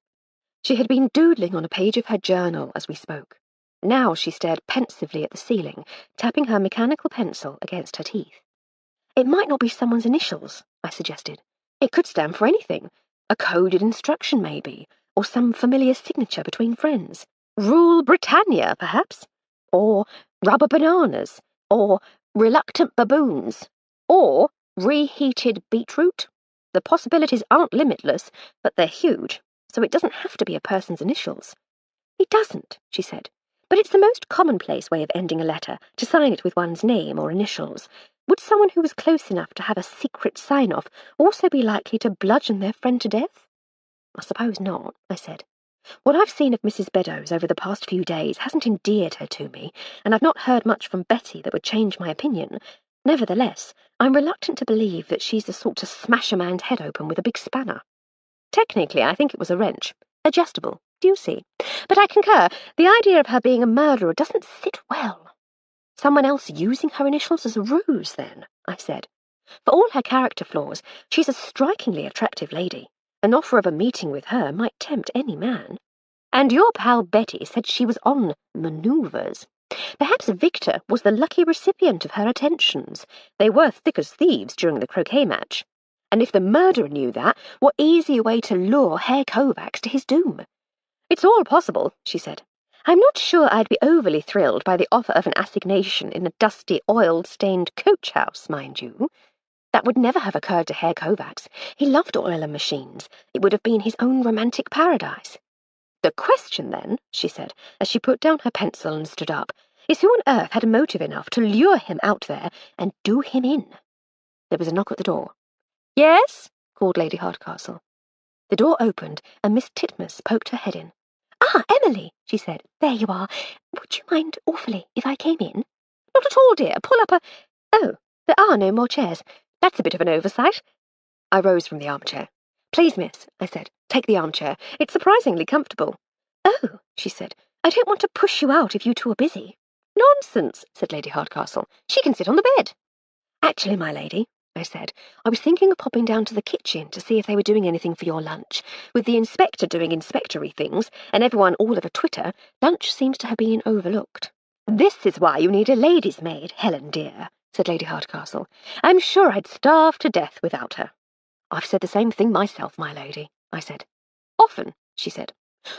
She had been doodling on a page of her journal as we spoke. Now she stared pensively at the ceiling, tapping her mechanical pencil against her teeth. It might not be someone's initials, I suggested. It could stand for anything. A coded instruction, maybe, or some familiar signature between friends. Rule Britannia, perhaps? Or rubber bananas? Or reluctant baboons? Or reheated beetroot? The possibilities aren't limitless, but they're huge, so it doesn't have to be a person's initials. It doesn't, she said, but it's the most commonplace way of ending a letter, to sign it with one's name or initials. Would someone who was close enough to have a secret sign-off also be likely to bludgeon their friend to death? I suppose not, I said. What I've seen of Mrs. Beddoes over the past few days hasn't endeared her to me, and I've not heard much from Betty that would change my opinion. Nevertheless, I'm reluctant to believe that she's the sort to smash a man's head open with a big spanner. Technically, I think it was a wrench. Adjustable, do you see? But I concur, the idea of her being a murderer doesn't sit well. Someone else using her initials as a ruse, then, I said. For all her character flaws, she's a strikingly attractive lady. An offer of a meeting with her might tempt any man. And your pal Betty said she was on manoeuvres. Perhaps Victor was the lucky recipient of her attentions. They were thick as thieves during the croquet match. And if the murderer knew that, what easier way to lure Herr Kovacs to his doom? It's all possible, she said. I'm not sure I'd be overly thrilled by the offer of an assignation in a dusty, oil-stained coach house, mind you. That would never have occurred to Herr Kovacs. He loved oil and machines. It would have been his own romantic paradise. The question, then, she said, as she put down her pencil and stood up, is who on earth had motive enough to lure him out there and do him in? There was a knock at the door. Yes? Called Lady Hardcastle. The door opened, and Miss Titmuss poked her head in. Ah, Emily, she said. There you are. Would you mind awfully if I came in? Not at all, dear. Pull up a... Oh, there are no more chairs. That's a bit of an oversight. I rose from the armchair. Please, miss, I said, take the armchair. It's surprisingly comfortable. Oh, she said, I don't want to push you out if you two are busy. Nonsense, said Lady Hardcastle. She can sit on the bed. Actually, my lady, I said, I was thinking of popping down to the kitchen to see if they were doing anything for your lunch. With the inspector doing inspectory things, and everyone all of a twitter, lunch seems to have been overlooked. This is why you need a lady's maid, Helen dear, said Lady Hardcastle. I'm sure I'd starve to death without her. I've said the same thing myself, my lady. I said. Often, she said.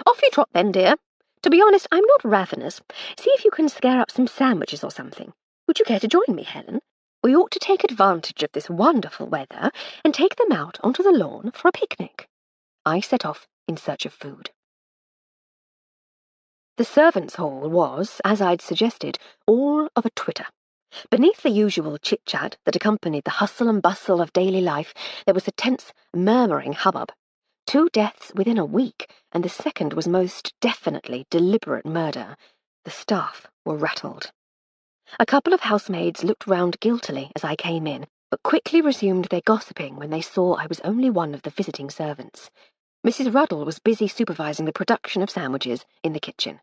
Off you trot then, dear. To be honest, I'm not ravenous. See if you can scare up some sandwiches or something. Would you care to join me, Helen? We ought to take advantage of this wonderful weather and take them out onto the lawn for a picnic. I set off in search of food. The servants' hall was, as I'd suggested, all of a twitter. Beneath the usual chit-chat that accompanied the hustle and bustle of daily life, there was a tense, murmuring hubbub. 2 deaths within a week, and the second was most definitely deliberate murder. The staff were rattled. A couple of housemaids looked round guiltily as I came in, but quickly resumed their gossiping when they saw I was only one of the visiting servants. Mrs. Ruddle was busy supervising the production of sandwiches in the kitchen.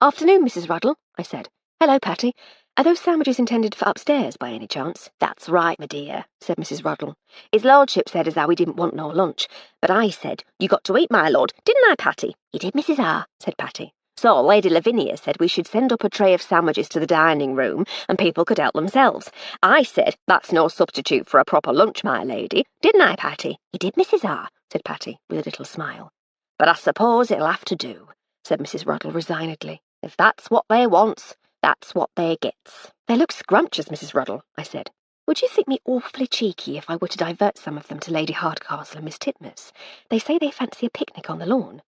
"Afternoon, Mrs. Ruddle," I said. "Hello, Patty. Are those sandwiches intended for upstairs, by any chance?" "That's right, my dear," said Mrs. Ruddle. "His lordship said as how he didn't want no lunch, but I said, you got to eat, my lord, didn't I, Patty?" "You did, Mrs. R," said Patty. "So Lady Lavinia said we should send up a tray of sandwiches to the dining room and people could help themselves. I said, that's no substitute for a proper lunch, my lady, didn't I, Patty?" "You did, Mrs. R," said Patty, with a little smile. "But I suppose it'll have to do," said Mrs. Ruddle resignedly. "If that's what they wants, that's what they gets." "They look scrumptious, Mrs. Ruddle," I said. "Would you think me awfully cheeky if I were to divert some of them to Lady Hardcastle and Miss Titmuss? They say they fancy a picnic on the lawn."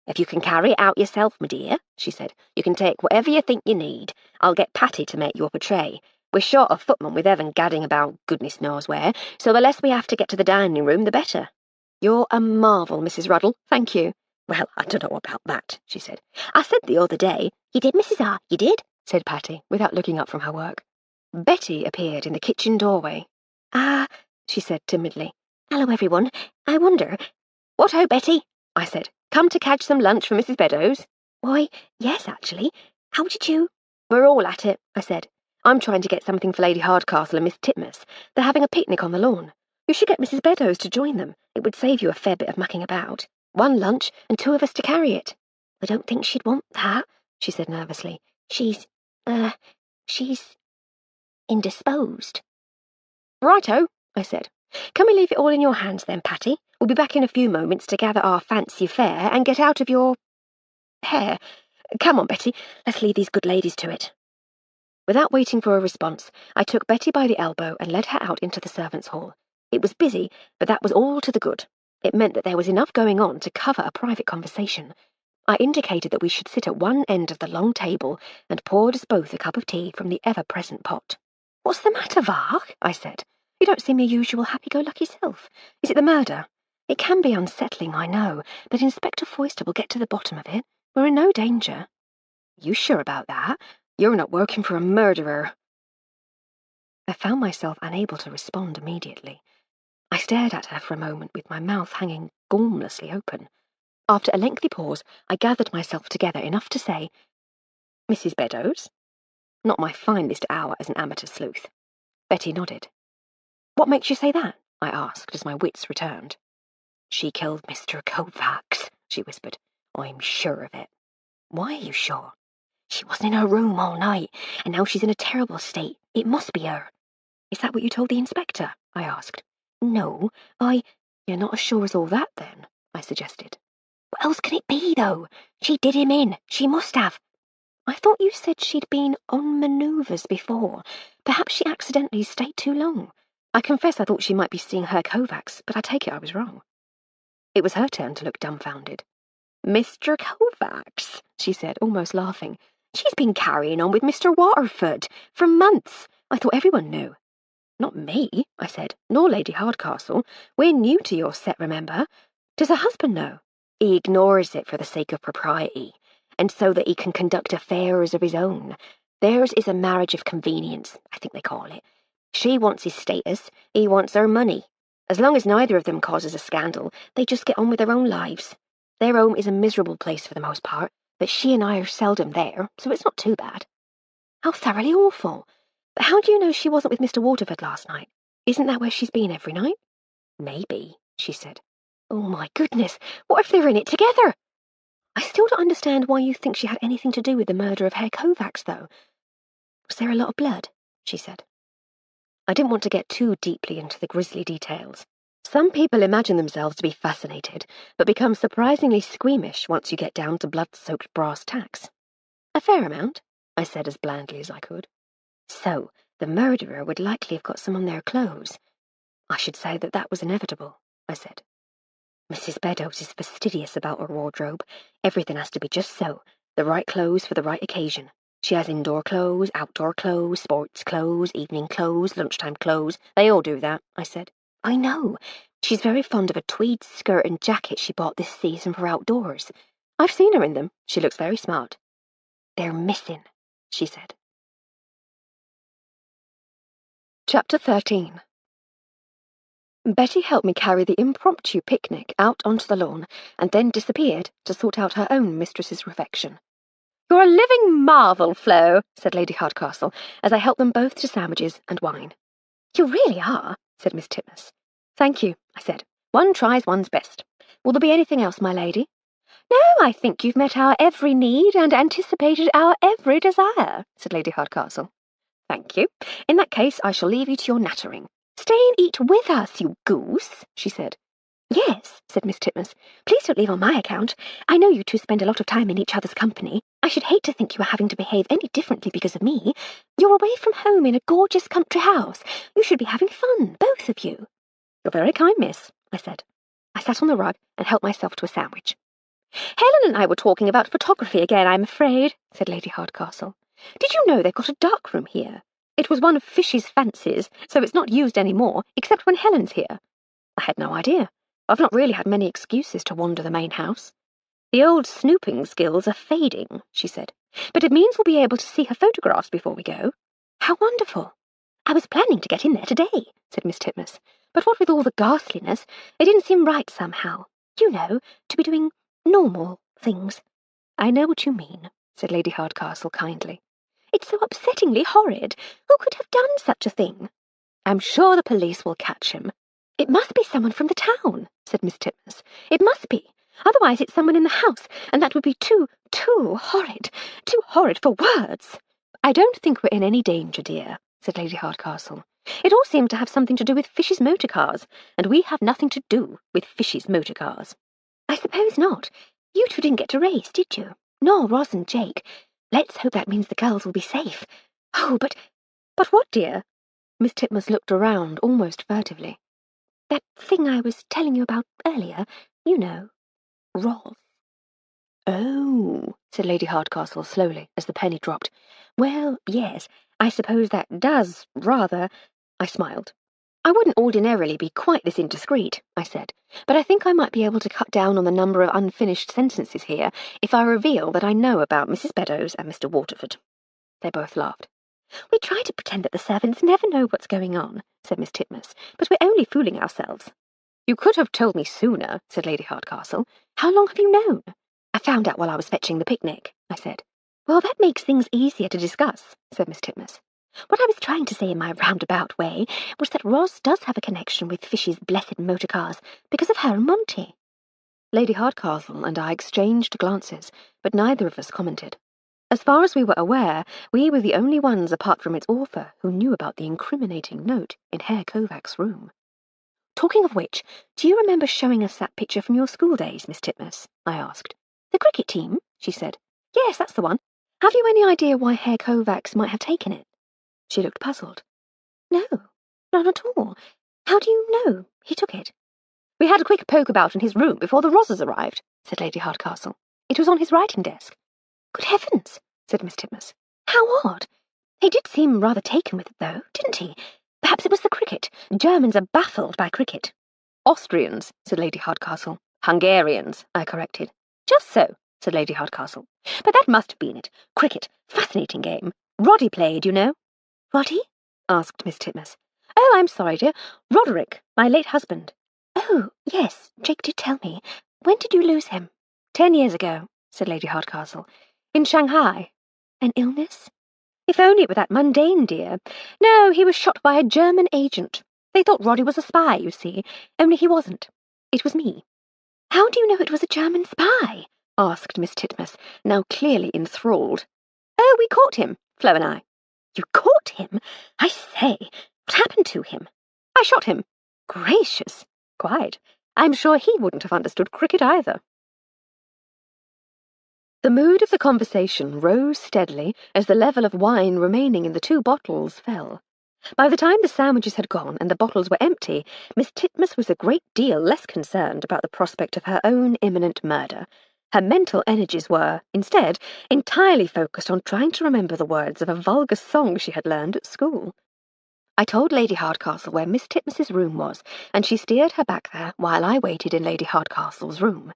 "If you can carry it out yourself, my dear," she said, "you can take whatever you think you need. I'll get Patty to make you up a tray. We're short of footmen with Evan gadding about goodness knows where, so the less we have to get to the dining room, the better." "You're a marvel, Mrs. Ruddle. Thank you." "Well, I don't know about that," she said. "I said the other day—" "You did, Mrs. R, you did," said Patty, without looking up from her work. Betty appeared in the kitchen doorway. "Ah," she said timidly. "Hello, everyone. I wonder—" "What ho, Betty?" I said. "Come to catch some lunch for Mrs. Beddoes?" "Why, yes, actually. How did you—" "We're all at it," I said. "I'm trying to get something for Lady Hardcastle and Miss Titmuss. They're having a picnic on the lawn. You should get Mrs. Beddoes to join them. It would save you a fair bit of mucking about. 1 lunch and 2 of us to carry it." "I don't think she'd want that," she said nervously. She's indisposed." "Righto," I said. "Can we leave it all in your hands then, Patty? We'll be back in a few moments to gather our fancy fare and get out of your hair. Come on, Betty, let's leave these good ladies to it." Without waiting for a response, I took Betty by the elbow and led her out into the servants' hall. It was busy, but that was all to the good. It meant that there was enough going on to cover a private conversation. I indicated that we should sit at one end of the long table and poured us both a cup of tea from the ever-present pot. "What's the matter, Vark?" I said. "You don't seem your usual happy-go-lucky self. Is it the murder? It can be unsettling, I know, but Inspector Foyster will get to the bottom of it. We're in no danger." "You sure about that? You're not working for a murderer." I found myself unable to respond immediately. I stared at her for a moment with my mouth hanging gormlessly open. After a lengthy pause, I gathered myself together enough to say, "Mrs. Beddoes?" Not my finest hour as an amateur sleuth. Betty nodded. "What makes you say that?" I asked as my wits returned. "She killed Mr. Kovacs," she whispered. "I'm sure of it." "Why are you sure?" "She wasn't in her room all night, and now she's in a terrible state. It must be her." "Is that what you told the inspector?" I asked. "No, You're not as sure as all that, then?" I suggested. What else can it be, though? She did him in. She must have." "I thought you said she'd been on manoeuvres before. Perhaps she accidentally stayed too long. I confess I thought she might be seeing Herr Kovacs, but I take it I was wrong." It was her turn to look dumbfounded. "Mr. Kovacs," she said, almost laughing. "She's been carrying on with Mr. Waterford for months. I thought everyone knew." "Not me," I said, "nor Lady Hardcastle. We're new to your set, remember. Does her husband know?" "He ignores it for the sake of propriety, and so that he can conduct affairs of his own. Theirs is a marriage of convenience, I think they call it. She wants his status, he wants her money. As long as neither of them causes a scandal, they just get on with their own lives. Their home is a miserable place for the most part, but she and I are seldom there, so it's not too bad." "How thoroughly awful! But how do you know she wasn't with Mr. Waterford last night? Isn't that where she's been every night?" "Maybe," she said. "Oh, my goodness! What if they're in it together?" "I still don't understand why you think she had anything to do with the murder of Herr Kovacs, though." "Was there a lot of blood?" she said. I didn't want to get too deeply into the grisly details. Some people imagine themselves to be fascinated, but become surprisingly squeamish once you get down to blood-soaked brass tacks. A fair amount, I said as blandly as I could. So, the murderer would likely have got some on their clothes. I should say that was inevitable, I said. Mrs. Beddoes is fastidious about her wardrobe. Everything has to be just so, the right clothes for the right occasion. She has indoor clothes, outdoor clothes, sports clothes, evening clothes, lunchtime clothes. They all do that, I said. I know. She's very fond of a tweed skirt and jacket she bought this season for outdoors. I've seen her in them. She looks very smart. They're missing, she said. Chapter 13. Betty helped me carry the impromptu picnic out onto the lawn and then disappeared to sort out her own mistress's refection. You're a living marvel, Flo, said Lady Hardcastle, as I helped them both to sandwiches and wine. You really are, said Miss Titmuss. Thank you, I said. One tries one's best. Will there be anything else, my lady? No, I think you've met our every need and anticipated our every desire, said Lady Hardcastle. Thank you. In that case, I shall leave you to your nattering. Stay and eat with us, you goose, she said. Yes, said Miss Titmuss. Please don't leave on my account. I know you two spend a lot of time in each other's company. I should hate to think you are having to behave any differently because of me. You're away from home in a gorgeous country house. You should be having fun, both of you. You're very kind, miss, I said. I sat on the rug and helped myself to a sandwich. Helen and I were talking about photography again, I'm afraid, said Lady Hardcastle. Did you know they've got a darkroom here? It was one of Fish's fancies, so it's not used any more, except when Helen's here. I had no idea. I've not really had many excuses to wander the main house. The old snooping skills are fading, she said, but it means we'll be able to see her photographs before we go. How wonderful. I was planning to get in there today, said Miss Titmuss, but what with all the ghastliness, it didn't seem right somehow. You know, to be doing normal things. I know what you mean, said Lady Hardcastle kindly. It's so upsettingly horrid. Who could have done such a thing? I'm sure the police will catch him. It must be someone from the town, said Miss Titmuss. It must be. Otherwise it's someone in the house, and that would be too horrid. Too horrid for words. I don't think we're in any danger, dear, said Lady Hardcastle. It all seemed to have something to do with Fish's motor cars, and we have nothing to do with Fish's motor cars. I suppose not. You two didn't get to race, did you? Nor Roz and Jake. Let's hope that means the girls will be safe. Oh, but what, dear? Miss Titmuss looked around almost furtively. That thing I was telling you about earlier, you know, Roz. Oh, said Lady Hardcastle slowly, as the penny dropped. Well, yes, I suppose that does rather. I smiled. I wouldn't ordinarily be quite this indiscreet, I said, but I think I might be able to cut down on the number of unfinished sentences here if I reveal that I know about Mrs. Beddoes and Mr. Waterford. They both laughed. We try to pretend that the servants never know what's going on, said Miss Titmuss, but we're only fooling ourselves. You could have told me sooner, said Lady Hardcastle. How long have you known? I found out while I was fetching the picnic, I said. Well, that makes things easier to discuss, said Miss Titmuss. What I was trying to say in my roundabout way was that Roz does have a connection with Fish's blessed motor cars because of her and Monty. Lady Hardcastle and I exchanged glances, but neither of us commented. As far as we were aware, we were the only ones apart from its author who knew about the incriminating note in Herr Kovac's room. Talking of which, do you remember showing us that picture from your school days, Miss Titmuss? I asked. The cricket team, she said. Yes, that's the one. Have you any idea why Herr Kovacs might have taken it? She looked puzzled. No, not at all. How do you know he took it? We had a quick poke about in his room before the Rosses arrived, said Lady Hardcastle. It was on his writing desk. Good heavens, said Miss Titmuss. How odd. He did seem rather taken with it, though, didn't he? Perhaps it was the cricket. Germans are baffled by cricket. Austrians, said Lady Hardcastle. Hungarians, I corrected. Just so, said Lady Hardcastle. But that must have been it. Cricket. Fascinating game. Roddy played, you know. Roddy? Asked Miss Titmuss. Oh, I'm sorry, dear. Roderick, my late husband. Oh, yes, Jake did tell me. When did you lose him? 10 years ago, said Lady Hardcastle. In Shanghai. An illness? If only it were that mundane, dear. No, he was shot by a German agent. They thought Roddy was a spy, you see, only he wasn't. It was me. How do you know it was a German spy? Asked Miss Titmuss, now clearly enthralled. Oh, we caught him, Flo and I. You caught him? I say, what happened to him? I shot him. Gracious. Quite. I'm sure he wouldn't have understood cricket either. The mood of the conversation rose steadily as the level of wine remaining in the 2 bottles fell. By the time the sandwiches had gone and the bottles were empty, Miss Titmuss was a great deal less concerned about the prospect of her own imminent murder. Her mental energies were, instead, entirely focused on trying to remember the words of a vulgar song she had learned at school. I told Lady Hardcastle where Miss Titmuss's room was, and she steered her back there while I waited in Lady Hardcastle's room.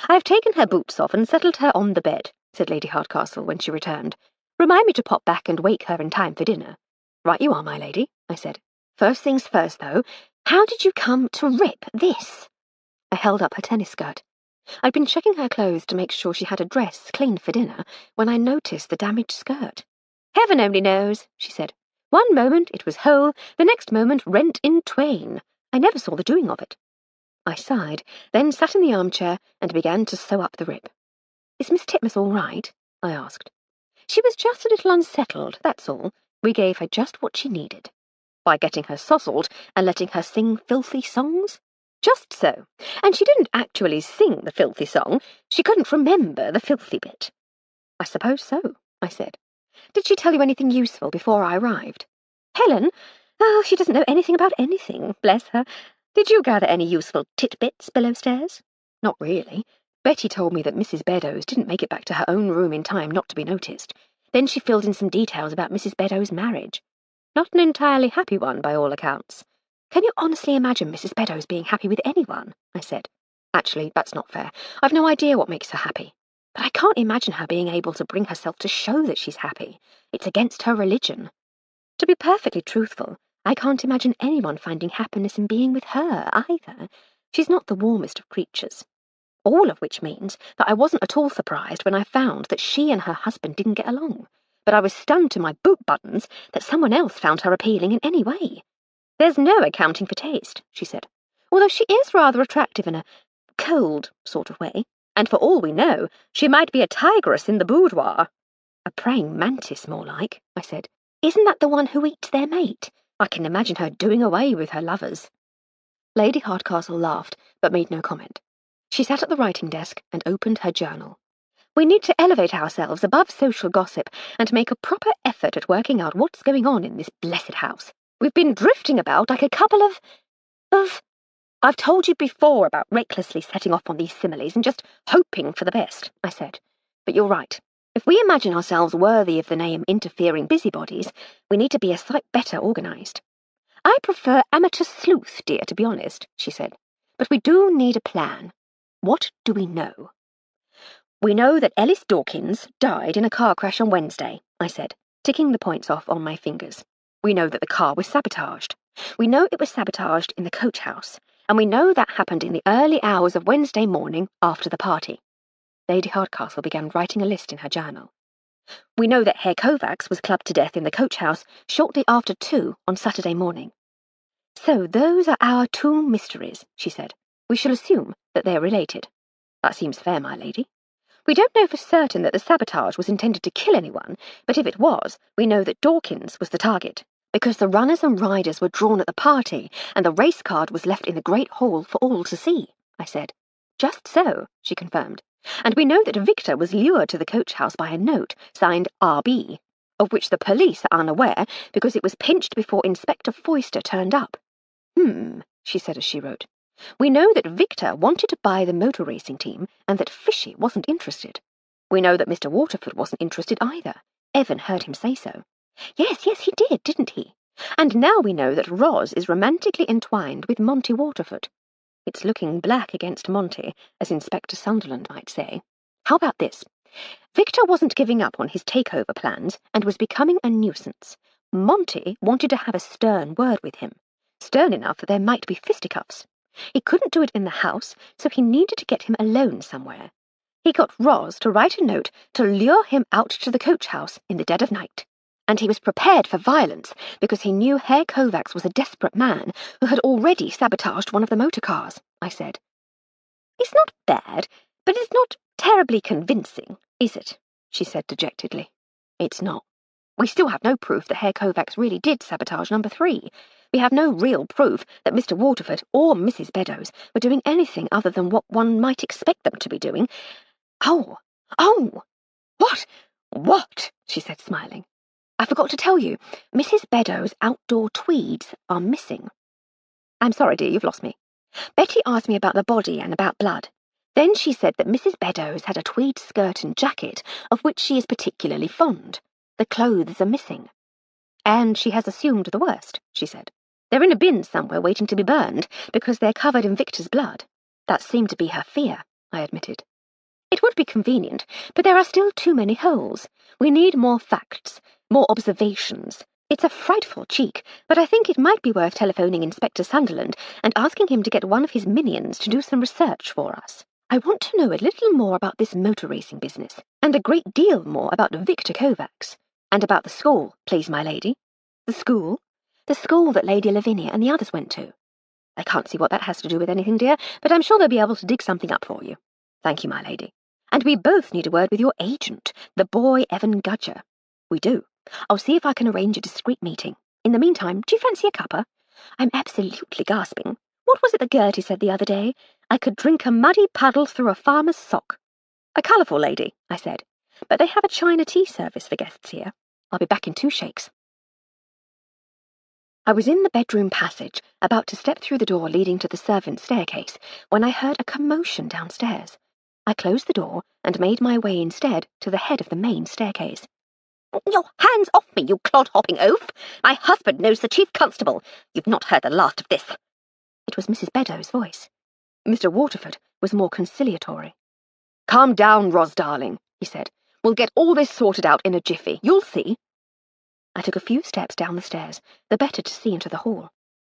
"I have taken her boots off and settled her on the bed," said Lady Hardcastle when she returned. "Remind me to pop back and wake her in time for dinner." "Right you are, my lady," I said. "First things first, though, how did you come to rip this?" I held up her tennis skirt. I'd been checking her clothes to make sure she had a dress clean for dinner when I noticed the damaged skirt. "Heaven only knows," she said. "One moment it was whole, the next moment rent in twain. I never saw the doing of it." I sighed, then sat in the armchair and began to sew up the rip. "Is Miss Titmuss all right?" I asked. "She was just a little unsettled, that's all. We gave her just what she needed." "By getting her sozzled and letting her sing filthy songs?" "Just so. And she didn't actually sing the filthy song. She couldn't remember the filthy bit." "I suppose so," I said. "Did she tell you anything useful before I arrived?" "Helen? Oh, she doesn't know anything about anything, bless her. Did you gather any useful titbits below stairs?" "Not really. Betty told me that Mrs. Beddoes didn't make it back to her own room in time not to be noticed. Then she filled in some details about Mrs. Beddoes' marriage. Not an entirely happy one, by all accounts." "Can you honestly imagine Mrs. Beddoes being happy with anyone?" I said. "Actually, that's not fair. I've no idea what makes her happy. But I can't imagine her being able to bring herself to show that she's happy. It's against her religion. To be perfectly truthful, I can't imagine anyone finding happiness in being with her, either. She's not the warmest of creatures. All of which means that I wasn't at all surprised when I found that she and her husband didn't get along. But I was stunned to my boot buttons that someone else found her appealing in any way. "There's no accounting for taste," she said, "although she is rather attractive in a cold sort of way. And for all we know, she might be a tigress in the boudoir." "A praying mantis, more like," I said. "Isn't that the one who eats their mate? I can imagine her doing away with her lovers." Lady Hardcastle laughed, but made no comment. She sat at the writing desk and opened her journal. "We need to elevate ourselves above social gossip and make a proper effort at working out what's going on in this blessed house. We've been drifting about like a couple of... I've told you before about recklessly setting off on these similes and just hoping for the best," I said. "But you're right. If we imagine ourselves worthy of the name interfering busybodies, we need to be a sight better organised." "I prefer amateur sleuth, dear, to be honest," she said. "But we do need a plan. What do we know?" "We know that Ellis Dawkins died in a car crash on Wednesday," I said, ticking the points off on my fingers. "We know that the car was sabotaged. We know it was sabotaged in the coach house, and we know that happened in the early hours of Wednesday morning after the party." Lady Hardcastle began writing a list in her journal. "We know that Herr Kovacs was clubbed to death in the coach house shortly after 2 on Saturday morning." "So those are our 2 mysteries," she said. "We shall assume that they are related." "That seems fair, my lady." "We don't know for certain that the sabotage was intended to kill anyone, but if it was, we know that Dawkins was the target, because the runners and riders were drawn at the party, and the race card was left in the Great Hall for all to see," I said. "Just so," she confirmed. "And we know that Victor was lured to the coach house by a note signed R.B., of which the police are unaware because it was pinched before Inspector Foyster turned up." She said as she wrote. "We know that Victor wanted to buy the motor racing team and that Fishy wasn't interested. We know that Mr. Waterford wasn't interested either. Evan heard him say so. Yes, he did, didn't he? And now we know that Roz is romantically entwined with Monty Waterford. It's looking black against Monty, as Inspector Sunderland might say. How about this? Victor wasn't giving up on his takeover plans and was becoming a nuisance. Monty wanted to have a stern word with him. Stern enough that there might be fisticuffs. He couldn't do it in the house, so he needed to get him alone somewhere. He got Roz to write a note to lure him out to the coach house in the dead of night. And he was prepared for violence because he knew Herr Kovacs was a desperate man who had already sabotaged one of the motor cars," I said. "It's not bad, but it's not terribly convincing, is it?" she said dejectedly. "It's not. We still have no proof that Herr Kovacs really did sabotage number 3. We have no real proof that Mr. Waterford or Mrs. Beddoes were doing anything other than what one might expect them to be doing. Oh! What? She said, smiling. I forgot to tell you, Mrs. Beddoes' outdoor tweeds are missing. I'm sorry, dear, you've lost me. Betty asked me about the body and about blood. Then she said that Mrs. Beddoes had a tweed skirt and jacket of which she is particularly fond. The clothes are missing. And she has assumed the worst, she said. They're in a bin somewhere waiting to be burned because they're covered in Victor's blood. That seemed to be her fear, I admitted. It would be convenient, but there are still too many holes. We need more facts, more observations. It's a frightful cheek, but I think it might be worth telephoning Inspector Sunderland and asking him to get one of his minions to do some research for us. I want to know a little more about this motor racing business, and a great deal more about Victor Kovacs, and about the school, please, my lady. The school? The school that Lady Lavinia and the others went to. I can't see what that has to do with anything, dear, but I'm sure they'll be able to dig something up for you. Thank you, my lady. And we both need a word with your agent, the boy Evan Gudger. We do. I'll see if I can arrange a discreet meeting. In the meantime, do you fancy a cuppa? I'm absolutely gasping. What was it that Gertie said the other day? I could drink a muddy puddle through a farmer's sock. A colourful lady, I said. But they have a China tea service for guests here. I'll be back in 2 shakes. I was in the bedroom passage, about to step through the door leading to the servants' staircase, when I heard a commotion downstairs. I closed the door and made my way instead to the head of the main staircase. Your hands off me, you clod-hopping oaf! My husband knows the chief constable. You've not heard the last of this. It was Mrs. Beddoes' voice. Mr. Waterford was more conciliatory. Calm down, Ros, darling, he said. We'll get all this sorted out in a jiffy. You'll see. I took a few steps down the stairs, the better to see into the hall.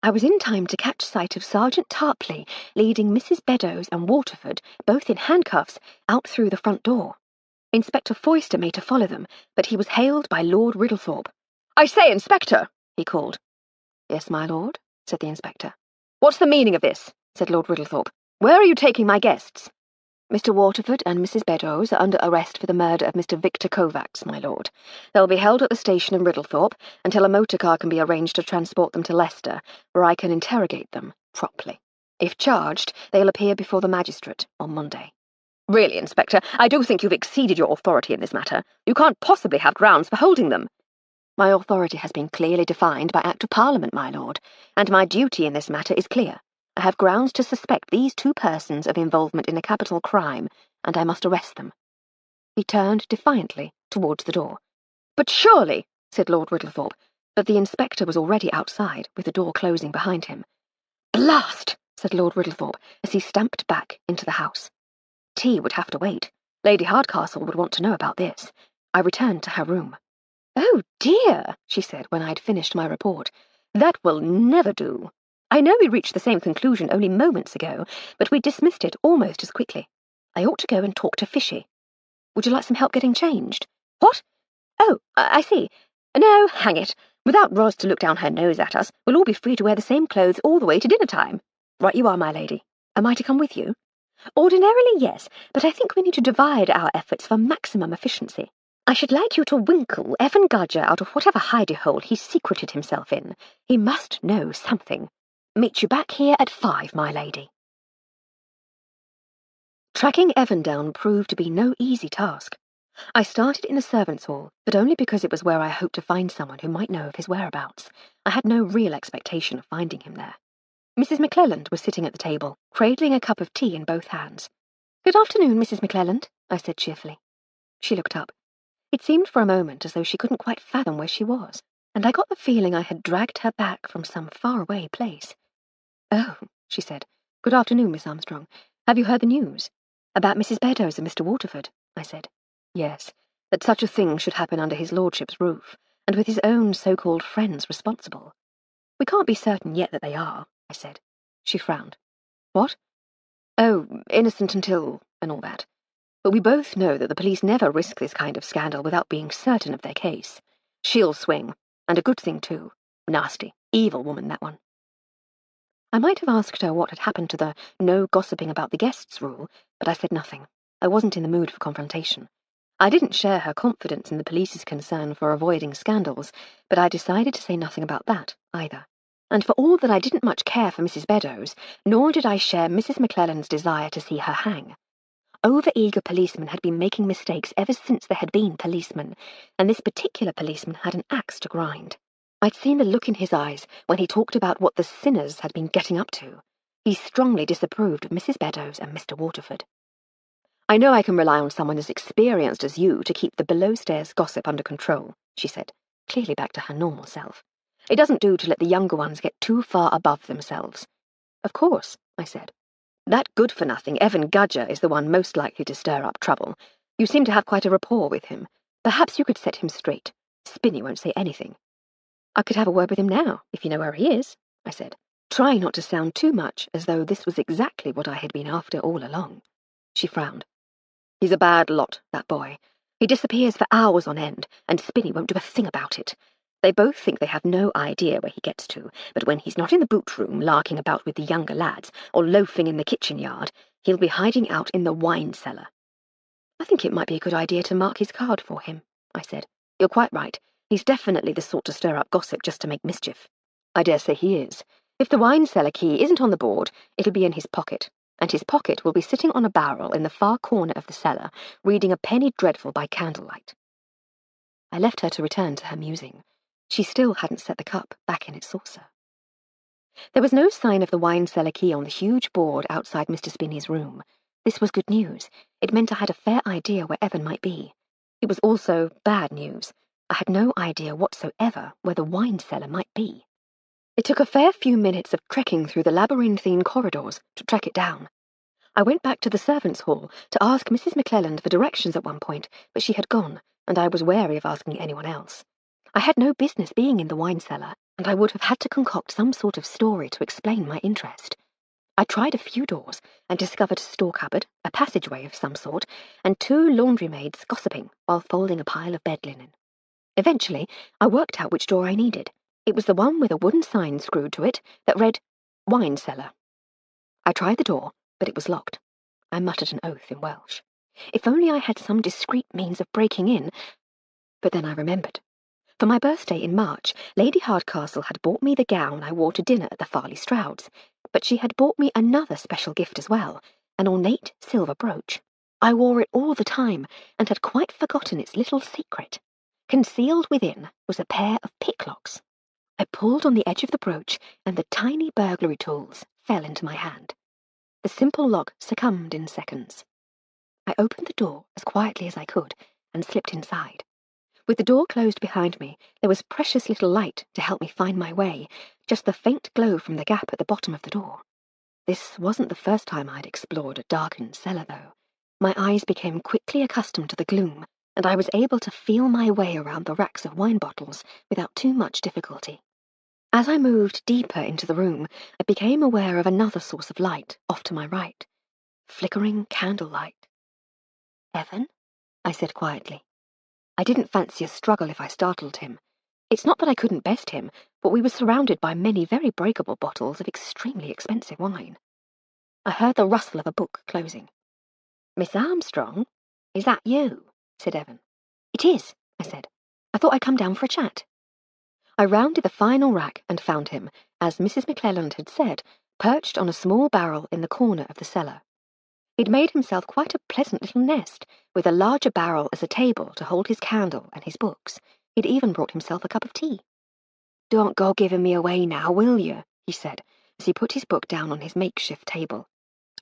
I was in time to catch sight of Sergeant Tarpley leading Mrs. Beddoes and Waterford, both in handcuffs, out through the front door. Inspector Foyster made to follow them, but he was hailed by Lord Riddlethorpe. I say, Inspector, he called. Yes, my lord, said the inspector. What's the meaning of this? Said Lord Riddlethorpe. Where are you taking my guests? Mr. Waterford and Mrs. Beddoes are under arrest for the murder of Mr. Victor Kovacs, my lord. They'll be held at the station in Riddlethorpe until a motor car can be arranged to transport them to Leicester, where I can interrogate them properly. If charged, they'll appear before the magistrate on Monday. Really, Inspector, I do think you've exceeded your authority in this matter. You can't possibly have grounds for holding them. My authority has been clearly defined by Act of Parliament, my lord, and my duty in this matter is clear. I have grounds to suspect these 2 persons of involvement in a capital crime, and I must arrest them. He turned defiantly towards the door. But surely, said Lord Riddlethorpe, but the inspector was already outside, with the door closing behind him. Blast! Said Lord Riddlethorpe, as he stamped back into the house. Tea would have to wait. Lady Hardcastle would want to know about this. I returned to her room. Oh, dear, she said when I had finished my report. That will never do. I know we reached the same conclusion only moments ago, but we dismissed it almost as quickly. I ought to go and talk to Fishy. Would you like some help getting changed? What? Oh, I see. No, hang it. Without Ros to look down her nose at us, we'll all be free to wear the same clothes all the way to dinner time. Right you are, my lady. Am I to come with you? Ordinarily, yes, but I think we need to divide our efforts for maximum efficiency. I should like you to winkle Evan Gudger out of whatever hidey-hole he's secreted himself in. He must know something. Meet you back here at 5, my lady. Tracking Evan down proved to be no easy task. I started in the servants' hall, but only because it was where I hoped to find someone who might know of his whereabouts. I had no real expectation of finding him there. Mrs. McClelland was sitting at the table, cradling a cup of tea in both hands. Good afternoon, Mrs. McClelland, I said cheerfully. She looked up. It seemed for a moment as though she couldn't quite fathom where she was, and I got the feeling I had dragged her back from some faraway place. Oh, she said. Good afternoon, Miss Armstrong. Have you heard the news? About Mrs. Beddoes and Mr. Waterford, I said. Yes, that such a thing should happen under his lordship's roof, and with his own so-called friends responsible. We can't be certain yet that they are, I said. She frowned. What? Oh, innocent until, and all that. But we both know that the police never risk this kind of scandal without being certain of their case. She'll swing, and a good thing too. Nasty, evil woman, that one. I might have asked her what had happened to the no gossiping about the guests rule, but I said nothing. I wasn't in the mood for confrontation. I didn't share her confidence in the police's concern for avoiding scandals, but I decided to say nothing about that, either. And for all that I didn't much care for Mrs. Beddoes, nor did I share Mrs. McClellan's desire to see her hang. Over-eager policemen had been making mistakes ever since there had been policemen, and this particular policeman had an axe to grind. I'd seen the look in his eyes when he talked about what the sinners had been getting up to. He strongly disapproved of Mrs. Beddoes and Mr. Waterford. "I know I can rely on someone as experienced as you to keep the below-stairs gossip under control," she said, clearly back to her normal self. "It doesn't do to let the younger ones get too far above themselves." "Of course," I said. "That good-for-nothing Evan Gudger is the one most likely to stir up trouble. You seem to have quite a rapport with him. Perhaps you could set him straight. Spinney won't say anything." "I could have a word with him now, if you know where he is," I said, trying not to sound too much as though this was exactly what I had been after all along. She frowned. "He's a bad lot, that boy. He disappears for hours on end, and Spinney won't do a thing about it. They both think they have no idea where he gets to, but when he's not in the boot room larking about with the younger lads, or loafing in the kitchen yard, he'll be hiding out in the wine cellar." "I think it might be a good idea to mark his card for him," I said. "You're quite right. He's definitely the sort to stir up gossip just to make mischief." "I dare say he is. If the wine cellar key isn't on the board, it'll be in his pocket, and his pocket will be sitting on a barrel in the far corner of the cellar, reading a penny dreadful by candlelight." I left her to return to her musing. She still hadn't set the cup back in its saucer. There was no sign of the wine cellar key on the huge board outside Mr. Spinney's room. This was good news. It meant I had a fair idea where Evan might be. It was also bad news. I had no idea whatsoever where the wine cellar might be. It took a fair few minutes of trekking through the labyrinthine corridors to track it down. I went back to the servants' hall to ask Mrs. McClelland for directions at one point, but she had gone, and I was wary of asking anyone else. I had no business being in the wine cellar, and I would have had to concoct some sort of story to explain my interest. I tried a few doors and discovered a store cupboard, a passageway of some sort, and 2 laundry maids gossiping while folding a pile of bed linen. Eventually, I worked out which door I needed. It was the one with a wooden sign screwed to it that read, "Wine cellar." I tried the door, but it was locked. I muttered an oath in Welsh. If only I had some discreet means of breaking in. But then I remembered. For my birthday in March, Lady Hardcastle had bought me the gown I wore to dinner at the Farley Strouds, but she had bought me another special gift as well, an ornate silver brooch. I wore it all the time, and had quite forgotten its little secret. Concealed within was a pair of picklocks. I pulled on the edge of the brooch, and the tiny burglary tools fell into my hand. The simple lock succumbed in seconds. I opened the door as quietly as I could and slipped inside. With the door closed behind me, there was precious little light to help me find my way, just the faint glow from the gap at the bottom of the door. This wasn't the first time I'd explored a darkened cellar, though. My eyes became quickly accustomed to the gloom, and I was able to feel my way around the racks of wine bottles without too much difficulty. As I moved deeper into the room, I became aware of another source of light off to my right. Flickering candlelight. "Evan?" I said quietly. I didn't fancy a struggle if I startled him. It's not that I couldn't best him, but we were surrounded by many very breakable bottles of extremely expensive wine. I heard the rustle of a book closing. "Miss Armstrong? Is that you?" said Evan. "It is," I said. "I thought I'd come down for a chat." I rounded the final rack and found him, as Mrs. McClelland had said, perched on a small barrel in the corner of the cellar. He'd made himself quite a pleasant little nest, with a larger barrel as a table to hold his candle and his books. He'd even brought himself a cup of tea. "Don't go giving me away now, will you?" he said, as he put his book down on his makeshift table.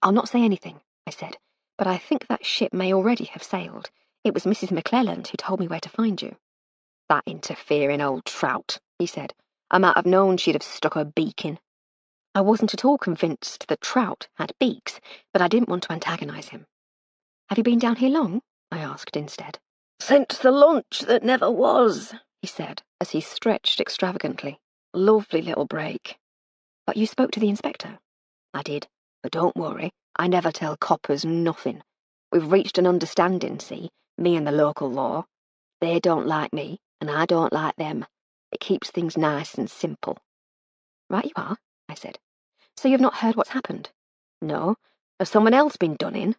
"I'll not say anything," I said, "but I think that ship may already have sailed. It was Mrs. McClelland who told me where to find you." "That interfering old trout," he said. "I might have known she'd have stuck her beak in." I wasn't at all convinced the trout had beaks, but I didn't want to antagonize him. "Have you been down here long?" I asked instead. "Since the lunch that never was," he said, as he stretched extravagantly. "Lovely little break." "But you spoke to the inspector?" "I did, but don't worry, I never tell coppers nothing. We've reached an understanding, see, me and the local law. They don't like me, and I don't like them. It keeps things nice and simple." "Right you are," I said. "So you've not heard what's happened?" "No. Has someone else been done in?"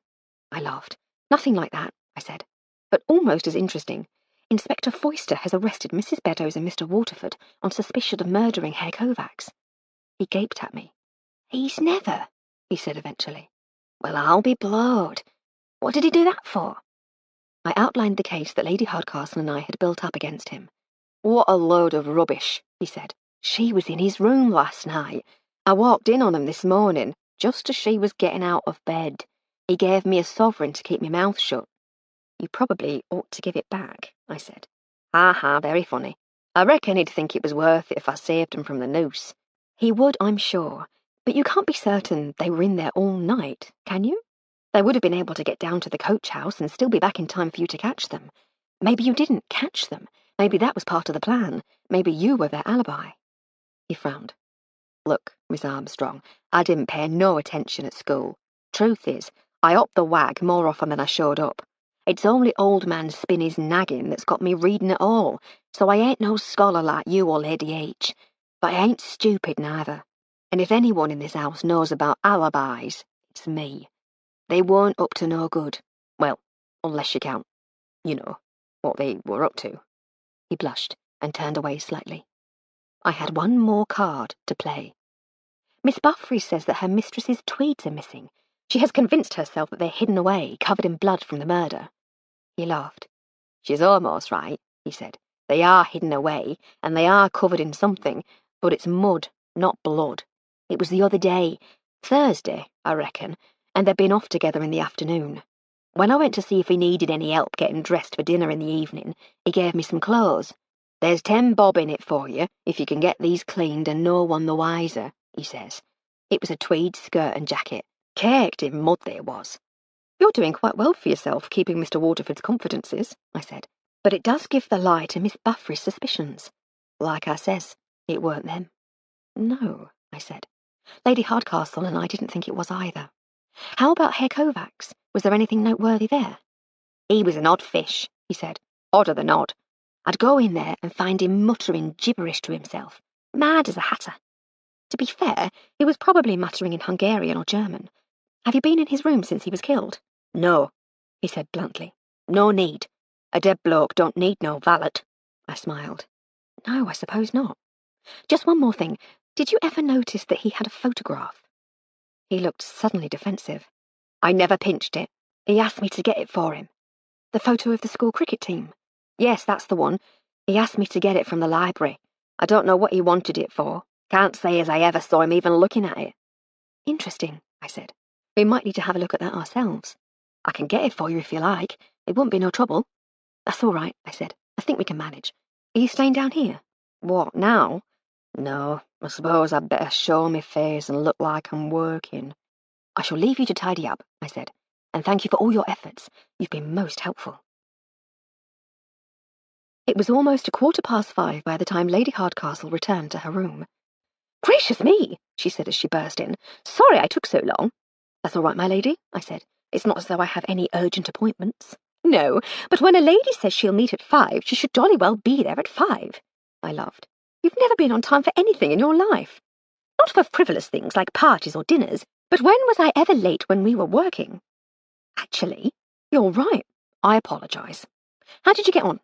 I laughed. "Nothing like that," I said. "But almost as interesting. Inspector Foyster has arrested Mrs. Beddoes and Mr. Waterford on suspicion of murdering Herr Kovacs." He gaped at me. He's never, he said eventually. Well, I'll be blowed. What did he do that for? I outlined the case that Lady Hardcastle and I had built up against him. What a load of rubbish, he said. She was in his room last night. I walked in on him this morning, just as she was getting out of bed. He gave me a sovereign to keep my mouth shut. You probably ought to give it back, I said. Ha, very funny. I reckon he'd think it was worth it if I saved him from the noose. He would, I'm sure, but you can't be certain they were in there all night, can you? They would have been able to get down to the coach house and still be back in time for you to catch them. Maybe you didn't catch them. Maybe that was part of the plan. Maybe you were their alibi. He frowned. Look, Miss Armstrong, I didn't pay no attention at school. Truth is, I upped the wag more often than I showed up. It's only old man Spinney's nagging that's got me reading at all, so I ain't no scholar like you or Lady H. But I ain't stupid neither. And if anyone in this house knows about alibis, it's me. They weren't up to no good. Well, unless you count, you know, what they were up to. He blushed and turned away slightly. I had one more card to play. Miss Buffrey says that her mistress's tweeds are missing. She has convinced herself that they're hidden away, covered in blood from the murder. He laughed. She's almost right, he said. They are hidden away, and they are covered in something, but it's mud, not blood. It was the other day, Thursday, I reckon, and they'd been off together in the afternoon. When I went to see if he needed any help getting dressed for dinner in the evening, he gave me some clothes. There's 10 bob in it for you, if you can get these cleaned and no one the wiser, he says. It was a tweed skirt and jacket, caked in mud they was. You're doing quite well for yourself, keeping Mr. Waterford's confidences, I said. But it does give the lie to Miss Buffrey's suspicions. Like I says, it weren't them. No, I said. Lady Hardcastle and I didn't think it was either. How about Herr Kovacs? Was there anything noteworthy there? He was an odd fish, he said. Odder than odd. I'd go in there and find him muttering gibberish to himself, mad as a hatter. To be fair, he was probably muttering in Hungarian or German. Have you been in his room since he was killed? No, he said bluntly. No need. A dead bloke don't need no valet. I smiled. No, I suppose not. Just one more thing. Did you ever notice that he had a photograph? He looked suddenly defensive. I never pinched it. He asked me to get it for him. The photo of the school cricket team? Yes, that's the one. He asked me to get it from the library. I don't know what he wanted it for. Can't say as I ever saw him even looking at it. Interesting, I said. We might need to have a look at that ourselves. I can get it for you if you like. It won't be no trouble. That's all right, I said. I think we can manage. Are you staying down here? What, now? No, I suppose I'd better show my face and look like I'm working. I shall leave you to tidy up, I said, and thank you for all your efforts. You've been most helpful. It was almost 5:15 by the time Lady Hardcastle returned to her room. Gracious me, she said as she burst in. Sorry I took so long. That's all right, my lady, I said. It's not as though I have any urgent appointments. No, but when a lady says she'll meet at 5, she should jolly well be there at 5. I laughed. You've never been on time for anything in your life. Not for frivolous things like parties or dinners, but when was I ever late when we were working? Actually, you're right. I apologise. How did you get on?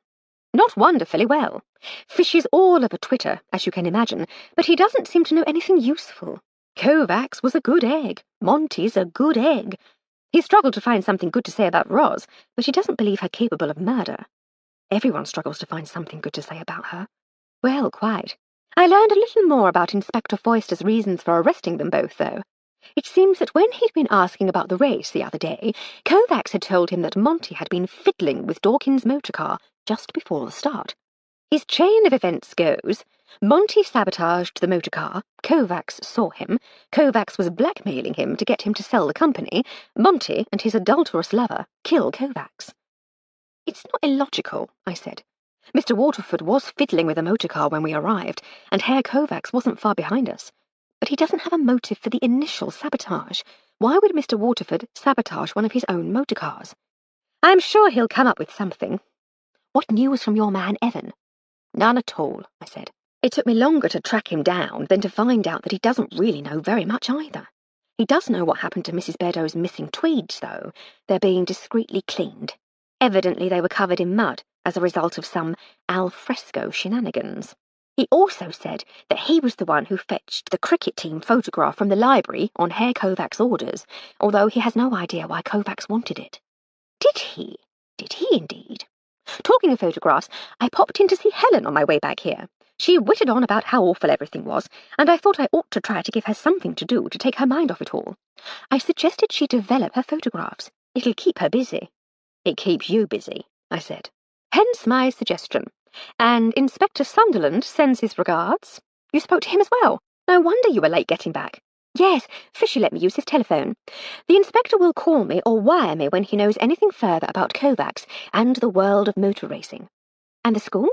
Not wonderfully well. Fishes all over Twitter, as you can imagine, but he doesn't seem to know anything useful. Kovacs was a good egg. Monty's a good egg. He struggled to find something good to say about Roz, but he doesn't believe her capable of murder. Everyone struggles to find something good to say about her. Well, quite. I learned a little more about Inspector Foyster's reasons for arresting them both, though. It seems that when he'd been asking about the race the other day, Kovacs had told him that Monty had been fiddling with Dawkins' motor car just before the start. His chain of events goes: Monty sabotaged the motor car, Kovacs saw him, Kovacs was blackmailing him to get him to sell the company, Monty and his adulterous lover kill Kovacs. It's not illogical, I said. Mr. Waterford was fiddling with a motor car when we arrived, and Herr Kovacs wasn't far behind us. But he doesn't have a motive for the initial sabotage. Why would Mr. Waterford sabotage one of his own motor cars? I'm sure he'll come up with something. What news from your man, Evan? None at all, I said. It took me longer to track him down than to find out that he doesn't really know very much either. He does know what happened to Mrs. Beddoes' missing tweeds, though. They're being discreetly cleaned. Evidently they were covered in mud as a result of some al fresco shenanigans. He also said that he was the one who fetched the cricket team photograph from the library on Herr Kovacs' orders, although he has no idea why Kovacs wanted it. Did he? Did he indeed? Talking of photographs, I popped in to see Helen on my way back here. She whittled on about how awful everything was, and I thought I ought to try to give her something to do to take her mind off it all. I suggested she develop her photographs. It'll keep her busy. It keeps you busy, I said. Hence my suggestion. And Inspector Sunderland sends his regards. You spoke to him as well. No wonder you were late getting back. Yes, Fishy let me use his telephone. The inspector will call me or wire me when he knows anything further about Kovacs and the world of motor racing. And the school?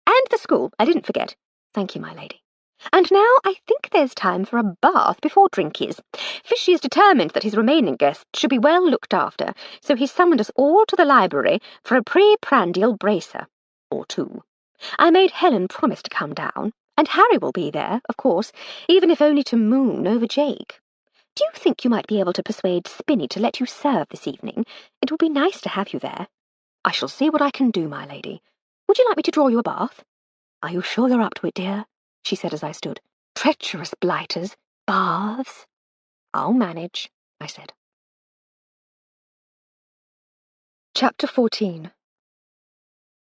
And the school, I didn't forget. Thank you, my lady. And now I think there's time for a bath before drinkies. Fishy is determined that his remaining guests should be well looked after, so he summoned us all to the library for a pre-prandial bracer. Or two. I made Helen promise to come down, and Harry will be there, of course, even if only to moon over Jake. Do you think you might be able to persuade Spinny to let you serve this evening? It would be nice to have you there. I shall see what I can do, my lady. Would you like me to draw you a bath? Are you sure you're up to it, dear? She said as I stood. Treacherous blighters. Baths. I'll manage, I said. Chapter 14.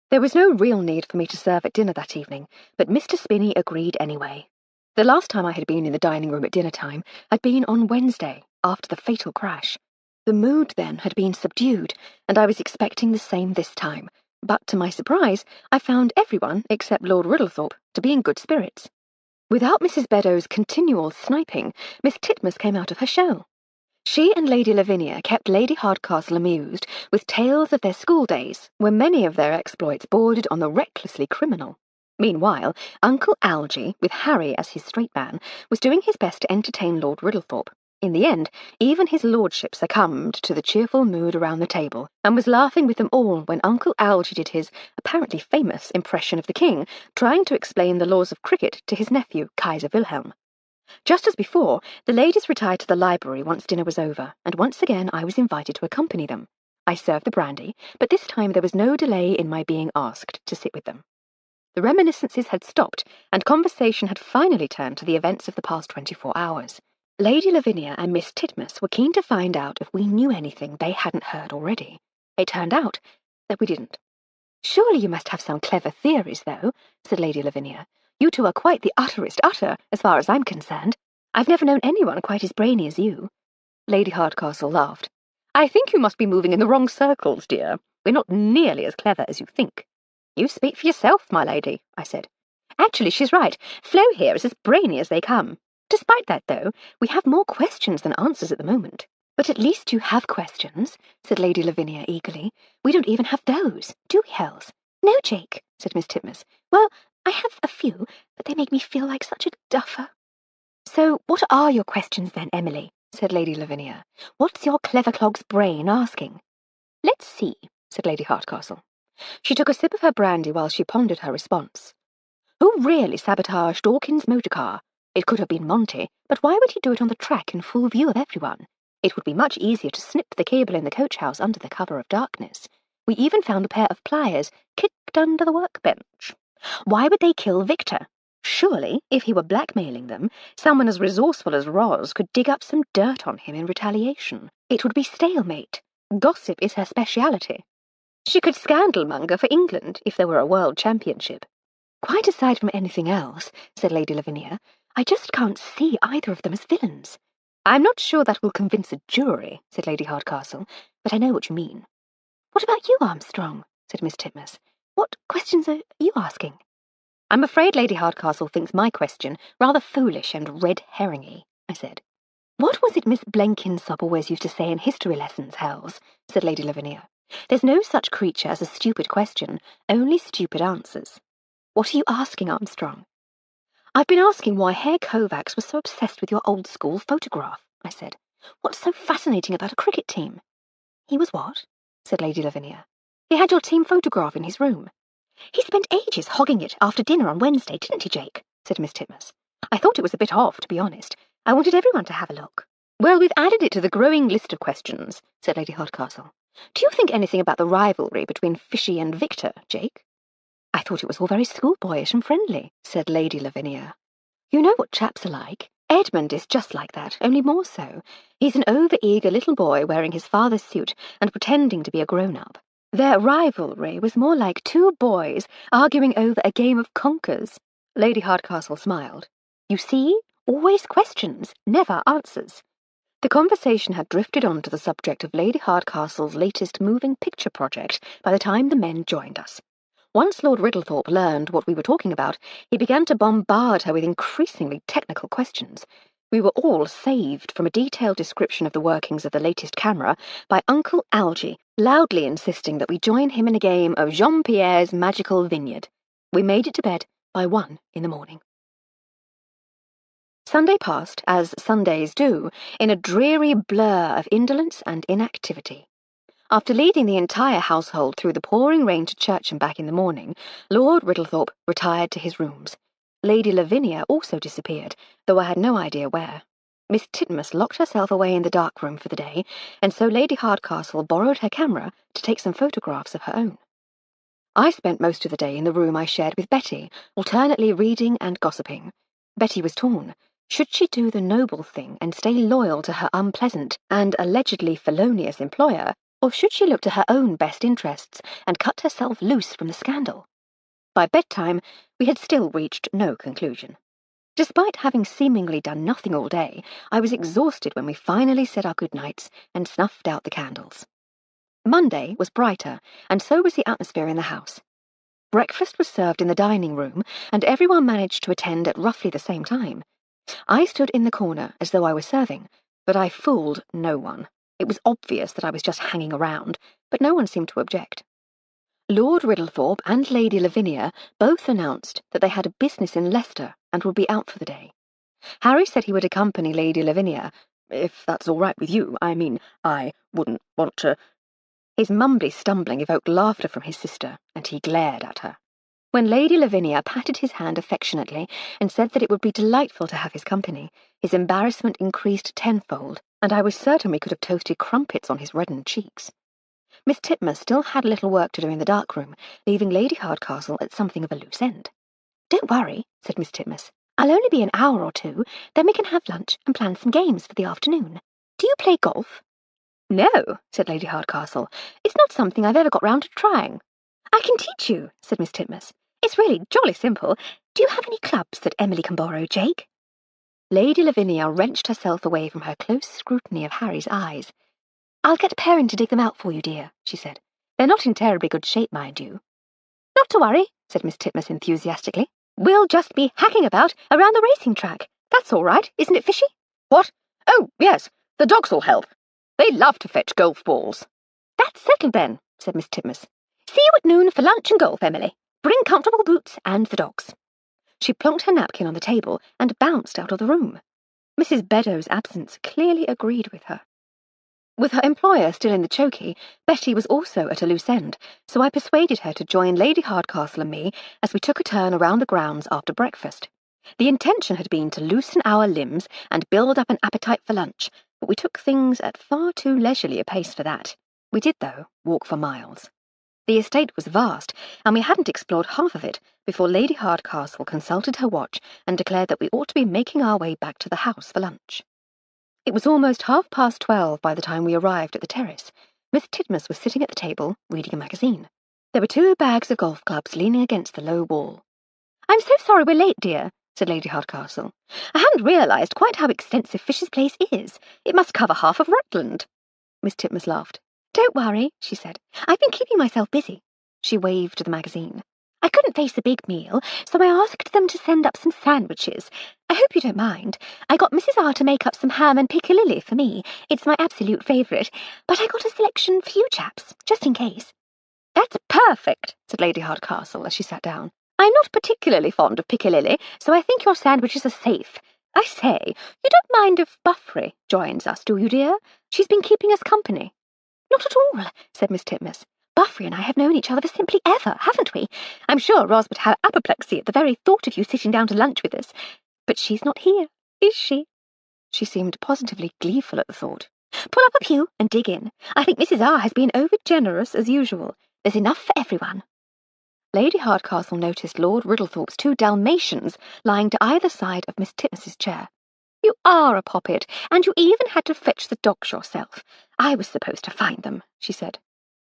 There was no real need for me to serve at dinner that evening, but Mr. Spinney agreed anyway. The last time I had been in the dining room at dinner time had been on Wednesday, after the fatal crash. The mood then had been subdued, and I was expecting the same this time, but to my surprise, I found everyone, except Lord Riddlethorpe, to be in good spirits. Without Mrs. Beddoes' continual sniping, Miss Titmuss came out of her shell. She and Lady Lavinia kept Lady Hardcastle amused with tales of their school days, where many of their exploits bordered on the recklessly criminal. Meanwhile, Uncle Algy, with Harry as his straight man, was doing his best to entertain Lord Riddlethorpe. In the end, even his lordship succumbed to the cheerful mood around the table, and was laughing with them all when Uncle Algy did his apparently famous impression of the king, trying to explain the laws of cricket to his nephew, Kaiser Wilhelm. Just as before, the ladies retired to the library once dinner was over, and once again I was invited to accompany them. I served the brandy, but this time there was no delay in my being asked to sit with them. The reminiscences had stopped, and conversation had finally turned to the events of the past 24 hours. Lady Lavinia and Miss Titmuss were keen to find out if we knew anything they hadn't heard already. It turned out that we didn't. Surely you must have some clever theories, though, said Lady Lavinia. You two are quite the utterest utter, as far as I'm concerned. I've never known anyone quite as brainy as you. Lady Hardcastle laughed. I think you must be moving in the wrong circles, dear. We're not nearly as clever as you think. You speak for yourself, my lady, I said. Actually, she's right. Flo here is as brainy as they come. Despite that, though, we have more questions than answers at the moment. But at least you have questions, said Lady Lavinia eagerly. We don't even have those, do we, Hells? No, Jake, said Miss Titmuss. Well, I have a few, but they make me feel like such a duffer. So what are your questions then, Emily? Said Lady Lavinia. What's your clever clog's brain asking? Let's see, said Lady Hardcastle. She took a sip of her brandy while she pondered her response. Who really sabotaged Dawkins' motor car? It could have been Monty, but why would he do it on the track in full view of everyone? It would be much easier to snip the cable in the coach house under the cover of darkness. We even found a pair of pliers kicked under the workbench. Why would they kill Victor? Surely, if he were blackmailing them, someone as resourceful as Roz could dig up some dirt on him in retaliation. It would be stalemate. Gossip is her speciality. She could scandalmonger for England if there were a world championship. Quite aside from anything else, said Lady Lavinia, I just can't see either of them as villains. I'm not sure that will convince a jury, said Lady Hardcastle, but I know what you mean. What about you, Armstrong? Said Miss Titmuss. What questions are you asking? I'm afraid Lady Hardcastle thinks my question rather foolish and red-herringy, I said. What was it Miss Blenkinsop always used to say in history lessons, Hells? Said Lady Lavinia. There's no such creature as a stupid question, only stupid answers. What are you asking, Armstrong? I've been asking why Herr Kovacs was so obsessed with your old-school photograph, I said. What's so fascinating about a cricket team? He was what? Said Lady Lavinia. He had your team photograph in his room. He spent ages hogging it after dinner on Wednesday, didn't he, Jake? Said Miss Titmuss. I thought it was a bit off, to be honest. I wanted everyone to have a look. Well, we've added it to the growing list of questions, said Lady Hardcastle. Do you think anything about the rivalry between Fishy and Victor, Jake? I thought it was all very schoolboyish and friendly, said Lady Lavinia. You know what chaps are like. Edmund is just like that, only more so. He's an over-eager little boy wearing his father's suit and pretending to be a grown-up. Their rivalry was more like two boys arguing over a game of conkers. Lady Hardcastle smiled. You see? Always questions, never answers. The conversation had drifted on to the subject of Lady Hardcastle's latest moving picture project by the time the men joined us. Once Lord Riddlethorpe learned what we were talking about, he began to bombard her with increasingly technical questions. We were all saved from a detailed description of the workings of the latest camera by Uncle Algy, loudly insisting that we join him in a game of Jean-Pierre's Magical Vineyard. We made it to bed by 1 in the morning. Sunday passed, as Sundays do, in a dreary blur of indolence and inactivity. After leading the entire household through the pouring rain to church and back in the morning, Lord Riddlethorpe retired to his rooms. Lady Lavinia also disappeared, though I had no idea where. Miss Titmus locked herself away in the dark room for the day, and so Lady Hardcastle borrowed her camera to take some photographs of her own. I spent most of the day in the room I shared with Betty, alternately reading and gossiping. Betty was torn. Should she do the noble thing and stay loyal to her unpleasant and allegedly felonious employer, or should she look to her own best interests and cut herself loose from the scandal? By bedtime, we had still reached no conclusion. Despite having seemingly done nothing all day, I was exhausted when we finally said our goodnights and snuffed out the candles. Monday was brighter, and so was the atmosphere in the house. Breakfast was served in the dining room, and everyone managed to attend at roughly the same time. I stood in the corner as though I were serving, but I fooled no one. It was obvious that I was just hanging around, but no one seemed to object. Lord Riddlethorpe and Lady Lavinia both announced that they had a business in Leicester and would be out for the day. Harry said he would accompany Lady Lavinia. If that's all right with you, I wouldn't want to. His mumbly stumbling evoked laughter from his sister, and he glared at her. When Lady Lavinia patted his hand affectionately and said that it would be delightful to have his company, his embarrassment increased tenfold, and I was certain we could have toasted crumpets on his reddened cheeks. Miss Titmus still had a little work to do in the dark room, leaving Lady Hardcastle at something of a loose end. Don't worry, said Miss Titmus. I'll only be an hour or two, then we can have lunch and plan some games for the afternoon. Do you play golf? No, said Lady Hardcastle. It's not something I've ever got round to trying. I can teach you, said Miss Titmus. It's really jolly simple. Do you have any clubs that Emily can borrow, Jake? Lady Lavinia wrenched herself away from her close scrutiny of Harry's eyes. I'll get Perrin to dig them out for you, dear, she said. They're not in terribly good shape, mind you. Not to worry, said Miss Titmus enthusiastically. We'll just be hacking about around the racing track. That's all right, isn't it, Fishy? What? Oh, yes, the dogs will help. They love to fetch golf balls. That's settled then, said Miss Titmus. See you at noon for lunch and golf, Emily. Bring comfortable boots and the dogs. She plonked her napkin on the table and bounced out of the room. Mrs. Beddoes' absence clearly agreed with her. With her employer still in the chokey, Betty was also at a loose end, so I persuaded her to join Lady Hardcastle and me as we took a turn around the grounds after breakfast. The intention had been to loosen our limbs and build up an appetite for lunch, but we took things at far too leisurely a pace for that. We did, though, walk for miles. The estate was vast, and we hadn't explored half of it before Lady Hardcastle consulted her watch and declared that we ought to be making our way back to the house for lunch. It was almost 12:30 by the time we arrived at the terrace. Miss Titmus was sitting at the table, reading a magazine. There were 2 bags of golf clubs leaning against the low wall. I'm so sorry we're late, dear, said Lady Hardcastle. I hadn't realised quite how extensive Fish's place is. It must cover half of Rutland. Miss Titmus laughed. Don't worry, she said. I've been keeping myself busy. She waved the magazine. I couldn't face a big meal, so I asked them to send up some sandwiches. I hope you don't mind. I got Mrs. R to make up some ham and piccalilli for me. It's my absolute favourite. But I got a selection for you chaps, just in case. That's perfect, said Lady Hardcastle as she sat down. I'm not particularly fond of piccalilli, so I think your sandwiches are safe. I say, you don't mind if Buffry joins us, do you, dear? She's been keeping us company. Not at all, said Miss Titmus. Buffry and I have known each other for simply ever, haven't we? I'm sure Ros would have apoplexy at the very thought of you sitting down to lunch with us. But she's not here, is she? She seemed positively gleeful at the thought. Pull up a pew and dig in. I think Mrs. R has been over-generous as usual. There's enough for everyone. Lady Hardcastle noticed Lord Riddlethorpe's 2 Dalmatians lying to either side of Miss Titmus's chair. "You are a poppet, and you even had to fetch the dogs yourself. I was supposed to find them," she said.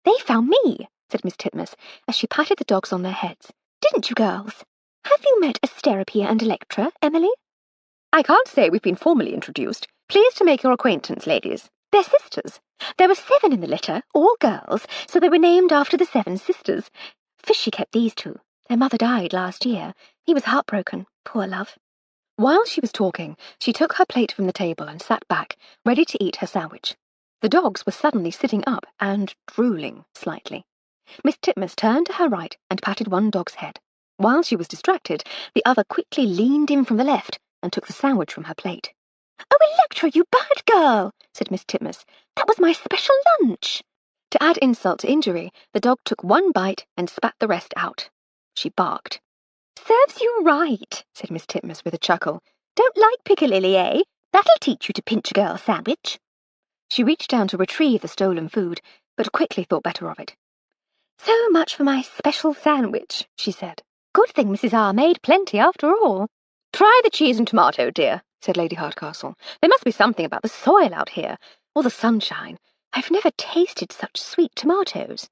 "They found me," said Miss Titmus, as she patted the dogs on their heads. "Didn't you, girls? Have you met Asteropia and Electra, Emily?" "I can't say we've been formally introduced. Pleased to make your acquaintance, ladies." "They're sisters. There were 7 in the litter, all girls, so they were named after the 7 sisters. Fishy kept these 2. Their mother died last year. He was heartbroken, poor love." While she was talking, she took her plate from the table and sat back, ready to eat her sandwich. The dogs were suddenly sitting up and drooling slightly. Miss Titmus turned to her right and patted one dog's head. While she was distracted, the other quickly leaned in from the left and took the sandwich from her plate. "Oh, Electra, you bad girl," said Miss Titmus. "That was my special lunch." To add insult to injury, the dog took one bite and spat the rest out. She barked. "Serves you right," said Miss Titmus with a chuckle. "Don't like Piccalilli, eh? That'll teach you to pinch a girl's sandwich." She reached down to retrieve the stolen food, but quickly thought better of it. "So much for my special sandwich," she said. "Good thing Mrs. R made plenty after all." "Try the cheese and tomato, dear," said Lady Hardcastle. "There must be something about the soil out here, or the sunshine. I've never tasted such sweet tomatoes."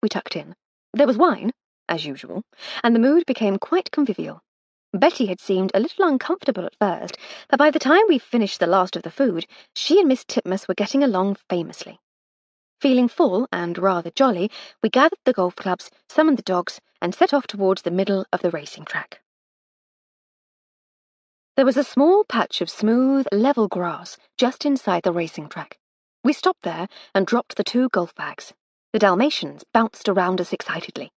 We tucked in. There was wine, as usual, and the mood became quite convivial. Betty had seemed a little uncomfortable at first, but by the time we finished the last of the food, she and Miss Titmus were getting along famously. Feeling full and rather jolly, we gathered the golf clubs, summoned the dogs, and set off towards the middle of the racing track. There was a small patch of smooth, level grass just inside the racing track. We stopped there and dropped the 2 golf bags. The Dalmatians bounced around us excitedly.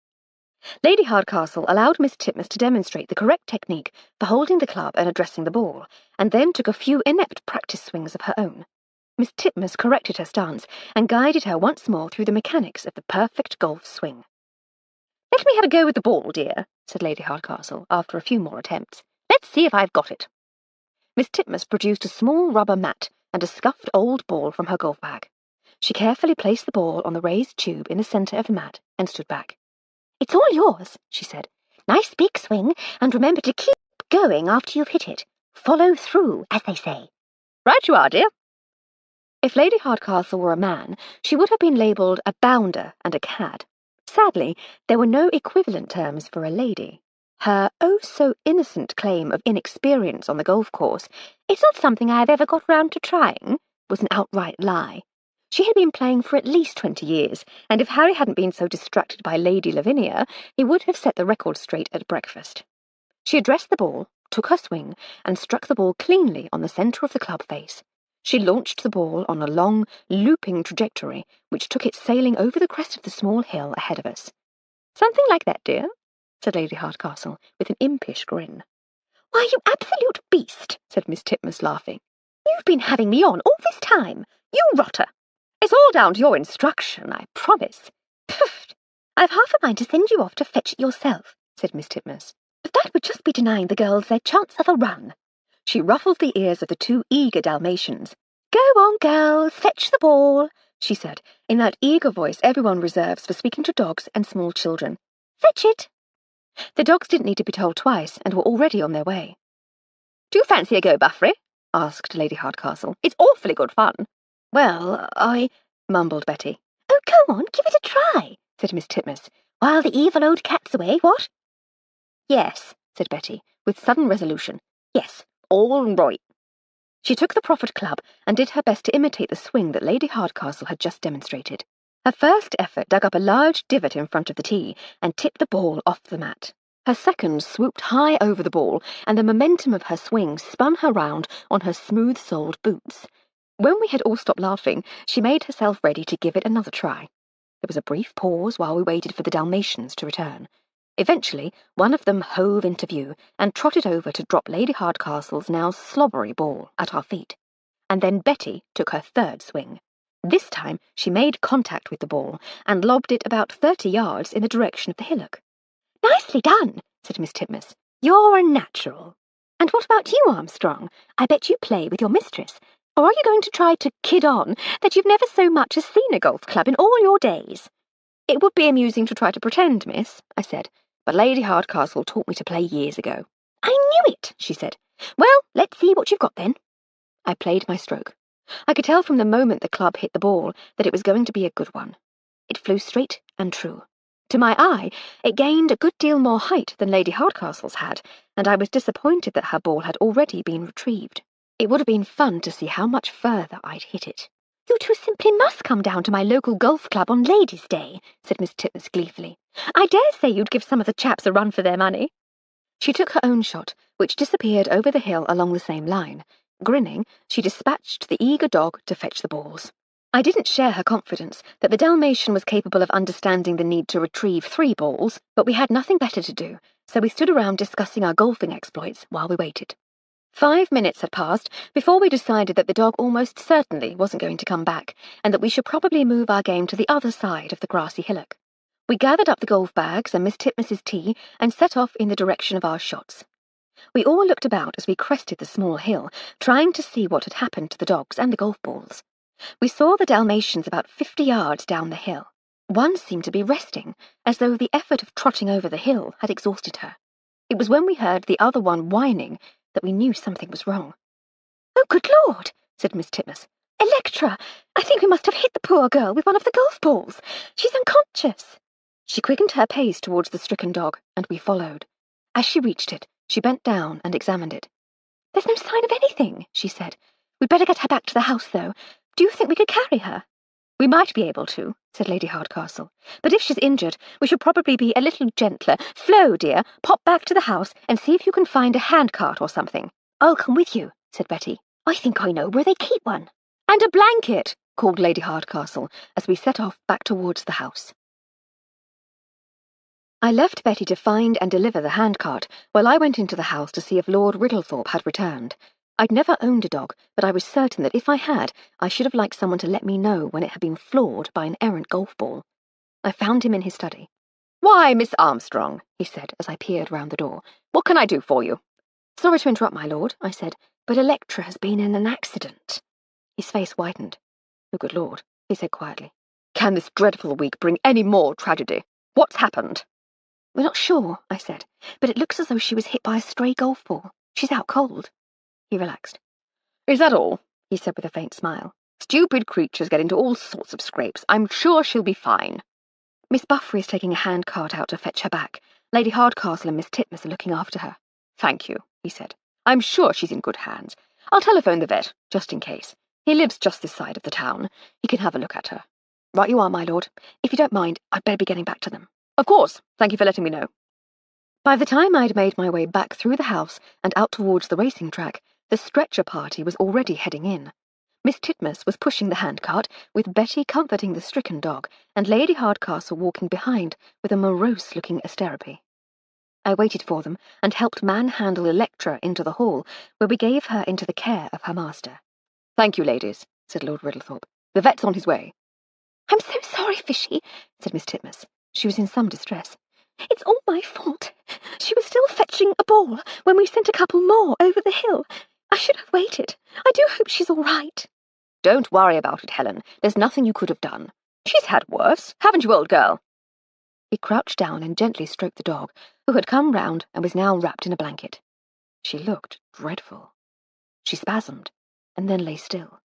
Lady Hardcastle allowed Miss Titmus to demonstrate the correct technique for holding the club and addressing the ball, and then took a few inept practice swings of her own. Miss Titmus corrected her stance and guided her once more through the mechanics of the perfect golf swing. "Let me have a go with the ball, dear," said Lady Hardcastle, after a few more attempts. "Let's see if I've got it." Miss Titmus produced a small rubber mat and a scuffed old ball from her golf bag. She carefully placed the ball on the raised tube in the centre of the mat and stood back. "It's all yours," she said. "Nice big swing, and remember to keep going after you've hit it. Follow through, as they say." "Right you are, dear." If Lady Hardcastle were a man, she would have been labelled a bounder and a cad. Sadly, there were no equivalent terms for a lady. Her oh-so-innocent claim of inexperience on the golf course, "It's not something I've ever got round to trying," was an outright lie. She had been playing for at least 20 years, and if Harry hadn't been so distracted by Lady Lavinia, he would have set the record straight at breakfast. She addressed the ball, took her swing, and struck the ball cleanly on the centre of the club face. She launched the ball on a long, looping trajectory, which took it sailing over the crest of the small hill ahead of us. "Something like that, dear," said Lady Hardcastle, with an impish grin. "Why, you absolute beast," said Miss Titmus, laughing. "You've been having me on all this time. You rotter." "It's all down to your instruction, I promise." "Pfft! I've half a mind to send you off to fetch it yourself," said Miss Titmus. "But that would just be denying the girls their chance of a run." She ruffled the ears of the 2 eager Dalmatians. "Go on, girls, fetch the ball," she said, in that eager voice everyone reserves for speaking to dogs and small children. "Fetch it." The dogs didn't need to be told twice and were already on their way. "Do you fancy a go, Buffry?" asked Lady Hardcastle. "It's awfully good fun." "Well, I—" mumbled Betty. "Oh, go on, give it a try," said Miss Titmus, "while the evil old cat's away, what?" "Yes," said Betty, with sudden resolution. "Yes, all right." She took the proffered club and did her best to imitate the swing that Lady Hardcastle had just demonstrated. Her first effort dug up a large divot in front of the tee and tipped the ball off the mat. Her second swooped high over the ball, and the momentum of her swing spun her round on her smooth-soled boots. When we had all stopped laughing, she made herself ready to give it another try. There was a brief pause while we waited for the Dalmatians to return. Eventually, one of them hove into view and trotted over to drop Lady Hardcastle's now slobbery ball at our feet. And then Betty took her third swing. This time she made contact with the ball and lobbed it about 30 yards in the direction of the hillock. "Nicely done," said Miss Titmus. "You're a natural. And what about you, Armstrong? I bet you play with your mistress. Or are you going to try to kid on that you've never so much as seen a golf club in all your days?" "It would be amusing to try to pretend, miss," I said, but Lady Hardcastle taught me to play years ago. I knew it, she said. Well, let's see what you've got then. I played my stroke. I could tell from the moment the club hit the ball that it was going to be a good one. It flew straight and true. To my eye, it gained a good deal more height than Lady Hardcastle's had, and I was disappointed that her ball had already been retrieved. It would have been fun to see how much further I'd hit it. You two simply must come down to my local golf club on Ladies' Day, said Miss Titmuss gleefully. I dare say you'd give some of the chaps a run for their money. She took her own shot, which disappeared over the hill along the same line. Grinning, she dispatched the eager dog to fetch the balls. I didn't share her confidence that the Dalmatian was capable of understanding the need to retrieve 3 balls, but we had nothing better to do, so we stood around discussing our golfing exploits while we waited. 5 minutes had passed before we decided that the dog almost certainly wasn't going to come back, and that we should probably move our game to the other side of the grassy hillock. We gathered up the golf bags and Miss Titmuss's tea and set off in the direction of our shots. We all looked about as we crested the small hill, trying to see what had happened to the dogs and the golf balls. We saw the Dalmatians about 50 yards down the hill. One seemed to be resting, as though the effort of trotting over the hill had exhausted her. It was when we heard the other one whining that we knew something was wrong. Oh, good Lord, said Miss Titmuss. Electra, I think we must have hit the poor girl with one of the golf balls. She's unconscious. She quickened her pace towards the stricken dog, and we followed. As she reached it, she bent down and examined it. There's no sign of anything, she said. We'd better get her back to the house, though. Do you think we could carry her? We might be able to, said Lady Hardcastle. But if she's injured, we should probably be a little gentler. Flo, dear, pop back to the house and see if you can find a handcart or something. I'll come with you, said Betty. I think I know where they keep one. And a blanket, called Lady Hardcastle, as we set off back towards the house. I left Betty to find and deliver the handcart, while I went into the house to see if Lord Riddlethorpe had returned. I'd never owned a dog, but I was certain that if I had, I should have liked someone to let me know when it had been floored by an errant golf ball. I found him in his study. Why, Miss Armstrong, he said as I peered round the door. What can I do for you? Sorry to interrupt, my lord, I said, but Electra has been in an accident. His face whitened. Oh, good Lord, he said quietly. Can this dreadful week bring any more tragedy? What's happened? We're not sure, I said, but it looks as though she was hit by a stray golf ball. She's out cold. He relaxed. Is that all? He said with a faint smile. Stupid creatures get into all sorts of scrapes. I'm sure she'll be fine. Miss Buffrey is taking a handcart out to fetch her back. Lady Hardcastle and Miss Titmuss are looking after her. Thank you, he said. I'm sure she's in good hands. I'll telephone the vet, just in case. He lives just this side of the town. He can have a look at her. Right you are, my lord. If you don't mind, I'd better be getting back to them. Of course. Thank you for letting me know. By the time I'd made my way back through the house and out towards the racing track, the stretcher party was already heading in. Miss Titmuss was pushing the handcart, with Betty comforting the stricken dog, and Lady Hardcastle walking behind with a morose-looking asterope. I waited for them and helped manhandle Electra into the hall, where we gave her into the care of her master. Thank you, ladies, said Lord Riddlethorpe. The vet's on his way. I'm so sorry, Fishy, said Miss Titmuss. She was in some distress. It's all my fault. She was still fetching a ball when we sent a couple more over the hill. I should have waited. I do hope she's all right. Don't worry about it, Helen. There's nothing you could have done. She's had worse, haven't you, old girl? He crouched down and gently stroked the dog, who had come round and was now wrapped in a blanket. She looked dreadful. She spasmed, and then lay still.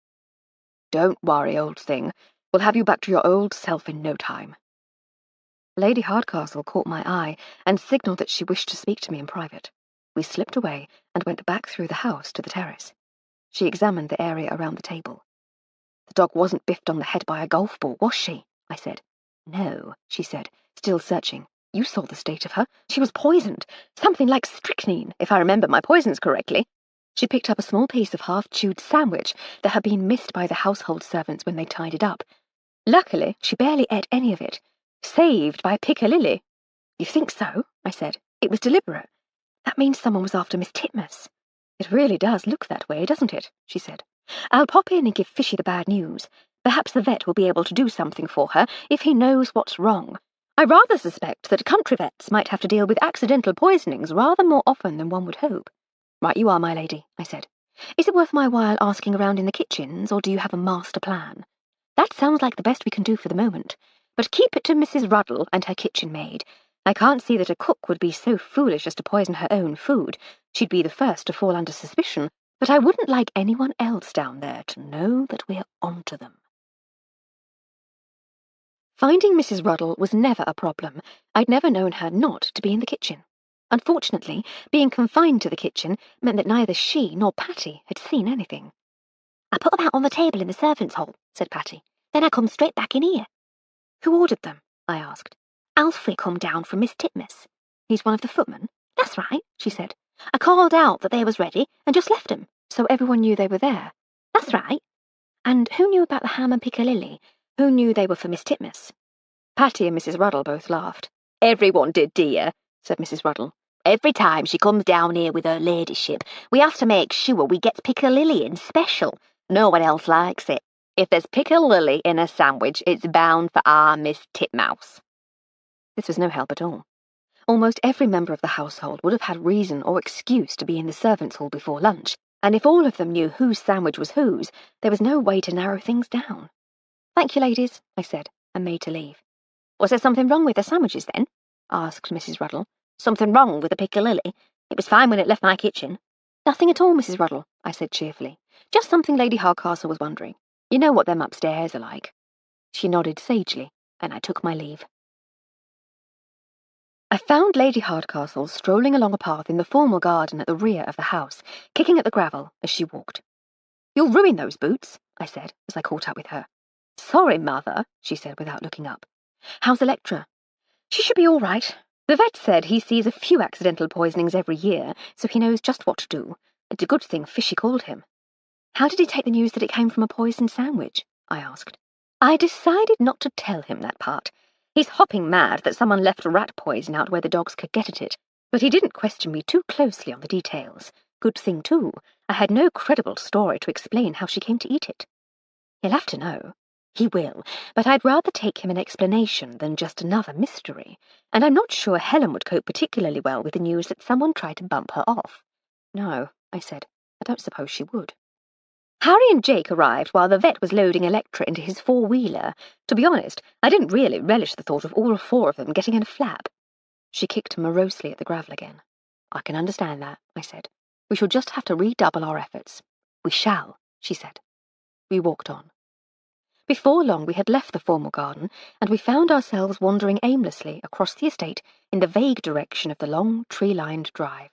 Don't worry, old thing. We'll have you back to your old self in no time. Lady Hardcastle caught my eye and signalled that she wished to speak to me in private. We slipped away and went back through the house to the terrace. She examined the area around the table. The dog wasn't biffed on the head by a golf ball, was she? I said. No, she said, still searching. You saw the state of her. She was poisoned. Something like strychnine, if I remember my poisons correctly. She picked up a small piece of half-chewed sandwich that had been missed by the household servants when they tied it up. Luckily, she barely ate any of it. Saved by Piccalilli. You think so? I said. It was deliberate. That means someone was after Miss Titmuss. It really does look that way, doesn't it? She said. I'll pop in and give Fishy the bad news. Perhaps the vet will be able to do something for her if he knows what's wrong. I rather suspect that country vets might have to deal with accidental poisonings rather more often than one would hope. Right you are, my lady, I said. Is it worth my while asking around in the kitchens, or do you have a master plan? That sounds like the best we can do for the moment. But keep it to Mrs. Ruddle and her kitchen maid. I can't see that a cook would be so foolish as to poison her own food. She'd be the first to fall under suspicion, but I wouldn't like anyone else down there to know that we're onto them. Finding Mrs. Ruddle was never a problem. I'd never known her not to be in the kitchen. Unfortunately, being confined to the kitchen meant that neither she nor Patty had seen anything. "I put them out on the table in the servants' hall," said Patty. "Then I come straight back in here." "Who ordered them?" I asked. "Alfred come down from Miss Titmus." "He's one of the footmen?" "That's right," she said. "I called out that they was ready and just left 'em." "So everyone knew they were there?" "That's right." "And who knew about the ham and piccalilli? Who knew they were for Miss Titmus?" Patty and Mrs. Ruddle both laughed. "Everyone did, dear," said Mrs. Ruddle. "Every time she comes down here with her ladyship, we have to make sure we gets piccalilli in special. No one else likes it. If there's piccalilli in a sandwich, it's bound for our Miss Titmouse." This was no help at all. Almost every member of the household would have had reason or excuse to be in the servants' hall before lunch, and if all of them knew whose sandwich was whose, there was no way to narrow things down. "Thank you, ladies," I said, and made to leave. "Was there something wrong with the sandwiches, then?" asked Mrs. Ruddle. "Something wrong with the piccalilli? It was fine when it left my kitchen." "Nothing at all, Mrs. Ruddle," I said cheerfully. "Just something Lady Hardcastle was wondering. You know what them upstairs are like." She nodded sagely, and I took my leave. I found Lady Hardcastle strolling along a path in the formal garden at the rear of the house, kicking at the gravel as she walked. "You'll ruin those boots," I said as I caught up with her. "Sorry, Mother," she said without looking up. "How's Electra?" "She should be all right. The vet said he sees a few accidental poisonings every year, so he knows just what to do. It's a good thing Fishy called him." "How did he take the news that it came from a poisoned sandwich?" I asked. "I decided not to tell him that part. He's hopping mad that someone left rat poison out where the dogs could get at it, but he didn't question me too closely on the details. Good thing, too. I had no credible story to explain how she came to eat it." "He'll have to know." "He will, but I'd rather take him an explanation than just another mystery, and I'm not sure Helen would cope particularly well with the news that someone tried to bump her off." "No," I said. "I don't suppose she would." Harry and Jake arrived while the vet was loading Electra into his four-wheeler. To be honest, I didn't really relish the thought of all four of them getting in a flap. She kicked morosely at the gravel again. "I can understand that," I said. "We shall just have to redouble our efforts." "We shall," she said. We walked on. Before long we had left the formal garden, and we found ourselves wandering aimlessly across the estate in the vague direction of the long, tree-lined drive.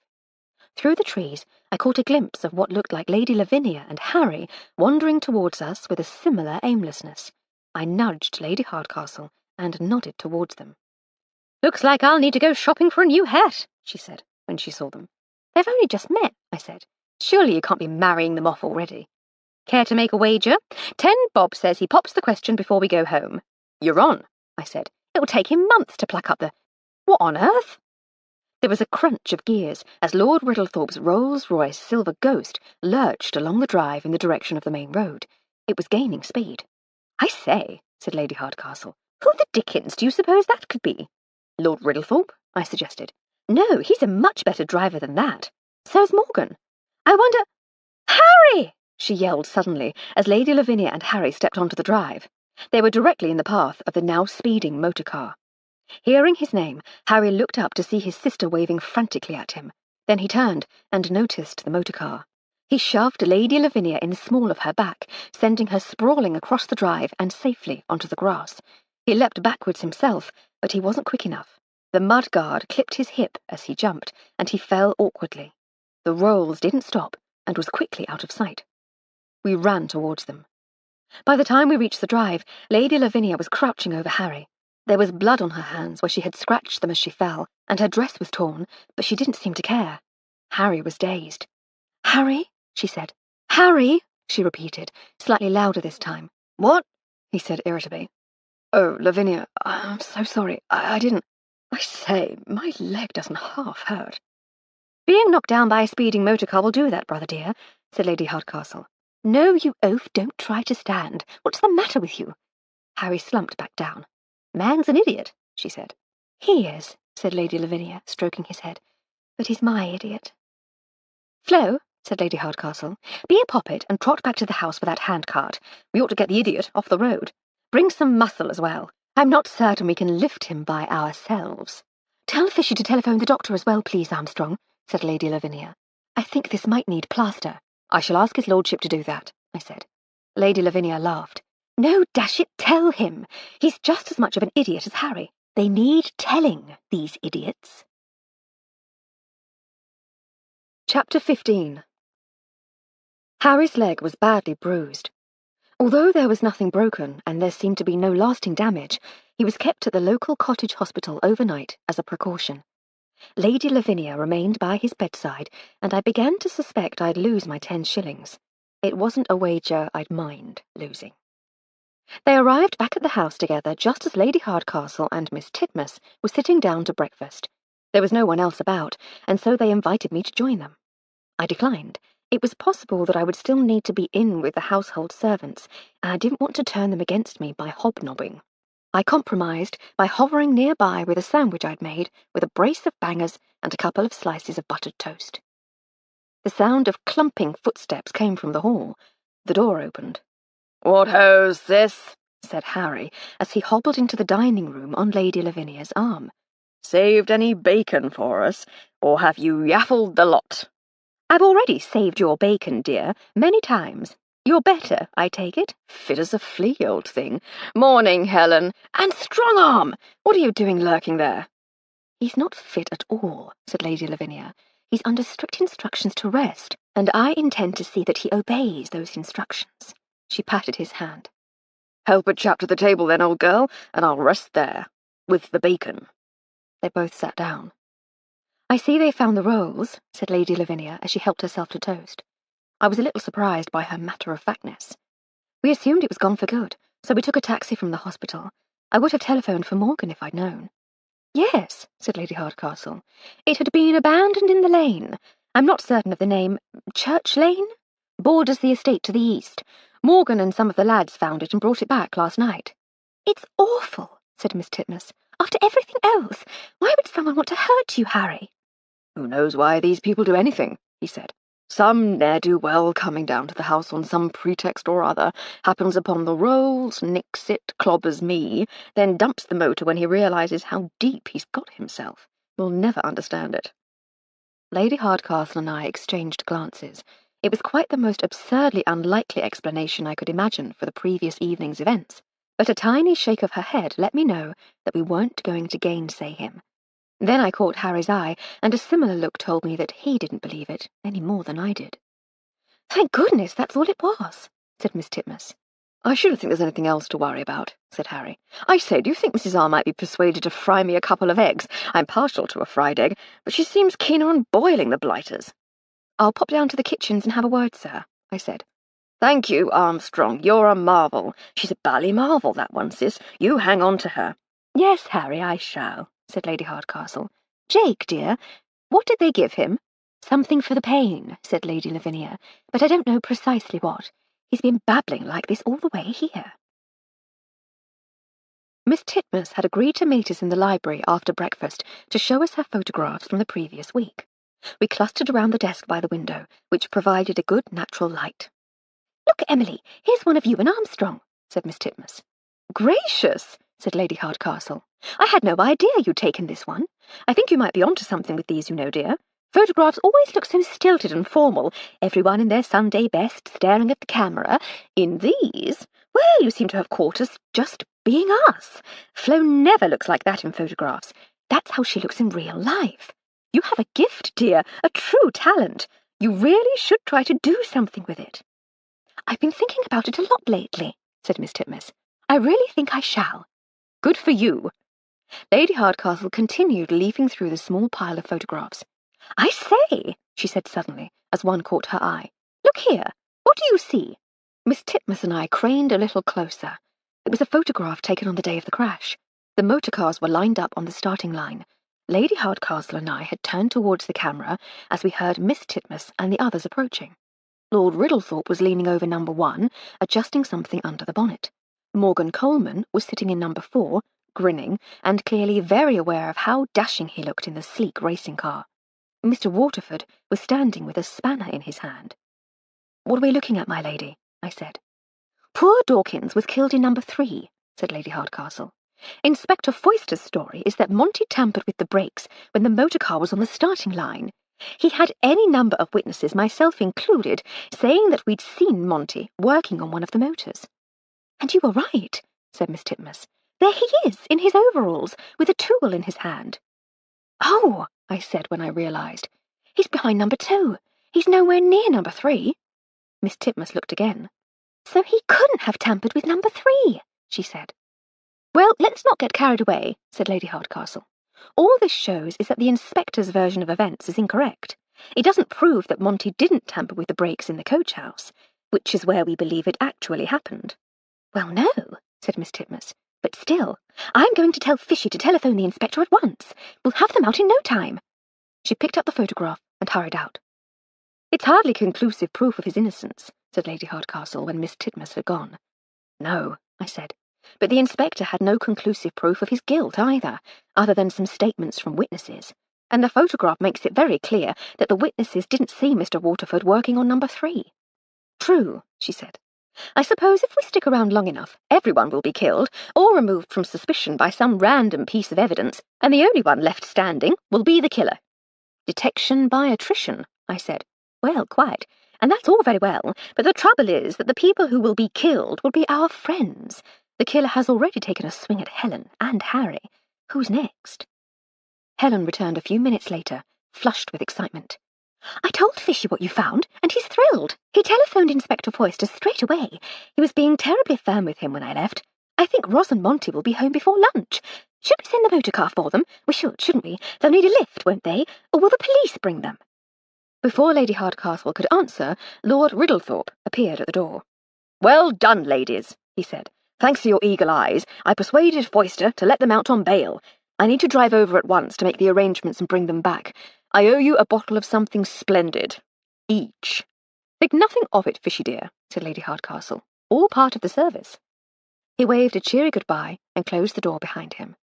Through the trees, I caught a glimpse of what looked like Lady Lavinia and Harry wandering towards us with a similar aimlessness. I nudged Lady Hardcastle and nodded towards them. "Looks like I'll need to go shopping for a new hat," she said when she saw them. "They've only just met," I said. "Surely you can't be marrying them off already." "Care to make a wager? 10 Bob says he pops the question before we go home." "You're on," I said. "It will take him months to pluck up the—" "What on earth?" There was a crunch of gears as Lord Riddlethorpe's Rolls-Royce Silver Ghost lurched along the drive in the direction of the main road. It was gaining speed. "I say," said Lady Hardcastle, "who the dickens do you suppose that could be?" "Lord Riddlethorpe," I suggested. "No, he's a much better driver than that. So's Morgan. I wonder—" "Harry!" she yelled suddenly as Lady Lavinia and Harry stepped onto the drive. They were directly in the path of the now speeding motor car. Hearing his name, Harry looked up to see his sister waving frantically at him. Then he turned and noticed the motor car. He shoved Lady Lavinia in the small of her back, sending her sprawling across the drive and safely onto the grass. He leapt backwards himself, but he wasn't quick enough. The mudguard clipped his hip as he jumped, and he fell awkwardly. The Rolls didn't stop and was quickly out of sight. We ran towards them. By the time we reached the drive, Lady Lavinia was crouching over Harry. There was blood on her hands where she had scratched them as she fell, and her dress was torn, but she didn't seem to care. Harry was dazed. "Harry?" she said. "Harry?" she repeated, slightly louder this time. "What?" he said irritably. "Oh, Lavinia, I'm so sorry. I didn't— I say, my leg doesn't half hurt." "Being knocked down by a speeding motor car will do that, brother dear," said Lady Hardcastle. "No, you oaf, don't try to stand. What's the matter with you?" Harry slumped back down. "Man's an idiot," she said. "He is," said Lady Lavinia, stroking his head. "But he's my idiot." "Flo," said Lady Hardcastle, "be a poppet and trot back to the house with that handcart. We ought to get the idiot off the road. Bring some muscle as well. I'm not certain we can lift him by ourselves." Tell Fishy to telephone the doctor as well, please, Armstrong, said Lady Lavinia. I think this might need plaster. I shall ask his lordship to do that, I said. Lady Lavinia laughed. No, dash it, tell him. He's just as much of an idiot as Harry. They need telling, these idiots. Chapter 15. Harry's leg was badly bruised. Although there was nothing broken and there seemed to be no lasting damage, he was kept at the local cottage hospital overnight as a precaution. Lady Lavinia remained by his bedside, and I began to suspect I'd lose my 10 shillings. It wasn't a wager I'd mind losing. They arrived back at the house together just as Lady Hardcastle and Miss Titmuss were sitting down to breakfast. There was no one else about, and so they invited me to join them. I declined. It was possible that I would still need to be in with the household servants, and I didn't want to turn them against me by hobnobbing. I compromised by hovering nearby with a sandwich I'd made, with a brace of bangers and a couple of slices of buttered toast. The sound of clumping footsteps came from the hall. The door opened. "What ho's this?" said Harry, as he hobbled into the dining room on Lady Lavinia's arm. "Saved any bacon for us, or have you yaffled the lot?" I've already saved your bacon, dear, many times. You're better, I take it? Fit as a flea, old thing. Morning, Helen. And Strong-arm! What are you doing lurking there? He's not fit at all, said Lady Lavinia. He's under strict instructions to rest, and I intend to see that he obeys those instructions. She patted his hand. Help a chap to the table then, old girl, and I'll rest there, with the bacon. They both sat down. I see they found the rolls, said Lady Lavinia as she helped herself to toast. I was a little surprised by her matter-of-factness. We assumed it was gone for good, so we took a taxi from the hospital. I would have telephoned for Morgan if I'd known. Yes, said Lady Hardcastle. It had been abandoned in the lane. I'm not certain of the name. Church Lane? Borders the estate to the east. Morgan and some of the lads found it and brought it back last night. It's awful, said Miss Titmuss. After everything else, why would someone want to hurt you, Harry? Who knows why these people do anything, he said. Some ne'er-do-well coming down to the house on some pretext or other, happens upon the rolls, nicks it, clobbers me, then dumps the motor when he realises how deep he's got himself. We'll never understand it. Lady Hardcastle and I exchanged glances. It was quite the most absurdly unlikely explanation I could imagine for the previous evening's events, but a tiny shake of her head let me know that we weren't going to gainsay him. Then I caught Harry's eye, and a similar look told me that he didn't believe it any more than I did. Thank goodness that's all it was, said Miss Titmuss. I shouldn't think there's anything else to worry about, said Harry. I say, do you think Mrs. R might be persuaded to fry me a couple of eggs? I'm partial to a fried egg, but she seems keener on boiling the blighters. I'll pop down to the kitchens and have a word, sir, I said. Thank you, Armstrong. You're a marvel. She's a bally marvel, that one, sis. You hang on to her. Yes, Harry, I shall, said Lady Hardcastle. Jake, dear, what did they give him? Something for the pain, said Lady Lavinia, but I don't know precisely what. He's been babbling like this all the way here. Miss Titmuss had agreed to meet us in the library after breakfast to show us her photographs from the previous week. We clustered around the desk by the window, which provided a good natural light. Look, Emily, here's one of you and Armstrong, said Miss Titmuss. Gracious, said Lady Hardcastle. I had no idea you'd taken this one. I think you might be onto something with these, you know, dear. Photographs always look so stilted and formal, everyone in their Sunday best staring at the camera. In these, well, you seem to have caught us just being us. Flo never looks like that in photographs. That's how she looks in real life. You have a gift, dear, a true talent. You really should try to do something with it. I've been thinking about it a lot lately, said Miss Titmuss. I really think I shall. Good for you. Lady Hardcastle continued leafing through the small pile of photographs. I say, she said suddenly, as one caught her eye. Look here. What do you see? Miss Titmuss and I craned a little closer. It was a photograph taken on the day of the crash. The motor cars were lined up on the starting line. Lady Hardcastle and I had turned towards the camera as we heard Miss Titmuss and the others approaching. Lord Riddlethorpe was leaning over number 1, adjusting something under the bonnet. Morgan Coleman was sitting in number 4, grinning, and clearly very aware of how dashing he looked in the sleek racing car. Mr. Waterford was standing with a spanner in his hand. What are we looking at, my lady? I said. Poor Dawkins was killed in number 3, said Lady Hardcastle. Inspector Foyster's story is that Monty tampered with the brakes when the motor car was on the starting line. He had any number of witnesses, myself included, saying that we'd seen Monty working on one of the motors. And you were right, said Miss Titmuss. There he is, in his overalls, with a tool in his hand. Oh, I said when I realised. He's behind number 2. He's nowhere near number 3. Miss Titmuss looked again. So he couldn't have tampered with number 3, she said. Well, let's not get carried away, said Lady Hardcastle. All this shows is that the inspector's version of events is incorrect. It doesn't prove that Monty didn't tamper with the brakes in the coach house, which is where we believe it actually happened. Well, no, said Miss Titmuss, but still, I'm going to tell Fishy to telephone the inspector at once. We'll have them out in no time. She picked up the photograph and hurried out. It's hardly conclusive proof of his innocence, said Lady Hardcastle when Miss Titmuss had gone. No, I said, but the inspector had no conclusive proof of his guilt either, other than some statements from witnesses, and the photograph makes it very clear that the witnesses didn't see Mr. Waterford working on number 3. True, she said. I suppose if we stick around long enough, everyone will be killed, or removed from suspicion by some random piece of evidence, and the only one left standing will be the killer. Detection by attrition, I said. Well, quite. And that's all very well, but the trouble is that the people who will be killed will be our friends. The killer has already taken a swing at Helen and Harry. Who's next? Helen returned a few minutes later, flushed with excitement. I told Fishy what you found, and he's thrilled. He telephoned Inspector Foyster straight away. He was being terribly firm with him when I left. I think Roz and Monty will be home before lunch. Should we send the motor car for them? We should, shouldn't we? They'll need a lift, won't they? Or will the police bring them? Before Lady Hardcastle could answer, Lord Riddlethorpe appeared at the door. Well done, ladies, he said. Thanks to your eagle eyes, I persuaded Foyster to let them out on bail. I need to drive over at once to make the arrangements and bring them back. I owe you a bottle of something splendid. Each. Think nothing of it, Fishy dear, said Lady Hardcastle. All part of the service. He waved a cheery goodbye and closed the door behind him.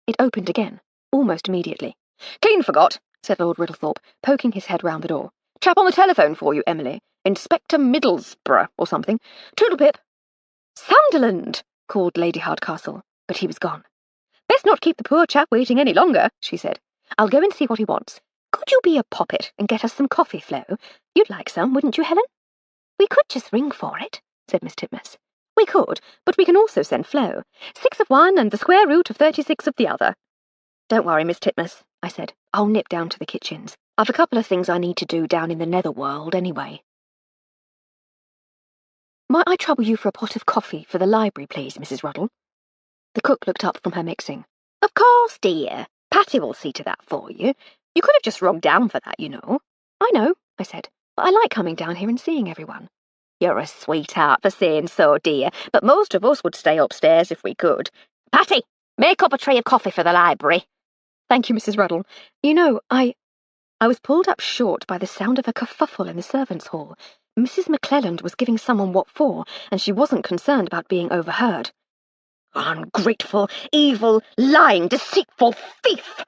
It opened again, almost immediately. Clean forgot, said Lord Riddlethorpe, poking his head round the door. Chap on the telephone for you, Emily. Inspector Middlesbrough or something. Toodlepip. Sunderland, called Lady Hardcastle, but he was gone. Best not keep the poor chap waiting any longer, she said. I'll go and see what he wants. Could you be a poppet and get us some coffee, Flo? You'd like some, wouldn't you, Helen? We could just ring for it, said Miss Titmuss. We could, but we can also send Flo. 6 of one and the square root of 36 of the other. Don't worry, Miss Titmuss, I said. I'll nip down to the kitchens. I've a couple of things I need to do down in the netherworld anyway. Might I trouble you for a pot of coffee for the library, please, Mrs. Ruddle? The cook looked up from her mixing. Of course, dear. Patty will see to that for you. You could have just rung down for that, you know. I know, I said, but I like coming down here and seeing everyone. You're a sweetheart for saying so, dear, but most of us would stay upstairs if we could. Patty, make up a tray of coffee for the library. Thank you, Mrs. Ruddle. You know, I was pulled up short by the sound of a kerfuffle in the servants' hall. Mrs. McClelland was giving someone what for, and she wasn't concerned about being overheard. Ungrateful, evil, lying, deceitful thief!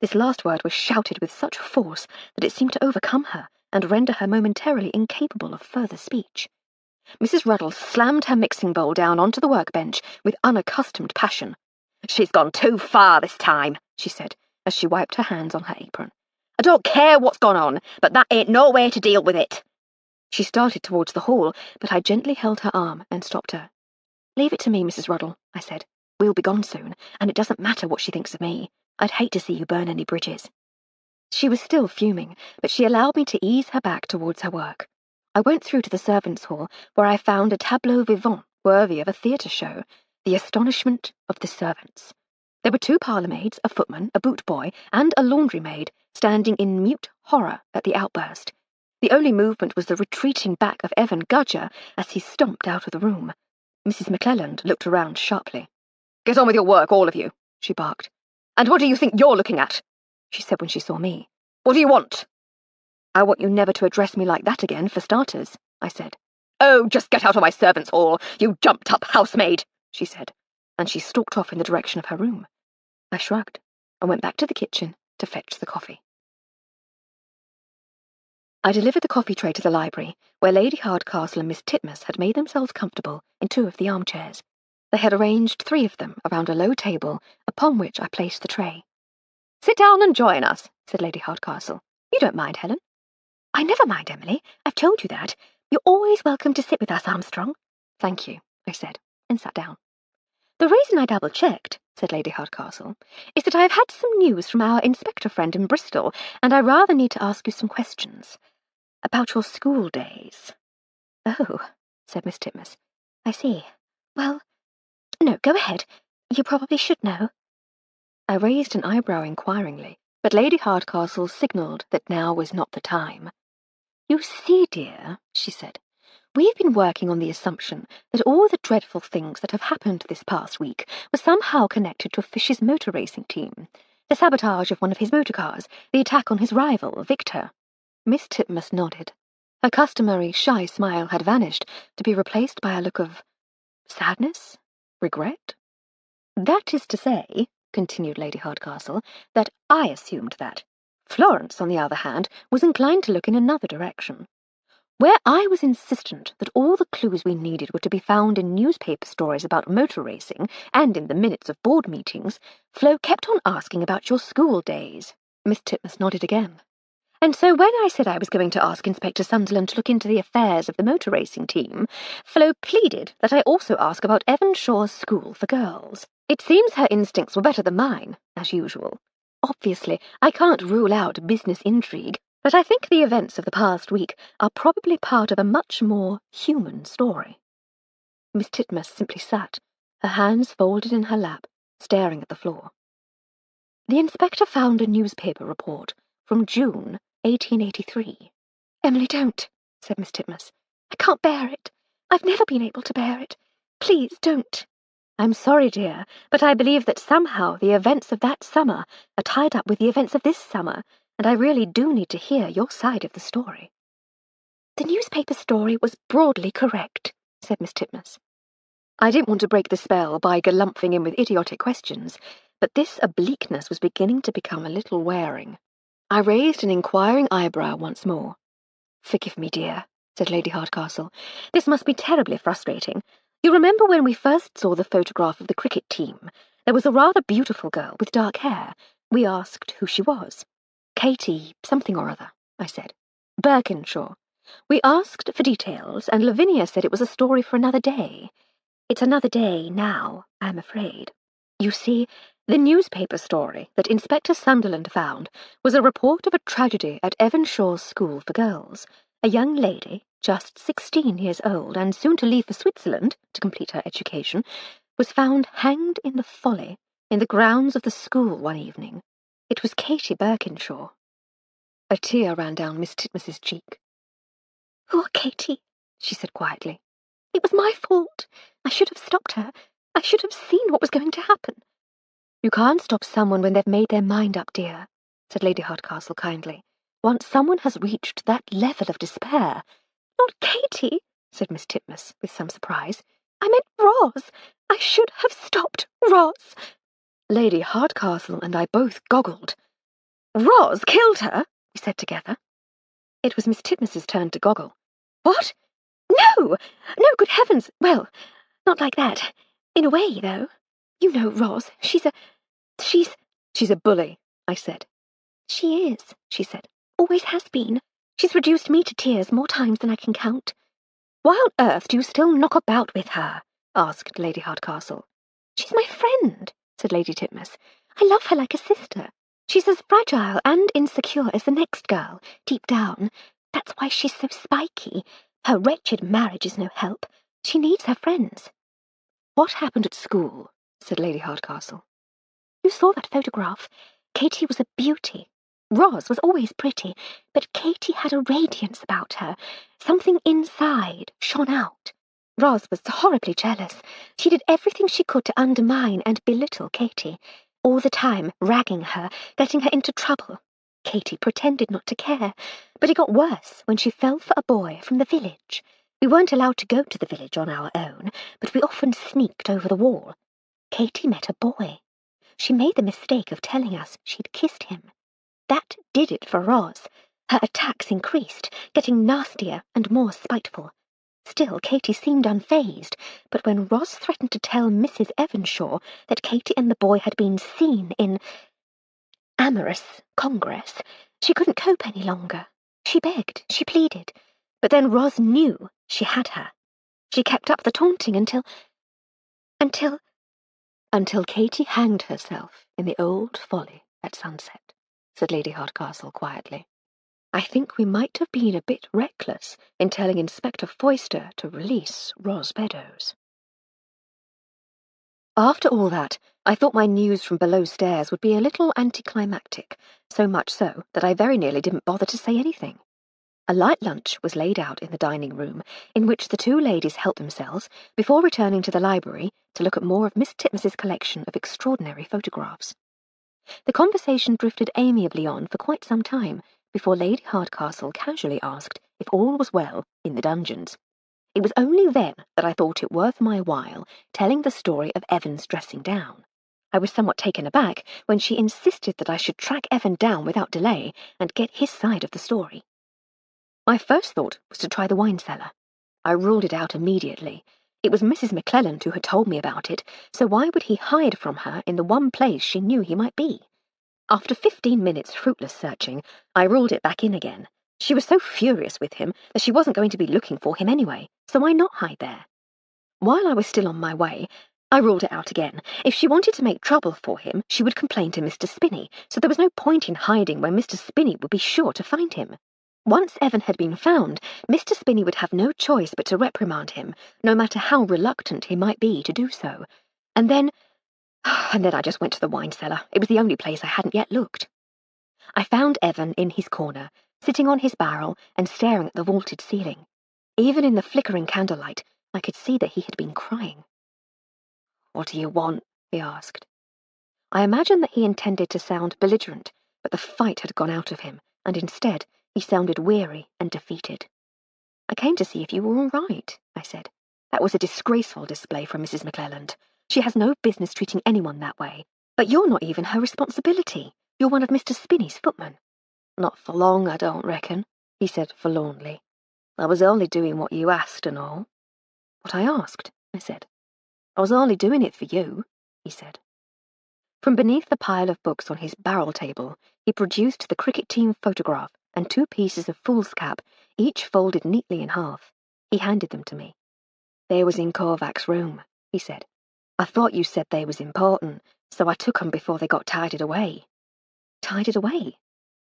This last word was shouted with such force that it seemed to overcome her and render her momentarily incapable of further speech. Mrs. Ruddle slammed her mixing bowl down onto the workbench with unaccustomed passion. She's gone too far this time, she said, as she wiped her hands on her apron. I don't care what's gone on, but that ain't no way to deal with it. She started towards the hall, but I gently held her arm and stopped her. Leave it to me, Mrs. Ruddle, I said. We'll be gone soon, and it doesn't matter what she thinks of me. I'd hate to see you burn any bridges. She was still fuming, but she allowed me to ease her back towards her work. I went through to the servants' hall, where I found a tableau vivant worthy of a theatre show, the astonishment of the servants. There were 2 parlour-maids, a footman, a boot-boy, and a laundry-maid, standing in mute horror at the outburst. The only movement was the retreating back of Evan Gudger as he stomped out of the room. Mrs. McClelland looked around sharply. Get on with your work, all of you, she barked. And what do you think you're looking at? She said when she saw me. What do you want? I want you never to address me like that again, for starters, I said. Oh, just get out of my servants' hall, you jumped-up housemaid, she said, and she stalked off in the direction of her room. I shrugged and went back to the kitchen to fetch the coffee. I delivered the coffee tray to the library, where Lady Hardcastle and Miss Titmuss had made themselves comfortable in 2 of the armchairs. They had arranged 3 of them around a low table, upon which I placed the tray. "Sit down and join us," said Lady Hardcastle. "You don't mind, Helen?" "I never mind, Emily. I've told you that. You're always welcome to sit with us, Armstrong." "Thank you," I said, and sat down. "The reason I double-checked," said Lady Hardcastle, "is that I've had some news from our inspector friend in Bristol, and I rather need to ask you some questions. About your school days." "Oh," said Miss Titmuss. "I see. Well, no, go ahead. You probably should know." I raised an eyebrow inquiringly, but Lady Hardcastle signalled that now was not the time. "You see, dear," she said, "we've been working on the assumption that all the dreadful things that have happened this past week were somehow connected to Fish's motor racing team. The sabotage of one of his motor cars, the attack on his rival, Victor." Miss Titmuss nodded. Her customary shy smile had vanished, to be replaced by a look of sadness? Regret? "That is to say," continued Lady Hardcastle, "that I assumed that. Florence, on the other hand, was inclined to look in another direction. Where I was insistent that all the clues we needed were to be found in newspaper stories about motor racing and in the minutes of board meetings, Flo kept on asking about your school days." Miss Titmuss nodded again. "And so when I said I was going to ask Inspector Sunderland to look into the affairs of the motor racing team, Flo pleaded that I also ask about Evan Shaw's school for girls. It seems her instincts were better than mine, as usual. Obviously, I can't rule out business intrigue, but I think the events of the past week are probably part of a much more human story." Miss Titmuss simply sat, her hands folded in her lap, staring at the floor. "The inspector found a newspaper report from June 1883. "Emily, don't," said Miss Titmuss. "I can't bear it. I've never been able to bear it. Please don't." "I'm sorry, dear, but I believe that somehow the events of that summer are tied up with the events of this summer, and I really do need to hear your side of the story." "The newspaper story was broadly correct," said Miss Titmuss. I didn't want to break the spell by galumphing in with idiotic questions, but this obliqueness was beginning to become a little wearing. I raised an inquiring eyebrow once more. "Forgive me, dear," said Lady Hardcastle. "This must be terribly frustrating. You remember when we first saw the photograph of the cricket team? There was a rather beautiful girl with dark hair. We asked who she was. Katie something or other, I said. Birkinshaw. We asked for details, and Lavinia said it was a story for another day. It's another day now, I'm afraid. You see, the newspaper story that Inspector Sunderland found was a report of a tragedy at Evan Shaw's school for girls. A young lady, just 16 years old and soon to leave for Switzerland to complete her education, was found hanged in the folly in the grounds of the school one evening. It was Katie Birkinshaw." A tear ran down Miss Titmuss's cheek. "Poor Katie," she said quietly. "It was my fault. I should have stopped her. I should have seen what was going to happen." "You can't stop someone when they've made their mind up, dear," said Lady Hardcastle kindly. "Once someone has reached that level of despair—" "Not Katie," said Miss Titmuss with some surprise. "I meant Roz. I should have stopped Roz." Lady Hardcastle and I both goggled. "Roz killed her?" we said together. It was Miss Titmuss's turn to goggle. "What?" "No! No, good heavens! Well, not like that. In a way, though. You know Roz. She's "She's a bully," I said. "She is," she said. "Always has been. She's reduced me to tears more times than I can count." "Why on earth do you still knock about with her?" asked Lady Hardcastle. "She's my friend," said Lady Titmuss. "I love her like a sister. She's as fragile and insecure as the next girl, deep down. That's why she's so spiky. Her wretched marriage is no help. She needs her friends." "What happened at school?" said Lady Hardcastle. "You saw that photograph. Katie was a beauty. Roz was always pretty, but Katie had a radiance about her. Something inside shone out. Roz was horribly jealous. She did everything she could to undermine and belittle Katie, all the time ragging her, getting her into trouble. Katie pretended not to care, but it got worse when she fell for a boy from the village. We weren't allowed to go to the village on our own, but we often sneaked over the wall. Katie met a boy. She made the mistake of telling us she'd kissed him. That did it for Roz. Her attacks increased, getting nastier and more spiteful. Still, Katy seemed unfazed, but when Roz threatened to tell Mrs. Evanshaw that Katy and the boy had been seen in amorous congress, she couldn't cope any longer. She begged, she pleaded, but then Roz knew she had her. She kept up the taunting until Katy hanged herself in the old folly at sunset, said Lady Hardcastle quietly. I think we might have been a bit reckless in telling Inspector Foyster to release Roz Beddoes. After all that, I thought my news from below stairs would be a little anticlimactic, so much so that I very nearly didn't bother to say anything. A light lunch was laid out in the dining room, in which the two ladies helped themselves before returning to the library to look at more of Miss Titmus's collection of extraordinary photographs. The conversation drifted amiably on for quite some time before Lady Hardcastle casually asked if all was well in the dungeons. It was only then that I thought it worth my while telling the story of Evan's dressing down. I was somewhat taken aback when she insisted that I should track Evan down without delay and get his side of the story. My first thought was to try the wine cellar. I ruled it out immediately. It was Mrs. McClelland who had told me about it, so why would he hide from her in the one place she knew he might be? After 15 minutes fruitless searching, I ruled it back in again. She was so furious with him that she wasn't going to be looking for him anyway, so why not hide there? While I was still on my way, I ruled it out again. If she wanted to make trouble for him, she would complain to Mr. Spinney, so there was no point in hiding when Mr. Spinney would be sure to find him. Once Evan had been found, Mr. Spinney would have no choice but to reprimand him, no matter how reluctant he might be to do so. And then I just went to the wine cellar. It was the only place I hadn't yet looked. I found Evan in his corner, sitting on his barrel and staring at the vaulted ceiling. Even in the flickering candlelight, I could see that he had been crying. "What do you want?" he asked. I imagined that he intended to sound belligerent, but the fight had gone out of him, and instead he sounded weary and defeated. "I came to see if you were all right," I said. "That was a disgraceful display from Mrs. McClelland. She has no business treating anyone that way. But you're not even her responsibility. You're one of Mr. Spinney's footmen." "Not for long, I don't reckon," he said forlornly. "I was only doing what you asked and all." "What I asked?" I said. "I was only doing it for you," he said. From beneath the pile of books on his barrel table, he produced the cricket team photograph and 2 pieces of foolscap, each folded neatly in half. He handed them to me. "They was in Korvac's room," he said. "I thought you said they was important, so I took 'em before they got tidied away." "Tidied away?"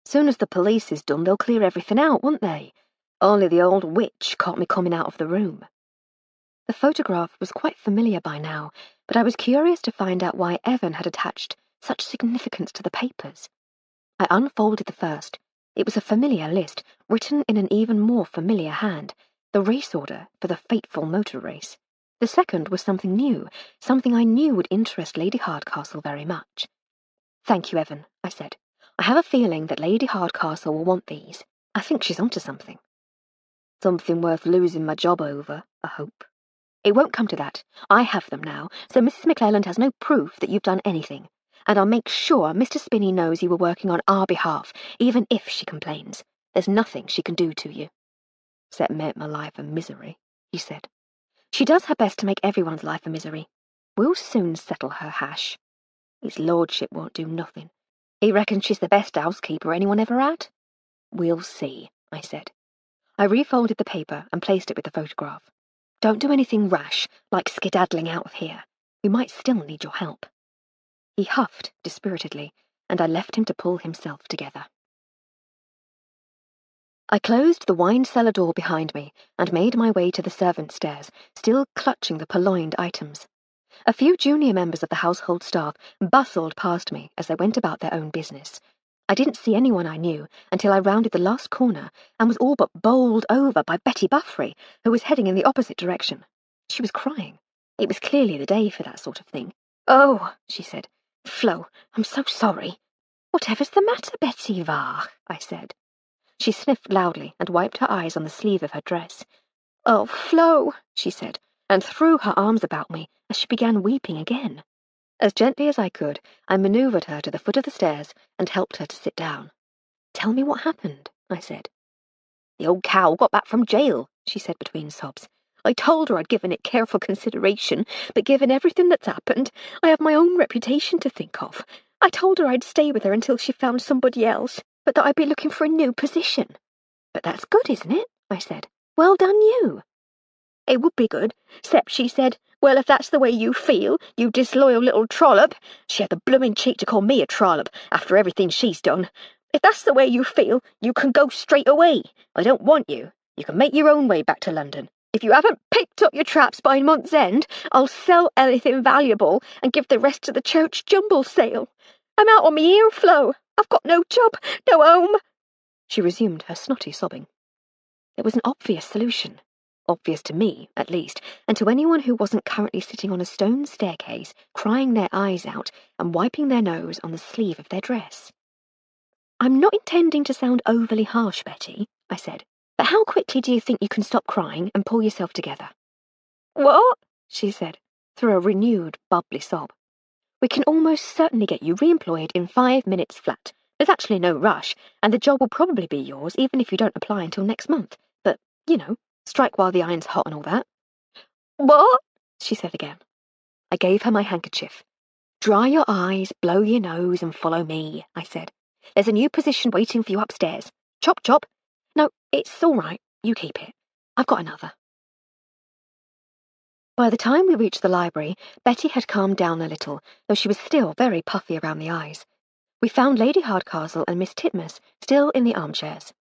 "Soon as the police is done, they'll clear everything out, won't they? Only the old witch caught me coming out of the room." The photograph was quite familiar by now, but I was curious to find out why Evan had attached such significance to the papers. I unfolded the first. It was a familiar list, written in an even more familiar hand, the race order for the fateful motor race. The second was something new, something I knew would interest Lady Hardcastle very much. "Thank you, Evan," I said. "I have a feeling that Lady Hardcastle will want these. I think she's onto something." "Something worth losing my job over, I hope." "It won't come to that. I have them now, so Mrs. McClelland has no proof that you've done anything. And I'll make sure Mr. Spinney knows you were working on our behalf, even if she complains. There's nothing she can do to you." "Except make my life a misery," he said. "She does her best to make everyone's life a misery. We'll soon settle her hash. His lordship won't do nothing. He reckons she's the best housekeeper anyone ever had." "We'll see," I said. I refolded the paper and placed it with the photograph. "Don't do anything rash, like skedaddling out of here. We might still need your help." He huffed dispiritedly, and I left him to pull himself together. I closed the wine cellar door behind me and made my way to the servants' stairs, still clutching the purloined items. A few junior members of the household staff bustled past me as they went about their own business. I didn't see anyone I knew until I rounded the last corner and was all but bowled over by Betty Buffrey, who was heading in the opposite direction. She was crying. It was clearly the day for that sort of thing. "Oh," she said. "Flo, I'm so sorry." "Whatever's the matter, Betty Va?" I said. She sniffed loudly and wiped her eyes on the sleeve of her dress. "Oh, Flo," she said, and threw her arms about me as she began weeping again. As gently as I could, I manoeuvred her to the foot of the stairs and helped her to sit down. "Tell me what happened," I said. "The old cow got back from jail," she said between sobs. I told her I'd given it careful consideration, but given everything that's happened, I have my own reputation to think of. I told her I'd stay with her until she found somebody else, but that I'd be looking for a new position. But that's good, isn't it? I said. Well done, you. It would be good, except she said, well, if that's the way you feel, you disloyal little trollop. She had the blooming cheek to call me a trollop after everything she's done. If that's the way you feel, you can go straight away. I don't want you. You can make your own way back to London. If you haven't picked up your traps by month's end, I'll sell anything valuable and give the rest to the church jumble sale. I'm out on me earflow. I've got no job, no home. She resumed her snotty sobbing. There was an obvious solution. Obvious to me, at least, and to anyone who wasn't currently sitting on a stone staircase, crying their eyes out and wiping their nose on the sleeve of their dress. I'm not intending to sound overly harsh, Betty, I said, but how quickly do you think you can stop crying and pull yourself together? What? She said, through a renewed, bubbly sob. We can almost certainly get you re-employed in 5 minutes flat. There's actually no rush, and the job will probably be yours even if you don't apply until next month. But, you know, strike while the iron's hot and all that. What? She said again. I gave her my handkerchief. Dry your eyes, blow your nose, and follow me, I said. There's a new position waiting for you upstairs. Chop, chop. No, it's all right. You keep it. I've got another. By the time we reached the library, Betty had calmed down a little, though she was still very puffy around the eyes. We found Lady Hardcastle and Miss Titmuss still in the armchairs.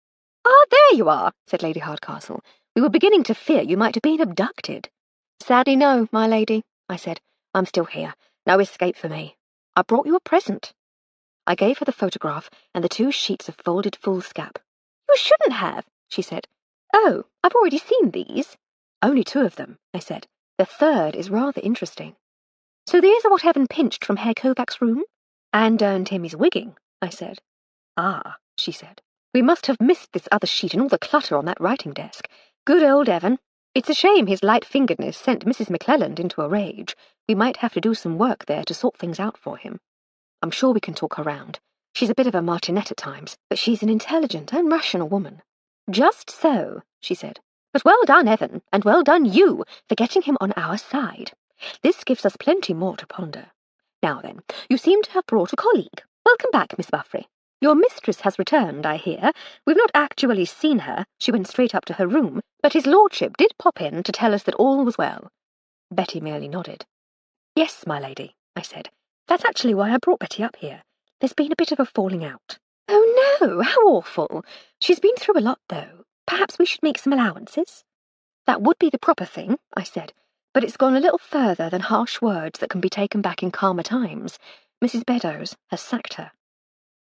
Ah, there you are, said Lady Hardcastle. We were beginning to fear you might have been abducted. Sadly no, my lady, I said. I'm still here. No escape for me. I brought you a present. I gave her the photograph and the 2 sheets of folded foolscap. You shouldn't have, she said. Oh, I've already seen these. Only 2 of them, I said. The 3rd is rather interesting. So these are what Evan pinched from Herr Kovac's room? And earned him his wigging, I said. Ah, she said. We must have missed this other sheet and all the clutter on that writing desk. Good old Evan. It's a shame his light-fingeredness sent Mrs. McClelland into a rage. We might have to do some work there to sort things out for him. I'm sure we can talk her round. She's a bit of a martinet at times, but she's an intelligent and rational woman. Just so, she said. But well done, Evan, and well done you for getting him on our side. This gives us plenty more to ponder. Now then, you seem to have brought a colleague. Welcome back, Miss Buffrey. Your mistress has returned, I hear. We've not actually seen her. She went straight up to her room, but his lordship did pop in to tell us that all was well. Betty merely nodded. Yes, my lady, I said. That's actually why I brought Betty up here. There's been a bit of a falling out. Oh no, how awful. She's been through a lot, though. Perhaps we should make some allowances. That would be the proper thing, I said, but it's gone a little further than harsh words that can be taken back in calmer times. Mrs. Beddoes has sacked her.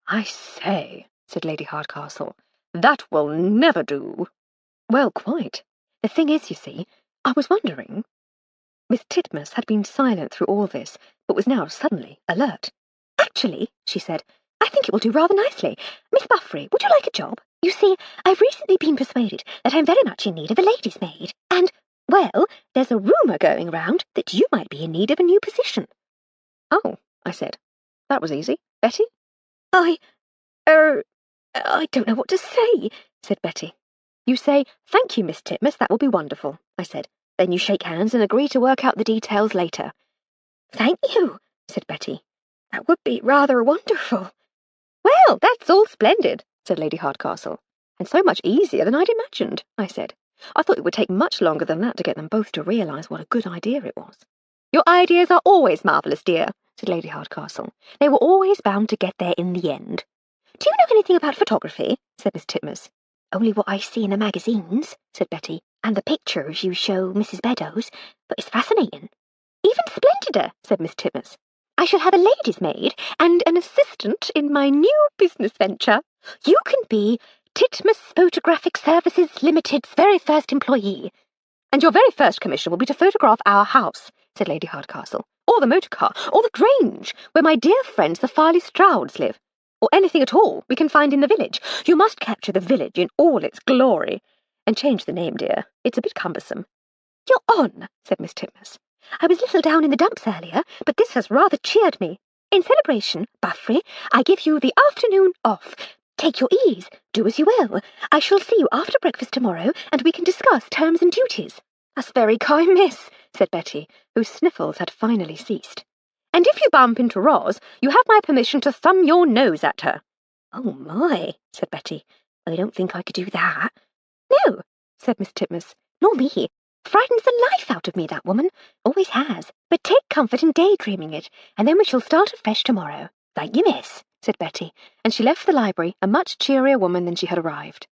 I say, said Lady Hardcastle, that will never do. Well, quite. The thing is, you see, I was wondering. Miss Titmuss had been silent through all this, but was now suddenly alert. Actually, she said, I think it will do rather nicely. Miss Buffrey, would you like a job? You see, I've recently been persuaded that I'm very much in need of a lady's maid, and, well, there's a rumour going round that you might be in need of a new position. Oh, I said. That was easy. Betty? I don't know what to say, said Betty. You say, thank you, Miss Titmuss, that will be wonderful, I said. Then you shake hands and agree to work out the details later. Thank you, said Betty. That would be rather wonderful. Well, that's all splendid, said Lady Hardcastle. And so much easier than I'd imagined, I said. I thought it would take much longer than that to get them both to realise what a good idea it was. Your ideas are always marvellous, dear, said Lady Hardcastle. They were always bound to get there in the end. Do you know anything about photography? Said Miss Titmuss. Only what I see in the magazines, said Betty, and the pictures you show Mrs. Beddoes, but it's fascinating. Even splendider, said Miss Titmuss. I shall have a lady's maid and an assistant in my new business venture. You can be Titmuss Photographic Services Limited's very first employee. And your very first commission will be to photograph our house, said Lady Hardcastle, or the motor car, or the Grange, where my dear friends the Farley Strouds live, or anything at all we can find in the village. You must capture the village in all its glory. And change the name, dear. It's a bit cumbersome. You're on, said Miss Titmuss. I was a little down in the dumps earlier, but this has rather cheered me. In celebration, Buffrey, I give you the afternoon off. Take your ease. Do as you will. I shall see you after breakfast tomorrow, and we can discuss terms and duties. That's very kind, miss, said Betty, whose sniffles had finally ceased. And if you bump into Roz, you have my permission to thumb your nose at her. Oh, my, said Betty. I don't think I could do that. No, said Miss Titmuss. Nor me. Frightens the life out of me, that woman. Always has. But take comfort in daydreaming it, and then we shall start afresh tomorrow. Thank you, miss, said Betty, and she left the library a much cheerier woman than she had arrived.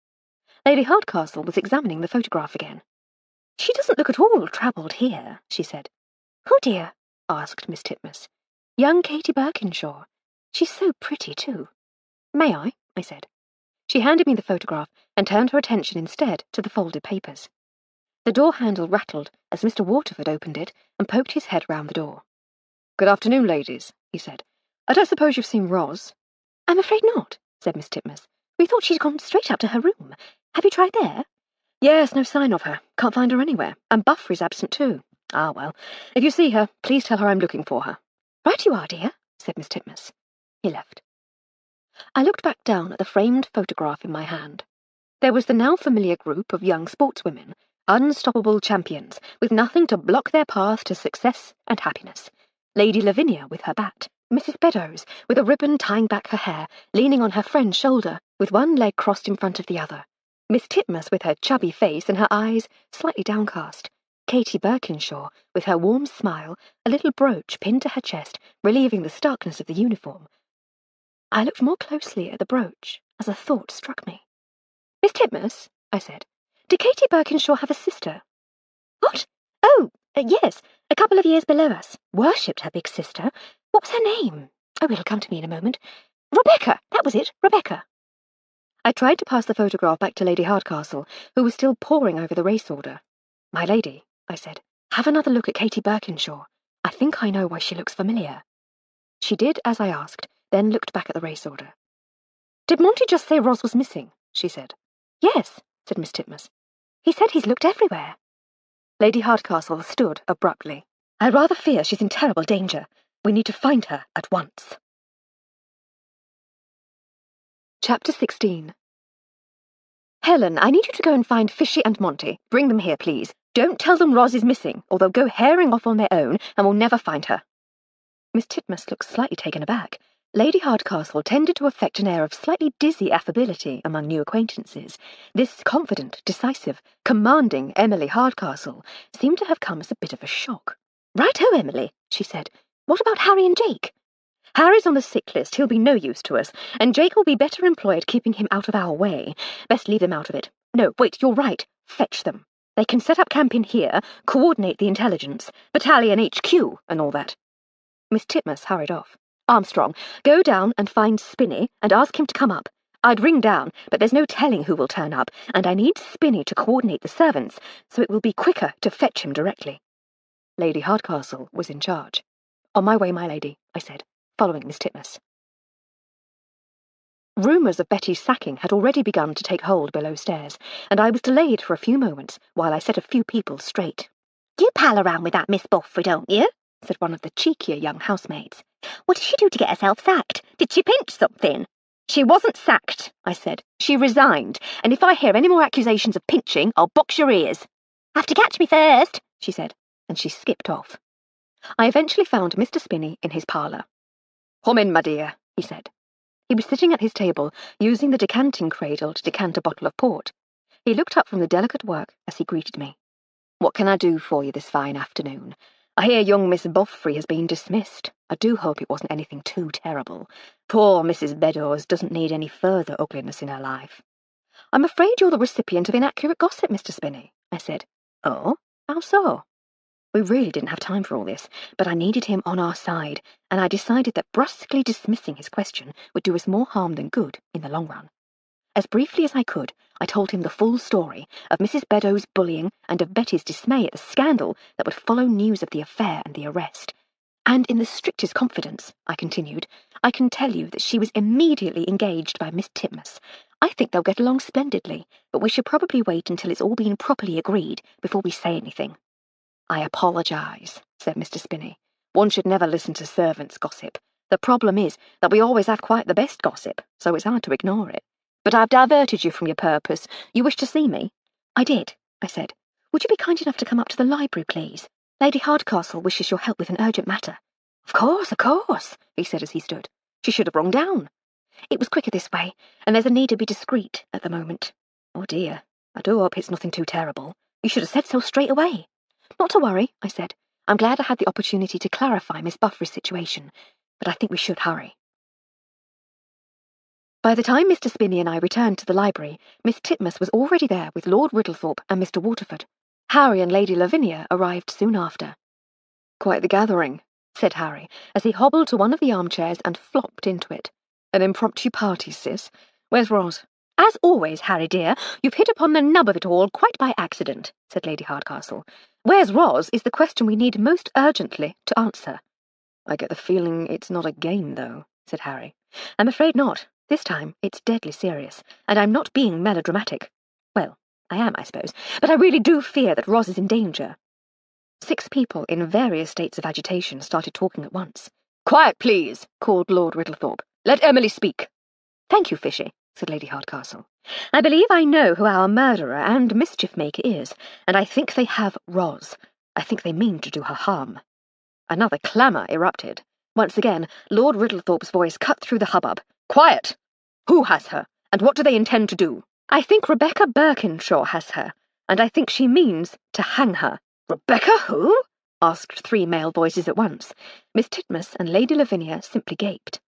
Lady Hardcastle was examining the photograph again. She doesn't look at all troubled here, she said. Oh, dear, asked Miss Titmuss. Young Katie Birkinshaw. She's so pretty, too. May I said. She handed me the photograph and turned her attention instead to the folded papers. The door handle rattled as Mr. Waterford opened it and poked his head round the door. Good afternoon, ladies, he said. I don't suppose you've seen Roz? I'm afraid not, said Miss Titmuss. We thought she'd gone straight up to her room. Have you tried there? Yes, no sign of her. Can't find her anywhere. And Buffrey's absent too. Ah, well, if you see her, please tell her I'm looking for her. Right you are, dear, said Miss Titmuss. He left. I looked back down at the framed photograph in my hand. There was the now familiar group of young sportswomen, unstoppable champions, with nothing to block their path to success and happiness. Lady Lavinia with her bat, Mrs. Beddoes with a ribbon tying back her hair, leaning on her friend's shoulder, with one leg crossed in front of the other. Miss Titmuss with her chubby face and her eyes slightly downcast. Katie Birkinshaw with her warm smile, a little brooch pinned to her chest, relieving the starkness of the uniform. I looked more closely at the brooch as a thought struck me. Miss Titmuss, I said, did Katie Birkinshaw have a sister? What? Oh, yes, a couple of years below us. Worshipped her big sister. What was her name? Oh, it'll come to me in a moment. Rebecca, that was it, Rebecca. I tried to pass the photograph back to Lady Hardcastle, who was still poring over the race order. My lady, I said, have another look at Katie Birkinshaw. I think I know why she looks familiar. She did as I asked, then looked back at the race order. Did Monty just say Roz was missing? She said. Yes, said Miss Titmuss. He said he's looked everywhere. Lady Hardcastle stood abruptly. I rather fear she's in terrible danger. We need to find her at once. Chapter 16. Helen, I need you to go and find Fishy and Monty. Bring them here, please. Don't tell them Roz is missing, or they'll go herring off on their own and we'll never find her. Miss Titmuss looked slightly taken aback. Lady Hardcastle tended to affect an air of slightly dizzy affability among new acquaintances. This confident, decisive, commanding Emily Hardcastle seemed to have come as a bit of a shock. Right-ho, Emily, she said. What about Harry and Jake? Harry's on the sick list. He'll be no use to us, and Jake will be better employed keeping him out of our way. Best leave them out of it. No, wait, you're right. Fetch them. They can set up camp in here, coordinate the intelligence, battalion HQ, and all that. Miss Titmuss hurried off. Armstrong, go down and find Spinney and ask him to come up. I'd ring down, but there's no telling who will turn up, and I need Spinney to coordinate the servants, so it will be quicker to fetch him directly. Lady Hardcastle was in charge. On my way, my lady, I said, following Miss Titmuss. Rumours of Betty's sacking had already begun to take hold below stairs, and I was delayed for a few moments while I set a few people straight. You pal around with that Miss Buffrey, don't you? Said one of the cheekier young housemaids. What did she do to get herself sacked? Did she pinch something? She wasn't sacked, I said. She resigned, and if I hear any more accusations of pinching, I'll box your ears. Have to catch me first, she said, and she skipped off. I eventually found Mr. Spinney in his parlour. Come in, my dear, he said. He was sitting at his table, using the decanting cradle to decant a bottle of port. He looked up from the delicate work as he greeted me. What can I do for you this fine afternoon? I hear young Miss Buffrey has been dismissed. I do hope it wasn't anything too terrible. Poor Mrs. Beddoes doesn't need any further ugliness in her life. I'm afraid you're the recipient of inaccurate gossip, Mr. Spinney, I said. Oh? How so? We really didn't have time for all this, but I needed him on our side, and I decided that brusquely dismissing his question would do us more harm than good in the long run. As briefly as I could, I told him the full story of Mrs. Beddoes' bullying and of Betty's dismay at the scandal that would follow news of the affair and the arrest. And in the strictest confidence, I continued, I can tell you that she was immediately engaged by Miss Titmuss. I think they'll get along splendidly, but we should probably wait until it's all been properly agreed before we say anything. I apologise, said Mr. Spinney. One should never listen to servants' gossip. The problem is that we always have quite the best gossip, so it's hard to ignore it. But I've diverted you from your purpose. You wish to see me? I did, I said. Would you be kind enough to come up to the library, please? Lady Hardcastle wishes your help with an urgent matter. Of course, he said as he stood. She should have rung down. It was quicker this way, and there's a need to be discreet at the moment. Oh dear, I do hope it's nothing too terrible. You should have said so straight away. Not to worry, I said. I'm glad I had the opportunity to clarify Miss Buffer's situation, but I think we should hurry. By the time Mr. Spinney and I returned to the library, Miss Titmuss was already there with Lord Riddlethorpe and Mr. Waterford. Harry and Lady Lavinia arrived soon after. Quite the gathering, said Harry, as he hobbled to one of the armchairs and flopped into it. An impromptu party, sis. Where's Roz? As always, Harry dear, you've hit upon the nub of it all quite by accident, said Lady Hardcastle. Where's Roz is the question we need most urgently to answer. I get the feeling it's not a game, though, said Harry. I'm afraid not. This time it's deadly serious, and I'm not being melodramatic. Well, I am, I suppose, but I really do fear that Roz is in danger. 6 people in various states of agitation started talking at once. Quiet, please, called Lord Riddlethorpe. Let Emily speak. Thank you, Fishy, said Lady Hardcastle. I believe I know who our murderer and mischief-maker is, and I think they have Roz. I think they mean to do her harm. Another clamour erupted. Once again, Lord Riddlethorpe's voice cut through the hubbub. Quiet! Who has her, and what do they intend to do? I think Rebecca Birkinshaw has her, and I think she means to hang her. Rebecca who? Asked 3 male voices at once. Miss Titmuss and Lady Lavinia simply gaped.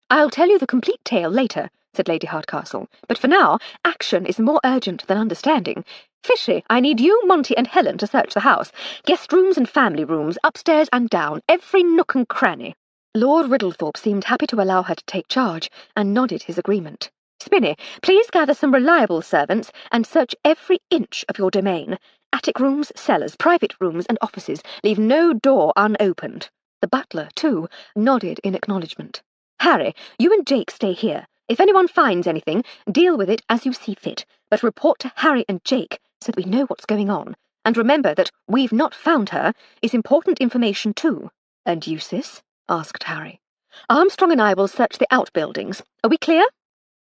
I'll tell you the complete tale later, said Lady Hardcastle, but for now, action is more urgent than understanding. Fishy, I need you, Monty, and Helen to search the house. Guest rooms and family rooms, upstairs and down, every nook and cranny. Lord Riddlethorpe seemed happy to allow her to take charge, and nodded his agreement. Spinney, please gather some reliable servants and search every inch of your domain. Attic rooms, cellars, private rooms, and offices. Leave no door unopened. The butler, too, nodded in acknowledgement. Harry, you and Jake stay here. If anyone finds anything, deal with it as you see fit, but report to Harry and Jake so that we know what's going on. And remember that we've not found her is important information too. And you, sis? Asked Harry. Armstrong and I will search the outbuildings. Are we clear?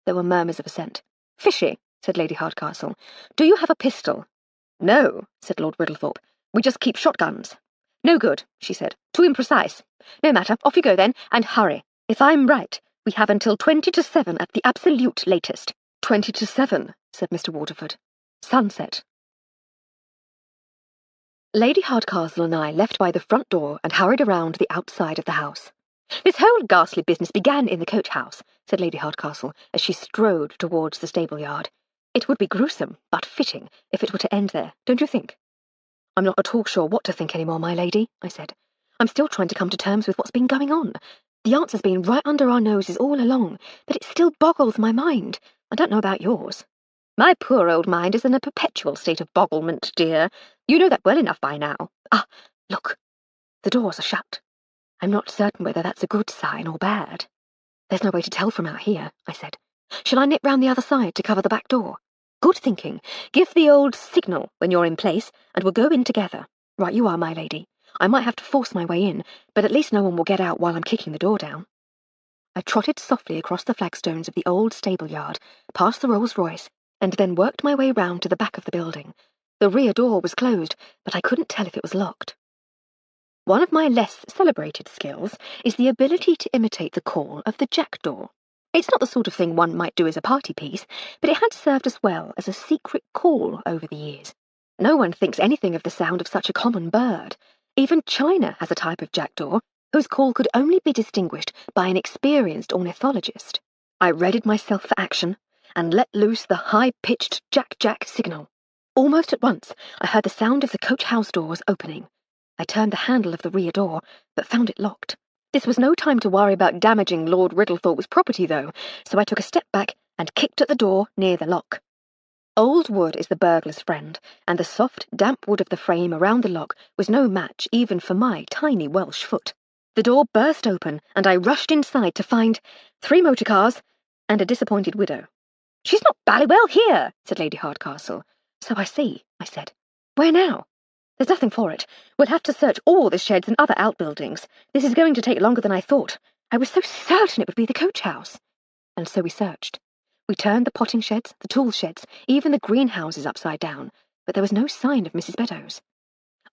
There were murmurs of assent. Fishy, said Lady Hardcastle. Do you have a pistol? No, said Lord Riddlethorpe. We just keep shotguns. No good, she said. Too imprecise. No matter, off you go then, and hurry. If I'm right, we have until 20 to 7 at the absolute latest. 20 to 7, said Mr. Waterford. Sunset. Lady Hardcastle and I left by the front door and hurried around the outside of the house. This whole ghastly business began in the coach-house, said Lady Hardcastle, as she strode towards the stable-yard. It would be gruesome, but fitting, if it were to end there, don't you think? I'm not at all sure what to think any more, my lady, I said. I'm still trying to come to terms with what's been going on. The answer's been right under our noses all along, but it still boggles my mind. I don't know about yours. My poor old mind is in a perpetual state of bogglement, dear. You know that well enough by now. Ah, look. The doors are shut. I'm not certain whether that's a good sign or bad. There's no way to tell from out here, I said. Shall I nip round the other side to cover the back door? Good thinking. Give the old signal when you're in place, and we'll go in together. Right you are, my lady. I might have to force my way in, but at least no one will get out while I'm kicking the door down. I trotted softly across the flagstones of the old stable-yard, past the Rolls-Royce, and then worked my way round to the back of the building. The rear door was closed, but I couldn't tell if it was locked. One of my less celebrated skills is the ability to imitate the call of the jackdaw. It's not the sort of thing one might do as a party piece, but it had served us well as a secret call over the years. No one thinks anything of the sound of such a common bird. Even China has a type of jackdaw whose call could only be distinguished by an experienced ornithologist. I readied myself for action and let loose the high-pitched jack-jack signal. Almost at once, I heard the sound of the coach-house doors opening. I turned the handle of the rear door, but found it locked. This was no time to worry about damaging Lord Riddlethorpe's property, though, so I took a step back and kicked at the door near the lock. Old wood is the burglar's friend, and the soft, damp wood of the frame around the lock was no match even for my tiny Welsh foot. The door burst open, and I rushed inside to find 3 motor cars and a disappointed widow. She's not bally well here, said Lady Hardcastle. So I see, I said. Where now? There's nothing for it. We'll have to search all the sheds and other outbuildings. This is going to take longer than I thought. I was so certain it would be the coach-house. And so we searched. We turned the potting sheds, the tool sheds, even the greenhouses upside down, but there was no sign of Mrs. Beddoes.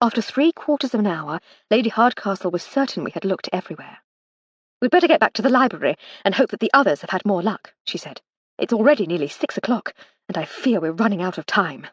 After 3/4 of an hour, Lady Hardcastle was certain we had looked everywhere. "We'd better get back to the library and hope that the others have had more luck," she said. "It's already nearly 6 o'clock, and I fear we're running out of time."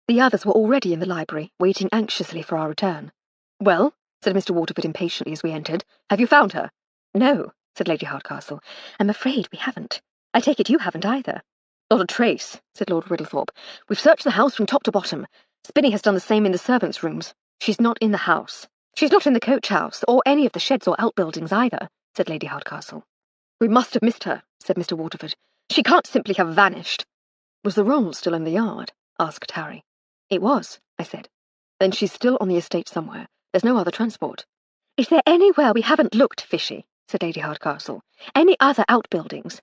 The others were already in the library, waiting anxiously for our return. "Well," said Mr. Waterford impatiently as we entered, "have you found her?" "No," said Lady Hardcastle. "I'm afraid we haven't. I take it you haven't either." "Not a trace," said Lord Riddlethorpe. "We've searched the house from top to bottom. Spinney has done the same in the servants' rooms. She's not in the house." "She's not in the coach-house, or any of the sheds or outbuildings either," said Lady Hardcastle. "We must have missed her," said Mr. Waterford. "She can't simply have vanished." "Was the roll still in the yard?" asked Harry. "It was," I said. "Then she's still on the estate somewhere. There's no other transport." "Is there anywhere we haven't looked, Fishy?" said Lady Hardcastle. "Any other outbuildings?"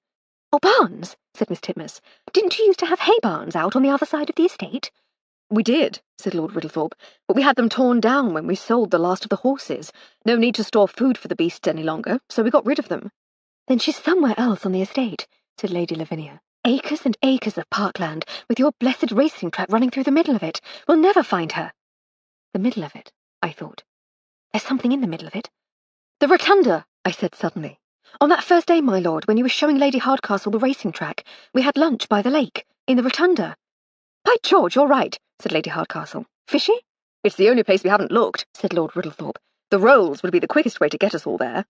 "Or barns?" said Miss Titmuss. "Didn't you used to have hay barns out on the other side of the estate?" "We did," said Lord Riddlethorpe, "but we had them torn down when we sold the last of the horses. No need to store food for the beasts any longer, so we got rid of them." "Then she's somewhere else on the estate," said Lady Lavinia. "Acres and acres of parkland, with your blessed racing track running through the middle of it. We'll never find her." The middle of it, I thought. There's something in the middle of it. "The rotunda," I said suddenly. "On that first day, my lord, when you were showing Lady Hardcastle the racing track, we had lunch by the lake, in the rotunda." "By George, you're right," said Lady Hardcastle. "Fishy?" "It's the only place we haven't looked," said Lord Riddlethorpe. "The rolls would be the quickest way to get us all there."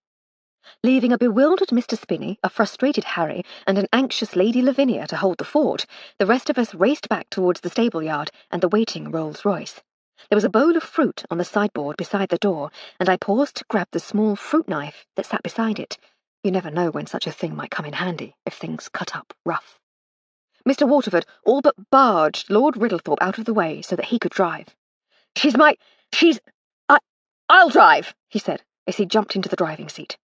Leaving a bewildered Mr. Spinney, a frustrated Harry, and an anxious Lady Lavinia to hold the fort, the rest of us raced back towards the stable-yard and the waiting Rolls-Royce. There was a bowl of fruit on the sideboard beside the door, and I paused to grab the small fruit knife that sat beside it. You never know when such a thing might come in handy, if things cut up rough. Mr. Waterford all but barged Lord Riddlethorpe out of the way so that he could drive. I'll drive," he said, as he jumped into the driving seat.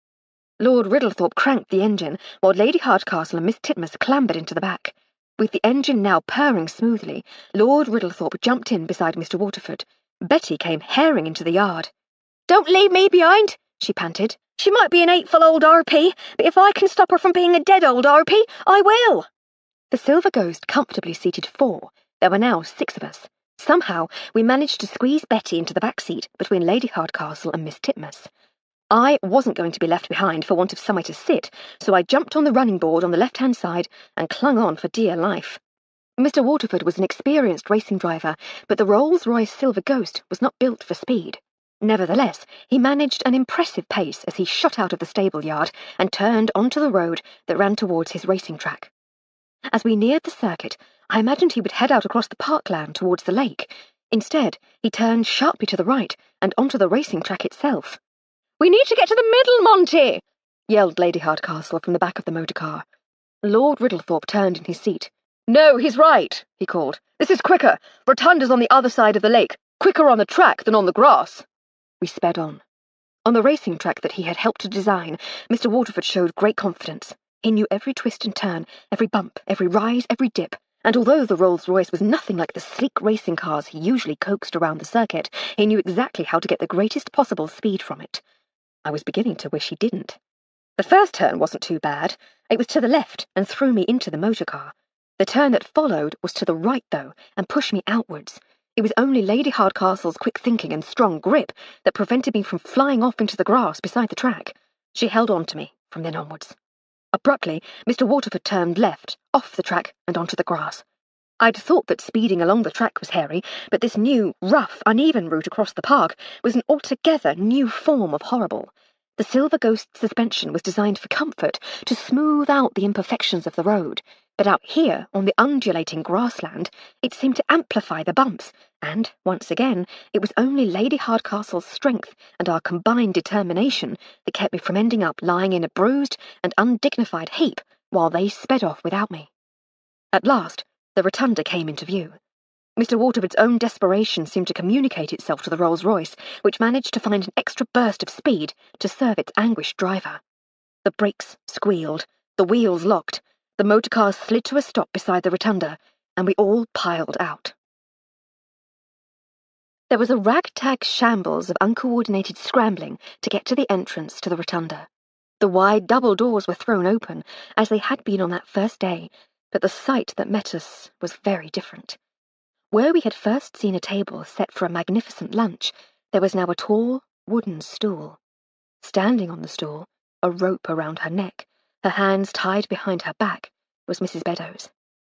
Lord Riddlethorpe cranked the engine, while Lady Hardcastle and Miss Titmuss clambered into the back. With the engine now purring smoothly, Lord Riddlethorpe jumped in beside Mr. Waterford. Betty came haring into the yard. "Don't leave me behind," she panted. "She might be an hateful old RP, but if I can stop her from being a dead old RP, I will." The Silver Ghost comfortably seated 4. There were now 6 of us. Somehow we managed to squeeze Betty into the back seat between Lady Hardcastle and Miss Titmuss. I wasn't going to be left behind for want of somewhere to sit, so I jumped on the running board on the left-hand side and clung on for dear life. Mr. Waterford was an experienced racing driver, but the Rolls-Royce Silver Ghost was not built for speed. Nevertheless, he managed an impressive pace as he shot out of the stable-yard and turned onto the road that ran towards his racing track. As we neared the circuit, I imagined he would head out across the parkland towards the lake. Instead, he turned sharply to the right and onto the racing track itself. "We need to get to the middle, Monty!" yelled Lady Hardcastle from the back of the motor car. Lord Riddlethorpe turned in his seat. "No, he's right," he called. "This is quicker. Rotunda's on the other side of the lake. Quicker on the track than on the grass." We sped on. On the racing track that he had helped to design, Mr. Waterford showed great confidence. He knew every twist and turn, every bump, every rise, every dip, and although the Rolls-Royce was nothing like the sleek racing cars he usually coaxed around the circuit, he knew exactly how to get the greatest possible speed from it. I was beginning to wish he didn't. The first turn wasn't too bad. It was to the left and threw me into the motor car. The turn that followed was to the right, though, and pushed me outwards. It was only Lady Hardcastle's quick thinking and strong grip that prevented me from flying off into the grass beside the track. She held on to me from then onwards. Abruptly, Mr. Waterford turned left, off the track and onto the grass. I'd thought that speeding along the track was hairy, but this new, rough, uneven route across the park was an altogether new form of horrible. The Silver Ghost's suspension was designed for comfort, to smooth out the imperfections of the road, but out here, on the undulating grassland, it seemed to amplify the bumps, and, once again, it was only Lady Hardcastle's strength and our combined determination that kept me from ending up lying in a bruised and undignified heap while they sped off without me. At last, the rotunda came into view. Mr. Waterford's own desperation seemed to communicate itself to the Rolls-Royce, which managed to find an extra burst of speed to serve its anguished driver. The brakes squealed, the wheels locked, the motor car slid to a stop beside the rotunda, and we all piled out. There was a ragtag shambles of uncoordinated scrambling to get to the entrance to the rotunda. The wide double doors were thrown open, as they had been on that first day, But the sight that met us was very different. Where we had first seen a table set for a magnificent lunch, there was now a tall, wooden stool. Standing on the stool, a rope around her neck, her hands tied behind her back, was Mrs. Beddoes.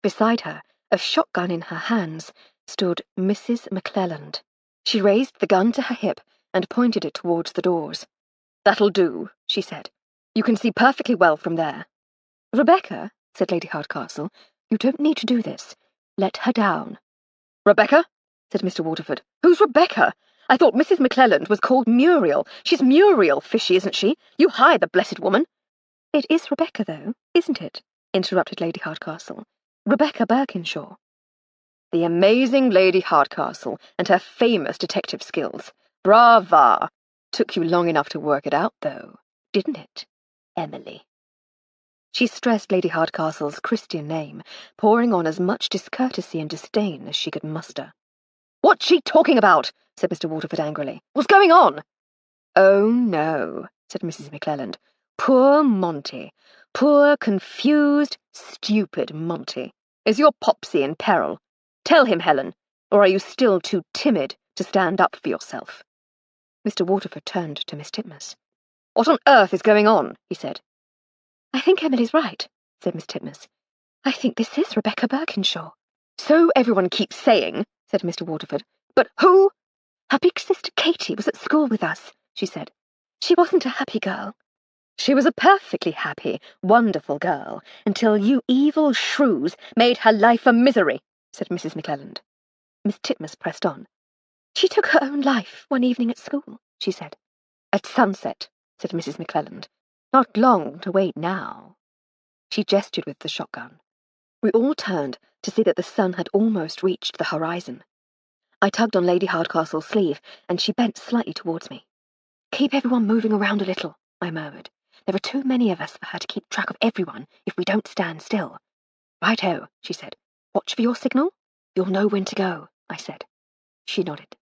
Beside her, a shotgun in her hands, stood Mrs. McClelland. She raised the gun to her hip and pointed it towards the doors. "That'll do," she said. "You can see perfectly well from there." "Rebecca," said Lady Hardcastle, "you don't need to do this. Let her down." "Rebecca?" said Mr. Waterford. "Who's Rebecca? I thought Mrs. McClelland was called Muriel. She's Muriel Fishy, isn't she? You hide the blessed woman." "It is Rebecca, though, isn't it?" interrupted Lady Hardcastle. "Rebecca Birkinshaw." The amazing Lady Hardcastle and her famous detective skills. Brava! Took you long enough to work it out, though, didn't it, Emily? She stressed Lady Hardcastle's Christian name, pouring on as much discourtesy and disdain as she could muster. "What's she talking about?" said Mr. Waterford angrily. "What's going on?" "Oh, no," said Mrs. McClelland. "Poor Monty. Poor, confused, stupid Monty. Is your Popsy in peril? Tell him, Helen, or are you still too timid to stand up for yourself?" Mr. Waterford turned to Miss Titmuss. "What on earth is going on?" he said. "I think Emily's right," said Miss Titmuss. "I think this is Rebecca Birkinshaw." "So everyone keeps saying," said Mr. Waterford. "But who—" "Her big sister Katie was at school with us," she said. "She wasn't a happy girl." "She was a perfectly happy, wonderful girl, until you evil shrews made her life a misery," said Mrs. McClelland. Miss Titmuss pressed on. "She took her own life one evening at school," she said. "At sunset," said Mrs. McClelland. "Not long to wait now." She gestured with the shotgun. We all turned to see that the sun had almost reached the horizon. I tugged on Lady Hardcastle's sleeve, and she bent slightly towards me. "Keep everyone moving around a little," I murmured. "There are too many of us for her to keep track of everyone if we don't stand still." "Right-o," she said. "Watch for your signal. You'll know when to go," I said. She nodded.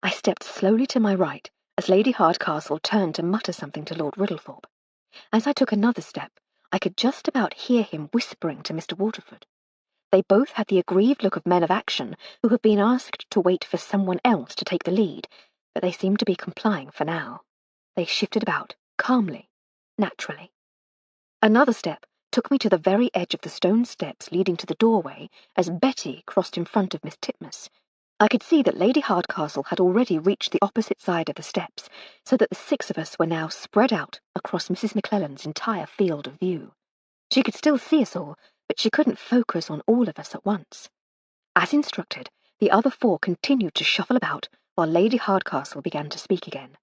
I stepped slowly to my right as Lady Hardcastle turned to mutter something to Lord Riddlethorpe. As I took another step, I could just about hear him whispering to Mr. Waterford. They both had the aggrieved look of men of action who have been asked to wait for someone else to take the lead, but they seemed to be complying for now. They shifted about, calmly, naturally. Another step took me to the very edge of the stone steps leading to the doorway as Betty crossed in front of Miss Titmuss. I could see that Lady Hardcastle had already reached the opposite side of the steps, so that the six of us were now spread out across Mrs. McClelland's entire field of view. She could still see us all, but she couldn't focus on all of us at once. As instructed, the other four continued to shuffle about while Lady Hardcastle began to speak again.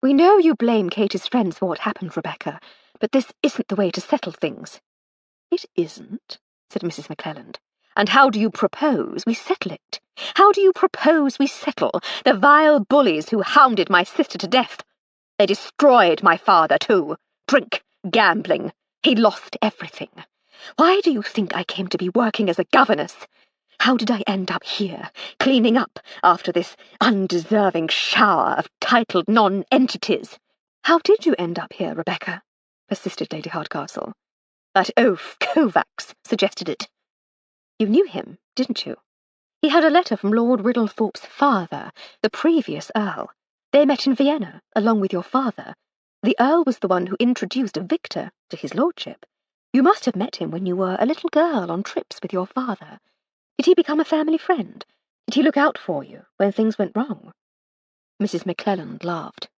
"We know you blame Katie's friends for what happened, Rebecca, but this isn't the way to settle things." "It isn't," said Mrs. McClelland. "And how do you propose we settle it? How do you propose we settle the vile bullies who hounded my sister to death? They destroyed my father, too. Drink, gambling. He lost everything. Why do you think I came to be working as a governess? How did I end up here, cleaning up after this undeserving shower of titled non-entities?" "How did you end up here, Rebecca?" persisted Lady Hardcastle. "That oaf Kovacs suggested it." "You knew him, didn't you? He had a letter from Lord Riddlethorpe's father, the previous Earl. They met in Vienna, along with your father. The Earl was the one who introduced Victor to his lordship. You must have met him when you were a little girl on trips with your father. Did he become a family friend? Did he look out for you when things went wrong?" Mrs. McClelland laughed.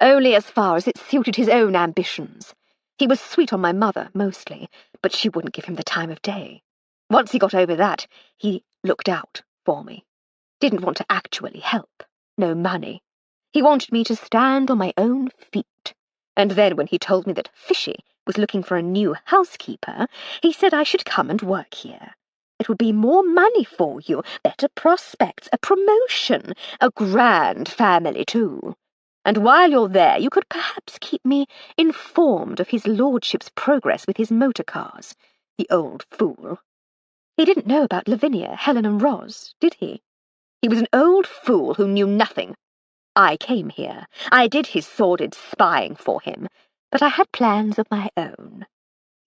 "Only as far as it suited his own ambitions. He was sweet on my mother, mostly, but she wouldn't give him the time of day. Once he got over that, he looked out for me. Didn't want to actually help. No money. He wanted me to stand on my own feet. And then when he told me that Fishy was looking for a new housekeeper, he said I should come and work here. It would be more money for you, better prospects, a promotion, a grand family, too. And while you're there, you could perhaps keep me informed of his lordship's progress with his motor cars. The old fool. He didn't know about Lavinia, Helen and Ros, did he? He was an old fool who knew nothing. I came here. I did his sordid spying for him, but I had plans of my own.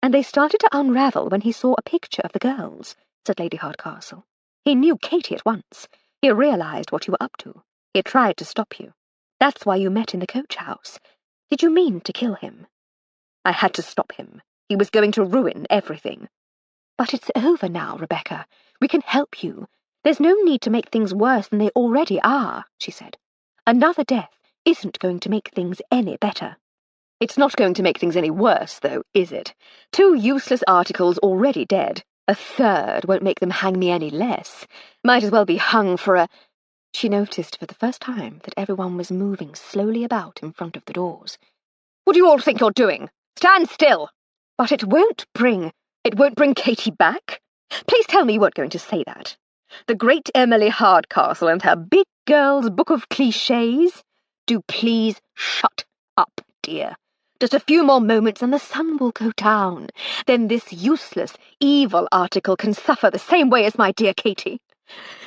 And they started to unravel when he saw a picture of the girls, said Lady Hardcastle. He knew Katie at once. He realised what you were up to. He tried to stop you. That's why you met in the coach house. Did you mean to kill him? I had to stop him. He was going to ruin everything. But it's over now, Rebecca. We can help you. There's no need to make things worse than they already are, she said. Another death isn't going to make things any better. It's not going to make things any worse, though, is it? 2 useless articles already dead. A third won't make them hang me any less. Might as well be hung for a... She noticed for the first time that everyone was moving slowly about in front of the doors. What do you all think you're doing? Stand still! But it won't bring Katie back? Please tell me you weren't going to say that. The great Emily Hardcastle and her big girl's book of clichés? Do please shut up, dear. Just a few more moments and the sun will go down. Then this useless, evil article can suffer the same way as my dear Katie.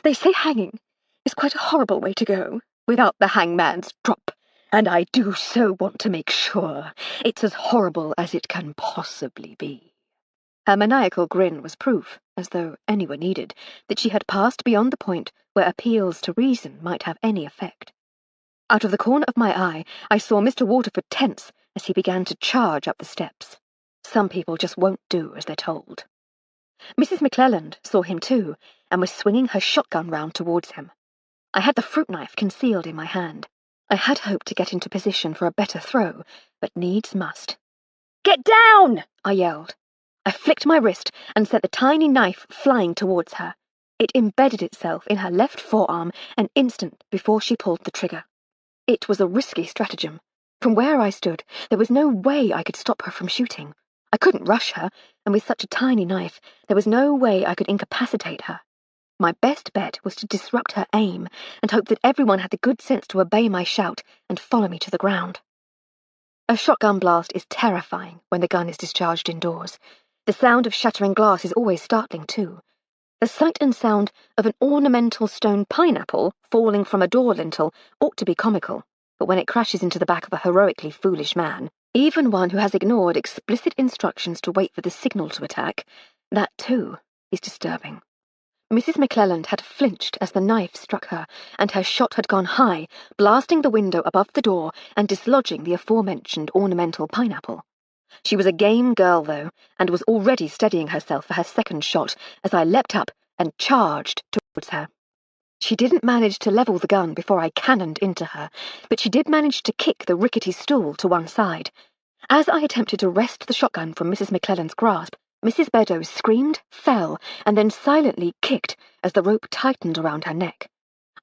They say hanging is quite a horrible way to go, without the hangman's drop. And I do so want to make sure it's as horrible as it can possibly be. Her maniacal grin was proof, as though any were needed, that she had passed beyond the point where appeals to reason might have any effect. Out of the corner of my eye, I saw Mr. Waterford tense as he began to charge up the steps. Some people just won't do as they're told. Mrs. McClelland saw him too, and was swinging her shotgun round towards him. I had the fruit knife concealed in my hand. I had hoped to get into position for a better throw, but needs must. "Get down!" I yelled. I flicked my wrist and sent the tiny knife flying towards her. It embedded itself in her left forearm an instant before she pulled the trigger. It was a risky stratagem. From where I stood, there was no way I could stop her from shooting. I couldn't rush her, and with such a tiny knife, there was no way I could incapacitate her. My best bet was to disrupt her aim and hope that everyone had the good sense to obey my shout and follow me to the ground. A shotgun blast is terrifying when the gun is discharged indoors. The sound of shattering glass is always startling too. The sight and sound of an ornamental stone pineapple falling from a door lintel ought to be comical, but when it crashes into the back of a heroically foolish man, even one who has ignored explicit instructions to wait for the signal to attack, that too is disturbing. Mrs. McClelland had flinched as the knife struck her, and her shot had gone high, blasting the window above the door and dislodging the aforementioned ornamental pineapple. She was a game girl, though, and was already steadying herself for her second shot as I leapt up and charged towards her. She didn't manage to level the gun before I cannoned into her, but she did manage to kick the rickety stool to one side. As I attempted to wrest the shotgun from Mrs. McClelland's grasp, Mrs. Beddoes screamed, fell, and then silently kicked as the rope tightened around her neck.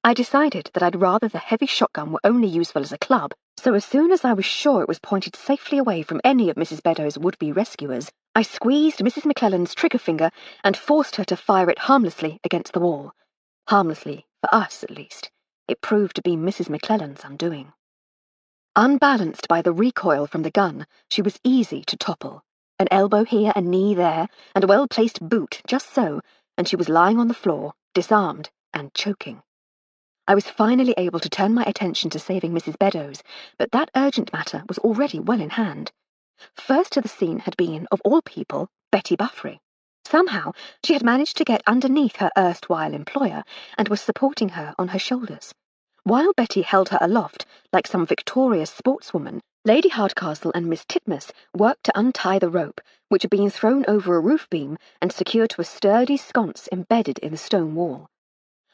I decided that I'd rather the heavy shotgun were only useful as a club, so as soon as I was sure it was pointed safely away from any of Mrs. Beddoes' would-be rescuers, I squeezed Mrs. McClelland's trigger finger and forced her to fire it harmlessly against the wall. Harmlessly, for us at least. It proved to be Mrs. McClelland's undoing. Unbalanced by the recoil from the gun, she was easy to topple. An elbow here, a knee there, and a well-placed boot just so, and she was lying on the floor, disarmed and choking. I was finally able to turn my attention to saving Mrs. Beddoes, but that urgent matter was already well in hand. First to the scene had been, of all people, Betty Buffrey. Somehow she had managed to get underneath her erstwhile employer and was supporting her on her shoulders. While Betty held her aloft, like some victorious sportswoman, Lady Hardcastle and Miss Titmuss worked to untie the rope, which had been thrown over a roof beam and secured to a sturdy sconce embedded in the stone wall.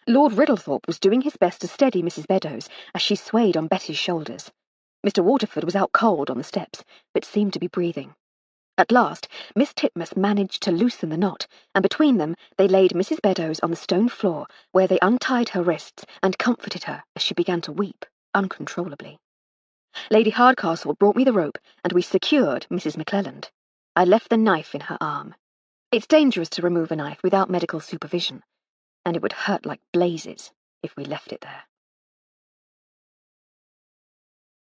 Lord Riddlethorpe was doing his best to steady Mrs. Beddoes as she swayed on Betty's shoulders. Mr. Waterford was out cold on the steps, but seemed to be breathing. At last, Miss Titmuss managed to loosen the knot, and between them they laid Mrs. Beddoes on the stone floor, where they untied her wrists and comforted her as she began to weep uncontrollably. Lady Hardcastle brought me the rope, and we secured Mrs. McClelland. I left the knife in her arm. It's dangerous to remove a knife without medical supervision, and it would hurt like blazes if we left it there.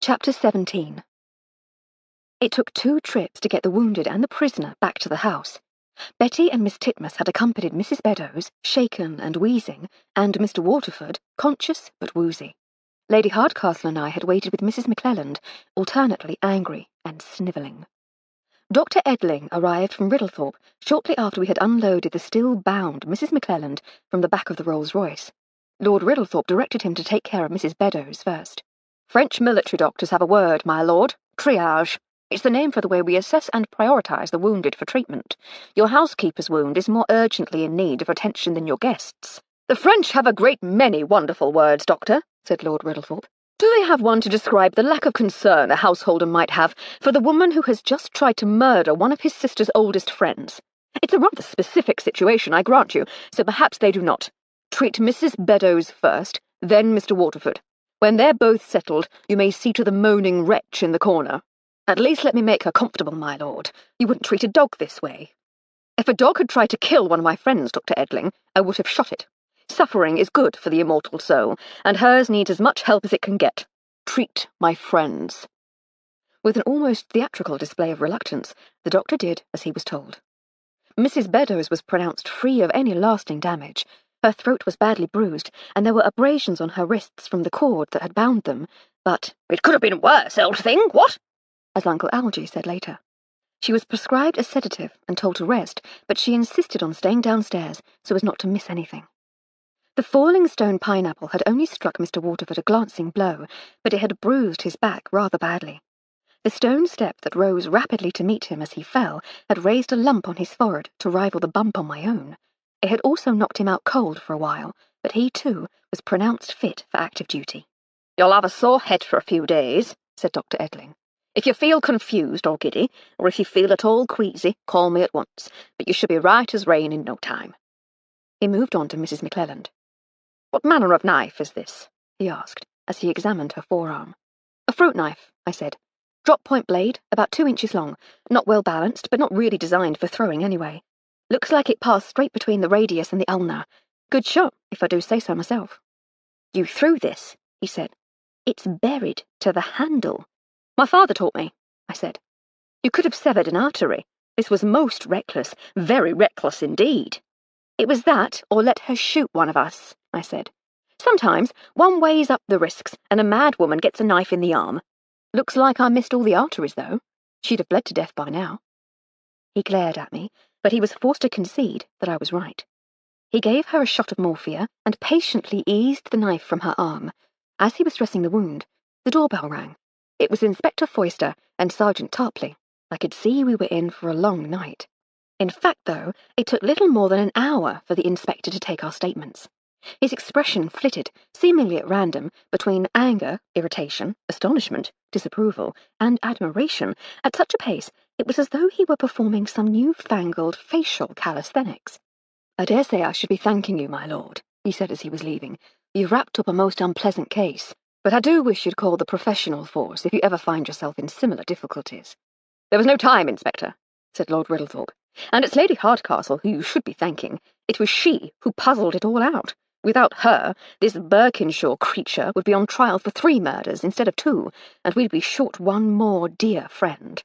Chapter 17. It took 2 trips to get the wounded and the prisoner back to the house. Betty and Miss Titmuss had accompanied Mrs. Beddoes, shaken and wheezing, and Mr. Waterford, conscious but woozy. Lady Hardcastle and I had waited with Mrs. McClelland, alternately angry and snivelling. Dr. Edling arrived from Riddlethorpe shortly after we had unloaded the still-bound Mrs. McClelland from the back of the Rolls-Royce. Lord Riddlethorpe directed him to take care of Mrs. Beddoes first. French military doctors have a word, my lord. Triage. It's the name for the way we assess and prioritise the wounded for treatment. Your housekeeper's wound is more urgently in need of attention than your guest's. The French have a great many wonderful words, Doctor, said Lord Riddlethorpe. Do they have one to describe the lack of concern a householder might have for the woman who has just tried to murder one of his sister's oldest friends? It's a rather specific situation, I grant you, so perhaps they do not. Treat Mrs. Beddoes first, then Mr. Waterford. When they're both settled, you may see to the moaning wretch in the corner. At least let me make her comfortable, my lord. You wouldn't treat a dog this way. If a dog had tried to kill one of my friends, Dr. Edling, I would have shot it. Suffering is good for the immortal soul, and hers needs as much help as it can get. Treat my friends. With an almost theatrical display of reluctance, the doctor did as he was told. Mrs. Beddoes was pronounced free of any lasting damage. Her throat was badly bruised, and there were abrasions on her wrists from the cord that had bound them, but "It could have been worse, old thing, what?" as Uncle Algy said later. She was prescribed a sedative and told to rest, but she insisted on staying downstairs so as not to miss anything. The falling stone pineapple had only struck Mr. Waterford a glancing blow, but it had bruised his back rather badly. The stone step that rose rapidly to meet him as he fell had raised a lump on his forehead to rival the bump on my own. It had also knocked him out cold for a while, but he, too, was pronounced fit for active duty. "You'll have a sore head for a few days," said Dr. Edling. "If you feel confused or giddy, or if you feel at all queasy, call me at once, but you should be right as rain in no time." He moved on to Mrs. McClelland. "What manner of knife is this?" he asked, as he examined her forearm. "A fruit knife," I said. "Drop-point blade, about 2 inches long, not well balanced, but not really designed for throwing anyway. Looks like it passed straight between the radius and the ulnar. Good shot, if I do say so myself." "You threw this," he said. "It's buried to the handle." "My father taught me," I said. "You could have severed an artery. This was most reckless, very reckless indeed." "It was that, or let her shoot one of us," I said. "Sometimes one weighs up the risks, and a mad woman gets a knife in the arm. Looks like I missed all the arteries, though. She'd have bled to death by now." He glared at me, but he was forced to concede that I was right. He gave her a shot of morphia and patiently eased the knife from her arm. As he was dressing the wound, the doorbell rang. It was Inspector Foyster and Sergeant Tarpley. I could see we were in for a long night. In fact, though, it took little more than an hour for the inspector to take our statements. His expression flitted, seemingly at random, between anger, irritation, astonishment, disapproval, and admiration, at such a pace it was as though he were performing some new-fangled facial calisthenics. "I dare say I should be thanking you, my lord," he said as he was leaving. "You've wrapped up a most unpleasant case, but I do wish you'd call the professional force if you ever find yourself in similar difficulties." "There was no time, Inspector," said Lord Riddlethorpe, "and it's Lady Hardcastle who you should be thanking. It was she who puzzled it all out. Without her, this Birkinshaw creature would be on trial for 3 murders instead of 2, and we'd be short one more dear friend."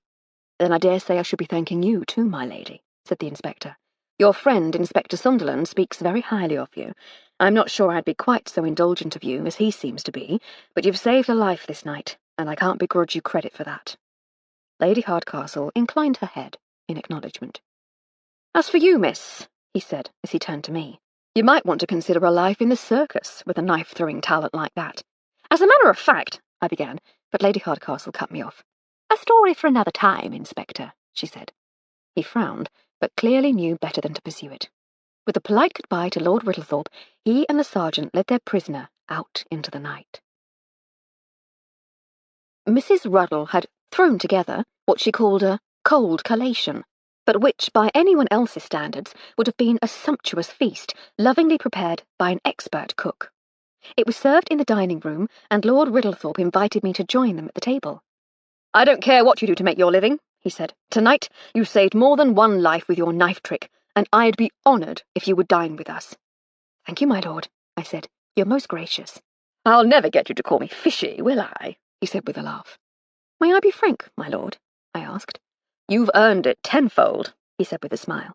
"Then I dare say I should be thanking you too, my lady," said the inspector. "Your friend, Inspector Sunderland, speaks very highly of you. I'm not sure I'd be quite so indulgent of you as he seems to be, but you've saved a life this night, and I can't begrudge you credit for that." Lady Hardcastle inclined her head in acknowledgment. "As for you, miss," he said as he turned to me, "you might want to consider a life in the circus with a knife-throwing talent like that." "As a matter of fact," I began, but Lady Hardcastle cut me off. "A story for another time, Inspector," she said. He frowned, but clearly knew better than to pursue it. With a polite goodbye to Lord Riddlethorpe, he and the sergeant led their prisoner out into the night. Mrs. Ruddle had thrown together what she called a cold collation, but which, by anyone else's standards, would have been a sumptuous feast, lovingly prepared by an expert cook. It was served in the dining room, and Lord Riddlethorpe invited me to join them at the table. "I don't care what you do to make your living," he said. "Tonight you saved more than one life with your knife trick, and I'd be honoured if you would dine with us." "Thank you, my lord," I said. "You're most gracious." "I'll never get you to call me fishy, will I?" he said with a laugh. "May I be frank, my lord?" I asked. "You've earned it tenfold," he said with a smile.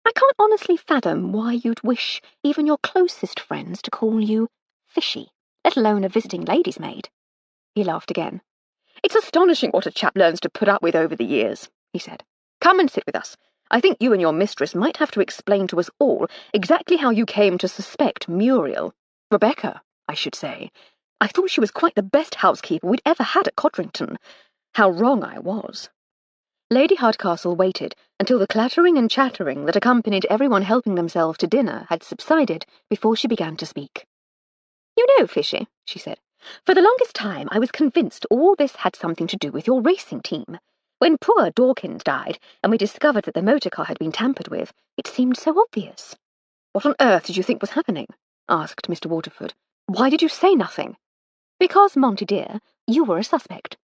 "I can't honestly fathom why you'd wish even your closest friends to call you fishy, let alone a visiting lady's maid." He laughed again. "It's astonishing what a chap learns to put up with over the years. he said. "Come and sit with us. I think you and your mistress might have to explain to us all exactly how you came to suspect Muriel. Rebecca, I should say. I thought she was quite the best housekeeper we'd ever had at Codrington. How wrong I was." Lady Hardcastle waited until the clattering and chattering that accompanied everyone helping themselves to dinner had subsided before she began to speak. "You know, Fishy," she said, "for the longest time I was convinced all this had something to do with your racing team. When poor Dawkins died and we discovered that the motor car had been tampered with, it seemed so obvious." "What on earth did you think was happening?" asked Mr. Waterford. "Why did you say nothing?" "Because, Monty dear, you were a suspect."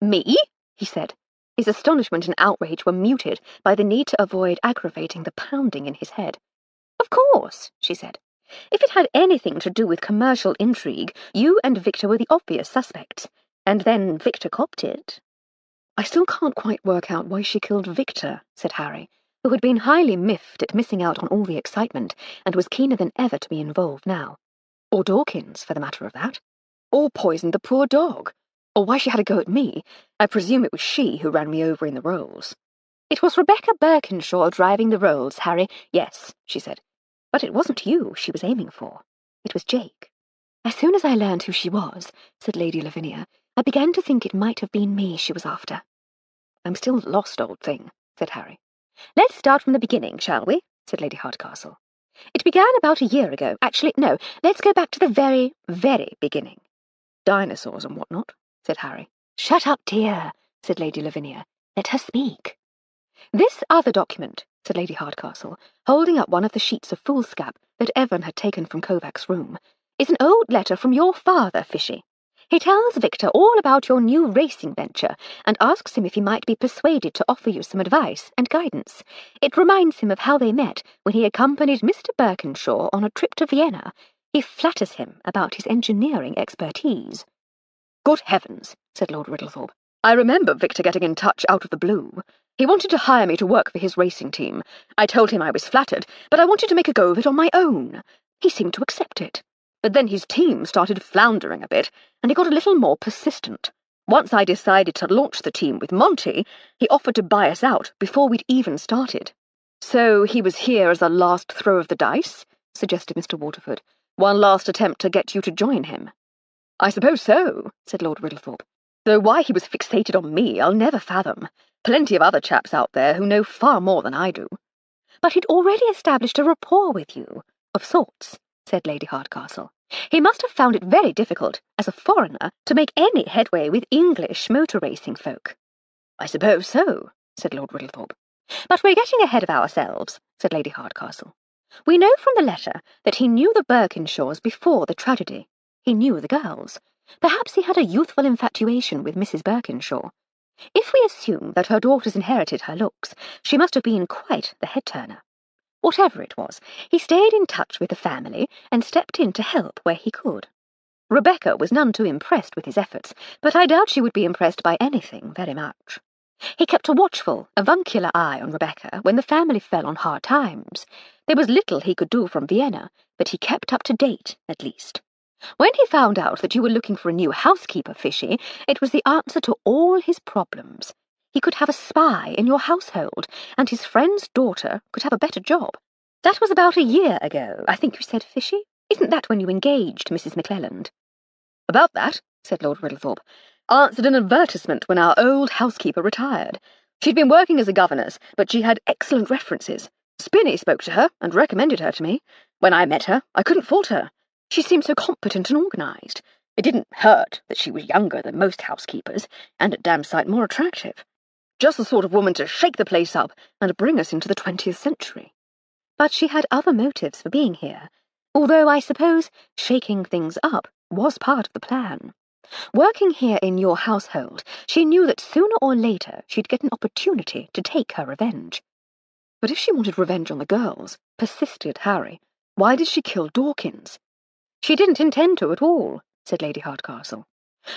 "Me?" he said. His astonishment and outrage were muted by the need to avoid aggravating the pounding in his head. "Of course," she said. "If it had anything to do with commercial intrigue, you and Victor were the obvious suspects. And then Victor copped it." "I still can't quite work out why she killed Victor," said Harry, who had been highly miffed at missing out on all the excitement and was keener than ever to be involved now. Or Dawkins, for the matter of that. Or poisoned the poor dog. Or why she had a go at me. I presume it was she who ran me over in the rolls." "It was Rebecca Birkinshaw driving the rolls, Harry. Yes," she said. "But it wasn't you she was aiming for. It was Jake." "As soon as I learned who she was," said Lady Lavinia, "I began to think it might have been me she was after." "I'm still lost, old thing," said Harry. "Let's start from the beginning, shall we?" said Lady Hardcastle. "It began about a year ago. Actually, no, let's go back to the very, very beginning." "Dinosaurs and whatnot," said Harry. "Shut up, dear," said Lady Lavinia. "Let her speak." "This other document," said Lady Hardcastle, holding up one of the sheets of foolscap that Evan had taken from Kovac's room, "is an old letter from your father, Fishy. He tells Victor all about your new racing venture and asks him if he might be persuaded to offer you some advice and guidance. It reminds him of how they met when he accompanied Mr. Birkinshaw on a trip to Vienna. He flatters him about his engineering expertise." "Good heavens," said Lord Riddlethorpe. "I remember Victor getting in touch out of the blue. He wanted to hire me to work for his racing team. I told him I was flattered, but I wanted to make a go of it on my own. He seemed to accept it. But then his team started floundering a bit, and he got a little more persistent. Once I decided to launch the team with Monty, he offered to buy us out before we'd even started." "So he was here as a last throw of the dice?" suggested Mr. Waterford. "One last attempt to get you to join him." "I suppose so," said Lord Riddlethorpe. "Though why he was fixated on me I'll never fathom. Plenty of other chaps out there who know far more than I do." "But he'd already established a rapport with you, of sorts," said Lady Hardcastle. "He must have found it very difficult, as a foreigner, to make any headway with English motor racing folk." "I suppose so," said Lord Riddlethorpe. "But we're getting ahead of ourselves," said Lady Hardcastle. "We know from the letter that he knew the Birkinshaws before the tragedy. He knew the girls. Perhaps he had a youthful infatuation with Mrs. Birkinshaw. If we assume that her daughters inherited her looks, she must have been quite the head-turner. Whatever it was, he stayed in touch with the family and stepped in to help where he could. Rebecca was none too impressed with his efforts, but I doubt she would be impressed by anything very much. He kept a watchful, avuncular eye on Rebecca when the family fell on hard times. There was little he could do from Vienna, but he kept up to date, at least. When he found out that you were looking for a new housekeeper, Fishy, it was the answer to all his problems. He could have a spy in your household, and his friend's daughter could have a better job. That was about a year ago, I think you said, Fishy? Isn't that when you engaged Mrs. McClelland?" "About that," said Lord Riddlethorpe. "Answered an advertisement when our old housekeeper retired. She'd been working as a governess, but she had excellent references. Spinney spoke to her and recommended her to me. When I met her, I couldn't fault her. She seemed so competent and organised. It didn't hurt that she was younger than most housekeepers, and a damn sight more attractive. Just the sort of woman to shake the place up and bring us into the 20th century. But she had other motives for being here, although I suppose shaking things up was part of the plan. Working here in your household, she knew that sooner or later she'd get an opportunity to take her revenge." "But if she wanted revenge on the girls," persisted Harry, "why did she kill Dawkins?" "She didn't intend to at all," said Lady Hardcastle.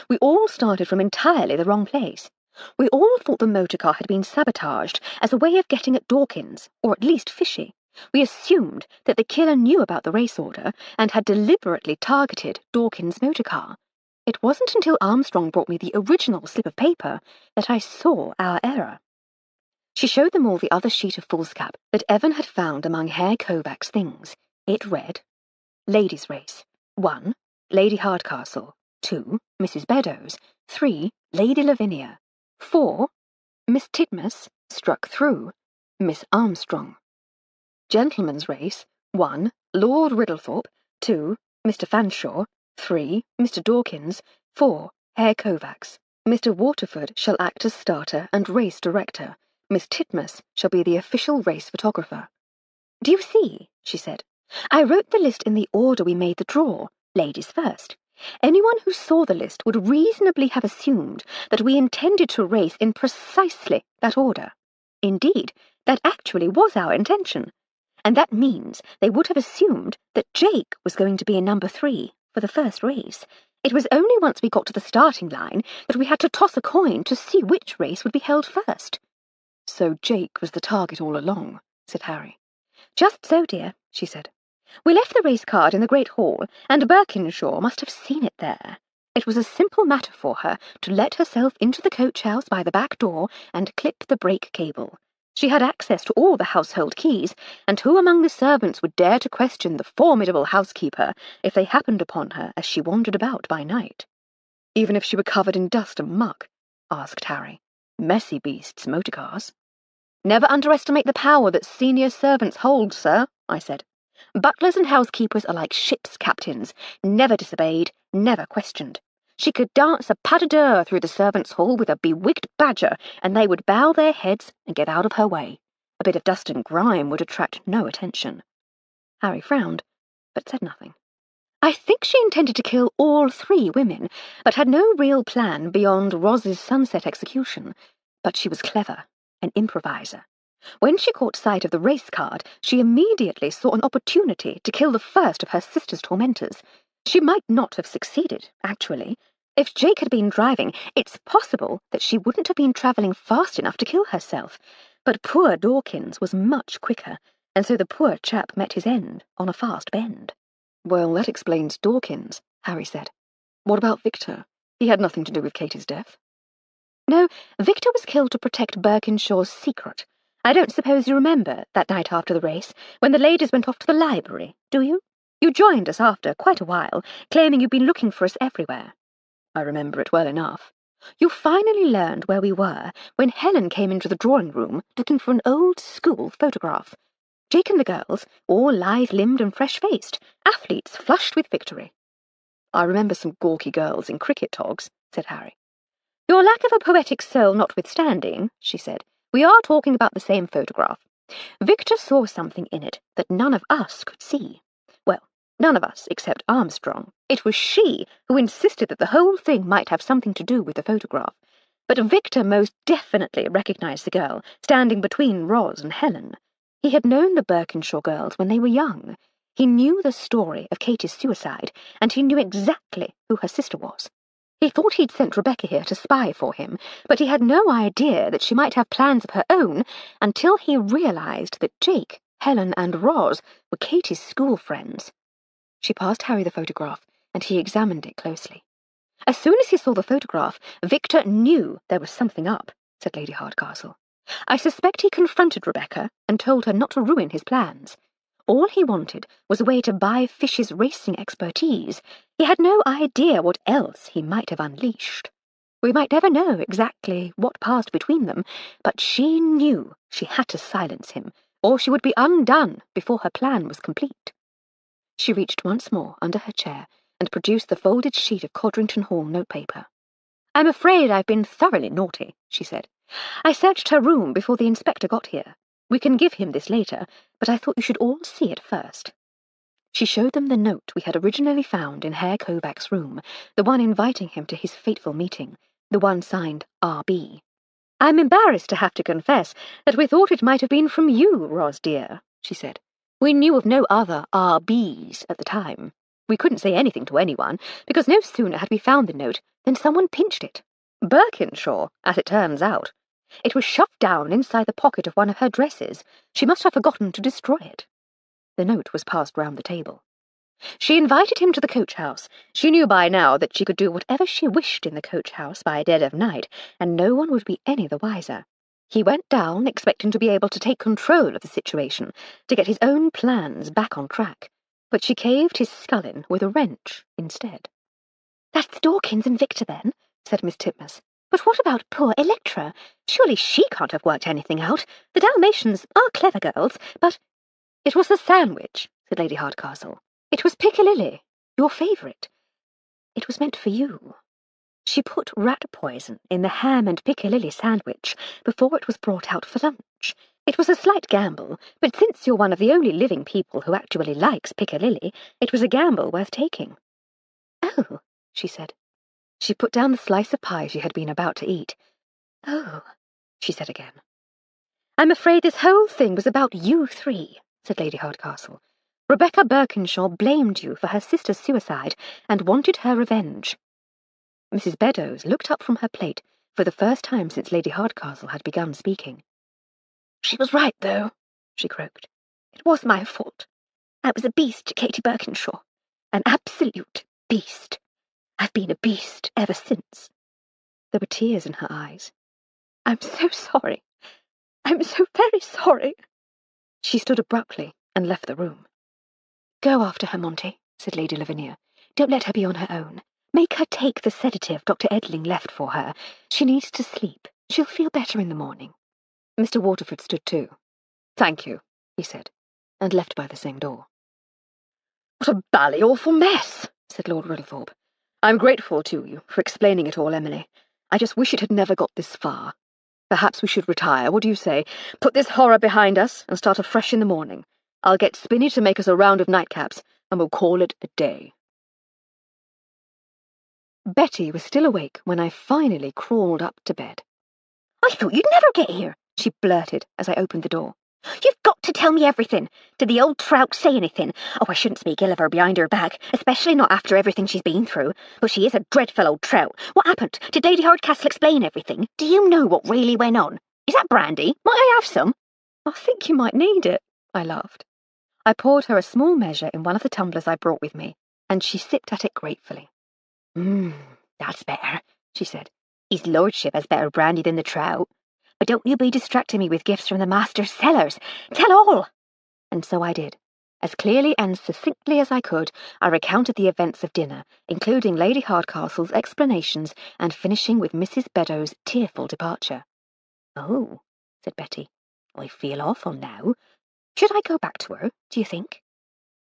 "We all started from entirely the wrong place. We all thought the motor car had been sabotaged as a way of getting at Dawkins, or at least Fishy. We assumed that the killer knew about the race order and had deliberately targeted Dawkins' motor car. It wasn't until Armstrong brought me the original slip of paper that I saw our error." She showed them all the other sheet of foolscap that Evan had found among Herr Kovac's things. It read: Ladies' Race. 1. Lady Hardcastle. 2. Mrs. Beddoes. 3. Lady Lavinia. 4. Miss Titmus, struck through. Miss Armstrong. Gentlemen's Race. 1. Lord Riddlethorpe. 2. Mr. Fanshawe. 3. Mr. Dawkins. 4. Herr Kovacs. Mr. Waterford shall act as starter and race director. Miss Titmus shall be the official race photographer. Do you see? She said. I wrote the list in the order we made the draw, ladies first. Anyone who saw the list would reasonably have assumed that we intended to race in precisely that order. Indeed, that actually was our intention. And that means they would have assumed that Jake was going to be in number 3 for the first race. It was only once we got to the starting line that we had to toss a coin to see which race would be held first. So Jake was the target all along, said Harry. Just so, dear, she said. We left the race card in the Great Hall, and Birkinshaw must have seen it there. It was a simple matter for her to let herself into the coach-house by the back door and clip the brake cable. She had access to all the household keys, and who among the servants would dare to question the formidable housekeeper if they happened upon her as she wandered about by night? Even if she were covered in dust and muck? Asked Harry. Messy beasts, motor cars. Never underestimate the power that senior servants hold, sir, I said. Butlers and housekeepers are like ship's captains, never disobeyed, never questioned. She could dance a pas de deux through the servants' hall with a bewigged badger, and they would bow their heads and get out of her way. A bit of dust and grime would attract no attention. Harry frowned, but said nothing. I think she intended to kill all 3 women, but had no real plan beyond Roz's sunset execution. But she was clever, an improviser. When she caught sight of the race card, she immediately saw an opportunity to kill the first of her sister's tormentors. She might not have succeeded, actually. If Jake had been driving, it's possible that she wouldn't have been travelling fast enough to kill herself. But poor Dawkins was much quicker, and so the poor chap met his end on a fast bend. Well, that explains Dawkins, Harry said. What about Victor? He had nothing to do with Katie's death. No, Victor was killed to protect Birkinshaw's secret. I don't suppose you remember that night after the race, when the ladies went off to the library, do you? You joined us after quite a while, claiming you'd been looking for us everywhere. I remember it well enough. You finally learned where we were when Helen came into the drawing room looking for an old school photograph. Jake and the girls, all lithe-limbed and fresh-faced, athletes flushed with victory. I remember some gawky girls in cricket togs, said Harry. Your lack of a poetic soul notwithstanding, she said, we are talking about the same photograph. Victor saw something in it that none of us could see. Well, none of us except Armstrong. It was she who insisted that the whole thing might have something to do with the photograph. But Victor most definitely recognized the girl, standing between Roz and Helen. He had known the Birkinshaw girls when they were young. He knew the story of Katie's suicide, and he knew exactly who her sister was. He thought he'd sent Rebecca here to spy for him, but he had no idea that she might have plans of her own until he realized that Jake, Helen, and Roz were Katie's school friends. She passed Harry the photograph, and he examined it closely. As soon as he saw the photograph, Victor knew there was something up, said Lady Hardcastle. I suspect he confronted Rebecca and told her not to ruin his plans. All he wanted was a way to buy Fish's racing expertise. He had no idea what else he might have unleashed. We might never know exactly what passed between them, but she knew she had to silence him, or she would be undone before her plan was complete. She reached once more under her chair and produced the folded sheet of Codrington Hall notepaper. I'm afraid I've been thoroughly naughty, she said. I searched her room before the inspector got here. We can give him this later, but I thought you should all see it first. She showed them the note we had originally found in Herr Kovac's room, the one inviting him to his fateful meeting, the one signed R.B. I'm embarrassed to have to confess that we thought it might have been from you, Roz dear, she said. We knew of no other R.B.s at the time. We couldn't say anything to anyone, because no sooner had we found the note than someone pinched it. Birkinshaw, as it turns out. It was shoved down inside the pocket of one of her dresses. She must have forgotten to destroy it. The note was passed round the table. She invited him to the coach-house. She knew by now that she could do whatever she wished in the coach-house by dead of night, and no one would be any the wiser. He went down expecting to be able to take control of the situation, to get his own plans back on track, but she caved his skull in with a wrench instead. "That's Dawkins and Victor, then," said Miss Titmuss. "But what about poor Electra? Surely she can't have worked anything out. The Dalmatians are clever girls, but—" "It was the sandwich," said Lady Hardcastle. "It was piccalilli, your favourite. It was meant for you. She put rat poison in the ham and piccalilli sandwich before it was brought out for lunch. It was a slight gamble, but since you're one of the only living people who actually likes piccalilli, it was a gamble worth taking." "Oh," she said. She put down the slice of pie she had been about to eat. "Oh," she said again. "I'm afraid this whole thing was about you three," said Lady Hardcastle. "Rebecca Birkinshaw blamed you for her sister's suicide and wanted her revenge." Mrs. Beddoes looked up from her plate for the first time since Lady Hardcastle had begun speaking. "She was right, though," she croaked. "It was my fault. I was a beast to Katie Birkinshaw. An absolute beast. I've been a beast ever since." There were tears in her eyes. "I'm so sorry. I'm so very sorry." She stood abruptly and left the room. "Go after her, Monty," said Lady Lavinia. "Don't let her be on her own. Make her take the sedative Dr. Edling left for her. She needs to sleep. She'll feel better in the morning." Mr. Waterford stood too. "Thank you," he said, and left by the same door. "What a bally awful mess," said Lord Riddlethorpe. "I'm grateful to you for explaining it all, Emily. I just wish it had never got this far. Perhaps we should retire, what do you say? Put this horror behind us and start afresh in the morning. I'll get Spinny to make us a round of nightcaps, and we'll call it a day." Betty was still awake when I finally crawled up to bed. "I thought you'd never get here," she blurted as I opened the door. "You've got to tell me everything. Did the old trout say anything? Oh, I shouldn't speak ill of her behind her back, especially not after everything she's been through. But she is a dreadful old trout. What happened? Did Lady Hardcastle explain everything? Do you know what really went on? Is that brandy? Might I have some?" "I think you might need it," I laughed. I poured her a small measure in one of the tumblers I brought with me, and she sipped at it gratefully. That's better," she said. "His lordship has better brandy than the trout. But don't you be distracting me with gifts from the master's cellars. Tell all." And so I did. As clearly and succinctly as I could, I recounted the events of dinner, including Lady Hardcastle's explanations and finishing with Mrs. Beddoes' tearful departure. "Oh," said Betty, "I feel awful now. Should I go back to her, do you think?"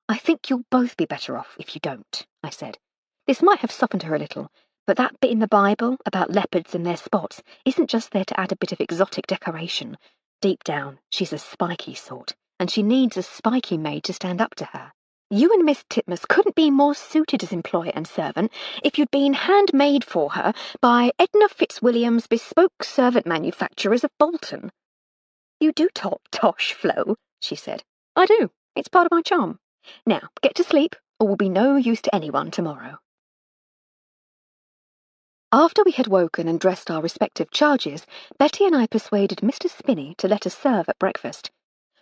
"I think you'll both be better off if you don't," I said. "This might have softened her a little, but that bit in the Bible about leopards and their spots isn't just there to add a bit of exotic decoration. Deep down, she's a spiky sort, and she needs a spiky maid to stand up to her. You and Miss Titmuss couldn't be more suited as employer and servant if you'd been handmade for her by Edna Fitzwilliam's bespoke servant manufacturers of Bolton." "You do talk tosh, Flo," she said. "I do. It's part of my charm. Now, get to sleep, or we'll be no use to anyone tomorrow." After we had woken and dressed our respective charges, Betty and I persuaded Mr. Spinney to let us serve at breakfast.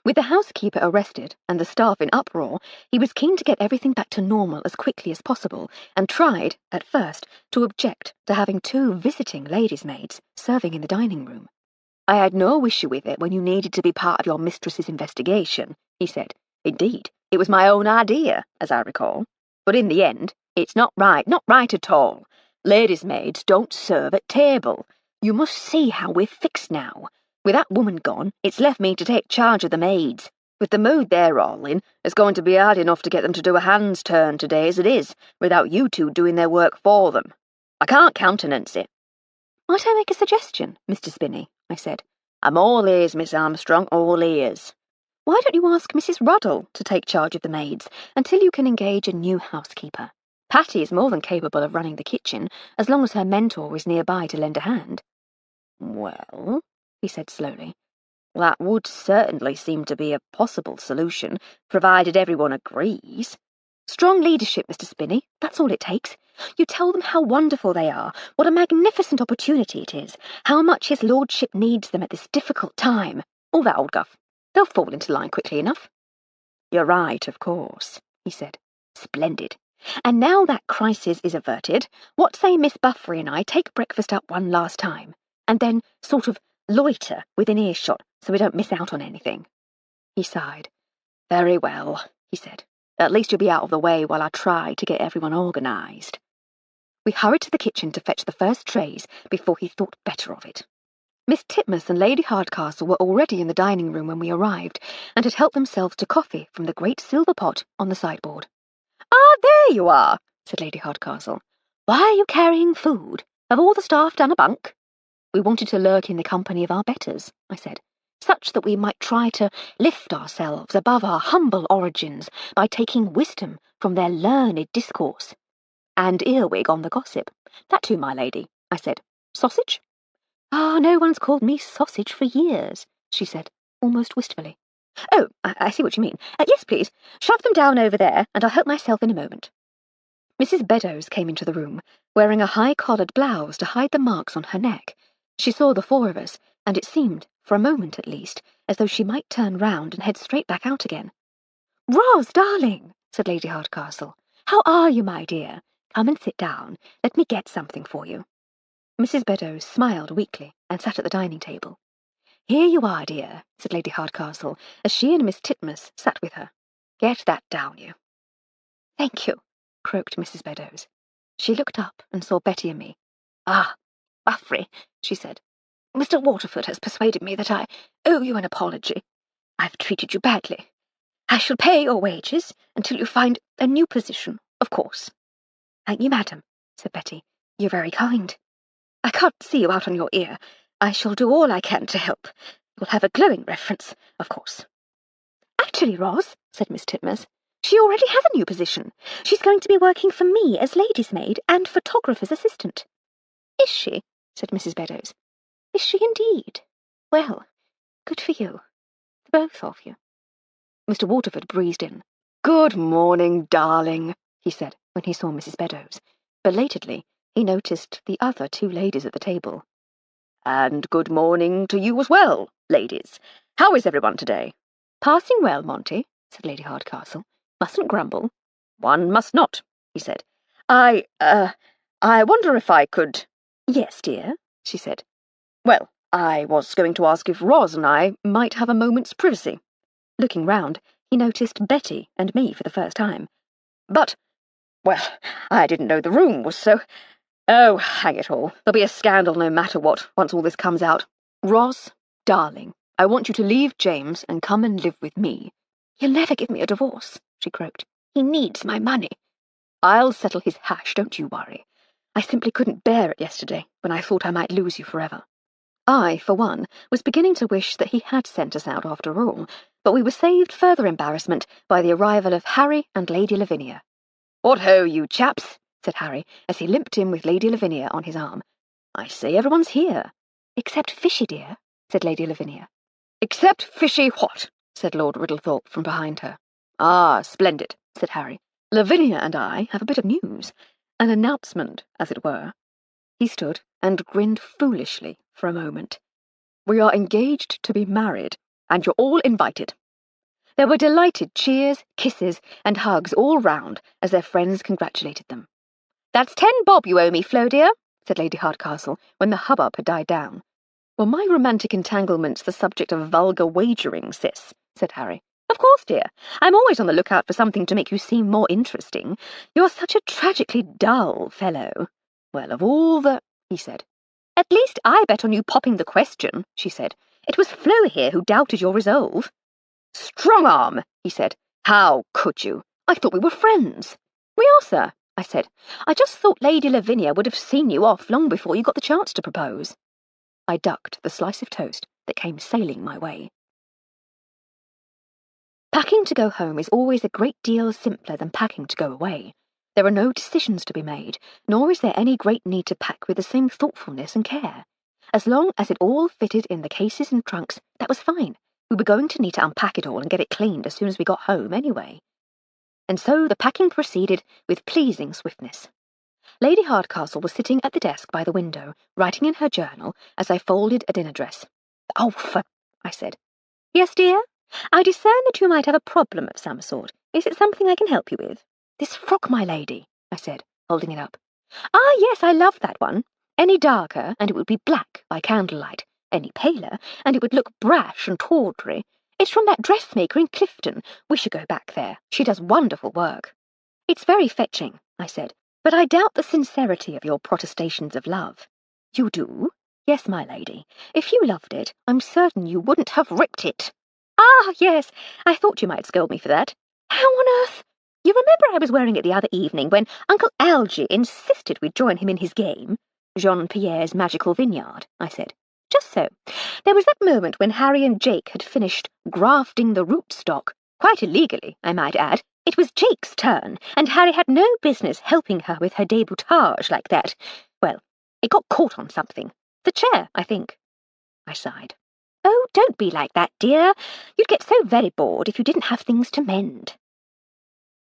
With the housekeeper arrested and the staff in uproar, he was keen to get everything back to normal as quickly as possible, and tried, at first, to object to having two visiting ladies' maids serving in the dining room. "I had no issue with it when you needed to be part of your mistress's investigation," he said. "Indeed, it was my own idea, as I recall. But in the end, it's not right at all. Ladies' maids don't serve at table. You must see how we're fixed now. With that woman gone, it's left me to take charge of the maids. With the mood they're all in, it's going to be hard enough to get them to do a hand's turn today as it is, without you two doing their work for them. I can't countenance it." "Might I make a suggestion, Mr. Spinney?" I said. "I'm all ears, Miss Armstrong, all ears." "Why don't you ask Mrs. Ruddle to take charge of the maids until you can engage a new housekeeper? Patty is more than capable of running the kitchen, as long as her mentor is nearby to lend a hand." "Well," he said slowly, "that would certainly seem to be a possible solution, provided everyone agrees." "Strong leadership, Mr. Spinney, that's all it takes. You tell them how wonderful they are, what a magnificent opportunity it is, how much his lordship needs them at this difficult time. All that old guff. They'll fall into line quickly enough." "You're right, of course," he said. "Splendid. And now that crisis is averted, what say Miss Buffrey and I take breakfast up one last time, and then sort of loiter within earshot so we don't miss out on anything. He sighed. Very well, he said. At least you'll be out of the way while I try to get everyone organised. We hurried to the kitchen to fetch the first trays before he thought better of it. Miss Titmuss and Lady Hardcastle were already in the dining room when we arrived, and had helped themselves to coffee from the great silver pot on the sideboard. "Ah, there you are," said Lady Hardcastle. "Why are you carrying food? Have all the staff done a bunk?" "We wanted to lurk in the company of our betters," I said, "such that we might try to lift ourselves above our humble origins by taking wisdom from their learned discourse." "And earwig on the gossip. That too, my lady," I said. "Sausage?" "Ah, no one's called me sausage for years," she said, almost wistfully. "Oh, I see what you mean. Yes, please. Shove them down over there, and I'll help myself in a moment." Mrs. Beddoes came into the room, wearing a high-collared blouse to hide the marks on her neck. She saw the four of us, and it seemed, for a moment at least, as though she might turn round and head straight back out again. "Ros, darling," said Lady Hardcastle. "How are you, my dear? Come and sit down. Let me get something for you." Mrs. Beddoes smiled weakly and sat at the dining table. "Here you are, dear," said Lady Hardcastle, as she and Miss Titmuss sat with her. "Get that down you." "Thank you," croaked Mrs. Beddoes. She looked up and saw Betty and me. "Ah, Buffrey," she said. "Mr. Waterford has persuaded me that I owe you an apology. I've treated you badly. I shall pay your wages until you find a new position, of course." "Thank you, madam," said Betty. "You're very kind." "I can't see you out on your ear. I shall do all I can to help. You'll have a glowing reference, of course." "Actually, Ros," said Miss Titmuss, "she already has a new position. She's going to be working for me as lady's maid and photographer's assistant." "Is she?" said Mrs. Beddoes. "Is she indeed? Well, good for you. The both of you." Mr. Waterford breezed in. "Good morning, darling," he said when he saw Mrs. Beddoes. Belatedly, he noticed the other two ladies at the table. "And good morning to you as well, ladies. How is everyone today?" "Passing well, Monty," said Lady Hardcastle. "Mustn't grumble." "One must not," he said. I wonder if I could—" "Yes, dear," she said. "Well, I was going to ask if Ros and I might have a moment's privacy." Looking round, he noticed Betty and me for the first time. "But, well, I didn't know the room was so— Oh, hang it all. There'll be a scandal no matter what, once all this comes out. Ros, darling, I want you to leave James and come and live with me." "He'll never give me a divorce," she croaked. "He needs my money." "I'll settle his hash, don't you worry. I simply couldn't bear it yesterday, when I thought I might lose you forever." I, for one, was beginning to wish that he had sent us out after all, but we were saved further embarrassment by the arrival of Harry and Lady Lavinia. "What ho, you chaps!" said Harry, as he limped in with Lady Lavinia on his arm. "I say everyone's here." "Except Fishy, dear," said Lady Lavinia. "Except Fishy what?" said Lord Riddlethorpe from behind her. "Ah, splendid," said Harry. "Lavinia and I have a bit of news. An announcement, as it were." He stood and grinned foolishly for a moment. "We are engaged to be married, and you're all invited." There were delighted cheers, kisses, and hugs all round as their friends congratulated them. "That's 10 bob you owe me, Flo, dear," said Lady Hardcastle, when the hubbub had died down. "Were my romantic entanglements the subject of vulgar wagering, sis?" said Harry. "Of course, dear. I'm always on the lookout for something to make you seem more interesting. You're such a tragically dull fellow." "Well, of all the—" he said. "At least I bet on you popping the question," she said. "It was Flo here who doubted your resolve." "Strong arm," he said. "How could you? I thought we were friends." "We are, sir," I said. "I just thought Lady Lavinia would have seen you off long before you got the chance to propose." I ducked the slice of toast that came sailing my way. Packing to go home is always a great deal simpler than packing to go away. There are no decisions to be made, nor is there any great need to pack with the same thoughtfulness and care. As long as it all fitted in the cases and trunks, that was fine. We were going to need to unpack it all and get it cleaned as soon as we got home anyway. And so the packing proceeded with pleasing swiftness. Lady Hardcastle was sitting at the desk by the window, writing in her journal as I folded a dinner dress. "Oh, I said. "Yes, dear? I discern that you might have a problem of some sort. Is it something I can help you with?" "This frock, my lady," I said, holding it up. "Ah, yes, I love that one. Any darker, and it would be black by candlelight. any paler, and it would look brash and tawdry. It's from that dressmaker in Clifton. We should go back there. She does wonderful work." "It's very fetching," I said, "but I doubt the sincerity of your protestations of love." "You do?" "Yes, my lady. If you loved it, I'm certain you wouldn't have ripped it." "Ah, yes, I thought you might scold me for that. How on earth? You remember I was wearing it the other evening when Uncle Algy insisted we join him in his game?" "Jean-Pierre's magical vineyard," I said. "Just so. There was that moment when Harry and Jake had finished grafting the rootstock, quite illegally, I might add. It was Jake's turn, and Harry had no business helping her with her debutage like that. Well, it got caught on something. The chair, I think." I sighed. "Oh, don't be like that, dear. You'd get so very bored if you didn't have things to mend."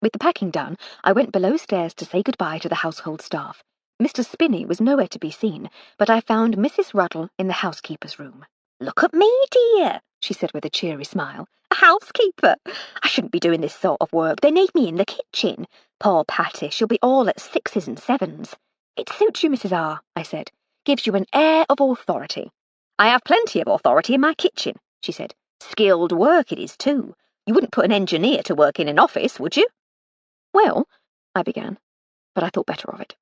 With the packing done, I went below stairs to say goodbye to the household staff. Mr. Spinney was nowhere to be seen, but I found Mrs. Ruddle in the housekeeper's room. "Look at me, dear," she said with a cheery smile. "A housekeeper! I shouldn't be doing this sort of work. They need me in the kitchen. Poor Patty, she'll be all at 6s and 7s. "It suits you, Mrs. R," I said. "Gives you an air of authority." "I have plenty of authority in my kitchen," she said. "Skilled work it is, too. You wouldn't put an engineer to work in an office, would you?" "Well," I began, but I thought better of it.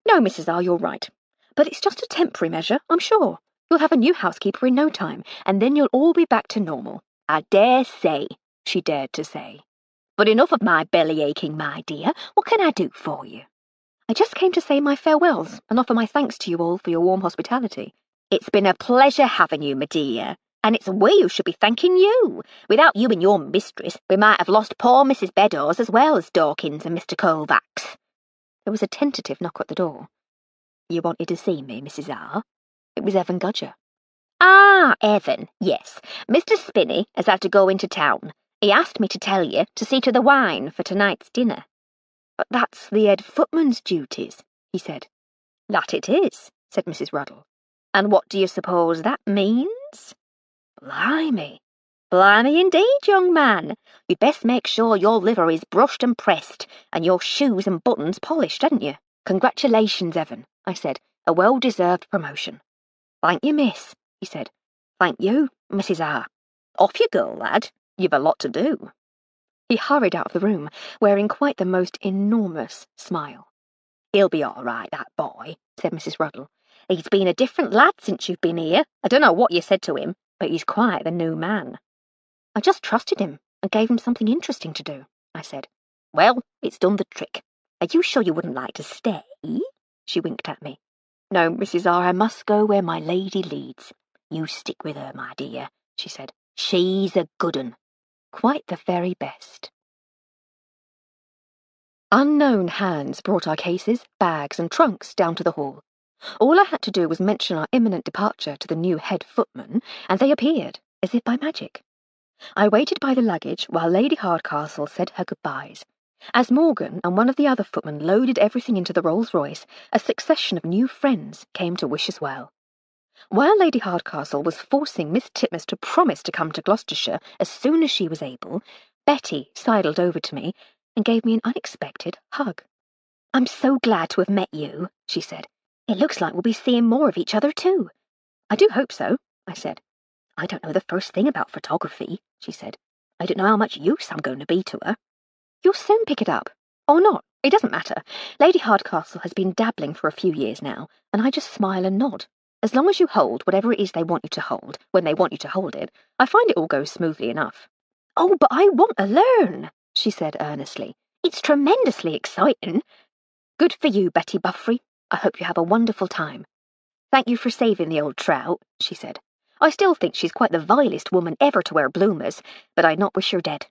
"No, Mrs. R, you're right. But it's just a temporary measure, I'm sure. You'll have a new housekeeper in no time, and then you'll all be back to normal." "I dare say," she dared to say. "But enough of my belly aching, my dear. What can I do for you?" "I just came to say my farewells and offer my thanks to you all for your warm hospitality." "It's been a pleasure having you, my dear. And it's we who should be thanking you. Without you and your mistress, we might have lost poor Mrs. Beddoes as well as Dawkins and Mr. Kovacs." There was a tentative knock at the door. "You wanted to see me, Mrs. R?" It was Evan Gudger. "Ah, Evan, yes. Mr. Spinney has had to go into town. He asked me to tell you to see to the wine for tonight's dinner." "But that's the head footman's duties," he said. "That it is," said Mrs. Ruddle. "And what do you suppose that means?" "Blimey." "Blimey indeed, young man. You'd best make sure your liver is brushed and pressed, and your shoes and buttons polished, hadn't you?" "Congratulations, Evan," I said. "A well-deserved promotion." "Thank you, miss," he said. "Thank you, Mrs. R. Off you go, lad. You've a lot to do." He hurried out of the room, wearing quite the most enormous smile. "He'll be all right, that boy," said Mrs. Ruddle. "He's been a different lad since you've been here. I don't know what you said to him, but he's quite the new man." "I just trusted him and gave him something interesting to do," I said. "Well, it's done the trick. Are you sure you wouldn't like to stay?" She winked at me. "No, Mrs. R, I must go where my lady leads." "You stick with her, my dear," she said. "She's a good un." Quite the very best. Unknown hands brought our cases, bags, and trunks down to the hall. All I had to do was mention our imminent departure to the new head footman, and they appeared, as if by magic. I waited by the luggage while Lady Hardcastle said her goodbyes. As Morgan and one of the other footmen loaded everything into the Rolls-Royce, a succession of new friends came to wish us well. While Lady Hardcastle was forcing Miss Titmuss to promise to come to Gloucestershire as soon as she was able, Betty sidled over to me and gave me an unexpected hug. "I'm so glad to have met you," she said. "It looks like we'll be seeing more of each other too." "I do hope so," I said. "I don't know the first thing about photography," she said. "I don't know how much use I'm going to be to her." "You'll soon pick it up. Or not. It doesn't matter. Lady Hardcastle has been dabbling for a few years now, and I just smile and nod. As long as you hold whatever it is they want you to hold, when they want you to hold it, I find it all goes smoothly enough." "Oh, but I want to learn," she said earnestly. "It's tremendously exciting." "Good for you, Betty Buffrey. I hope you have a wonderful time." "Thank you for saving the old trout," she said. "I still think she's quite the vilest woman ever to wear bloomers, but I'd not wish her dead."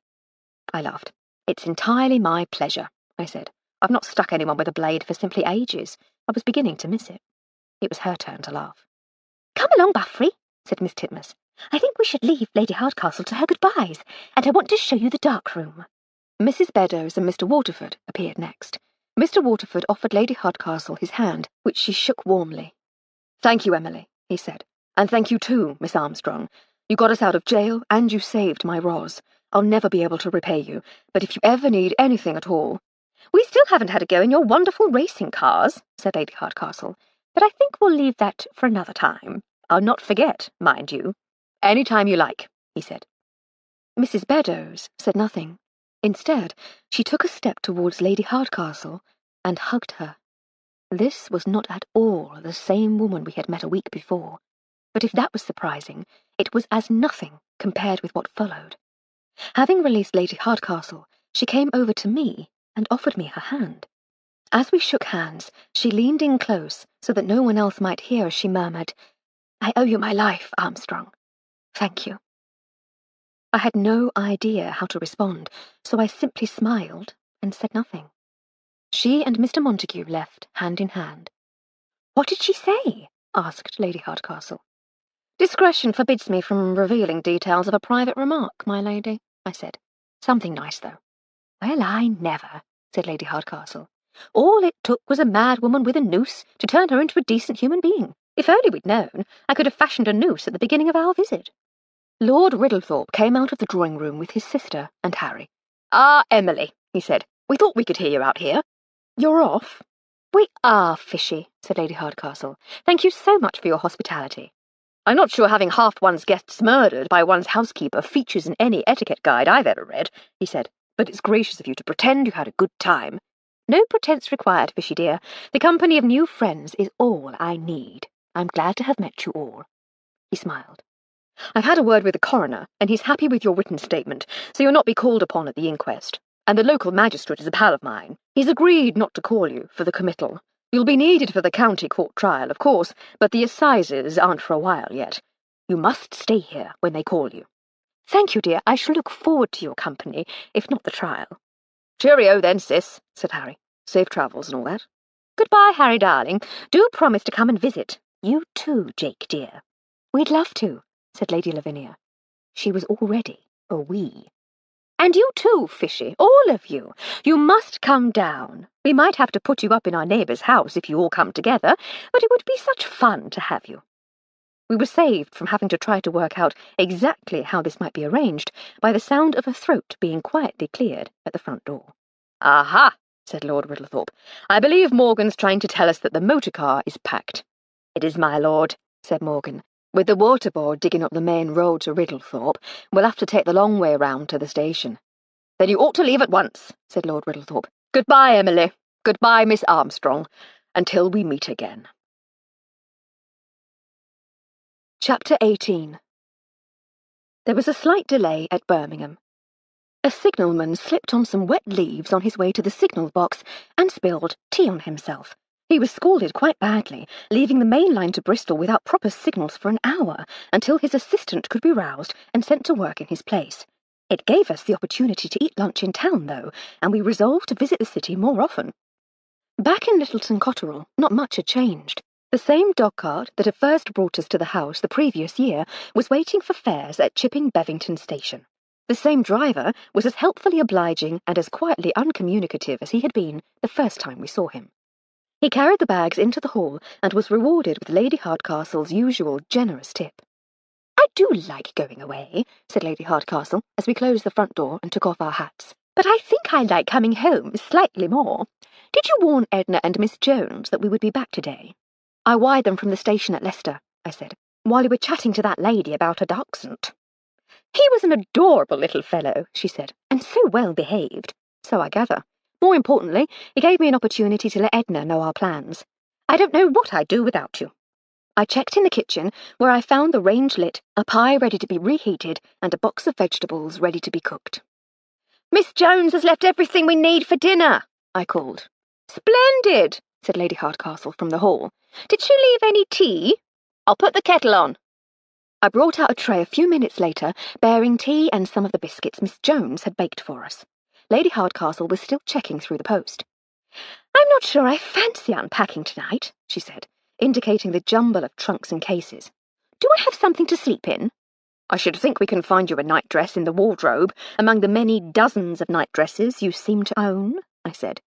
I laughed. "It's entirely my pleasure," I said. "I've not stuck anyone with a blade for simply ages. I was beginning to miss it." It was her turn to laugh. "Come along, Buffrey," said Miss Titmuss. "I think we should leave Lady Hardcastle to her goodbyes, and I want to show you the dark room." Mrs. Beddoes and Mr. Waterford appeared next. Mr. Waterford offered Lady Hardcastle his hand, which she shook warmly. "Thank you, Emily," he said. "And thank you too, Miss Armstrong. You got us out of jail, and you saved my Roz. I'll never be able to repay you, but if you ever need anything at all—" "We still haven't had a go in your wonderful racing cars," said Lady Hardcastle, "but I think we'll leave that for another time. I'll not forget, mind you. Any time you like, he said. Mrs. Beddoes said nothing. Instead, she took a step towards Lady Hardcastle and hugged her. This was not at all the same woman we had met a week before, but if that was surprising, it was as nothing compared with what followed. Having released Lady Hardcastle, she came over to me and offered me her hand. As we shook hands, she leaned in close so that no one else might hear as she murmured, "I owe you my life, Armstrong. Thank you." I had no idea how to respond, so I simply smiled and said nothing. She and Mr. Montague left hand in hand. "What did she say?" asked Lady Hardcastle. "Discretion forbids me from revealing details of a private remark, my lady," I said. "Something nice, though." "Well, I never," said Lady Hardcastle. "All it took was a mad woman with a noose to turn her into a decent human being. If only we'd known, I could have fashioned a noose at the beginning of our visit." Lord Riddlethorpe came out of the drawing-room with his sister and Harry. "Ah, Emily," he said. "We thought we could hear you out here. You're off?" "We are fishy," said Lady Hardcastle. "Thank you so much for your hospitality." "I'm not sure having half one's guests murdered by one's housekeeper features in any etiquette guide I've ever read," he said. "But it's gracious of you to pretend you had a good time." "No pretense required, Fishy dear. The company of new friends is all I need. I'm glad to have met you all." He smiled. "I've had a word with the coroner, and he's happy with your written statement, so you'll not be called upon at the inquest. And the local magistrate is a pal of mine. He's agreed not to call you for the committal. You'll be needed for the county court trial, of course, but the assizes aren't for a while yet. You must stay here when they call you." "Thank you, dear. I shall look forward to your company, if not the trial." "Cheerio then, sis," said Harry. "Safe travels and all that." "Goodbye, Harry, darling. Do promise to come and visit. You too, Jake, dear." "We'd love to," said Lady Lavinia. She was already a we. "And you too, Fishy, all of you. You must come down. We might have to put you up in our neighbour's house if you all come together, but it would be such fun to have you." We were saved from having to try to work out exactly how this might be arranged by the sound of a throat being quietly cleared at the front door. "Aha!" said Lord Riddlethorpe. "I believe Morgan's trying to tell us that the motor car is packed." "It is, my lord," said Morgan. "With the water board digging up the main road to Riddlethorpe, we'll have to take the long way round to the station." "Then you ought to leave at once," said Lord Riddlethorpe. "Goodbye, Emily. Goodbye, Miss Armstrong. Until we meet again." Chapter 18. There was a slight delay at Birmingham. A signalman slipped on some wet leaves on his way to the signal box and spilled tea on himself. He was scalded quite badly, leaving the main line to Bristol without proper signals for an hour, until his assistant could be roused and sent to work in his place. It gave us the opportunity to eat lunch in town, though, and we resolved to visit the city more often. Back in Littleton Cotterell, not much had changed. The same dog-cart that had first brought us to the house the previous year was waiting for fares at Chipping Bevington Station. The same driver was as helpfully obliging and as quietly uncommunicative as he had been the first time we saw him. He carried the bags into the hall and was rewarded with Lady Hardcastle's usual generous tip. "I do like going away," said Lady Hardcastle, as we closed the front door and took off our hats. "But I think I like coming home slightly more. Did you warn Edna and Miss Jones that we would be back today?" "I wired them from the station at Leicester," I said, "while we were chatting to that lady about her dachshund." "He was an adorable little fellow," she said, "and so well behaved." "So I gather. More importantly, he gave me an opportunity to let Edna know our plans. I don't know what I'd do without you." I checked in the kitchen, where I found the range lit, a pie ready to be reheated, and a box of vegetables ready to be cooked. "Miss Jones has left everything we need for dinner," I called. "Splendid," said Lady Hardcastle from the hall. "Did she leave any tea?" "I'll put the kettle on." I brought out a tray a few minutes later, bearing tea and some of the biscuits Miss Jones had baked for us. Lady Hardcastle was still checking through the post. "I'm not sure I fancy unpacking tonight," she said, indicating the jumble of trunks and cases. "Do I have something to sleep in?" "I should think we can find you a nightdress in the wardrobe, among the many dozens of nightdresses you seem to own," I said.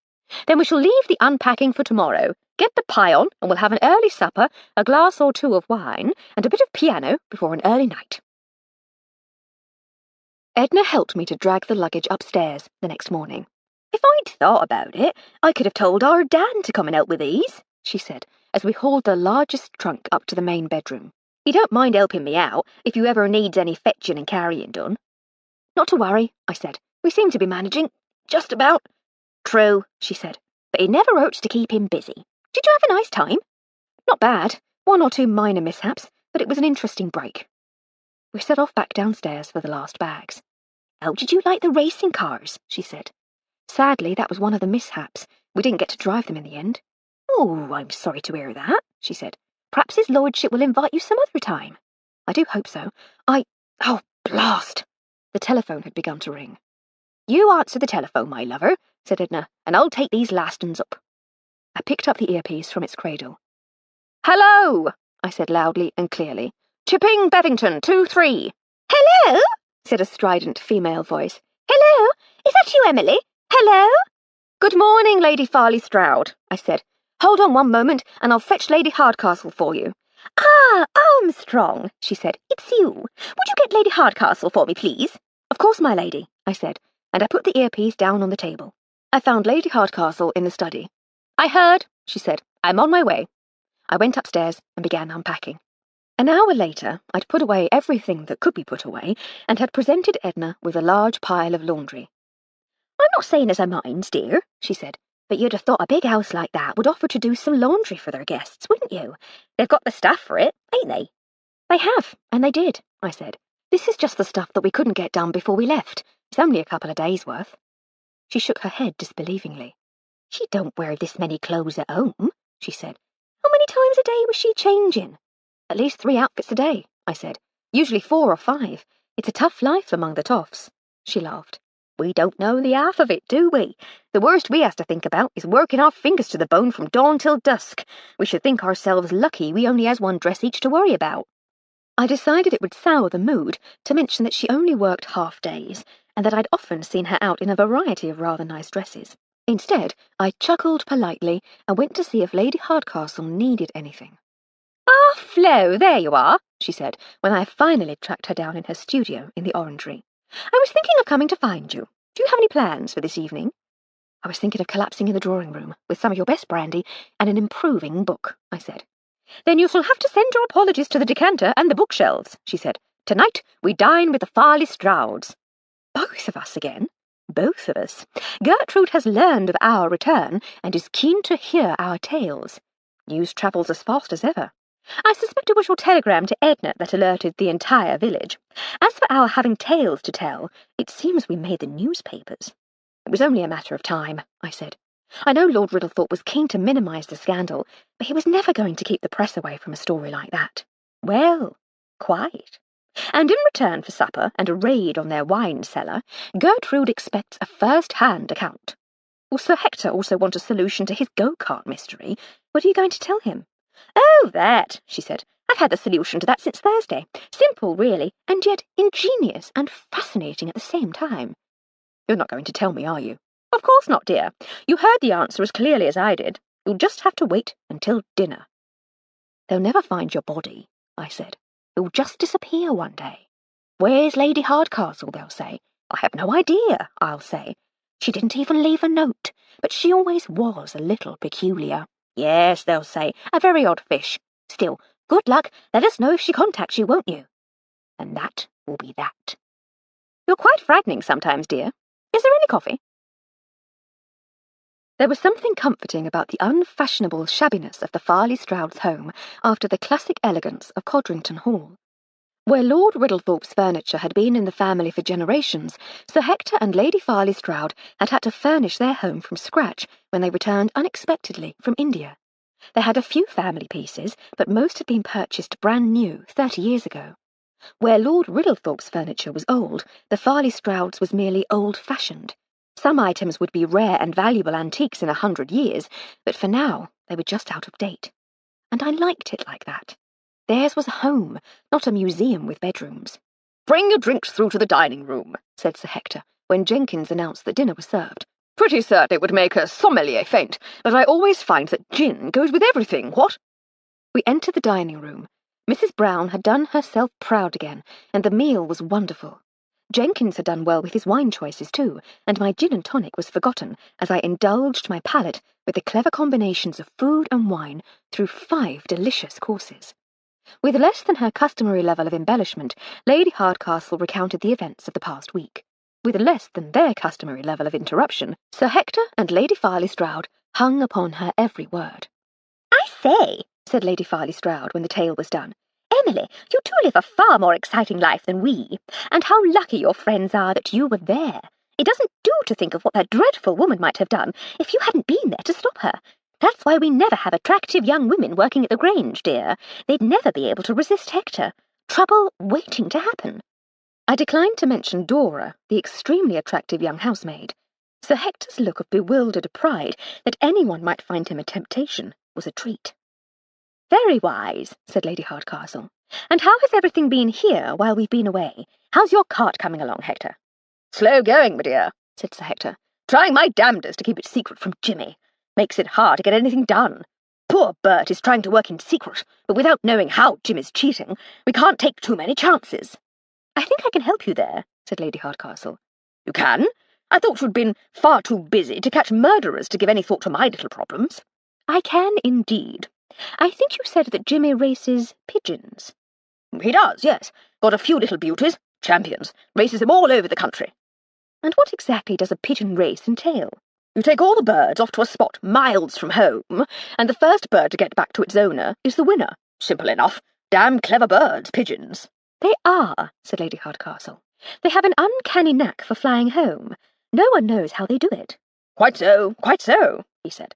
"Then we shall leave the unpacking for tomorrow. Get the pie on, and we'll have an early supper, a glass or two of wine, and a bit of piano before an early night." Edna helped me to drag the luggage upstairs the next morning. "If I'd thought about it, I could have told our Dan to come and help with these," she said, as we hauled the largest trunk up to the main bedroom. You don't mind helping me out if you ever needs any fetching and carrying done. Not to worry, I said. We seem to be managing. Just about. True, she said, but it never hurts to keep him busy. Did you have a nice time? Not bad. 1 or 2 minor mishaps, but it was an interesting break. We set off back downstairs for the last bags. How did you like the racing cars? She said. Sadly, that was one of the mishaps. We didn't get to drive them in the end. Oh, I'm sorry to hear that, she said. Perhaps his lordship will invite you some other time. I do hope so. Oh, blast! The telephone had begun to ring. You answer the telephone, my lover, said Edna, and I'll take these last uns up. I picked up the earpiece from its cradle. Hello, I said loudly and clearly. Chipping Bevington, 2-3. Hello, said a strident female voice. Hello, is that you, Emily? Hello? Good morning, Lady Farley Stroud, I said. Hold on 1 moment, and I'll fetch Lady Hardcastle for you. Ah, Armstrong, she said. It's you. Would you get Lady Hardcastle for me, please? Of course, my lady, I said, and I put the earpiece down on the table. I found Lady Hardcastle in the study. I heard, she said. I'm on my way. I went upstairs and began unpacking. An hour later, I'd put away everything that could be put away and had presented Edna with a large pile of laundry. I'm not saying as I mind, dear, she said, but you'd have thought a big house like that would offer to do some laundry for their guests, wouldn't you? They've got the staff for it, ain't they? They have, and they did, I said. This is just the stuff that we couldn't get done before we left. It's only a couple of days' worth. She shook her head disbelievingly. She don't wear this many clothes at home, she said. How many times a day was she changing? At least 3 outfits a day, I said. Usually 4 or 5. It's a tough life among the toffs. She laughed. We don't know the half of it, do we? The worst we has to think about is working our fingers to the bone from dawn till dusk. We should think ourselves lucky we only has 1 dress each to worry about. I decided it would sour the mood to mention that she only worked half days, and that I'd often seen her out in a variety of rather nice dresses. Instead, I chuckled politely and went to see if Lady Hardcastle needed anything. Ah, Flo, there you are, she said, when I finally tracked her down in her studio in the orangery. I was thinking of coming to find you. Do you have any plans for this evening? I was thinking of collapsing in the drawing room with some of your best brandy and an improving book, I said. Then you shall have to send your apologies to the decanter and the bookshelves, she said. Tonight we dine with the Farley Strouds. Both of us again? Both of us. Gertrude has learned of our return and is keen to hear our tales. News travels as fast as ever. I suspect it was your telegram to Edna that alerted the entire village. As for our having tales to tell, it seems we made the newspapers. It was only a matter of time, I said. I know Lord Riddlethorpe was keen to minimise the scandal, but he was never going to keep the press away from a story like that. Well, quite. And in return for supper and a raid on their wine cellar, Gertrude expects a first-hand account. Will Sir Hector also want a solution to his go-kart mystery? What are you going to tell him? Oh, that, she said. I've had the solution to that since Thursday. Simple, really, and yet ingenious and fascinating at the same time. You're not going to tell me, are you? Of course not, dear. You heard the answer as clearly as I did. You'll just have to wait until dinner. They'll never find your body, I said. You'll just disappear one day. Where's Lady Hardcastle, they'll say. I have no idea, I'll say. She didn't even leave a note, but she always was a little peculiar. Yes, they'll say, a very odd fish. Still, good luck. Let us know if she contacts you, won't you? And that will be that. You're quite frightening sometimes, dear. Is there any coffee? There was something comforting about the unfashionable shabbiness of the Farley Strouds' home after the classic elegance of Codrington Hall. Where Lord Riddlethorpe's furniture had been in the family for generations, Sir Hector and Lady Farley Stroud had to furnish their home from scratch when they returned unexpectedly from India. They had a few family pieces, but most had been purchased brand new 30 years ago. Where Lord Riddlethorpe's furniture was old, the Farley Strouds' was merely old-fashioned. Some items would be rare and valuable antiques in 100 years, but for now they were just out of date. And I liked it like that. Theirs was a home, not a museum with bedrooms. Bring your drinks through to the dining room, said Sir Hector, when Jenkins announced that dinner was served. Pretty certain it would make a sommelier faint, but I always find that gin goes with everything, what? We entered the dining room. Mrs. Brown had done herself proud again, and the meal was wonderful. Jenkins had done well with his wine choices too, and my gin and tonic was forgotten as I indulged my palate with the clever combinations of food and wine through 5 delicious courses. With less than her customary level of embellishment, Lady Hardcastle recounted the events of the past week. With less than their customary level of interruption, Sir Hector and Lady Farley Stroud hung upon her every word. I say, said Lady Farley Stroud when the tale was done, Emily, you two live a far more exciting life than we, and how lucky your friends are that you were there. It doesn't do to think of what that dreadful woman might have done if you hadn't been there to stop her. That's why we never have attractive young women working at the Grange, dear. They'd never be able to resist Hector. Trouble waiting to happen. I declined to mention Dora, the extremely attractive young housemaid. Sir Hector's look of bewildered pride that anyone might find him a temptation was a treat. Very wise, said Lady Hardcastle. And how has everything been here while we've been away? How's your cart coming along, Hector? Slow going, my dear, said Sir Hector. Trying my damnedest to keep it secret from Jimmy. Makes it hard to get anything done. Poor Bert is trying to work in secret, but without knowing how Jim is cheating, we can't take too many chances. I think I can help you there, said Lady Hardcastle. You can? I thought you'd been far too busy to catch murderers to give any thought to my little problems. I can indeed. I think you said that Jimmy races pigeons. He does, yes. Got a few little beauties, champions, races them all over the country. And what exactly does a pigeon race entail? You take all the birds off to a spot miles from home, and the first bird to get back to its owner is the winner. Simple enough. Damn clever birds, pigeons. They are, said Lady Hardcastle. They have an uncanny knack for flying home. No one knows how they do it. Quite so, he said.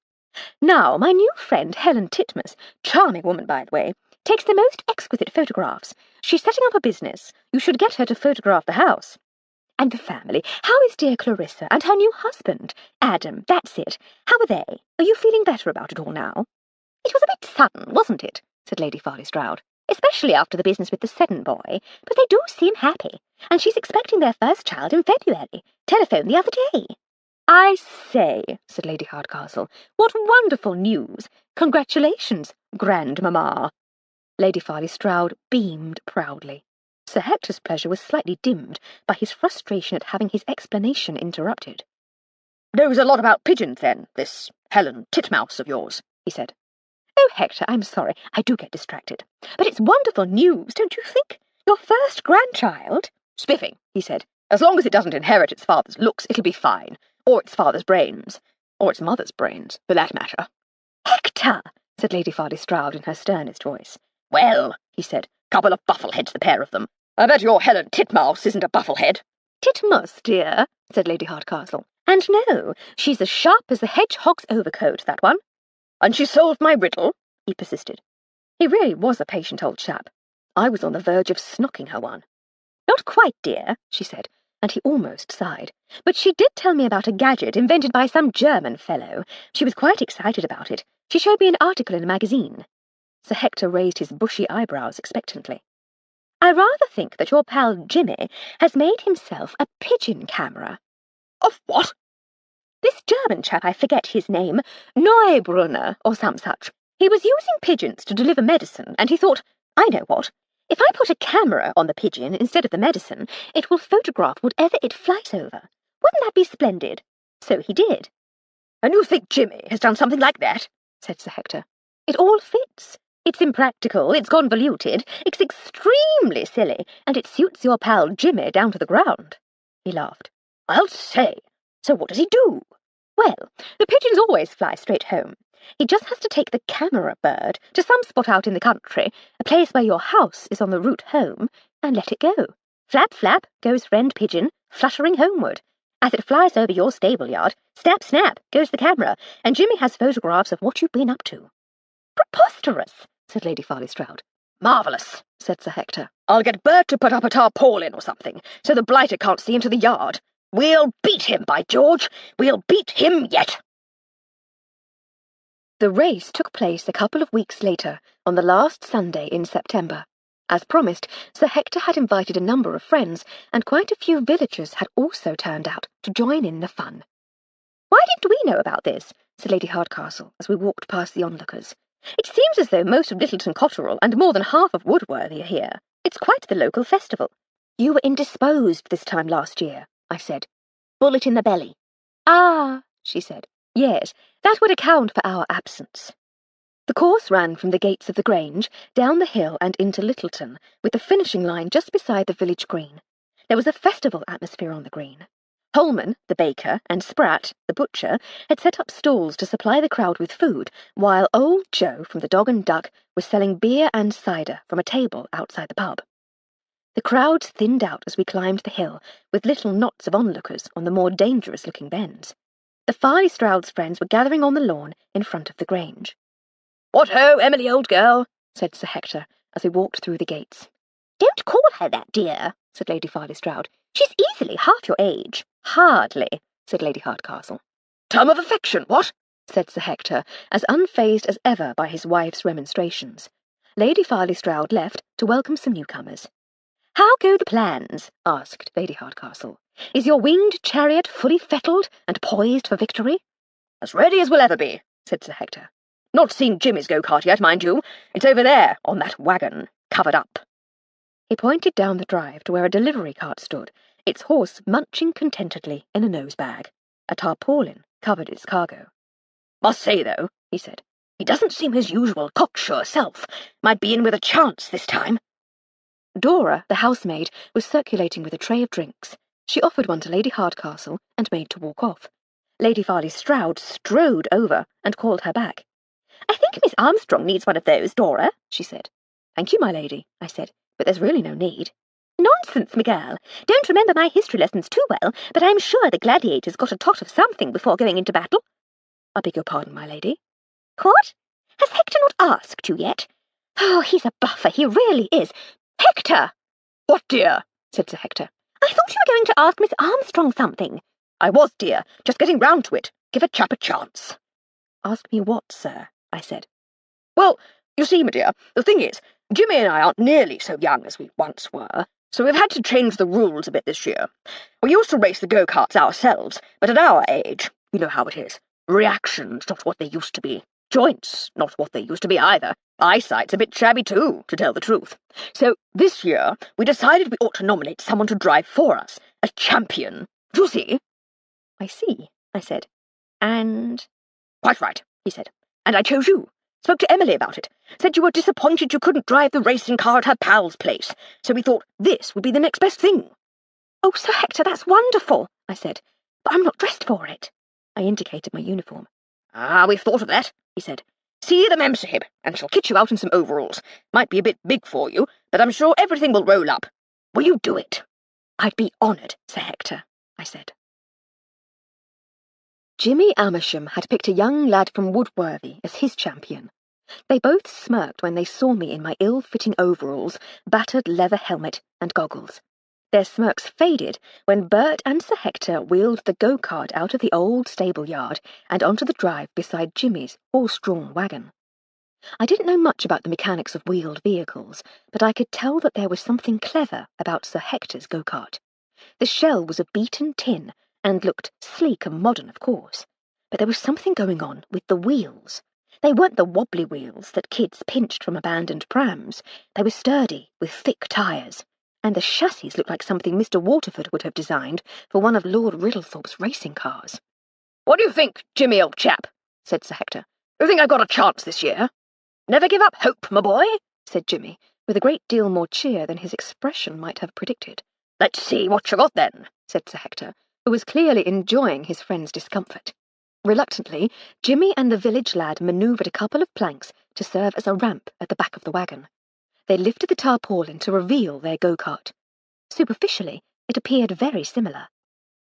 Now, my new friend, Helen Titmus, charming woman, by the way, takes the most exquisite photographs. She's setting up a business. You should get her to photograph the house. And the family. How is dear Clarissa and her new husband? Adam, that's it. How are they? Are you feeling better about it all now? It was a bit sudden, wasn't it? Said Lady Farley Stroud. Especially after the business with the Seddon boy. But they do seem happy. And she's expecting their first child in February. Telephoned the other day. I say, said Lady Hardcastle, what wonderful news! Congratulations, Grandmamma. Lady Farley Stroud beamed proudly. Sir Hector's pleasure was slightly dimmed by his frustration at having his explanation interrupted. Knows a lot about pigeons, then, this Helen Titmouse of yours, he said. Oh, Hector, I'm sorry, I do get distracted. But it's wonderful news, don't you think? Your first grandchild? Spiffing, he said. As long as it doesn't inherit its father's looks, it'll be fine. Or its father's brains. Or its mother's brains, for that matter. Hector, said Lady Farley Stroud in her sternest voice. Well, he said, couple of buffleheads, the pair of them. I bet your Helen Titmouse isn't a bufflehead. Titmouse, dear, said Lady Hardcastle. And no, she's as sharp as the hedgehog's overcoat, that one. And she solved my riddle, he persisted. He really was a patient old chap. I was on the verge of snocking her one. Not quite, dear, she said, and he almost sighed. But she did tell me about a gadget invented by some German fellow. She was quite excited about it. She showed me an article in a magazine. Sir Hector raised his bushy eyebrows expectantly. I rather think that your pal Jimmy has made himself a pigeon camera. Of what? This German chap, I forget his name, Neubrunner or some such. He was using pigeons to deliver medicine, and he thought, I know what. If I put a camera on the pigeon instead of the medicine, it will photograph whatever it flies over. Wouldn't that be splendid? So he did. And you think Jimmy has done something like that? Said Sir Hector. It all fits. It's impractical, it's convoluted, it's extremely silly, and it suits your pal Jimmy down to the ground. He laughed. I'll say. So what does he do? Well, the pigeons always fly straight home. He just has to take the camera bird to some spot out in the country, a place where your house is on the route home, and let it go. Flap, flap, goes friend pigeon, fluttering homeward. As it flies over your stable yard, snap, snap, goes the camera, and Jimmy has photographs of what you've been up to. Preposterous, said Lady Farley Stroud. Marvellous, said Sir Hector. I'll get Bert to put up a tarpaulin or something, so the blighter can't see into the yard. We'll beat him, by George! We'll beat him yet! The race took place a couple of weeks later, on the last Sunday in September. As promised, Sir Hector had invited a number of friends, and quite a few villagers had also turned out to join in the fun. Why didn't we know about this? Said Lady Hardcastle, as we walked past the onlookers. It seems as though most of Littleton Cotterell and more than half of Woodworthy are here. It's quite the local festival. You were indisposed this time last year, I said. Bullet in the belly. Ah, she said. Yes, that would account for our absence. The course ran from the gates of the Grange, down the hill and into Littleton, with the finishing line just beside the village green. There was a festival atmosphere on the green. Holman, the baker, and Spratt, the butcher, had set up stalls to supply the crowd with food, while old Joe from the Dog and Duck was selling beer and cider from a table outside the pub. The crowds thinned out as we climbed the hill, with little knots of onlookers on the more dangerous-looking bends. The Farley Stroud's friends were gathering on the lawn in front of the Grange. "What ho, Emily, old girl," said Sir Hector as we walked through the gates. "Don't call her that, dear," said Lady Farley Stroud. "She's easily half your age." "Hardly," said Lady Hardcastle. "Term of affection, what?" said Sir Hector, as unfazed as ever by his wife's remonstrations. Lady Farley Stroud left to welcome some newcomers. "How go the plans?" asked Lady Hardcastle. "Is your winged chariot fully fettled and poised for victory?" "As ready as we'll ever be," said Sir Hector. "Not seen Jimmy's go-kart yet, mind you. It's over there, on that wagon, covered up." He pointed down the drive to where a delivery cart stood, its horse munching contentedly in a nose-bag. A tarpaulin covered its cargo. "Must say, though," he said, "he doesn't seem his usual cocksure self. Might be in with a chance this time." Dora, the housemaid, was circulating with a tray of drinks. She offered one to Lady Hardcastle and made to walk off. Lady Farley Stroud strode over and called her back. "I think Miss Armstrong needs one of those, Dora," she said. "Thank you, my lady," I said, "but there's really no need." "Nonsense, Miguel. Don't remember my history lessons too well, but I'm sure the gladiators got a tot of something before going into battle." "I beg your pardon, my lady." "What? Has Hector not asked you yet? Oh, he's a buffer, he really is. Hector!" "What, dear?" said Sir Hector. "I thought you were going to ask Miss Armstrong something." "I was, dear, just getting round to it. Give a chap a chance." "Ask me what, sir?" I said. "Well, you see, my dear, the thing is, Jimmy and I aren't nearly so young as we once were, so we've had to change the rules a bit this year. We used to race the go-karts ourselves, but at our age, you know how it is. Reactions not what they used to be. Joints not what they used to be either. Eyesight's a bit shabby too, to tell the truth. So this year, we decided we ought to nominate someone to drive for us, a champion. Do you see?" "I see," I said. "And—" "Quite right," he said. "And I chose you. Spoke to Emily about it. Said you were disappointed you couldn't drive the racing car at her pal's place. So we thought this would be the next best thing." "Oh, Sir Hector, that's wonderful," I said. "But I'm not dressed for it." I indicated my uniform. "Ah, we've thought of that," he said. "See the Memsahib, and she'll kit you out in some overalls. Might be a bit big for you, but I'm sure everything will roll up. Will you do it?" "I'd be honoured, Sir Hector," I said. Jimmy Amersham had picked a young lad from Woodworthy as his champion. They both smirked when they saw me in my ill-fitting overalls, battered leather helmet, and goggles. Their smirks faded when Bert and Sir Hector wheeled the go-kart out of the old stable-yard and onto the drive beside Jimmy's horse-drawn wagon. I didn't know much about the mechanics of wheeled vehicles, but I could tell that there was something clever about Sir Hector's go-kart. The shell was of beaten tin, and looked sleek and modern, of course. But there was something going on with the wheels. They weren't the wobbly wheels that kids pinched from abandoned prams. They were sturdy, with thick tyres. And the chassis looked like something Mr. Waterford would have designed for one of Lord Riddlethorpe's racing cars. "What do you think, Jimmy, old chap?" said Sir Hector. "You think I've got a chance this year?" "Never give up hope, my boy," said Jimmy, with a great deal more cheer than his expression might have predicted. "Let's see what you got then," said Sir Hector, who was clearly enjoying his friend's discomfort. Reluctantly, Jimmy and the village lad manoeuvred a couple of planks to serve as a ramp at the back of the wagon. They lifted the tarpaulin to reveal their go-kart. Superficially, it appeared very similar.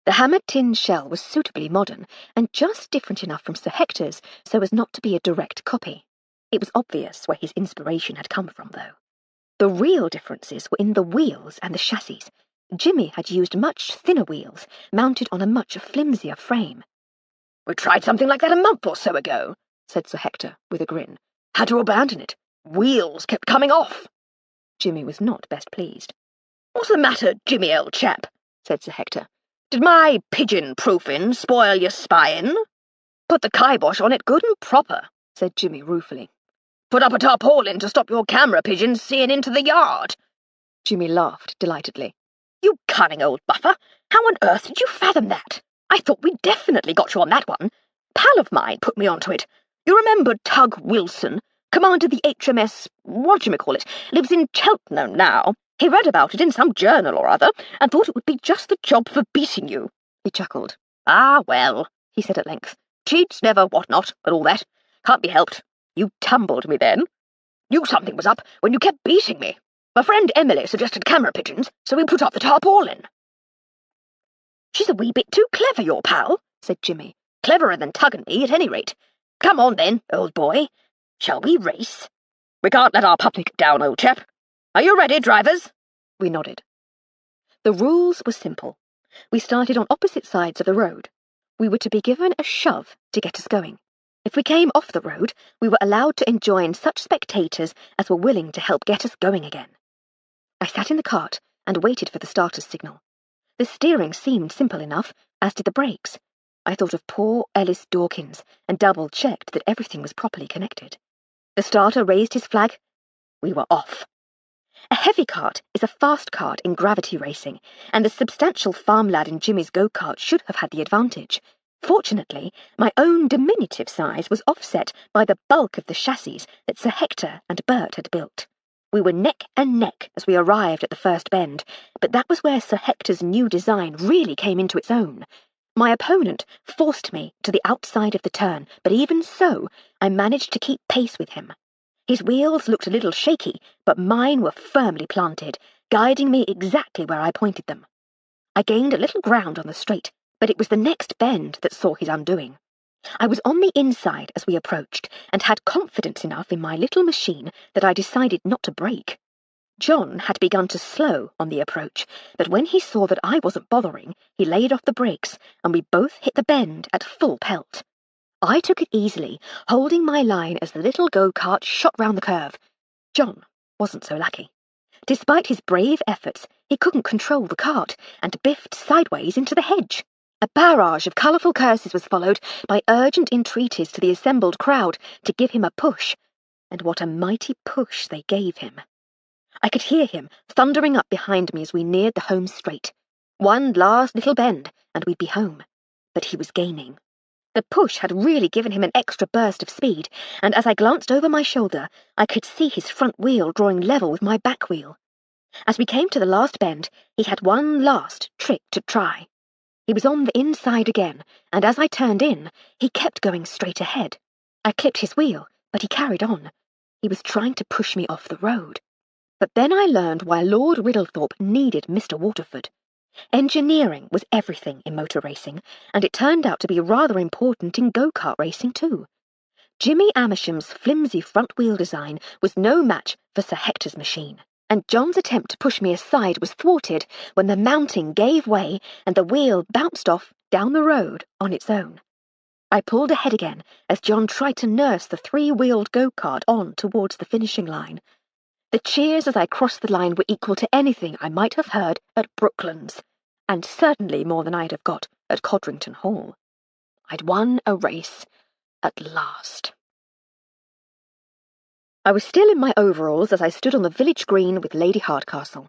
The hammered tin shell was suitably modern, and just different enough from Sir Hector's so as not to be a direct copy. It was obvious where his inspiration had come from, though. The real differences were in the wheels and the chassis. Jimmy had used much thinner wheels, mounted on a much flimsier frame. "We tried something like that a month or so ago," said Sir Hector, with a grin. "Had to abandon it. Wheels kept coming off." Jimmy was not best pleased. "What's the matter, Jimmy, old chap?" said Sir Hector. "Did my pigeon-proofing spoil your spine?" "Put the kibosh on it good and proper," said Jimmy ruefully. "Put up a tarpaulin to stop your camera pigeons seeing into the yard." Jimmy laughed delightedly. "You cunning old buffer! How on earth did you fathom that? I thought we'd definitely got you on that one. Pal of mine put me onto it. You remember Tug Wilson, commander of the HMS, whatchamacallit, lives in Cheltenham now. He read about it in some journal or other, and thought it would be just the job for beating you." He chuckled. "Ah, well," he said at length. "Cheats never what-not, but all that. Can't be helped. You tumbled me then. Knew something was up when you kept beating me. My friend Emily suggested camera pigeons, so we put up the tarpaulin." "She's a wee bit too clever, your pal," said Jimmy. "Cleverer than Tug and me, at any rate. Come on, then, old boy. Shall we race? We can't let our public down, old chap. Are you ready, drivers?" We nodded. The rules were simple. We started on opposite sides of the road. We were to be given a shove to get us going. If we came off the road, we were allowed to join such spectators as were willing to help get us going again. I sat in the cart and waited for the starter's signal. The steering seemed simple enough, as did the brakes. I thought of poor Ellis Dawkins and double-checked that everything was properly connected. The starter raised his flag. We were off. A heavy cart is a fast cart in gravity racing, and the substantial farm lad in Jimmy's go-kart should have had the advantage. Fortunately, my own diminutive size was offset by the bulk of the chassis that Sir Hector and Bert had built. We were neck and neck as we arrived at the first bend, but that was where Sir Hector's new design really came into its own. My opponent forced me to the outside of the turn, but even so, I managed to keep pace with him. His wheels looked a little shaky, but mine were firmly planted, guiding me exactly where I pointed them. I gained a little ground on the straight, but it was the next bend that saw his undoing. I was on the inside as we approached, and had confidence enough in my little machine that I decided not to brake. John had begun to slow on the approach, but when he saw that I wasn't bothering, he laid off the brakes, and we both hit the bend at full pelt. I took it easily, holding my line as the little go-kart shot round the curve. John wasn't so lucky. Despite his brave efforts, he couldn't control the cart, and biffed sideways into the hedge. A barrage of colourful curses was followed by urgent entreaties to the assembled crowd to give him a push, and what a mighty push they gave him. I could hear him thundering up behind me as we neared the home straight. One last little bend, and we'd be home. But he was gaining. The push had really given him an extra burst of speed, and as I glanced over my shoulder, I could see his front wheel drawing level with my back wheel. As we came to the last bend, he had one last trick to try. He was on the inside again, and as I turned in, he kept going straight ahead. I clipped his wheel, but he carried on. He was trying to push me off the road. But then I learned why Lord Riddlethorpe needed Mr. Waterford. Engineering was everything in motor racing, and it turned out to be rather important in go-kart racing too. Jimmy Amersham's flimsy front-wheel design was no match for Sir Hector's machine, and John's attempt to push me aside was thwarted when the mounting gave way and the wheel bounced off down the road on its own. I pulled ahead again as John tried to nurse the three-wheeled go-kart on towards the finishing line. The cheers as I crossed the line were equal to anything I might have heard at Brooklands, and certainly more than I'd have got at Codrington Hall. I'd won a race at last. I was still in my overalls as I stood on the village green with Lady Hardcastle.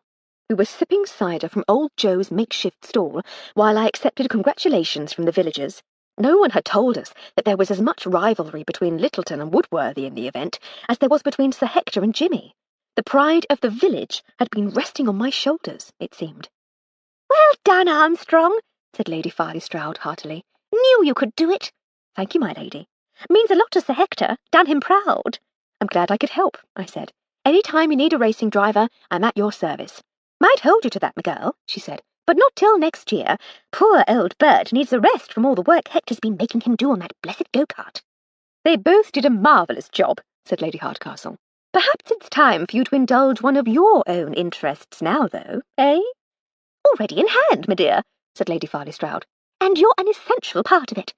We were sipping cider from old Joe's makeshift stall while I accepted congratulations from the villagers. No one had told us that there was as much rivalry between Littleton and Woodworthy in the event as there was between Sir Hector and Jimmy. The pride of the village had been resting on my shoulders, it seemed. "Well done, Armstrong," said Lady Farley Stroud heartily. "Knew you could do it." "Thank you, my lady." "Means a lot to Sir Hector. Done him proud." "I'm glad I could help," I said. "Any time you need a racing driver, I'm at your service." "Might hold you to that, my girl," she said, "but not till next year. Poor old Bert needs a rest from all the work Hector's been making him do on that blessed go-kart." "They both did a marvellous job," said Lady Hardcastle. "Perhaps it's time for you to indulge one of your own interests now, though, eh?" "Already in hand, my dear," said Lady Farley Stroud. "And you're an essential part of it."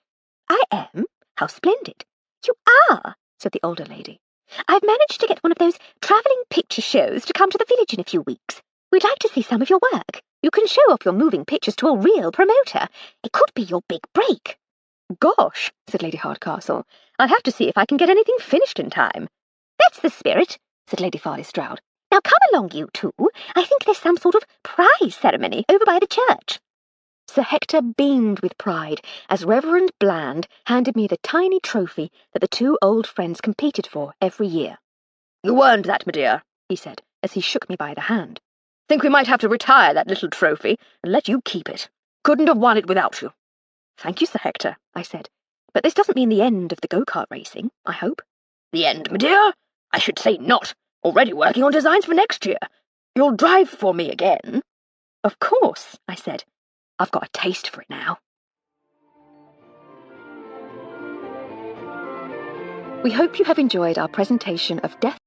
"I am? How splendid." "You are," said the older lady. "I've managed to get one of those travelling picture shows to come to the village in a few weeks. We'd like to see some of your work. You can show off your moving pictures to a real promoter. It could be your big break." "Gosh," said Lady Hardcastle, "I'll have to see if I can get anything finished in time." "That's the spirit," said Lady Farley Stroud. "Now come along, you two. I think there's some sort of prize ceremony over by the church." Sir Hector beamed with pride as Reverend Bland handed me the tiny trophy that the two old friends competed for every year. "You earned that, my dear," he said, as he shook me by the hand. "Think we might have to retire that little trophy and let you keep it. Couldn't have won it without you." "Thank you, Sir Hector," I said. "But this doesn't mean the end of the go-kart racing, I hope." "The end, my dear? I should say not. Already working on designs for next year. You'll drive for me again?" "Of course," I said. "I've got a taste for it now." We hope you have enjoyed our presentation of D.e.a.th